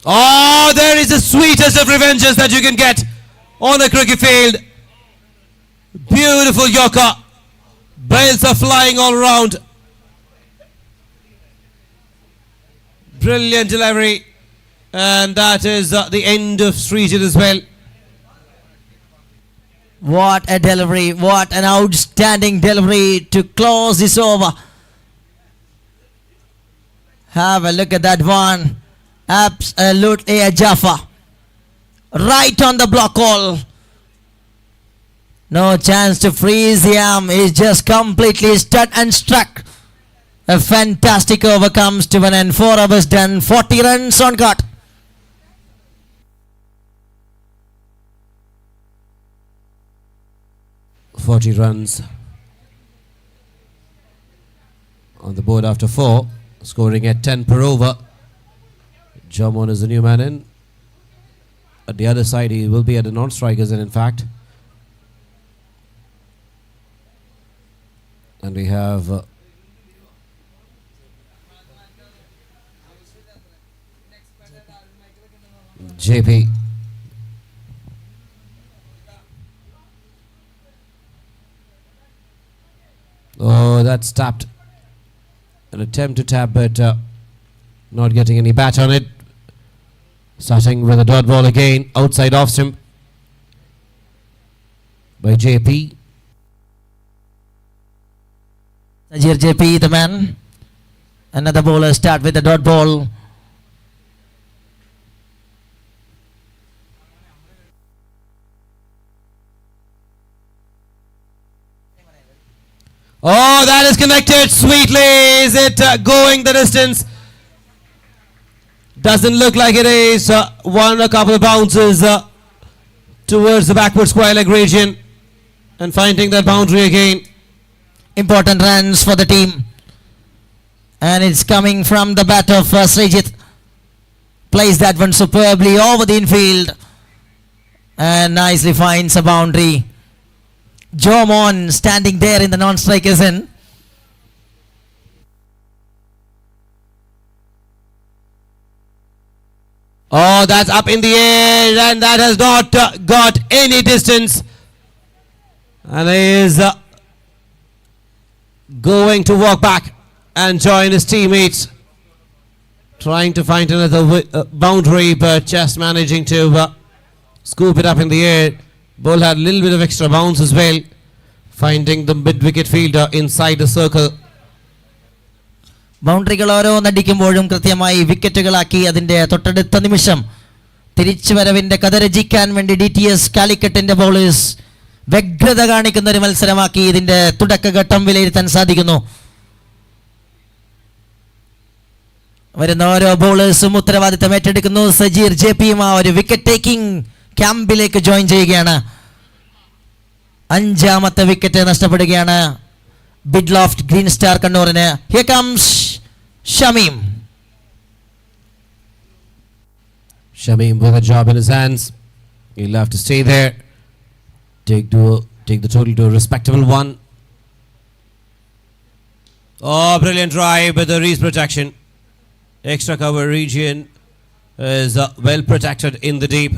Oh, there is the sweetest of revenges that you can get on a cricket field. Beautiful yorker. Bails are flying all around. Brilliant delivery. And that is the end of Srijit as well. What a delivery. What an outstanding delivery to close this over. Have a look at that one. Absolutely a Jaffa. Right on the block hole. No chance to freeze the arm. He's just completely stuck and struck. A fantastic over comes to an end. 4 overs done. 40 runs on cut. Forty runs on the board after 4, scoring at 10 per over. Jamon is the new man in. At the other side, he will be at the non-strikers in fact. And we have JP Oh, that's tapped. An attempt to tap, but not getting any bat on it. Starting with a dot ball again, outside off stump by JP. Sajir JP, the man. Another bowler start with the dot ball. Oh, that is connected sweetly. Is it going the distance? Doesn't look like it is. One a couple of bounces towards the backward square leg region and finding that boundary again. Important runs for the team. And it's coming from the bat of Srijit. Plays that one superbly over the infield. And nicely finds a boundary. Jomon standing there in the non-strikers end. Oh, that's up in the air and that has not got any distance. And he is going to walk back and join his teammates. Trying to find another boundary, but just managing to scoop it up in the air. Ball had a little bit of extra bounce as well. Finding the mid-wicket fielder inside the circle. ബൗണ്ടറികൾ ഓരോന്നടിക്കുമ്പോഴും കൃത്യമായി വിക്കറ്റുകളാക്കി അതിൻ്റെ തൊട്ടടുത്ത നിമിഷം തിരിച്ചുവരവിൻ്റെ കഥ രചിക്കാൻ വേണ്ടി DTS കാലിക്കറ്റിൻ്റെ bowlers വ്യഗ്രത കാണിക്കുന്ന ഒരു മത്സരമാക്കി ഇതിൻ്റെ തുടക്കഘട്ടം വിലയിരുത്താൻ സാധിക്കുന്നു. വരുന്ന ഓരോ ബൗളേഴ്സും ഉത്തരവാദിത്തം ഏറ്റെടുക്കുന്നു. സജീർ JPയും ആ ഒരു വിക്കറ്റ് ടേക്കിംഗ് ക്യാമ്പിലേക്ക് ജോയിൻ ചെയ്യുകയാണ്. അഞ്ചാമത്തെ വിക്കറ്റ് നഷ്ടപ്പെടുകയാണ് ബിഡ്ലോഫ്റ്റ് ഗ്രീൻ സ്റ്റാർ കണ്ണൂരിന്. Here comes Shamim. Shamim with a job in his hands. He'll have to stay there. Take the total to a respectable one. Oh, brilliant drive with the reef protection. Extra cover region is well protected in the deep.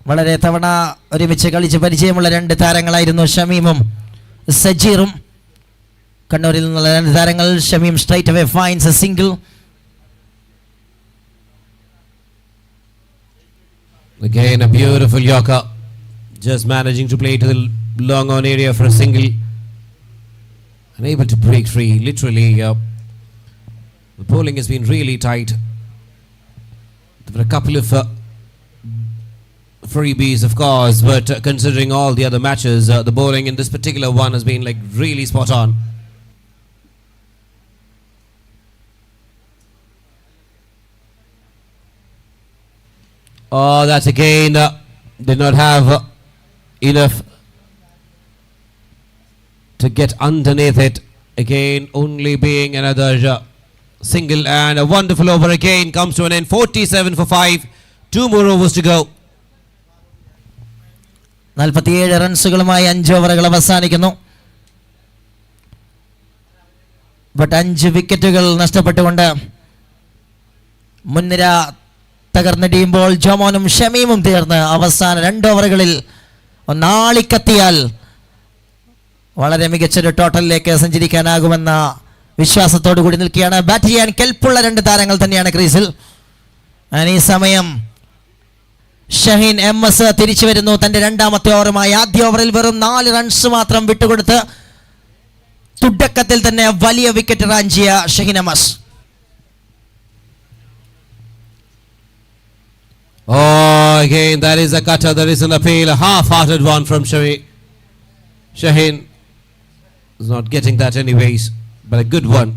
വളരെ തവണ ഒരുമിച്ച് കളിച്ച് പരിചയമുള്ള രണ്ട് താരങ്ങളായിരുന്നു ഷമീമും സജീറും. കണ്ണൂരിൽ നിന്നുള്ള രണ്ട് താരങ്ങൾ. Shameem straight away finds a single. Again a beautiful yorker, just managing to play to the long on area for a single, unable to break free. Literally the bowling has been really tight. There were a couple of freebies of course, but considering all the other matches, the bowling in this particular one has been like really spot on. Oh, that's again did not have enough to get underneath it. Again only being another single, and a wonderful over again comes to an end. 47 for 5. 2 more overs to go. 47 റൺസുകളുമായി 5 ഓവറുകൾ അവസാനിക്കുന്നു. But 5 വിക്കറ്റുകൾ നഷ്ടപ്പെട്ടുകൊണ്ട് മുൻനിര തകർന്നിടിയുമ്പോൾ ജോമോനും ഷമീമും തീർന്ന് അവസാന 2 ഓവറുകളിൽ ഒന്നാളിക്കത്തിയാൽ വളരെ മികച്ചൊരു ടോട്ടലിലേക്ക് സഞ്ചരിക്കാനാകുമെന്ന വിശ്വാസത്തോടു കൂടി നിൽക്കുകയാണ്. ബാറ്റ് ചെയ്യാൻ കെൽപ്പുള്ള 2 താരങ്ങൾ തന്നെയാണ് ക്രീസിൽ. ഈ സമയം ഷഹീൻ MS തിരിച്ചു വരുന്നു തൻ്റെ 2ാമത്തെ ഓവറുമായി. ആദ്യ ഓവറിൽ വെറും 4 റൺസ് മാത്രം വിട്ടുകൊടുത്ത് തുടക്കത്തിൽ തന്നെ വലിയ വിക്കറ്റ് റാഞ്ചിയ Shaheen MS. Oh, again that is a cutter, that is an appeal, a half-hearted one from Shaheen is not getting that anyways, but a good one.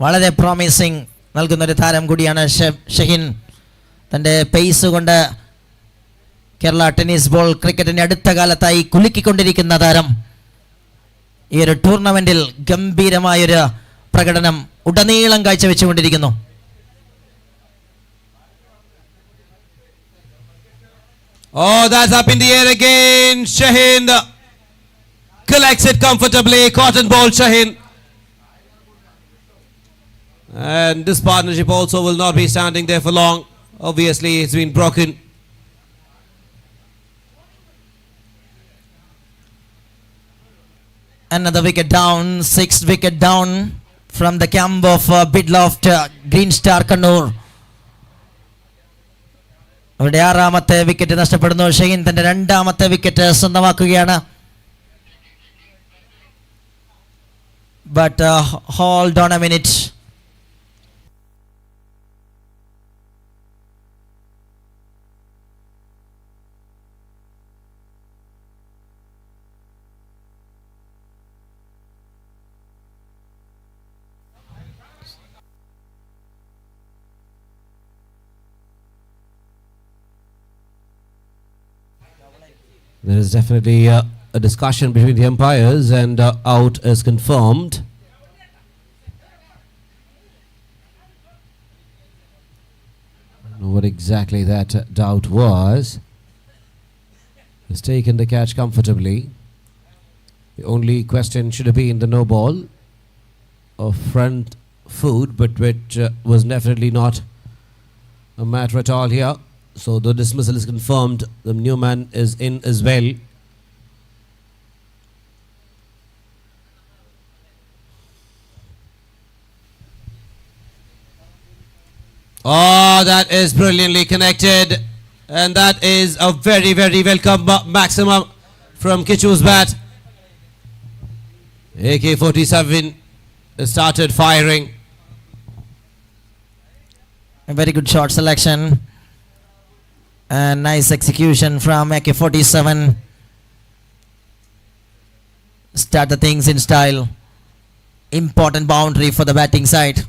വളരെ പ്രോമിസിംഗ് നൽകുന്ന ഒരു താരം കൂടിയാണ് ഷഹീൻ. തൻ്റെ പേസ് കൊണ്ട് കേരള ടെന്നീസ് ബോൾ ക്രിക്കറ്റിൻ്റെ അടുത്ത കാലത്തായി കുലുക്കിക്കൊണ്ടിരിക്കുന്ന താരം ഈ ഒരു ടൂർണമെൻറ്റിൽ ഗംഭീരമായൊരു പ്രകടനം ഉടനീളം കാഴ്ചവെച്ചുകൊണ്ടിരിക്കുന്നു. Oh, that's up in the air again. Shaheen collects it comfortably. Cotton ball Shaheen. And this partnership also will not be standing there for long. Obviously it's been broken. Another wicket down, sixth wicket down from the camp of Bidloft Green Star Kannur. അവിടെ ആറാമത്തെ wicket നഷ്ടപ്പെടുന്നു. ഷഹീൻ തന്റെ രണ്ടാമത്തെ wicket സ്വന്തമാക്കുകയാണ്. But hold on a minute. There is definitely a discussion between the umpires, and out is confirmed. I don't know what exactly that doubt was. Has taken the catch comfortably. The only question should have been the no ball of front foot, but which was definitely not a matter at all here. So the dismissal is confirmed. The new man is in as well. Oh, that is brilliantly connected, and that is a very, very welcome maximum from Kichu's bat. AK-47 started firing. A very good shot selection and nice execution from AK-47. Start the things in style. Important boundary for the batting side.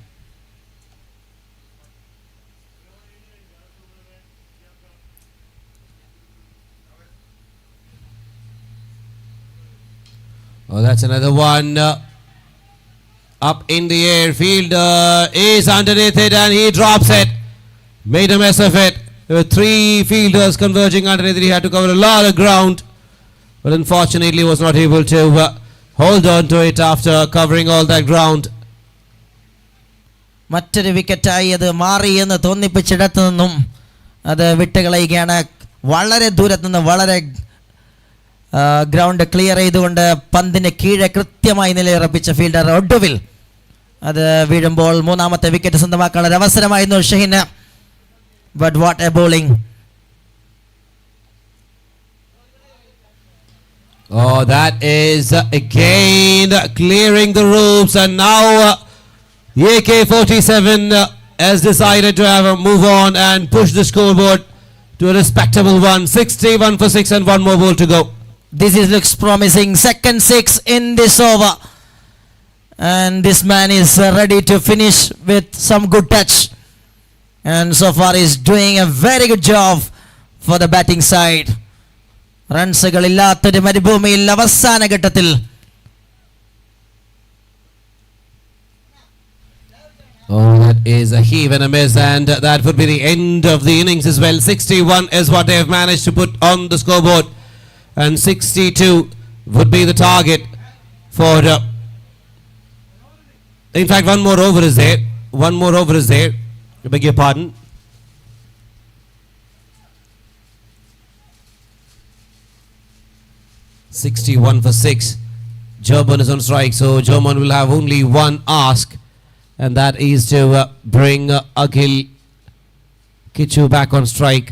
Oh, that's another one. Up in the air. Fielder is underneath it and he drops it. Made a mess of it. There were three fielders converging underneath it. He had to cover a lot of ground. But unfortunately was not able to hold on to it after covering all that ground. മറ്റൊരു വിക്കറ്റായി അത് മാറി എന്ന് തോന്നിപ്പിച്ചിടത്തു നിന്നും അത് വിട്ടുകളയുകയാണ്. വളരെ ദൂരത്തു നിന്ന് വളരെ ഗ്രൗണ്ട് ക്ലിയർ ചെയ്തുകൊണ്ട് പന്തിന് കീഴെ കൃത്യമായി നിലയുറപ്പിച്ച ഫീൽഡർ ഒടുവിൽ അത് വീഴുമ്പോൾ മൂന്നാമത്തെ വിക്കറ്റ് സ്വന്തമാക്കാനുള്ള അവസരമായിരുന്നു ഷഹീന്. But what a bowling. Oh, that is again clearing the ropes, and now AK-47 has decided to have a move on and push the scoreboard to a respectable one. 61 for 6 and one more ball to go. This looks promising. Second six in this over. And this man is ready to finish with some good touch. And so far is doing a very good job for the batting side. റൺസുകളില്ലാത്തൊരു മരുഭൂമിയിൽ അവസാന ഘട്ടത്തിൽ Oh, that is a heave and a miss, and that would be the end of the innings as well. 61 is what they have managed to put on the scoreboard, and 62 would be the target for in fact one more over is there. One more over is there. I beg your pardon. (61 for 6). German is on strike, so German will have only one ask, and that is to bring Akhil Kichu back on strike.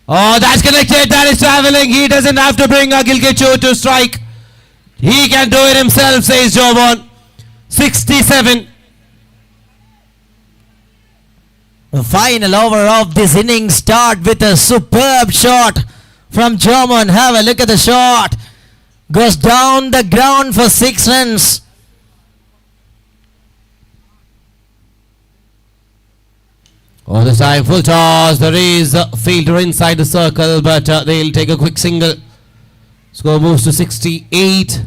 Oh, that's connected. That is traveling. He doesn't have to bring Akhil Kichu to strike. He can do it himself, says Jobon. 67. The final over of this inning start with a superb shot from German. Have a look at the shot. Goes down the ground for 6 runs. Oh, this time full toss. There is a fielder inside the circle, but they'll take a quick single. Score moves to 68.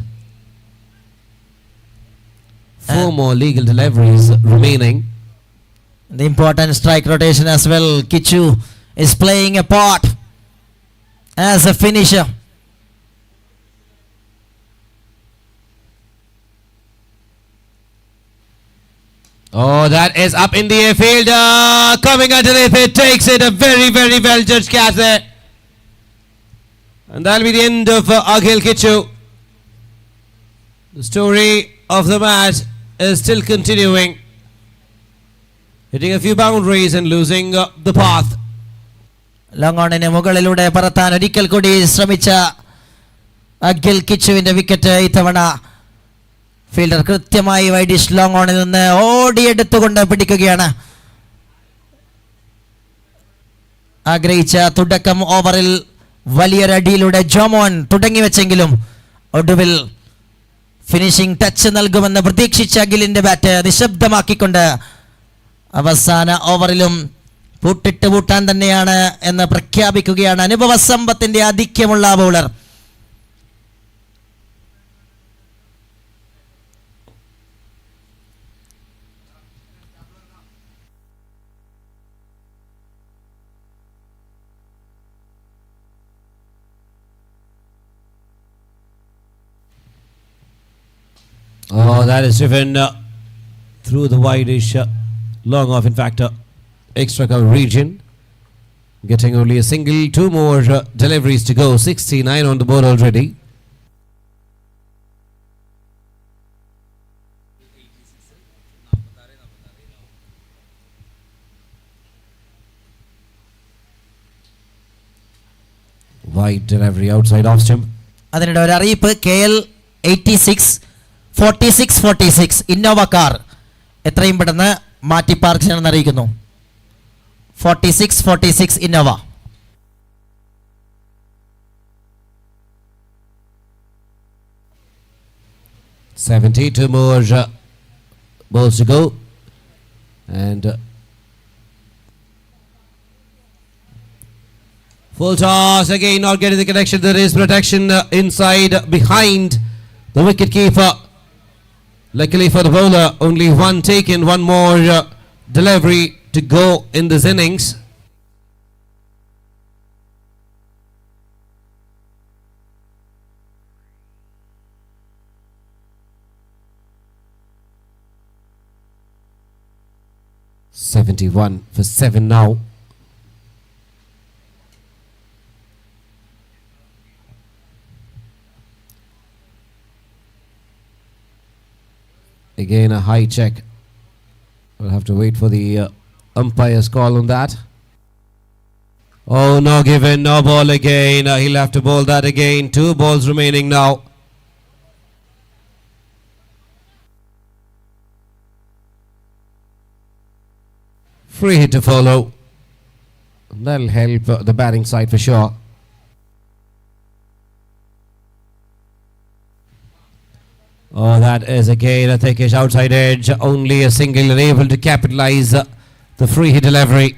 4 more legal deliveries remaining. The important strike rotation as well. Kichu is playing a part as a finisher. Oh, that is up in the air. Fielder coming underneath it, takes it. A very, very well judged catch there. And that'll be the end of Akhil Kichu. The story of the match is still continuing. Hitting a few boundaries and losing the path. ലോങ്ങോണിന് മുകളിലൂടെ പറത്താൻ ഒരിക്കൽ കൂടി ശ്രമിച്ച Akhil കിച്ചുവിന്റെ wicket ഇത്തവണ fielder കൃത്യമായി വൈഡിഷ് ലോങ്ങോണിൽ നിന്ന് ഓടിയെടുത്തുകൊണ്ട് പിടിക്കുകയാണ്. ആഗ്രഹിച്ച തുടക്കം ഓവറിൽ വലിയൊരടിയിലൂടെ ജോമോൻ തുടങ്ങിവെച്ചെങ്കിലും ഒടുവിൽ ഫിനിഷിംഗ് ടച്ച് നൽകുമെന്ന് പ്രതീക്ഷിച്ച അഖിലിന്റെ ബാറ്റ് നിശബ്ദമാക്കിക്കൊണ്ട് അവസാന ഓവറിലും പൂട്ടിട്ട് പൂട്ടാൻ തന്നെയാണ് എന്ന് പ്രഖ്യാപിക്കുകയാണ് അനുഭവ സമ്പത്തിന്റെ ആധിക്യമുള്ള bowler. Oh, that is driven through the wideish long off, in fact, extra cover region. Getting only a single, two more deliveries to go. 69 on the board already. Wide delivery outside off stump. അതിനിടെ ഒരു അറിയിപ്പ് KL 86-46 Innova car എത്രയും പെട്ടെന്ന് മാറ്റി park ചെയ്യണമെന്ന് അറിയിക്കുന്നു. 46 Innova. Two more balls to go, and full toss again, not getting the connection. There is protection inside, behind the wicket keeper. Luckily for the bowler, only one taken, one more delivery to go in this innings. $71 for 7 now. Again a high check. We'll have to wait for the umpire's call on that. Oh, no given, no ball again. He'll have to bowl that again. 2 balls remaining now. Free hit to follow. That'll help the batting side for sure. Oh, that is again a thickish outside edge. Only a single unable to capitalize the free hit delivery.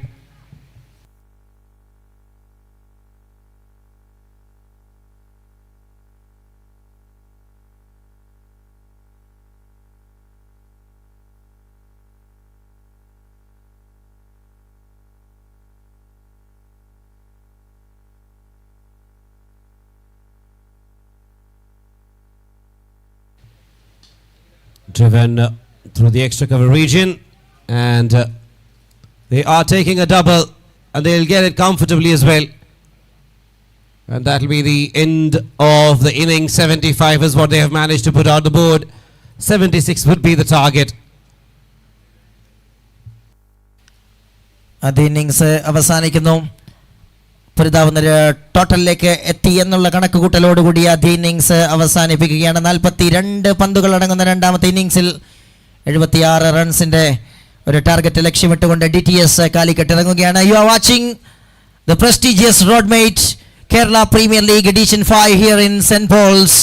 Driven through the extra cover region, and they are taking a double, and they'll get it comfortably as well. And that'll be the end of the innings. 75 is what they have managed to put on the board. 76 would be the target. അത് innings അവസാനിക്കുന്നു. പരിതാവുന്ന ടോട്ടലിലേക്ക് എത്തി എന്നുള്ള കണക്കുകൂട്ടലോടുകൂടി ആദ്യ innings അവസാനിപ്പിക്കുകയാണ്. 42 പന്തുകൾ അടങ്ങുന്ന രണ്ടാമത്തെ ഇന്നിങ്സിൽ 76 റൺസിന്റെ ഒരു ടാർഗറ്റ് ലക്ഷ്യമിട്ടുകൊണ്ട് DTS കാലിക്കറ്റ് ഇറങ്ങുകയാണ്. You are watching the prestigious Roadmate Kerala premier league edition 5 here in saint Paul's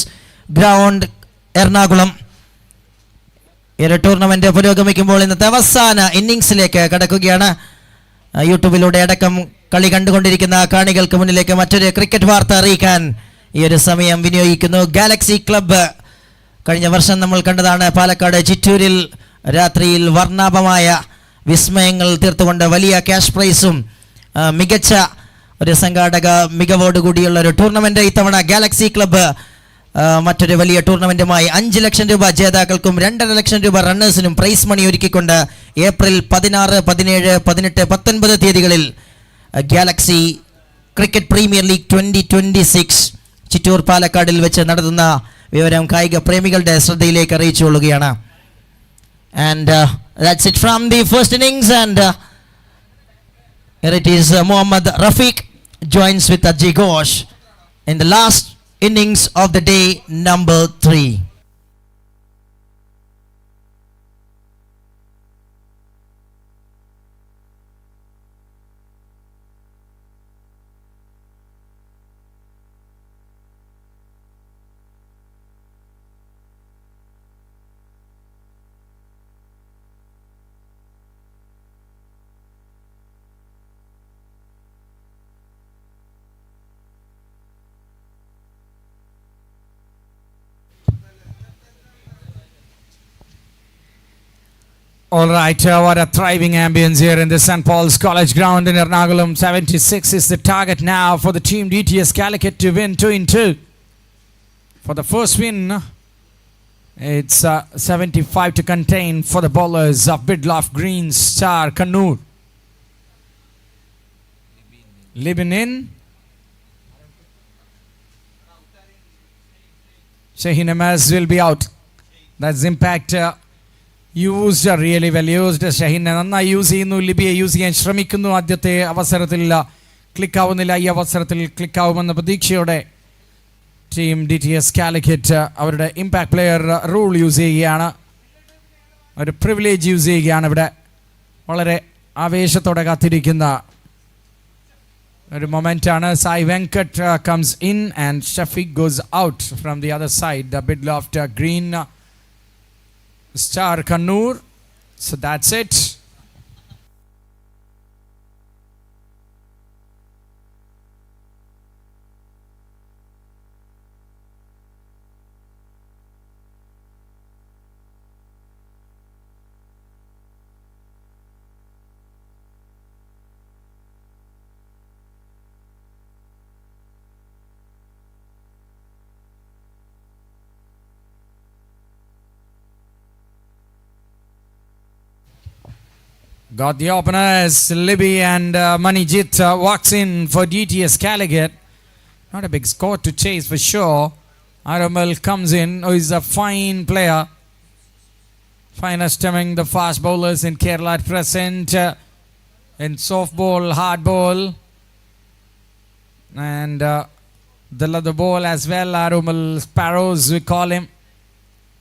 ground, Ernakulam. ഈ ഒരു ടൂർണമെന്റ് പുരോഗമിക്കുമ്പോൾ ഇന്നത്തെ അവസാന ഇന്നിങ്സിലേക്ക് കടക്കുകയാണ്. യൂട്യൂബിലൂടെ അടക്കം കളി കണ്ടുകൊണ്ടിരിക്കുന്ന കാണികൾക്ക് മുന്നിലേക്ക് മറ്റൊരു ക്രിക്കറ്റ് വാർത്ത അറിയിക്കാൻ ഈ ഒരു സമയം വിനിയോഗിക്കുന്നു. ഗാലക്സി ക്ലബ്ബ് കഴിഞ്ഞ വർഷം നമ്മൾ കണ്ടതാണ്. പാലക്കാട് ചിറ്റൂരിൽ രാത്രിയിൽ വർണ്ണാഭമായ വിസ്മയങ്ങൾ തീർത്തുകൊണ്ട് വലിയ ക്യാഷ് പ്രൈസും മികച്ച ഒരു സംഘാടക മികവോടുകൂടിയുള്ള ഒരു ടൂർണമെന്റ് ഇത്തവണ ഗാലക്സി ക്ലബ്ബ് മറ്റൊരു വലിയ ടൂർണമെൻറ്റുമായി 5 ലക്ഷം രൂപ ജേതാക്കൾക്കും 2.5 ലക്ഷം രൂപ റണ്ണേഴ്സിനും പ്രൈസ് മണി ഒരുക്കിക്കൊണ്ട് ഏപ്രിൽ 16, 17, 18, 19 തീയതികളിൽ Galaxy cricket premier league 2026 Chittur പാലക്കാടിൽ വെച്ച് നടത്തുന്ന വിവരം കായിക പ്രേമികളുടെ ശ്രദ്ധയിലേക്ക് അറിയിച്ചുകൊള്ളുകയാണ്. And that's it from the first innings, and here it is Mohammad Rafiq joins with Ajay Ghosh in the last innings of the day, number 3. All right, what a thriving ambience here in the St. Paul's College ground in Ernakulam. 76 is the target now for the team DTS Calicut to win 2-2. For the first win, it's 75 to contain for the bowlers of Bidloff Green, Star, Kannur. Libin in. Shaheen Amaz will be out. That's impact. Used, really well used. Shaheen നന്നായി use ചെയ്യുന്നു, ലിബിയെ use ചെയ്യാൻ ശ്രമിക്കുന്നു. ആദ്യത്തെ അവസരത്തിൽ ക്ലിക്കാവുന്നില്ല. ഈ അവസരത്തിൽ ക്ലിക്കാവുമെന്ന പ്രതീക്ഷയോടെ team DTS Calicut അവരുടെ ഇമ്പാക്ട് പ്ലെയർ റൂൾ യൂസ് ചെയ്യുകയാണ്, ഒരു പ്രിവിലേജ് യൂസ് ചെയ്യുകയാണ്. ഇവിടെ വളരെ ആവേശത്തോടെ കാത്തിരിക്കുന്ന ഒരു മൊമെൻ്റാണ്. Sai Venkat comes in and Shafeeq goes out from the other side. The Bidloft Green, Star, Kannur. So that's it. Got the openers, Libby and Manijit walks in for DTS Calicut. Not a big score to chase for sure. Aramal comes in, who is a fine player. Finest among the fast bowlers in Kerala at present. In soft ball, hard ball. And the leather ball as well. Aramal Sparrows, we call him.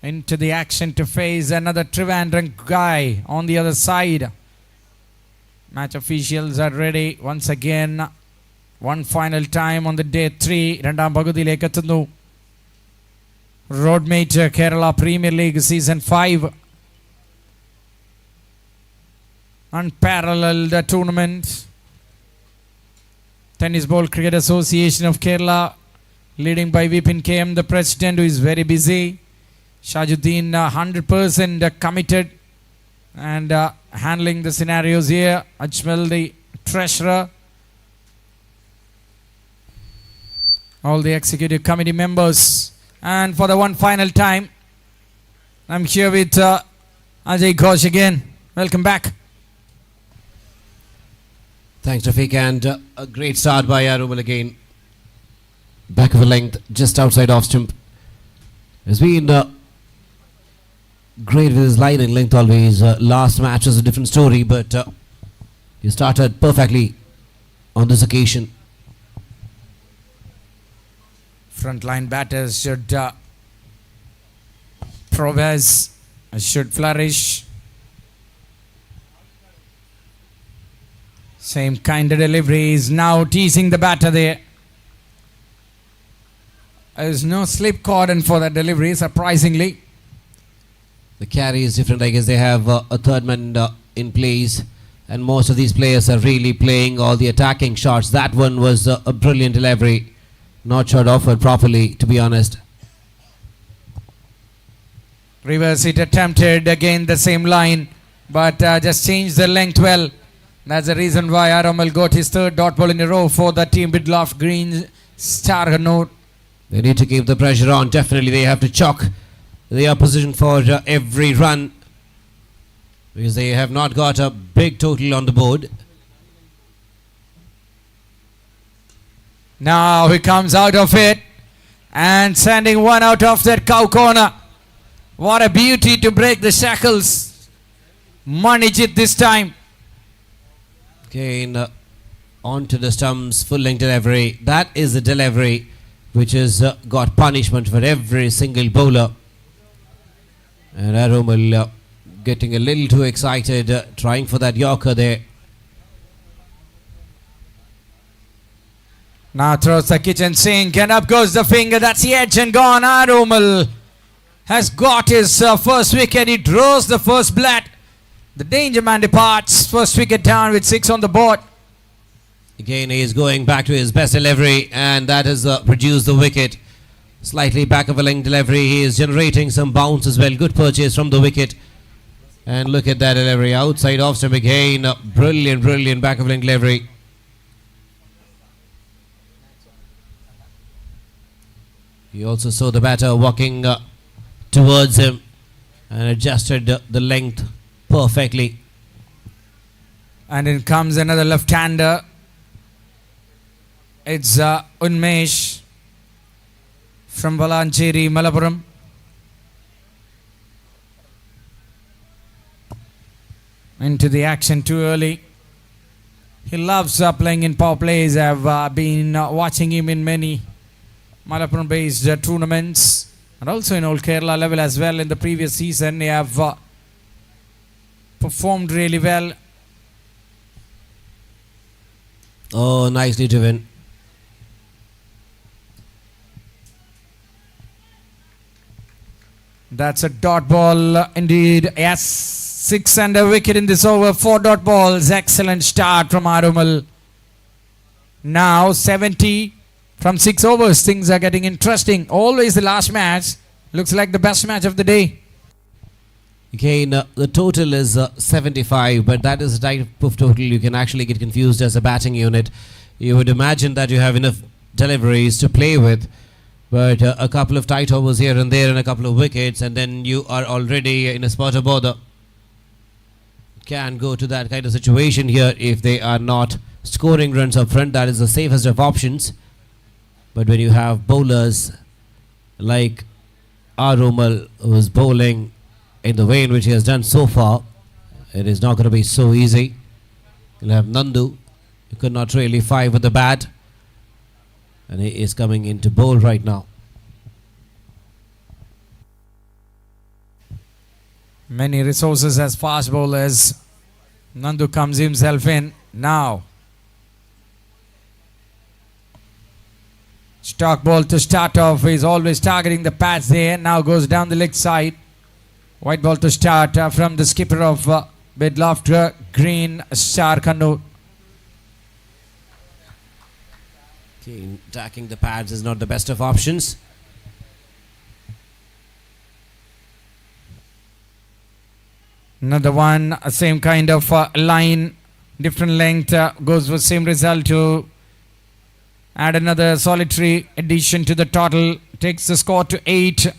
Into the action to face another Trivandrum guy on the other side. Match officials are ready once again. One final time on the day 3. രണ്ടാം പകുതിയിലേക്ക് എത്തുന്നു. Roadmate Kerala Premier League Season 5. Unparalleled tournament. Tennis Ball Cricket Association of Kerala, leading by Vipin KM, the president, who is very busy. Shajuddin 100% committed and handling the scenarios here. Ajmal, the treasurer, all the executive committee members, and for the one final time, I'm here with Ajay Ghosh again. Welcome back. Thanks, Rafiq, and a great start by Arumal again. Back of the length, just outside off stump. Has been great with his line and length always. Last match was a different story, but he started perfectly on this occasion. Frontline batters should progress, should flourish. Same kind of deliveries. Now teasing the batter there. There's no slip cordon for that delivery, surprisingly. The carry is different. I guess they have a third man in place, and most of these players are really playing all the attacking shots. That one was a brilliant delivery, not shot offered properly, to be honest. Reverse it attempted, again the same line, but just changed the length well. That's the reason why Aramal got his third dot ball in a row for the team with Loft Green, Star Kannur. They need to keep the pressure on. Definitely they have to chalk the opposition for every run, because they have not got a big total on the board. Now he comes out of it and sending one out of that cow corner. What a beauty to break the shackles. Manijit this time. Again, onto the stumps, full length delivery. That is the delivery which has got punishment for every single bowler. And Arumal getting a little too excited, trying for that Yorker there. Now throws the kitchen sink and up goes the finger. That's the edge and gone. Arumal has got his first wicket. He draws the first bat. The danger man departs. First wicket down with 6 on the board. Again, he is going back to his best delivery, and that has produced the wicket. Slightly back of a length delivery. He is generating some bounce as well. Good purchase from the wicket. And look at that delivery. Outside off stump again. Brilliant, brilliant back of length delivery. He also saw the batter walking towards him and adjusted the length perfectly. And in comes another left-hander. It's Unmesh from Valancheri, Malappuram. Into the action too early. He loves playing in power plays. I've been watching him in many Malappuram based tournaments and also in Old Kerala level as well. In the previous season, they have performed really well. Oh, nicely driven. That's a dot ball indeed. Yes, 6 and a wicket in this over. 4 dot balls. Excellent start from Arumal. Now 70 from 6 overs. Things are getting interesting. Always the last match looks like the best match of the day. Again, the total is 75, but that is the type of total you can actually get confused as a batting unit. You would imagine that you have enough deliveries to play with, but a couple of tight overs here and there and a couple of wickets, and then you are already in a spot of bother. Can go to that kind of situation here if they are not scoring runs up front. That is the safest of options. But when you have bowlers like Arumal, who is bowling in the way in which he has done so far, it is not going to be so easy. You'll have Nandu, who could not really fight with the bat, and he is coming into bowl right now. Many resources as fast bowlers. Nandu comes himself in now. Stock ball to start off. He's always targeting the pads there. Now goes down the leg side. White ball to start from the skipper of Bedloft Green, Star Kannur. Attacking the pads is not the best of options. Another one, same kind of line, different length, goes for same result to add another solitary addition to the total. Takes the score to 8.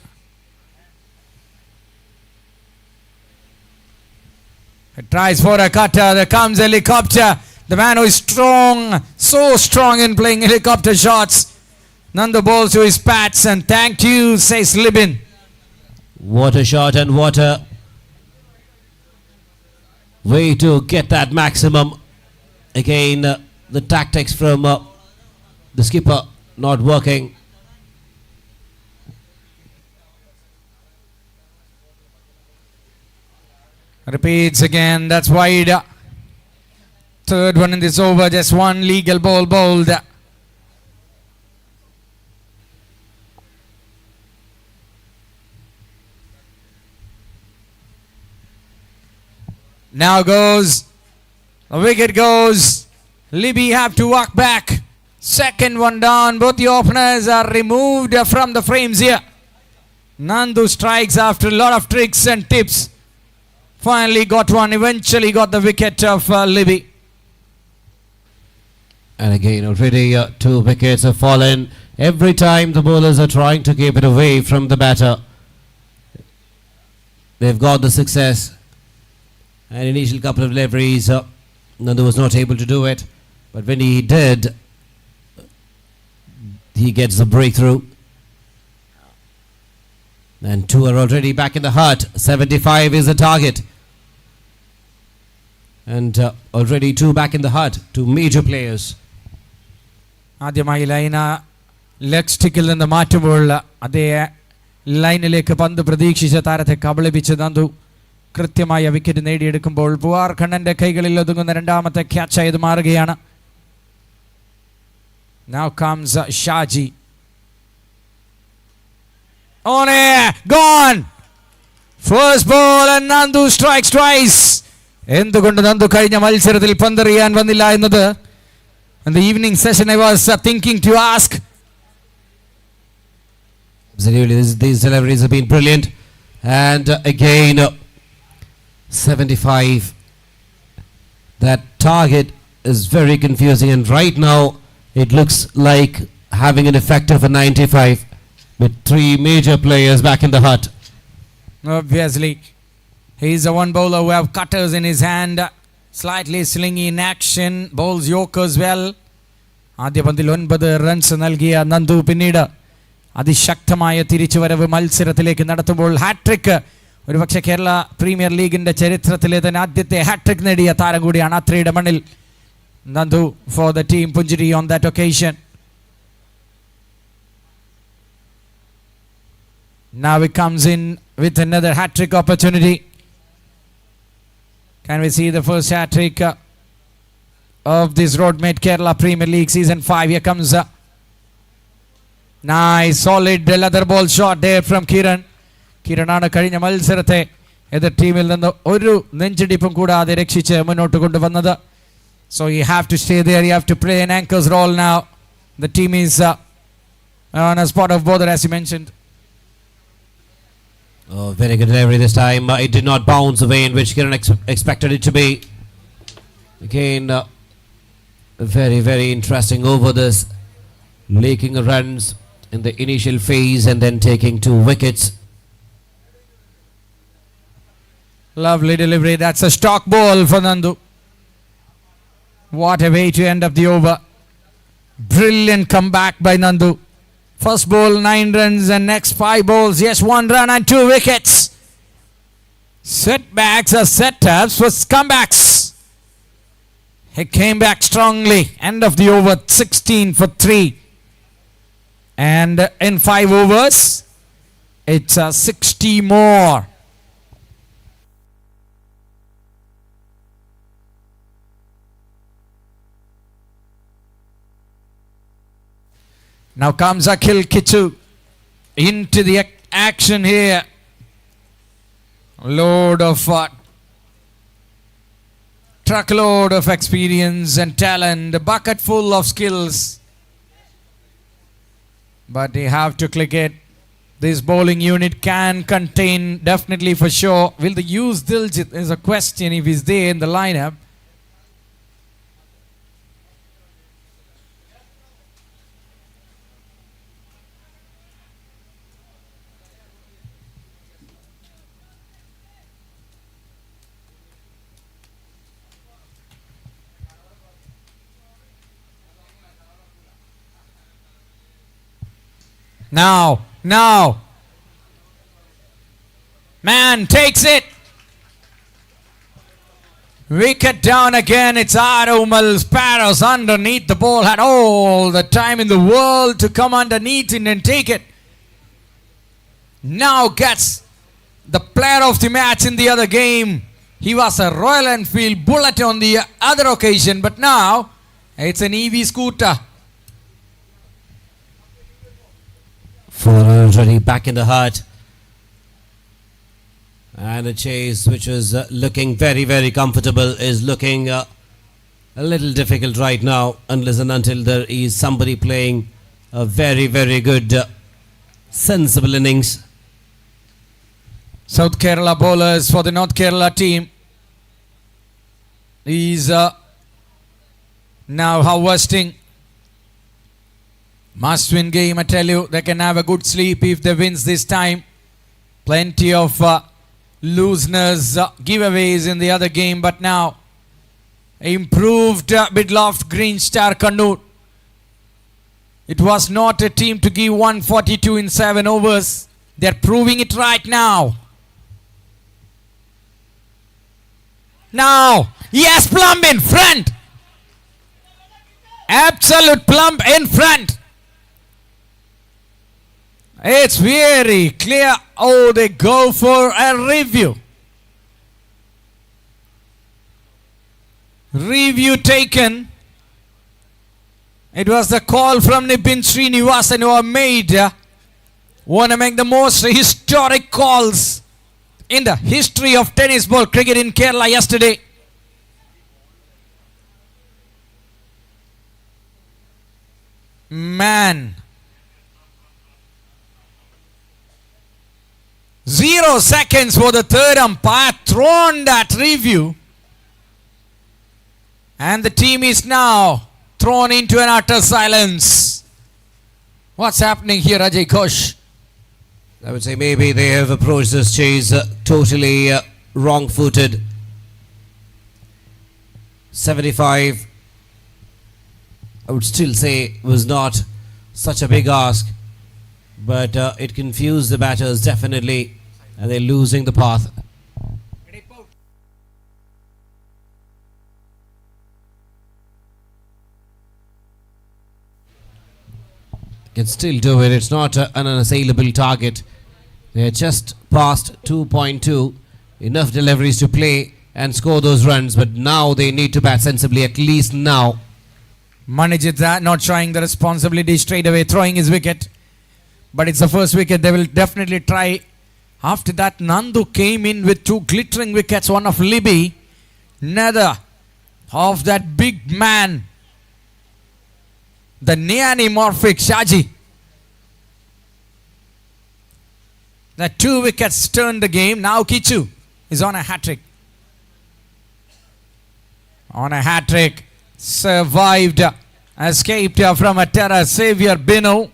It tries for a cutter. There comes helicopter. The man who is strong, so strong in playing helicopter shots. Nandu balls to his pads and thank you, says Libin. What a shot and what a way to get that maximum. Again, the tactics from the skipper not working. Repeats again. That's wide. Third one in this over. Just one legal ball bowled. Now goes. The wicket goes. Libby have to walk back. Second one down. Both the openers are removed from the frames here. Nandu strikes after a lot of tricks and tips. Finally got one. Eventually got the wicket of Libby. And again, already 2 wickets have fallen. Every time the bowlers are trying to keep it away from the batter. They've got the success. An initial couple of deliveries, Nandu was not able to do it. But when he did, he gets the breakthrough. And 2 are already back in the hut. 75 is the target. And already 2 back in the hut. 2 major players. ആദ്യമായി ലൈന leg സ്റ്റിക്കിൽ നിന്ന് മാറ്റുമ്പോൾ അതേ ലൈനിലേക്ക് പന്ത് പ്രതീക്ഷിച്ച താരത്തെ കബളിപ്പിച്ച് നന്ദു കൃത്യമായ വിക്കറ്റ് നേടിയെടുക്കുമ്പോൾ പുവാർ ഖണ്ണന്റെ കൈകളിൽ ഒതുങ്ങുന്ന രണ്ടാമത്തെ ക്യാച്ചായി ഇത് മാറുകയാണ്. Now comes Shaji. On air, gone. First ball and Nandu strikes twice. എന്തുകൊണ്ട് നന്ദു കഴിഞ്ഞ മത്സരത്തിൽ പന്തെറിയാൻ വന്നില്ല എന്നത് in the evening session I was thinking to ask. Absolutely, these deliveries have been brilliant. And again, 75. That target is very confusing, and right now it looks like having an effect of a 95 with 3 major players back in the hut. Obviously, he's a one bowler who have cutters in his hand, slightly slingy in action, bowls yorkers well. ആദ്യ പന്തിൽ 9 runs നൽകിയ നന്ദു പിന്നീട് അതിശക്തമായ തിരിച്ചുവരവ് മത്സരത്തിലേക്ക് നടത്തുമ്പോൾ hat trick, ഒരുപക്ഷെ Kerala premier ലീഗിന്റെ ചരിത്രത്തിലെ തന്നെ ആദ്യത്തെ ഹാട്രിക് നേടിയ താരം കൂടിയാണ് അത്രയുടെ മണ്ണിൽ നന്ദു ഫോർ ദ ടീം പുഞ്ചിരി on that occasion. Now he comes in with another hat-trick opportunity. Can we see the first hat-trick of this Roadmate Kerala Premier League Season 5? Here comes nice solid leather ball shot there from Kiran. കിരണാണ് കഴിഞ്ഞ മത്സരത്തെ എതിർ ടീമിൽ നിന്ന് ഒരു നെഞ്ചിടിപ്പും കൂടാതെ രക്ഷിച്ച് മുന്നോട്ട് കൊണ്ടുവന്നത്. So you have to stay there, you have to play an anchor's role now. The team is on a spot of bother, as you mentioned. Oh, very good delivery this time. It did not bounce away in which Kiran expected it to be. Again, very, very interesting over this. Leaking runs in the initial phase and then taking 2 wickets. Lovely delivery. That's a stock ball for Nandu. What a way to end up the over. Brilliant comeback by Nandu. First ball 9 runs and next 5 balls, yes, 1 run and 2 wickets. Setbacks are setups for comebacks. He came back strongly. End of the over, 16 for 3. And in 5 overs, it's 60 more. Now comes Akhil Kichu into the action here. Load of truckload of experience and talent, a bucket full of skills. But they have to click it. This bowling unit can contain, definitely for sure. Will they use Diljit? Is a question if he's there in the lineup. Now. Man takes it. Wicket down again. It's Arumal Sparrows underneath. The ball had all the time in the world to come underneath it and take it. Now gets the player of the match in the other game. He was a Royal Enfield bullet on the other occasion, but now it's an EV scooter. 4 already back in the hut. And the chase, which was looking very, very comfortable, is looking a little difficult right now, unless and until there is somebody playing a very, very good, sensible innings. South Kerala bowlers for the North Kerala team. These Now harvesting. Must win game, I tell you. They can have a good sleep if they wins this time. Plenty of looseness, giveaways in the other game, but now improved Bidloft Green Star Kannur. It was not a team to give 142 in 7 overs. They're proving it right now. Now, yes, Plumb in front. Absolute Plumb in front. It's very clear. Oh, they go for a review. Review taken. It was the call from Nibin Srinivasan who made one among the most historic calls in the history of tennis ball cricket in Kerala yesterday. Man. 0 seconds for the third umpire, thrown that review. And the team is now thrown into an utter silence. What's happening here, Ajay Ghosh? I would say maybe they have approached this chase totally wrong-footed. 75, I would still say, was not such a big ask. But it confused the batters definitely, and they're losing the path. Can still do it. It's not an unassailable target. They're just past 2.2. Enough deliveries to play and score those runs, but now they need to bat sensibly, at least now. Manijit not showing the responsibility straight away, throwing his wicket. But it's the first wicket. They will definitely try. After that, Nandu came in with 2 glittering wickets. One of Libby, another of that big man, the neanimorphic Shaji. The 2 wickets turned the game. Now Kichu is on a hat-trick. On a hat-trick. Survived. Escaped from a terror. Xavier Bino,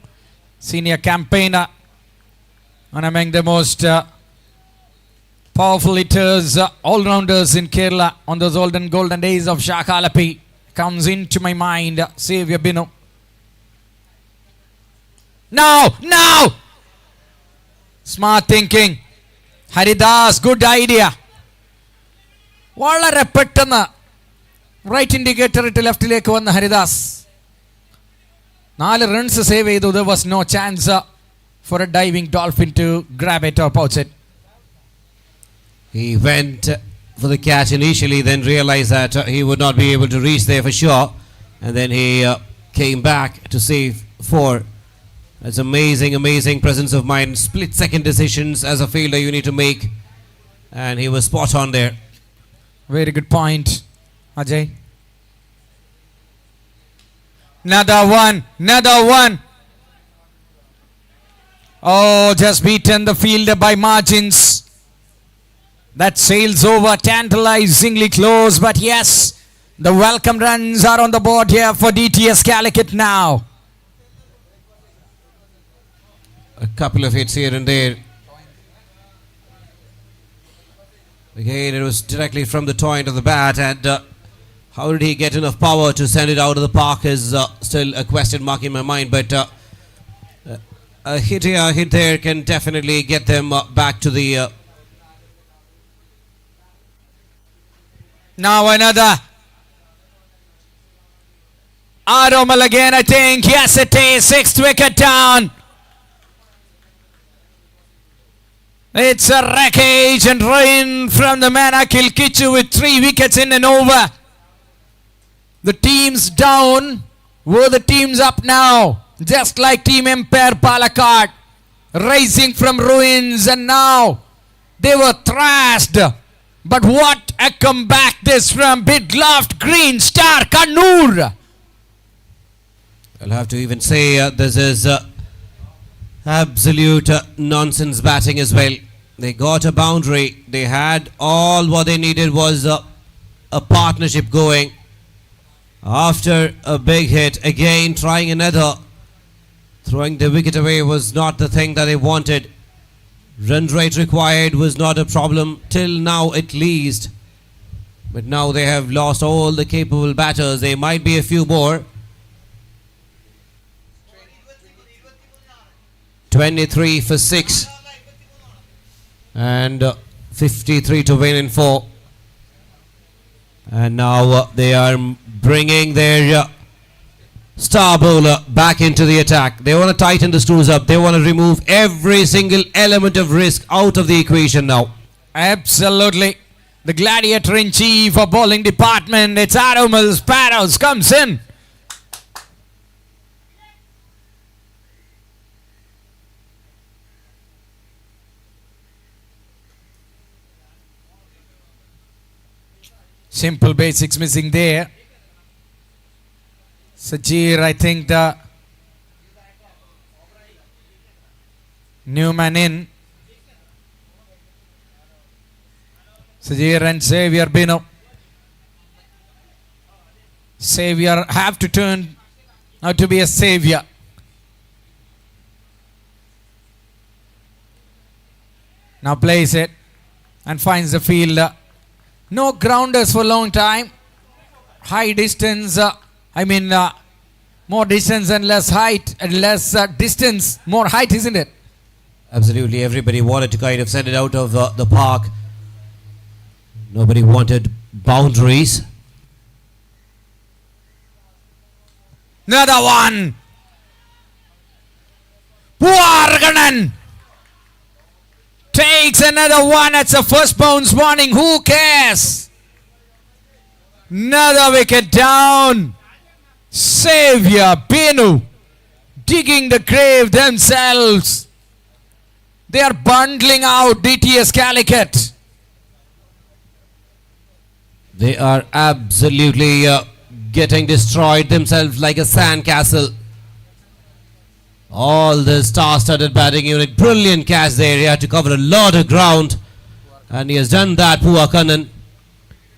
senior campaigner, and among the most powerful hitters, all-rounders in Kerala on those olden golden days of Shakalapi, comes into my mind, Xavier Bino. Now! Smart thinking. Haridas, good idea. വളരെ പെട്ടെന്ന് right indicator ഇട്ട് ലെഫ്റ്റിലേക്ക് വന്ന Haridas 4 runs save ചെയ്തു. There was no chance for a diving dolphin to grab it or pouch it. He went for the catch initially, then realized that he would not be able to reach there for sure, and then he came back to save 4. That's amazing presence of mind. Split second decisions as a fielder you need to make, and he was spot on there. Very good point, Ajay. Another one. Oh, just beaten the fielder by margins. That sails over tantalizingly close, but yes, the welcome runs are on the board here for DTS Calicut now. A couple of hits here and there. Again, it was directly from the point of the bat, and how did he get enough power to send it out of the park is still a question mark in my mind. But a hit here, a hit there can definitely get them back to the... Now another. Aromal again, I think. Yes, it is. 6th wicket down. It's a wreckage and ruin from the man Akhil Kichu with 3 wickets in and over. The team's down. Were the teams up now? Just like Team Empire Palakkad. Rising from ruins, and now they were thrashed. But what a comeback this from Bidloft Green Star Kannur. I'll have to even say this is absolute nonsense batting as well. They got a boundary. They had all what they needed was a partnership going. After a big hit, again trying another. Throwing the wicket away was not the thing that they wanted. Run rate required was not a problem till now at least. But now they have lost all the capable batters. There might be a few more. 23 for 6. And 53 to win in 4. And now they are bringing their star bowler back into the attack. They want to tighten the screws up. They want to remove every single element of risk out of the equation now. Absolutely. The gladiator in chief of bowling department. It's Aromal Sparrows comes in. Simple basics missing there. Sajir, I think the new man in. Sajir and Xavier Bino. Xavier have to turn out to be a savior. Now plays it and finds the fielder. No grounders for a long time. High distance, more distance and less height, and less distance, more height, isn't it? Absolutely, everybody wanted to kind of send it out of the park. Nobody wanted boundaries. Another one. Puarganan takes another one. It's a first bounce warning. Who cares? Another wicket down. Xavier Binu digging the grave themselves. They are bundling out DTS Calicut. They are absolutely getting destroyed themselves like a sandcastle. All the star-studded batting unit. Brilliant catch there. He had to cover a lot of ground. And he has done that, Puakanan.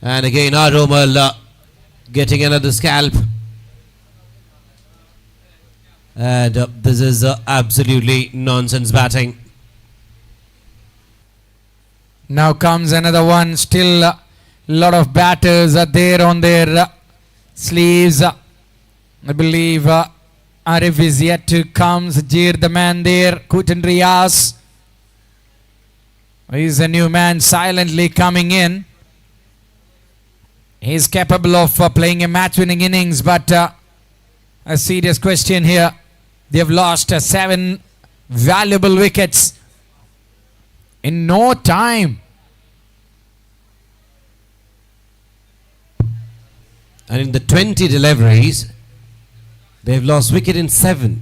And again, Aromal getting another scalp. And this is absolutely nonsense batting. Now comes another one. Still a lot of batters are there on their sleeves. I believe Arif is yet to come. Sajir, the man there. Kutan Riaz. He's a new man silently coming in. He's capable of playing a match-winning innings, but a serious question here. They have lost 7 valuable wickets in no time. And in the 20 deliveries, they've lost wicket in 7.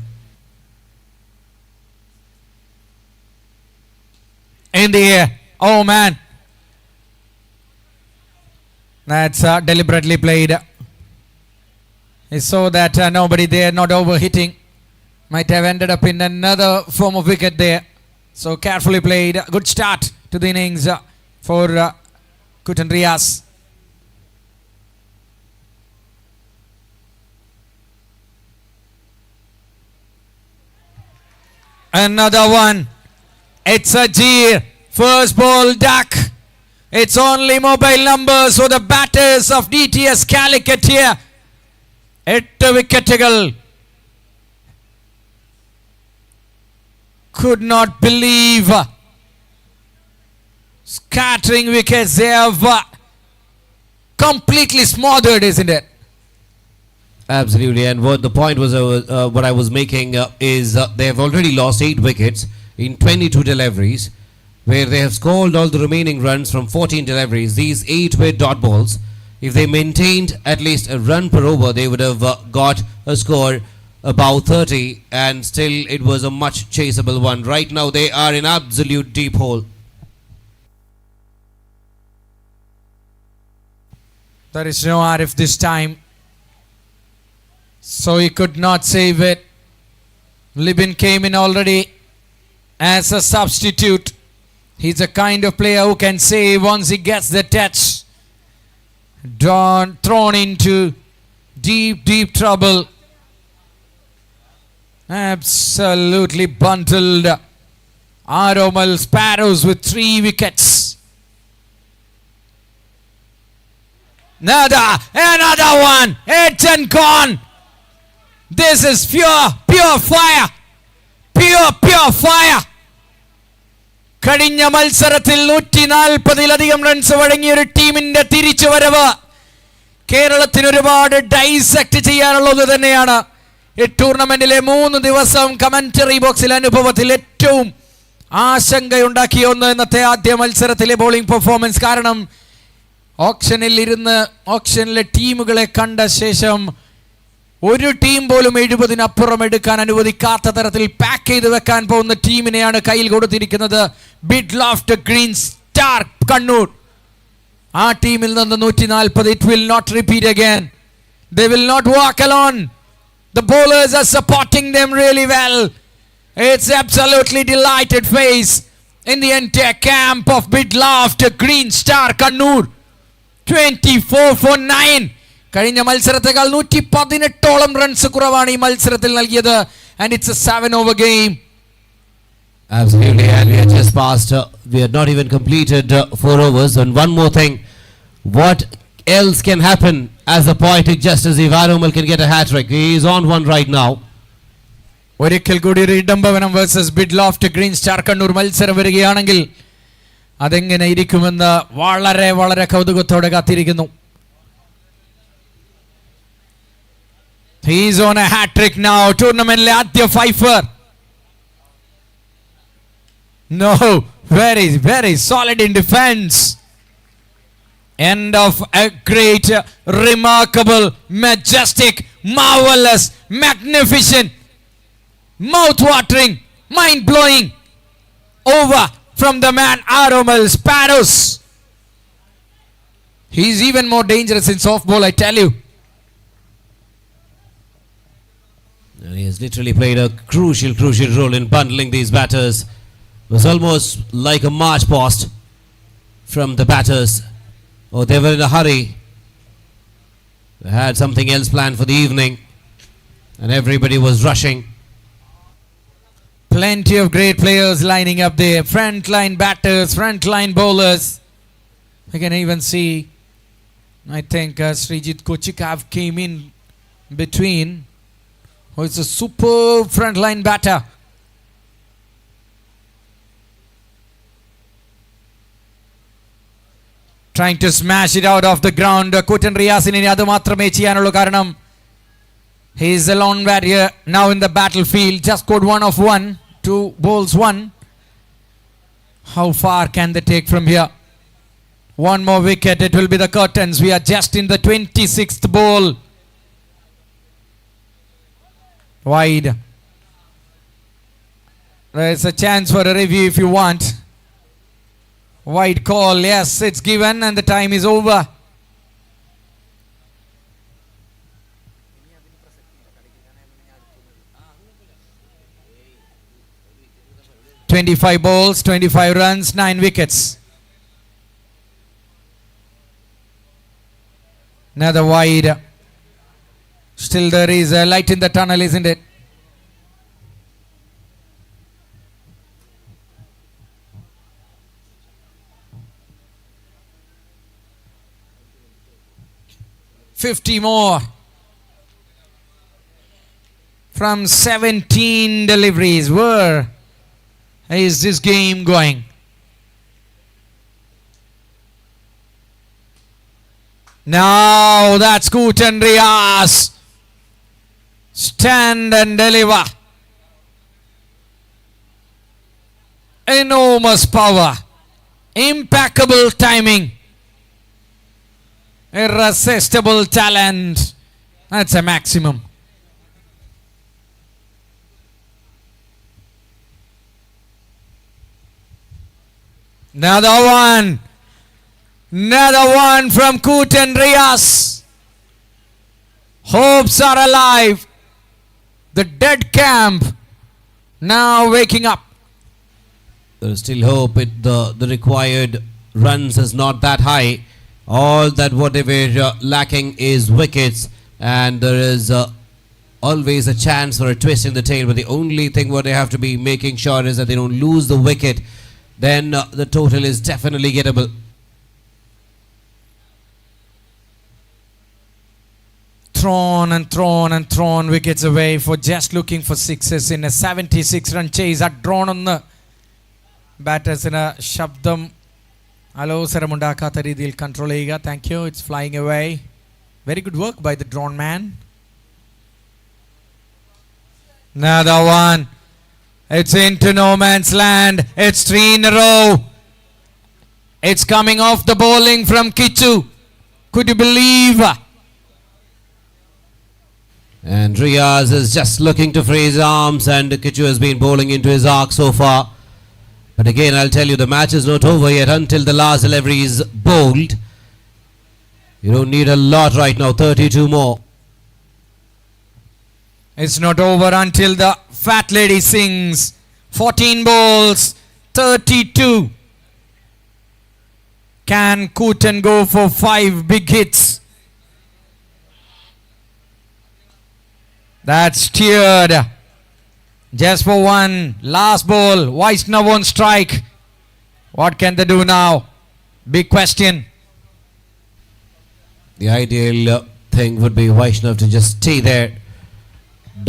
In the air. Oh man. That's deliberately played. He saw that nobody there, not overhitting. Might have ended up in another form of wicket there. So carefully played. Good start to the innings for Kutan Riaz. Another one. It's a G. First ball duck. It's only mobile numbers for the batters of DTS Calicut here. 8 wicketകൾ. Could not believe. Scattering wickets. They have completely smothered, isn't it? Absolutely, and what the point was, what I was making is they have already lost 8 wickets in 22 deliveries, where they have scored all the remaining runs from 14 deliveries. These 8 were dot balls. If they maintained at least a run per over, they would have got a score about 30, and still it was a much chaseable one. Right now they are in absolute deep hole. There is no Arif this time, so he could not save it. Libin came in already as a substitute. He's a kind of player who can save once he gets the touch. Thrown into deep trouble. Absolutely bundled. Aromal Sparrows with 3 wickets. Another one. It's and gone. This is pure fire. Pure fire. കഴിഞ്ഞ മത്സരത്തിൽ 140-ലധികം runs വഴങ്ങിയ ഒരു ടീമിന്റെ തിരിച്ചുവരവ് കേരളത്തിന് ഒരുപാട് dissect ചെയ്യാനുള്ളത് തന്നെയാണ്. ഈ ടൂർണമെന്റിലെ 3 ദിവസം കമന്ററി ബോക്സിൽ അനുഭവത്തിൽ ഏറ്റവും ആശങ്കയുണ്ടാക്കിയ ഒന്ന് ഇന്നത്തെ ആദ്യ മത്സരത്തിലെ ബോളിംഗ് പെർഫോമൻസ്. കാരണം ഓപ്ഷനിലെ ടീമുകളെ കണ്ട ശേഷം ഒരു ടീം പോലും 70-നപ്പുറം എടുക്കാൻ അനുവദിക്കാത്ത തരത്തിൽ പാക്ക് ചെയ്ത് വെക്കാൻ പോകുന്ന ടീമിനെയാണ് കയ്യിൽ കൊടുത്തിരിക്കുന്നത്. Bid loft Green Star Kannur. ആ ടീമിൽ നിന്ന് 140. It will not repeat again. They will not walk alone. The bowlers are supporting them really well. It's absolutely delighted face in the entire camp of Bidloft Green Star Kannur. 24 for 9. കഴിഞ്ഞ മത്സരത്തെക്കാൾ 118ഓളം runs കുറവാണ് ഈ മത്സരത്തിൽ നൽകിയത്. And it's a 7-over game. Absolutely, and we had just passed, we had not even completed 4 overs. And one more thing, what else can happen as a poetic justice if Aromal can get a hat-trick? He is on one right now. ഒരിക്കൽ കൂടി ഒരു ഇടംഭവനം versus ബിഡ്ലോഫ്റ്റ് Green Star Kannur മത്സരം വരികയാണെങ്കിൽ അതെങ്ങനെ ഇരിക്കുമെന്ന് വളരെ വളരെ കൗതുകത്തോടെ കാത്തിരിക്കുന്നു. He is on a hat-trick now. ടൂർണമെന്റിലെ ആദ്യ Pfeiffer. No, very solid in defense. End of a great, remarkable, majestic, marvelous, magnificent, mouth-watering, mind-blowing over from the man Aromal Sparrows. He's even more dangerous in softball, I tell you. And he has literally played a crucial role in bundling these batters. It was almost like a march past from the batters. Oh, they were in a hurry. They had something else planned for the evening, and everybody was rushing. Plenty of great players lining up there. Front-line batters, front-line bowlers. I can even see, I think Srijit Kochikav came in between. Oh, it's a superb front-line batter. Trying to smash it out of the ground. Kutan Riyasine adu maatrame cheyanullu karanam he is a lone warrior now in the battlefield. Just scored 1 of 1, 2 bowls 1. How far can they take from here? One more wicket, it will be the curtains. We are just in the 26th ball. Wide. There is a chance for a review if you want. Wide call, yes, it's given and the time is over. "25 balls, 25 runs, 9 wickets." Another wide. Still there is a light in the tunnel, isn't it? "50 more from 17 deliveries." Where is this game going? Now that's Kutan Riyas. Stand and deliver. Enormous power. Impeccable timing. Irresistible talent. That's a maximum. Another one. Another one from Kutan Riyas. Hopes are alive. The dead camp now waking up. There is still hope. The required runs is not that high. All that what they were lacking is wickets. and there is always a chance for a twist in the tail, but the only thing what they have to be making sure is that they don't lose the wicket. Then the total is definitely gettable. Thrown and thrown and thrown wickets away for just looking for sixes in a 76-run chase. A drawn on the batters in a ശബ്ദം അലോസരമുണ്ടാക്കാത്ത രീതിയിൽ control ചെയ്യുക. Thank you. It's flying away. Very good work by the drawn man. Another one. It's into no man's land. It's 3 in a row. It's coming off the bowling from Kichu. Could you believe? And Riaz is just looking to free his arms, and Kichu has been bowling into his arc so far. But again, I'll tell you, the match is not over yet until the last delivery is bowled. You don't need a lot right now, 32 more. It's not over until the fat lady sings. 14 balls, 32. Can Kutan go for 5 big hits? That's steered. Just for one. Last ball. Vaishnav on strike. What can they do now? Big question. The ideal thing would be Vaishnav to just stay there,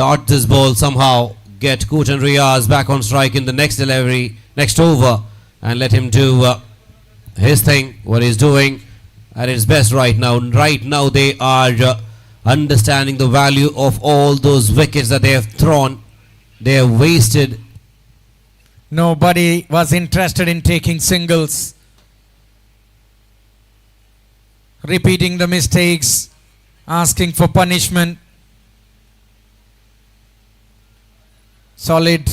dot this ball somehow, get Kutan Riaz back on strike in the next delivery, next over, and let him do his thing, what he's doing at his best right now. Right now they are understanding the value of all those wickets that they have thrown. They have wasted. Nobody was interested in taking singles. Repeating the mistakes, asking for punishment. Solid,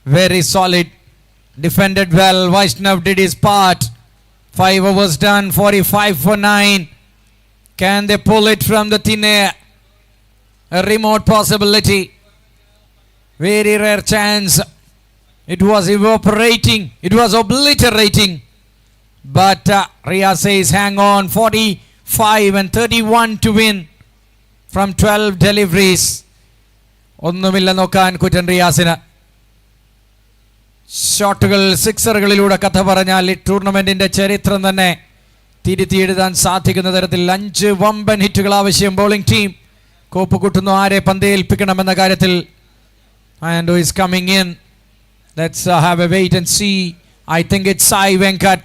very solid. Defended well. Vaishnav did his part. 5 overs done, 45 for 9. Can they pull it from the thin air? A remote possibility. Very rare chance. It was evaporating. It was obliterating. But Ria says hang on. 45 and 31 to win from 12 deliveries. ഒന്നുമില്ല നോക്കാൻ കുറ്റൻ റിയാസിന്. ഷോട്ടുകൾ സിക്സറുകളിലൂടെ കഥ പറഞ്ഞാൽ ഈ ടൂർണമെന്റിന്റെ ചരിത്രം തന്നെ തിരുത്തി എഴുതാൻ സാധിക്കുന്ന തരത്തിൽ 5 വമ്പൻ ഹിറ്റുകൾ ആവശ്യം ബോളിംഗ് ടീം. കോപ്പ് കൂട്ടുന്നു ആരെ പന്തേൽപ്പിക്കണമെന്ന കാര്യത്തിൽ. And who is coming in? Let's have a wait and see. I think it's Sai Venkat.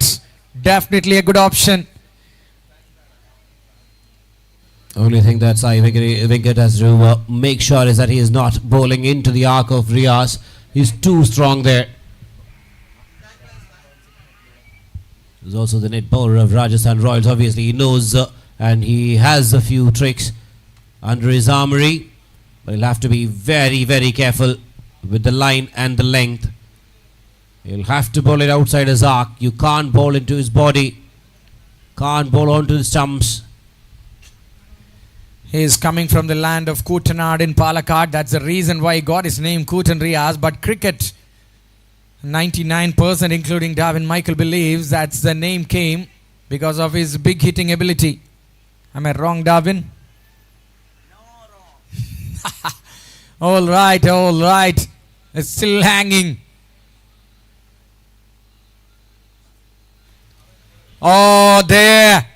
Definitely a good option. Only thing that Sai Venkat has to make sure is that he is not bowling into the arc of Riaz. He's too strong there. He's also the net bowler of Rajasthan Royals. Obviously he knows and he has a few tricks under his armory, but he'll have to be very, very careful with the line and the length. He'll have to bowl it outside his arc. You can't bowl into his body, can't bowl onto the stumps. He is coming from the land of Kutanad in Palakkad. That's the reason why he got his name Kutan Riaz. But cricket, 99% including Darwin Michael believes that's the name came because of his big hitting ability. Am I wrong, Darwin? No, wrong. All right, all right. It's still hanging. Oh, there.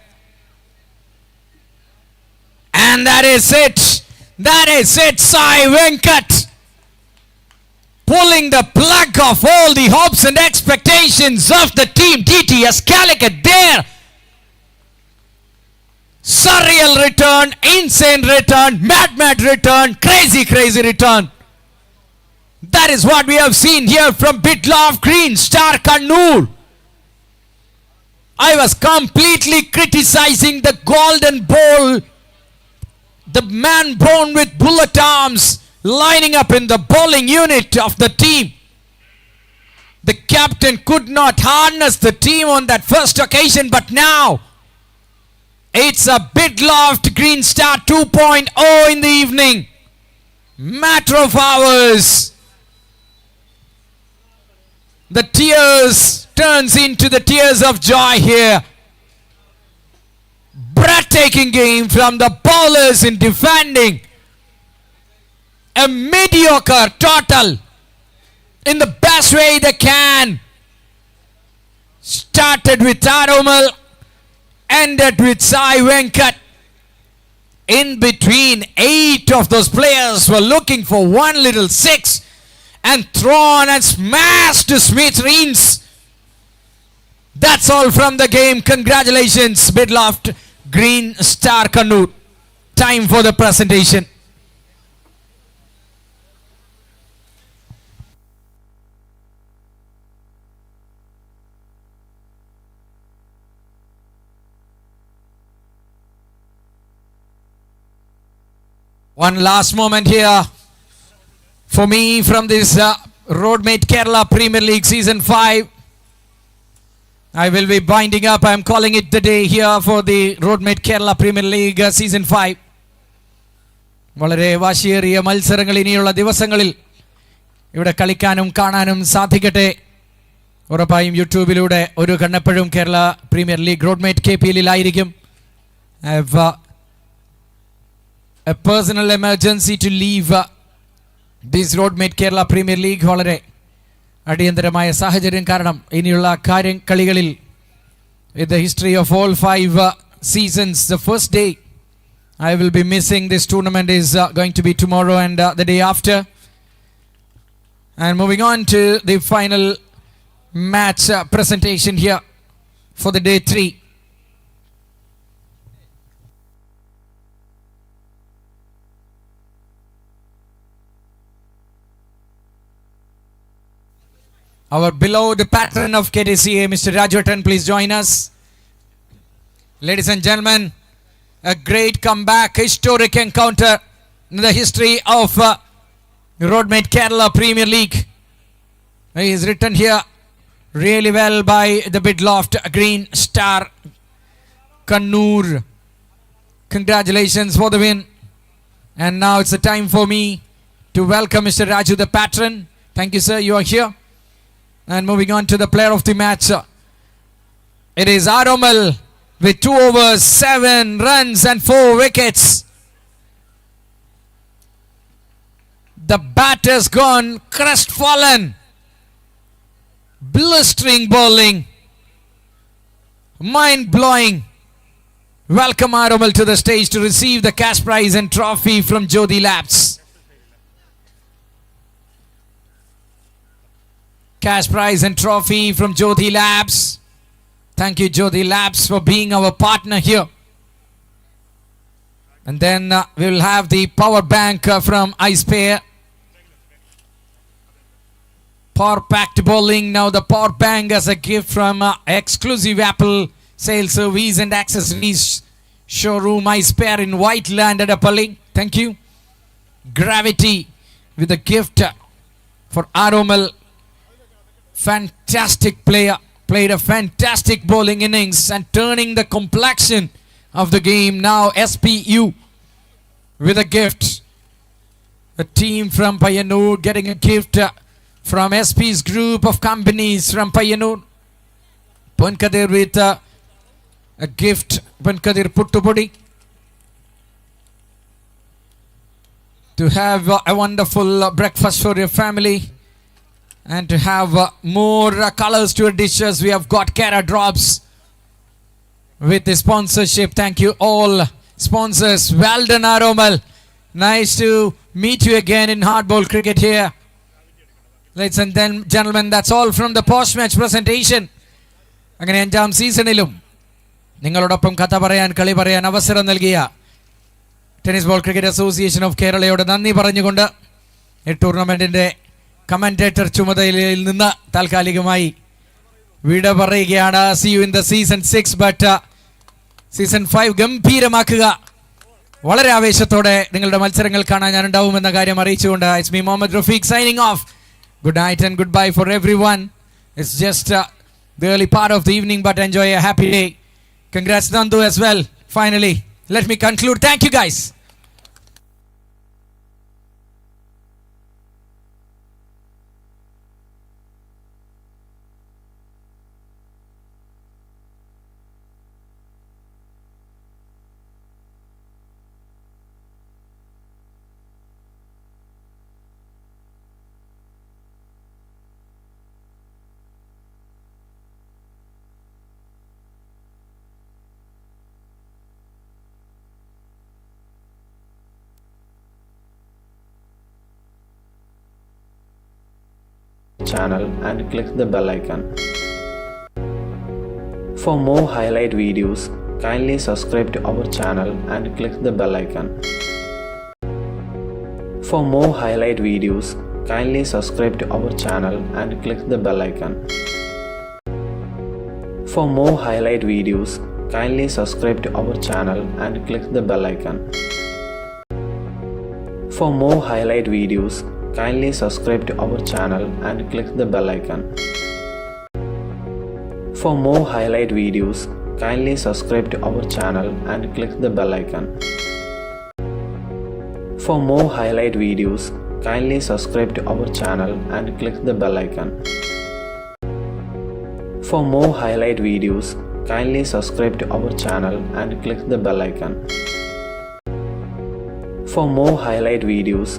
And that is it. That is it. Sai Venkat pulling the plug of all the hopes and expectations of the team. DTS Calicut there. Surreal return, insane return, mad return, crazy return. That is what we have seen here from Bidlof Green, Star Kannur. I was completely criticizing the golden ball. The man born with bullet arms lining up in the bowling unit of the team. The captain could not harness the team on that first occasion, but now it's a Bidloft Green Star 2.0 in the evening. Matter of hours. The tears turns into the tears of joy here. breathtaking game from the bowlers in defending. A mediocre total in the best way they can. Started with Aromal, ended with Sai Venkat. In between, 8 of those players were looking for one little six and thrown and smashed to smithereens. That's all from the game. Congratulations, Bidloft, Green Star Kannur. Time for the presentation. One last moment here for me from this Roadmate Kerala Premier League Season 5. I will be binding up. I am calling it the day here for the Roadmate Kerala Premier League Season 5. വളരെ വാശിയേറിയ മത്സരങ്ങൾ ഇനിയുള്ള ദിവസങ്ങളിൽ ഇവിടെ കളിക്കാനും കാണാനും സാധിക്കട്ടെ. ഉറപ്പായും യൂട്യൂബിലൂടെ ഒരു കണ്ണെപ്പോഴും കേരള പ്രീമിയർ ലീഗ് റോഡ്മേറ്റ് KPL-ലായിരിക്കും. I have a personal emergency to leave this Roadmate Kerala Premier League. വളരെ അടിയന്തരമായ സാഹചര്യം കാരണം ഇനിയുള്ള കളികളിൽ in the history of all 5 seasons, the first day I will be missing this tournament is going to be tomorrow and the day after. And moving on to the final match presentation here for the day 3. Our beloved patron of KTCA, Mr. Rajwatan, please join us. Ladies and gentlemen, a great comeback, historic encounter in the history of Roadmate Kerala Premier League. He is written here really well by the Bidloft Green Star Kannur. Congratulations for the win. And now it's the time for me to welcome Mr. Raju, the patron. Thank you, sir. You are here. And moving on to the player of the match. It is Aromal with 2 overs, 7 runs and 4 wickets. The bat has gone crestfallen. Blistering bowling. Mind-blowing. Welcome Aromal to the stage to receive the cash prize and trophy from Jyoti Labs. Cash prize and trophy from Jyoti Labs. Thank you, Jyoti Labs, for being our partner here. And then we will have the power bank from iSpare. Power packed bowling. Now the power bank as a gift from exclusive Apple sales service and accessories showroom iSpare in Whiteland at Appalling. Thank you. Gravity with a gift for Aromal. Fantastic player, played a fantastic bowling innings and turning the complexion of the game. Now SPU with a gift. A team from Payyanur getting a gift from SP's group of companies from Payyanur. Ponkadir with a gift. Ponkadir Puttupudi. To have a wonderful breakfast for your family. And to have more colors to your dishes, we have got Cara Drops with the sponsorship. Thank you all sponsors. Well done, Aromal. Nice to meet you again in hardball cricket here. Ladies and gentlemen, that's all from the post-match presentation. അങ്ങനെ 5ാം സീസണിലും നിങ്ങളോടൊപ്പം കഥ പറയാൻ കളി പറയാൻ അവസരം നൽകിയ tennis ball cricket association of കേരളയോട് നന്ദി പറഞ്ഞുകൊണ്ട് ഈ ടൂർണമെൻറ്റിൻ്റെ കമന്റേറ്റർ ചുമതലയിൽ നിന്ന് താൽക്കാലികമായി വിട പറയുകയാണ്. See you in the season 6 but season 5 ഗംഭീരമാക്കുക. വളരെ ആവേശത്തോടെ നിങ്ങളുടെ മത്സരങ്ങൾ കാണാൻ ഞാൻ ഉണ്ടാവുമെന്ന കാര്യം അറിയിച്ചുകൊണ്ട് it's me Muhammad Rafeeq signing off. Good night and goodbye for everyone. It's just the early part of the evening, but enjoy a happy day. Congrats Nandu as well. Finally, let me conclude. Thank you guys. channel and click the bell icon. For more highlight videos, kindly subscribe to our channel and click the bell icon. For more highlight videos, kindly subscribe to our channel and click the bell icon. For more highlight videos, kindly subscribe to our channel and click the bell icon. For more highlight videos, kindly subscribe to our channel and click the bell icon. For more highlight videos, kindly subscribe to our channel and click the bell icon. For more highlight videos, kindly subscribe to our channel and click the bell icon. For more highlight videos, kindly subscribe to our channel and click the bell icon. For more highlight videos,